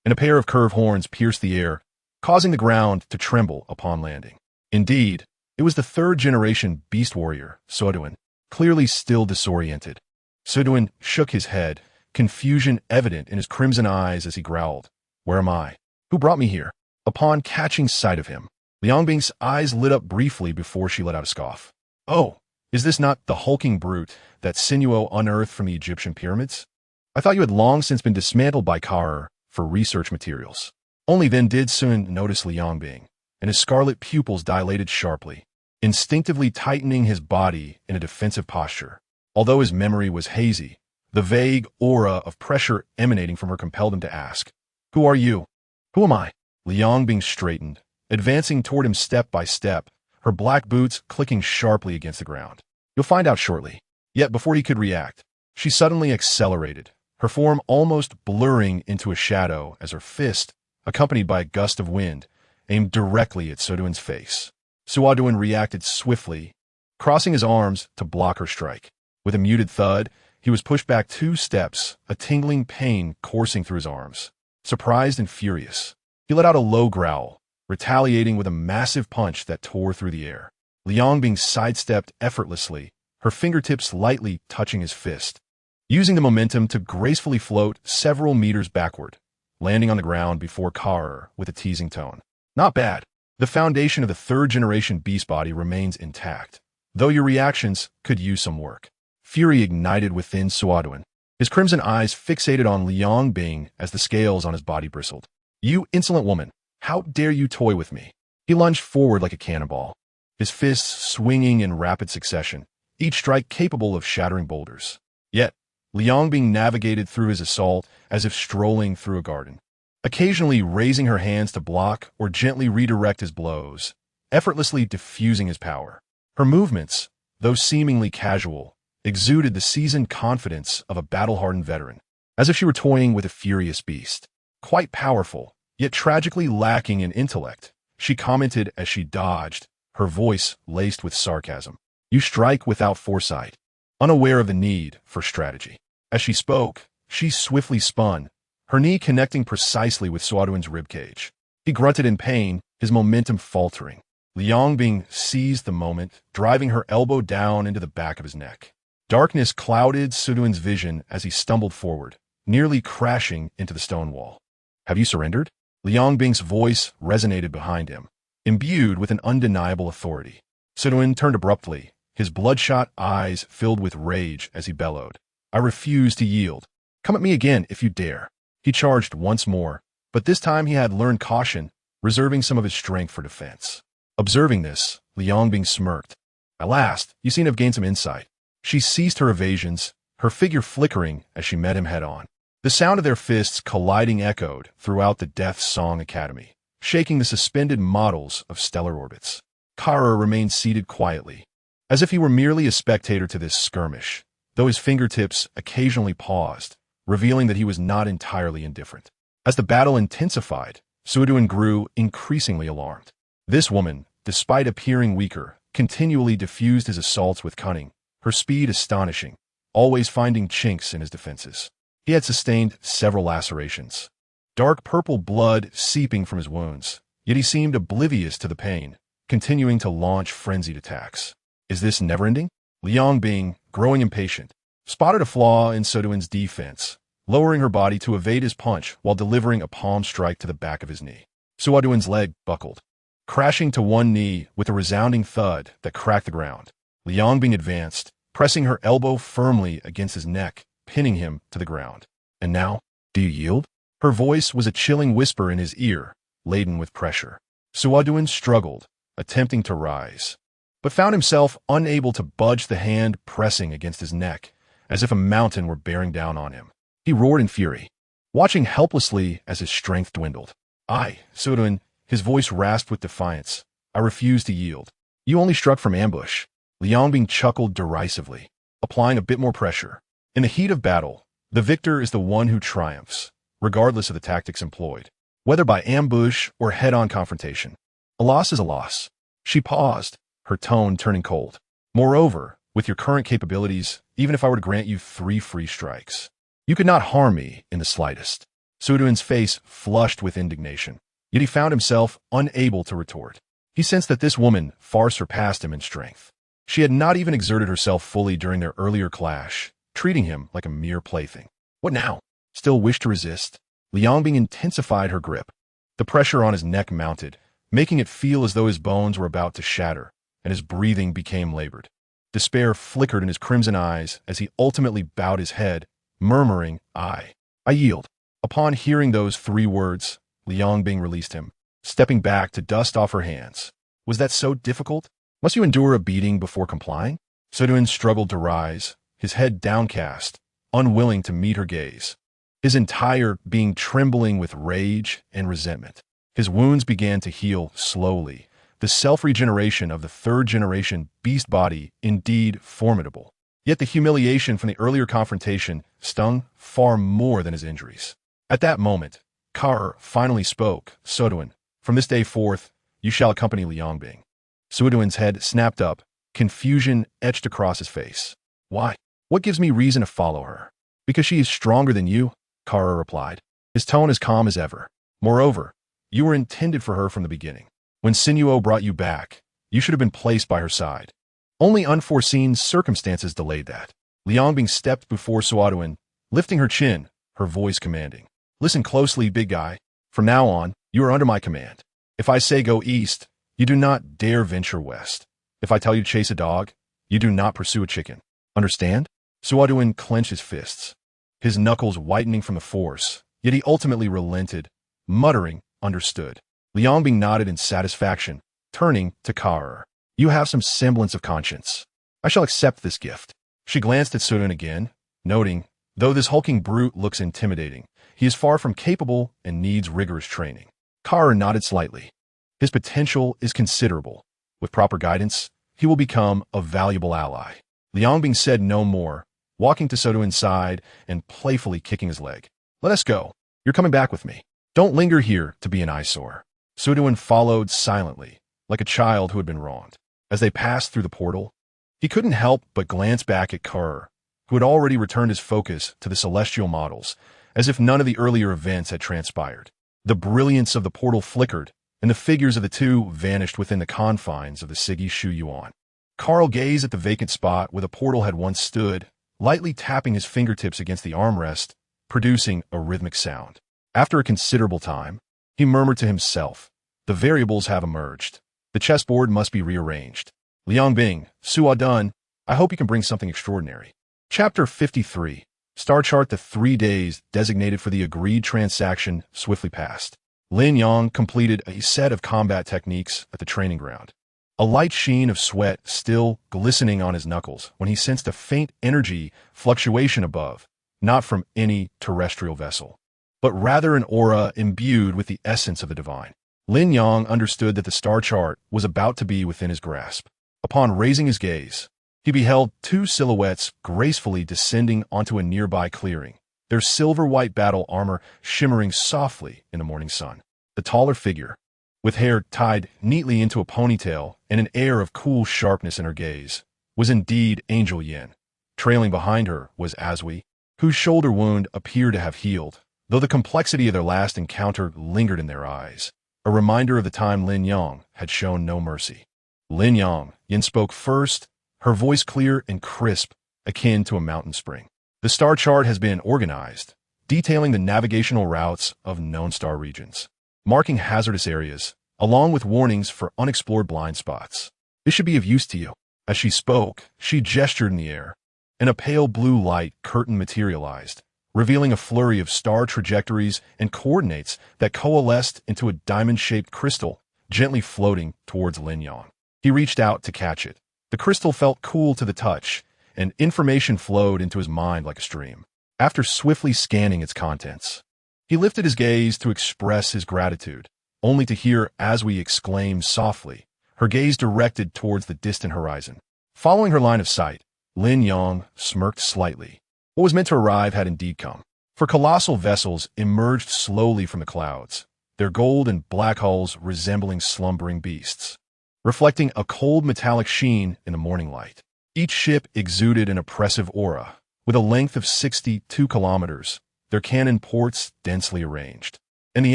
and a pair of curved horns pierced the air, causing the ground to tremble upon landing. Indeed, it was the 3rd-generation beast warrior, Soduin, clearly still disoriented. Soduin shook his head, confusion evident in his crimson eyes as he growled, "Where am I? Who brought me here?" Upon catching sight of him, Liang Bing's eyes lit up briefly before she let out a scoff. "Oh, is this not the hulking brute that Sinuo unearthed from the Egyptian pyramids? I thought you had long since been dismantled by Kar for research materials." Only then did Sun notice Liang Bing, and his scarlet pupils dilated sharply, instinctively tightening his body in a defensive posture. Although his memory was hazy, the vague aura of pressure emanating from her compelled him to ask, "Who are you?" "Who am I?" Liang Bing straightened, advancing toward him step by step, her black boots clicking sharply against the ground. You'll find out shortly. Yet before he could react, she suddenly accelerated, her form almost blurring into a shadow as her fist, accompanied by a gust of wind, aimed directly at Suoduin's face. Suoduin reacted swiftly, crossing his arms to block her strike. With a muted thud, he was pushed back 2 steps, a tingling pain coursing through his arms. Surprised and furious, he let out a low growl, retaliating with a massive punch that tore through the air. Liang being sidestepped effortlessly, her fingertips lightly touching his fist, using the momentum to gracefully float several meters backward, landing on the ground before Karer with a teasing tone. Not bad. The foundation of the 3rd-generation beast body remains intact, though your reactions could use some work. Fury ignited within Suoduin, his crimson eyes fixated on Liang Bing as the scales on his body bristled. You insolent woman, how dare you toy with me? He lunged forward like a cannonball, his fists swinging in rapid succession, each strike capable of shattering boulders. Yet, Liang Bing navigated through his assault as if strolling through a garden, occasionally raising her hands to block or gently redirect his blows, effortlessly diffusing his power. Her movements, though seemingly casual, exuded the seasoned confidence of a battle-hardened veteran, as if she were toying with a furious beast. Quite powerful, yet tragically lacking in intellect, she commented as she dodged, her voice laced with sarcasm. You strike without foresight, unaware of the need for strategy. As she spoke, she swiftly spun, her knee connecting precisely with Suoduin's ribcage. He grunted in pain, his momentum faltering. Liang Bing seized the moment, driving her elbow down into the back of his neck. Darkness clouded Suoduin's vision as he stumbled forward, nearly crashing into the stone wall. Have you surrendered? Liang Bing's voice resonated behind him, imbued with an undeniable authority. Suoduin turned abruptly, his bloodshot eyes filled with rage as he bellowed. I refuse to yield. Come at me again if you dare. He charged once more, but this time he had learned caution, reserving some of his strength for defense. Observing this, Liang Bing smirked. At last, you seem to have gained some insight. She ceased her evasions, her figure flickering as she met him head-on. The sound of their fists colliding echoed throughout the Death Song Academy, shaking the suspended models of stellar orbits. Karer remained seated quietly, as if he were merely a spectator to this skirmish, though his fingertips occasionally paused, revealing that he was not entirely indifferent. As the battle intensified, Suoduin grew increasingly alarmed. This woman, despite appearing weaker, continually diffused his assaults with cunning, her speed astonishing, always finding chinks in his defenses. He had sustained several lacerations, dark purple blood seeping from his wounds, yet he seemed oblivious to the pain, continuing to launch frenzied attacks. Is this never-ending? Liang Bing, growing impatient, spotted a flaw in Suoduin's defense, lowering her body to evade his punch while delivering a palm strike to the back of his knee. Suoduin's leg buckled, crashing to one knee with a resounding thud that cracked the ground. Liang Bing advanced, pressing her elbow firmly against his neck, pinning him to the ground. And now, do you yield? Her voice was a chilling whisper in his ear, laden with pressure. Suoduin struggled, attempting to rise, but found himself unable to budge the hand pressing against his neck, as if a mountain were bearing down on him. He roared in fury, watching helplessly as his strength dwindled. Suoduin, his voice rasped with defiance. I refuse to yield. You only struck from ambush. Liang Bing chuckled derisively, applying a bit more pressure. In the heat of battle, the victor is the one who triumphs, regardless of the tactics employed, whether by ambush or head-on confrontation. A loss is a loss. She paused, her tone turning cold. Moreover, with your current capabilities, even if I were to grant you 3 free strikes, you could not harm me in the slightest. Suoduin's face flushed with indignation, yet he found himself unable to retort. He sensed that this woman far surpassed him in strength. She had not even exerted herself fully during their earlier clash, treating him like a mere plaything. What now? Still wish to resist? Liang Bing intensified her grip. The pressure on his neck mounted, making it feel as though his bones were about to shatter, and his breathing became labored. Despair flickered in his crimson eyes as he ultimately bowed his head, murmuring, I yield. Upon hearing those 3 words, Liang Bing released him, stepping back to dust off her hands. Was that so difficult? Must you endure a beating before complying? Suoduin struggled to rise, his head downcast, unwilling to meet her gaze, his entire being trembling with rage and resentment. His wounds began to heal slowly, the self-regeneration of the third-generation beast body indeed formidable. Yet the humiliation from the earlier confrontation stung far more than his injuries. At that moment, Kar finally spoke. Suoduan, from this day forth, you shall accompany Liang Bing. Suoduan's head snapped up, confusion etched across his face. Why? What gives me reason to follow her? Because she is stronger than you, Kara replied, his tone as calm as ever. Moreover, you were intended for her from the beginning. When Sinuo brought you back, you should have been placed by her side. Only unforeseen circumstances delayed that. Liang Bing stepped before Suoduan, lifting her chin, her voice commanding. Listen closely, big guy. From now on, you are under my command. If I say go east, you do not dare venture west. If I tell you to chase a dog, you do not pursue a chicken. Understand? Suoduan clenched his fists, his knuckles whitening from the force, yet he ultimately relented, muttering, understood. Liang Bing nodded in satisfaction, turning to Kar. You have some semblance of conscience. I shall accept this gift. She glanced at Suoduan again, noting, though this hulking brute looks intimidating, he is far from capable and needs rigorous training. Kar nodded slightly. His potential is considerable. With proper guidance, he will become a valuable ally. Liang Bing said no more, walking to Suoduan's side and playfully kicking his leg. Let us go. You're coming back with me. Don't linger here to be an eyesore. Suoduan followed silently, like a child who had been wronged. As they passed through the portal, he couldn't help but glance back at Kar, who had already returned his focus to the celestial models, as if none of the earlier events had transpired. The brilliance of the portal flickered, and the figures of the two vanished within the confines of the Sigi Shu Yuan. Karl gazed at the vacant spot where the portal had once stood, lightly tapping his fingertips against the armrest, producing a rhythmic sound. After a considerable time, he murmured to himself, the variables have emerged. The chessboard must be rearranged. Liang Bing, Suoduan, I hope you can bring something extraordinary. Chapter 53. Star chart. The 3 days designated for the agreed transaction swiftly passed. Lin Yang completed a set of combat techniques at the training ground. A light sheen of sweat still glistening on his knuckles when he sensed a faint energy fluctuation above, not from any terrestrial vessel, but rather an aura imbued with the essence of the divine. Lin Yang understood that the star chart was about to be within his grasp. Upon raising his gaze, he beheld two silhouettes gracefully descending onto a nearby clearing, their silver-white battle armor shimmering softly in the morning sun. The taller figure, with hair tied neatly into a ponytail and an air of cool sharpness in her gaze, was indeed Angel Yin. Trailing behind her was Asui, whose shoulder wound appeared to have healed, though the complexity of their last encounter lingered in their eyes, a reminder of the time Lin Yang had shown no mercy. Lin Yang, Yin spoke first, her voice clear and crisp, akin to a mountain spring. The star chart has been organized, detailing the navigational routes of known star regions, marking hazardous areas, along with warnings for unexplored blind spots. This should be of use to you. As she spoke, she gestured in the air, and a pale blue light curtain materialized, revealing a flurry of star trajectories and coordinates that coalesced into a diamond-shaped crystal, gently floating towards Lin Yang. He reached out to catch it. The crystal felt cool to the touch, and information flowed into his mind like a stream. After swiftly scanning its contents, he lifted his gaze to express his gratitude, only to hear Asui exclaim softly, her gaze directed towards the distant horizon. Following her line of sight, Lin Yang smirked slightly. What was meant to arrive had indeed come. For colossal vessels emerged slowly from the clouds, their gold and black hulls resembling slumbering beasts, reflecting a cold metallic sheen in the morning light. Each ship exuded an oppressive aura, with a length of 62 kilometers, their cannon ports densely arranged. And the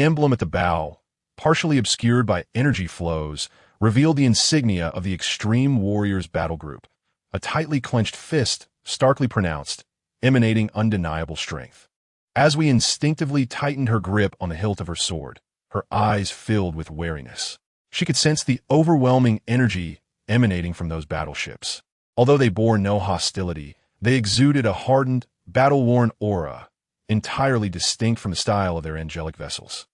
emblem at the bow, partially obscured by energy flows, revealed the insignia of the Extreme Warriors battle group, a tightly clenched fist, starkly pronounced, emanating undeniable strength. Asui instinctively tightened her grip on the hilt of her sword, her eyes filled with wariness. She could sense the overwhelming energy emanating from those battleships. Although they bore no hostility, they exuded a hardened, battle-worn aura, entirely distinct from the style of their angelic vessels.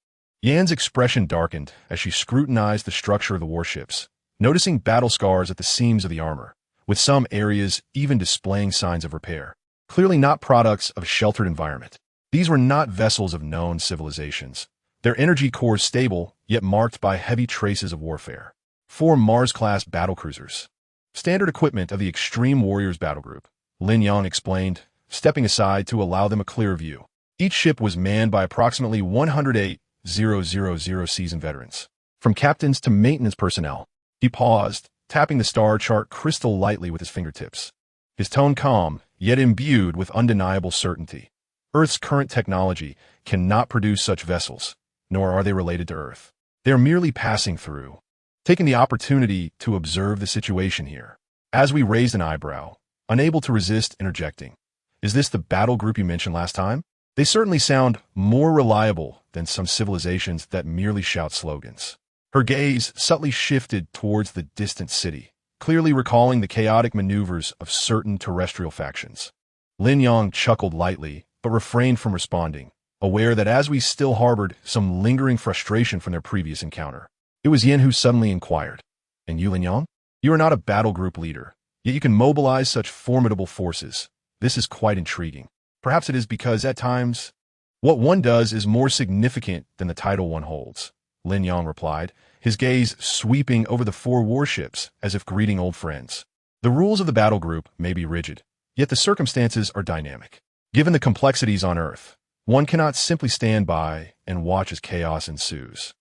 Yan's expression darkened as she scrutinized the structure of the warships, noticing battle scars at the seams of the armor, with some areas even displaying signs of repair. Clearly not products of a sheltered environment. These were not vessels of known civilizations, their energy cores stable, yet marked by heavy traces of warfare. 4 Mars-class battlecruisers. Standard equipment of the Extreme Warriors battle group, Lin Yang explained, stepping aside to allow them a clear view. Each ship was manned by approximately 108,000 seasoned veterans. From captains to maintenance personnel. He paused, tapping the star chart crystal lightly with his fingertips. His tone calm, yet imbued with undeniable certainty. Earth's current technology cannot produce such vessels, nor are they related to Earth. They are merely passing through. Taking the opportunity to observe the situation here. As we raised an eyebrow, unable to resist interjecting. Is this the battle group you mentioned last time? They certainly sound more reliable than some civilizations that merely shout slogans. Her gaze subtly shifted towards the distant city, clearly recalling the chaotic maneuvers of certain terrestrial factions. Lin Yang chuckled lightly, but refrained from responding, aware that as we still harbored some lingering frustration from their previous encounter. It was Yin who suddenly inquired, "And you, Lin Yang? You are not a battle group leader, yet you can mobilize such formidable forces. This is quite intriguing. Perhaps it is because, at times, what one does is more significant than the title one holds," Lin Yang replied, his gaze sweeping over the 4 warships as if greeting old friends. The rules of the battle group may be rigid, yet the circumstances are dynamic. Given the complexities on Earth, one cannot simply stand by and watch as chaos ensues.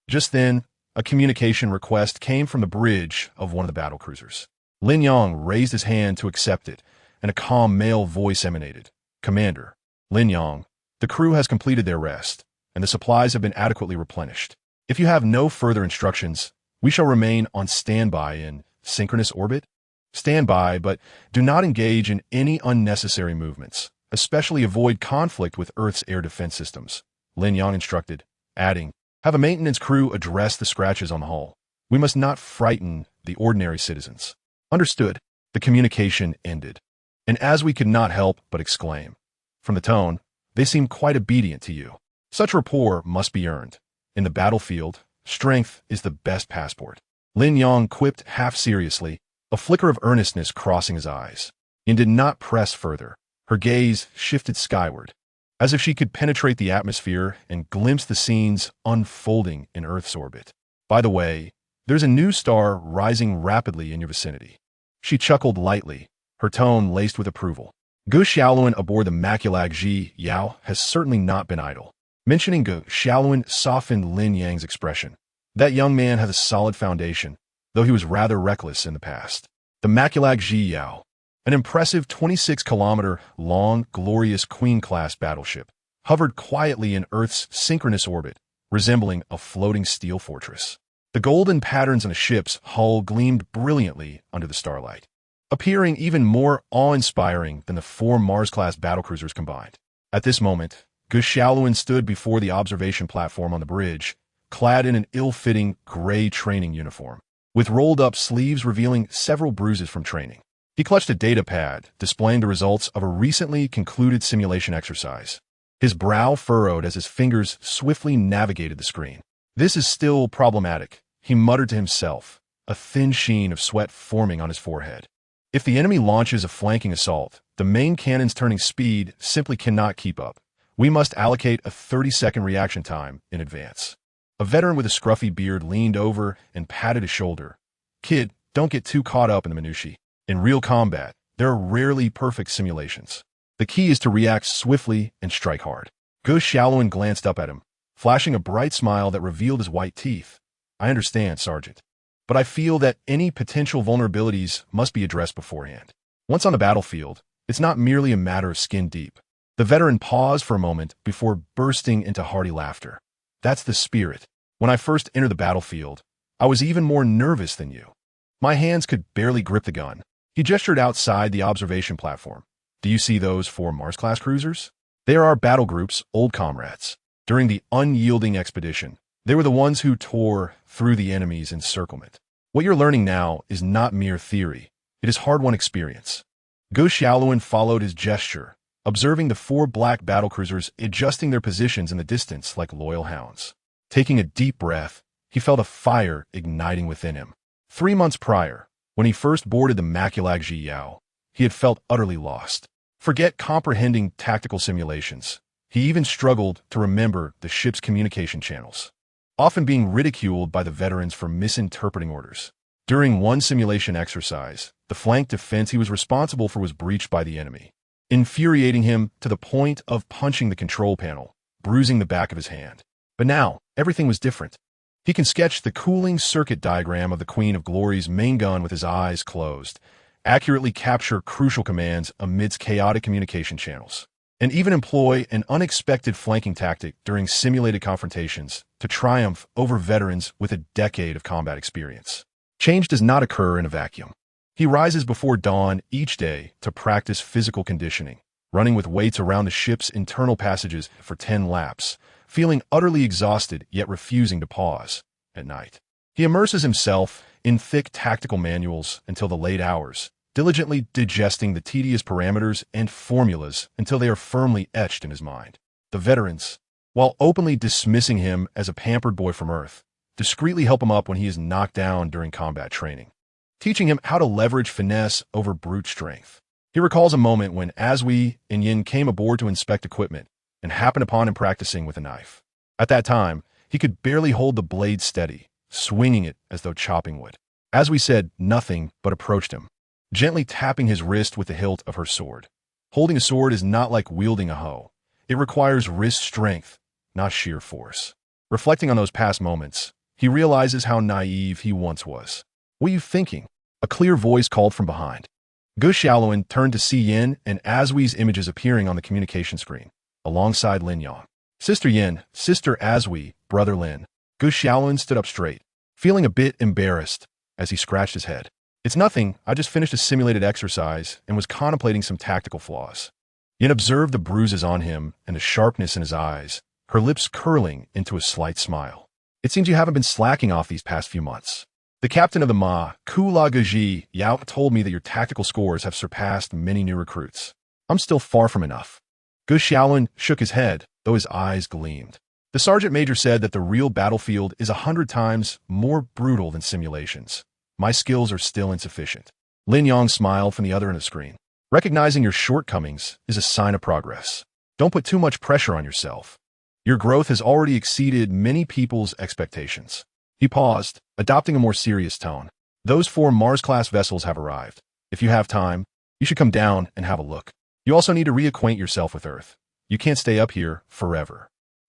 Just then, a communication request came from the bridge of one of the battlecruisers. Lin Yang raised his hand to accept it, and a calm male voice emanated. "Commander, Lin Yang, the crew has completed their rest, and the supplies have been adequately replenished. If you have no further instructions, we shall remain on standby in synchronous orbit. Stand by, but do not engage in any unnecessary movements. Especially avoid conflict with Earth's air defense systems," Lin Yang instructed, adding, "Have a maintenance crew address the scratches on the hull. We must not frighten the ordinary citizens." Understood. The communication ended. And as we could not help but exclaim, from the tone, they seem quite obedient to you. Such rapport must be earned. In the battlefield, strength is the best passport. Lin Yang quipped half seriously, a flicker of earnestness crossing his eyes, and did not press further. Her gaze shifted skyward, as if she could penetrate the atmosphere and glimpse the scenes unfolding in Earth's orbit. "By the way, there's a new star rising rapidly in your vicinity." She chuckled lightly, her tone laced with approval. Gu Xiaoluan aboard the Maculag Ji Yao has certainly not been idle. Mentioning Gu Xiaoluan softened Lin Yang's expression. That young man has a solid foundation, though he was rather reckless in the past. The Maculag Ji Yao, an impressive 26-kilometer-long, glorious Queen-class battleship, hovered quietly in Earth's synchronous orbit, resembling a floating steel fortress. The golden patterns on the ship's hull gleamed brilliantly under the starlight, appearing even more awe-inspiring than the 4 Mars-class battlecruisers combined. At this moment, Gu Xiaoluan stood before the observation platform on the bridge, clad in an ill-fitting gray training uniform, with rolled-up sleeves revealing several bruises from training. He clutched a data pad, displaying the results of a recently concluded simulation exercise. His brow furrowed as his fingers swiftly navigated the screen. "This is still problematic," he muttered to himself, a thin sheen of sweat forming on his forehead. "If the enemy launches a flanking assault, the main cannon's turning speed simply cannot keep up. We must allocate a 30-second reaction time in advance." A veteran with a scruffy beard leaned over and patted his shoulder. "Kid, don't get too caught up in the minutiae. In real combat, there are rarely perfect simulations. The key is to react swiftly and strike hard." Gu Xiaoluan glanced up at him, flashing a bright smile that revealed his white teeth. "I understand, Sergeant, but I feel that any potential vulnerabilities must be addressed beforehand. Once on the battlefield, it's not merely a matter of skin deep." The veteran paused for a moment before bursting into hearty laughter. "That's the spirit. When I first entered the battlefield, I was even more nervous than you. My hands could barely grip the gun." He gestured outside the observation platform. "Do you see those 4 Mars-class cruisers? They are our battle group's old comrades. During the unyielding expedition, they were the ones who tore through the enemy's encirclement. What you're learning now is not mere theory. It is hard-won experience." Gu Xiaoluan followed his gesture, observing the 4 black battlecruisers adjusting their positions in the distance like loyal hounds. Taking a deep breath, he felt a fire igniting within him. 3 months prior, when he first boarded the Maculag Ji Yao, he had felt utterly lost. Forget comprehending tactical simulations. He even struggled to remember the ship's communication channels. often being ridiculed by the veterans for misinterpreting orders. During one simulation exercise, the flank defense he was responsible for was breached by the enemy, infuriating him to the point of punching the control panel, bruising the back of his hand. But now, everything was different. He can sketch the cooling circuit diagram of the Queen of Glory's main gun with his eyes closed, accurately capture crucial commands amidst chaotic communication channels, and even employ an unexpected flanking tactic during simulated confrontations to triumph over veterans with a decade of combat experience. Change does not occur in a vacuum. He rises before dawn each day to practice physical conditioning, running with weights around the ship's internal passages for 10 laps, feeling utterly exhausted yet refusing to pause. At night, he immerses himself in thick tactical manuals until the late hours, diligently digesting the tedious parameters and formulas until they are firmly etched in his mind. The veterans, while openly dismissing him as a pampered boy from Earth, discreetly help him up when he is knocked down during combat training, teaching him how to leverage finesse over brute strength. He recalls a moment when Asui and Yin came aboard to inspect equipment and happened upon him practicing with a knife. At that time, he could barely hold the blade steady, swinging it as though chopping wood. Asui said nothing but approached him, gently tapping his wrist with the hilt of her sword. Holding a sword is not like wielding a hoe. It requires wrist strength, not sheer force. Reflecting on those past moments, he realizes how naive he once was. "What are you thinking?" A clear voice called from behind. Gu Xiaoluan turned to see Yin and Azui's images appearing on the communication screen, alongside Lin Yang. "Sister Yin, Sister Azui, Brother Lin." Gu Xiaoluan stood up straight, feeling a bit embarrassed as he scratched his head. "It's nothing, I just finished a simulated exercise and was contemplating some tactical flaws." Yin observed the bruises on him and the sharpness in his eyes, her lips curling into a slight smile. "It seems you haven't been slacking off these past few months. The captain of the Ma, Kula Gaji Yao, told me that your tactical scores have surpassed many new recruits. I'm still far from enough." Gu Xiaoluan shook his head, though his eyes gleamed. The sergeant major said that the real battlefield is 100 times more brutal than simulations. My skills are still insufficient. Lin Yang smiled from the other end of the screen. "Recognizing your shortcomings is a sign of progress. Don't put too much pressure on yourself. Your growth has already exceeded many people's expectations." He paused, adopting a more serious tone. "Those 4 Mars-class vessels have arrived. If you have time, you should come down and have a look. You also need to reacquaint yourself with Earth. You can't stay up here forever."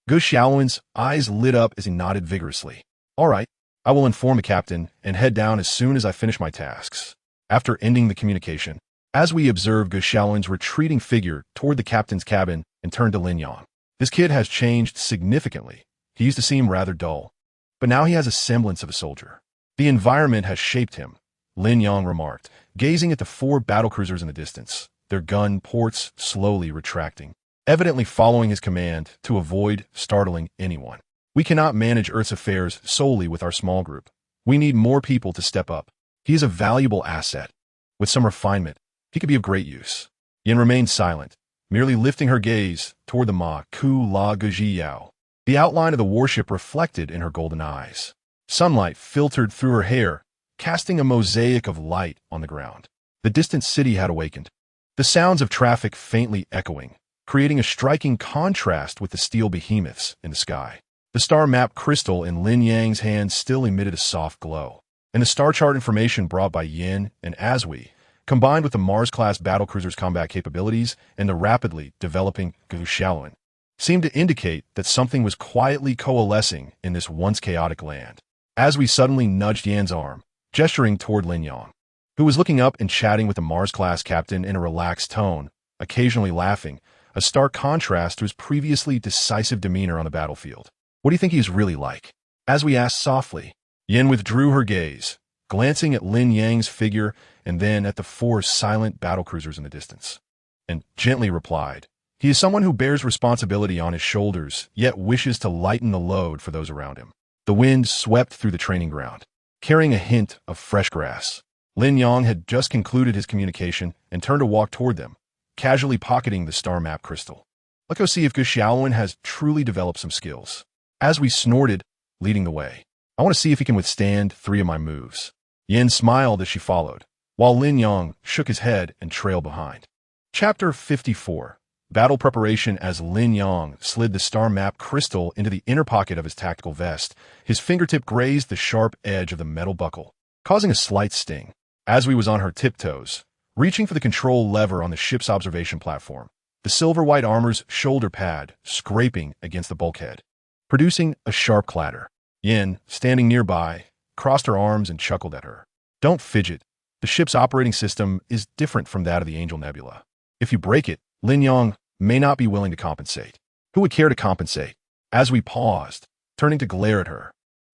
Gu Xiaoluan's eyes lit up as he nodded vigorously. "All right, I will inform the captain and head down as soon as I finish my tasks." After ending the communication, as we observed Gu Xiaoluan's retreating figure toward the captain's cabin and turned to Lin Yang. "This kid has changed significantly. He used to seem rather dull, but now he has a semblance of a soldier. The environment has shaped him," Lin Yang remarked, gazing at the 4 battlecruisers in the distance, their gun ports slowly retracting, evidently following his command to avoid startling anyone. "We cannot manage Earth's affairs solely with our small group. We need more people to step up. He is a valuable asset. With some refinement, he could be of great use." Yin remained silent, merely lifting her gaze toward the Ma Ku La Guji Yao. The outline of the warship reflected in her golden eyes. Sunlight filtered through her hair, casting a mosaic of light on the ground. The distant city had awakened, the sounds of traffic faintly echoing, creating a striking contrast with the steel behemoths in the sky. The star map crystal in Lin Yang's hand still emitted a soft glow, and the star chart information brought by Yin and Asui, combined with the Mars-class battlecruiser's combat capabilities and the rapidly developing Gu Xiaoluan, seemed to indicate that something was quietly coalescing in this once chaotic land. Asui suddenly nudged Yan's arm, gesturing toward Lin Yang, who was looking up and chatting with the Mars-class captain in a relaxed tone, occasionally laughing, a stark contrast to his previously decisive demeanor on the battlefield. "What do you think he's really like?" Asui asked softly. Yin withdrew her gaze, glancing at Lin Yang's figure and then at the 4 silent battlecruisers in the distance, and gently replied, "He is someone who bears responsibility on his shoulders, yet wishes to lighten the load for those around him." The wind swept through the training ground, carrying a hint of fresh grass. Lin Yang had just concluded his communication and turned to walk toward them, casually pocketing the star map crystal. "Let's go see if Gu Xiaoluan has truly developed some skills." As we snorted, leading the way. "I want to see if he can withstand 3 of my moves." Yin smiled as she followed, while Lin Yang shook his head and trailed behind. Chapter 54. Battle preparation as Lin Yang slid the star map crystal into the inner pocket of his tactical vest. His fingertip grazed the sharp edge of the metal buckle, causing a slight sting. Aswi was on her tiptoes, reaching for the control lever on the ship's observation platform, the silver-white armor's shoulder pad scraping against the bulkhead, producing a sharp clatter. Yin, standing nearby, crossed her arms and chuckled at her. Don't fidget. The ship's operating system is different from that of the Angel Nebula. If you break it, Lin Yang may not be willing to compensate. Who would care to compensate? As we paused, turning to glare at her.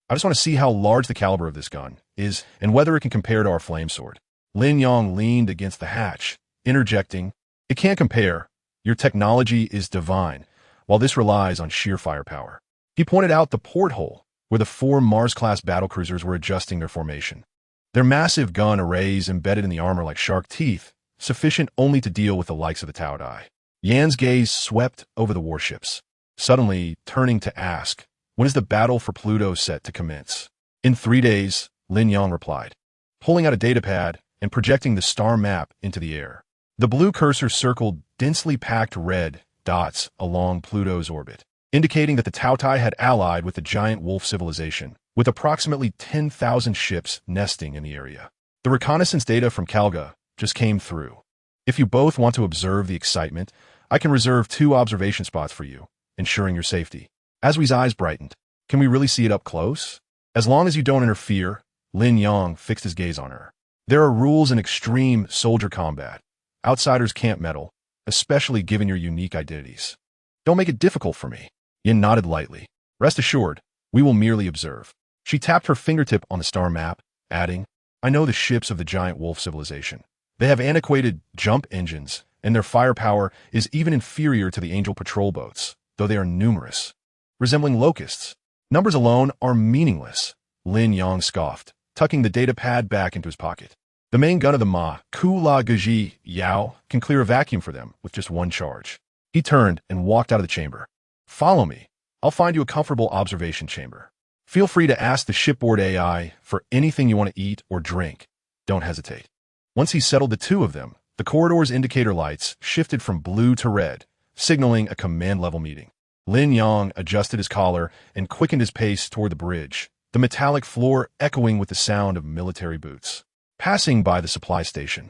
I just want to see how large the caliber of this gun is and whether it can compare to our flame sword. Lin Yang leaned against the hatch, interjecting, It can't compare. Your technology is divine, while this relies on sheer firepower. He pointed out the porthole, where the 4 Mars-class battlecruisers were adjusting their formation. Their massive gun arrays embedded in the armor like shark teeth, sufficient only to deal with the likes of the Taodai. Yan's gaze swept over the warships, suddenly turning to ask, when is the battle for Pluto set to commence? In 3 days, Lin Yang replied, pulling out a datapad and projecting the star map into the air. The blue cursor circled densely packed red dots along Pluto's orbit, indicating that the Taotai had allied with the giant wolf civilization, with approximately 10,000 ships nesting in the area. The reconnaissance data from Kalga just came through. If you both want to observe the excitement, I can reserve 2 observation spots for you, ensuring your safety. Aswi's eyes brightened. Can we really see it up close? As long as you don't interfere, Lin Yang fixed his gaze on her. There are rules in extreme soldier combat. Outsiders can't meddle, especially given your unique identities. Don't make it difficult for me. Yin nodded lightly. Rest assured, we will merely observe. She tapped her fingertip on the star map, adding, I know the ships of the giant wolf civilization. They have antiquated jump engines, and their firepower is even inferior to the Angel patrol boats, though they are numerous. Resembling locusts. Numbers alone are meaningless, Lin Yang scoffed, tucking the data pad back into his pocket. The main gun of the Ma, Ku La Gaji Yao, can clear a vacuum for them with just 1 charge. He turned and walked out of the chamber. Follow me. I'll find you a comfortable observation chamber. Feel free to ask the shipboard AI for anything you want to eat or drink. Don't hesitate. Once he settled the 2 of them, the corridor's indicator lights shifted from blue to red, signaling a command-level meeting. Lin Yang adjusted his collar and quickened his pace toward the bridge, the metallic floor echoing with the sound of military boots. Passing by the supply station,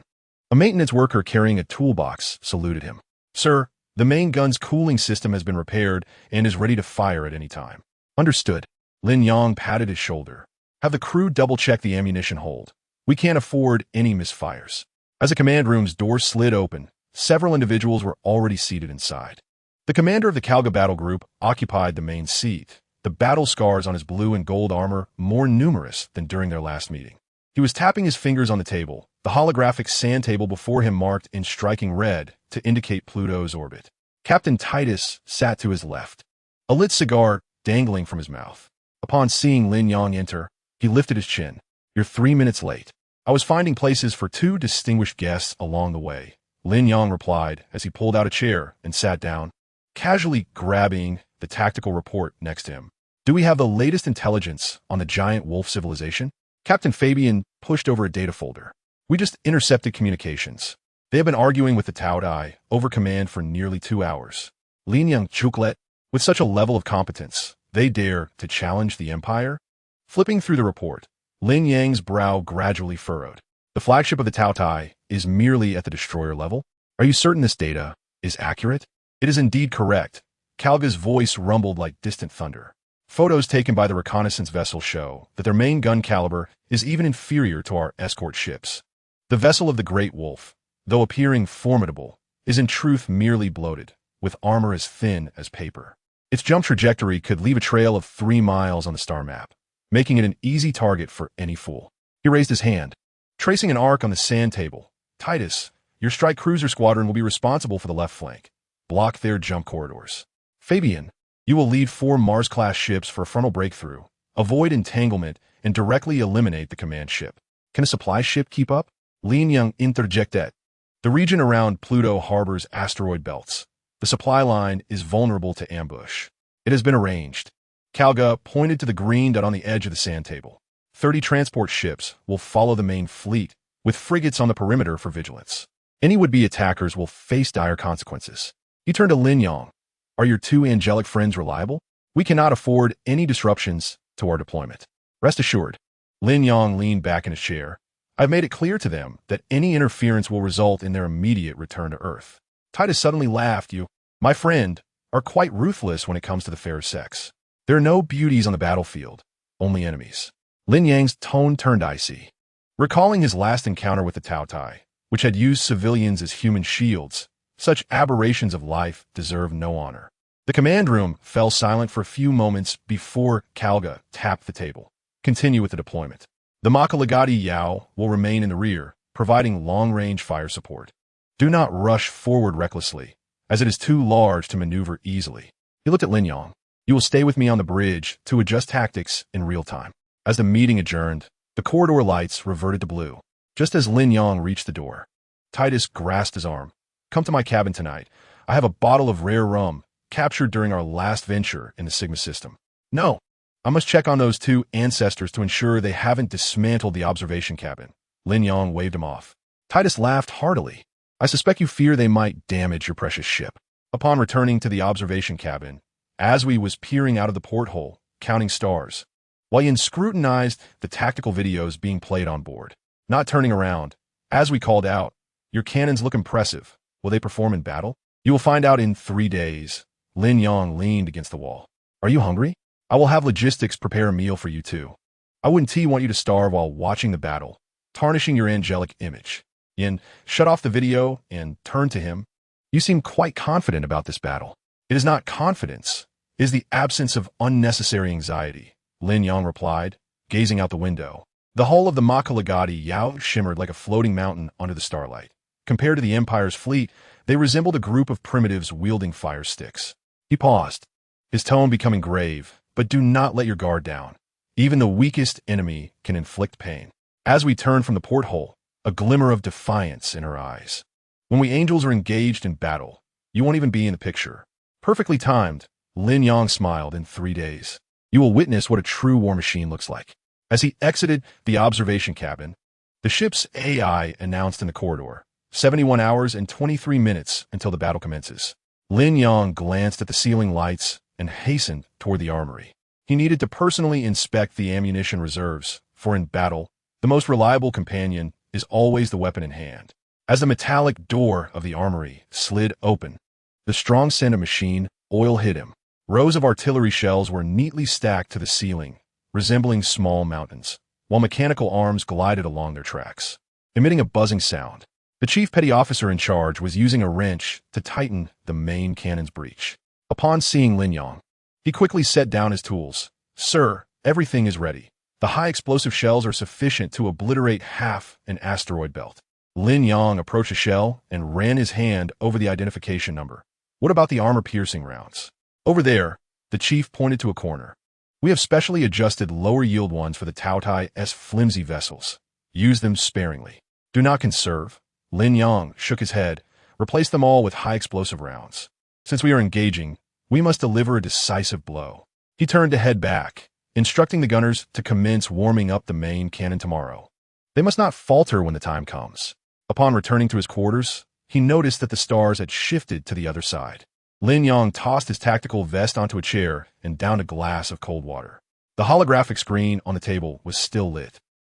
a maintenance worker carrying a toolbox saluted him. Sir, the main gun's cooling system has been repaired and is ready to fire at any time. Understood. Lin Yang patted his shoulder. Have the crew double-check the ammunition hold. We can't afford any misfires. As the command room's door slid open, several individuals were already seated inside. The commander of the Kalga battle group occupied the main seat, the battle scars on his blue and gold armor more numerous than during their last meeting. He was tapping his fingers on the table, the holographic sand table before him marked in striking red to indicate Pluto's orbit. Captain Titus sat to his left, a lit cigar dangling from his mouth. Upon seeing Lin Yang enter, he lifted his chin. You're 3 minutes late. I was finding places for 2 distinguished guests along the way, Lin Yang replied as he pulled out a chair and sat down, casually grabbing the tactical report next to him. Do we have the latest intelligence on the giant wolf civilization? Captain Fabian pushed over a data folder. We just intercepted communications. They have been arguing with the Taodai over command for nearly 2 hours. Lin Yang chuklet, with such a level of competence, they dare to challenge the Empire? Flipping through the report, Lin Yang's brow gradually furrowed. The flagship of the Taotai is merely at the destroyer level? Are you certain this data is accurate? It is indeed correct. Kalga's voice rumbled like distant thunder. Photos taken by the reconnaissance vessel show that their main gun caliber is even inferior to our escort ships. The vessel of the Great Wolf, though appearing formidable, is in truth merely bloated, with armor as thin as paper. Its jump trajectory could leave a trail of 3 miles on the star map, making it an easy target for any fool. He raised his hand, tracing an arc on the sand table. Titus, your strike cruiser squadron will be responsible for the left flank. Block their jump corridors. Fabian, you will lead 4 Mars-class ships for a frontal breakthrough, avoid entanglement, and directly eliminate the command ship. Can a supply ship keep up? Lin Yang interjected. The region around Pluto harbors asteroid belts. The supply line is vulnerable to ambush. It has been arranged. Kalga pointed to the green dot on the edge of the sand table. 30 transport ships will follow the main fleet, with frigates on the perimeter for vigilance. Any would-be attackers will face dire consequences. He turned to Lin Yang. Are your two angelic friends reliable? We cannot afford any disruptions to our deployment. Rest assured. Lin Yang leaned back in his chair. I've made it clear to them that any interference will result in their immediate return to Earth. Titus suddenly laughed. You, my friend, are quite ruthless when it comes to the fair sex. There are no beauties on the battlefield, only enemies. Lin Yang's tone turned icy. Recalling his last encounter with the Tao Tai, which had used civilians as human shields, such aberrations of life deserve no honor. The command room fell silent for a few moments before Kalga tapped the table. Continue with the deployment. The Makalagati Yao will remain in the rear, providing long-range fire support. Do not rush forward recklessly, as it is too large to maneuver easily. He looked at Lin Yang. You will stay with me on the bridge to adjust tactics in real time. As the meeting adjourned, the corridor lights reverted to blue. Just as Lin Yang reached the door, Titus grasped his arm. Come to my cabin tonight. I have a bottle of rare rum, captured during our last venture in the Sigma system. No, I must check on those two ancestors to ensure they haven't dismantled the observation cabin. Lin Yang waved him off. Titus laughed heartily. I suspect you fear they might damage your precious ship. Upon returning to the observation cabin, Aswi was peering out of the porthole, counting stars, while Yin scrutinized the tactical videos being played on board. Not turning around, Aswi called out, Your cannons look impressive. Will they perform in battle? You will find out in 3 days. Lin Yang leaned against the wall. Are you hungry? I will have logistics prepare a meal for you too. I wouldn't want you to starve while watching the battle, tarnishing your angelic image. Yin shut off the video and turned to him. You seem quite confident about this battle. It is not confidence. It is the absence of unnecessary anxiety, Lin Yang replied, gazing out the window. The hull of the Makalagati Yao shimmered like a floating mountain under the starlight. Compared to the Empire's fleet, they resembled a group of primitives wielding fire sticks. He paused, his tone becoming grave, but do not let your guard down. Even the weakest enemy can inflict pain. As we turned from the porthole, a glimmer of defiance in her eyes. When we angels are engaged in battle, you won't even be in the picture. Perfectly timed, Lin Yang smiled. In 3 days, you will witness what a true war machine looks like. As he exited the observation cabin, the ship's AI announced in the corridor, 71 hours and 23 minutes until the battle commences. Lin Yang glanced at the ceiling lights and hastened toward the armory. He needed to personally inspect the ammunition reserves, for in battle, the most reliable companion is always the weapon in hand. As the metallic door of the armory slid open, the strong scent of machine oil hit him. Rows of artillery shells were neatly stacked to the ceiling, resembling small mountains, while mechanical arms glided along their tracks, emitting a buzzing sound. The chief petty officer in charge was using a wrench to tighten the main cannon's breech. Upon seeing Lin Yang, he quickly set down his tools. Sir, everything is ready. The high explosive shells are sufficient to obliterate half an asteroid belt. Lin Yang approached a shell and ran his hand over the identification number. What about the armor-piercing rounds? Over there, the chief pointed to a corner. We have specially adjusted lower-yield ones for the Tao Tai's flimsy vessels. Use them sparingly. Do not conserve. Lin Yang shook his head. Replace them all with high-explosive rounds. Since we are engaging, we must deliver a decisive blow. He turned to head back, instructing the gunners to commence warming up the main cannon tomorrow. They must not falter when the time comes. Upon returning to his quarters, he noticed that the stars had shifted to the other side. Lin Yang tossed his tactical vest onto a chair and downed a glass of cold water. The holographic screen on the table was still lit,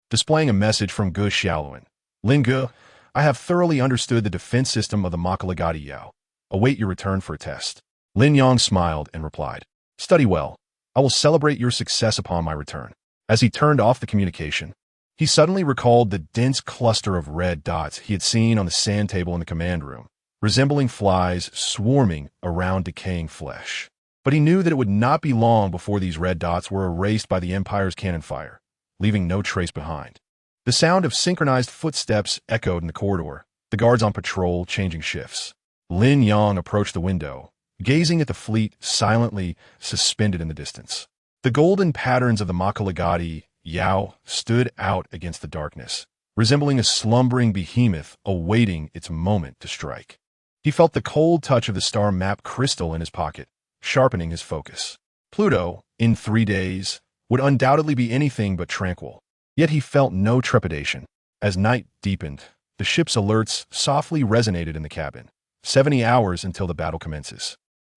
displaying a message from Gu Xiaoluan. Lin Gu, I have thoroughly understood the defense system of the Makalagati Yao. Await your return for a test. Lin Yang smiled and replied, Study well. I will celebrate your success upon my return. As he turned off the communication, he suddenly recalled the dense cluster of red dots he had seen on the sand table in the command room, resembling flies swarming around decaying flesh. But he knew that it would not be long before these red dots were erased by the Empire's cannon fire, leaving no trace behind. The sound of synchronized footsteps echoed in the corridor, the guards on patrol changing shifts. Lin Yang approached the window, gazing at the fleet silently suspended in the distance. The golden patterns of the Makalagati Yao stood out against the darkness, resembling a slumbering behemoth awaiting its moment to strike. He felt the cold touch of the star map crystal in his pocket, sharpening his focus. Pluto, in 3 days, would undoubtedly be anything but tranquil. Yet he felt no trepidation. As night deepened, the ship's alerts softly resonated in the cabin, 70 hours until the battle commences.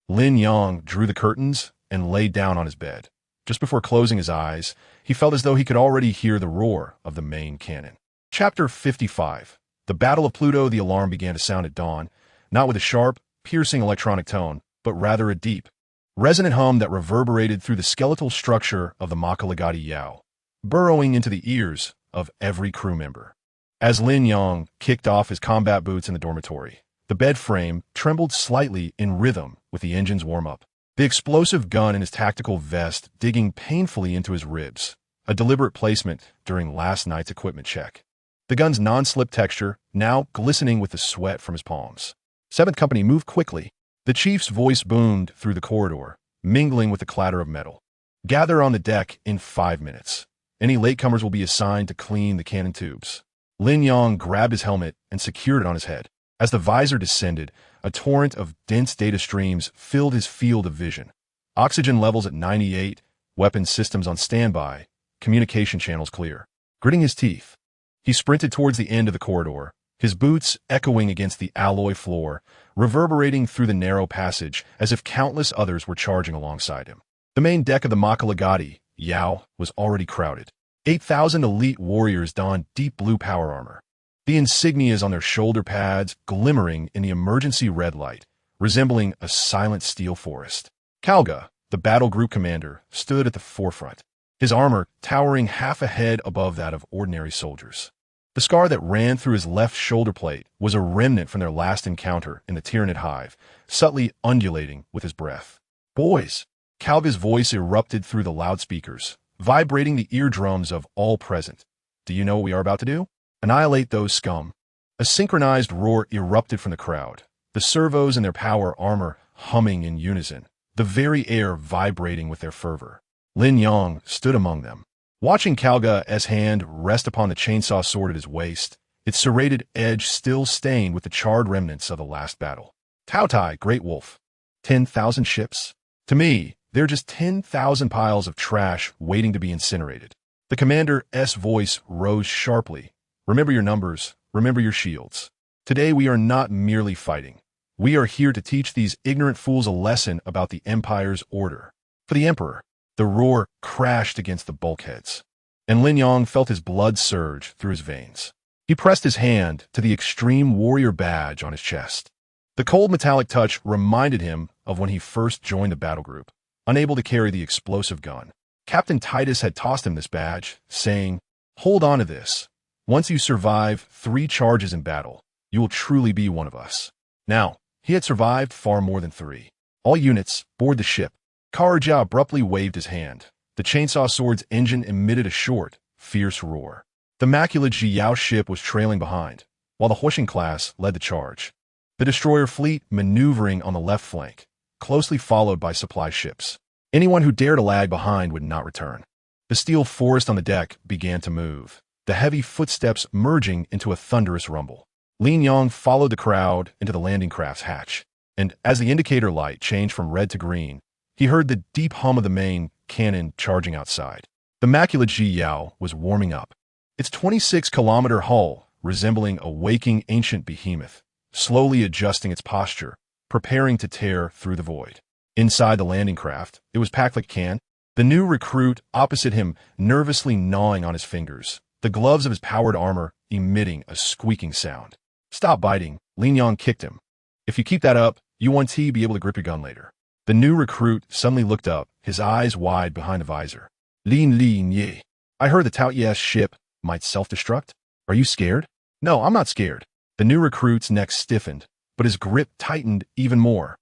Lin Yang drew the curtains and lay down on his bed. Just before closing his eyes, he felt as though he could already hear the roar of the main cannon. Chapter 55. The Battle of Pluto. The alarm began to sound at dawn, not with a sharp, piercing electronic tone, but rather a deep, resonant hum that reverberated through the skeletal structure of the Makhalagati Yao, burrowing into the ears of every crew member. As Lin Yang kicked off his combat boots in the dormitory, the bed frame trembled slightly in rhythm with the engine's warm-up. The explosive gun in his tactical vest digging painfully into his ribs, a deliberate placement during last night's equipment check. The gun's non-slip texture now glistening with the sweat from his palms. Seventh Company, move quickly. The chief's voice boomed through the corridor, mingling with the clatter of metal. Gather on the deck in 5 minutes. Any latecomers will be assigned to clean the cannon tubes. Lin Yang grabbed his helmet and secured it on his head. As the visor descended, a torrent of dense data streams filled his field of vision. Oxygen levels at 98, weapon systems on standby, communication channels clear. Gritting his teeth, he sprinted towards the end of the corridor, his boots echoing against the alloy floor, reverberating through the narrow passage as if countless others were charging alongside him. The main deck of the Makhalagati Yao was already crowded. 8,000 elite warriors donned deep blue power armor, the insignias on their shoulder pads glimmering in the emergency red light, resembling a silent steel forest. Kalga, the battle group commander, stood at the forefront, his armor towering half a head above that of ordinary soldiers. The scar that ran through his left shoulder plate was a remnant from their last encounter in the Tyranid hive, subtly undulating with his breath. Boys! Kalga's voice erupted through the loudspeakers, vibrating the eardrums of all present. Do you know what we are about to do? Annihilate those scum. A synchronized roar erupted from the crowd, the servos and their power armor humming in unison, the very air vibrating with their fervor. Lin Yang stood among them, watching Kalga's hand rest upon the chainsaw sword at his waist, its serrated edge still stained with the charred remnants of the last battle. Tautai, Great Wolf. 10,000 ships? To me, they're just 10,000 piles of trash waiting to be incinerated. The commander's voice rose sharply. Remember your numbers, remember your shields. Today we are not merely fighting. We are here to teach these ignorant fools a lesson about the Empire's order. For the Emperor, the roar crashed against the bulkheads, and Lin Yang felt his blood surge through his veins. He pressed his hand to the extreme warrior badge on his chest. The cold metallic touch reminded him of when he first joined the battle group, unable to carry the explosive gun. Captain Titus had tossed him this badge, saying, "Hold on to this. Once you survive 3 charges in battle, you will truly be one of us." Now, he had survived far more than 3. All units, board the ship. Karja abruptly waved his hand. The chainsaw sword's engine emitted a short, fierce roar. The Makhalagati Yao ship was trailing behind, while the Huixing class led the charge. The destroyer fleet maneuvering on the left flank, closely followed by supply ships. Anyone who dared to lag behind would not return. The steel forest on the deck began to move, the heavy footsteps merging into a thunderous rumble. Lin Yang followed the crowd into the landing craft's hatch, and as the indicator light changed from red to green, he heard the deep hum of the main cannon charging outside. The Makhalagati Yao was warming up, its 26-kilometer hull resembling a waking ancient behemoth, slowly adjusting its posture, preparing to tear through the void. Inside the landing craft, it was packed like a can, the new recruit opposite him nervously gnawing on his fingers, the gloves of his powered armor emitting a squeaking sound. "Stop biting," Lin Yang kicked him. "If you keep that up, you won't be able to grip your gun later." The new recruit suddenly looked up, his eyes wide behind the visor. "Lin Yang, I heard the Taoyes ship might self-destruct. Are you scared?" "No, I'm not scared." The new recruit's neck stiffened, but his grip tightened even more.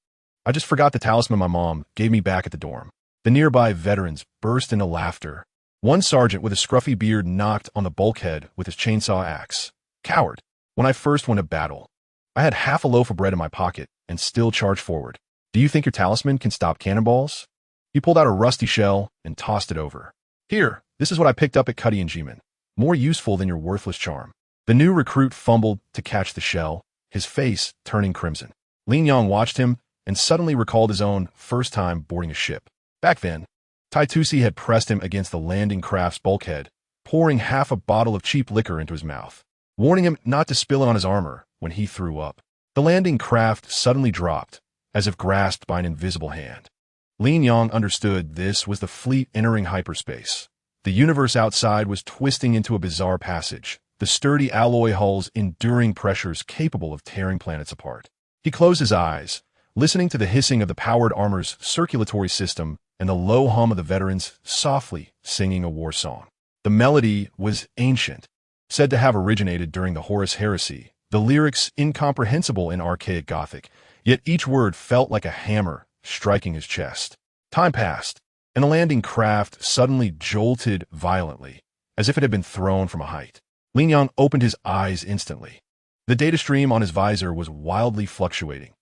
"I just forgot the talisman my mom gave me back at the dorm." The nearby veterans burst into laughter. One sergeant with a scruffy beard knocked on the bulkhead with his chainsaw axe. "Coward. When I first went to battle, I had half a loaf of bread in my pocket and still charged forward. Do you think your talisman can stop cannonballs?" He pulled out a rusty shell and tossed it over. "Here, this is what I picked up at Cuddy and G-Man. More useful than your worthless charm." The new recruit fumbled to catch the shell, his face turning crimson. Lin Yang watched him and suddenly recalled his own first time boarding a ship. Back then, Taitusi had pressed him against the landing craft's bulkhead, pouring half a bottle of cheap liquor into his mouth, warning him not to spill it on his armor when he threw up. The landing craft suddenly dropped, as if grasped by an invisible hand. Lin Yang understood this was the fleet entering hyperspace. The universe outside was twisting into a bizarre passage, the sturdy alloy hulls enduring pressures capable of tearing planets apart. He closed his eyes, listening to the hissing of the powered armor's circulatory system and the low hum of the veterans softly singing a war song. The melody was ancient, said to have originated during the Horus Heresy, the lyrics incomprehensible in archaic Gothic, yet each word felt like a hammer striking his chest. Time passed, and the landing craft suddenly jolted violently, as if it had been thrown from a height. Lin Yang opened his eyes instantly. The data stream on his visor was wildly fluctuating.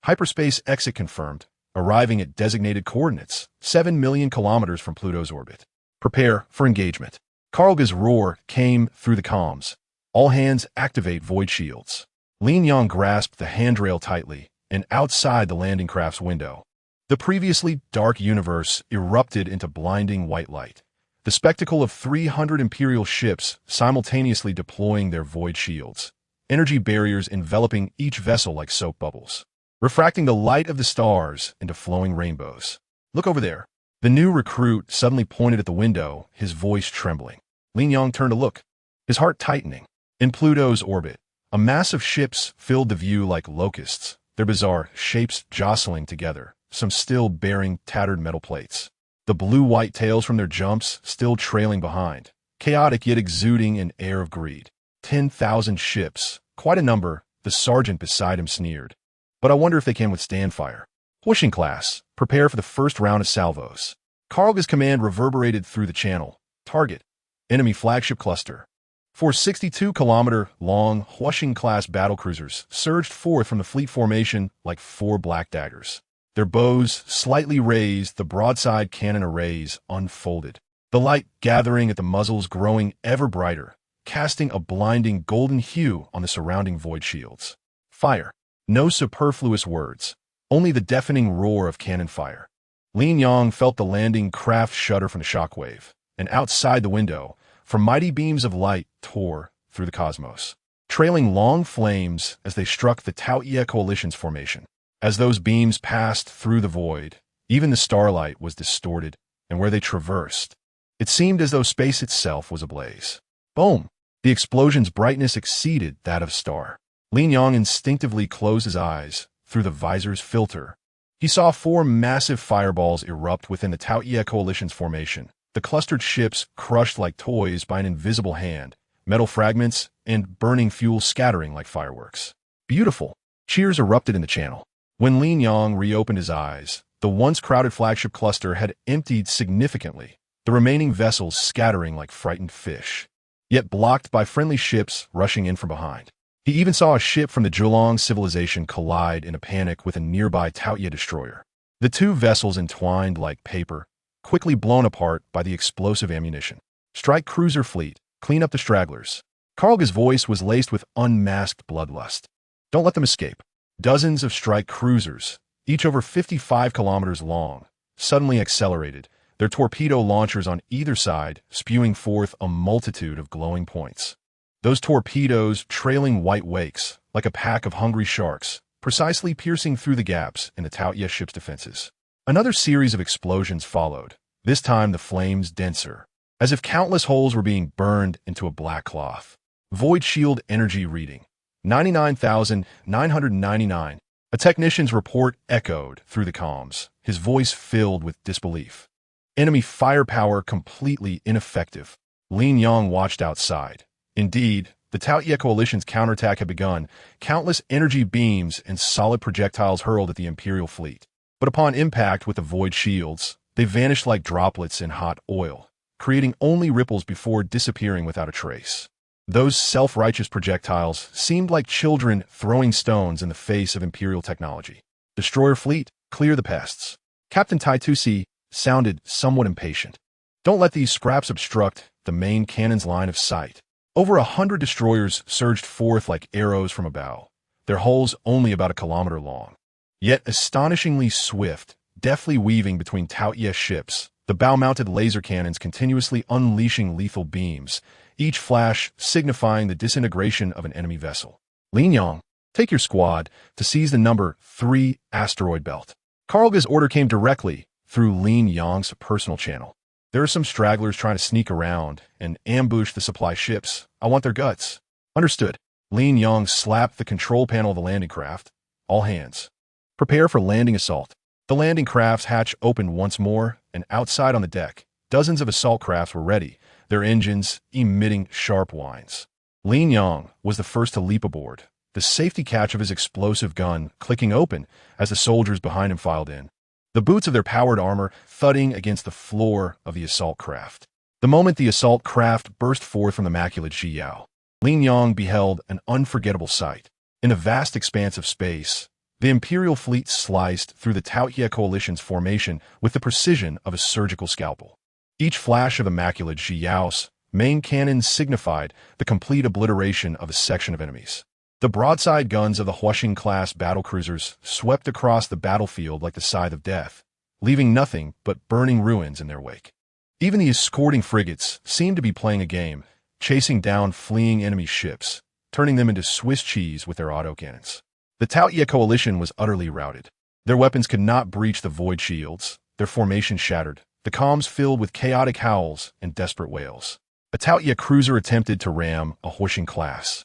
Hyperspace exit confirmed, arriving at designated coordinates, 7 million kilometers from Pluto's orbit. Prepare for engagement. Karlga's roar came through the comms. All hands activate void shields. Lin Yang grasped the handrail tightly, and outside the landing craft's window, the previously dark universe erupted into blinding white light. The spectacle of 300 Imperial ships simultaneously deploying their void shields, energy barriers enveloping each vessel like soap bubbles, refracting the light of the stars into flowing rainbows. Look over there. The new recruit suddenly pointed at the window, his voice trembling. Lin Yang turned to look, his heart tightening. In Pluto's orbit, a mass of ships filled the view like locusts, their bizarre shapes jostling together, some still bearing tattered metal plates. The blue-white tails from their jumps still trailing behind, chaotic yet exuding an air of greed. 10,000 ships, quite a number, the sergeant beside him sneered. But I wonder if they can withstand fire. Whooshing class, prepare for the first round of salvos. Karlga's command reverberated through the channel. Target, enemy flagship cluster. 4 62-kilometer-long Whooshing-class battlecruisers surged forth from the fleet formation like 4 black daggers. Their bows slightly raised, the broadside cannon arrays unfolded. The light gathering at the muzzles growing ever brighter, casting a blinding golden hue on the surrounding void shields. Fire. No superfluous words, only the deafening roar of cannon fire. Lin Yang felt the landing craft shudder from the shockwave, and outside the window, from mighty beams of light tore through the cosmos, trailing long flames as they struck the Tau Ia Coalition's formation. As those beams passed through the void, even the starlight was distorted, and where they traversed, it seemed as though space itself was ablaze. Boom! The explosion's brightness exceeded that of a star. Lin Yang instinctively closed his eyes through the visor's filter. He saw 4 massive fireballs erupt within the Tau Ia Coalition's formation, the clustered ships crushed like toys by an invisible hand, metal fragments and burning fuel scattering like fireworks. Beautiful! Cheers erupted in the channel. When Lin Yang reopened his eyes, the once crowded flagship cluster had emptied significantly, the remaining vessels scattering like frightened fish, yet blocked by friendly ships rushing in from behind. He even saw a ship from the Zhulong civilization collide in a panic with a nearby Tau Ia destroyer. The 2 vessels entwined like paper, quickly blown apart by the explosive ammunition. Strike cruiser fleet, clean up the stragglers. Karlga's voice was laced with unmasked bloodlust. Don't let them escape. Dozens of strike cruisers, each over 55 kilometers long, suddenly accelerated, their torpedo launchers on either side spewing forth a multitude of glowing points. Those torpedoes trailing white wakes, like a pack of hungry sharks, precisely piercing through the gaps in the Tau Ia ship's defenses. Another series of explosions followed, this time the flames denser, as if countless holes were being burned into a black cloth. Void shield energy reading, 99,999. A technician's report echoed through the comms, his voice filled with disbelief. Enemy firepower completely ineffective. Lin Yang watched outside. Indeed, the Tau Ia Coalition's counterattack had begun, countless energy beams and solid projectiles hurled at the Imperial fleet. But upon impact with the void shields, they vanished like droplets in hot oil, creating only ripples before disappearing without a trace. Those self-righteous projectiles seemed like children throwing stones in the face of Imperial technology. Destroyer fleet, clear the pests. Captain Tai Tusi sounded somewhat impatient. Don't let these scraps obstruct the main cannon's line of sight. Over 100 destroyers surged forth like arrows from a bow, their hulls only about a kilometer long. Yet astonishingly swift, deftly weaving between Tau Ia ships, the bow-mounted laser cannons continuously unleashing lethal beams, each flash signifying the disintegration of an enemy vessel. Lin Yang, Take your squad to seize the number 3 asteroid belt. Karlga's order came directly through Lin Yang's personal channel. There are some stragglers trying to sneak around and ambush the supply ships. I want their guts. Understood. Lin Yang slapped the control panel of the landing craft. All hands. Prepare for landing assault. The landing craft's hatch opened once more, and outside on the deck, dozens of assault crafts were ready, their engines emitting sharp whines. Lin Yang was the first to leap aboard, the safety catch of his explosive gun clicking open as the soldiers behind him filed in, the boots of their powered armor thudding against the floor of the assault craft. The moment the assault craft burst forth from the immaculate Zhiyao, Lin Yang beheld an unforgettable sight. In a vast expanse of space, the Imperial fleet sliced through the Tyranids coalition's formation with the precision of a surgical scalpel. Each flash of immaculate Zhiyao's main cannon signified the complete obliteration of a section of enemies. The broadside guns of the Huaxing-class battlecruisers swept across the battlefield like the scythe of death, leaving nothing but burning ruins in their wake. Even the escorting frigates seemed to be playing a game, chasing down fleeing enemy ships, turning them into Swiss cheese with their autocannons. The Tyranids coalition was utterly routed. Their weapons could not breach the void shields, their formation shattered, the comms filled with chaotic howls and desperate wails. A Tyranids cruiser attempted to ram a Huaxing class.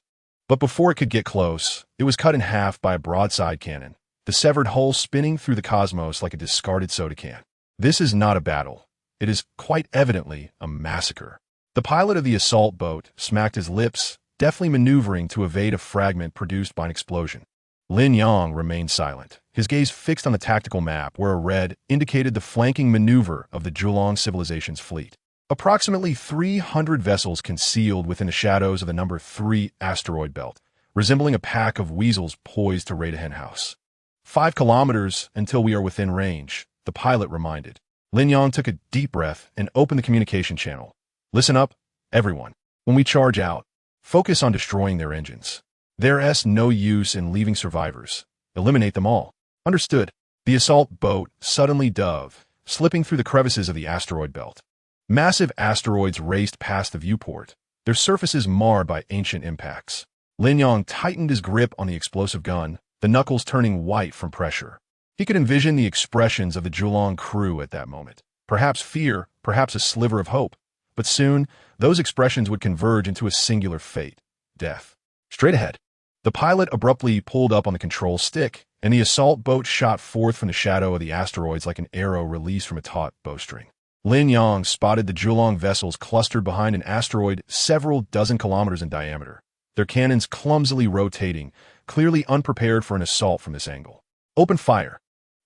But before it could get close, it was cut in half by a broadside cannon, the severed hull spinning through the cosmos like a discarded soda can. This is not a battle. It is quite evidently a massacre. The pilot of the assault boat smacked his lips, deftly maneuvering to evade a fragment produced by an explosion. Lin Yang remained silent, his gaze fixed on the tactical map where a red indicated the flanking maneuver of the Zhulong civilization's fleet. Approximately 300 vessels concealed within the shadows of the number 3 asteroid belt, resembling a pack of weasels poised to raid a henhouse. 5 kilometers until we are within range, the pilot reminded. Lin Yang took a deep breath and opened the communication channel. Listen up, everyone. When we charge out, focus on destroying their engines. There's no use in leaving survivors. Eliminate them all. Understood. The assault boat suddenly dove, slipping through the crevices of the asteroid belt. Massive asteroids raced past the viewport, their surfaces marred by ancient impacts. Lin Yang tightened his grip on the explosive gun, the knuckles turning white from pressure. He could envision the expressions of the Zhulong crew at that moment. Perhaps fear, perhaps a sliver of hope. But soon, those expressions would converge into a singular fate: death. Straight ahead. The pilot abruptly pulled up on the control stick, and the assault boat shot forth from the shadow of the asteroids like an arrow released from a taut bowstring. Lin Yang spotted the Zhulong vessels clustered behind an asteroid several dozen kilometers in diameter, their cannons clumsily rotating, clearly unprepared for an assault from this angle. Open fire.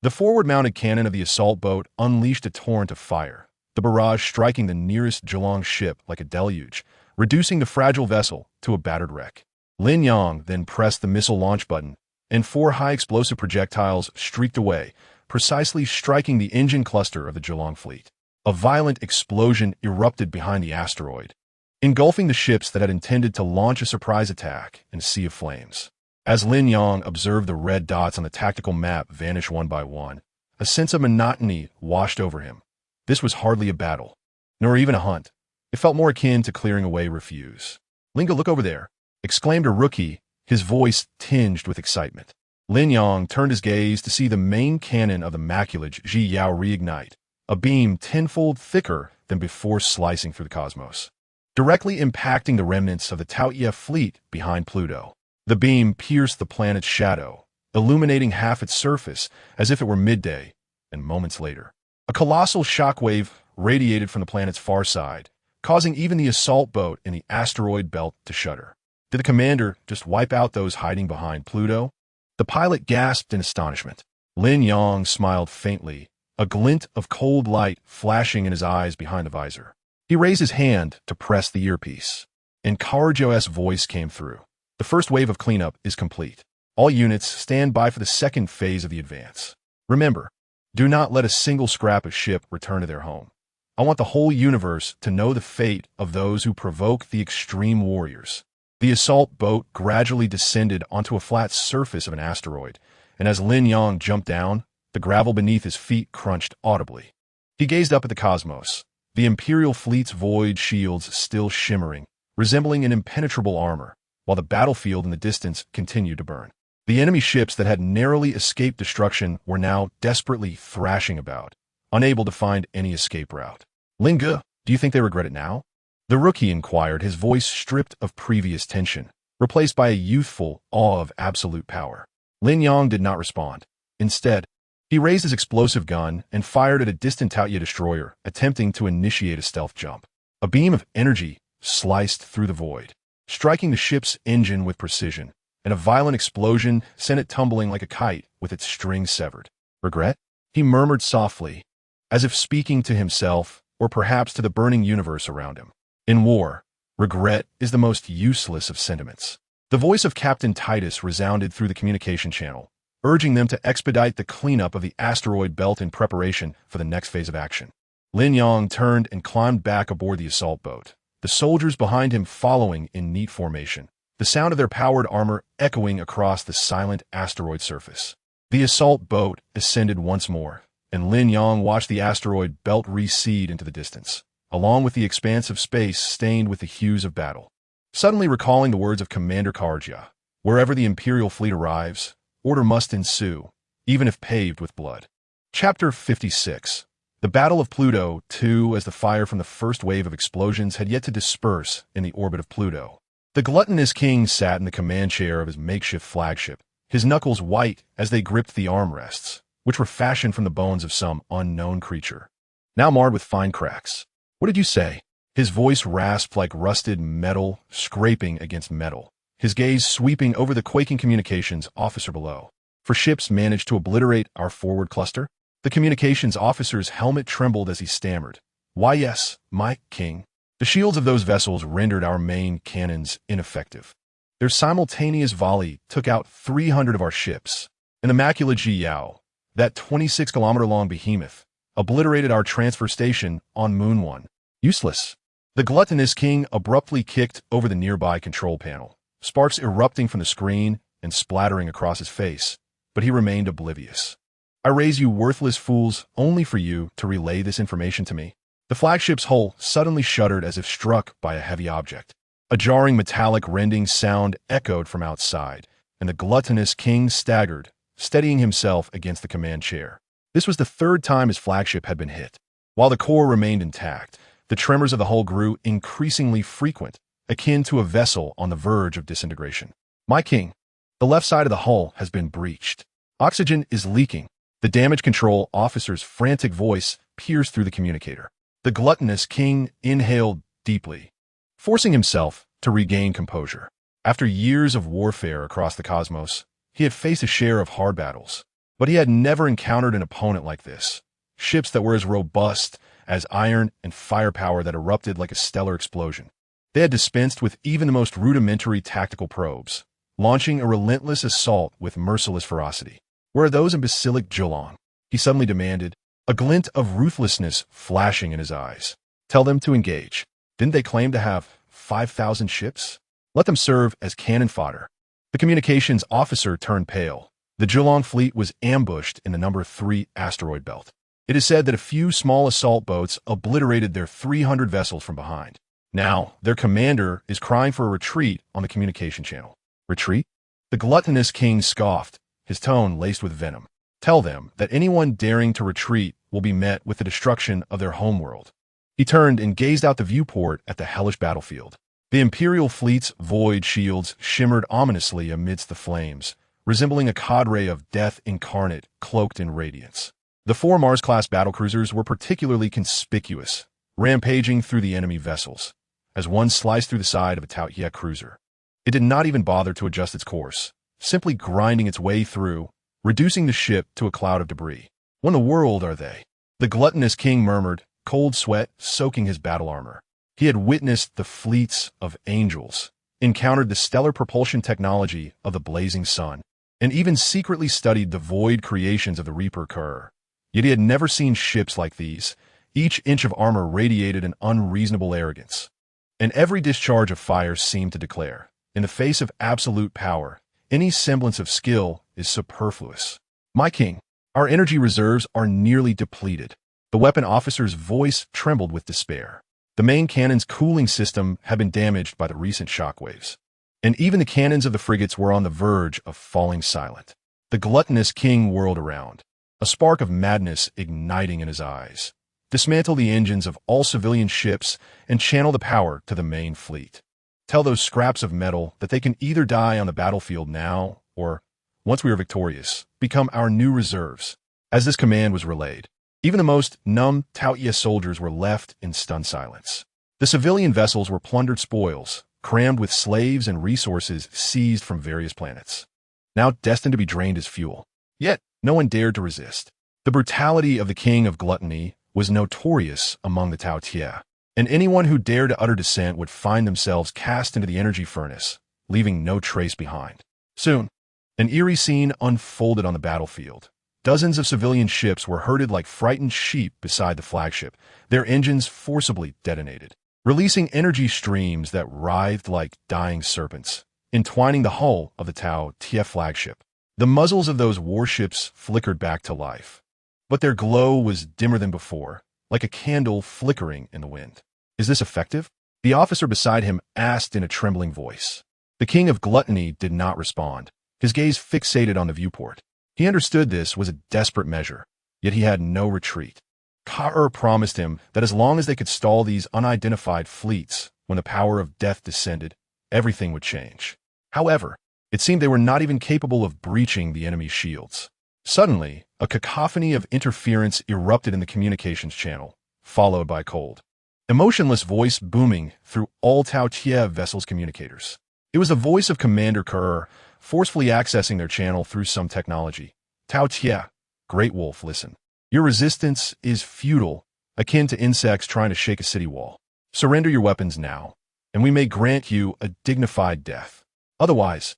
The forward-mounted cannon of the assault boat unleashed a torrent of fire, the barrage striking the nearest Zhulong ship like a deluge, reducing the fragile vessel to a battered wreck. Lin Yang then pressed the missile launch button, and 4 high-explosive projectiles streaked away, precisely striking the engine cluster of the Zhulong fleet. A violent explosion erupted behind the asteroid, engulfing the ships that had intended to launch a surprise attack in a sea of flames. As Lin Yang observed the red dots on the tactical map vanish one by one, a sense of monotony washed over him. This was hardly a battle, nor even a hunt. It felt more akin to clearing away refuse. "Linga, look over there," exclaimed a rookie, his voice tinged with excitement. Lin Yang turned his gaze to see the main cannon of the immaculate Zhiyao reignite, a beam tenfold thicker than before slicing through the cosmos, directly impacting the remnants of the Tyranids fleet behind Pluto. The beam pierced the planet's shadow, illuminating half its surface as if it were midday, and moments later, a colossal shockwave radiated from the planet's far side, causing even the assault boat in the asteroid belt to shudder. Did the commander just wipe out those hiding behind Pluto? The pilot gasped in astonishment. Lin Yang smiled faintly, a glint of cold light flashing in his eyes behind the visor. He raised his hand to press the earpiece, and Karajo's voice came through. The first wave of cleanup is complete. All units stand by for the second phase of the advance. Remember, do not let a single scrap of ship return to their home. I want the whole universe to know the fate of those who provoke the extreme warriors. The assault boat gradually descended onto a flat surface of an asteroid, and as Lin Yang jumped down, the gravel beneath his feet crunched audibly. He gazed up at the cosmos, the Imperial fleet's void shields still shimmering, resembling an impenetrable armor, while the battlefield in the distance continued to burn. The enemy ships that had narrowly escaped destruction were now desperately thrashing about, unable to find any escape route. Lin Yang, do you think they regret it now? The rookie inquired, his voice stripped of previous tension, replaced by a youthful awe of absolute power. Lin Yang did not respond. Instead, he raised his explosive gun and fired at a distant Tauya destroyer, attempting to initiate a stealth jump. A beam of energy sliced through the void, striking the ship's engine with precision, and a violent explosion sent it tumbling like a kite with its string severed. Regret? He murmured softly, as if speaking to himself or perhaps to the burning universe around him. In war, regret is the most useless of sentiments. The voice of Captain Titus resounded through the communication channel, urging them to expedite the cleanup of the asteroid belt in preparation for the next phase of action. Lin Yang turned and climbed back aboard the assault boat, the soldiers behind him following in neat formation, the sound of their powered armor echoing across the silent asteroid surface. The assault boat ascended once more, and Lin Yang watched the asteroid belt recede into the distance, along with the expanse of space stained with the hues of battle. Suddenly recalling the words of Commander Karja, wherever the Imperial fleet arrives, order must ensue, even if paved with blood. Chapter 56. The Battle of Pluto II. As the fire from the first wave of explosions had yet to disperse in the orbit of Pluto, the gluttonous king sat in the command chair of his makeshift flagship, his knuckles white as they gripped the armrests, which were fashioned from the bones of some unknown creature, now marred with fine cracks. What did you say? His voice rasped like rusted metal scraping against metal, his gaze sweeping over the quaking communications officer below. For ships managed to obliterate our forward cluster? The communications officer's helmet trembled as he stammered. Why, yes, my king. The shields of those vessels rendered our main cannons ineffective. Their simultaneous volley took out 300 of our ships, and the Macula Jiao, that 26-kilometer-long behemoth, obliterated our transfer station on Moon 1. Useless. The gluttonous king abruptly kicked over the nearby control panel, sparks erupting from the screen and splattering across his face, but he remained oblivious. I raise you worthless fools only for you to relay this information to me. The flagship's hull suddenly shuddered as if struck by a heavy object. A jarring metallic rending sound echoed from outside, and the gluttonous king staggered, steadying himself against the command chair. This was the third time his flagship had been hit. While the core remained intact, the tremors of the hull grew increasingly frequent, akin to a vessel on the verge of disintegration. My king, the left side of the hull has been breached. Oxygen is leaking. The damage control officer's frantic voice pierced through the communicator. The gluttonous king inhaled deeply, forcing himself to regain composure. After years of warfare across the cosmos, he had faced a share of hard battles, but he had never encountered an opponent like this. Ships that were as robust as iron and firepower that erupted like a stellar explosion. They had dispensed with even the most rudimentary tactical probes, launching a relentless assault with merciless ferocity. Where are those imbecilic Geelong? He suddenly demanded, a glint of ruthlessness flashing in his eyes. Tell them to engage. Didn't they claim to have 5,000 ships? Let them serve as cannon fodder. The communications officer turned pale. The Geelong fleet was ambushed in the number 3 asteroid belt. It is said that a few small assault boats obliterated their 300 vessels from behind. Now, their commander is crying for a retreat on the communication channel. Retreat? The gluttonous king scoffed, his tone laced with venom. Tell them that anyone daring to retreat will be met with the destruction of their homeworld. He turned and gazed out the viewport at the hellish battlefield. The Imperial fleet's void shields shimmered ominously amidst the flames, resembling a cadre of death incarnate cloaked in radiance. The 4 Mars-class battlecruisers were particularly conspicuous, rampaging through the enemy vessels, as one sliced through the side of a Tauya cruiser. It did not even bother to adjust its course, simply grinding its way through, reducing the ship to a cloud of debris. What in the world are they? The gluttonous king murmured, cold sweat soaking his battle armor. He had witnessed the fleets of angels, encountered the stellar propulsion technology of the blazing sun, and even secretly studied the void creations of the Reaper Kerr. Yet he had never seen ships like these. Each inch of armor radiated an unreasonable arrogance, and every discharge of fire seemed to declare, in the face of absolute power, any semblance of skill is superfluous. My king, our energy reserves are nearly depleted. The weapon officer's voice trembled with despair. The main cannon's cooling system had been damaged by the recent shockwaves. and even the cannons of the frigates were on the verge of falling silent. The gluttonous king whirled around, a spark of madness igniting in his eyes. Dismantle the engines of all civilian ships and channel the power to the main fleet. Tell those scraps of metal that they can either die on the battlefield now or, once we are victorious, become our new reserves. As this command was relayed, even the most numb Tautia soldiers were left in stunned silence. The civilian vessels were plundered spoils, crammed with slaves and resources seized from various planets, now destined to be drained as fuel. Yet, no one dared to resist. The brutality of the king of gluttony was notorious among the Tautia, and anyone who dared to utter dissent would find themselves cast into the energy furnace, leaving no trace behind. Soon, an eerie scene unfolded on the battlefield. Dozens of civilian ships were herded like frightened sheep beside the flagship, their engines forcibly detonated, releasing energy streams that writhed like dying serpents, entwining the hull of the Tau-Tia flagship. The muzzles of those warships flickered back to life, but their glow was dimmer than before, like a candle flickering in the wind. "Is this effective?" the officer beside him asked in a trembling voice. The king of gluttony did not respond, his gaze fixated on the viewport. He understood this was a desperate measure, yet he had no retreat. Ka-ur promised him that as long as they could stall these unidentified fleets, when the power of death descended, everything would change. However, it seemed they were not even capable of breaching the enemy's shields. Suddenly, a cacophony of interference erupted in the communications channel, followed by a cold, emotionless voice booming through all Tau-Tia vessels' communicators. It was the voice of Commander Ka-ur, forcefully accessing their channel through some technology. "Tau-Tia, Great Wolf, listen. Your resistance is futile, akin to insects trying to shake a city wall. Surrender your weapons now, and we may grant you a dignified death. Otherwise,"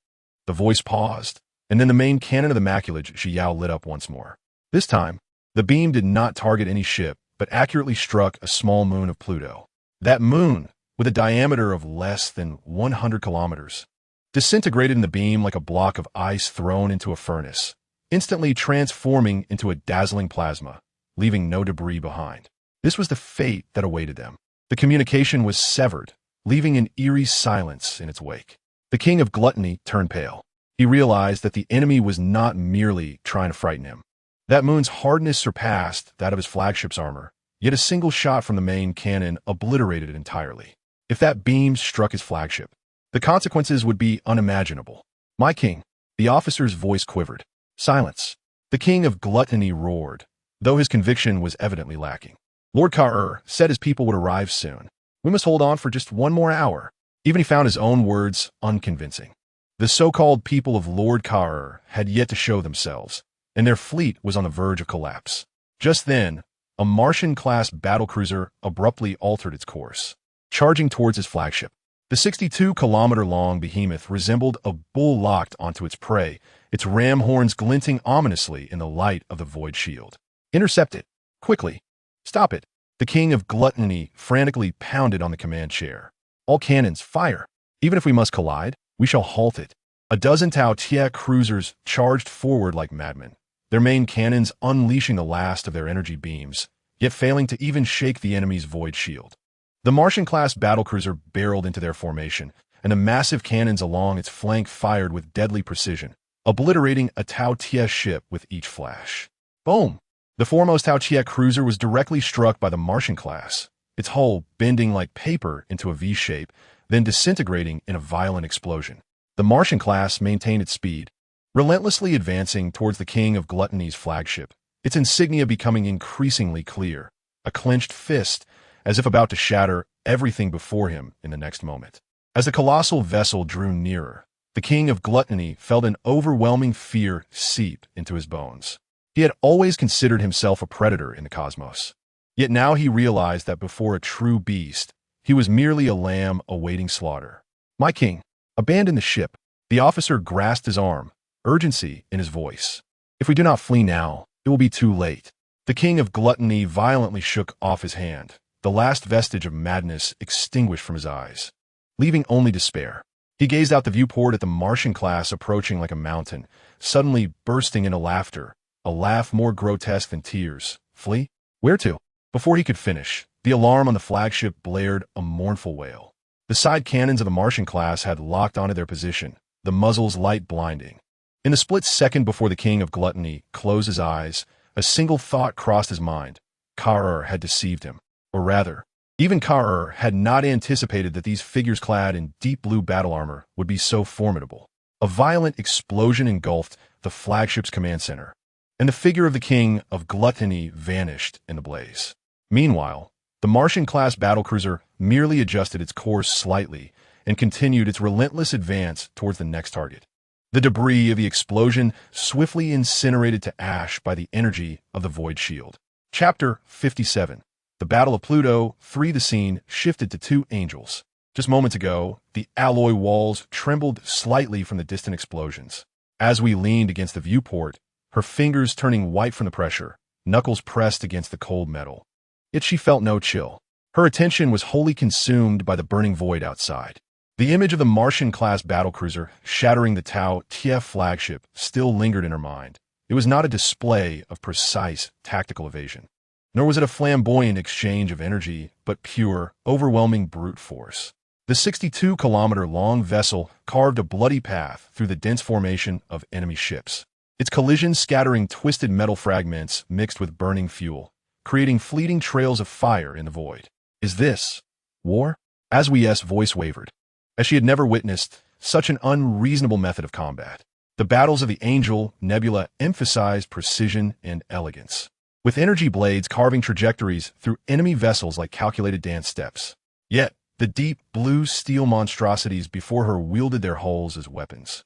the voice paused, and then the main cannon of the maculage Xiao lit up once more. This time, the beam did not target any ship, but accurately struck a small moon of Pluto. That moon, with a diameter of less than 100 kilometers, disintegrated in the beam like a block of ice thrown into a furnace, instantly transforming into a dazzling plasma, leaving no debris behind. This was the fate that awaited them. The communication was severed, leaving an eerie silence in its wake. The king of gluttony turned pale. He realized that the enemy was not merely trying to frighten him. That moon's hardness surpassed that of his flagship's armor, yet a single shot from the main cannon obliterated it entirely. If that beam struck his flagship, the consequences would be unimaginable. "My king," the officer's voice quivered. "Silence." The king of gluttony roared, though his conviction was evidently lacking. Lord Ka-ur said his people would arrive soon. We must hold on for just one more hour. Even he found his own words unconvincing. The so-called people of Lord Ka-ur had yet to show themselves, and their fleet was on the verge of collapse. Just then, a Martian-class battlecruiser abruptly altered its course, charging towards his flagship. The 62-kilometer-long behemoth resembled a bull locked onto its prey, its ram horns glinting ominously in the light of the void shield. "Intercept it! Quickly! Stop it!" The king of gluttony frantically pounded on the command chair. "All cannons, fire! Even if we must collide, we shall halt it." A dozen Tau-Tia cruisers charged forward like madmen, their main cannons unleashing the last of their energy beams, yet failing to even shake the enemy's void shield. The Martian-class battlecruiser barreled into their formation, and the massive cannons along its flank fired with deadly precision, obliterating a Tau-Tia ship with each flash. Boom! The foremost Tau-Tia cruiser was directly struck by the Martian class, its hull bending like paper into a V shape, then disintegrating in a violent explosion. The Martian class maintained its speed, relentlessly advancing towards the king of gluttony's flagship, its insignia becoming increasingly clear, a clenched fist, as if about to shatter everything before him in the next moment. As the colossal vessel drew nearer, the king of gluttony felt an overwhelming fear seep into his bones. He had always considered himself a predator in the cosmos. Yet now he realized that before a true beast, he was merely a lamb awaiting slaughter. "My king, abandon the ship." The officer grasped his arm, urgency in his voice. "If we do not flee now, it will be too late." The king of gluttony violently shook off his hand, the last vestige of madness extinguished from his eyes, leaving only despair. He gazed out the viewport at the Martian class approaching like a mountain, suddenly bursting into laughter, a laugh more grotesque than tears. "Flee? Where to?" Before he could finish, the alarm on the flagship blared a mournful wail. The The side cannons of the Martian class had locked onto their position, the muzzles light blinding. In the split second before the king of gluttony closed his eyes, a single thought crossed his mind. Ka-ur had deceived him. Or rather, even Ka-ur had not anticipated that these figures clad in deep blue battle armor would be so formidable. A violent explosion engulfed the flagship's command center, and the figure of the king of gluttony vanished in the blaze. Meanwhile, the Martian-class battlecruiser merely adjusted its course slightly and continued its relentless advance towards the next target. The debris of the explosion swiftly incinerated to ash by the energy of the void shield. Chapter 57. The Battle of Pluto. 3. The scene shifted to two angels. Just moments ago, the alloy walls trembled slightly from the distant explosions. As we leaned against the viewport, her fingers turning white from the pressure, knuckles pressed against the cold metal. Yet she felt no chill. Her attention was wholly consumed by the burning void outside. The image of the Martian-class battlecruiser shattering the Tau TF flagship still lingered in her mind. It was not a display of precise tactical evasion, nor was it a flamboyant exchange of energy, but pure, overwhelming brute force. The 62-kilometer-long vessel carved a bloody path through the dense formation of enemy ships, its collisions scattering twisted metal fragments mixed with burning fuel, creating fleeting trails of fire in the void. Is this war? Aswe's voice wavered, as she had never witnessed such an unreasonable method of combat. The battles of the Angel Nebula emphasized precision and elegance, with energy blades carving trajectories through enemy vessels like calculated dance steps. Yet, the deep blue steel monstrosities before her wielded their hulls as weapons,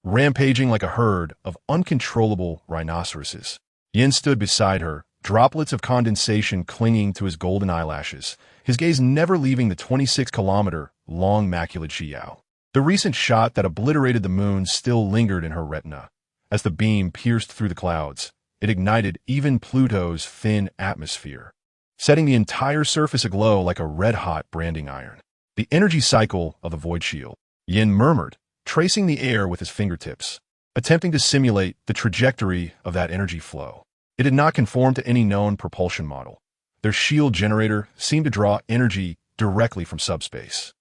rampaging like a herd of uncontrollable rhinoceroses. Yin stood beside her, droplets of condensation clinging to his golden eyelashes, his gaze never leaving the 26-kilometer-long maculated Xiao. The recent shot that obliterated the moon still lingered in her retina. As the beam pierced through the clouds, it ignited even Pluto's thin atmosphere, setting the entire surface aglow like a red-hot branding iron. The energy cycle of the void shield, Yin murmured, tracing the air with his fingertips, attempting to simulate the trajectory of that energy flow. It did not conform to any known propulsion model. Their shield generator seemed to draw energy directly from subspace.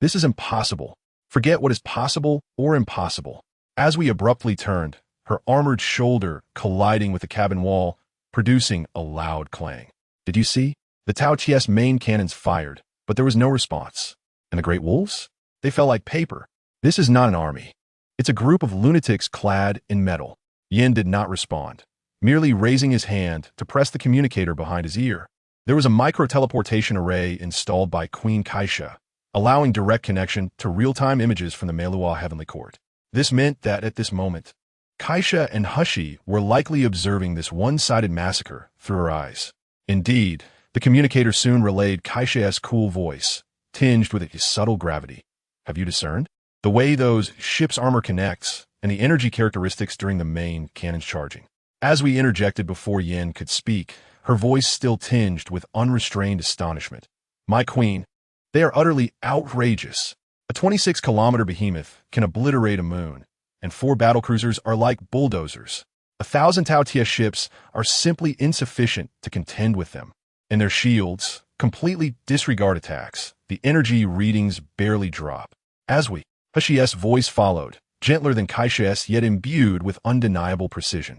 This is impossible. Forget what is possible or impossible. As we abruptly turned, her armored shoulder colliding with the cabin wall, producing a loud clang. Did you see? The Tau TS main cannons fired, but there was no response. And the Great Wolves? They fell like paper. This is not an army. It's a group of lunatics clad in metal. Yin did not respond, merely raising his hand to press the communicator behind his ear. There was a micro-teleportation array installed by Queen Kaisha, allowing direct connection to real-time images from the Melua Heavenly Court. This meant that at this moment, Kaisha and Hushi were likely observing this one-sided massacre through her eyes. Indeed, the communicator soon relayed Kaisha's cool voice, tinged with its subtle gravity. Have you discerned? The way those ships' armor connects, and the energy characteristics during the main cannon's charging. As we interjected before Yin could speak, her voice still tinged with unrestrained astonishment. My queen, they are utterly outrageous. A 26-kilometer behemoth can obliterate a moon, and 4 battlecruisers are like bulldozers. 1,000 Tau TS ships are simply insufficient to contend with them, and their shields completely disregard attacks. The energy readings barely drop. Hushi's voice followed, gentler than Kaisha's yet imbued with undeniable precision.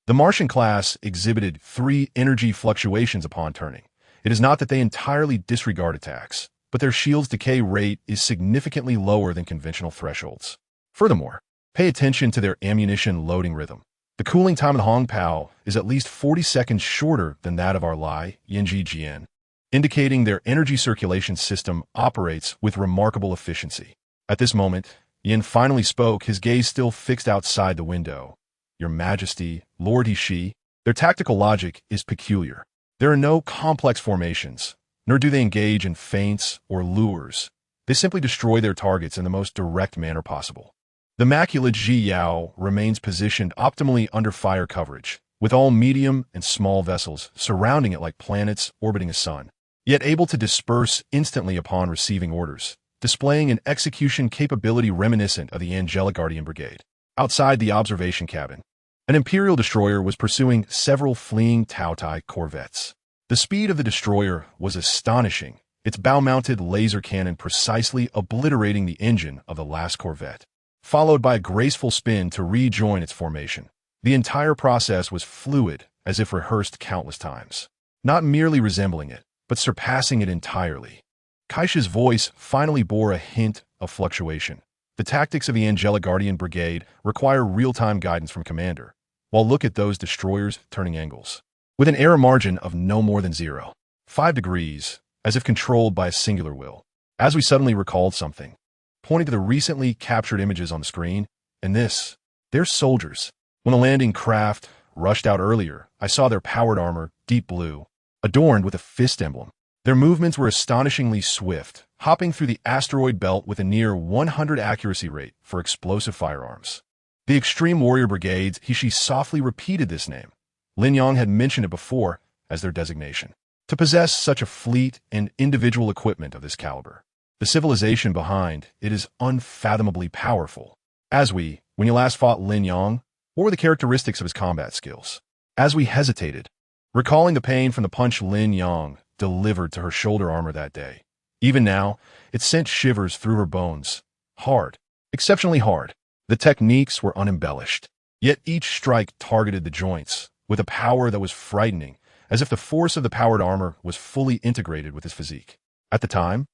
The Martian class exhibited 3 energy fluctuations upon turning. It is not that they entirely disregard attacks, but their shield's decay rate is significantly lower than conventional thresholds. Furthermore, pay attention to their ammunition loading rhythm. The cooling time of Hong Pao is at least 40 seconds shorter than that of our Lai Yinji Jian, indicating their energy circulation system operates with remarkable efficiency. At this moment, Yin finally spoke, his gaze still fixed outside the window. Your Majesty, Lord Hishi, their tactical logic is peculiar. There are no complex formations, nor do they engage in feints or lures. They simply destroy their targets in the most direct manner possible. The Immaculate Ji Yao remains positioned optimally under fire coverage, with all medium and small vessels surrounding it like planets orbiting a sun, yet able to disperse instantly upon receiving orders, displaying an execution capability reminiscent of the Angelic Guardian Brigade. Outside the observation cabin, an Imperial destroyer was pursuing several fleeing Tau Tai corvettes. The speed of the destroyer was astonishing, its bow-mounted laser cannon precisely obliterating the engine of the last corvette, followed by a graceful spin to rejoin its formation. The entire process was fluid, as if rehearsed countless times, not merely resembling it, but surpassing it entirely. Kaisha's voice finally bore a hint of fluctuation. The tactics of the Angelic Guardian Brigade require real-time guidance from Commander, while look at those destroyers turning angles, with an error margin of no more than 0.5 degrees, as if controlled by a singular will. As we suddenly recalled something, pointing to the recently captured images on the screen, and they're soldiers. When the landing craft rushed out earlier, I saw their powered armor, deep blue, adorned with a fist emblem. Their movements were astonishingly swift, hopping through the asteroid belt with a near 100 accuracy rate for explosive firearms. The Extreme Warrior Brigades, she softly repeated this name. Lin Yang had mentioned it before as their designation. To possess such a fleet and individual equipment of this caliber, the civilization behind it is unfathomably powerful. When you last fought Lin Yang, what were the characteristics of his combat skills? As we hesitated, recalling the pain from the punch Lin Yang delivered to her shoulder armor that day. Even now, it sent shivers through her bones. Hard. Exceptionally hard. The techniques were unembellished. Yet each strike targeted the joints, with a power that was frightening, as if the force of the powered armor was fully integrated with his physique. At the time,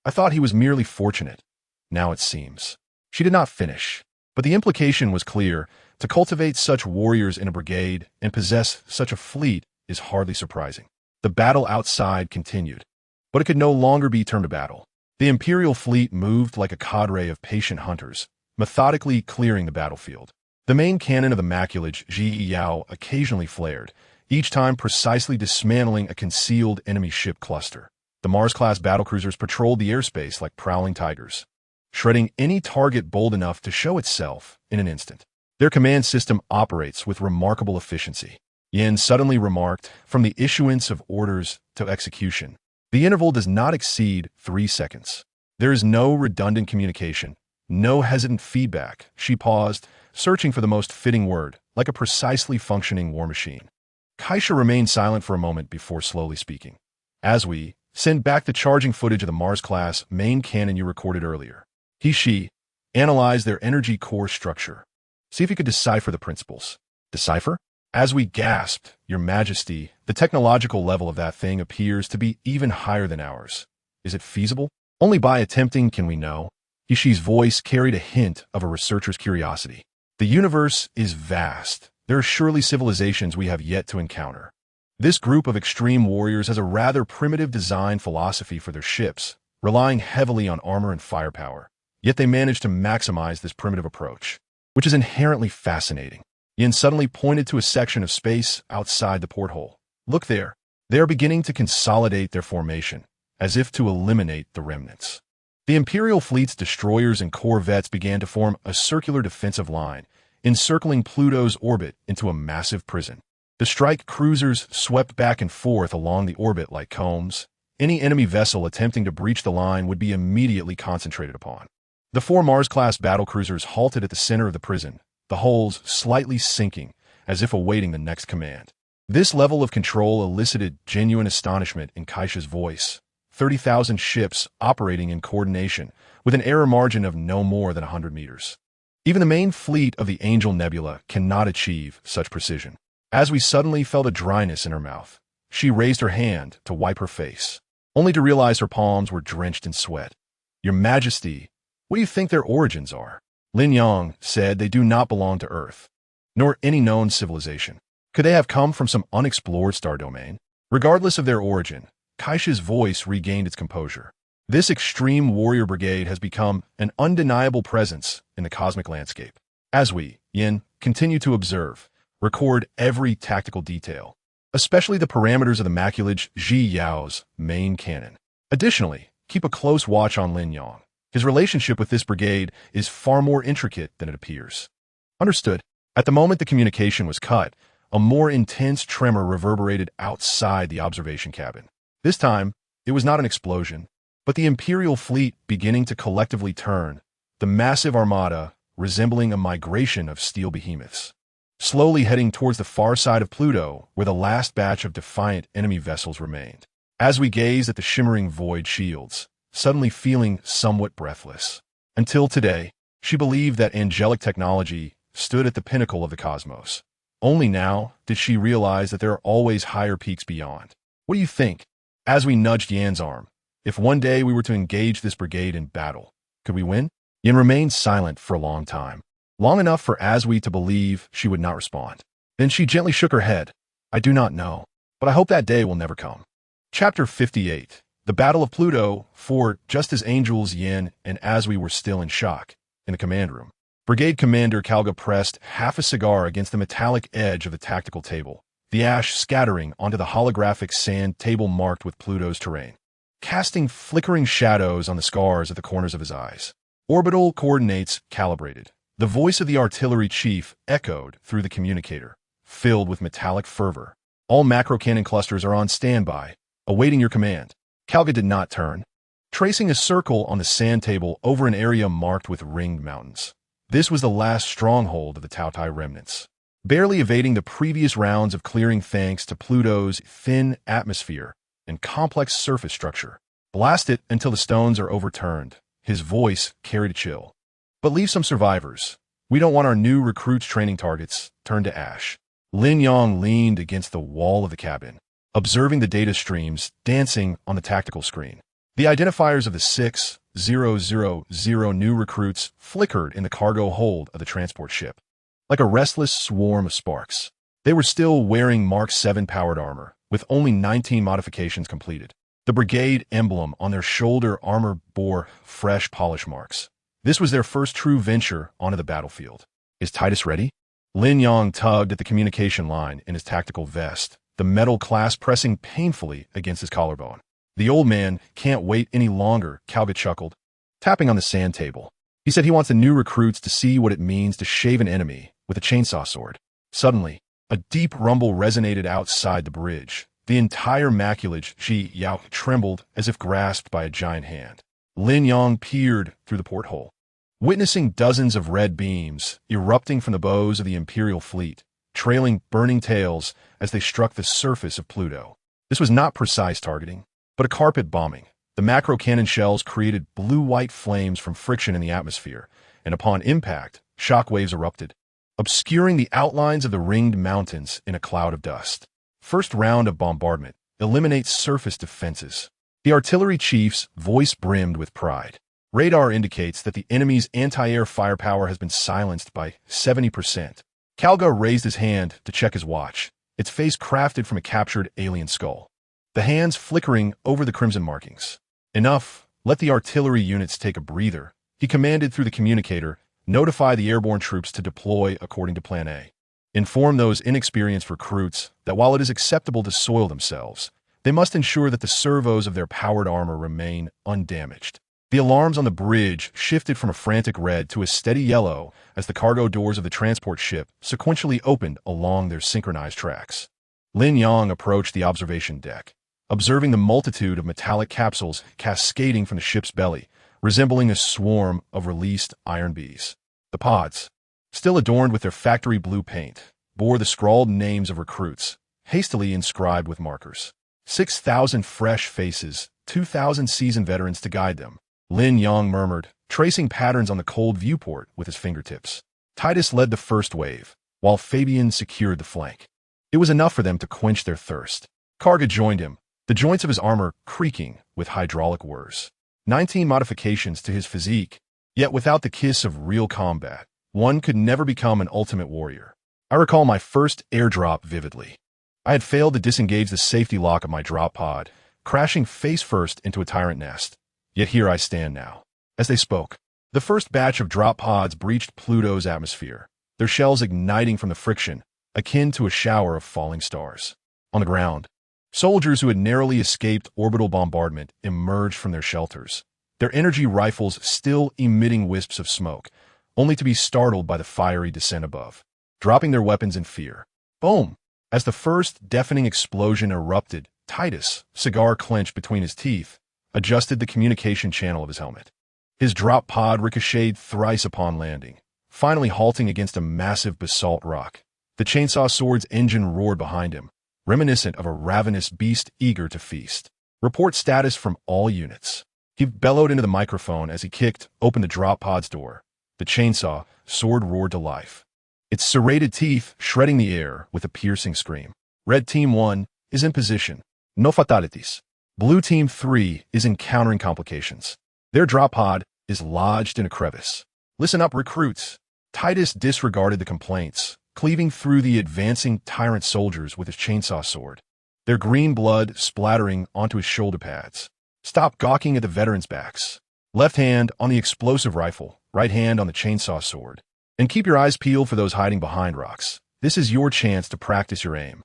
I thought he was merely fortunate. Now it seems. She did not finish, but the implication was clear. To cultivate such warriors in a brigade and possess such a fleet is hardly surprising. The battle outside continued, but it could no longer be termed a battle. The Imperial fleet moved like a cadre of patient hunters, methodically clearing the battlefield. The main cannon of the maculage Ji Yao occasionally flared, each time precisely dismantling a concealed enemy ship cluster. The Mars-class battlecruisers patrolled the airspace like prowling tigers, shredding any target bold enough to show itself in an instant. Their command system operates with remarkable efficiency. Yin suddenly remarked, from the issuance of orders to execution, the interval does not exceed 3 seconds. There is no redundant communication, no hesitant feedback. She paused, searching for the most fitting word, like a precisely functioning war machine. Kaisha remained silent for a moment before slowly speaking. She send back the charging footage of the Mars-class main cannon you recorded earlier. She analyzed their energy core structure. See if you could decipher the principles. Decipher? We gasped, Your Majesty, the technological level of that thing appears to be even higher than ours. Is it feasible? Only by attempting can we know. Hishi's voice carried a hint of a researcher's curiosity. The universe is vast. There are surely civilizations we have yet to encounter. This group of extreme warriors has a rather primitive design philosophy for their ships, relying heavily on armor and firepower. Yet they manage to maximize this primitive approach, which is inherently fascinating. Yin suddenly pointed to a section of space outside the porthole. Look there. They are beginning to consolidate their formation, as if to eliminate the remnants. The Imperial fleet's destroyers and corvettes began to form a circular defensive line, encircling Pluto's orbit into a massive prison. The strike cruisers swept back and forth along the orbit like combs. Any enemy vessel attempting to breach the line would be immediately concentrated upon. The 4 Mars-class battlecruisers halted at the center of the prison, the hulls slightly sinking, as if awaiting the next command. This level of control elicited genuine astonishment in Kaisha's voice. 30,000 ships operating in coordination, with an error margin of no more than 100 meters. Even the main fleet of the Angel Nebula cannot achieve such precision. We suddenly felt a dryness in her mouth. She raised her hand to wipe her face, only to realize her palms were drenched in sweat. Your Majesty, what do you think their origins are? Lin Yang said they do not belong to Earth, nor any known civilization. Could they have come from some unexplored star domain? Regardless of their origin, Kaisha's voice regained its composure. This extreme warrior brigade has become an undeniable presence in the cosmic landscape. Yin, continue to observe, record every tactical detail, especially the parameters of the maculage Ji Yao's main cannon. Additionally, keep a close watch on Lin Yang. His relationship with this brigade is far more intricate than it appears. Understood. At the moment the communication was cut, a more intense tremor reverberated outside the observation cabin. This time, it was not an explosion, but the Imperial fleet beginning to collectively turn, the massive armada resembling a migration of steel behemoths, slowly heading towards the far side of Pluto where the last batch of defiant enemy vessels remained. as we gazed at the shimmering void shields, suddenly feeling somewhat breathless. Until today, she believed that angelic technology stood at the pinnacle of the cosmos. Only now did she realize that there are always higher peaks beyond. What do you think? As we nudged Yan's arm, if one day we were to engage this brigade in battle, could we win? Yan remained silent for a long time, long enough for Aswi to believe she would not respond. Then she gently shook her head. I do not know, but I hope that day will never come. Chapter 58. The Battle of Pluto. For just as Angels, Yan, and Aswi were still in shock, in the command room, Brigade Commander Kalga pressed half a cigar against the metallic edge of the tactical table, the ash scattering onto the holographic sand table marked with Pluto's terrain, casting flickering shadows on the scars at the corners of his eyes. Orbital coordinates calibrated. The voice of the artillery chief echoed through the communicator, filled with metallic fervor. All macro cannon clusters are on standby, awaiting your command. Kalga did not turn, tracing a circle on the sand table over an area marked with ringed mountains. This was the last stronghold of the Tautai remnants, barely evading the previous rounds of clearing thanks to Pluto's thin atmosphere and complex surface structure. Blast it until the stones are overturned. His voice carried a chill. But leave some survivors. We don't want our new recruits' training targets turned to ash. Lin Yang leaned against the wall of the cabin, observing the data streams dancing on the tactical screen. The identifiers of the 6000 new recruits flickered in the cargo hold of the transport ship, like a restless swarm of sparks. They were still wearing Mark 7 powered armor, with only 19 modifications completed. The brigade emblem on their shoulder armor bore fresh polish marks. This was their first true venture onto the battlefield. Is Titus ready? Lin Yang tugged at the communication line in his tactical vest, the metal clasp pressing painfully against his collarbone. The old man can't wait any longer, Kalga chuckled, tapping on the sand table. He said he wants the new recruits to see what it means to shave an enemy with a chainsaw sword. Suddenly, a deep rumble resonated outside the bridge. The entire maculage Shi Yao trembled as if grasped by a giant hand. Lin Yang peered through the porthole, witnessing dozens of red beams erupting from the bows of the Imperial fleet, trailing burning tails as they struck the surface of Pluto. This was not precise targeting, but a carpet bombing. The macro cannon shells created blue-white flames from friction in the atmosphere, and upon impact, shock waves erupted, obscuring the outlines of the ringed mountains in a cloud of dust. First round of bombardment eliminates surface defenses. The artillery chief's voice brimmed with pride. Radar indicates that the enemy's anti-air firepower has been silenced by 70%. Kalga raised his hand to check his watch, its face crafted from a captured alien skull, the hands flickering over the crimson markings. Enough, let the artillery units take a breather, he commanded through the communicator. Notify the airborne troops to deploy according to Plan A. Inform those inexperienced recruits that while it is acceptable to soil themselves, they must ensure that the servos of their powered armor remain undamaged. The alarms on the bridge shifted from a frantic red to a steady yellow as the cargo doors of the transport ship sequentially opened along their synchronized tracks. Lin Yang approached the observation deck, observing the multitude of metallic capsules cascading from the ship's belly, resembling a swarm of released iron bees. The pods, still adorned with their factory blue paint, bore the scrawled names of recruits, hastily inscribed with markers. 6,000 fresh faces, 2,000 seasoned veterans to guide them, Lin Yang murmured, tracing patterns on the cold viewport with his fingertips. Titus led the first wave, while Fabian secured the flank. It was enough for them to quench their thirst. Karga joined him, the joints of his armor creaking with hydraulic whirs. 19 modifications to his physique, yet without the kiss of real combat, one could never become an ultimate warrior. I recall my first airdrop vividly. I had failed to disengage the safety lock of my drop pod, crashing face first into a tyrant nest. Yet here I stand now. As they spoke, the first batch of drop pods breached Pluto's atmosphere, their shells igniting from the friction, akin to a shower of falling stars. On the ground, soldiers who had narrowly escaped orbital bombardment emerged from their shelters, their energy rifles still emitting wisps of smoke, only to be startled by the fiery descent above, dropping their weapons in fear. Boom! As the first deafening explosion erupted, Titus, cigar clenched between his teeth, adjusted the communication channel of his helmet. His drop pod ricocheted thrice upon landing, finally halting against a massive basalt rock. The chainsaw sword's engine roared behind him, reminiscent of a ravenous beast eager to feast. Report status from all units. He bellowed into the microphone as he kicked open the drop pod's door. The chainsaw sword roared to life, its serrated teeth shredding the air with a piercing scream. Red Team 1 is in position. No fatalities. Blue Team 3 is encountering complications. Their drop pod is lodged in a crevice. Listen up, recruits. Titus disregarded the complaints, cleaving through the advancing tyrant soldiers with his chainsaw sword, their green blood splattering onto his shoulder pads. Stop gawking at the veterans' backs. Left hand on the explosive rifle, right hand on the chainsaw sword. And keep your eyes peeled for those hiding behind rocks. This is your chance to practice your aim.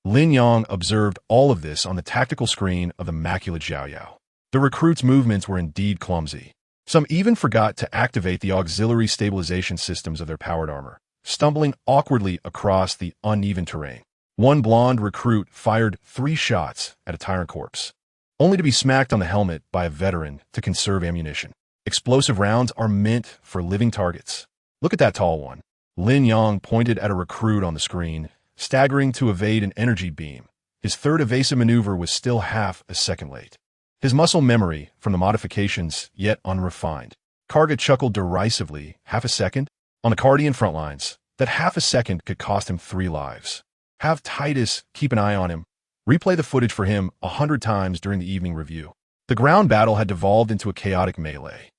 Lin Yang observed all of this on the tactical screen of the immaculate Zhao Yao. The recruits' movements were indeed clumsy. Some even forgot to activate the auxiliary stabilization systems of their powered armor, stumbling awkwardly across the uneven terrain. One blonde recruit fired 3 shots at a tyrant corpse, only to be smacked on the helmet by a veteran to conserve ammunition. Explosive rounds are meant for living targets. Look at that tall one. Lin Yang pointed at a recruit on the screen, staggering to evade an energy beam. His third evasive maneuver was still half a second late. His muscle memory from the modifications yet unrefined. Karga chuckled derisively. Half a second? On the Cardian front lines, that half a second could cost him 3 lives. Have Titus keep an eye on him. Replay the footage for him 100 times during the evening review. The ground battle had devolved into a chaotic melee.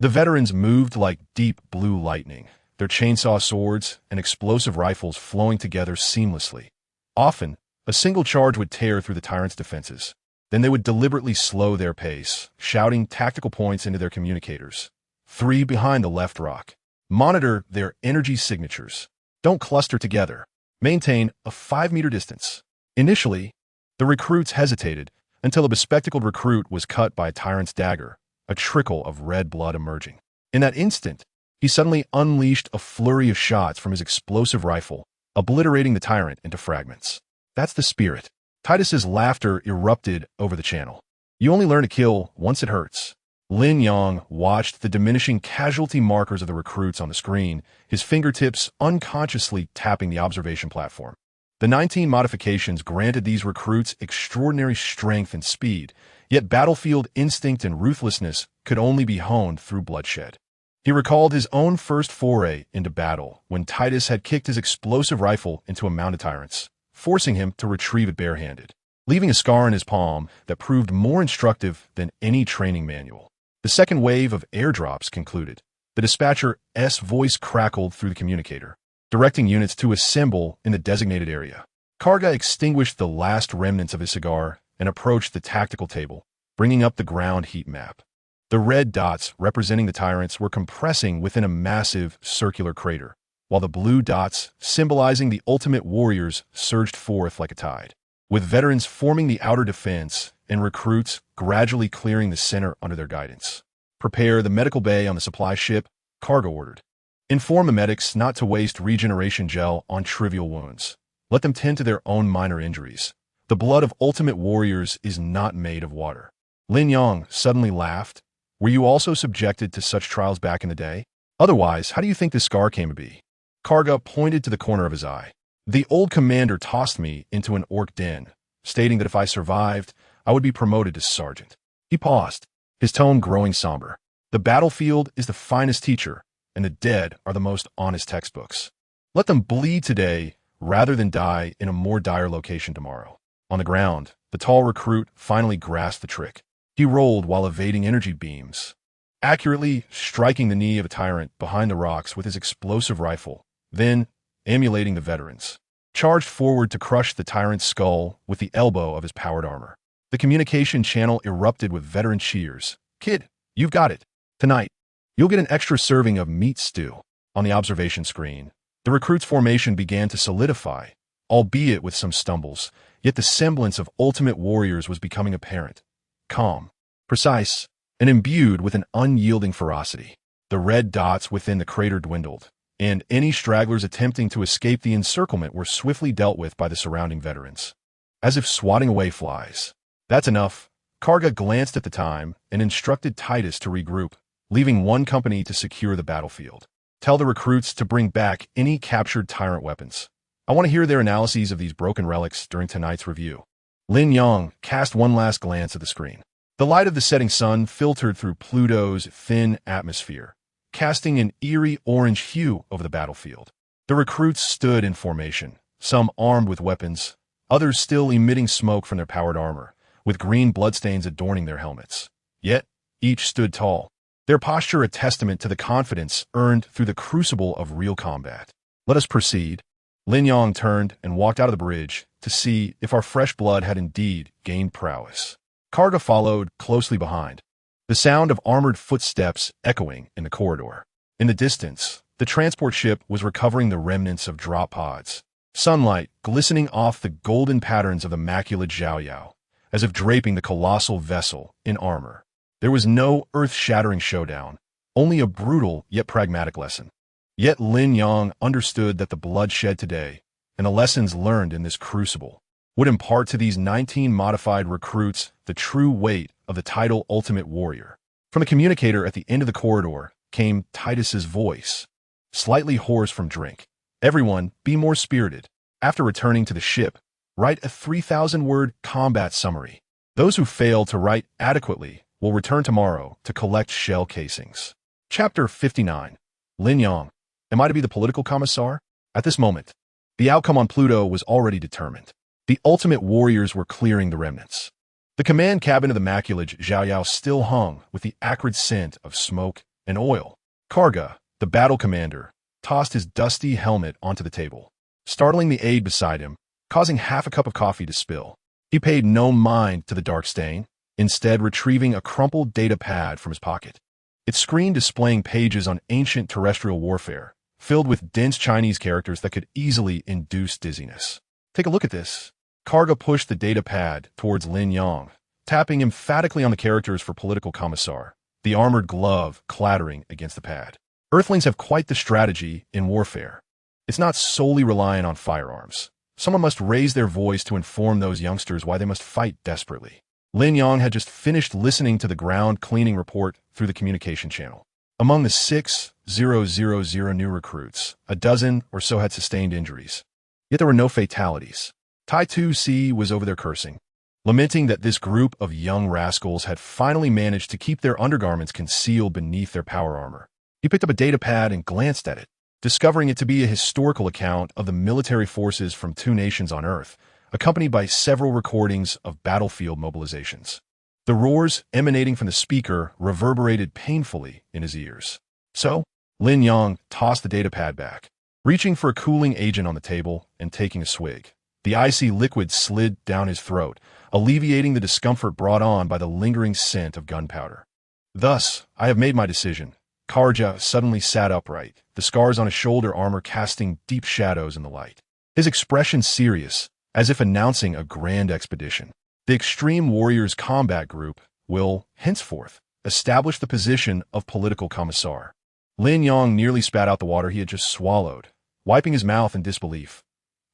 The veterans moved like deep blue lightning, their chainsaw swords and explosive rifles flowing together seamlessly. Often, a single charge would tear through the tyrant's defenses. Then they would deliberately slow their pace, shouting tactical points into their communicators. 3 behind the left rock. Monitor their energy signatures. Don't cluster together. Maintain a 5-meter distance. Initially, the recruits hesitated until a bespectacled recruit was cut by a tyrant's dagger, a trickle of red blood emerging. In that instant, he suddenly unleashed a flurry of shots from his explosive rifle, obliterating the tyrant into fragments. That's the spirit. Titus's laughter erupted over the channel. You only learn to kill once it hurts. Lin Yang watched the diminishing casualty markers of the recruits on the screen, his fingertips unconsciously tapping the observation platform. The 19 modifications granted these recruits extraordinary strength and speed, yet battlefield instinct and ruthlessness could only be honed through bloodshed. He recalled his own first foray into battle when Titus had kicked his explosive rifle into a mounted tyrant's, forcing him to retrieve it barehanded, leaving a scar in his palm that proved more instructive than any training manual. The second wave of airdrops concluded. The dispatcher's voice crackled through the communicator, directing units to assemble in the designated area. Karga extinguished the last remnants of his cigar and approached the tactical table, bringing up the ground heat map. The red dots representing the tyrants were compressing within a massive circular crater, while the blue dots, symbolizing the ultimate warriors, surged forth like a tide, with veterans forming the outer defense and recruits gradually clearing the center under their guidance. Prepare the medical bay on the supply ship, Karga ordered. Inform the medics not to waste regeneration gel on trivial wounds. Let them tend to their own minor injuries. The blood of ultimate warriors is not made of water. Lin Yang suddenly laughed. Were you also subjected to such trials back in the day? Otherwise, how do you think this scar came to be? Karga pointed to the corner of his eye. The old commander tossed me into an orc den, stating that if I survived, I would be promoted to sergeant. He paused, his tone growing somber. The battlefield is the finest teacher, and the dead are the most honest textbooks. Let them bleed today rather than die in a more dire location tomorrow. On the ground, the tall recruit finally grasped the trick. He rolled while evading energy beams, accurately striking the knee of a tyrant behind the rocks with his explosive rifle, then, emulating the veterans, charged forward to crush the tyrant's skull with the elbow of his powered armor. The communication channel erupted with veteran cheers. Kid, you've got it. Tonight, you'll get an extra serving of meat stew. On the observation screen, the recruit's formation began to solidify, albeit with some stumbles, yet the semblance of ultimate warriors was becoming apparent. Calm, precise, and imbued with an unyielding ferocity. The red dots within the crater dwindled, and any stragglers attempting to escape the encirclement were swiftly dealt with by the surrounding veterans, as if swatting away flies. That's enough. Karga glanced at the time and instructed Titus to regroup, leaving one company to secure the battlefield. Tell the recruits to bring back any captured tyrant weapons. I want to hear their analyses of these broken relics during tonight's review. Lin Yang cast one last glance at the screen. The light of the setting sun filtered through Pluto's thin atmosphere, casting an eerie orange hue over the battlefield. The recruits stood in formation, some armed with weapons, others still emitting smoke from their powered armor, with green bloodstains adorning their helmets. Yet, each stood tall, their posture a testament to the confidence earned through the crucible of real combat. Let us proceed. Lin Yang turned and walked out of the bridge to see if our fresh blood had indeed gained prowess. Karga followed closely behind, the sound of armored footsteps echoing in the corridor. In the distance, the transport ship was recovering the remnants of drop pods, sunlight glistening off the golden patterns of the immaculate Xiaoyao, as if draping the colossal vessel in armor. There was no earth-shattering showdown, only a brutal yet pragmatic lesson. Yet Lin Yang understood that the blood shed today, and the lessons learned in this crucible, would impart to these 19 modified recruits the true weight of the title Ultimate Warrior. From the communicator at the end of the corridor came Titus's voice, slightly hoarse from drink. Everyone, be more spirited. After returning to the ship, write a 3,000-word combat summary. Those who fail to write adequately will return tomorrow to collect shell casings. Chapter 59. Lin Yang. Am I to be the political commissar? At this moment, the outcome on Pluto was already determined. The ultimate warriors were clearing the remnants. The command cabin of the immaculate Xiaoyao still hung with the acrid scent of smoke and oil. Karga, the battle commander, tossed his dusty helmet onto the table, startling the aide beside him, causing half a cup of coffee to spill. He paid no mind to the dark stain, instead retrieving a crumpled data pad from his pocket. Its screen displaying pages on ancient terrestrial warfare, filled with dense Chinese characters that could easily induce dizziness. Take a look at this. Karga pushed the data pad towards Lin Yang, tapping emphatically on the characters for political commissar, the armored glove clattering against the pad. Earthlings have quite the strategy in warfare. It's not solely reliant on firearms. Someone must raise their voice to inform those youngsters why they must fight desperately. Lin Yang had just finished listening to the ground cleaning report through the communication channel. Among the 6,000 new recruits, a dozen or so had sustained injuries. Yet there were no fatalities. Tai 2C was over there cursing, lamenting that this group of young rascals had finally managed to keep their undergarments concealed beneath their power armor. He picked up a data pad and glanced at it, discovering it to be a historical account of the military forces from 2 nations on Earth, accompanied by several recordings of battlefield mobilizations. The roars emanating from the speaker reverberated painfully in his ears. So, Lin Yang tossed the data pad back, reaching for a cooling agent on the table and taking a swig. The icy liquid slid down his throat, alleviating the discomfort brought on by the lingering scent of gunpowder. Thus, I have made my decision. Karja suddenly sat upright, the scars on his shoulder armor casting deep shadows in the light. His expression serious, as if announcing a grand expedition. The Extreme Warriors Combat Group will, henceforth, establish the position of political commissar. Lin Yang nearly spat out the water he had just swallowed, wiping his mouth in disbelief.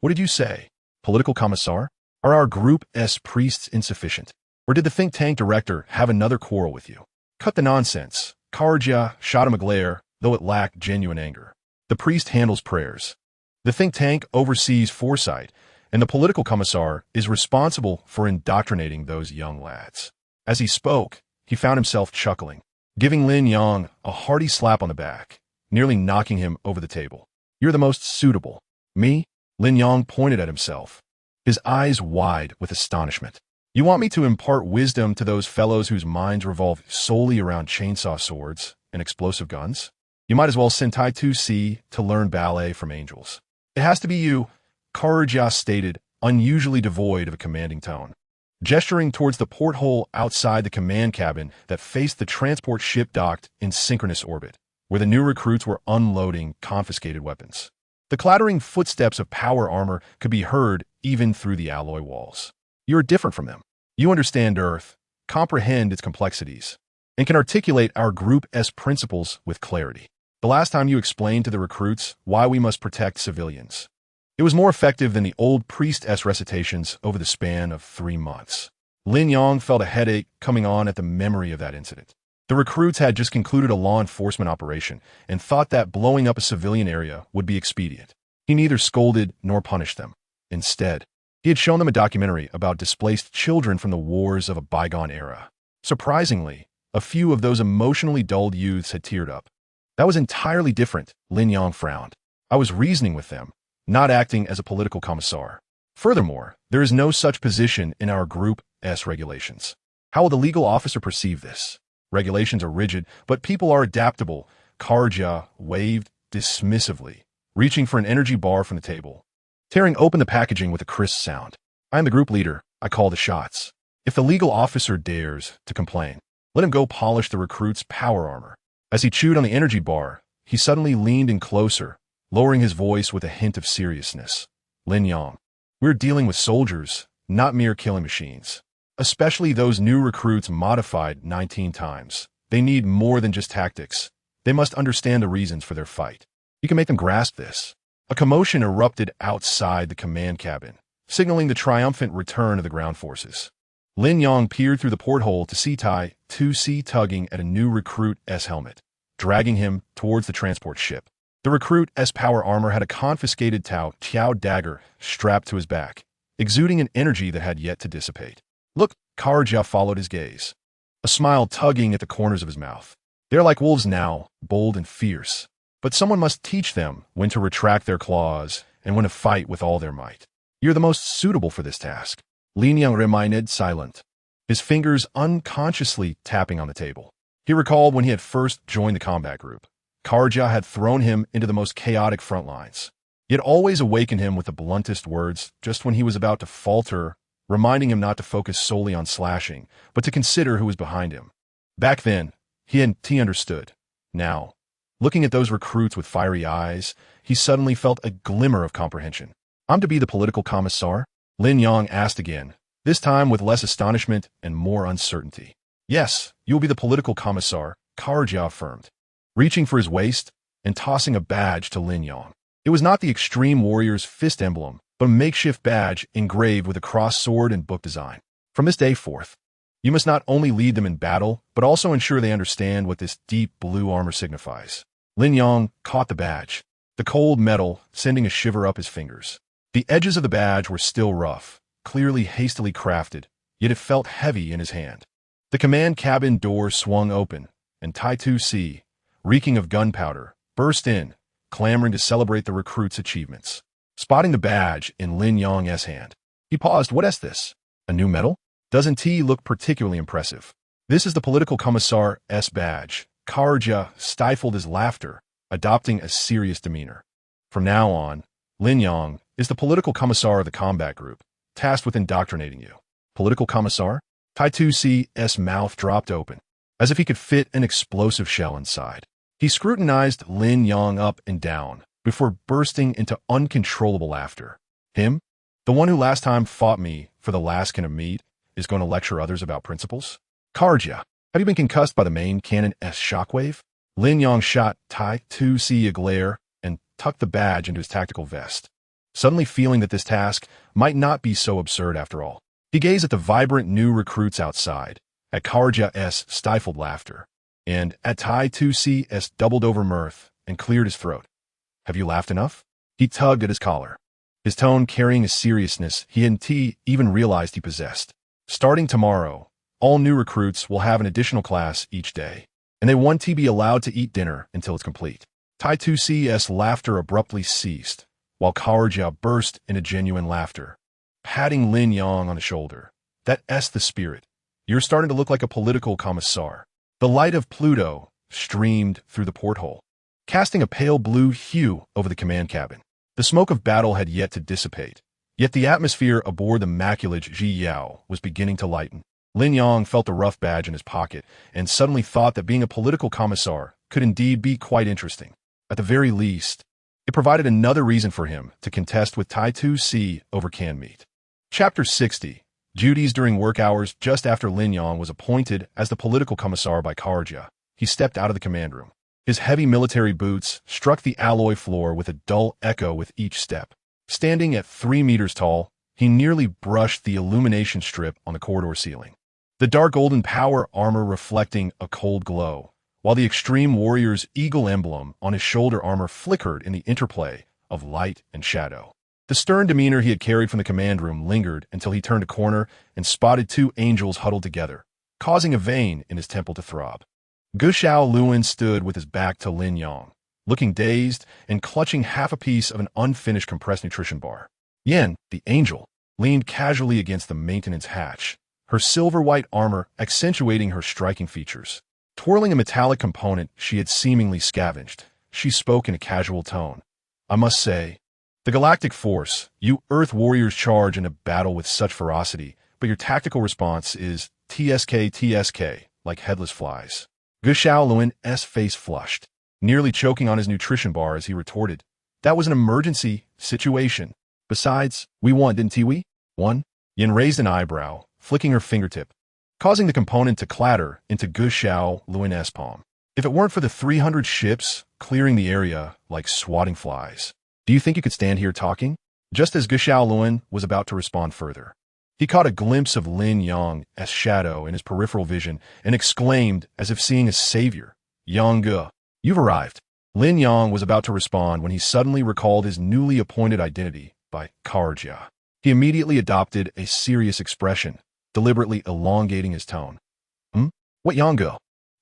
What did you say? Political commissar? Are our Group S priests insufficient? Or did the think tank director have another quarrel with you? Cut the nonsense. Karja shot him a glare, though it lacked genuine anger. The priest handles prayers. The think tank oversees foresight, and the political commissar is responsible for indoctrinating those young lads. As he spoke, he found himself chuckling, giving Lin Yang a hearty slap on the back, nearly knocking him over the table. You're the most suitable. Me? Lin Yang pointed at himself, his eyes wide with astonishment. You want me to impart wisdom to those fellows whose minds revolve solely around chainsaw swords and explosive guns? You might as well send Tai 2C to learn ballet from angels. It has to be you, Karja stated, unusually devoid of a commanding tone, gesturing towards the porthole outside the command cabin that faced the transport ship docked in synchronous orbit, where the new recruits were unloading confiscated weapons. The clattering footsteps of power armor could be heard even through the alloy walls. You're different from them. You understand Earth, comprehend its complexities, and can articulate our Group S principles with clarity. The last time you explained to the recruits why we must protect civilians, it was more effective than the old Priest S recitations over the span of 3 months. Lin Yang felt a headache coming on at the memory of that incident. The recruits had just concluded a law enforcement operation and thought that blowing up a civilian area would be expedient. He neither scolded nor punished them. Instead, He had shown them a documentary about displaced children from the wars of a bygone era. Surprisingly, a few of those emotionally dulled youths had teared up. That was entirely different, Lin Yang frowned. I was reasoning with them, not acting as a political commissar. Furthermore, there is no such position in our Group S regulations. How will the legal officer perceive this? Regulations are rigid, but people are adaptable. Karja waved dismissively, reaching for an energy bar from the table. Tearing open the packaging with a crisp sound. I am the group leader. I call the shots. If the legal officer dares to complain, let him go polish the recruit's power armor. As he chewed on the energy bar, he suddenly leaned in closer, lowering his voice with a hint of seriousness. Lin Yang, we're dealing with soldiers, not mere killing machines. Especially those new recruits modified 19 times. They need more than just tactics. They must understand the reasons for their fight. You can make them grasp this. A commotion erupted outside the command cabin, signaling the triumphant return of the ground forces. Lin Yang peered through the porthole to see Tai 2C tugging at a new recruit S helmet, dragging him towards the transport ship. The recruit S power armor had a confiscated Tao Tiao dagger strapped to his back, exuding an energy that had yet to dissipate. Look, Karja followed his gaze, a smile tugging at the corners of his mouth. They're like wolves now, bold and fierce. But someone must teach them when to retract their claws and when to fight with all their might. You're the most suitable for this task. Lin Yang remained silent, his fingers unconsciously tapping on the table. He recalled when he had first joined the combat group. Karja had thrown him into the most chaotic front lines. He had always awakened him with the bluntest words just when he was about to falter, reminding him not to focus solely on slashing, but to consider who was behind him. Back then, he understood. Now, looking at those recruits with fiery eyes, he suddenly felt a glimmer of comprehension. I'm to be the political commissar? Lin Yang asked again, this time with less astonishment and more uncertainty. Yes, you'll be the political commissar, Karja affirmed, reaching for his waist and tossing a badge to Lin Yang. It was not the Extreme Warrior's fist emblem, but a makeshift badge engraved with a cross sword and book design. From this day forth, you must not only lead them in battle, but also ensure they understand what this deep blue armor signifies. Lin Yang caught the badge, the cold metal sending a shiver up his fingers. The edges of the badge were still rough, clearly hastily crafted, yet it felt heavy in his hand. The command cabin door swung open, and Tai 2C, reeking of gunpowder, burst in, clamoring to celebrate the recruit's achievements. Spotting the badge in Lin Yang's hand, he paused. What is this? A new medal? Doesn't T look particularly impressive? This is the political commissar S badge. Karja stifled his laughter, adopting a serious demeanor. From now on, Lin Yang is the political commissar of the combat group, tasked with indoctrinating you. Political commissar? Tai 2C's mouth dropped open, as if he could fit an explosive shell inside. He scrutinized Lin Yang up and down before bursting into uncontrollable laughter. Him? The one who last time fought me for the last can of meat is going to lecture others about principles? Karja, have you been concussed by the main cannon S shockwave? Lin Yang shot Tai 2C a glare and tucked the badge into his tactical vest, suddenly feeling that this task might not be so absurd after all. He gazed at the vibrant new recruits outside, at Karja's stifled laughter, and at Tai 2C's doubled-over mirth, and cleared his throat. Have you laughed enough? He tugged at his collar, his tone carrying a seriousness he hadn't even realized he possessed. Starting tomorrow, all new recruits will have an additional class each day, and they want to be allowed to eat dinner until it's complete. Tai 2C's laughter abruptly ceased, while Karja burst into genuine laughter, patting Lin Yang on the shoulder. That's the spirit. You're starting to look like a political commissar. The light of Pluto streamed through the porthole, casting a pale blue hue over the command cabin. The smoke of battle had yet to dissipate, yet the atmosphere aboard the maculage Ji Yao was beginning to lighten. Lin Yang felt the rough badge in his pocket and suddenly thought that being a political commissar could indeed be quite interesting. At the very least, it provided another reason for him to contest with Tai 2C over canned meat. Chapter 60. Duties during work hours. Just after Lin Yang was appointed as the political commissar by Karja, he stepped out of the command room. His heavy military boots struck the alloy floor with a dull echo with each step. Standing at 3 meters tall, he nearly brushed the illumination strip on the corridor ceiling, the dark golden power armor reflecting a cold glow, while the Extreme Warrior's eagle emblem on his shoulder armor flickered in the interplay of light and shadow. The stern demeanor he had carried from the command room lingered until he turned a corner and spotted two angels huddled together, causing a vein in his temple to throb. Guxiao Luin stood with his back to Lin Yang, looking dazed and clutching half a piece of an unfinished compressed nutrition bar. Yin, the angel, leaned casually against the maintenance hatch, her silver-white armor accentuating her striking features. Twirling a metallic component she had seemingly scavenged, she spoke in a casual tone. I must say, the galactic force, you Earth warriors charge in a battle with such ferocity, but your tactical response is TSK, like headless flies. Guxiao Luin's face flushed, nearly choking on his nutrition bar as he retorted, that was an emergency situation. Besides, we won, didn't we? Won? Yin raised an eyebrow, flicking her fingertip, causing the component to clatter into Guxiao Luin's palm. If it weren't for the 300 ships clearing the area like swatting flies, do you think you could stand here talking? Just as Guxiao Luin was about to respond further, he caught a glimpse of Lin Yang's shadow in his peripheral vision and exclaimed as if seeing a savior. Yang, you've arrived. Lin Yang was about to respond when he suddenly recalled his newly appointed identity by Karja. He immediately adopted a serious expression, deliberately elongating his tone. What Yang?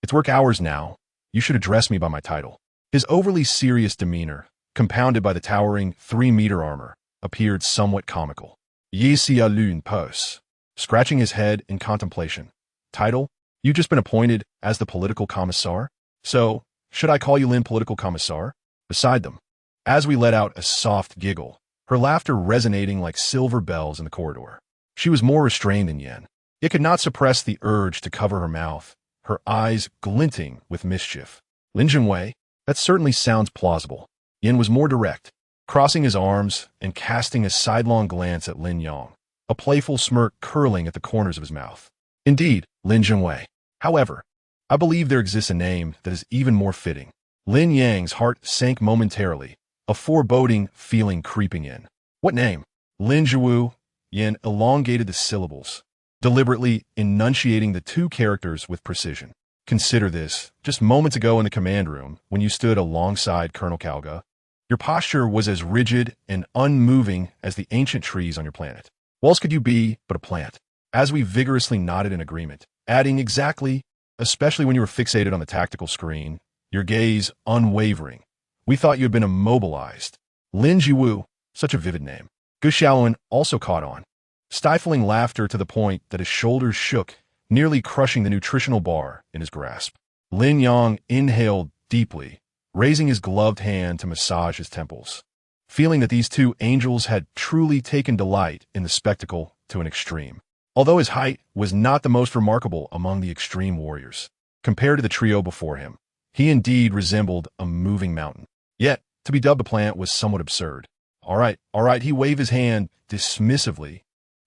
It's work hours now. You should address me by my title. His overly serious demeanor, compounded by the towering 3-meter armor, appeared somewhat comical. Yi Xia Lun pose, scratching his head in contemplation. Title? You've just been appointed as the political commissar? So, should I call you Lin Political Commissar? Beside them, as we let out a soft giggle, her laughter resonating like silver bells in the corridor. She was more restrained than Yin, yet could not suppress the urge to cover her mouth, her eyes glinting with mischief. Lin Jingwei, that certainly sounds plausible. Yin was more direct, crossing his arms and casting a sidelong glance at Lin Yang, a playful smirk curling at the corners of his mouth. Indeed, Lin Jingwei. However, I believe there exists a name that is even more fitting. Lin Yang's heart sank momentarily, a foreboding feeling creeping in. What name? Lin Zhiwu. Yin elongated the syllables, deliberately enunciating the two characters with precision. Consider this, just moments ago in the command room, when you stood alongside Colonel Kalga, your posture was as rigid and unmoving as the ancient trees on your planet. What else could you be but a plant? As we vigorously nodded in agreement, adding exactly, especially when you were fixated on the tactical screen, your gaze unwavering. We thought you had been immobilized. Lin Jiwu, such a vivid name. Guxiao Luin also caught on, stifling laughter to the point that his shoulders shook, nearly crushing the nutritional bar in his grasp. Lin Yang inhaled deeply, raising his gloved hand to massage his temples, feeling that these two angels had truly taken delight in the spectacle to an extreme. Although his height was not the most remarkable among the extreme warriors, compared to the trio before him, he indeed resembled a moving mountain. Yet, to be dubbed a plant was somewhat absurd. All right, he waved his hand dismissively,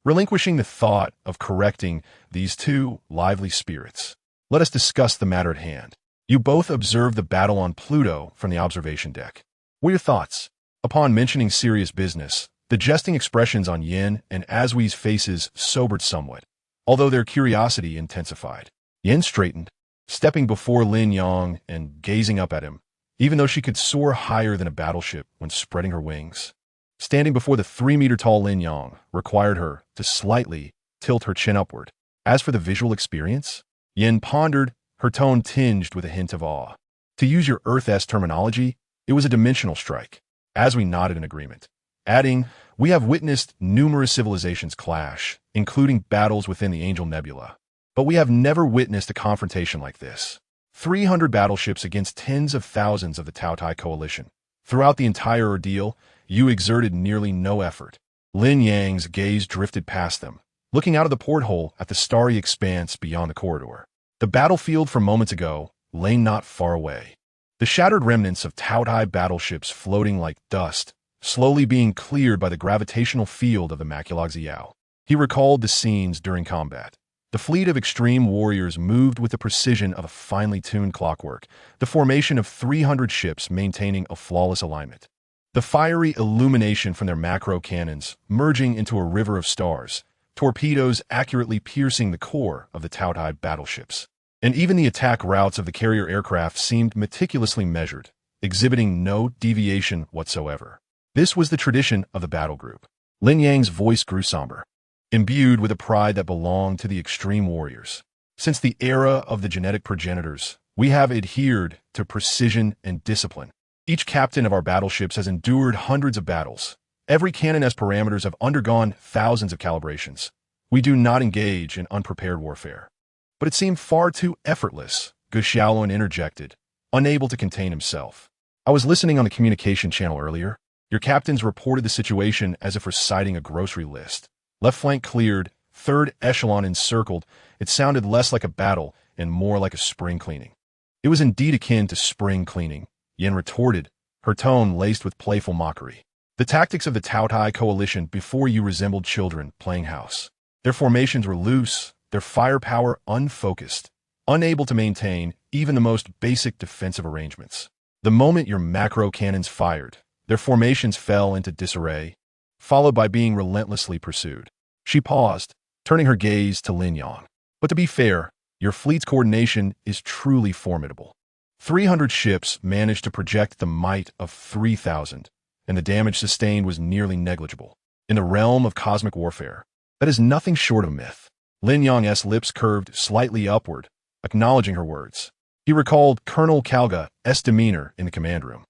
relinquishing the thought of correcting these two lively spirits. Let us discuss the matter at hand. You both observed the battle on Pluto from the observation deck. What are your thoughts? Upon mentioning serious business, the jesting expressions on Yin and Azwi's faces sobered somewhat, although their curiosity intensified. Yin straightened, stepping before Lin Yang and gazing up at him, even though she could soar higher than a battleship when spreading her wings. Standing before the 3-meter-tall Lin Yang required her to slightly tilt her chin upward. As for the visual experience, Yin pondered, her tone tinged with a hint of awe. To use your Earth-esque terminology, it was a dimensional strike. As we nodded in agreement, adding, we have witnessed numerous civilizations clash, including battles within the Angel Nebula. But we have never witnessed a confrontation like this. 300 battleships against tens of thousands of the Tautai coalition. Throughout the entire ordeal, you exerted nearly no effort. Lin Yang's gaze drifted past them, looking out of the porthole at the starry expanse beyond the corridor. The battlefield from moments ago lay not far away. The shattered remnants of Tautai battleships floating like dust, slowly being cleared by the gravitational field of the Makulagziao. He recalled the scenes during combat. The fleet of extreme warriors moved with the precision of a finely tuned clockwork, the formation of 300 ships maintaining a flawless alignment. The fiery illumination from their macro cannons merging into a river of stars, torpedoes accurately piercing the core of the Tautai battleships. And even the attack routes of the carrier aircraft seemed meticulously measured, exhibiting no deviation whatsoever. This was the tradition of the battle group. Lin Yang's voice grew somber, imbued with a pride that belonged to the extreme warriors. Since the era of the genetic progenitors, we have adhered to precision and discipline. Each captain of our battleships has endured hundreds of battles. Every cannon's parameters have undergone thousands of calibrations. We do not engage in unprepared warfare. But it seemed far too effortless, Gu Xiaolun interjected, unable to contain himself. I was listening on the communication channel earlier. Your captains reported the situation as if reciting a grocery list. Left flank cleared, third echelon encircled. It sounded less like a battle and more like a spring cleaning. It was indeed akin to spring cleaning, Yin retorted, her tone laced with playful mockery. The tactics of the Taotai coalition before you resembled children playing house. Their formations were loose, their firepower unfocused, unable to maintain even the most basic defensive arrangements. The moment your macro cannons fired, their formations fell into disarray, followed by being relentlessly pursued. She paused, turning her gaze to Lin Yang. But to be fair, your fleet's coordination is truly formidable. 300 ships managed to project the might of 3,000, and the damage sustained was nearly negligible. In the realm of cosmic warfare, that is nothing short of myth. Lin Yang's lips curved slightly upward, acknowledging her words. He recalled Colonel Kalga's demeanor in the command room.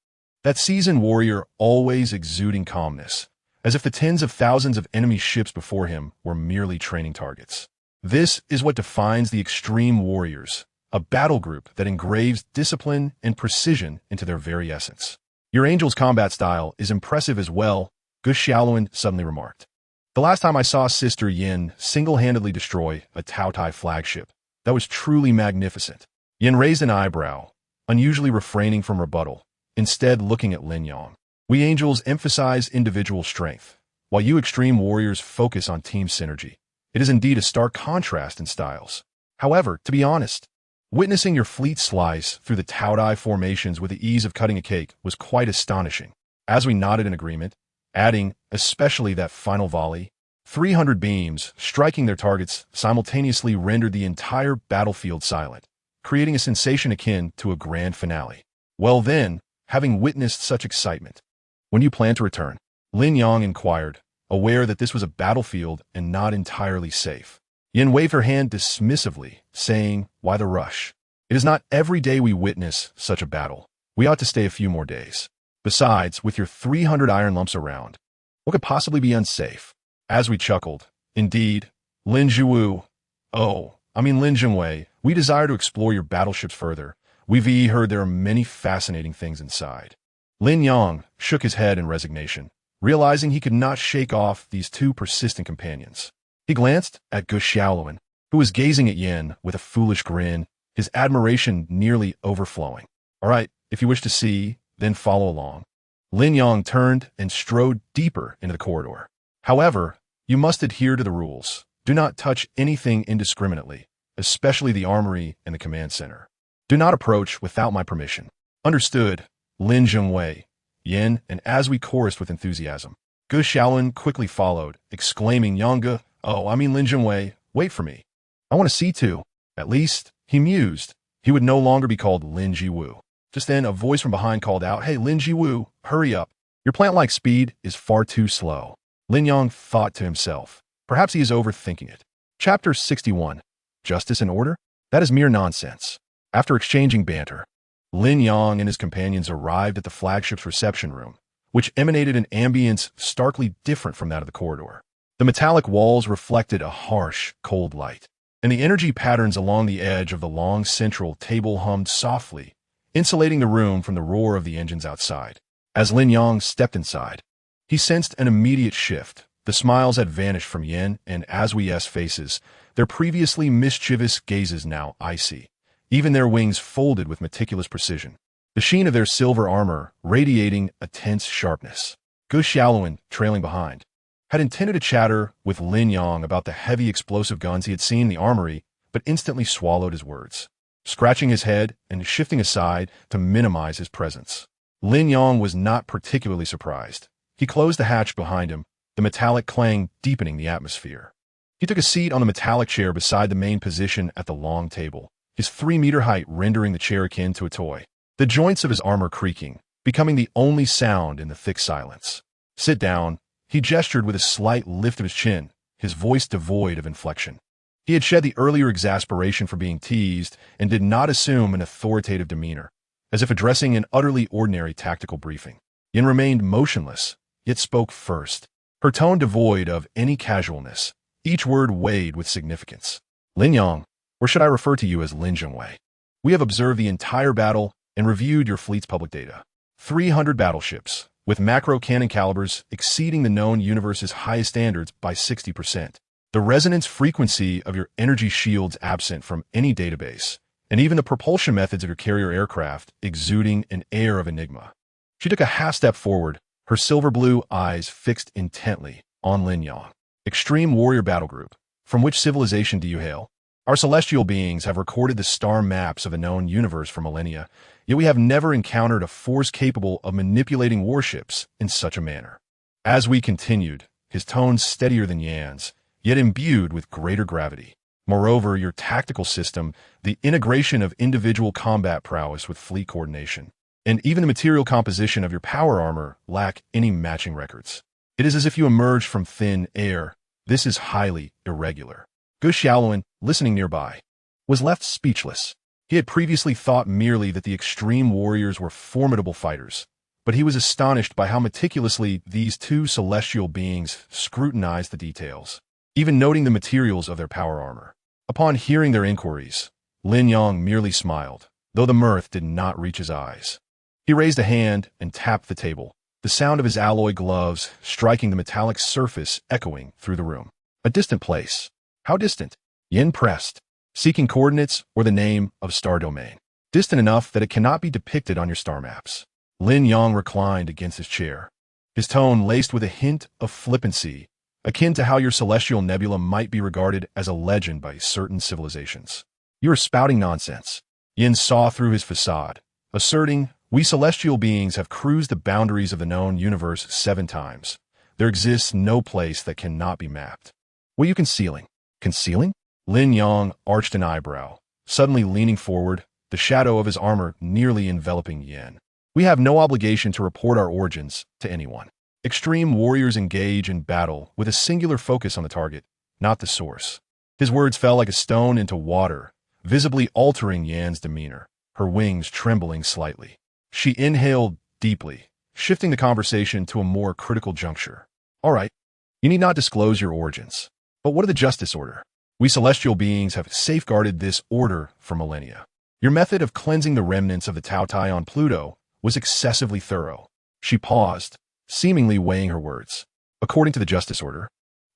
That seasoned warrior always exuding calmness, as if the tens of thousands of enemy ships before him were merely training targets. This is what defines the extreme warriors, a battle group that engraves discipline and precision into their very essence. Your angel's combat style is impressive as well, Gu Xiaolun suddenly remarked. The last time I saw Sister Yin single-handedly destroy a Taotai flagship, that was truly magnificent. Yin raised an eyebrow, unusually refraining from rebuttal, instead looking at Lin Yang. We angels emphasize individual strength, while you extreme warriors focus on team synergy. It is indeed a stark contrast in styles. However, to be honest, witnessing your fleet slice through the Taotai formations with the ease of cutting a cake was quite astonishing. As we nodded in agreement, adding, especially that final volley, 300 beams striking their targets simultaneously rendered the entire battlefield silent, creating a sensation akin to a grand finale. Well then, having witnessed such excitement, when do you plan to return? Lin Yang inquired, aware that this was a battlefield and not entirely safe. Yin waved her hand dismissively, saying, why the rush? It is not every day we witness such a battle. We ought to stay a few more days. Besides, with your 300 iron lumps around, what could possibly be unsafe? As we chuckled, indeed, Lin Zhiwu, Lin Jingwei, we desire to explore your battleships further. We've heard there are many fascinating things inside. Lin Yang shook his head in resignation, realizing he could not shake off these two persistent companions. He glanced at Gu Xiaolun, who was gazing at Yin with a foolish grin, his admiration nearly overflowing. All right, if you wish to see, then follow along. Lin Yang turned and strode deeper into the corridor. However, you must adhere to the rules. Do not touch anything indiscriminately, especially the armory and the command center. Do not approach without my permission. Understood, Lin Jingwei, Yin, and as we chorused with enthusiasm, Gu Xiaolun quickly followed, exclaiming, Lin Jingwei, wait for me. I want to see too. At least, he mused, he would no longer be called Lin Jiwu. Just then, a voice from behind called out, hey, Lin Jiwu, hurry up. Your plant-like speed is far too slow. Lin Yang thought to himself. Perhaps he is overthinking it. Chapter 61. Justice and Order? That is mere nonsense. After exchanging banter, Lin Yang and his companions arrived at the flagship's reception room, which emanated an ambience starkly different from that of the corridor. The metallic walls reflected a harsh, cold light, and the energy patterns along the edge of the long central table hummed softly, insulating the room from the roar of the engines outside. As Lin Yang stepped inside, he sensed an immediate shift. The smiles had vanished from Yin and Azwi's faces, their previously mischievous gazes now icy, even their wings folded with meticulous precision, the sheen of their silver armor radiating a tense sharpness. Gu Xiaolun, trailing behind, had intended to chatter with Lin Yang about the heavy explosive guns he had seen in the armory, but instantly swallowed his words, scratching his head and shifting aside to minimize his presence. Lin Yang was not particularly surprised. He closed the hatch behind him, the metallic clang deepening the atmosphere. He took a seat on the metallic chair beside the main position at the long table, his 3-meter height rendering the chair akin to a toy, the joints of his armor creaking, becoming the only sound in the thick silence. Sit down. He gestured with a slight lift of his chin, his voice devoid of inflection. He had shed the earlier exasperation for being teased and did not assume an authoritative demeanor, as if addressing an utterly ordinary tactical briefing. Yin remained motionless, yet spoke first, her tone devoid of any casualness, each word weighed with significance. Lin Yang, or should I refer to you as Lin Zhengwei? We have observed the entire battle and reviewed your fleet's public data. 300 battleships, with macro cannon calibers exceeding the known universe's highest standards by 60%. The resonance frequency of your energy shields absent from any database, and even the propulsion methods of your carrier aircraft exuding an air of enigma. She took a half-step forward, her silver-blue eyes fixed intently on Lin Yang. Extreme Warrior Battle Group. From which civilization do you hail? Our celestial beings have recorded the star maps of the known universe for millennia, yet we have never encountered a force capable of manipulating warships in such a manner. As we continued, his tone steadier than Yan's, yet imbued with greater gravity. Moreover, your tactical system, the integration of individual combat prowess with fleet coordination, and even the material composition of your power armor lack any matching records. It is as if you emerged from thin air. This is highly irregular. Gu Xiaoluan, listening nearby, was left speechless. He had previously thought merely that the extreme warriors were formidable fighters, but he was astonished by how meticulously these two celestial beings scrutinized the details, even noting the materials of their power armor. Upon hearing their inquiries, Lin Yang merely smiled, though the mirth did not reach his eyes. He raised a hand and tapped the table, the sound of his alloy gloves striking the metallic surface echoing through the room. A distant place. How distant? Yin pressed, seeking coordinates or the name of star domain. Distant enough that it cannot be depicted on your star maps. Lin Yang reclined against his chair, his tone laced with a hint of flippancy, akin to how your celestial nebula might be regarded as a legend by certain civilizations. You are spouting nonsense. Yin saw through his facade, asserting, we celestial beings have cruised the boundaries of the known universe 7 times. There exists no place that cannot be mapped. What are you concealing? Concealing? Lin Yang arched an eyebrow, suddenly leaning forward, the shadow of his armor nearly enveloping Yin. We have no obligation to report our origins to anyone. Extreme warriors engage in battle with a singular focus on the target, not the source. His words fell like a stone into water, visibly altering Yan's demeanor, her wings trembling slightly. She inhaled deeply, shifting the conversation to a more critical juncture. All right, you need not disclose your origins. But what of the justice order? We celestial beings have safeguarded this order for millennia. Your method of cleansing the remnants of the Tautai on Pluto was excessively thorough. She paused, seemingly weighing her words. According to the justice order,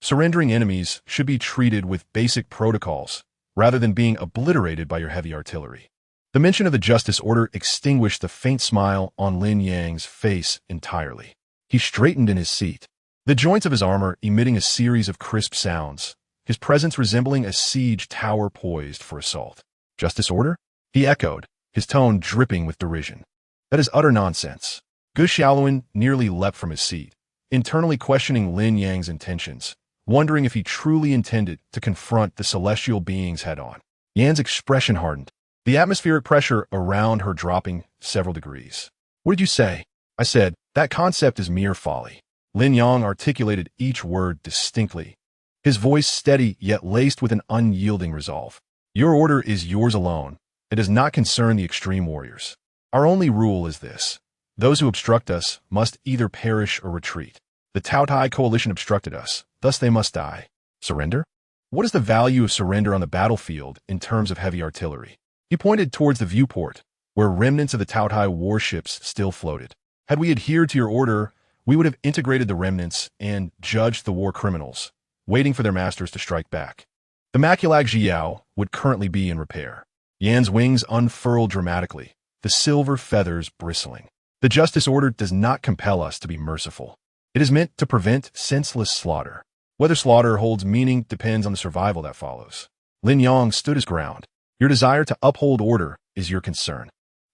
surrendering enemies should be treated with basic protocols, rather than being obliterated by your heavy artillery. The mention of the justice order extinguished the faint smile on Lin Yang's face entirely. He straightened in his seat, the joints of his armor emitting a series of crisp sounds, his presence resembling a siege tower poised for assault. Justice order? He echoed, his tone dripping with derision. That is utter nonsense. Gu Xiaoluan nearly leapt from his seat, internally questioning Lin Yang's intentions, wondering if he truly intended to confront the celestial beings head-on. Yan's expression hardened, the atmospheric pressure around her dropping several degrees. What did you say? I said, that concept is mere folly. Lin Yang articulated each word distinctly, his voice steady yet laced with an unyielding resolve. Your order is yours alone. It does not concern the extreme warriors. Our only rule is this. Those who obstruct us must either perish or retreat. The Tautai coalition obstructed us, thus they must die. Surrender? What is the value of surrender on the battlefield in terms of heavy artillery? He pointed towards the viewport, where remnants of the Tautai warships still floated. Had we adhered to your order, we would have integrated the remnants and judged the war criminals, waiting for their masters to strike back. The Maculag Jiao would currently be in repair. Yan's wings unfurled dramatically, the silver feathers bristling. The justice order does not compel us to be merciful. It is meant to prevent senseless slaughter. Whether slaughter holds meaning depends on the survival that follows. Lin Yang stood his ground. Your desire to uphold order is your concern.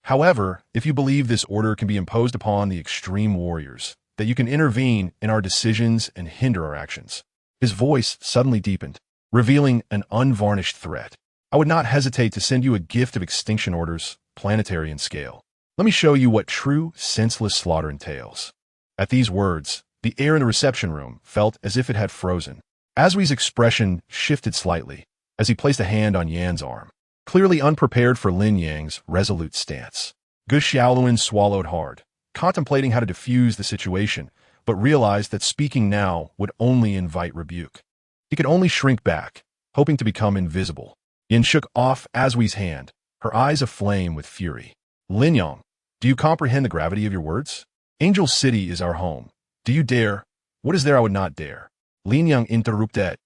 However, if you believe this order can be imposed upon the extreme warriors, that you can intervene in our decisions and hinder our actions. His voice suddenly deepened, revealing an unvarnished threat. I would not hesitate to send you a gift of extinction orders, planetary in scale. Let me show you what true, senseless slaughter entails. At these words, The air in the reception room felt as if it had frozen. Aswi's expression shifted slightly as he placed a hand on Yan's arm, clearly unprepared for Lin Yang's resolute stance. Gu Xiaoluan swallowed hard, contemplating how to defuse the situation, but realized that speaking now would only invite rebuke. He could only shrink back, hoping to become invisible. Yin shook off Aswi's hand, her eyes aflame with fury. Lin Yang, do you comprehend the gravity of your words? Angel City is our home. Do you dare? What is there I would not dare? Lin Yang interrupted,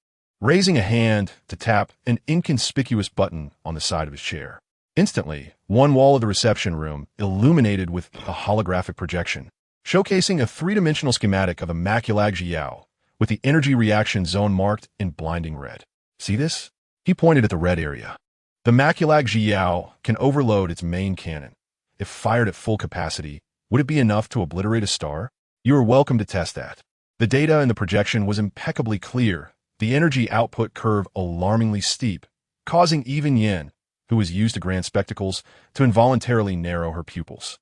raising a hand to tap an inconspicuous button on the side of his chair. Instantly, one wall of the reception room illuminated with a holographic projection, showcasing a three-dimensional schematic of a Maculag Jiao, with the energy reaction zone marked in blinding red. See this? He pointed at the red area. The Maculag Jiao can overload its main cannon. If fired at full capacity, would it be enough to obliterate a star? You are welcome to test that. The data in the projection was impeccably clear, the energy output curve alarmingly steep, causing even Yin, who was used to grand spectacles, to involuntarily narrow her pupils.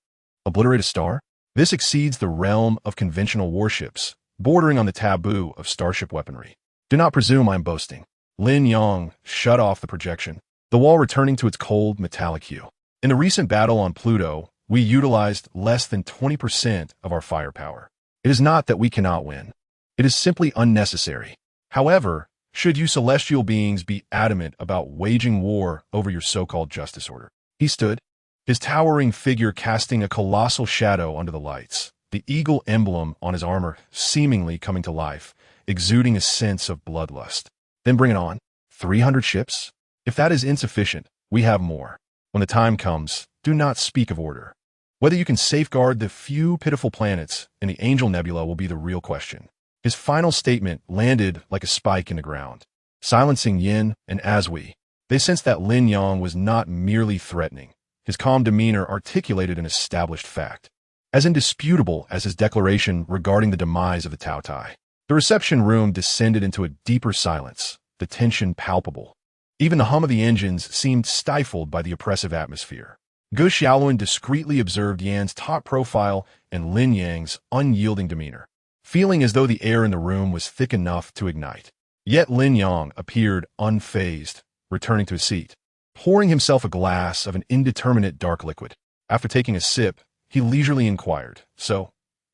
Obliterate a star? This exceeds the realm of conventional warships, bordering on the taboo of starship weaponry. Do not presume I am boasting. Lin Yang shut off the projection, the wall returning to its cold metallic hue. In the recent battle on Pluto, we utilized less than 20% of our firepower. It is not that we cannot win. It is simply unnecessary. However, should you celestial beings be adamant about waging war over your so-called justice order? He stood, his towering figure casting a colossal shadow under the lights, the eagle emblem on his armor seemingly coming to life, exuding a sense of bloodlust. Then bring it on. 300 ships? If that is insufficient, we have more. When the time comes, do not speak of order. Whether you can safeguard the few pitiful planets in the Angel Nebula will be the real question. His final statement landed like a spike in the ground, silencing Yin and Aswi. They sensed that Lin Yang was not merely threatening. His calm demeanor articulated an established fact, as indisputable as his declaration regarding the demise of the Tao Tai. The reception room descended into a deeper silence, the tension palpable. Even the hum of the engines seemed stifled by the oppressive atmosphere. Gu Xiaoluan discreetly observed Yan's top profile and Lin Yang's unyielding demeanor, feeling as though the air in the room was thick enough to ignite. Yet Lin Yang appeared unfazed, returning to his seat, pouring himself a glass of an indeterminate dark liquid. After taking a sip, he leisurely inquired, "So,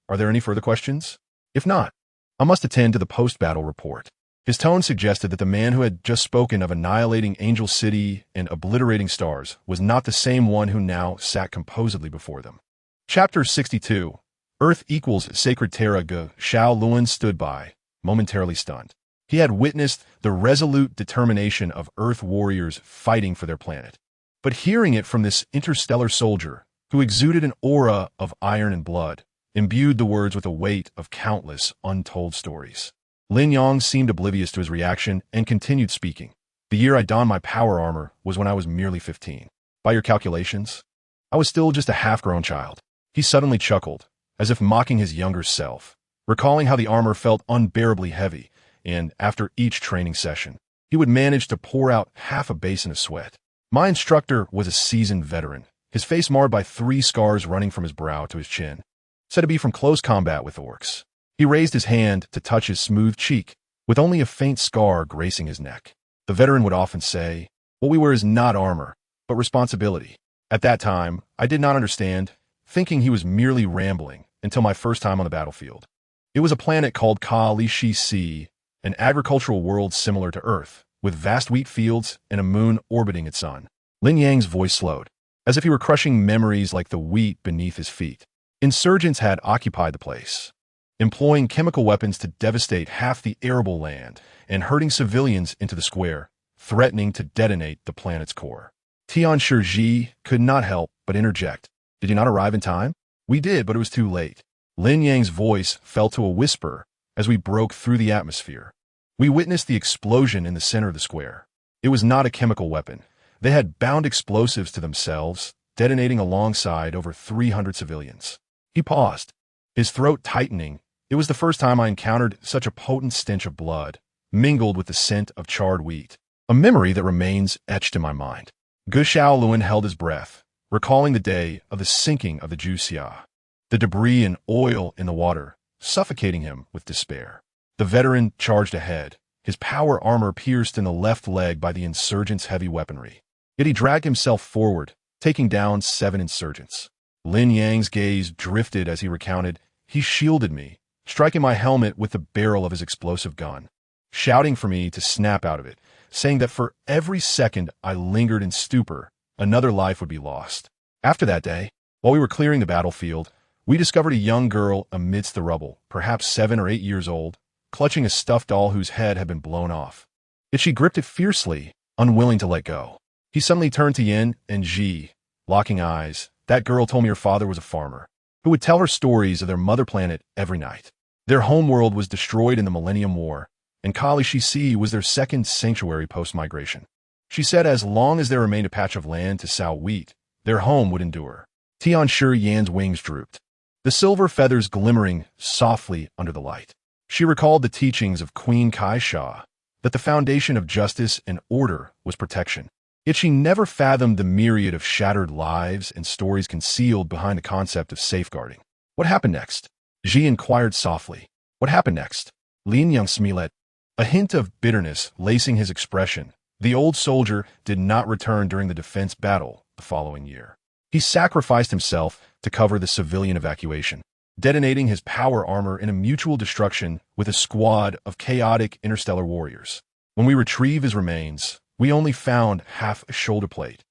are there any further questions? If not, I must attend to the post-battle report." His tone suggested that the man who had just spoken of annihilating Angel City and obliterating stars was not the same one who now sat composedly before them. Chapter 62. Earth equals Sacred Terra. Gu Xiaoluan stood by, momentarily stunned. He had witnessed the resolute determination of Earth warriors fighting for their planet. But hearing it from this interstellar soldier, who exuded an aura of iron and blood, imbued the words with a weight of countless untold stories. Lin Yang seemed oblivious to his reaction and continued speaking. The year I donned my power armor was when I was merely 15. By your calculations, I was still just a half-grown child. He suddenly chuckled, as if mocking his younger self, recalling how the armor felt unbearably heavy, and after each training session, he would manage to pour out half a basin of sweat. My instructor was a seasoned veteran, his face marred by 3 scars running from his brow to his chin, said to be from close combat with orcs. He raised his hand to touch his smooth cheek, with only a faint scar gracing his neck. The veteran would often say, "What we wear is not armor, but responsibility." At that time, I did not understand, thinking he was merely rambling until my first time on the battlefield. It was a planet called Ka Li Shi Si, an agricultural world similar to Earth, with vast wheat fields and a moon orbiting its sun. Lin Yang's voice slowed, as if he were crushing memories like the wheat beneath his feet. Insurgents had occupied the place, employing chemical weapons to devastate half the arable land and herding civilians into the square, threatening to detonate the planet's core. Tian Shiji could not help but interject. "Did you not arrive in time?" "We did, but it was too late." Lin Yang's voice fell to a whisper as we broke through the atmosphere. We witnessed the explosion in the center of the square. It was not a chemical weapon. They had bound explosives to themselves, detonating alongside over 300 civilians. He paused, his throat tightening. It was the first time I encountered such a potent stench of blood, mingled with the scent of charred wheat, a memory that remains etched in my mind. Gu Xiaoluan held his breath, recalling the day of the sinking of the Juxia. The debris and oil in the water, suffocating him with despair. The veteran charged ahead, his power armor pierced in the left leg by the insurgents' heavy weaponry. Yet he dragged himself forward, taking down 7 insurgents. Lin Yang's gaze drifted as he recounted, "He shielded me, striking my helmet with the barrel of his explosive gun, shouting for me to snap out of it, saying that for every second I lingered in stupor, another life would be lost." After that day, while we were clearing the battlefield, we discovered a young girl amidst the rubble, perhaps 7 or 8 years old, clutching a stuffed doll whose head had been blown off. Yet she gripped it fiercely, unwilling to let go. He suddenly turned to Yin and Ji, locking eyes. That girl told me her father was a farmer, who would tell her stories of their mother planet every night. Their homeworld was destroyed in the Millennium War, and Kali Shi was their second sanctuary post-migration. She said as long as there remained a patch of land to sow wheat, their home would endure. Tianshi Yan's wings drooped, the silver feathers glimmering softly under the light. She recalled the teachings of Queen Kai-Sha, that the foundation of justice and order was protection. Yet she never fathomed the myriad of shattered lives and stories concealed behind the concept of safeguarding. What happened next? Ji inquired softly. What happened next? Lin Yang smiled, a hint of bitterness lacing his expression. The old soldier did not return during the defense battle the following year. He sacrificed himself to cover the civilian evacuation, detonating his power armor in a mutual destruction with a squad of chaotic interstellar warriors. When we retrieved his remains, we only found half a shoulder plate,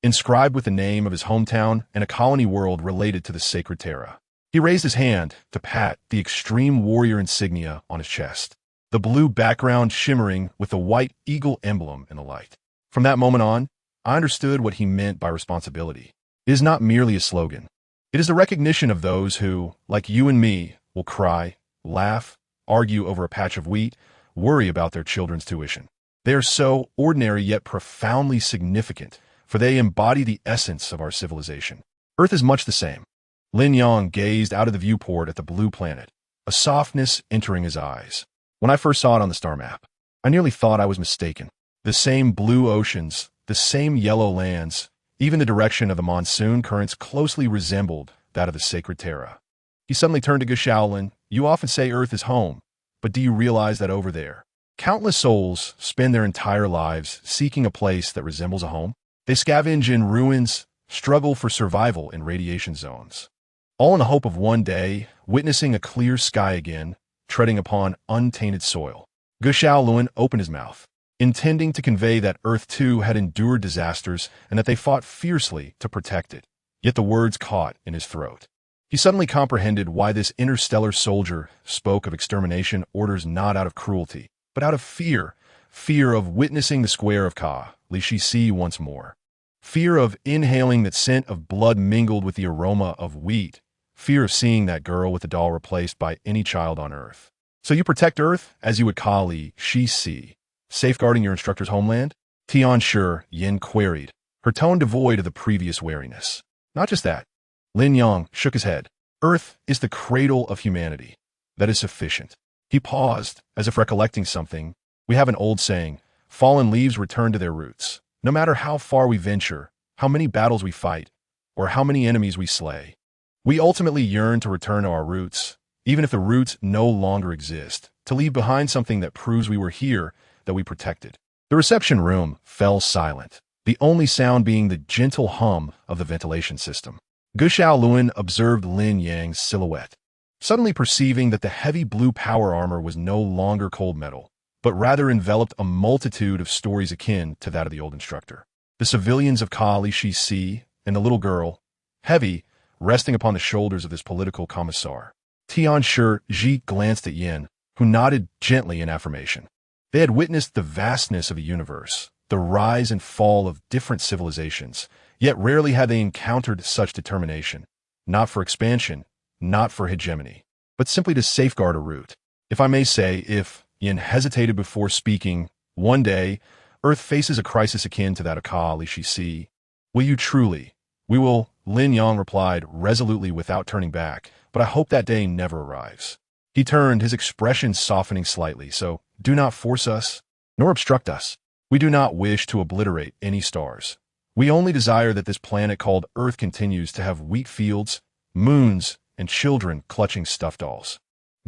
inscribed with the name of his hometown and a colony world related to the sacred Terra. He raised his hand to pat the extreme warrior insignia on his chest, the blue background shimmering with the white eagle emblem in the light. From that moment on, I understood what he meant by responsibility. It is not merely a slogan. It is the recognition of those who, like you and me, will cry, laugh, argue over a patch of wheat, worry about their children's tuition. They are so ordinary yet profoundly significant, for they embody the essence of our civilization. Earth is much the same. Lin Yang gazed out of the viewport at the blue planet, a softness entering his eyes. When I first saw it on the star map, I nearly thought I was mistaken. The same blue oceans, the same yellow lands, even the direction of the monsoon currents closely resembled that of the sacred Terra. He suddenly turned to Geshaolin. You often say Earth is home, but do you realize that over there, countless souls spend their entire lives seeking a place that resembles a home? They scavenge in ruins, struggle for survival in radiation zones, all in the hope of one day witnessing a clear sky again, treading upon untainted soil. Geshaolin opened his mouth, intending to convey that Earth too had endured disasters and that they fought fiercely to protect it. Yet the words caught in his throat. He suddenly comprehended why this interstellar soldier spoke of extermination orders not out of cruelty, but out of fear. Fear of witnessing the square of Ka, Li Shi once more. Fear of inhaling that scent of blood mingled with the aroma of wheat. Fear of seeing that girl with the doll replaced by any child on Earth. So you protect Earth as you would call Li Shi, safeguarding your instructor's homeland? Tianshi Yin queried, her tone devoid of the previous wariness. Not just that. Lin Yang shook his head. Earth is the cradle of humanity. That is sufficient. He paused, as if recollecting something. We have an old saying, fallen leaves return to their roots. No matter how far we venture, how many battles we fight, or how many enemies we slay, we ultimately yearn to return to our roots, even if the roots no longer exist, to leave behind something that proves we were here, that we protected. The reception room fell silent, the only sound being the gentle hum of the ventilation system. Geshaolin observed Lin Yang's silhouette, suddenly perceiving that the heavy blue power armor was no longer cold metal, but rather enveloped a multitude of stories akin to that of the old instructor. The civilians of Kali Shi and the little girl, heavy, resting upon the shoulders of this political commissar. Tianshi glanced at Yin, who nodded gently in affirmation. They had witnessed the vastness of a universe, the rise and fall of different civilizations, yet rarely had they encountered such determination, not for expansion, not for hegemony, but simply to safeguard a root. If I may say, if Yin hesitated before speaking, one day, Earth faces a crisis akin to that of Kali Shi. Will you truly? We will, Lin Yang replied resolutely without turning back, but I hope that day never arrives. He turned, his expression softening slightly, so do not force us, nor obstruct us. We do not wish to obliterate any stars. We only desire that this planet called Earth continues to have wheat fields, moons, and children clutching stuffed dolls.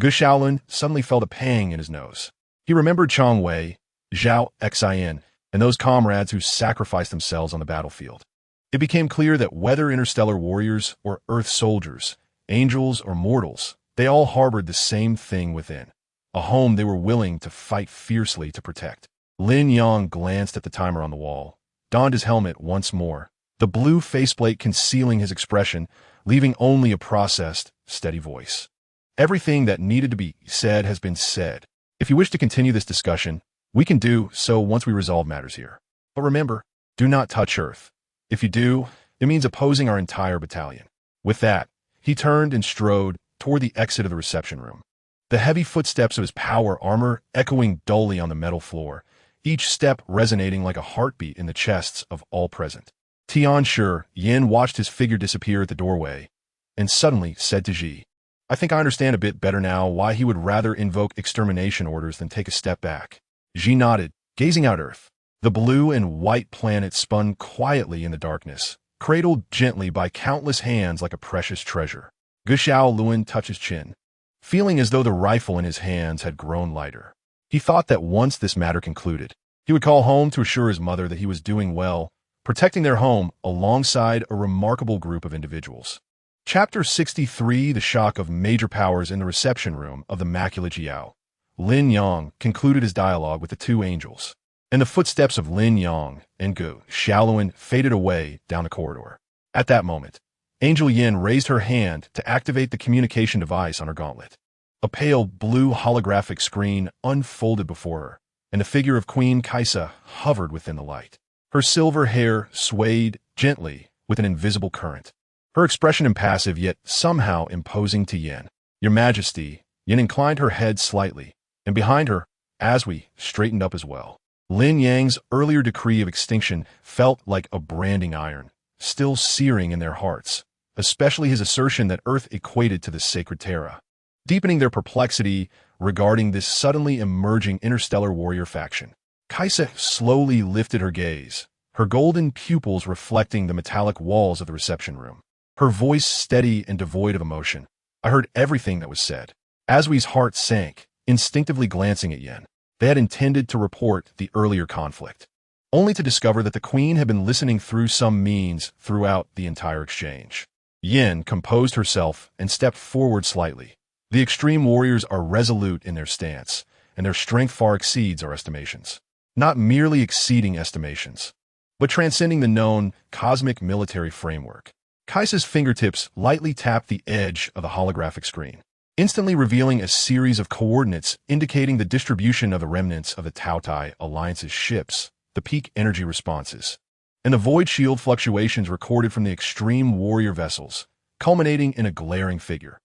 Gu Shaolin suddenly felt a pang in his nose. He remembered Chong Wei, Zhao Xin, and those comrades who sacrificed themselves on the battlefield. It became clear that whether interstellar warriors or Earth soldiers, angels or mortals, they all harbored the same thing within, a home they were willing to fight fiercely to protect. Lin Yang glanced at the timer on the wall, donned his helmet once more, the blue faceplate concealing his expression, leaving only a processed, steady voice. Everything that needed to be said has been said. If you wish to continue this discussion, we can do so once we resolve matters here. But remember, do not touch Earth. If you do, it means opposing our entire battalion. With that, he turned and strode toward the exit of the reception room. The heavy footsteps of his power armor echoing dully on the metal floor, each step resonating like a heartbeat in the chests of all present. Tianshi Yin watched his figure disappear at the doorway, and suddenly said to Ji, "I think I understand a bit better now why he would rather invoke extermination orders than take a step back." Ji nodded, gazing out Earth. The blue and white planet spun quietly in the darkness, cradled gently by countless hands like a precious treasure. Gu Shaolin touched his chin, feeling as though the rifle in his hands had grown lighter. He thought that once this matter concluded, he would call home to assure his mother that he was doing well, protecting their home alongside a remarkable group of individuals. Chapter 63, The Shock of Major Powers in the Reception Room of the Macula Jiao. Lin Yang concluded his dialogue with the two angels, and the footsteps of Lin Yang and Gu Shaolin faded away down the corridor. At that moment, Angel Yin raised her hand to activate the communication device on her gauntlet. A pale blue holographic screen unfolded before her, and the figure of Queen Kaisa hovered within the light. Her silver hair swayed gently with an invisible current, her expression impassive yet somehow imposing to Yin. "Your Majesty," Yin inclined her head slightly, and behind her, Aswi straightened up as well. Lin Yang's earlier decree of extinction felt like a branding iron, still searing in their hearts, especially his assertion that Earth equated to the sacred Terra, deepening their perplexity regarding this suddenly emerging interstellar warrior faction. Kaisa slowly lifted her gaze, her golden pupils reflecting the metallic walls of the reception room. Her voice steady and devoid of emotion. "I heard everything that was said." Aswi's heart sank, instinctively glancing at Yin. They had intended to report the earlier conflict, only to discover that the queen had been listening through some means throughout the entire exchange. Yin composed herself and stepped forward slightly. The extreme warriors are resolute in their stance, and their strength far exceeds our estimations. Not merely exceeding estimations, but transcending the known cosmic military framework. Kaisa's fingertips lightly tapped the edge of the holographic screen, instantly revealing a series of coordinates indicating the distribution of the remnants of the Taotai Alliance's ships, the peak energy responses, and the void shield fluctuations recorded from the extreme warrior vessels, culminating in a glaring figure.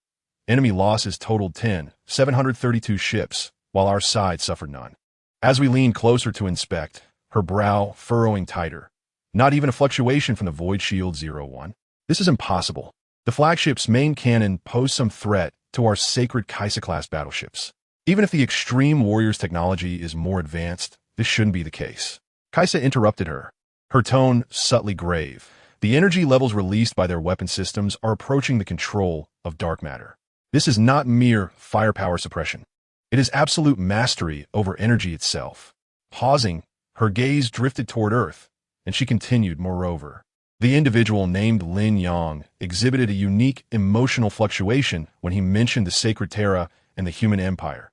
Enemy losses totaled 732 ships, while our side suffered none. As we leaned closer to inspect, her brow furrowing tighter. Not even a fluctuation from the void shield 01. This is impossible. The flagship's main cannon posed some threat to our sacred Kaisa-class battleships. Even if the Extreme Warrior's technology is more advanced, this shouldn't be the case. Kaisa interrupted her, her tone subtly grave. The energy levels released by their weapon systems are approaching the control of dark matter. This is not mere firepower suppression. It is absolute mastery over energy itself. Pausing, her gaze drifted toward Earth, and she continued, moreover. The individual named Lin Yang exhibited a unique emotional fluctuation when he mentioned the sacred Terra and the human empire.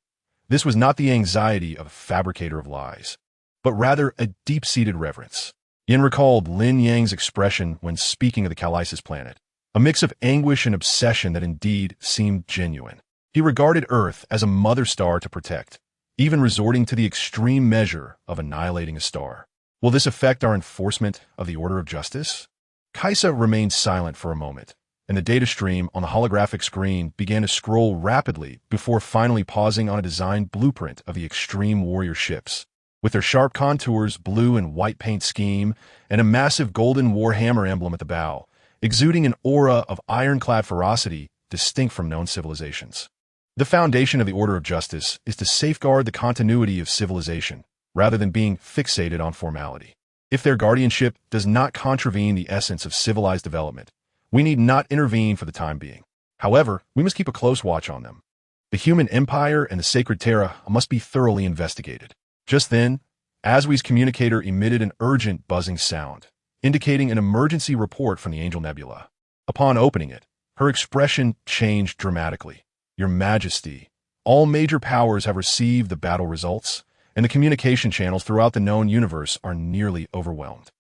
This was not the anxiety of a fabricator of lies, but rather a deep-seated reverence. Yin recalled Lin Yang's expression when speaking of the Callisis planet, a mix of anguish and obsession that indeed seemed genuine. He regarded Earth as a mother star to protect, even resorting to the extreme measure of annihilating a star. Will this affect our enforcement of the order of justice? Kaisa remained silent for a moment, and the data stream on the holographic screen began to scroll rapidly before finally pausing on a designed blueprint of the extreme warrior ships. With their sharp contours, blue and white paint scheme, and a massive golden warhammer emblem at the bow, exuding an aura of ironclad ferocity distinct from known civilizations. The foundation of the order of justice is to safeguard the continuity of civilization, rather than being fixated on formality. If their guardianship does not contravene the essence of civilized development, we need not intervene for the time being. However, we must keep a close watch on them. The human empire and the sacred Terra must be thoroughly investigated. Just then, Aswi's communicator emitted an urgent buzzing sound, indicating an emergency report from the Angel Nebula. Upon opening it, her expression changed dramatically. Your Majesty, all major powers have received the battle results, and the communication channels throughout the known universe are nearly overwhelmed.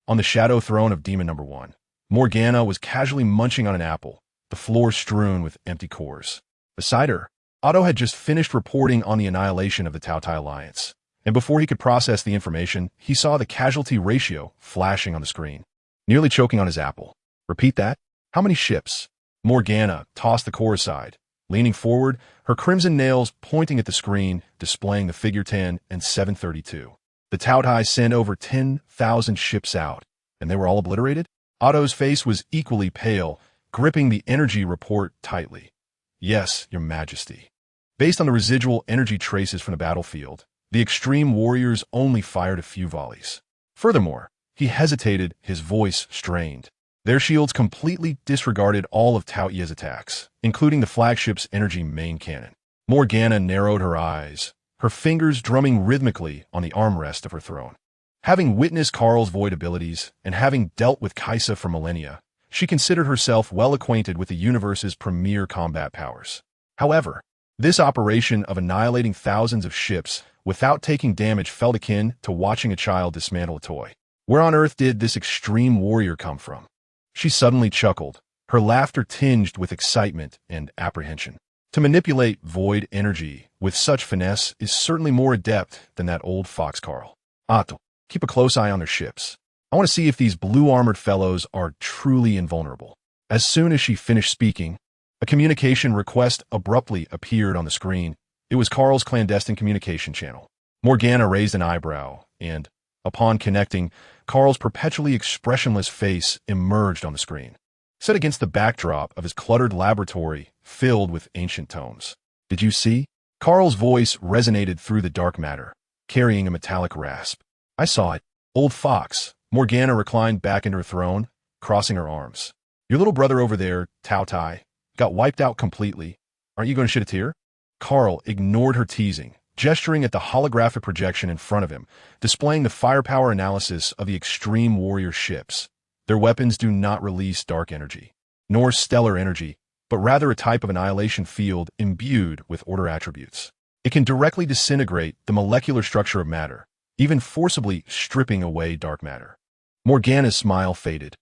On the shadow throne of Demon Number 1, Morgana was casually munching on an apple, the floor strewn with empty cores. Beside her, Otto had just finished reporting on the annihilation of the Tautai Alliance, and before he could process the information, he saw the casualty ratio flashing on the screen. Nearly choking on his apple. Repeat that? How many ships? Morgana tossed the core aside, leaning forward, her crimson nails pointing at the screen, displaying the figure 10 and 732. The Tautai sent over 10,000 ships out, and they were all obliterated? Otto's face was equally pale, gripping the energy report tightly. Yes, Your Majesty. Based on the residual energy traces from the battlefield, the extreme warriors only fired a few volleys. Furthermore, he hesitated, his voice strained. Their shields completely disregarded all of Tao Ye's attacks, including the flagship's energy main cannon. Morgana narrowed her eyes, her fingers drumming rhythmically on the armrest of her throne. Having witnessed Karl's void abilities and having dealt with Kaisa for millennia, she considered herself well acquainted with the universe's premier combat powers. However, this operation of annihilating thousands of ships without taking damage felt akin to watching a child dismantle a toy. Where on earth did this extreme warrior come from? She suddenly chuckled, her laughter tinged with excitement and apprehension. To manipulate void energy with such finesse is certainly more adept than that old fox Karl. Otto, keep a close eye on their ships. I want to see if these blue-armored fellows are truly invulnerable. As soon as she finished speaking, a communication request abruptly appeared on the screen. It was Karl's clandestine communication channel. Morgana raised an eyebrow, and, upon connecting, Karl's perpetually expressionless face emerged on the screen, set against the backdrop of his cluttered laboratory filled with ancient tomes. Did you see? Karl's voice resonated through the dark matter, carrying a metallic rasp. I saw it. Old fox. Morgana reclined back into her throne, crossing her arms. Your little brother over there, Tautai, got wiped out completely. Aren't you going to shed a tear? Karl ignored her teasing, gesturing at the holographic projection in front of him, displaying the firepower analysis of the extreme warrior ships. Their weapons do not release dark energy, nor stellar energy, but rather a type of annihilation field imbued with order attributes. It can directly disintegrate the molecular structure of matter, even forcibly stripping away dark matter. Morgana's smile faded.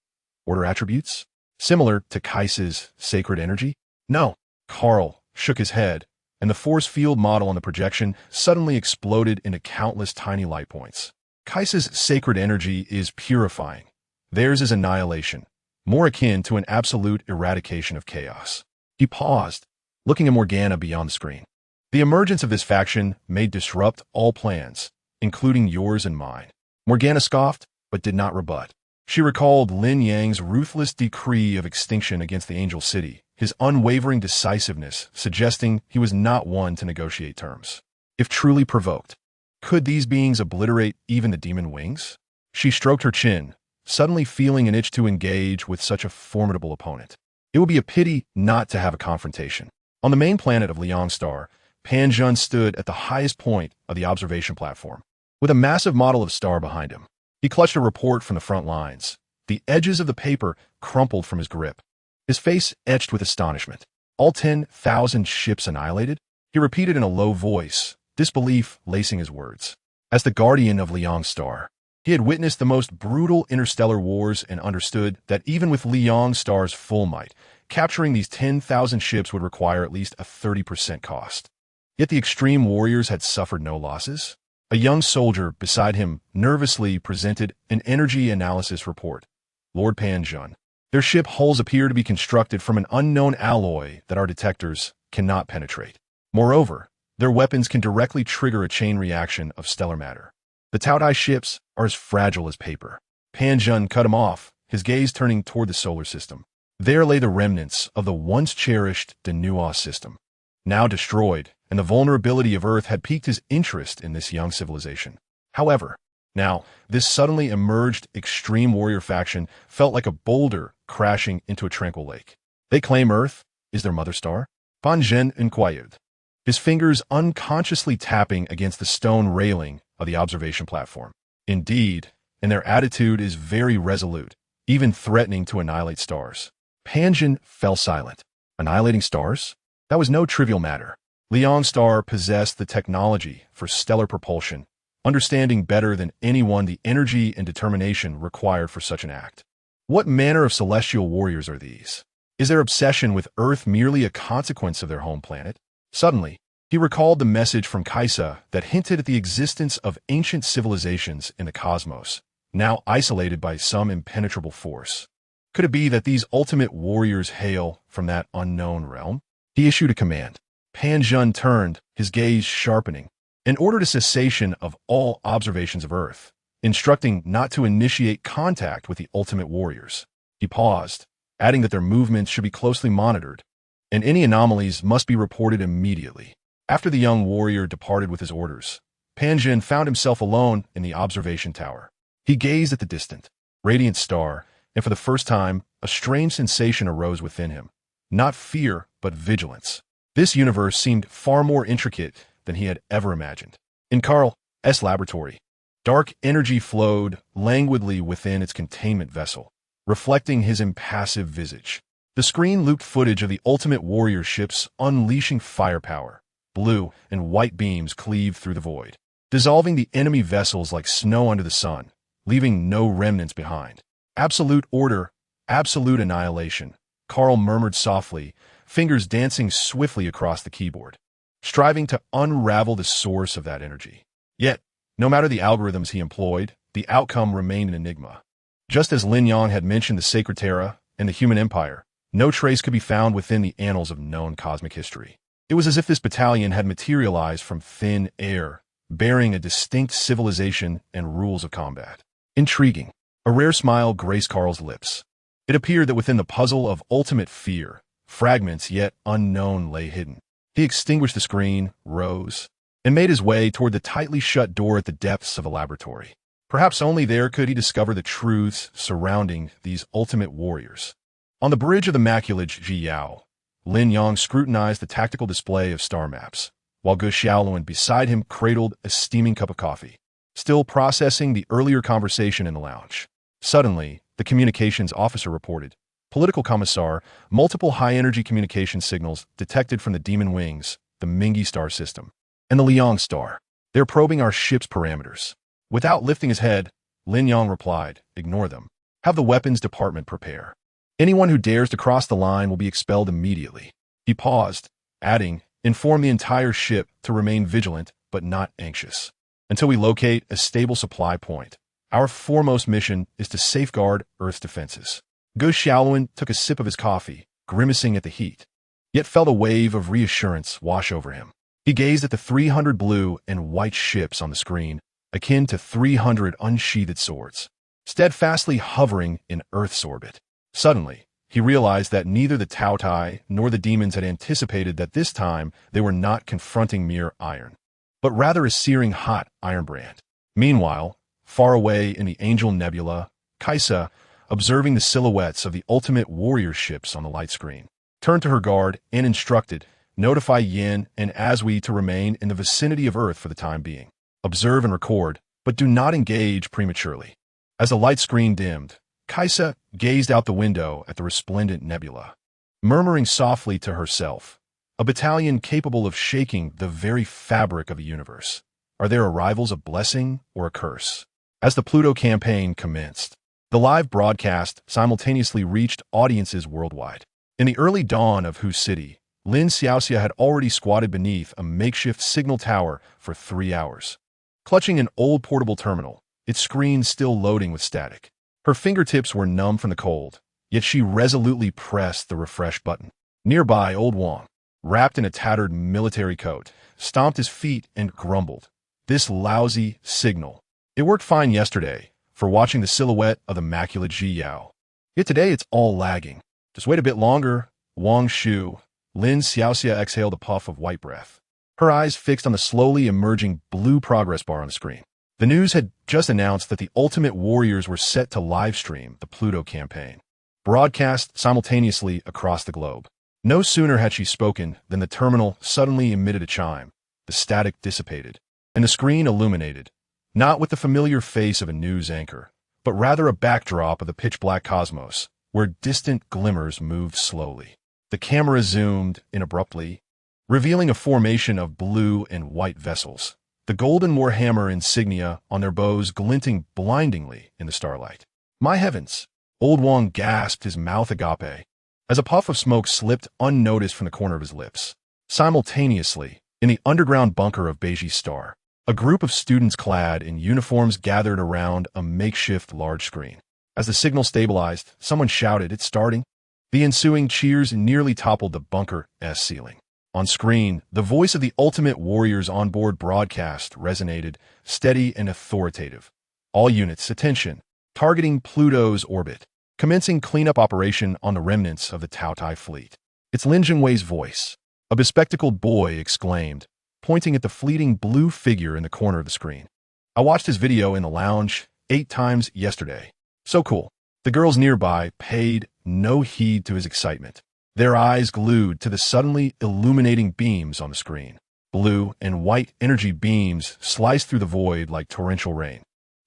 Order attributes? Similar to Kaisa's sacred energy? No. Karl shook his head, and the force field model on the projection suddenly exploded into countless tiny light points. Kaisa's sacred energy is purifying. Theirs is annihilation, more akin to an absolute eradication of chaos. He paused, looking at Morgana beyond the screen. The emergence of this faction may disrupt all plans, including yours and mine. Morgana scoffed, but did not rebut. She recalled Lin Yang's ruthless decree of extinction against the Angel City, his unwavering decisiveness suggesting he was not one to negotiate terms. If truly provoked, could these beings obliterate even the demon wings? She stroked her chin, suddenly feeling an itch to engage with such a formidable opponent. It would be a pity not to have a confrontation. On the main planet of Liang Star, Pan Zhun stood at the highest point of the observation platform, with a massive model of Star behind him. He clutched a report from the front lines. The edges of the paper crumpled from his grip, his face etched with astonishment. All 10,000 ships annihilated? He repeated in a low voice, disbelief lacing his words. As the guardian of Liang Star, he had witnessed the most brutal interstellar wars and understood that even with Liang Star's full might, capturing these 10,000 ships would require at least a 30% cost. Yet the extreme warriors had suffered no losses. A young soldier beside him nervously presented an energy analysis report. Lord Pan Zhun, their ship hulls appear to be constructed from an unknown alloy that our detectors cannot penetrate. Moreover, their weapons can directly trigger a chain reaction of stellar matter. The Taodai ships are as fragile as paper. Pan Zhun cut him off, his gaze turning toward the solar system. There lay the remnants of the once cherished Denua system, now destroyed, and the vulnerability of Earth had piqued his interest in this young civilization. However, now, this suddenly emerged extreme warrior faction felt like a boulder crashing into a tranquil lake. They claim Earth is their mother star? Pan Zhen inquired. his fingers unconsciously tapping against the stone railing of the observation platform. Indeed, and their attitude is very resolute, even threatening to annihilate stars. Panjin fell silent. Annihilating stars? That was no trivial matter. Liang's star possessed the technology for stellar propulsion, understanding better than anyone the energy and determination required for such an act. What manner of celestial warriors are these? Is their obsession with Earth merely a consequence of their home planet? Suddenly, he recalled the message from Kaisa that hinted at the existence of ancient civilizations in the cosmos, now isolated by some impenetrable force. Could it be that these ultimate warriors hail from that unknown realm? He issued a command. Panjin turned, his gaze sharpening, and ordered a cessation of all observations of Earth, instructing not to initiate contact with the ultimate warriors. He paused, adding that their movements should be closely monitored, and any anomalies must be reported immediately. After the young warrior departed with his orders, Panjin found himself alone in the observation tower. He gazed at the distant, radiant star, and for the first time, a strange sensation arose within him. Not fear, but vigilance. This universe seemed far more intricate than he had ever imagined. In Carl's laboratory, dark energy flowed languidly within its containment vessel, reflecting his impassive visage. The screen looped footage of the ultimate warrior ships unleashing firepower. Blue and white beams cleaved through the void, dissolving the enemy vessels like snow under the sun, leaving no remnants behind. Absolute order, absolute annihilation, Carl murmured softly, fingers dancing swiftly across the keyboard, striving to unravel the source of that energy. Yet, no matter the algorithms he employed, the outcome remained an enigma. Just as Lin Yang had mentioned the Sacred Terra and the human empire, no trace could be found within the annals of known cosmic history. It was as if this battalion had materialized from thin air, bearing a distinct civilization and rules of combat. Intriguing. A rare smile graced Carl's lips. It appeared that within the puzzle of ultimate fear, fragments yet unknown lay hidden. He extinguished the screen, rose, and made his way toward the tightly shut door at the depths of a laboratory. Perhaps only there could he discover the truths surrounding these ultimate warriors. On the bridge of the Immaculate Zhiyao, Lin Yang scrutinized the tactical display of star maps, while Gu Xiaoluan beside him cradled a steaming cup of coffee, still processing the earlier conversation in the lounge. Suddenly, the communications officer reported, "Political Commissar, multiple high-energy communication signals detected from the Demon Wings, the Mingi star system, and the Liang star. They're probing our ship's parameters." Without lifting his head, Lin Yang replied, "Ignore them. Have the weapons department prepare. Anyone who dares to cross the line will be expelled immediately." He paused, adding, "Inform the entire ship to remain vigilant but not anxious. Until we locate a stable supply point, our foremost mission is to safeguard Earth's defenses." Gu Xiaoluan took a sip of his coffee, grimacing at the heat, yet felt a wave of reassurance wash over him. He gazed at the 300 blue and white ships on the screen, akin to 300 unsheathed swords, steadfastly hovering in Earth's orbit. Suddenly, he realized that neither the Tao Tai nor the demons had anticipated that this time they were not confronting mere iron, but rather a searing hot iron brand. Meanwhile, far away in the Angel Nebula, Kaisa, observing the silhouettes of the ultimate warrior ships on the light screen, turned to her guard and instructed, "Notify Yin and Azui to remain in the vicinity of Earth for the time being. Observe and record, but do not engage prematurely." As the light screen dimmed, Kaisa gazed out the window at the resplendent nebula, murmuring softly to herself, "A battalion capable of shaking the very fabric of a universe. Are their arrivals a blessing or a curse?" As the Pluto campaign commenced, the live broadcast simultaneously reached audiences worldwide. In the early dawn of Hu City, Lin Xiaoxia had already squatted beneath a makeshift signal tower for 3 hours, clutching an old portable terminal, its screen still loading with static. Her fingertips were numb from the cold, yet she resolutely pressed the refresh button. Nearby, old Wang, wrapped in a tattered military coat, stomped his feet and grumbled, "This lousy signal. It worked fine yesterday for watching the silhouette of the Immaculate Zhiyao. Yet today it's all lagging. Just wait a bit longer." Wang Shu. Lin Xiaoxia exhaled a puff of white breath, her eyes fixed on the slowly emerging blue progress bar on the screen. The news had just announced that the Ultimate Warriors were set to livestream the Pluto campaign, broadcast simultaneously across the globe. No sooner had she spoken than the terminal suddenly emitted a chime, the static dissipated, and the screen illuminated, not with the familiar face of a news anchor, but rather a backdrop of the pitch-black cosmos, where distant glimmers moved slowly. The camera zoomed in abruptly, revealing a formation of blue and white vessels, the golden warhammer insignia on their bows glinting blindingly in the starlight. My heavens! Old Wong gasped, his mouth agape, as a puff of smoke slipped unnoticed from the corner of his lips. Simultaneously, in the underground bunker of Beige Star, a group of students clad in uniforms gathered around a makeshift large screen. As the signal stabilized, someone shouted, "It's starting." The ensuing cheers nearly toppled the bunker's ceiling. On screen, the voice of the Ultimate Warrior's onboard broadcast resonated, steady and authoritative. All units, attention. Targeting Pluto's orbit. Commencing cleanup operation on the remnants of the Tautai fleet. It's Lin Yang voice. A bespectacled boy exclaimed, pointing at the fleeting blue figure in the corner of the screen. I watched his video in the lounge 8 times yesterday. So cool. The girls nearby paid no heed to his excitement, their eyes glued to the suddenly illuminating beams on the screen. Blue and white energy beams sliced through the void like torrential rain.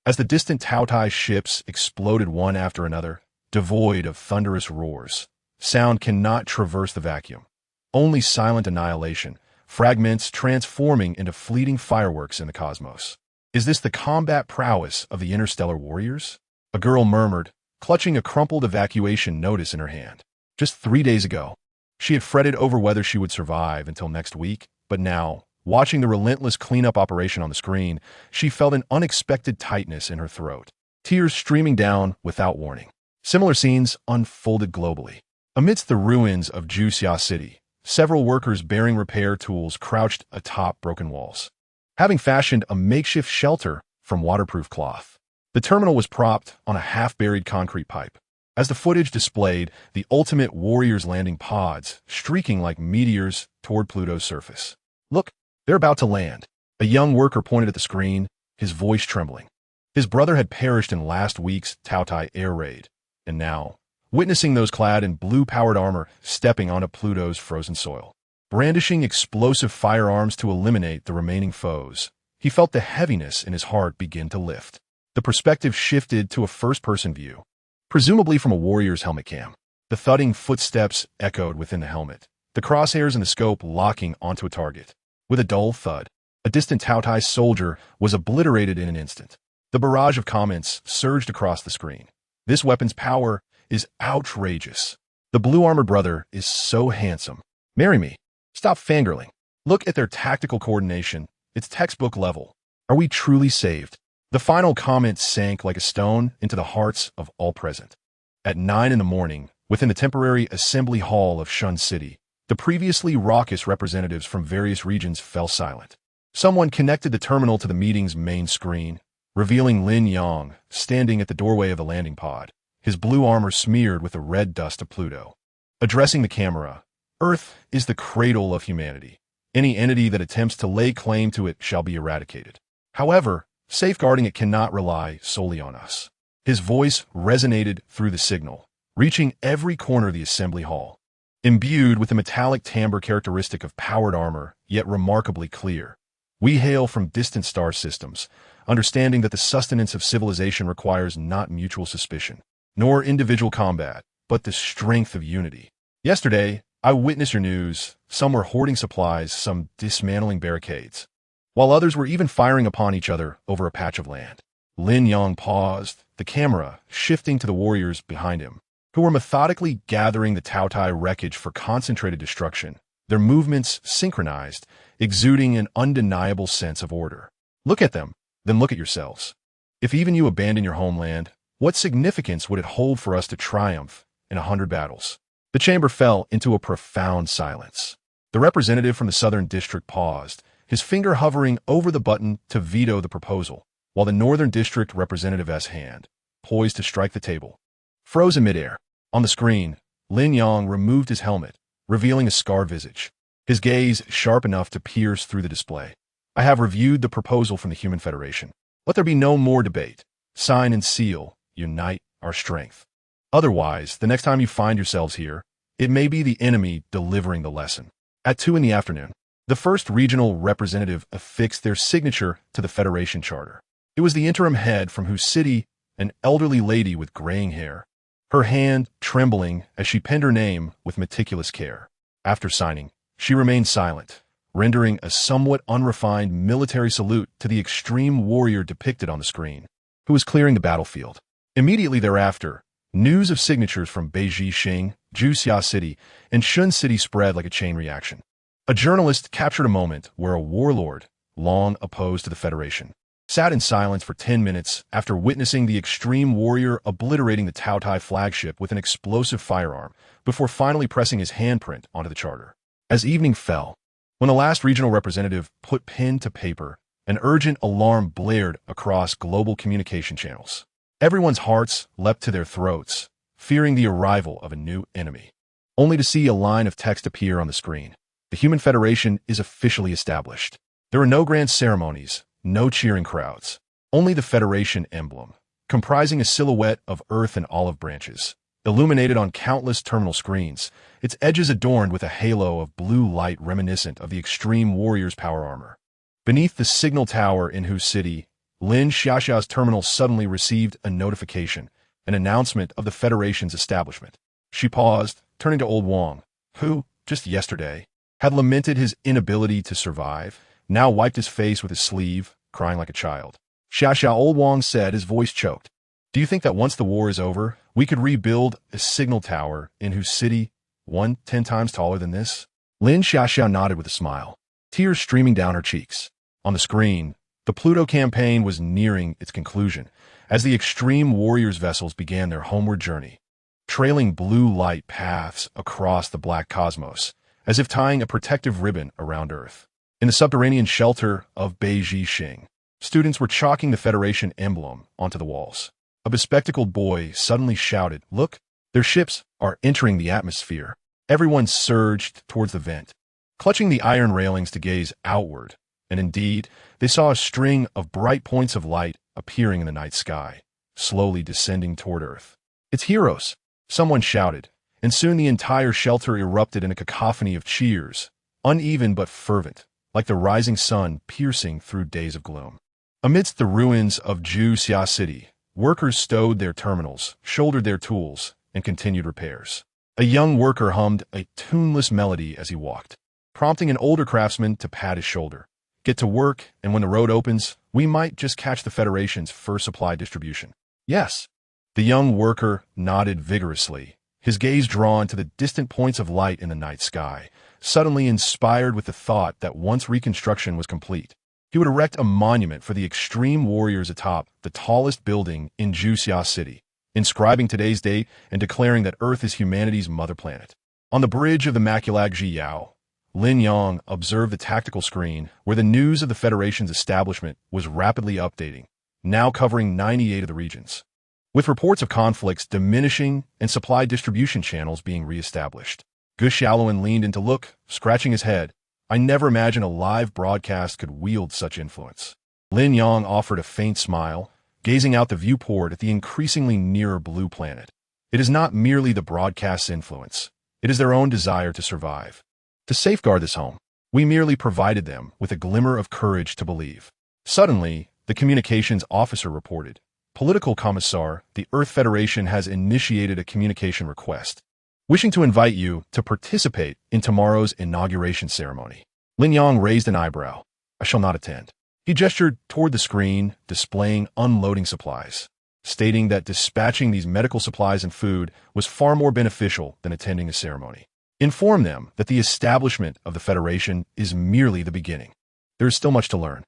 As the distant Tautai ships exploded one after another, devoid of thunderous roars, sound cannot traverse the vacuum. Only silent annihilation, fragments transforming into fleeting fireworks in the cosmos. Is this the combat prowess of the interstellar warriors? A girl murmured, clutching a crumpled evacuation notice in her hand. Just 3 days ago, she had fretted over whether she would survive until next week, but now, watching the relentless cleanup operation on the screen, she felt an unexpected tightness in her throat, tears streaming down without warning. Similar scenes unfolded globally. Amidst the ruins of Juxia City, several workers bearing repair tools crouched atop broken walls, having fashioned a makeshift shelter from waterproof cloth. The terminal was propped on a half-buried concrete pipe. As the footage displayed, the Ultimate Warrior's landing pods, streaking like meteors toward Pluto's surface. Look, they're about to land. A young worker pointed at the screen, his voice trembling. His brother had perished in last week's Tautai air raid, and now, witnessing those clad in blue-powered armor stepping onto Pluto's frozen soil, brandishing explosive firearms to eliminate the remaining foes, he felt the heaviness in his heart begin to lift. The perspective shifted to a first-person view, presumably from a warrior's helmet cam. The thudding footsteps echoed within the helmet, the crosshairs in the scope locking onto a target. With a dull thud, a distant Tautai soldier was obliterated in an instant. The barrage of comments surged across the screen. This weapon's power is outrageous. The blue-armored brother is so handsome. Marry me. Stop fangirling. Look at their tactical coordination. It's textbook level. Are we truly saved? The final comment sank like a stone into the hearts of all present. At 9 in the morning, within the temporary assembly hall of Shun City, the previously raucous representatives from various regions fell silent. Someone connected the terminal to the meeting's main screen, revealing Lin Yang standing at the doorway of the landing pod, his blue armor smeared with the red dust of Pluto. Addressing the camera, "Earth is the cradle of humanity. Any entity that attempts to lay claim to it shall be eradicated. However, safeguarding it cannot rely solely on us." His voice resonated through the signal, reaching every corner of the assembly hall. Imbued with the metallic timbre characteristic of powered armor, yet remarkably clear, we hail from distant star systems, understanding that the sustenance of civilization requires not mutual suspicion, nor individual combat, but the strength of unity. Yesterday, I witnessed your news. Some were hoarding supplies, some dismantling barricades, while others were even firing upon each other over a patch of land. Lin Yang paused, the camera shifting to the warriors behind him, who were methodically gathering the Tautai wreckage for concentrated destruction, their movements synchronized, exuding an undeniable sense of order. Look at them, then look at yourselves. If even you abandon your homeland, what significance would it hold for us to triumph in 100 battles? The chamber fell into a profound silence. The representative from the Southern District paused, his finger hovering over the button to veto the proposal, while the Northern District representative's hand, poised to strike the table, froze in midair. On the screen, Lin Yang removed his helmet, revealing a scarred visage, his gaze sharp enough to pierce through the display. "I have reviewed the proposal from the Human Federation. Let there be no more debate. Sign and seal, unite our strength. Otherwise, the next time you find yourselves here, It may be the enemy delivering the lesson. At 2 in the afternoon, the first regional representative affixed their signature to the Federation Charter. It was the interim head from whose city, an elderly lady with graying hair, her hand trembling as she penned her name with meticulous care. After signing, she remained silent, rendering a somewhat unrefined military salute to the extreme warrior depicted on the screen, who was clearing the battlefield. Immediately thereafter, news of signatures from Beijing, Juxia City, and Shun City spread like a chain reaction. A journalist captured a moment where a warlord, long opposed to the Federation, sat in silence for 10 minutes after witnessing the extreme warrior obliterating the Taotai flagship with an explosive firearm before finally pressing his handprint onto the charter. As evening fell, when the last regional representative put pen to paper, an urgent alarm blared across global communication channels. Everyone's hearts leapt to their throats, fearing the arrival of a new enemy, only to see a line of text appear on the screen. The Human Federation is officially established. There are no grand ceremonies, no cheering crowds, only the Federation emblem, comprising a silhouette of earth and olive branches, illuminated on countless terminal screens, its edges adorned with a halo of blue light reminiscent of the extreme warrior's power armor. Beneath the signal tower in whose city, Lin Xiaoxiao's terminal suddenly received a notification, an announcement of the Federation's establishment. She paused, turning to old Wang, who, just yesterday, had lamented his inability to survive, now wiped his face with his sleeve, crying like a child. Xiaoxiao, old Wang said, his voice choked. Do you think that once the war is over, we could rebuild a signal tower in whose city, 10 times taller than this? Lin Xiaoxiao nodded with a smile, tears streaming down her cheeks. On the screen, the Pluto campaign was nearing its conclusion as the extreme warriors' vessels began their homeward journey, trailing blue light paths across the black cosmos, as if tying a protective ribbon around Earth. In the subterranean shelter of Beijing, students were chalking the Federation emblem onto the walls. A bespectacled boy suddenly shouted, "Look, their ships are entering the atmosphere." Everyone surged towards the vent, clutching the iron railings to gaze outward, and indeed, they saw a string of bright points of light appearing in the night sky, slowly descending toward Earth. "It's heroes," someone shouted, and soon the entire shelter erupted in a cacophony of cheers, uneven but fervent, like the rising sun piercing through days of gloom. Amidst the ruins of Juxia City, workers stowed their terminals, shouldered their tools, and continued repairs. A young worker hummed a tuneless melody as he walked, prompting an older craftsman to pat his shoulder. Get to work, and when the road opens, we might just catch the Federation's first supply distribution. Yes. The young worker nodded vigorously, his gaze drawn to the distant points of light in the night sky, suddenly inspired with the thought that once reconstruction was complete, he would erect a monument for the extreme warriors atop the tallest building in Juxia City, inscribing today's date and declaring that Earth is humanity's mother planet. On the bridge of the Maculag Zhiyao, Lin Yang observed the tactical screen where the news of the Federation's establishment was rapidly updating, now covering 98 of the regions, with reports of conflicts diminishing and supply distribution channels being reestablished. Gu Xiaoluan leaned in to look, scratching his head. I never imagined a live broadcast could wield such influence. Lin Yang offered a faint smile, gazing out the viewport at the increasingly nearer blue planet. It is not merely the broadcast's influence. It is their own desire to survive. To safeguard this home, we merely provided them with a glimmer of courage to believe. Suddenly, the communications officer reported, Political Commissar, the Earth Federation has initiated a communication request, wishing to invite you to participate in tomorrow's inauguration ceremony. Lin Yang raised an eyebrow. I shall not attend. He gestured toward the screen, displaying unloading supplies, stating that dispatching these medical supplies and food was far more beneficial than attending a ceremony. Inform them that the establishment of the Federation is merely the beginning. There is still much to learn.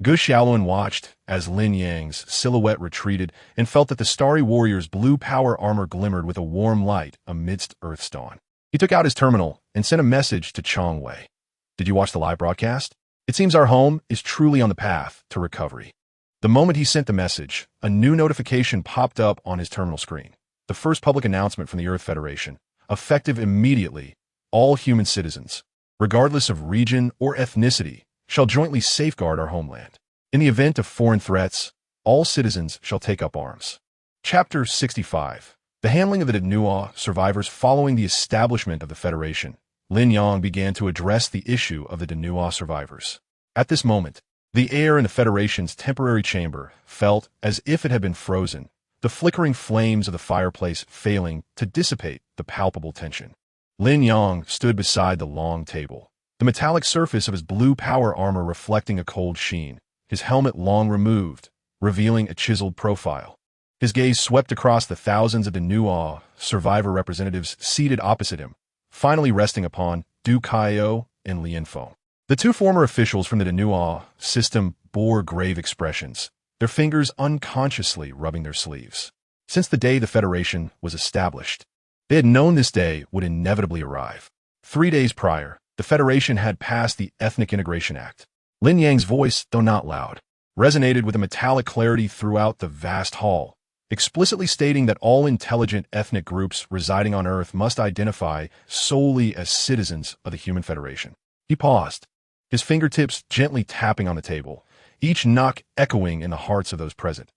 Gu Xiaoluan watched as Lin Yang's silhouette retreated and felt that the starry warrior's blue power armor glimmered with a warm light amidst Earth's dawn. He took out his terminal and sent a message to Chong Wei. Did you watch the live broadcast? It seems our home is truly on the path to recovery. The moment he sent the message, a new notification popped up on his terminal screen. The first public announcement from the Earth Federation, effective immediately. All human citizens, regardless of region or ethnicity, shall jointly safeguard our homeland. In the event of foreign threats, all citizens shall take up arms. Chapter 65. The handling of the Danua survivors following the establishment of the Federation. Lin Yang began to address the issue of the Danua survivors. At this moment, the air in the Federation's temporary chamber felt as if it had been frozen, the flickering flames of the fireplace failing to dissipate the palpable tension. Lin Yang stood beside the long table, the metallic surface of his blue power armor reflecting a cold sheen, his helmet long removed, revealing a chiseled profile. His gaze swept across the thousands of Danua survivor representatives seated opposite him, finally resting upon Du Kaio and Lin Yang. The two former officials from the Danua system bore grave expressions, their fingers unconsciously rubbing their sleeves. Since the day the Federation was established, they had known this day would inevitably arrive. 3 days prior, the Federation had passed the Ethnic Integration Act. Lin Yang's voice, though not loud, resonated with a metallic clarity throughout the vast hall, explicitly stating that all intelligent ethnic groups residing on Earth must identify solely as citizens of the Human Federation. He paused, his fingertips gently tapping on the table, each knock echoing in the hearts of those present.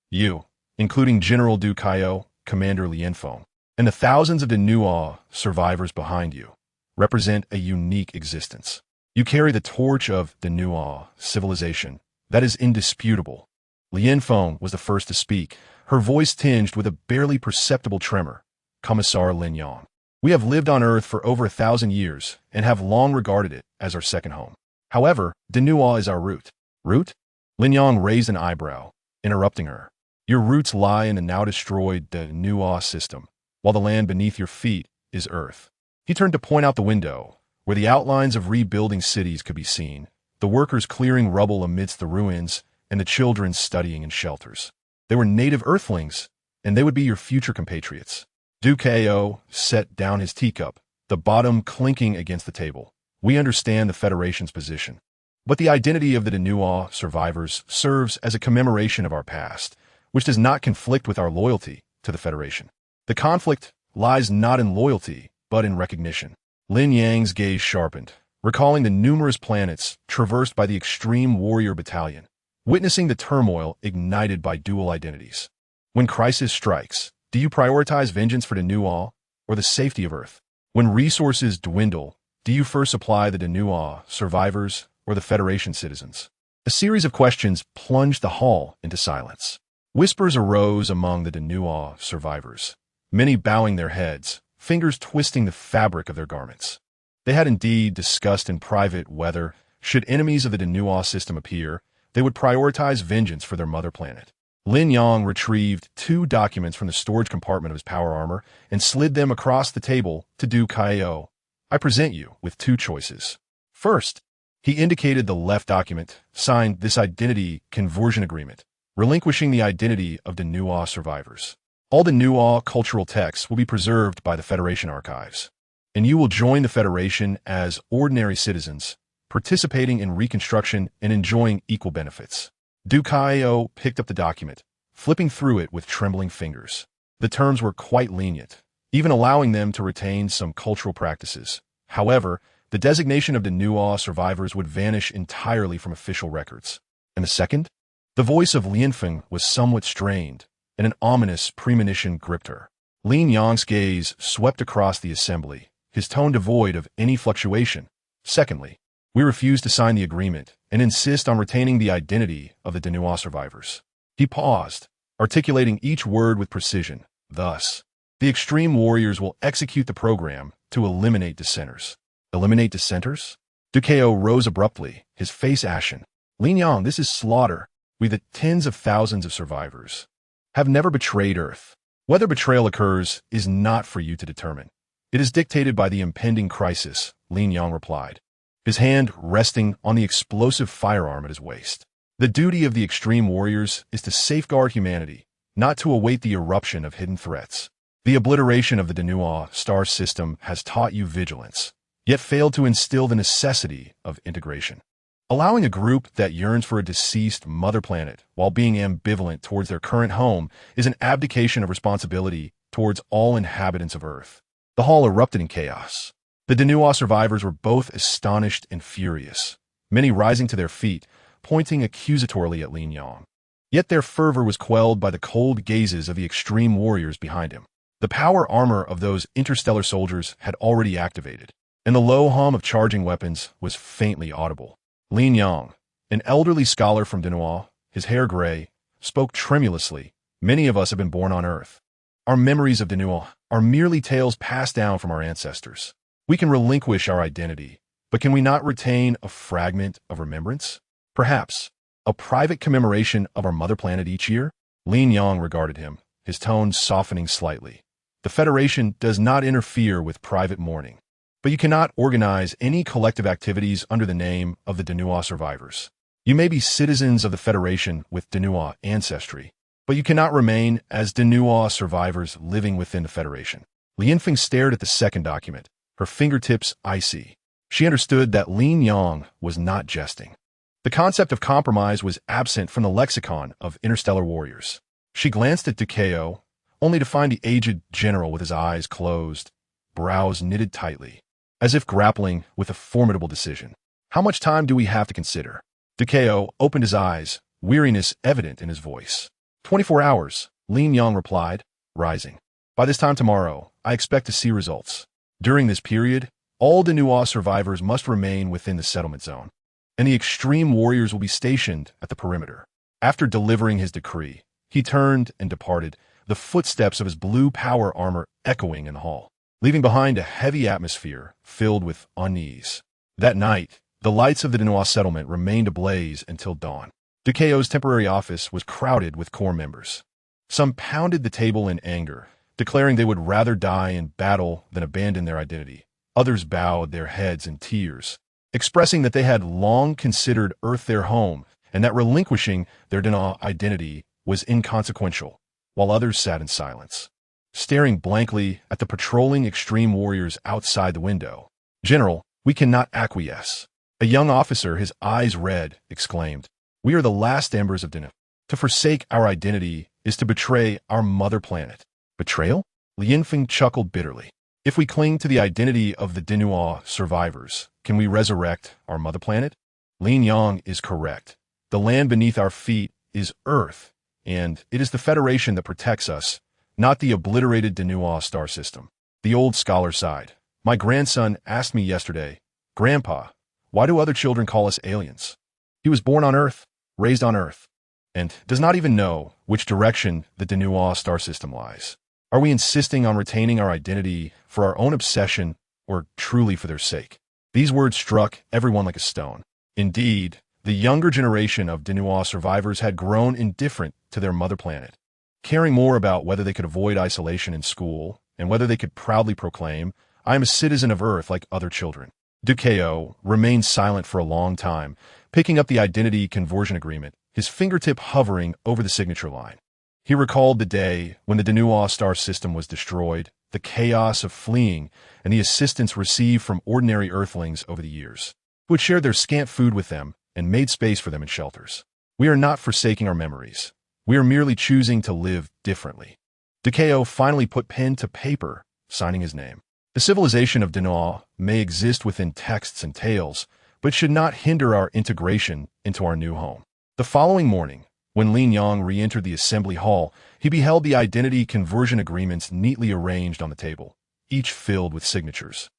You, including General Du Kaio, Commander Lin Yang, and the thousands of Danua survivors behind you, represent a unique existence. You carry the torch of Danua civilization that is indisputable. Lin Yang was the first to speak, her voice tinged with a barely perceptible tremor. Commissar Lin Yang, we have lived on Earth for over 1,000 years and have long regarded it as our second home. However, Danua is our root. Root? Lin Yang raised an eyebrow, interrupting her. Your roots lie in the now destroyed Danua system, while the land beneath your feet is Earth. He turned to point out the window, where the outlines of rebuilding cities could be seen, the workers clearing rubble amidst the ruins, and the children studying in shelters. They were native Earthlings, and they would be your future compatriots. Du Kaio set down his teacup, the bottom clinking against the table. We understand the Federation's position, but the identity of the Danua survivors serves as a commemoration of our past, which does not conflict with our loyalty to the Federation. The conflict lies not in loyalty, but in recognition. Lin Yang's gaze sharpened, recalling the numerous planets traversed by the Extreme Warrior Battalion, witnessing the turmoil ignited by dual identities. When crisis strikes, do you prioritize vengeance for Danua or the safety of Earth? When resources dwindle, do you first supply the Danua survivors or the Federation citizens? A series of questions plunged the hall into silence. Whispers arose among the Danua survivors, many bowing their heads, fingers twisting the fabric of their garments. They had indeed discussed in private whether, should enemies of the Danua system appear, they would prioritize vengeance for their mother planet. Lin Yang retrieved 2 documents from the storage compartment of his power armor and slid them across the table to Du Kaio. I present you with 2 choices. First, he indicated the left document, signed this identity conversion agreement, relinquishing the identity of the Danua survivors. All the Danua cultural texts will be preserved by the Federation archives, and you will join the Federation as ordinary citizens, participating in reconstruction and enjoying equal benefits. Du Kaio picked up the document, flipping through it with trembling fingers. The terms were quite lenient, even allowing them to retain some cultural practices. However, the designation of the Danua survivors would vanish entirely from official records. And the second? The voice of Lin Yang was somewhat strained, and an ominous premonition gripped her. Lin Yang's gaze swept across the assembly, his tone devoid of any fluctuation. Secondly, we refuse to sign the agreement and insist on retaining the identity of the Danua survivors. He paused, articulating each word with precision. Thus, the Extreme Warriors will execute the program to eliminate dissenters. Eliminate dissenters? Du Kaio rose abruptly, his face ashen. Lin Yang, this is slaughter. We, the tens of thousands of survivors, have never betrayed Earth. Whether betrayal occurs is not for you to determine. It is dictated by the impending crisis, Lin Yang replied, his hand resting on the explosive firearm at his waist. The duty of the Extreme Warriors is to safeguard humanity, not to await the eruption of hidden threats. The obliteration of the Danua star system has taught you vigilance, yet failed to instill the necessity of integration. Allowing a group that yearns for a deceased mother planet while being ambivalent towards their current home is an abdication of responsibility towards all inhabitants of Earth. The hall erupted in chaos. The Danua survivors were both astonished and furious, many rising to their feet, pointing accusatorily at Lin Yang. Yet their fervor was quelled by the cold gazes of the Extreme Warriors behind him. The power armor of those interstellar soldiers had already activated, and the low hum of charging weapons was faintly audible. Lin Yang, an elderly scholar from Denois, his hair gray, spoke tremulously. Many of us have been born on Earth. Our memories of Denois are merely tales passed down from our ancestors. We can relinquish our identity, but can we not retain a fragment of remembrance? Perhaps a private commemoration of our mother planet each year? Lin Yang regarded him, his tone softening slightly. The Federation does not interfere with private mourning, but you cannot organize any collective activities under the name of the Denois survivors. You may be citizens of the Federation with Denois ancestry, but you cannot remain as Denois survivors living within the Federation. Lianfeng stared at the second document, her fingertips icy. She understood that Lin Yang was not jesting. The concept of compromise was absent from the lexicon of interstellar warriors. She glanced at Dukeo, only to find the aged general with his eyes closed, brows knitted tightly, as if grappling with a formidable decision. How much time do we have to consider? Dukeo opened his eyes, weariness evident in his voice. 24 hours, Lin Yang replied, rising. By this time tomorrow, I expect to see results. During this period, all Denois survivors must remain within the settlement zone, and the extreme warriors will be stationed at the perimeter. After delivering his decree, he turned and departed, the footsteps of his blue power armor echoing in the hall, leaving behind a heavy atmosphere filled with unease. That night, the lights of the Denois settlement remained ablaze until dawn. Dukeo's temporary office was crowded with corps members. Some pounded the table in anger, declaring they would rather die in battle than abandon their identity. Others bowed their heads in tears, expressing that they had long considered Earth their home and that relinquishing their Denois identity was inconsequential, while others sat in silence, staring blankly at the patrolling extreme warriors outside the window. General, we cannot acquiesce. A young officer, his eyes red, exclaimed, We are the last embers of Denois. To forsake our identity is to betray our mother planet. Betrayal? Lianfeng chuckled bitterly. If we cling to the identity of the Denois survivors, can we resurrect our mother planet? Lin Yang is correct. The land beneath our feet is Earth, and it is the Federation that protects us, not the obliterated Denois star system. The old scholar sighed. My grandson asked me yesterday, Grandpa, why do other children call us aliens? He was born on Earth, raised on Earth, and does not even know which direction the Denois star system lies. Are we insisting on retaining our identity for our own obsession or truly for their sake? These words struck everyone like a stone. Indeed, the younger generation of Denois survivors had grown indifferent to their mother planet, caring more about whether they could avoid isolation in school and whether they could proudly proclaim, I am a citizen of Earth like other children. Dukeo remained silent for a long time, picking up the identity conversion agreement, his fingertip hovering over the signature line. He recalled the day when the Denois star system was destroyed, the chaos of fleeing, and the assistance received from ordinary Earthlings over the years, who had shared their scant food with them and made space for them in shelters. We are not forsaking our memories. We are merely choosing to live differently. Dukeo finally put pen to paper, signing his name. The civilization of Denois may exist within texts and tales, but should not hinder our integration into our new home. The following morning, when Lin Yang re-entered the assembly hall, he beheld the identity conversion agreements neatly arranged on the table, each filled with signatures.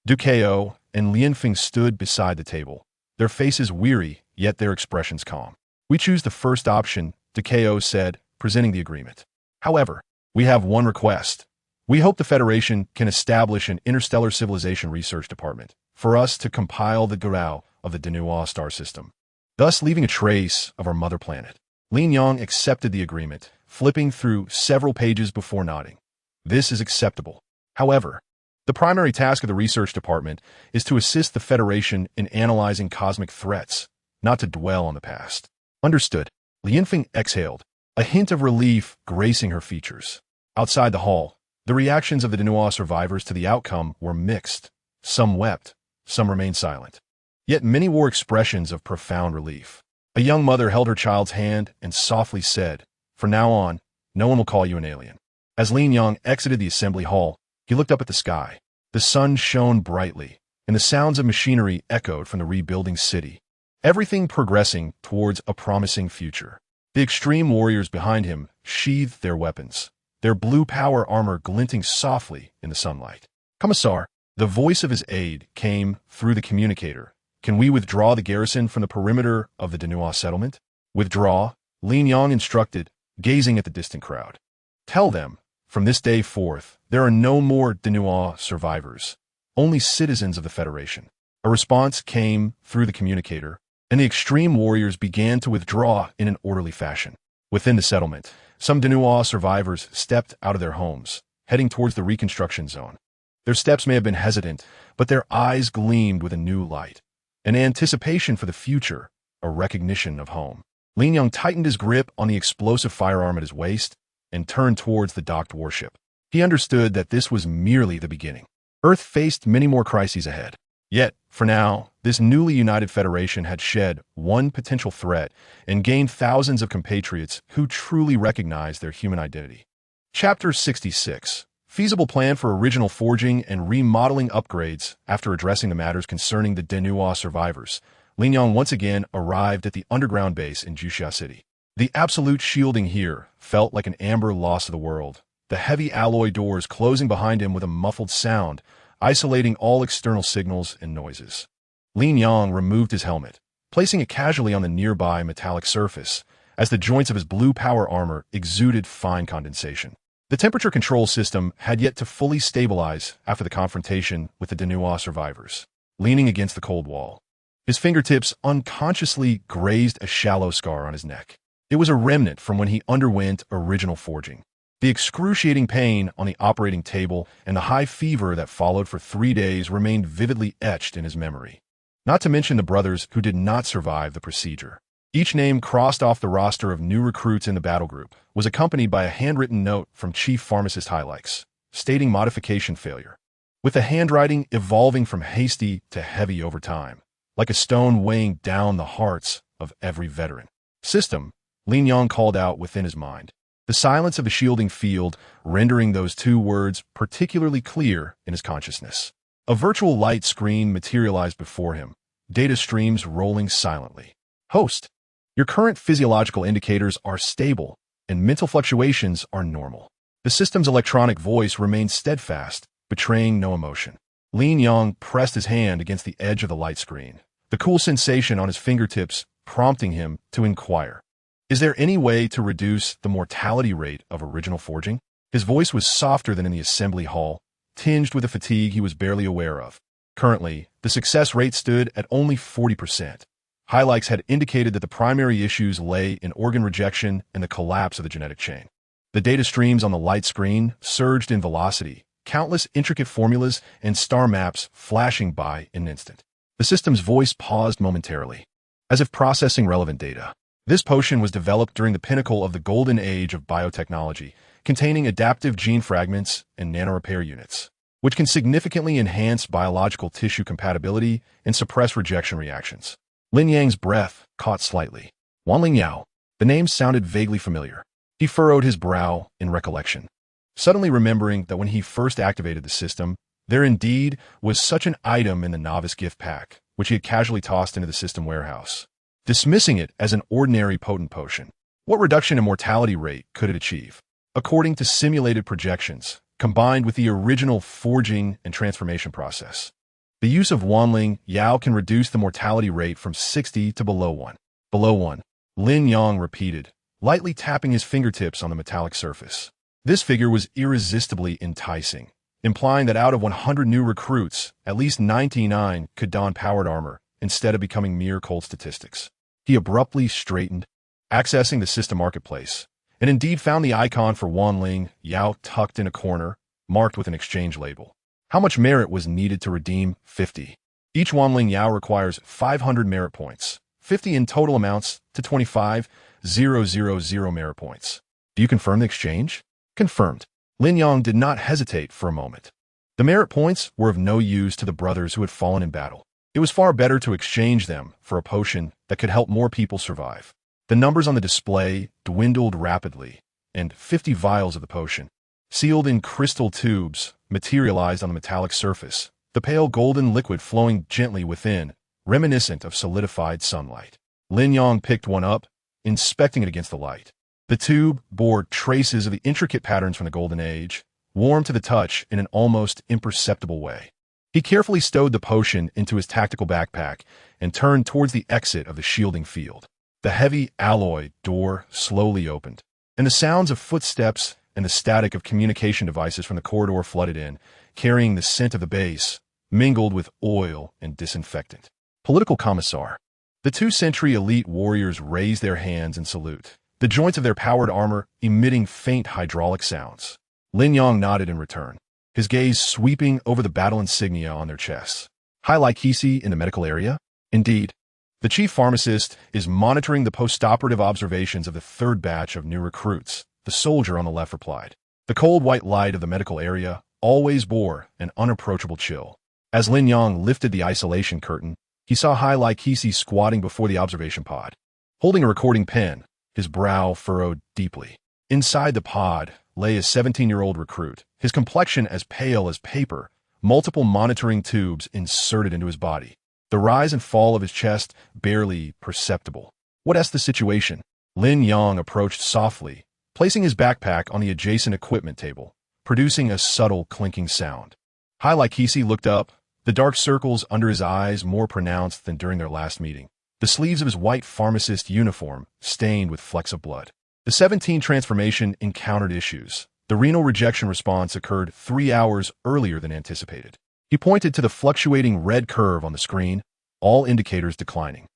Dukeo and Lianfeng stood beside the table, their faces weary, yet their expressions calm. We choose the first option, Dukeo said, presenting the agreement. However, we have one request. We hope the Federation can establish an interstellar civilization research department for us to compile the Grau of the Denois star system, thus leaving a trace of our mother planet. Lin Yang accepted the agreement, flipping through several pages before nodding. This is acceptable. However, the primary task of the research department is to assist the Federation in analyzing cosmic threats, not to dwell on the past. Understood. Lianfeng exhaled, a hint of relief gracing her features. Outside the hall, the reactions of the Denois survivors to the outcome were mixed. Some wept, some remained silent. Yet many wore expressions of profound relief. A young mother held her child's hand and softly said, From now on, no one will call you an alien. As Lin Yang exited the assembly hall, he looked up at the sky. The sun shone brightly, and the sounds of machinery echoed from the rebuilding city, everything progressing towards a promising future. The extreme warriors behind him sheathed their weapons, their blue power armor glinting softly in the sunlight. "Commissar," the voice of his aide came through the communicator. "Can we withdraw the garrison from the perimeter of the Denua settlement?" "Withdraw," Lin Yang instructed, gazing at the distant crowd. "Tell them, from this day forth, there are no more Denua survivors, only citizens of the Federation." A response came through the communicator, and the extreme warriors began to withdraw in an orderly fashion. Within the settlement, some Denua survivors stepped out of their homes, heading towards the reconstruction zone. Their steps may have been hesitant, but their eyes gleamed with a new light, an anticipation for the future, a recognition of home. Lin Yang tightened his grip on the explosive firearm at his waist and turned towards the docked warship. He understood that this was merely the beginning. Earth faced many more crises ahead. Yet, for now, this newly united Federation had shed one potential threat and gained thousands of compatriots who truly recognized their human identity. Chapter 66. Feasible plan for original forging and remodeling upgrades. After addressing the matters concerning the Denua survivors, Lin Yang once again arrived at the underground base in Juxia City. The absolute shielding here felt like an amber lost to the world, the heavy alloy doors closing behind him with a muffled sound, isolating all external signals and noises. Lin Yang removed his helmet, placing it casually on the nearby metallic surface, as the joints of his blue power armor exuded fine condensation. The temperature control system had yet to fully stabilize after the confrontation with the Denua survivors. Leaning against the cold wall, his fingertips unconsciously grazed a shallow scar on his neck. It was a remnant from when he underwent original forging. The excruciating pain on the operating table and the high fever that followed for 3 days remained vividly etched in his memory. Not to mention the brothers who did not survive the procedure. Each name crossed off the roster of new recruits in the battle group was accompanied by a handwritten note from Chief Pharmacist Hylax, stating modification failure, with the handwriting evolving from hasty to heavy over time, like a stone weighing down the hearts of every veteran. "System," Lin Yang called out within his mind, the silence of the shielding field rendering those two words particularly clear in his consciousness. A virtual light screen materialized before him, data streams rolling silently. "Host, your current physiological indicators are stable, and mental fluctuations are normal." The system's electronic voice remained steadfast, betraying no emotion. Lin Yang pressed his hand against the edge of the light screen, the cool sensation on his fingertips prompting him to inquire, "Is there any way to reduce the mortality rate of original forging?" His voice was softer than in the assembly hall, tinged with a fatigue he was barely aware of. Currently, the success rate stood at only 40%. Hylax had indicated that the primary issues lay in organ rejection and the collapse of the genetic chain. The data streams on the light screen surged in velocity, countless intricate formulas and star maps flashing by in an instant. The system's voice paused momentarily, as if processing relevant data. This potion was developed during the pinnacle of the golden age of biotechnology, containing adaptive gene fragments and nanorepair units, which can significantly enhance biological tissue compatibility and suppress rejection reactions. Lin Yang's breath caught slightly. Wanling Yao. The name sounded vaguely familiar. He furrowed his brow in recollection, suddenly remembering that when he first activated the system, there indeed was such an item in the novice gift pack, which he had casually tossed into the system warehouse, dismissing it as an ordinary potent potion. What reduction in mortality rate could it achieve? According to simulated projections, combined with the original forging and transformation process, the use of Wanling Yao can reduce the mortality rate from 60 to below 1. Below 1, Lin Yang repeated, lightly tapping his fingertips on the metallic surface. This figure was irresistibly enticing, implying that out of 100 new recruits, at least 99 could don powered armor instead of becoming mere cold statistics. He abruptly straightened, accessing the system marketplace, and indeed found the icon for Wanling Yao tucked in a corner, marked with an exchange label. How much merit was needed to redeem? 50. Each Wanling Yao requires 500 merit points. 50 in total amounts to 25,000 merit points. Do you confirm the exchange? Confirmed. Lin Yang did not hesitate for a moment. The merit points were of no use to the brothers who had fallen in battle. It was far better to exchange them for a potion that could help more people survive. The numbers on the display dwindled rapidly, and 50 vials of the potion, sealed in crystal tubes, materialized on the metallic surface, the pale golden liquid flowing gently within, reminiscent of solidified sunlight. Lin Yang picked one up, inspecting it against the light. The tube bore traces of the intricate patterns from the Golden Age, warm to the touch in an almost imperceptible way. He carefully stowed the potion into his tactical backpack and turned towards the exit of the shielding field. The heavy alloy door slowly opened, and the sounds of footsteps and the static of communication devices from the corridor flooded in, carrying the scent of the base, mingled with oil and disinfectant. Political Commissar. The 2th-century elite warriors raised their hands in salute, the joints of their powered armor emitting faint hydraulic sounds. Lin Yang nodded in return, his gaze sweeping over the battle insignia on their chests. High Lycesi in the medical area? Indeed. The chief pharmacist is monitoring the post-operative observations of the 3rd batch of new recruits, the soldier on the left replied. The cold white light of the medical area always bore an unapproachable chill. As Lin Yang lifted the isolation curtain, he saw High Lycesi squatting before the observation pod. Holding a recording pen, his brow furrowed deeply. Inside the pod lay a 17-year-old recruit, his complexion as pale as paper, multiple monitoring tubes inserted into his body. The rise and fall of his chest barely perceptible. What's the situation? Lin Yang approached softly, placing his backpack on the adjacent equipment table, producing a subtle clinking sound. High Lycesi looked up, the dark circles under his eyes more pronounced than during their last meeting. The sleeves of his white pharmacist uniform stained with flecks of blood. The 17 transformation encountered issues. The renal rejection response occurred 3 hours earlier than anticipated. He pointed to the fluctuating red curve on the screen, all indicators declining.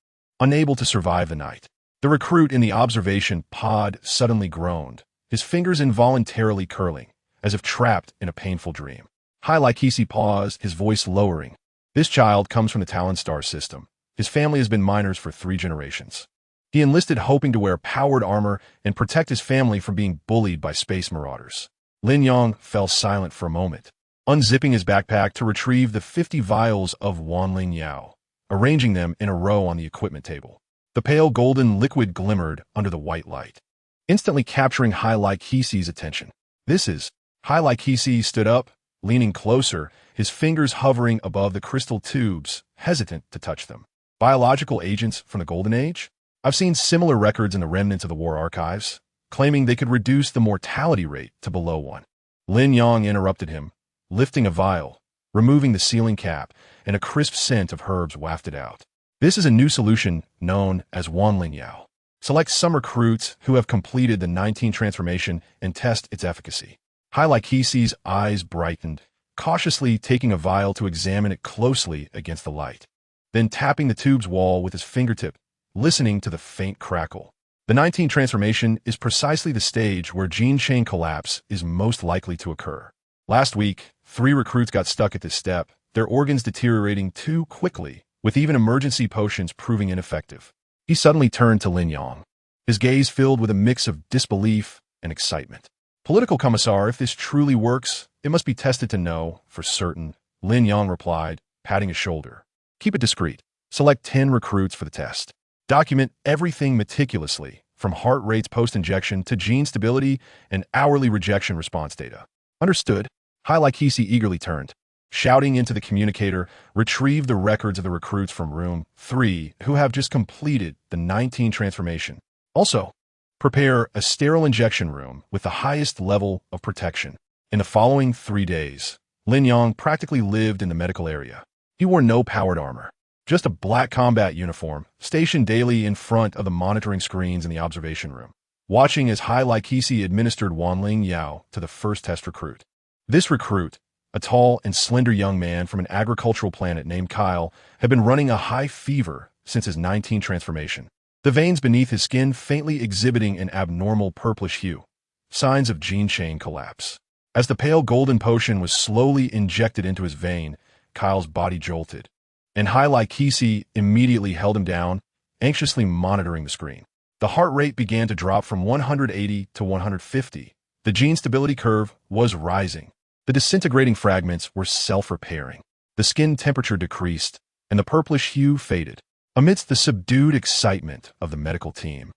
Unable to survive the night. The recruit in the observation pod suddenly groaned, his fingers involuntarily curling, as if trapped in a painful dream. High Lycesi paused, his voice lowering. This child comes from the Talon Star system. His family has been miners for 3 generations. He enlisted hoping to wear powered armor and protect his family from being bullied by space marauders. Lin Yang fell silent for a moment, unzipping his backpack to retrieve the 50 vials of Wanling Yao, arranging them in a row on the equipment table. The pale golden liquid glimmered under the white light, instantly capturing High Lycesi's attention. This is... High Lycesi stood up, leaning closer, his fingers hovering above the crystal tubes, hesitant to touch them. Biological agents from the Golden Age? I've seen similar records in the remnants of the war archives, claiming they could reduce the mortality rate to below 1. Lin Yang interrupted him, lifting a vial, removing the sealing cap, and a crisp scent of herbs wafted out. This is a new solution known as Wanling Yao. Select some recruits who have completed the 19 transformation and test its efficacy. High Lycesi's eyes brightened, cautiously taking a vial to examine it closely against the light, then tapping the tube's wall with his fingertip, listening to the faint crackle. The 19 transformation is precisely the stage where gene chain collapse is most likely to occur. Last week, 3 recruits got stuck at this step, their organs deteriorating too quickly, with even emergency potions proving ineffective. He suddenly turned to Lin Yang, his gaze filled with a mix of disbelief and excitement. Political Commissar, if this truly works, it must be tested to know for certain, Lin Yang replied, patting his shoulder. Keep it discreet. Select 10 recruits for the test. Document everything meticulously, from heart rates post-injection to gene stability and hourly rejection response data. Understood? High Lycesi eagerly turned, shouting into the communicator, retrieve the records of the recruits from room 3 who have just completed the 19 transformation. Also, prepare a sterile injection room with the highest level of protection. In the following 3 days, Lin Yang practically lived in the medical area. He wore no powered armor, just a black combat uniform, stationed daily in front of the monitoring screens in the observation room, watching as High Lycesi administered Wanling Yao to the first test recruit. This recruit, a tall and slender young man from an agricultural planet named Kyle, had been running a high fever since his 19 transformation. The veins beneath his skin faintly exhibiting an abnormal purplish hue, signs of gene chain collapse. As the pale golden potion was slowly injected into his vein, Kyle's body jolted, and High Lycesi immediately held him down, anxiously monitoring the screen. The heart rate began to drop from 180 to 150. The gene stability curve was rising. The disintegrating fragments were self-repairing. The skin temperature decreased, and the purplish hue faded. Amidst the subdued excitement of the medical team,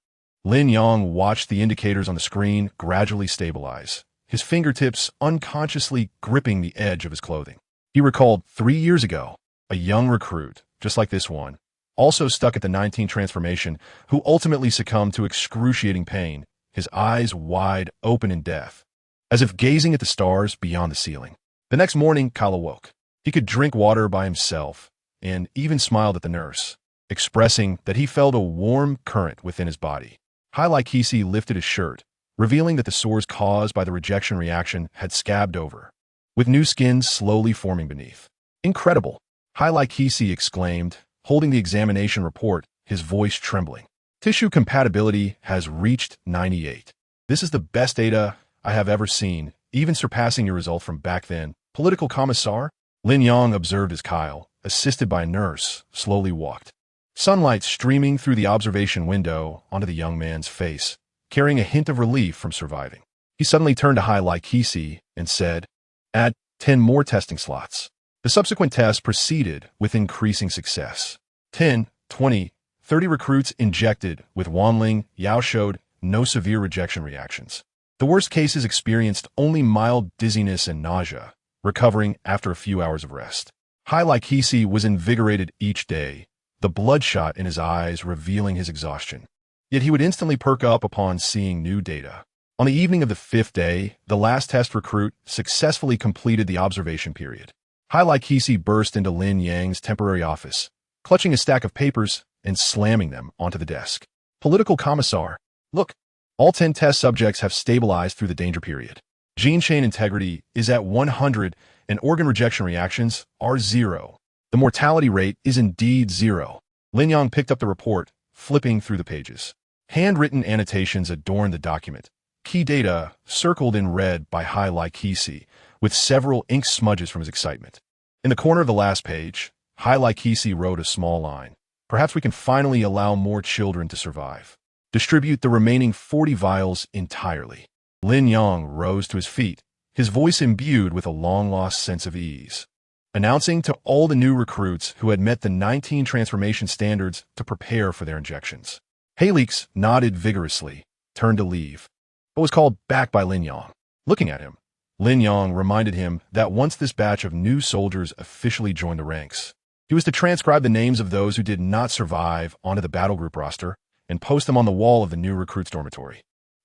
Lin Yang watched the indicators on the screen gradually stabilize, his fingertips unconsciously gripping the edge of his clothing. He recalled 3 years ago, a young recruit, just like this one, also stuck at the 19 transformation, who ultimately succumbed to excruciating pain, his eyes wide open in death, as if gazing at the stars beyond the ceiling. The next morning, Kyle awoke. He could drink water by himself and even smiled at the nurse, expressing that he felt a warm current within his body. Kisi lifted his shirt, revealing that the sores caused by the rejection reaction had scabbed over, with new skin slowly forming beneath. Incredible! Kisi exclaimed, holding the examination report, his voice trembling. Tissue compatibility has reached 98. This is the best data I have ever seen, even surpassing your result from back then. Political commissar? Lin Yang observed as Kyle, assisted by a nurse, slowly walked. Sunlight streaming through the observation window onto the young man's face, carrying a hint of relief from surviving. He suddenly turned to Kisi and said, "Add 10 more testing slots." The subsequent tests proceeded with increasing success. 10, 20, 30 recruits injected with Wanling Yao showed no severe rejection reactions. The worst cases experienced only mild dizziness and nausea, recovering after a few hours of rest. Kisi was invigorated each day, the bloodshot in his eyes revealing his exhaustion. Yet he would instantly perk up upon seeing new data. On the evening of the 5th day, the last test recruit successfully completed the observation period. Kisi burst into Lin Yang's temporary office, clutching a stack of papers and slamming them onto the desk. Political commissar, look, all 10 test subjects have stabilized through the danger period. Gene chain integrity is at 100 and organ rejection reactions are 0. The mortality rate is indeed 0. Lin Yang picked up the report, flipping through the pages. Handwritten annotations adorned the document. Key data circled in red by Kisi, with several ink smudges from his excitement. In the corner of the last page, Kisi wrote a small line. Perhaps we can finally allow more children to survive. Distribute the remaining 40 vials entirely. Lin Yang rose to his feet, his voice imbued with a long-lost sense of ease, announcing to all the new recruits who had met the 19 transformation standards to prepare for their injections. Halix nodded vigorously, turned to leave, but was called back by Lin Yang. Looking at him, Lin Yang reminded him that once this batch of new soldiers officially joined the ranks, he was to transcribe the names of those who did not survive onto the battle group roster and post them on the wall of the new recruits' dormitory.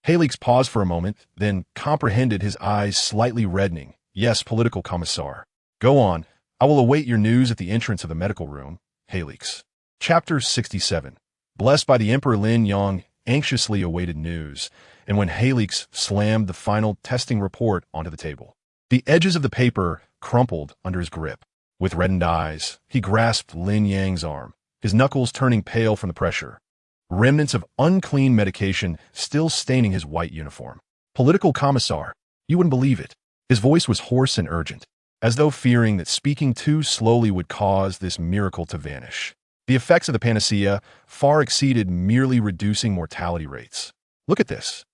Halix paused for a moment, then comprehended, his eyes slightly reddening. Yes, political commissar. Go on. I will await your news at the entrance of the medical room. Halix. Chapter 67. Blessed by the Emperor, Lin Yang anxiously awaited news, and when Halix slammed the final testing report onto the table, the edges of the paper crumpled under his grip. With reddened eyes, he grasped Lin Yang's arm, his knuckles turning pale from the pressure, remnants of unclean medication still staining his white uniform. Political commissar, you wouldn't believe it. His voice was hoarse and urgent, as though fearing that speaking too slowly would cause this miracle to vanish. The effects of the panacea far exceeded merely reducing mortality rates. Look at this.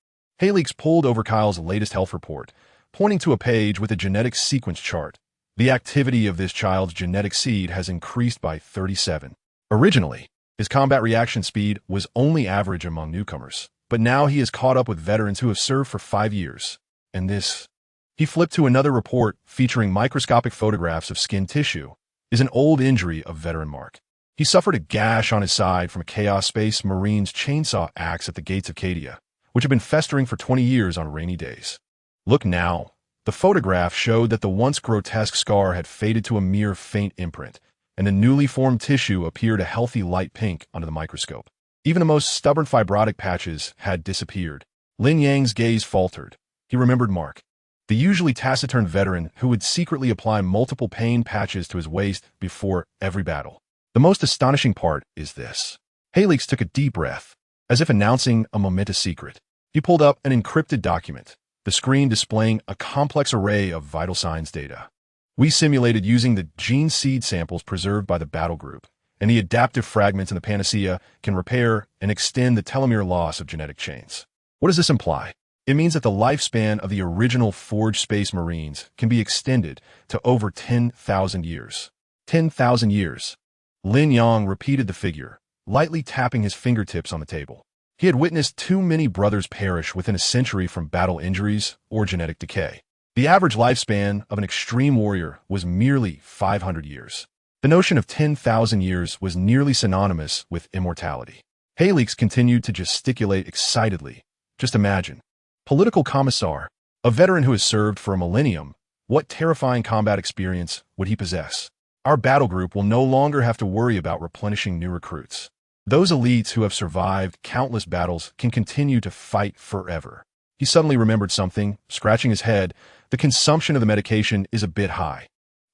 Halix pulled over Kyle's latest health report, pointing to a page with a genetic sequence chart. The activity of this child's genetic seed has increased by 37. Originally, his combat reaction speed was only average among newcomers, but now he is caught up with veterans who have served for 5 years. And this... He flipped to another report featuring microscopic photographs of skin tissue. Is an old injury of veteran mark. He suffered a gash on his side from a Chaos Space Marine's chainsaw axe at the gates of Cadia, which had been festering for 20 years on rainy days. Look now. The photograph showed that the once grotesque scar had faded to a mere faint imprint, and the newly formed tissue appeared a healthy light pink under the microscope. Even the most stubborn fibrotic patches had disappeared. Lin Yang's gaze faltered. He remembered Mark, the usually taciturn veteran who would secretly apply multiple pain patches to his waist before every battle. The most astonishing part is this. Halix took a deep breath, as if announcing a momentous secret. He pulled up an encrypted document, the screen displaying a complex array of vital signs data. We simulated using the gene seed samples preserved by the battle group, and the adaptive fragments in the panacea can repair and extend the telomere loss of genetic chains. What does this imply? It means that the lifespan of the original Forged Space Marines can be extended to over 10,000 years. 10,000 years. Lin Yang repeated the figure, lightly tapping his fingertips on the table. He had witnessed too many brothers perish within a century from battle injuries or genetic decay. The average lifespan of an extreme warrior was merely 500 years. The notion of 10,000 years was nearly synonymous with immortality. Halix continued to gesticulate excitedly, Just imagine. Political commissar, a veteran who has served for a millennium, what terrifying combat experience would he possess? Our battle group will no longer have to worry about replenishing new recruits. Those elites who have survived countless battles can continue to fight forever. He suddenly remembered something, scratching his head. The consumption of the medication is a bit high.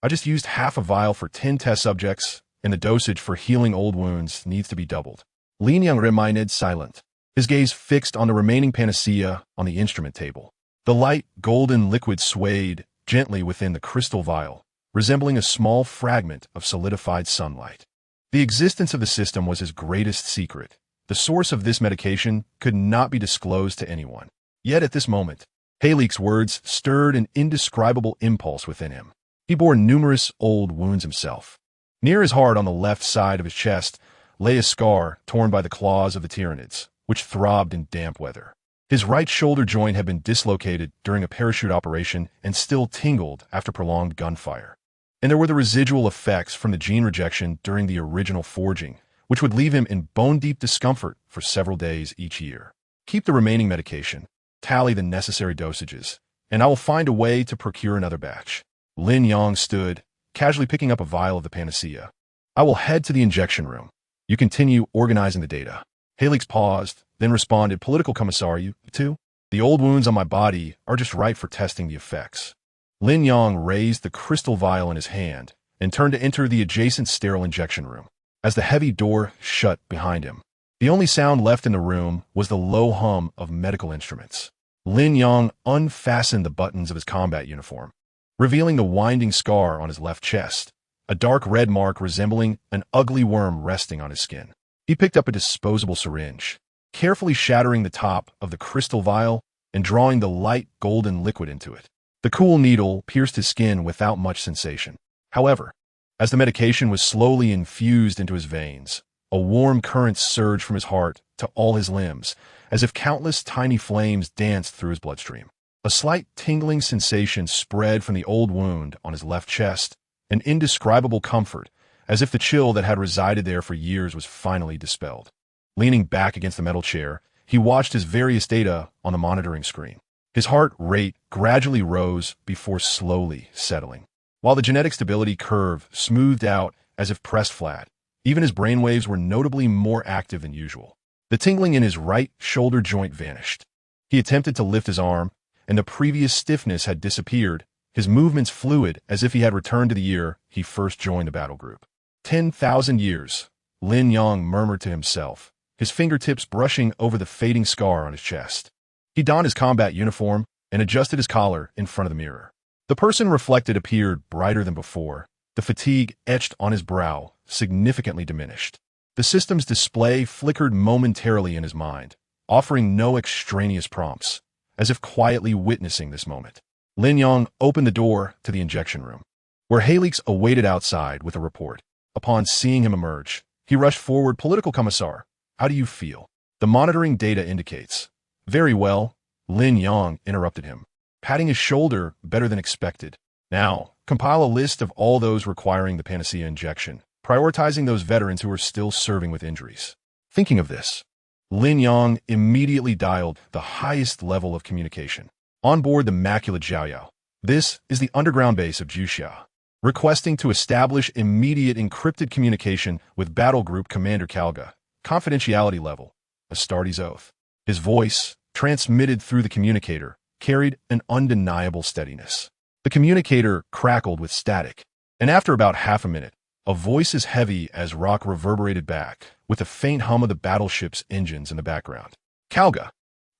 I just used half a vial for 10 test subjects, and the dosage for healing old wounds needs to be doubled. Lin Yang remained silent, his gaze fixed on the remaining panacea on the instrument table. The light, golden liquid swayed gently within the crystal vial, resembling a small fragment of solidified sunlight. The existence of the system was his greatest secret. The source of this medication could not be disclosed to anyone. Yet at this moment, Halik's words stirred an indescribable impulse within him. He bore numerous old wounds himself. Near his heart on the left side of his chest lay a scar torn by the claws of the Tyranids, which throbbed in damp weather. His right shoulder joint had been dislocated during a parachute operation and still tingled after prolonged gunfire. And there were the residual effects from the gene rejection during the original forging, which would leave him in bone-deep discomfort for several days each year. Keep the remaining medication, tally the necessary dosages, and I will find a way to procure another batch. Lin Yang stood, casually picking up a vial of the panacea. I will head to the injection room. You continue organizing the data. Halix paused, then responded, Political commissar, you too? The old wounds on my body are just right for testing the effects. Lin Yang raised the crystal vial in his hand and turned to enter the adjacent sterile injection room. As the heavy door shut behind him, the only sound left in the room was the low hum of medical instruments. Lin Yang unfastened the buttons of his combat uniform, revealing the winding scar on his left chest, a dark red mark resembling an ugly worm resting on his skin. He picked up a disposable syringe, carefully shattering the top of the crystal vial and drawing the light golden liquid into it. The cool needle pierced his skin without much sensation. However, as the medication was slowly infused into his veins, a warm current surged from his heart to all his limbs, as if countless tiny flames danced through his bloodstream. A slight tingling sensation spread from the old wound on his left chest, an indescribable comfort, as if the chill that had resided there for years was finally dispelled. Leaning back against the metal chair, he watched his various data on the monitoring screen. His heart rate gradually rose before slowly settling, while the genetic stability curve smoothed out as if pressed flat. Even his brainwaves were notably more active than usual. The tingling in his right shoulder joint vanished. He attempted to lift his arm, and the previous stiffness had disappeared, his movements fluid as if he had returned to the year he first joined the battle group. 10,000 years, Lin Yang murmured to himself, his fingertips brushing over the fading scar on his chest. He donned his combat uniform and adjusted his collar in front of the mirror. The person reflected appeared brighter than before, the fatigue etched on his brow significantly diminished. The system's display flickered momentarily in his mind, offering no extraneous prompts, as if quietly witnessing this moment. Lin Yang opened the door to the injection room, where Halix awaited outside with a report. Upon seeing him emerge, he rushed forward. Political commissar, how do you feel? The monitoring data indicates. Very well, Lin Yang interrupted him, patting his shoulder better than expected. Now, compile a list of all those requiring the panacea injection, prioritizing those veterans who are still serving with injuries. Thinking of this, Lin Yang immediately dialed the highest level of communication. On board the Macula Jiaoyao. This is the underground base of Juxia, requesting to establish immediate encrypted communication with Battle Group Commander Kalga. Confidentiality level, Astartes oath. His voice, transmitted through the communicator, carried an undeniable steadiness. The communicator crackled with static, and after about half a minute, a voice as heavy as rock reverberated back, with a faint hum of the battleship's engines in the background. Kalga.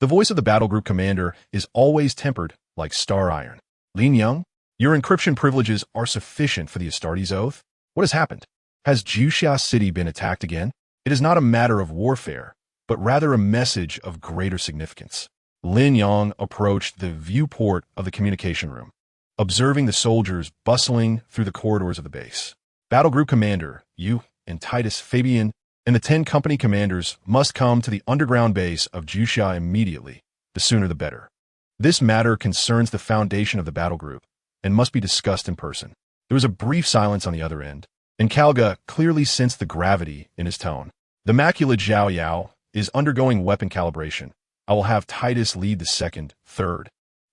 The voice of the battle group commander is always tempered like star iron. Lin Yang, your encryption privileges are sufficient for the Astartes oath? What has happened? Has Juxia City been attacked again? It is not a matter of warfare, but rather a message of greater significance. Lin Yang approached the viewport of the communication room, observing the soldiers bustling through the corridors of the base. Battle Group Commander, you and Titus Fabian and the 10 company commanders must come to the underground base of Juxia immediately, the sooner the better. This matter concerns the foundation of the battle group and must be discussed in person. There was a brief silence on the other end, and Kalga clearly sensed the gravity in his tone. The Macula Jiaoyao is undergoing weapon calibration. I will have Titus lead the 2nd, 3rd,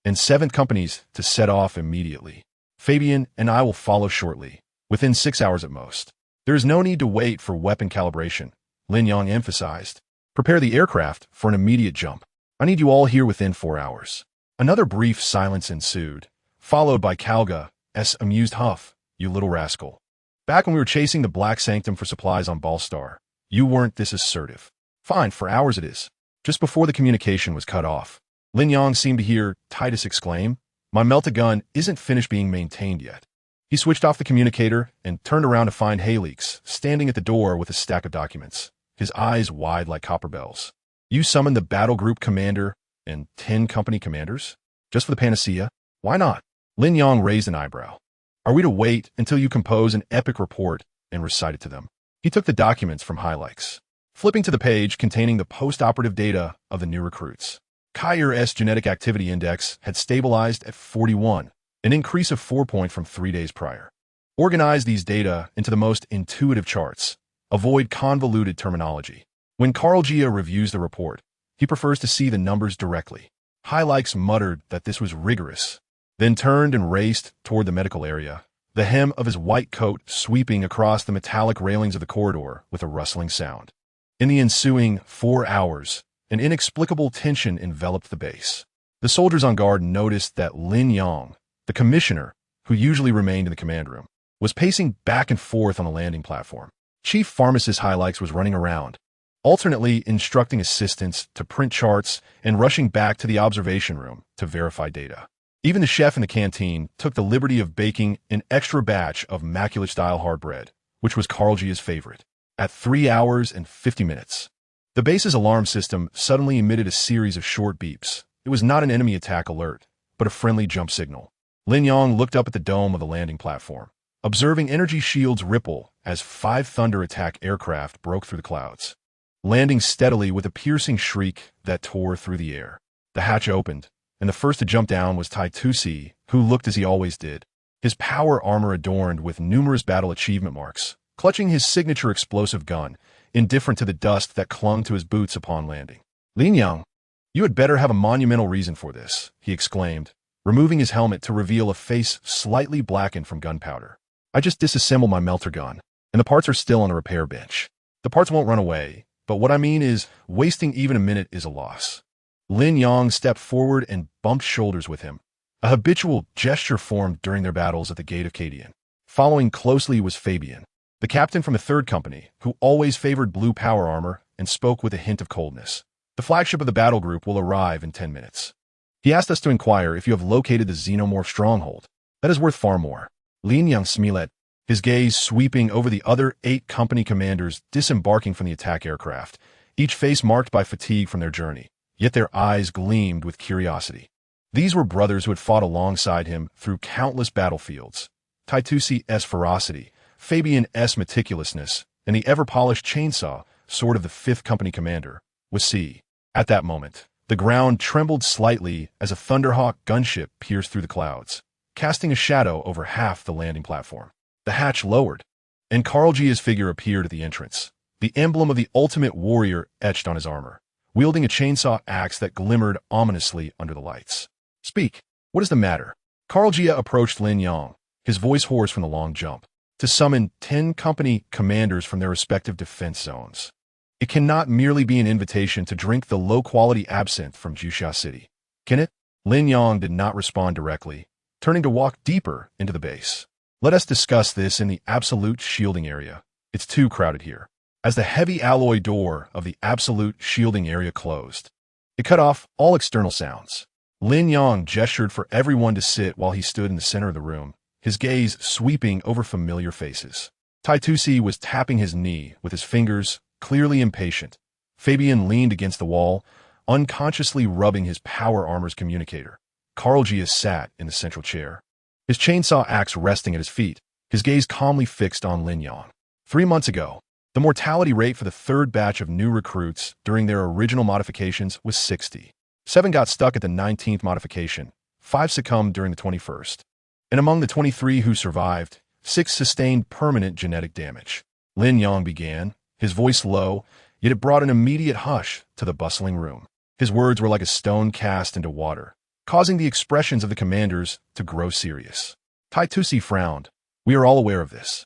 and 7th companies to set off immediately. Fabian and I will follow shortly, within 6 hours at most. There is no need to wait for weapon calibration, Lin Yang emphasized. Prepare the aircraft for an immediate jump. I need you all here within 4 hours. Another brief silence ensued, followed by Kalga's amused huff, "You little rascal. Back when we were chasing the Black Sanctum for supplies on Ballstar, you weren't this assertive." "Fine, for hours it is." Just before the communication was cut off, Lin Yang seemed to hear Titus exclaim, "My melt-a-gun isn't finished being maintained yet." He switched off the communicator and turned around to find Halix standing at the door with a stack of documents, his eyes wide like copper bells. "You summoned the battle group commander and 10 company commanders? Just for the panacea? Why not?" Lin Yang raised an eyebrow. "Are we to wait until you compose an epic report and recite it to them?" He took the documents from Halix, flipping to the page containing the post-operative data of the new recruits. Kair's genetic activity index had stabilized at 41, an increase of 4 points from 3 days prior. Organize these data into the most intuitive charts. Avoid convoluted terminology. When Carl Gia reviews the report, he prefers to see the numbers directly. Halix muttered that this was rigorous, then turned and raced toward the medical area, the hem of his white coat sweeping across the metallic railings of the corridor with a rustling sound. In the ensuing 4 hours, an inexplicable tension enveloped the base. The soldiers on guard noticed that Lin Yang, the commissioner, who usually remained in the command room, was pacing back and forth on the landing platform. Chief Pharmacist Halix was running around, alternately instructing assistants to print charts and rushing back to the observation room to verify data. Even the chef in the canteen took the liberty of baking an extra batch of Immaculate-style hard bread, which was Carl Gia's favorite. At 3 hours and 50 minutes, the base's alarm system suddenly emitted a series of short beeps. It was not an enemy attack alert, but a friendly jump signal. Lin Yang looked up at the dome of the landing platform, observing energy shields ripple as 5 Thunder attack aircraft broke through the clouds, landing steadily with a piercing shriek that tore through the air. The hatch opened, and the first to jump down was Tyranid, who looked as he always did, his power armor adorned with numerous battle achievement marks, clutching his signature explosive gun, indifferent to the dust that clung to his boots upon landing. "Lin Yang, you had better have a monumental reason for this," he exclaimed, removing his helmet to reveal a face slightly blackened from gunpowder. "I just disassembled my melter gun, and the parts are still on a repair bench. The parts won't run away, but what I mean is, wasting even a minute is a loss." Lin Yang stepped forward and bumped shoulders with him, a habitual gesture formed during their battles at the Gate of Cadian. Following closely was Fabian, the captain from the 3rd Company, who always favored blue power armor and spoke with a hint of coldness. "The flagship of the battle group will arrive in 10 minutes. He asked us to inquire if you have located the xenomorph stronghold. That is worth far more." Lin Yang smiled, his gaze sweeping over the other 8 company commanders disembarking from the attack aircraft, each face marked by fatigue from their journey, yet their eyes gleamed with curiosity. These were brothers who had fought alongside him through countless battlefields. Titus's ferocity, Fabian's meticulousness, and the ever-polished chainsaw sword of the 5th Company commander was C. At that moment, the ground trembled slightly as a Thunderhawk gunship pierced through the clouds, casting a shadow over half the landing platform. The hatch lowered, and Carl Gia's figure appeared at the entrance, the emblem of the ultimate warrior etched on his armor, wielding a chainsaw axe that glimmered ominously under the lights. "Speak. What is the matter?" Carl Gia approached Lin Yang, his voice hoarse from the long jump, to summon 10 company commanders from their respective defense zones. It cannot merely be an invitation to drink the low-quality absinthe from Jusha City, can it? Lin Yang did not respond directly, turning to walk deeper into the base. "Let us discuss this in the absolute shielding area. It's too crowded here." As the heavy alloy door of the absolute shielding area closed, it cut off all external sounds. Lin Yang gestured for everyone to sit while he stood in the center of the room, his gaze sweeping over familiar faces. Tyranid was tapping his knee with his fingers, clearly impatient. Fabian leaned against the wall, unconsciously rubbing his power armor's communicator. Carl Gia sat in the central chair, his chainsaw axe resting at his feet, his gaze calmly fixed on Lin Yang. 3 months ago, the mortality rate for the 3rd batch of new recruits during their original modifications was 60. 7 got stuck at the 19th modification, 5 succumbed during the 21st. And among the 23 who survived, 6 sustained permanent genetic damage. Lin Yang began, his voice low, yet it brought an immediate hush to the bustling room. His words were like a stone cast into water, causing the expressions of the commanders to grow serious. Tytusi frowned. We are all aware of this.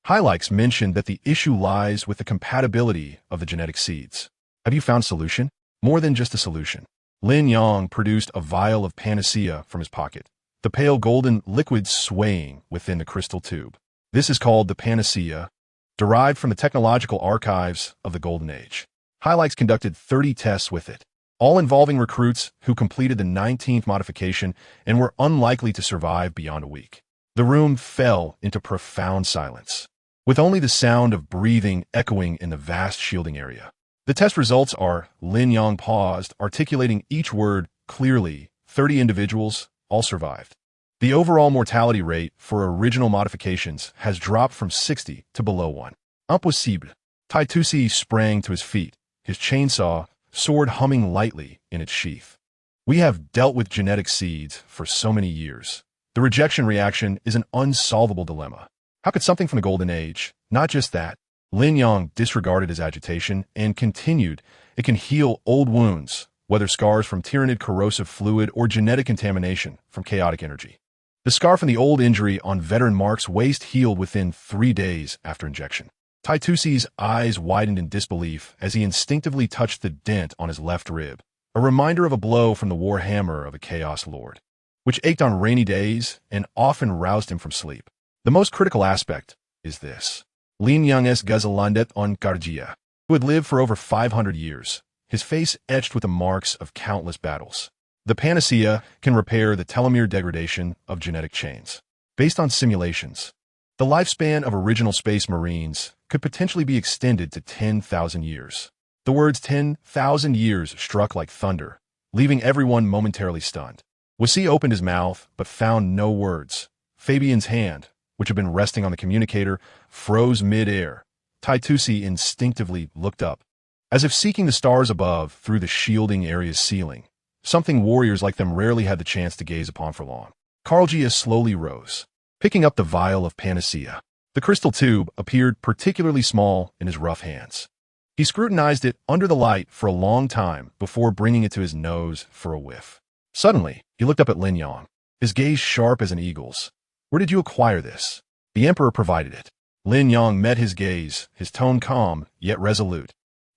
Hylax mentioned that the issue lies with the compatibility of the genetic seeds. Have you found a solution? More than just a solution. Lin Yang produced a vial of panacea from his pocket, the pale golden liquid swaying within the crystal tube. This is called the panacea, derived from the technological archives of the Golden Age. Hylax conducted 30 tests with it, all involving recruits who completed the 19th modification and were unlikely to survive beyond a week. The room fell into profound silence, with only the sound of breathing echoing in the vast shielding area. The test results are, Lin Yang paused, articulating each word clearly. 30 individuals, all survived. The overall mortality rate for original modifications has dropped from 60 to below 1. Impossible. Tytusi sprang to his feet, his chainsaw sword humming lightly in its sheath. We have dealt with genetic seeds for so many years. The rejection reaction is an unsolvable dilemma. How could something from the Golden Age, not just that? Lin Yang disregarded his agitation and continued, it can heal old wounds, whether scars from Tyranid corrosive fluid or genetic contamination from chaotic energy. The scar from the old injury on veteran Mark's waist healed within 3 days after injection. Tytusi's eyes widened in disbelief as he instinctively touched the dent on his left rib, a reminder of a blow from the war hammer of a Chaos Lord, which ached on rainy days and often roused him from sleep. The most critical aspect is this. Lin Yang's Gazalandet on Gargia, who had lived for over 500 years, his face etched with the marks of countless battles. The panacea can repair the telomere degradation of genetic chains. Based on simulations, the lifespan of original space marines could potentially be extended to 10,000 years. The words 10,000 years struck like thunder, leaving everyone momentarily stunned. Wasi opened his mouth, but found no words. Fabian's hand, which had been resting on the communicator, froze mid-air. Tytusi instinctively looked up, as if seeking the stars above through the shielding area's ceiling, something warriors like them rarely had the chance to gaze upon for long. Karlgia slowly rose, picking up the vial of panacea. The crystal tube appeared particularly small in his rough hands. He scrutinized it under the light for a long time before bringing it to his nose for a whiff. Suddenly, he looked up at Lin Yang, his gaze sharp as an eagle's. Where did you acquire this? The Emperor provided it. Lin Yang met his gaze, his tone calm, yet resolute.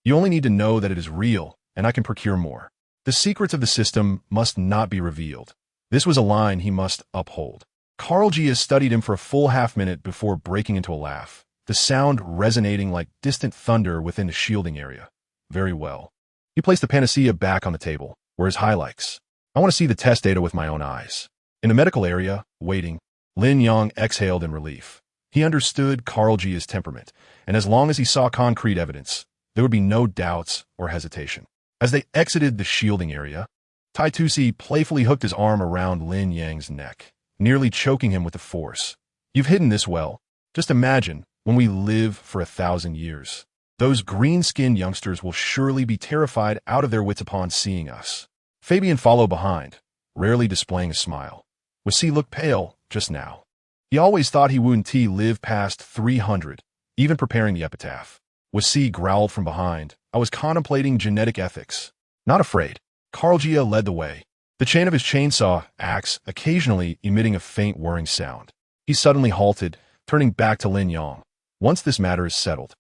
You only need to know that it is real, and I can procure more. The secrets of the system must not be revealed. This was a line he must uphold. Karlgia studied him for a full half-minute before breaking into a laugh, the sound resonating like distant thunder within the shielding area. Very well. He placed the panacea back on the table, where his highlights. I want to see the test data with my own eyes. In the medical area, waiting, Lin Yang exhaled in relief. He understood Karlgia's temperament, and as long as he saw concrete evidence, there would be no doubts or hesitation. As they exited the shielding area, Tytusi playfully hooked his arm around Lin Yang's neck, nearly choking him with the force. You've hidden this well. Just imagine, when we live for 1,000 years, those green-skinned youngsters will surely be terrified out of their wits upon seeing us. Fabian followed behind, rarely displaying a smile. Wasi looked pale just now. He always thought he wouldn't live past 300, even preparing the epitaph. Wasi growled from behind. I was contemplating genetic ethics. Not afraid. Karlgia led the way, the chain of his chainsaw axe occasionally emitting a faint whirring sound. He suddenly halted, turning back to Lin Yang. Once this matter is settled,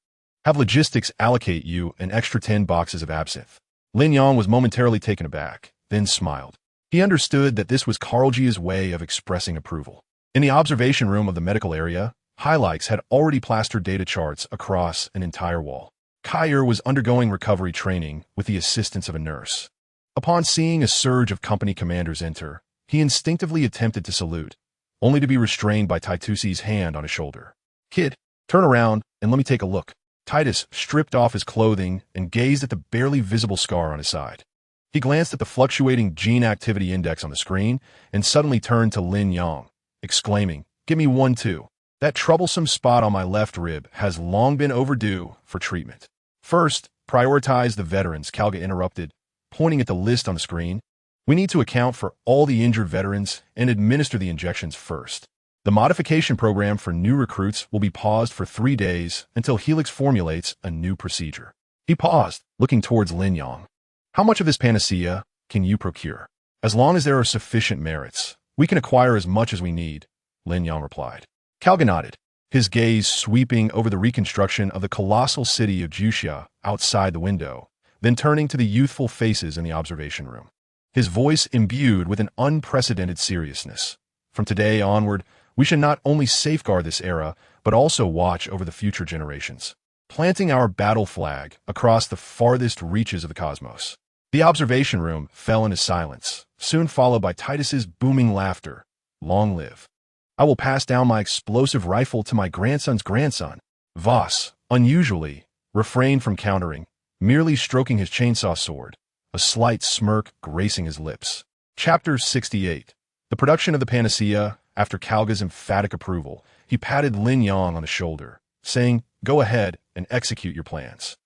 have logistics allocate you an extra 10 boxes of absinthe. Lin Yang was momentarily taken aback, then smiled. He understood that this was Karlgia's way of expressing approval. In the observation room of the medical area, Hylax had already plastered data charts across an entire wall. Kair was undergoing recovery training with the assistance of a nurse. Upon seeing a surge of company commanders enter, he instinctively attempted to salute, only to be restrained by Tytusi's hand on his shoulder. Kid, turn around and let me take a look. Titus stripped off his clothing and gazed at the barely visible scar on his side. He glanced at the fluctuating gene activity index on the screen and suddenly turned to Lin Yang, exclaiming, "Give me one too. That troublesome spot on my left rib has long been overdue for treatment." First, prioritize the veterans, Kalga interrupted, pointing at the list on the screen. We need to account for all the injured veterans and administer the injections first. The modification program for new recruits will be paused for 3 days until Helix formulates a new procedure. He paused, looking towards Lin Yang. How much of this panacea can you procure? As long as there are sufficient merits, we can acquire as much as we need, Lin Yang replied. Kalga nodded, his gaze sweeping over the reconstruction of the colossal city of Juxia outside the window, then turning to the youthful faces in the observation room. His voice imbued with an unprecedented seriousness. From today onward, we should not only safeguard this era, but also watch over the future generations, planting our battle flag across the farthest reaches of the cosmos. The observation room fell into silence, soon followed by Titus's booming laughter. Long live. I will pass down my explosive rifle to my grandson's grandson. Voss, unusually, refrained from countering, merely stroking his chainsaw sword, a slight smirk gracing his lips. Chapter 68. The production of the panacea. After Kalga's emphatic approval, he patted Lin Yang on the shoulder, saying, "Go ahead and execute your plans."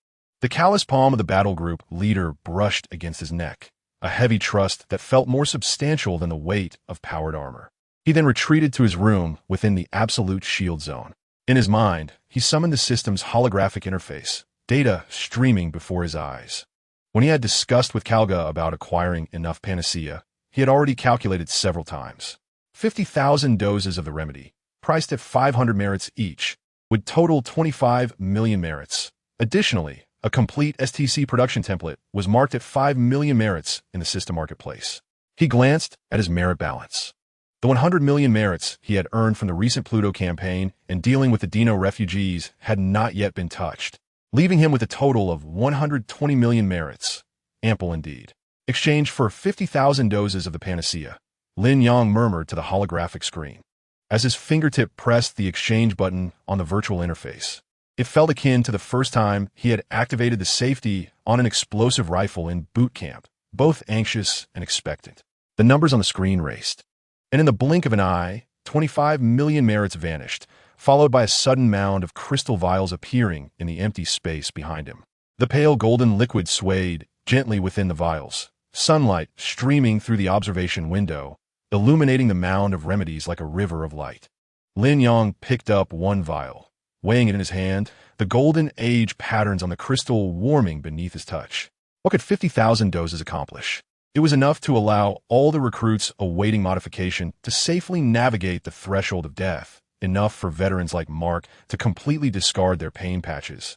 The callous palm of the battle group leader brushed against his neck, a heavy trust that felt more substantial than the weight of powered armor. He then retreated to his room within the absolute shield zone. In his mind, he summoned the system's holographic interface, data streaming before his eyes. When he had discussed with Kalga about acquiring enough panacea, he had already calculated several times. 50,000 doses of the remedy, priced at 500 merits each, would total 25 million merits. Additionally, a complete STC production template was marked at 5 million merits in the system marketplace. He glanced at his merit balance. The 100 million merits he had earned from the recent Pluto campaign and dealing with the Dino refugees had not yet been touched, leaving him with a total of 120 million merits. Ample indeed. Exchanged for 50,000 doses of the panacea, Lin Yang murmured to the holographic screen. As his fingertip pressed the exchange button on the virtual interface, it felt akin to the first time he had activated the safety on an explosive rifle in boot camp, both anxious and expectant. The numbers on the screen raced, and in the blink of an eye, 25 million merits vanished, followed by a sudden mound of crystal vials appearing in the empty space behind him. The pale golden liquid swayed gently within the vials, sunlight streaming through the observation window, illuminating the mound of remedies like a river of light. Lin Yang picked up one vial. Weighing it in his hand, the golden age patterns on the crystal warming beneath his touch. What could 50,000 doses accomplish? It was enough to allow all the recruits awaiting modification to safely navigate the threshold of death, enough for veterans like Mark to completely discard their pain patches,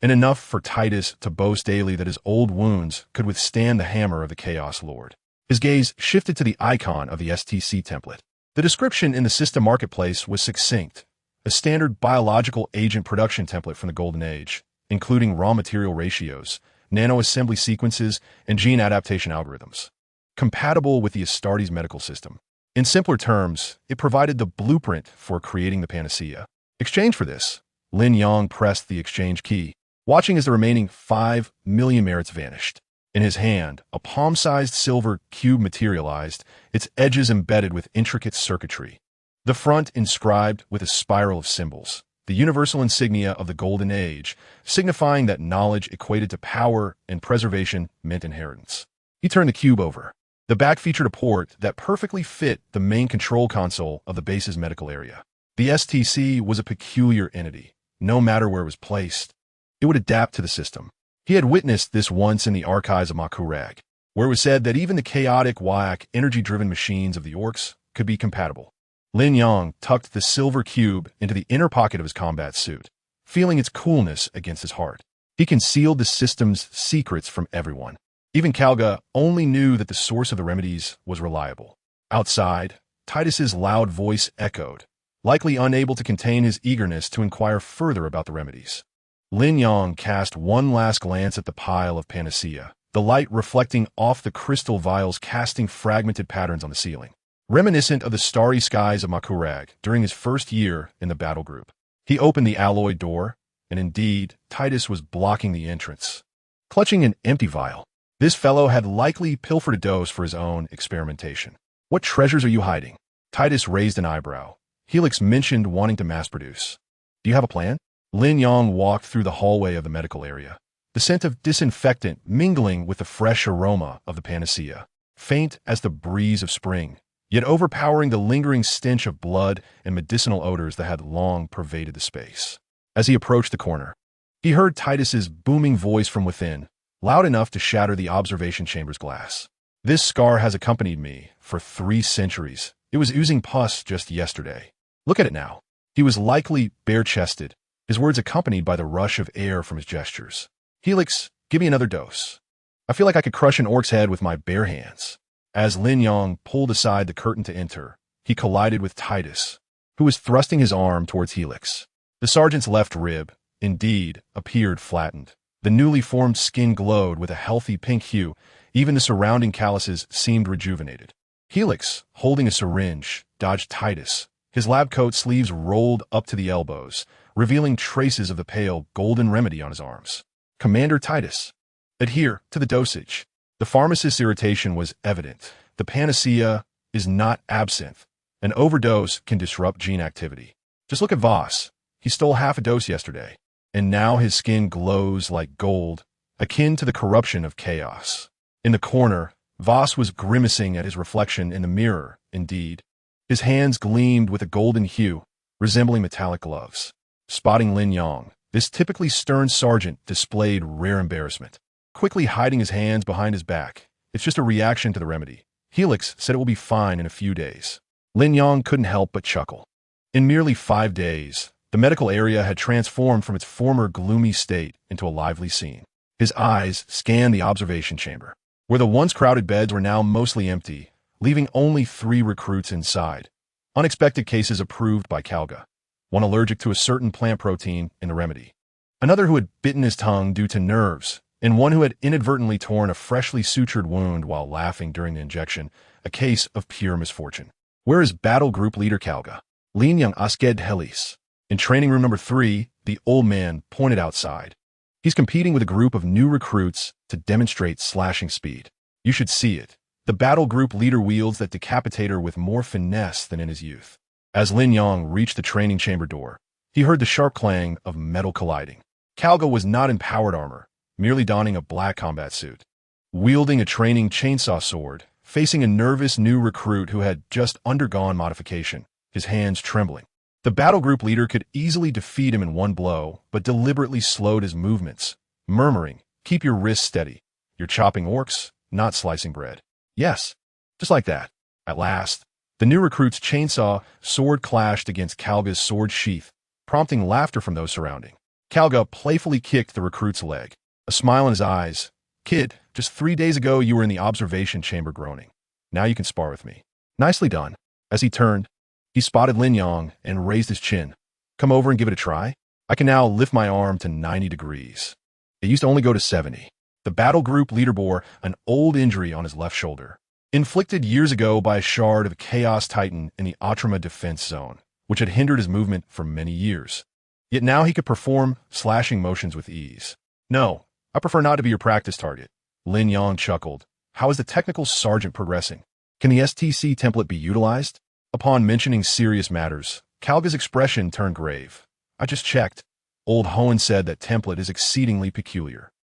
and enough for Titus to boast daily that his old wounds could withstand the hammer of the Chaos Lord. His gaze shifted to the icon of the STC template. The description in the system marketplace was succinct. A standard biological agent production template from the Golden Age, including raw material ratios, nanoassembly sequences, and gene adaptation algorithms. Compatible with the Astartes medical system. In simpler terms, it provided the blueprint for creating the panacea. Exchange for this, Lin Yang pressed the exchange key, watching as the remaining 5 million merits vanished. In his hand, a palm-sized silver cube materialized, its edges embedded with intricate circuitry. The front inscribed with a spiral of symbols, the universal insignia of the Golden Age, signifying that knowledge equated to power and preservation meant inheritance. He turned the cube over. The back featured a port that perfectly fit the main control console of the base's medical area. The STC was a peculiar entity. No matter where it was placed, it would adapt to the system. He had witnessed this once in the archives of Makurag, where it was said that even the chaotic, whack, energy-driven machines of the orcs could be compatible. Lin Yang tucked the silver cube into the inner pocket of his combat suit, feeling its coolness against his heart. He concealed the system's secrets from everyone. Even Kalga only knew that the source of the remedies was reliable. Outside, Titus's loud voice echoed, likely unable to contain his eagerness to inquire further about the remedies. Lin Yang cast one last glance at the pile of panacea, the light reflecting off the crystal vials casting fragmented patterns on the ceiling, reminiscent of the starry skies of Makurag during his first year in the battle group. He opened the alloy door, and indeed, Titus was blocking the entrance, clutching an empty vial. This fellow had likely pilfered a dose for his own experimentation. What treasures are you hiding? Titus raised an eyebrow. Helix mentioned wanting to mass-produce. Do you have a plan? Lin Yang walked through the hallway of the medical area, the scent of disinfectant mingling with the fresh aroma of the panacea, faint as the breeze of spring, yet overpowering the lingering stench of blood and medicinal odors that had long pervaded the space. As he approached the corner, he heard Titus's booming voice from within. loud enough to shatter the observation chamber's glass. This scar has accompanied me for 3 centuries. It was oozing pus just yesterday. Look at it now. He was likely bare-chested, his words accompanied by the rush of air from his gestures. Helix, give me another dose. I feel like I could crush an orc's head with my bare hands. As Lin Yang pulled aside the curtain to enter, he collided with Titus, who was thrusting his arm towards Helix. The sergeant's left rib, indeed, appeared flattened. The newly formed skin glowed with a healthy pink hue. Even the surrounding calluses seemed rejuvenated. Helix, holding a syringe, dodged Titus, his lab coat sleeves rolled up to the elbows, revealing traces of the pale golden remedy on his arms. Commander Titus, adhere to the dosage. The pharmacist's irritation was evident. The panacea is not absinthe. An overdose can disrupt gene activity. Just look at Voss. He stole half a dose yesterday, and now his skin glows like gold, akin to the corruption of chaos. In the corner, Voss was grimacing at his reflection in the mirror, indeed. His hands gleamed with a golden hue, resembling metallic gloves. Spotting Lin Yang, this typically stern sergeant displayed rare embarrassment. Quickly hiding his hands behind his back, it's just a reaction to the remedy. Helix said it will be fine in a few days. Lin Yang couldn't help but chuckle. In merely 5 days, the medical area had transformed from its former gloomy state into a lively scene. His eyes scanned the observation chamber, where the once crowded beds were now mostly empty, leaving only 3 recruits inside. Unexpected cases approved by Kalga. One allergic to a certain plant protein in the remedy. Another who had bitten his tongue due to nerves, and one who had inadvertently torn a freshly sutured wound while laughing during the injection, a case of pure misfortune. Where is battle group leader Kalga? Lin Yang Asked Helis. In training room number 3, the old man pointed outside. He's competing with a group of new recruits to demonstrate slashing speed. You should see it. The battle group leader wields that decapitator with more finesse than in his youth. As Lin Yang reached the training chamber door, he heard the sharp clang of metal colliding. Kalga was not in powered armor, merely donning a black combat suit. Wielding a training chainsaw sword, facing a nervous new recruit who had just undergone modification, his hands trembling. The battle group leader could easily defeat him in one blow, but deliberately slowed his movements, murmuring, "Keep your wrists steady. You're chopping orcs, not slicing bread." Yes, just like that. At last, the new recruit's chainsaw sword clashed against Kalga's sword sheath, prompting laughter from those surrounding. Kalga playfully kicked the recruit's leg, a smile in his eyes. "Kid, just 3 days ago you were in the observation chamber groaning. Now you can spar with me." "Nicely done." As he turned, he spotted Lin Yang and raised his chin. "Come over and give it a try? I can now lift my arm to 90 degrees. It used to only go to 70. The battle group leader bore an old injury on his left shoulder, inflicted years ago by a shard of Chaos Titan in the Atrama defense zone, which had hindered his movement for many years. Yet now he could perform slashing motions with ease. "No, I prefer not to be your practice target." Lin Yang chuckled. "How is the technical sergeant progressing? Can the STC template be utilized?" Upon mentioning serious matters, Kalga's expression turned grave. "I just checked. Old Hohen said that template is exceedingly peculiar.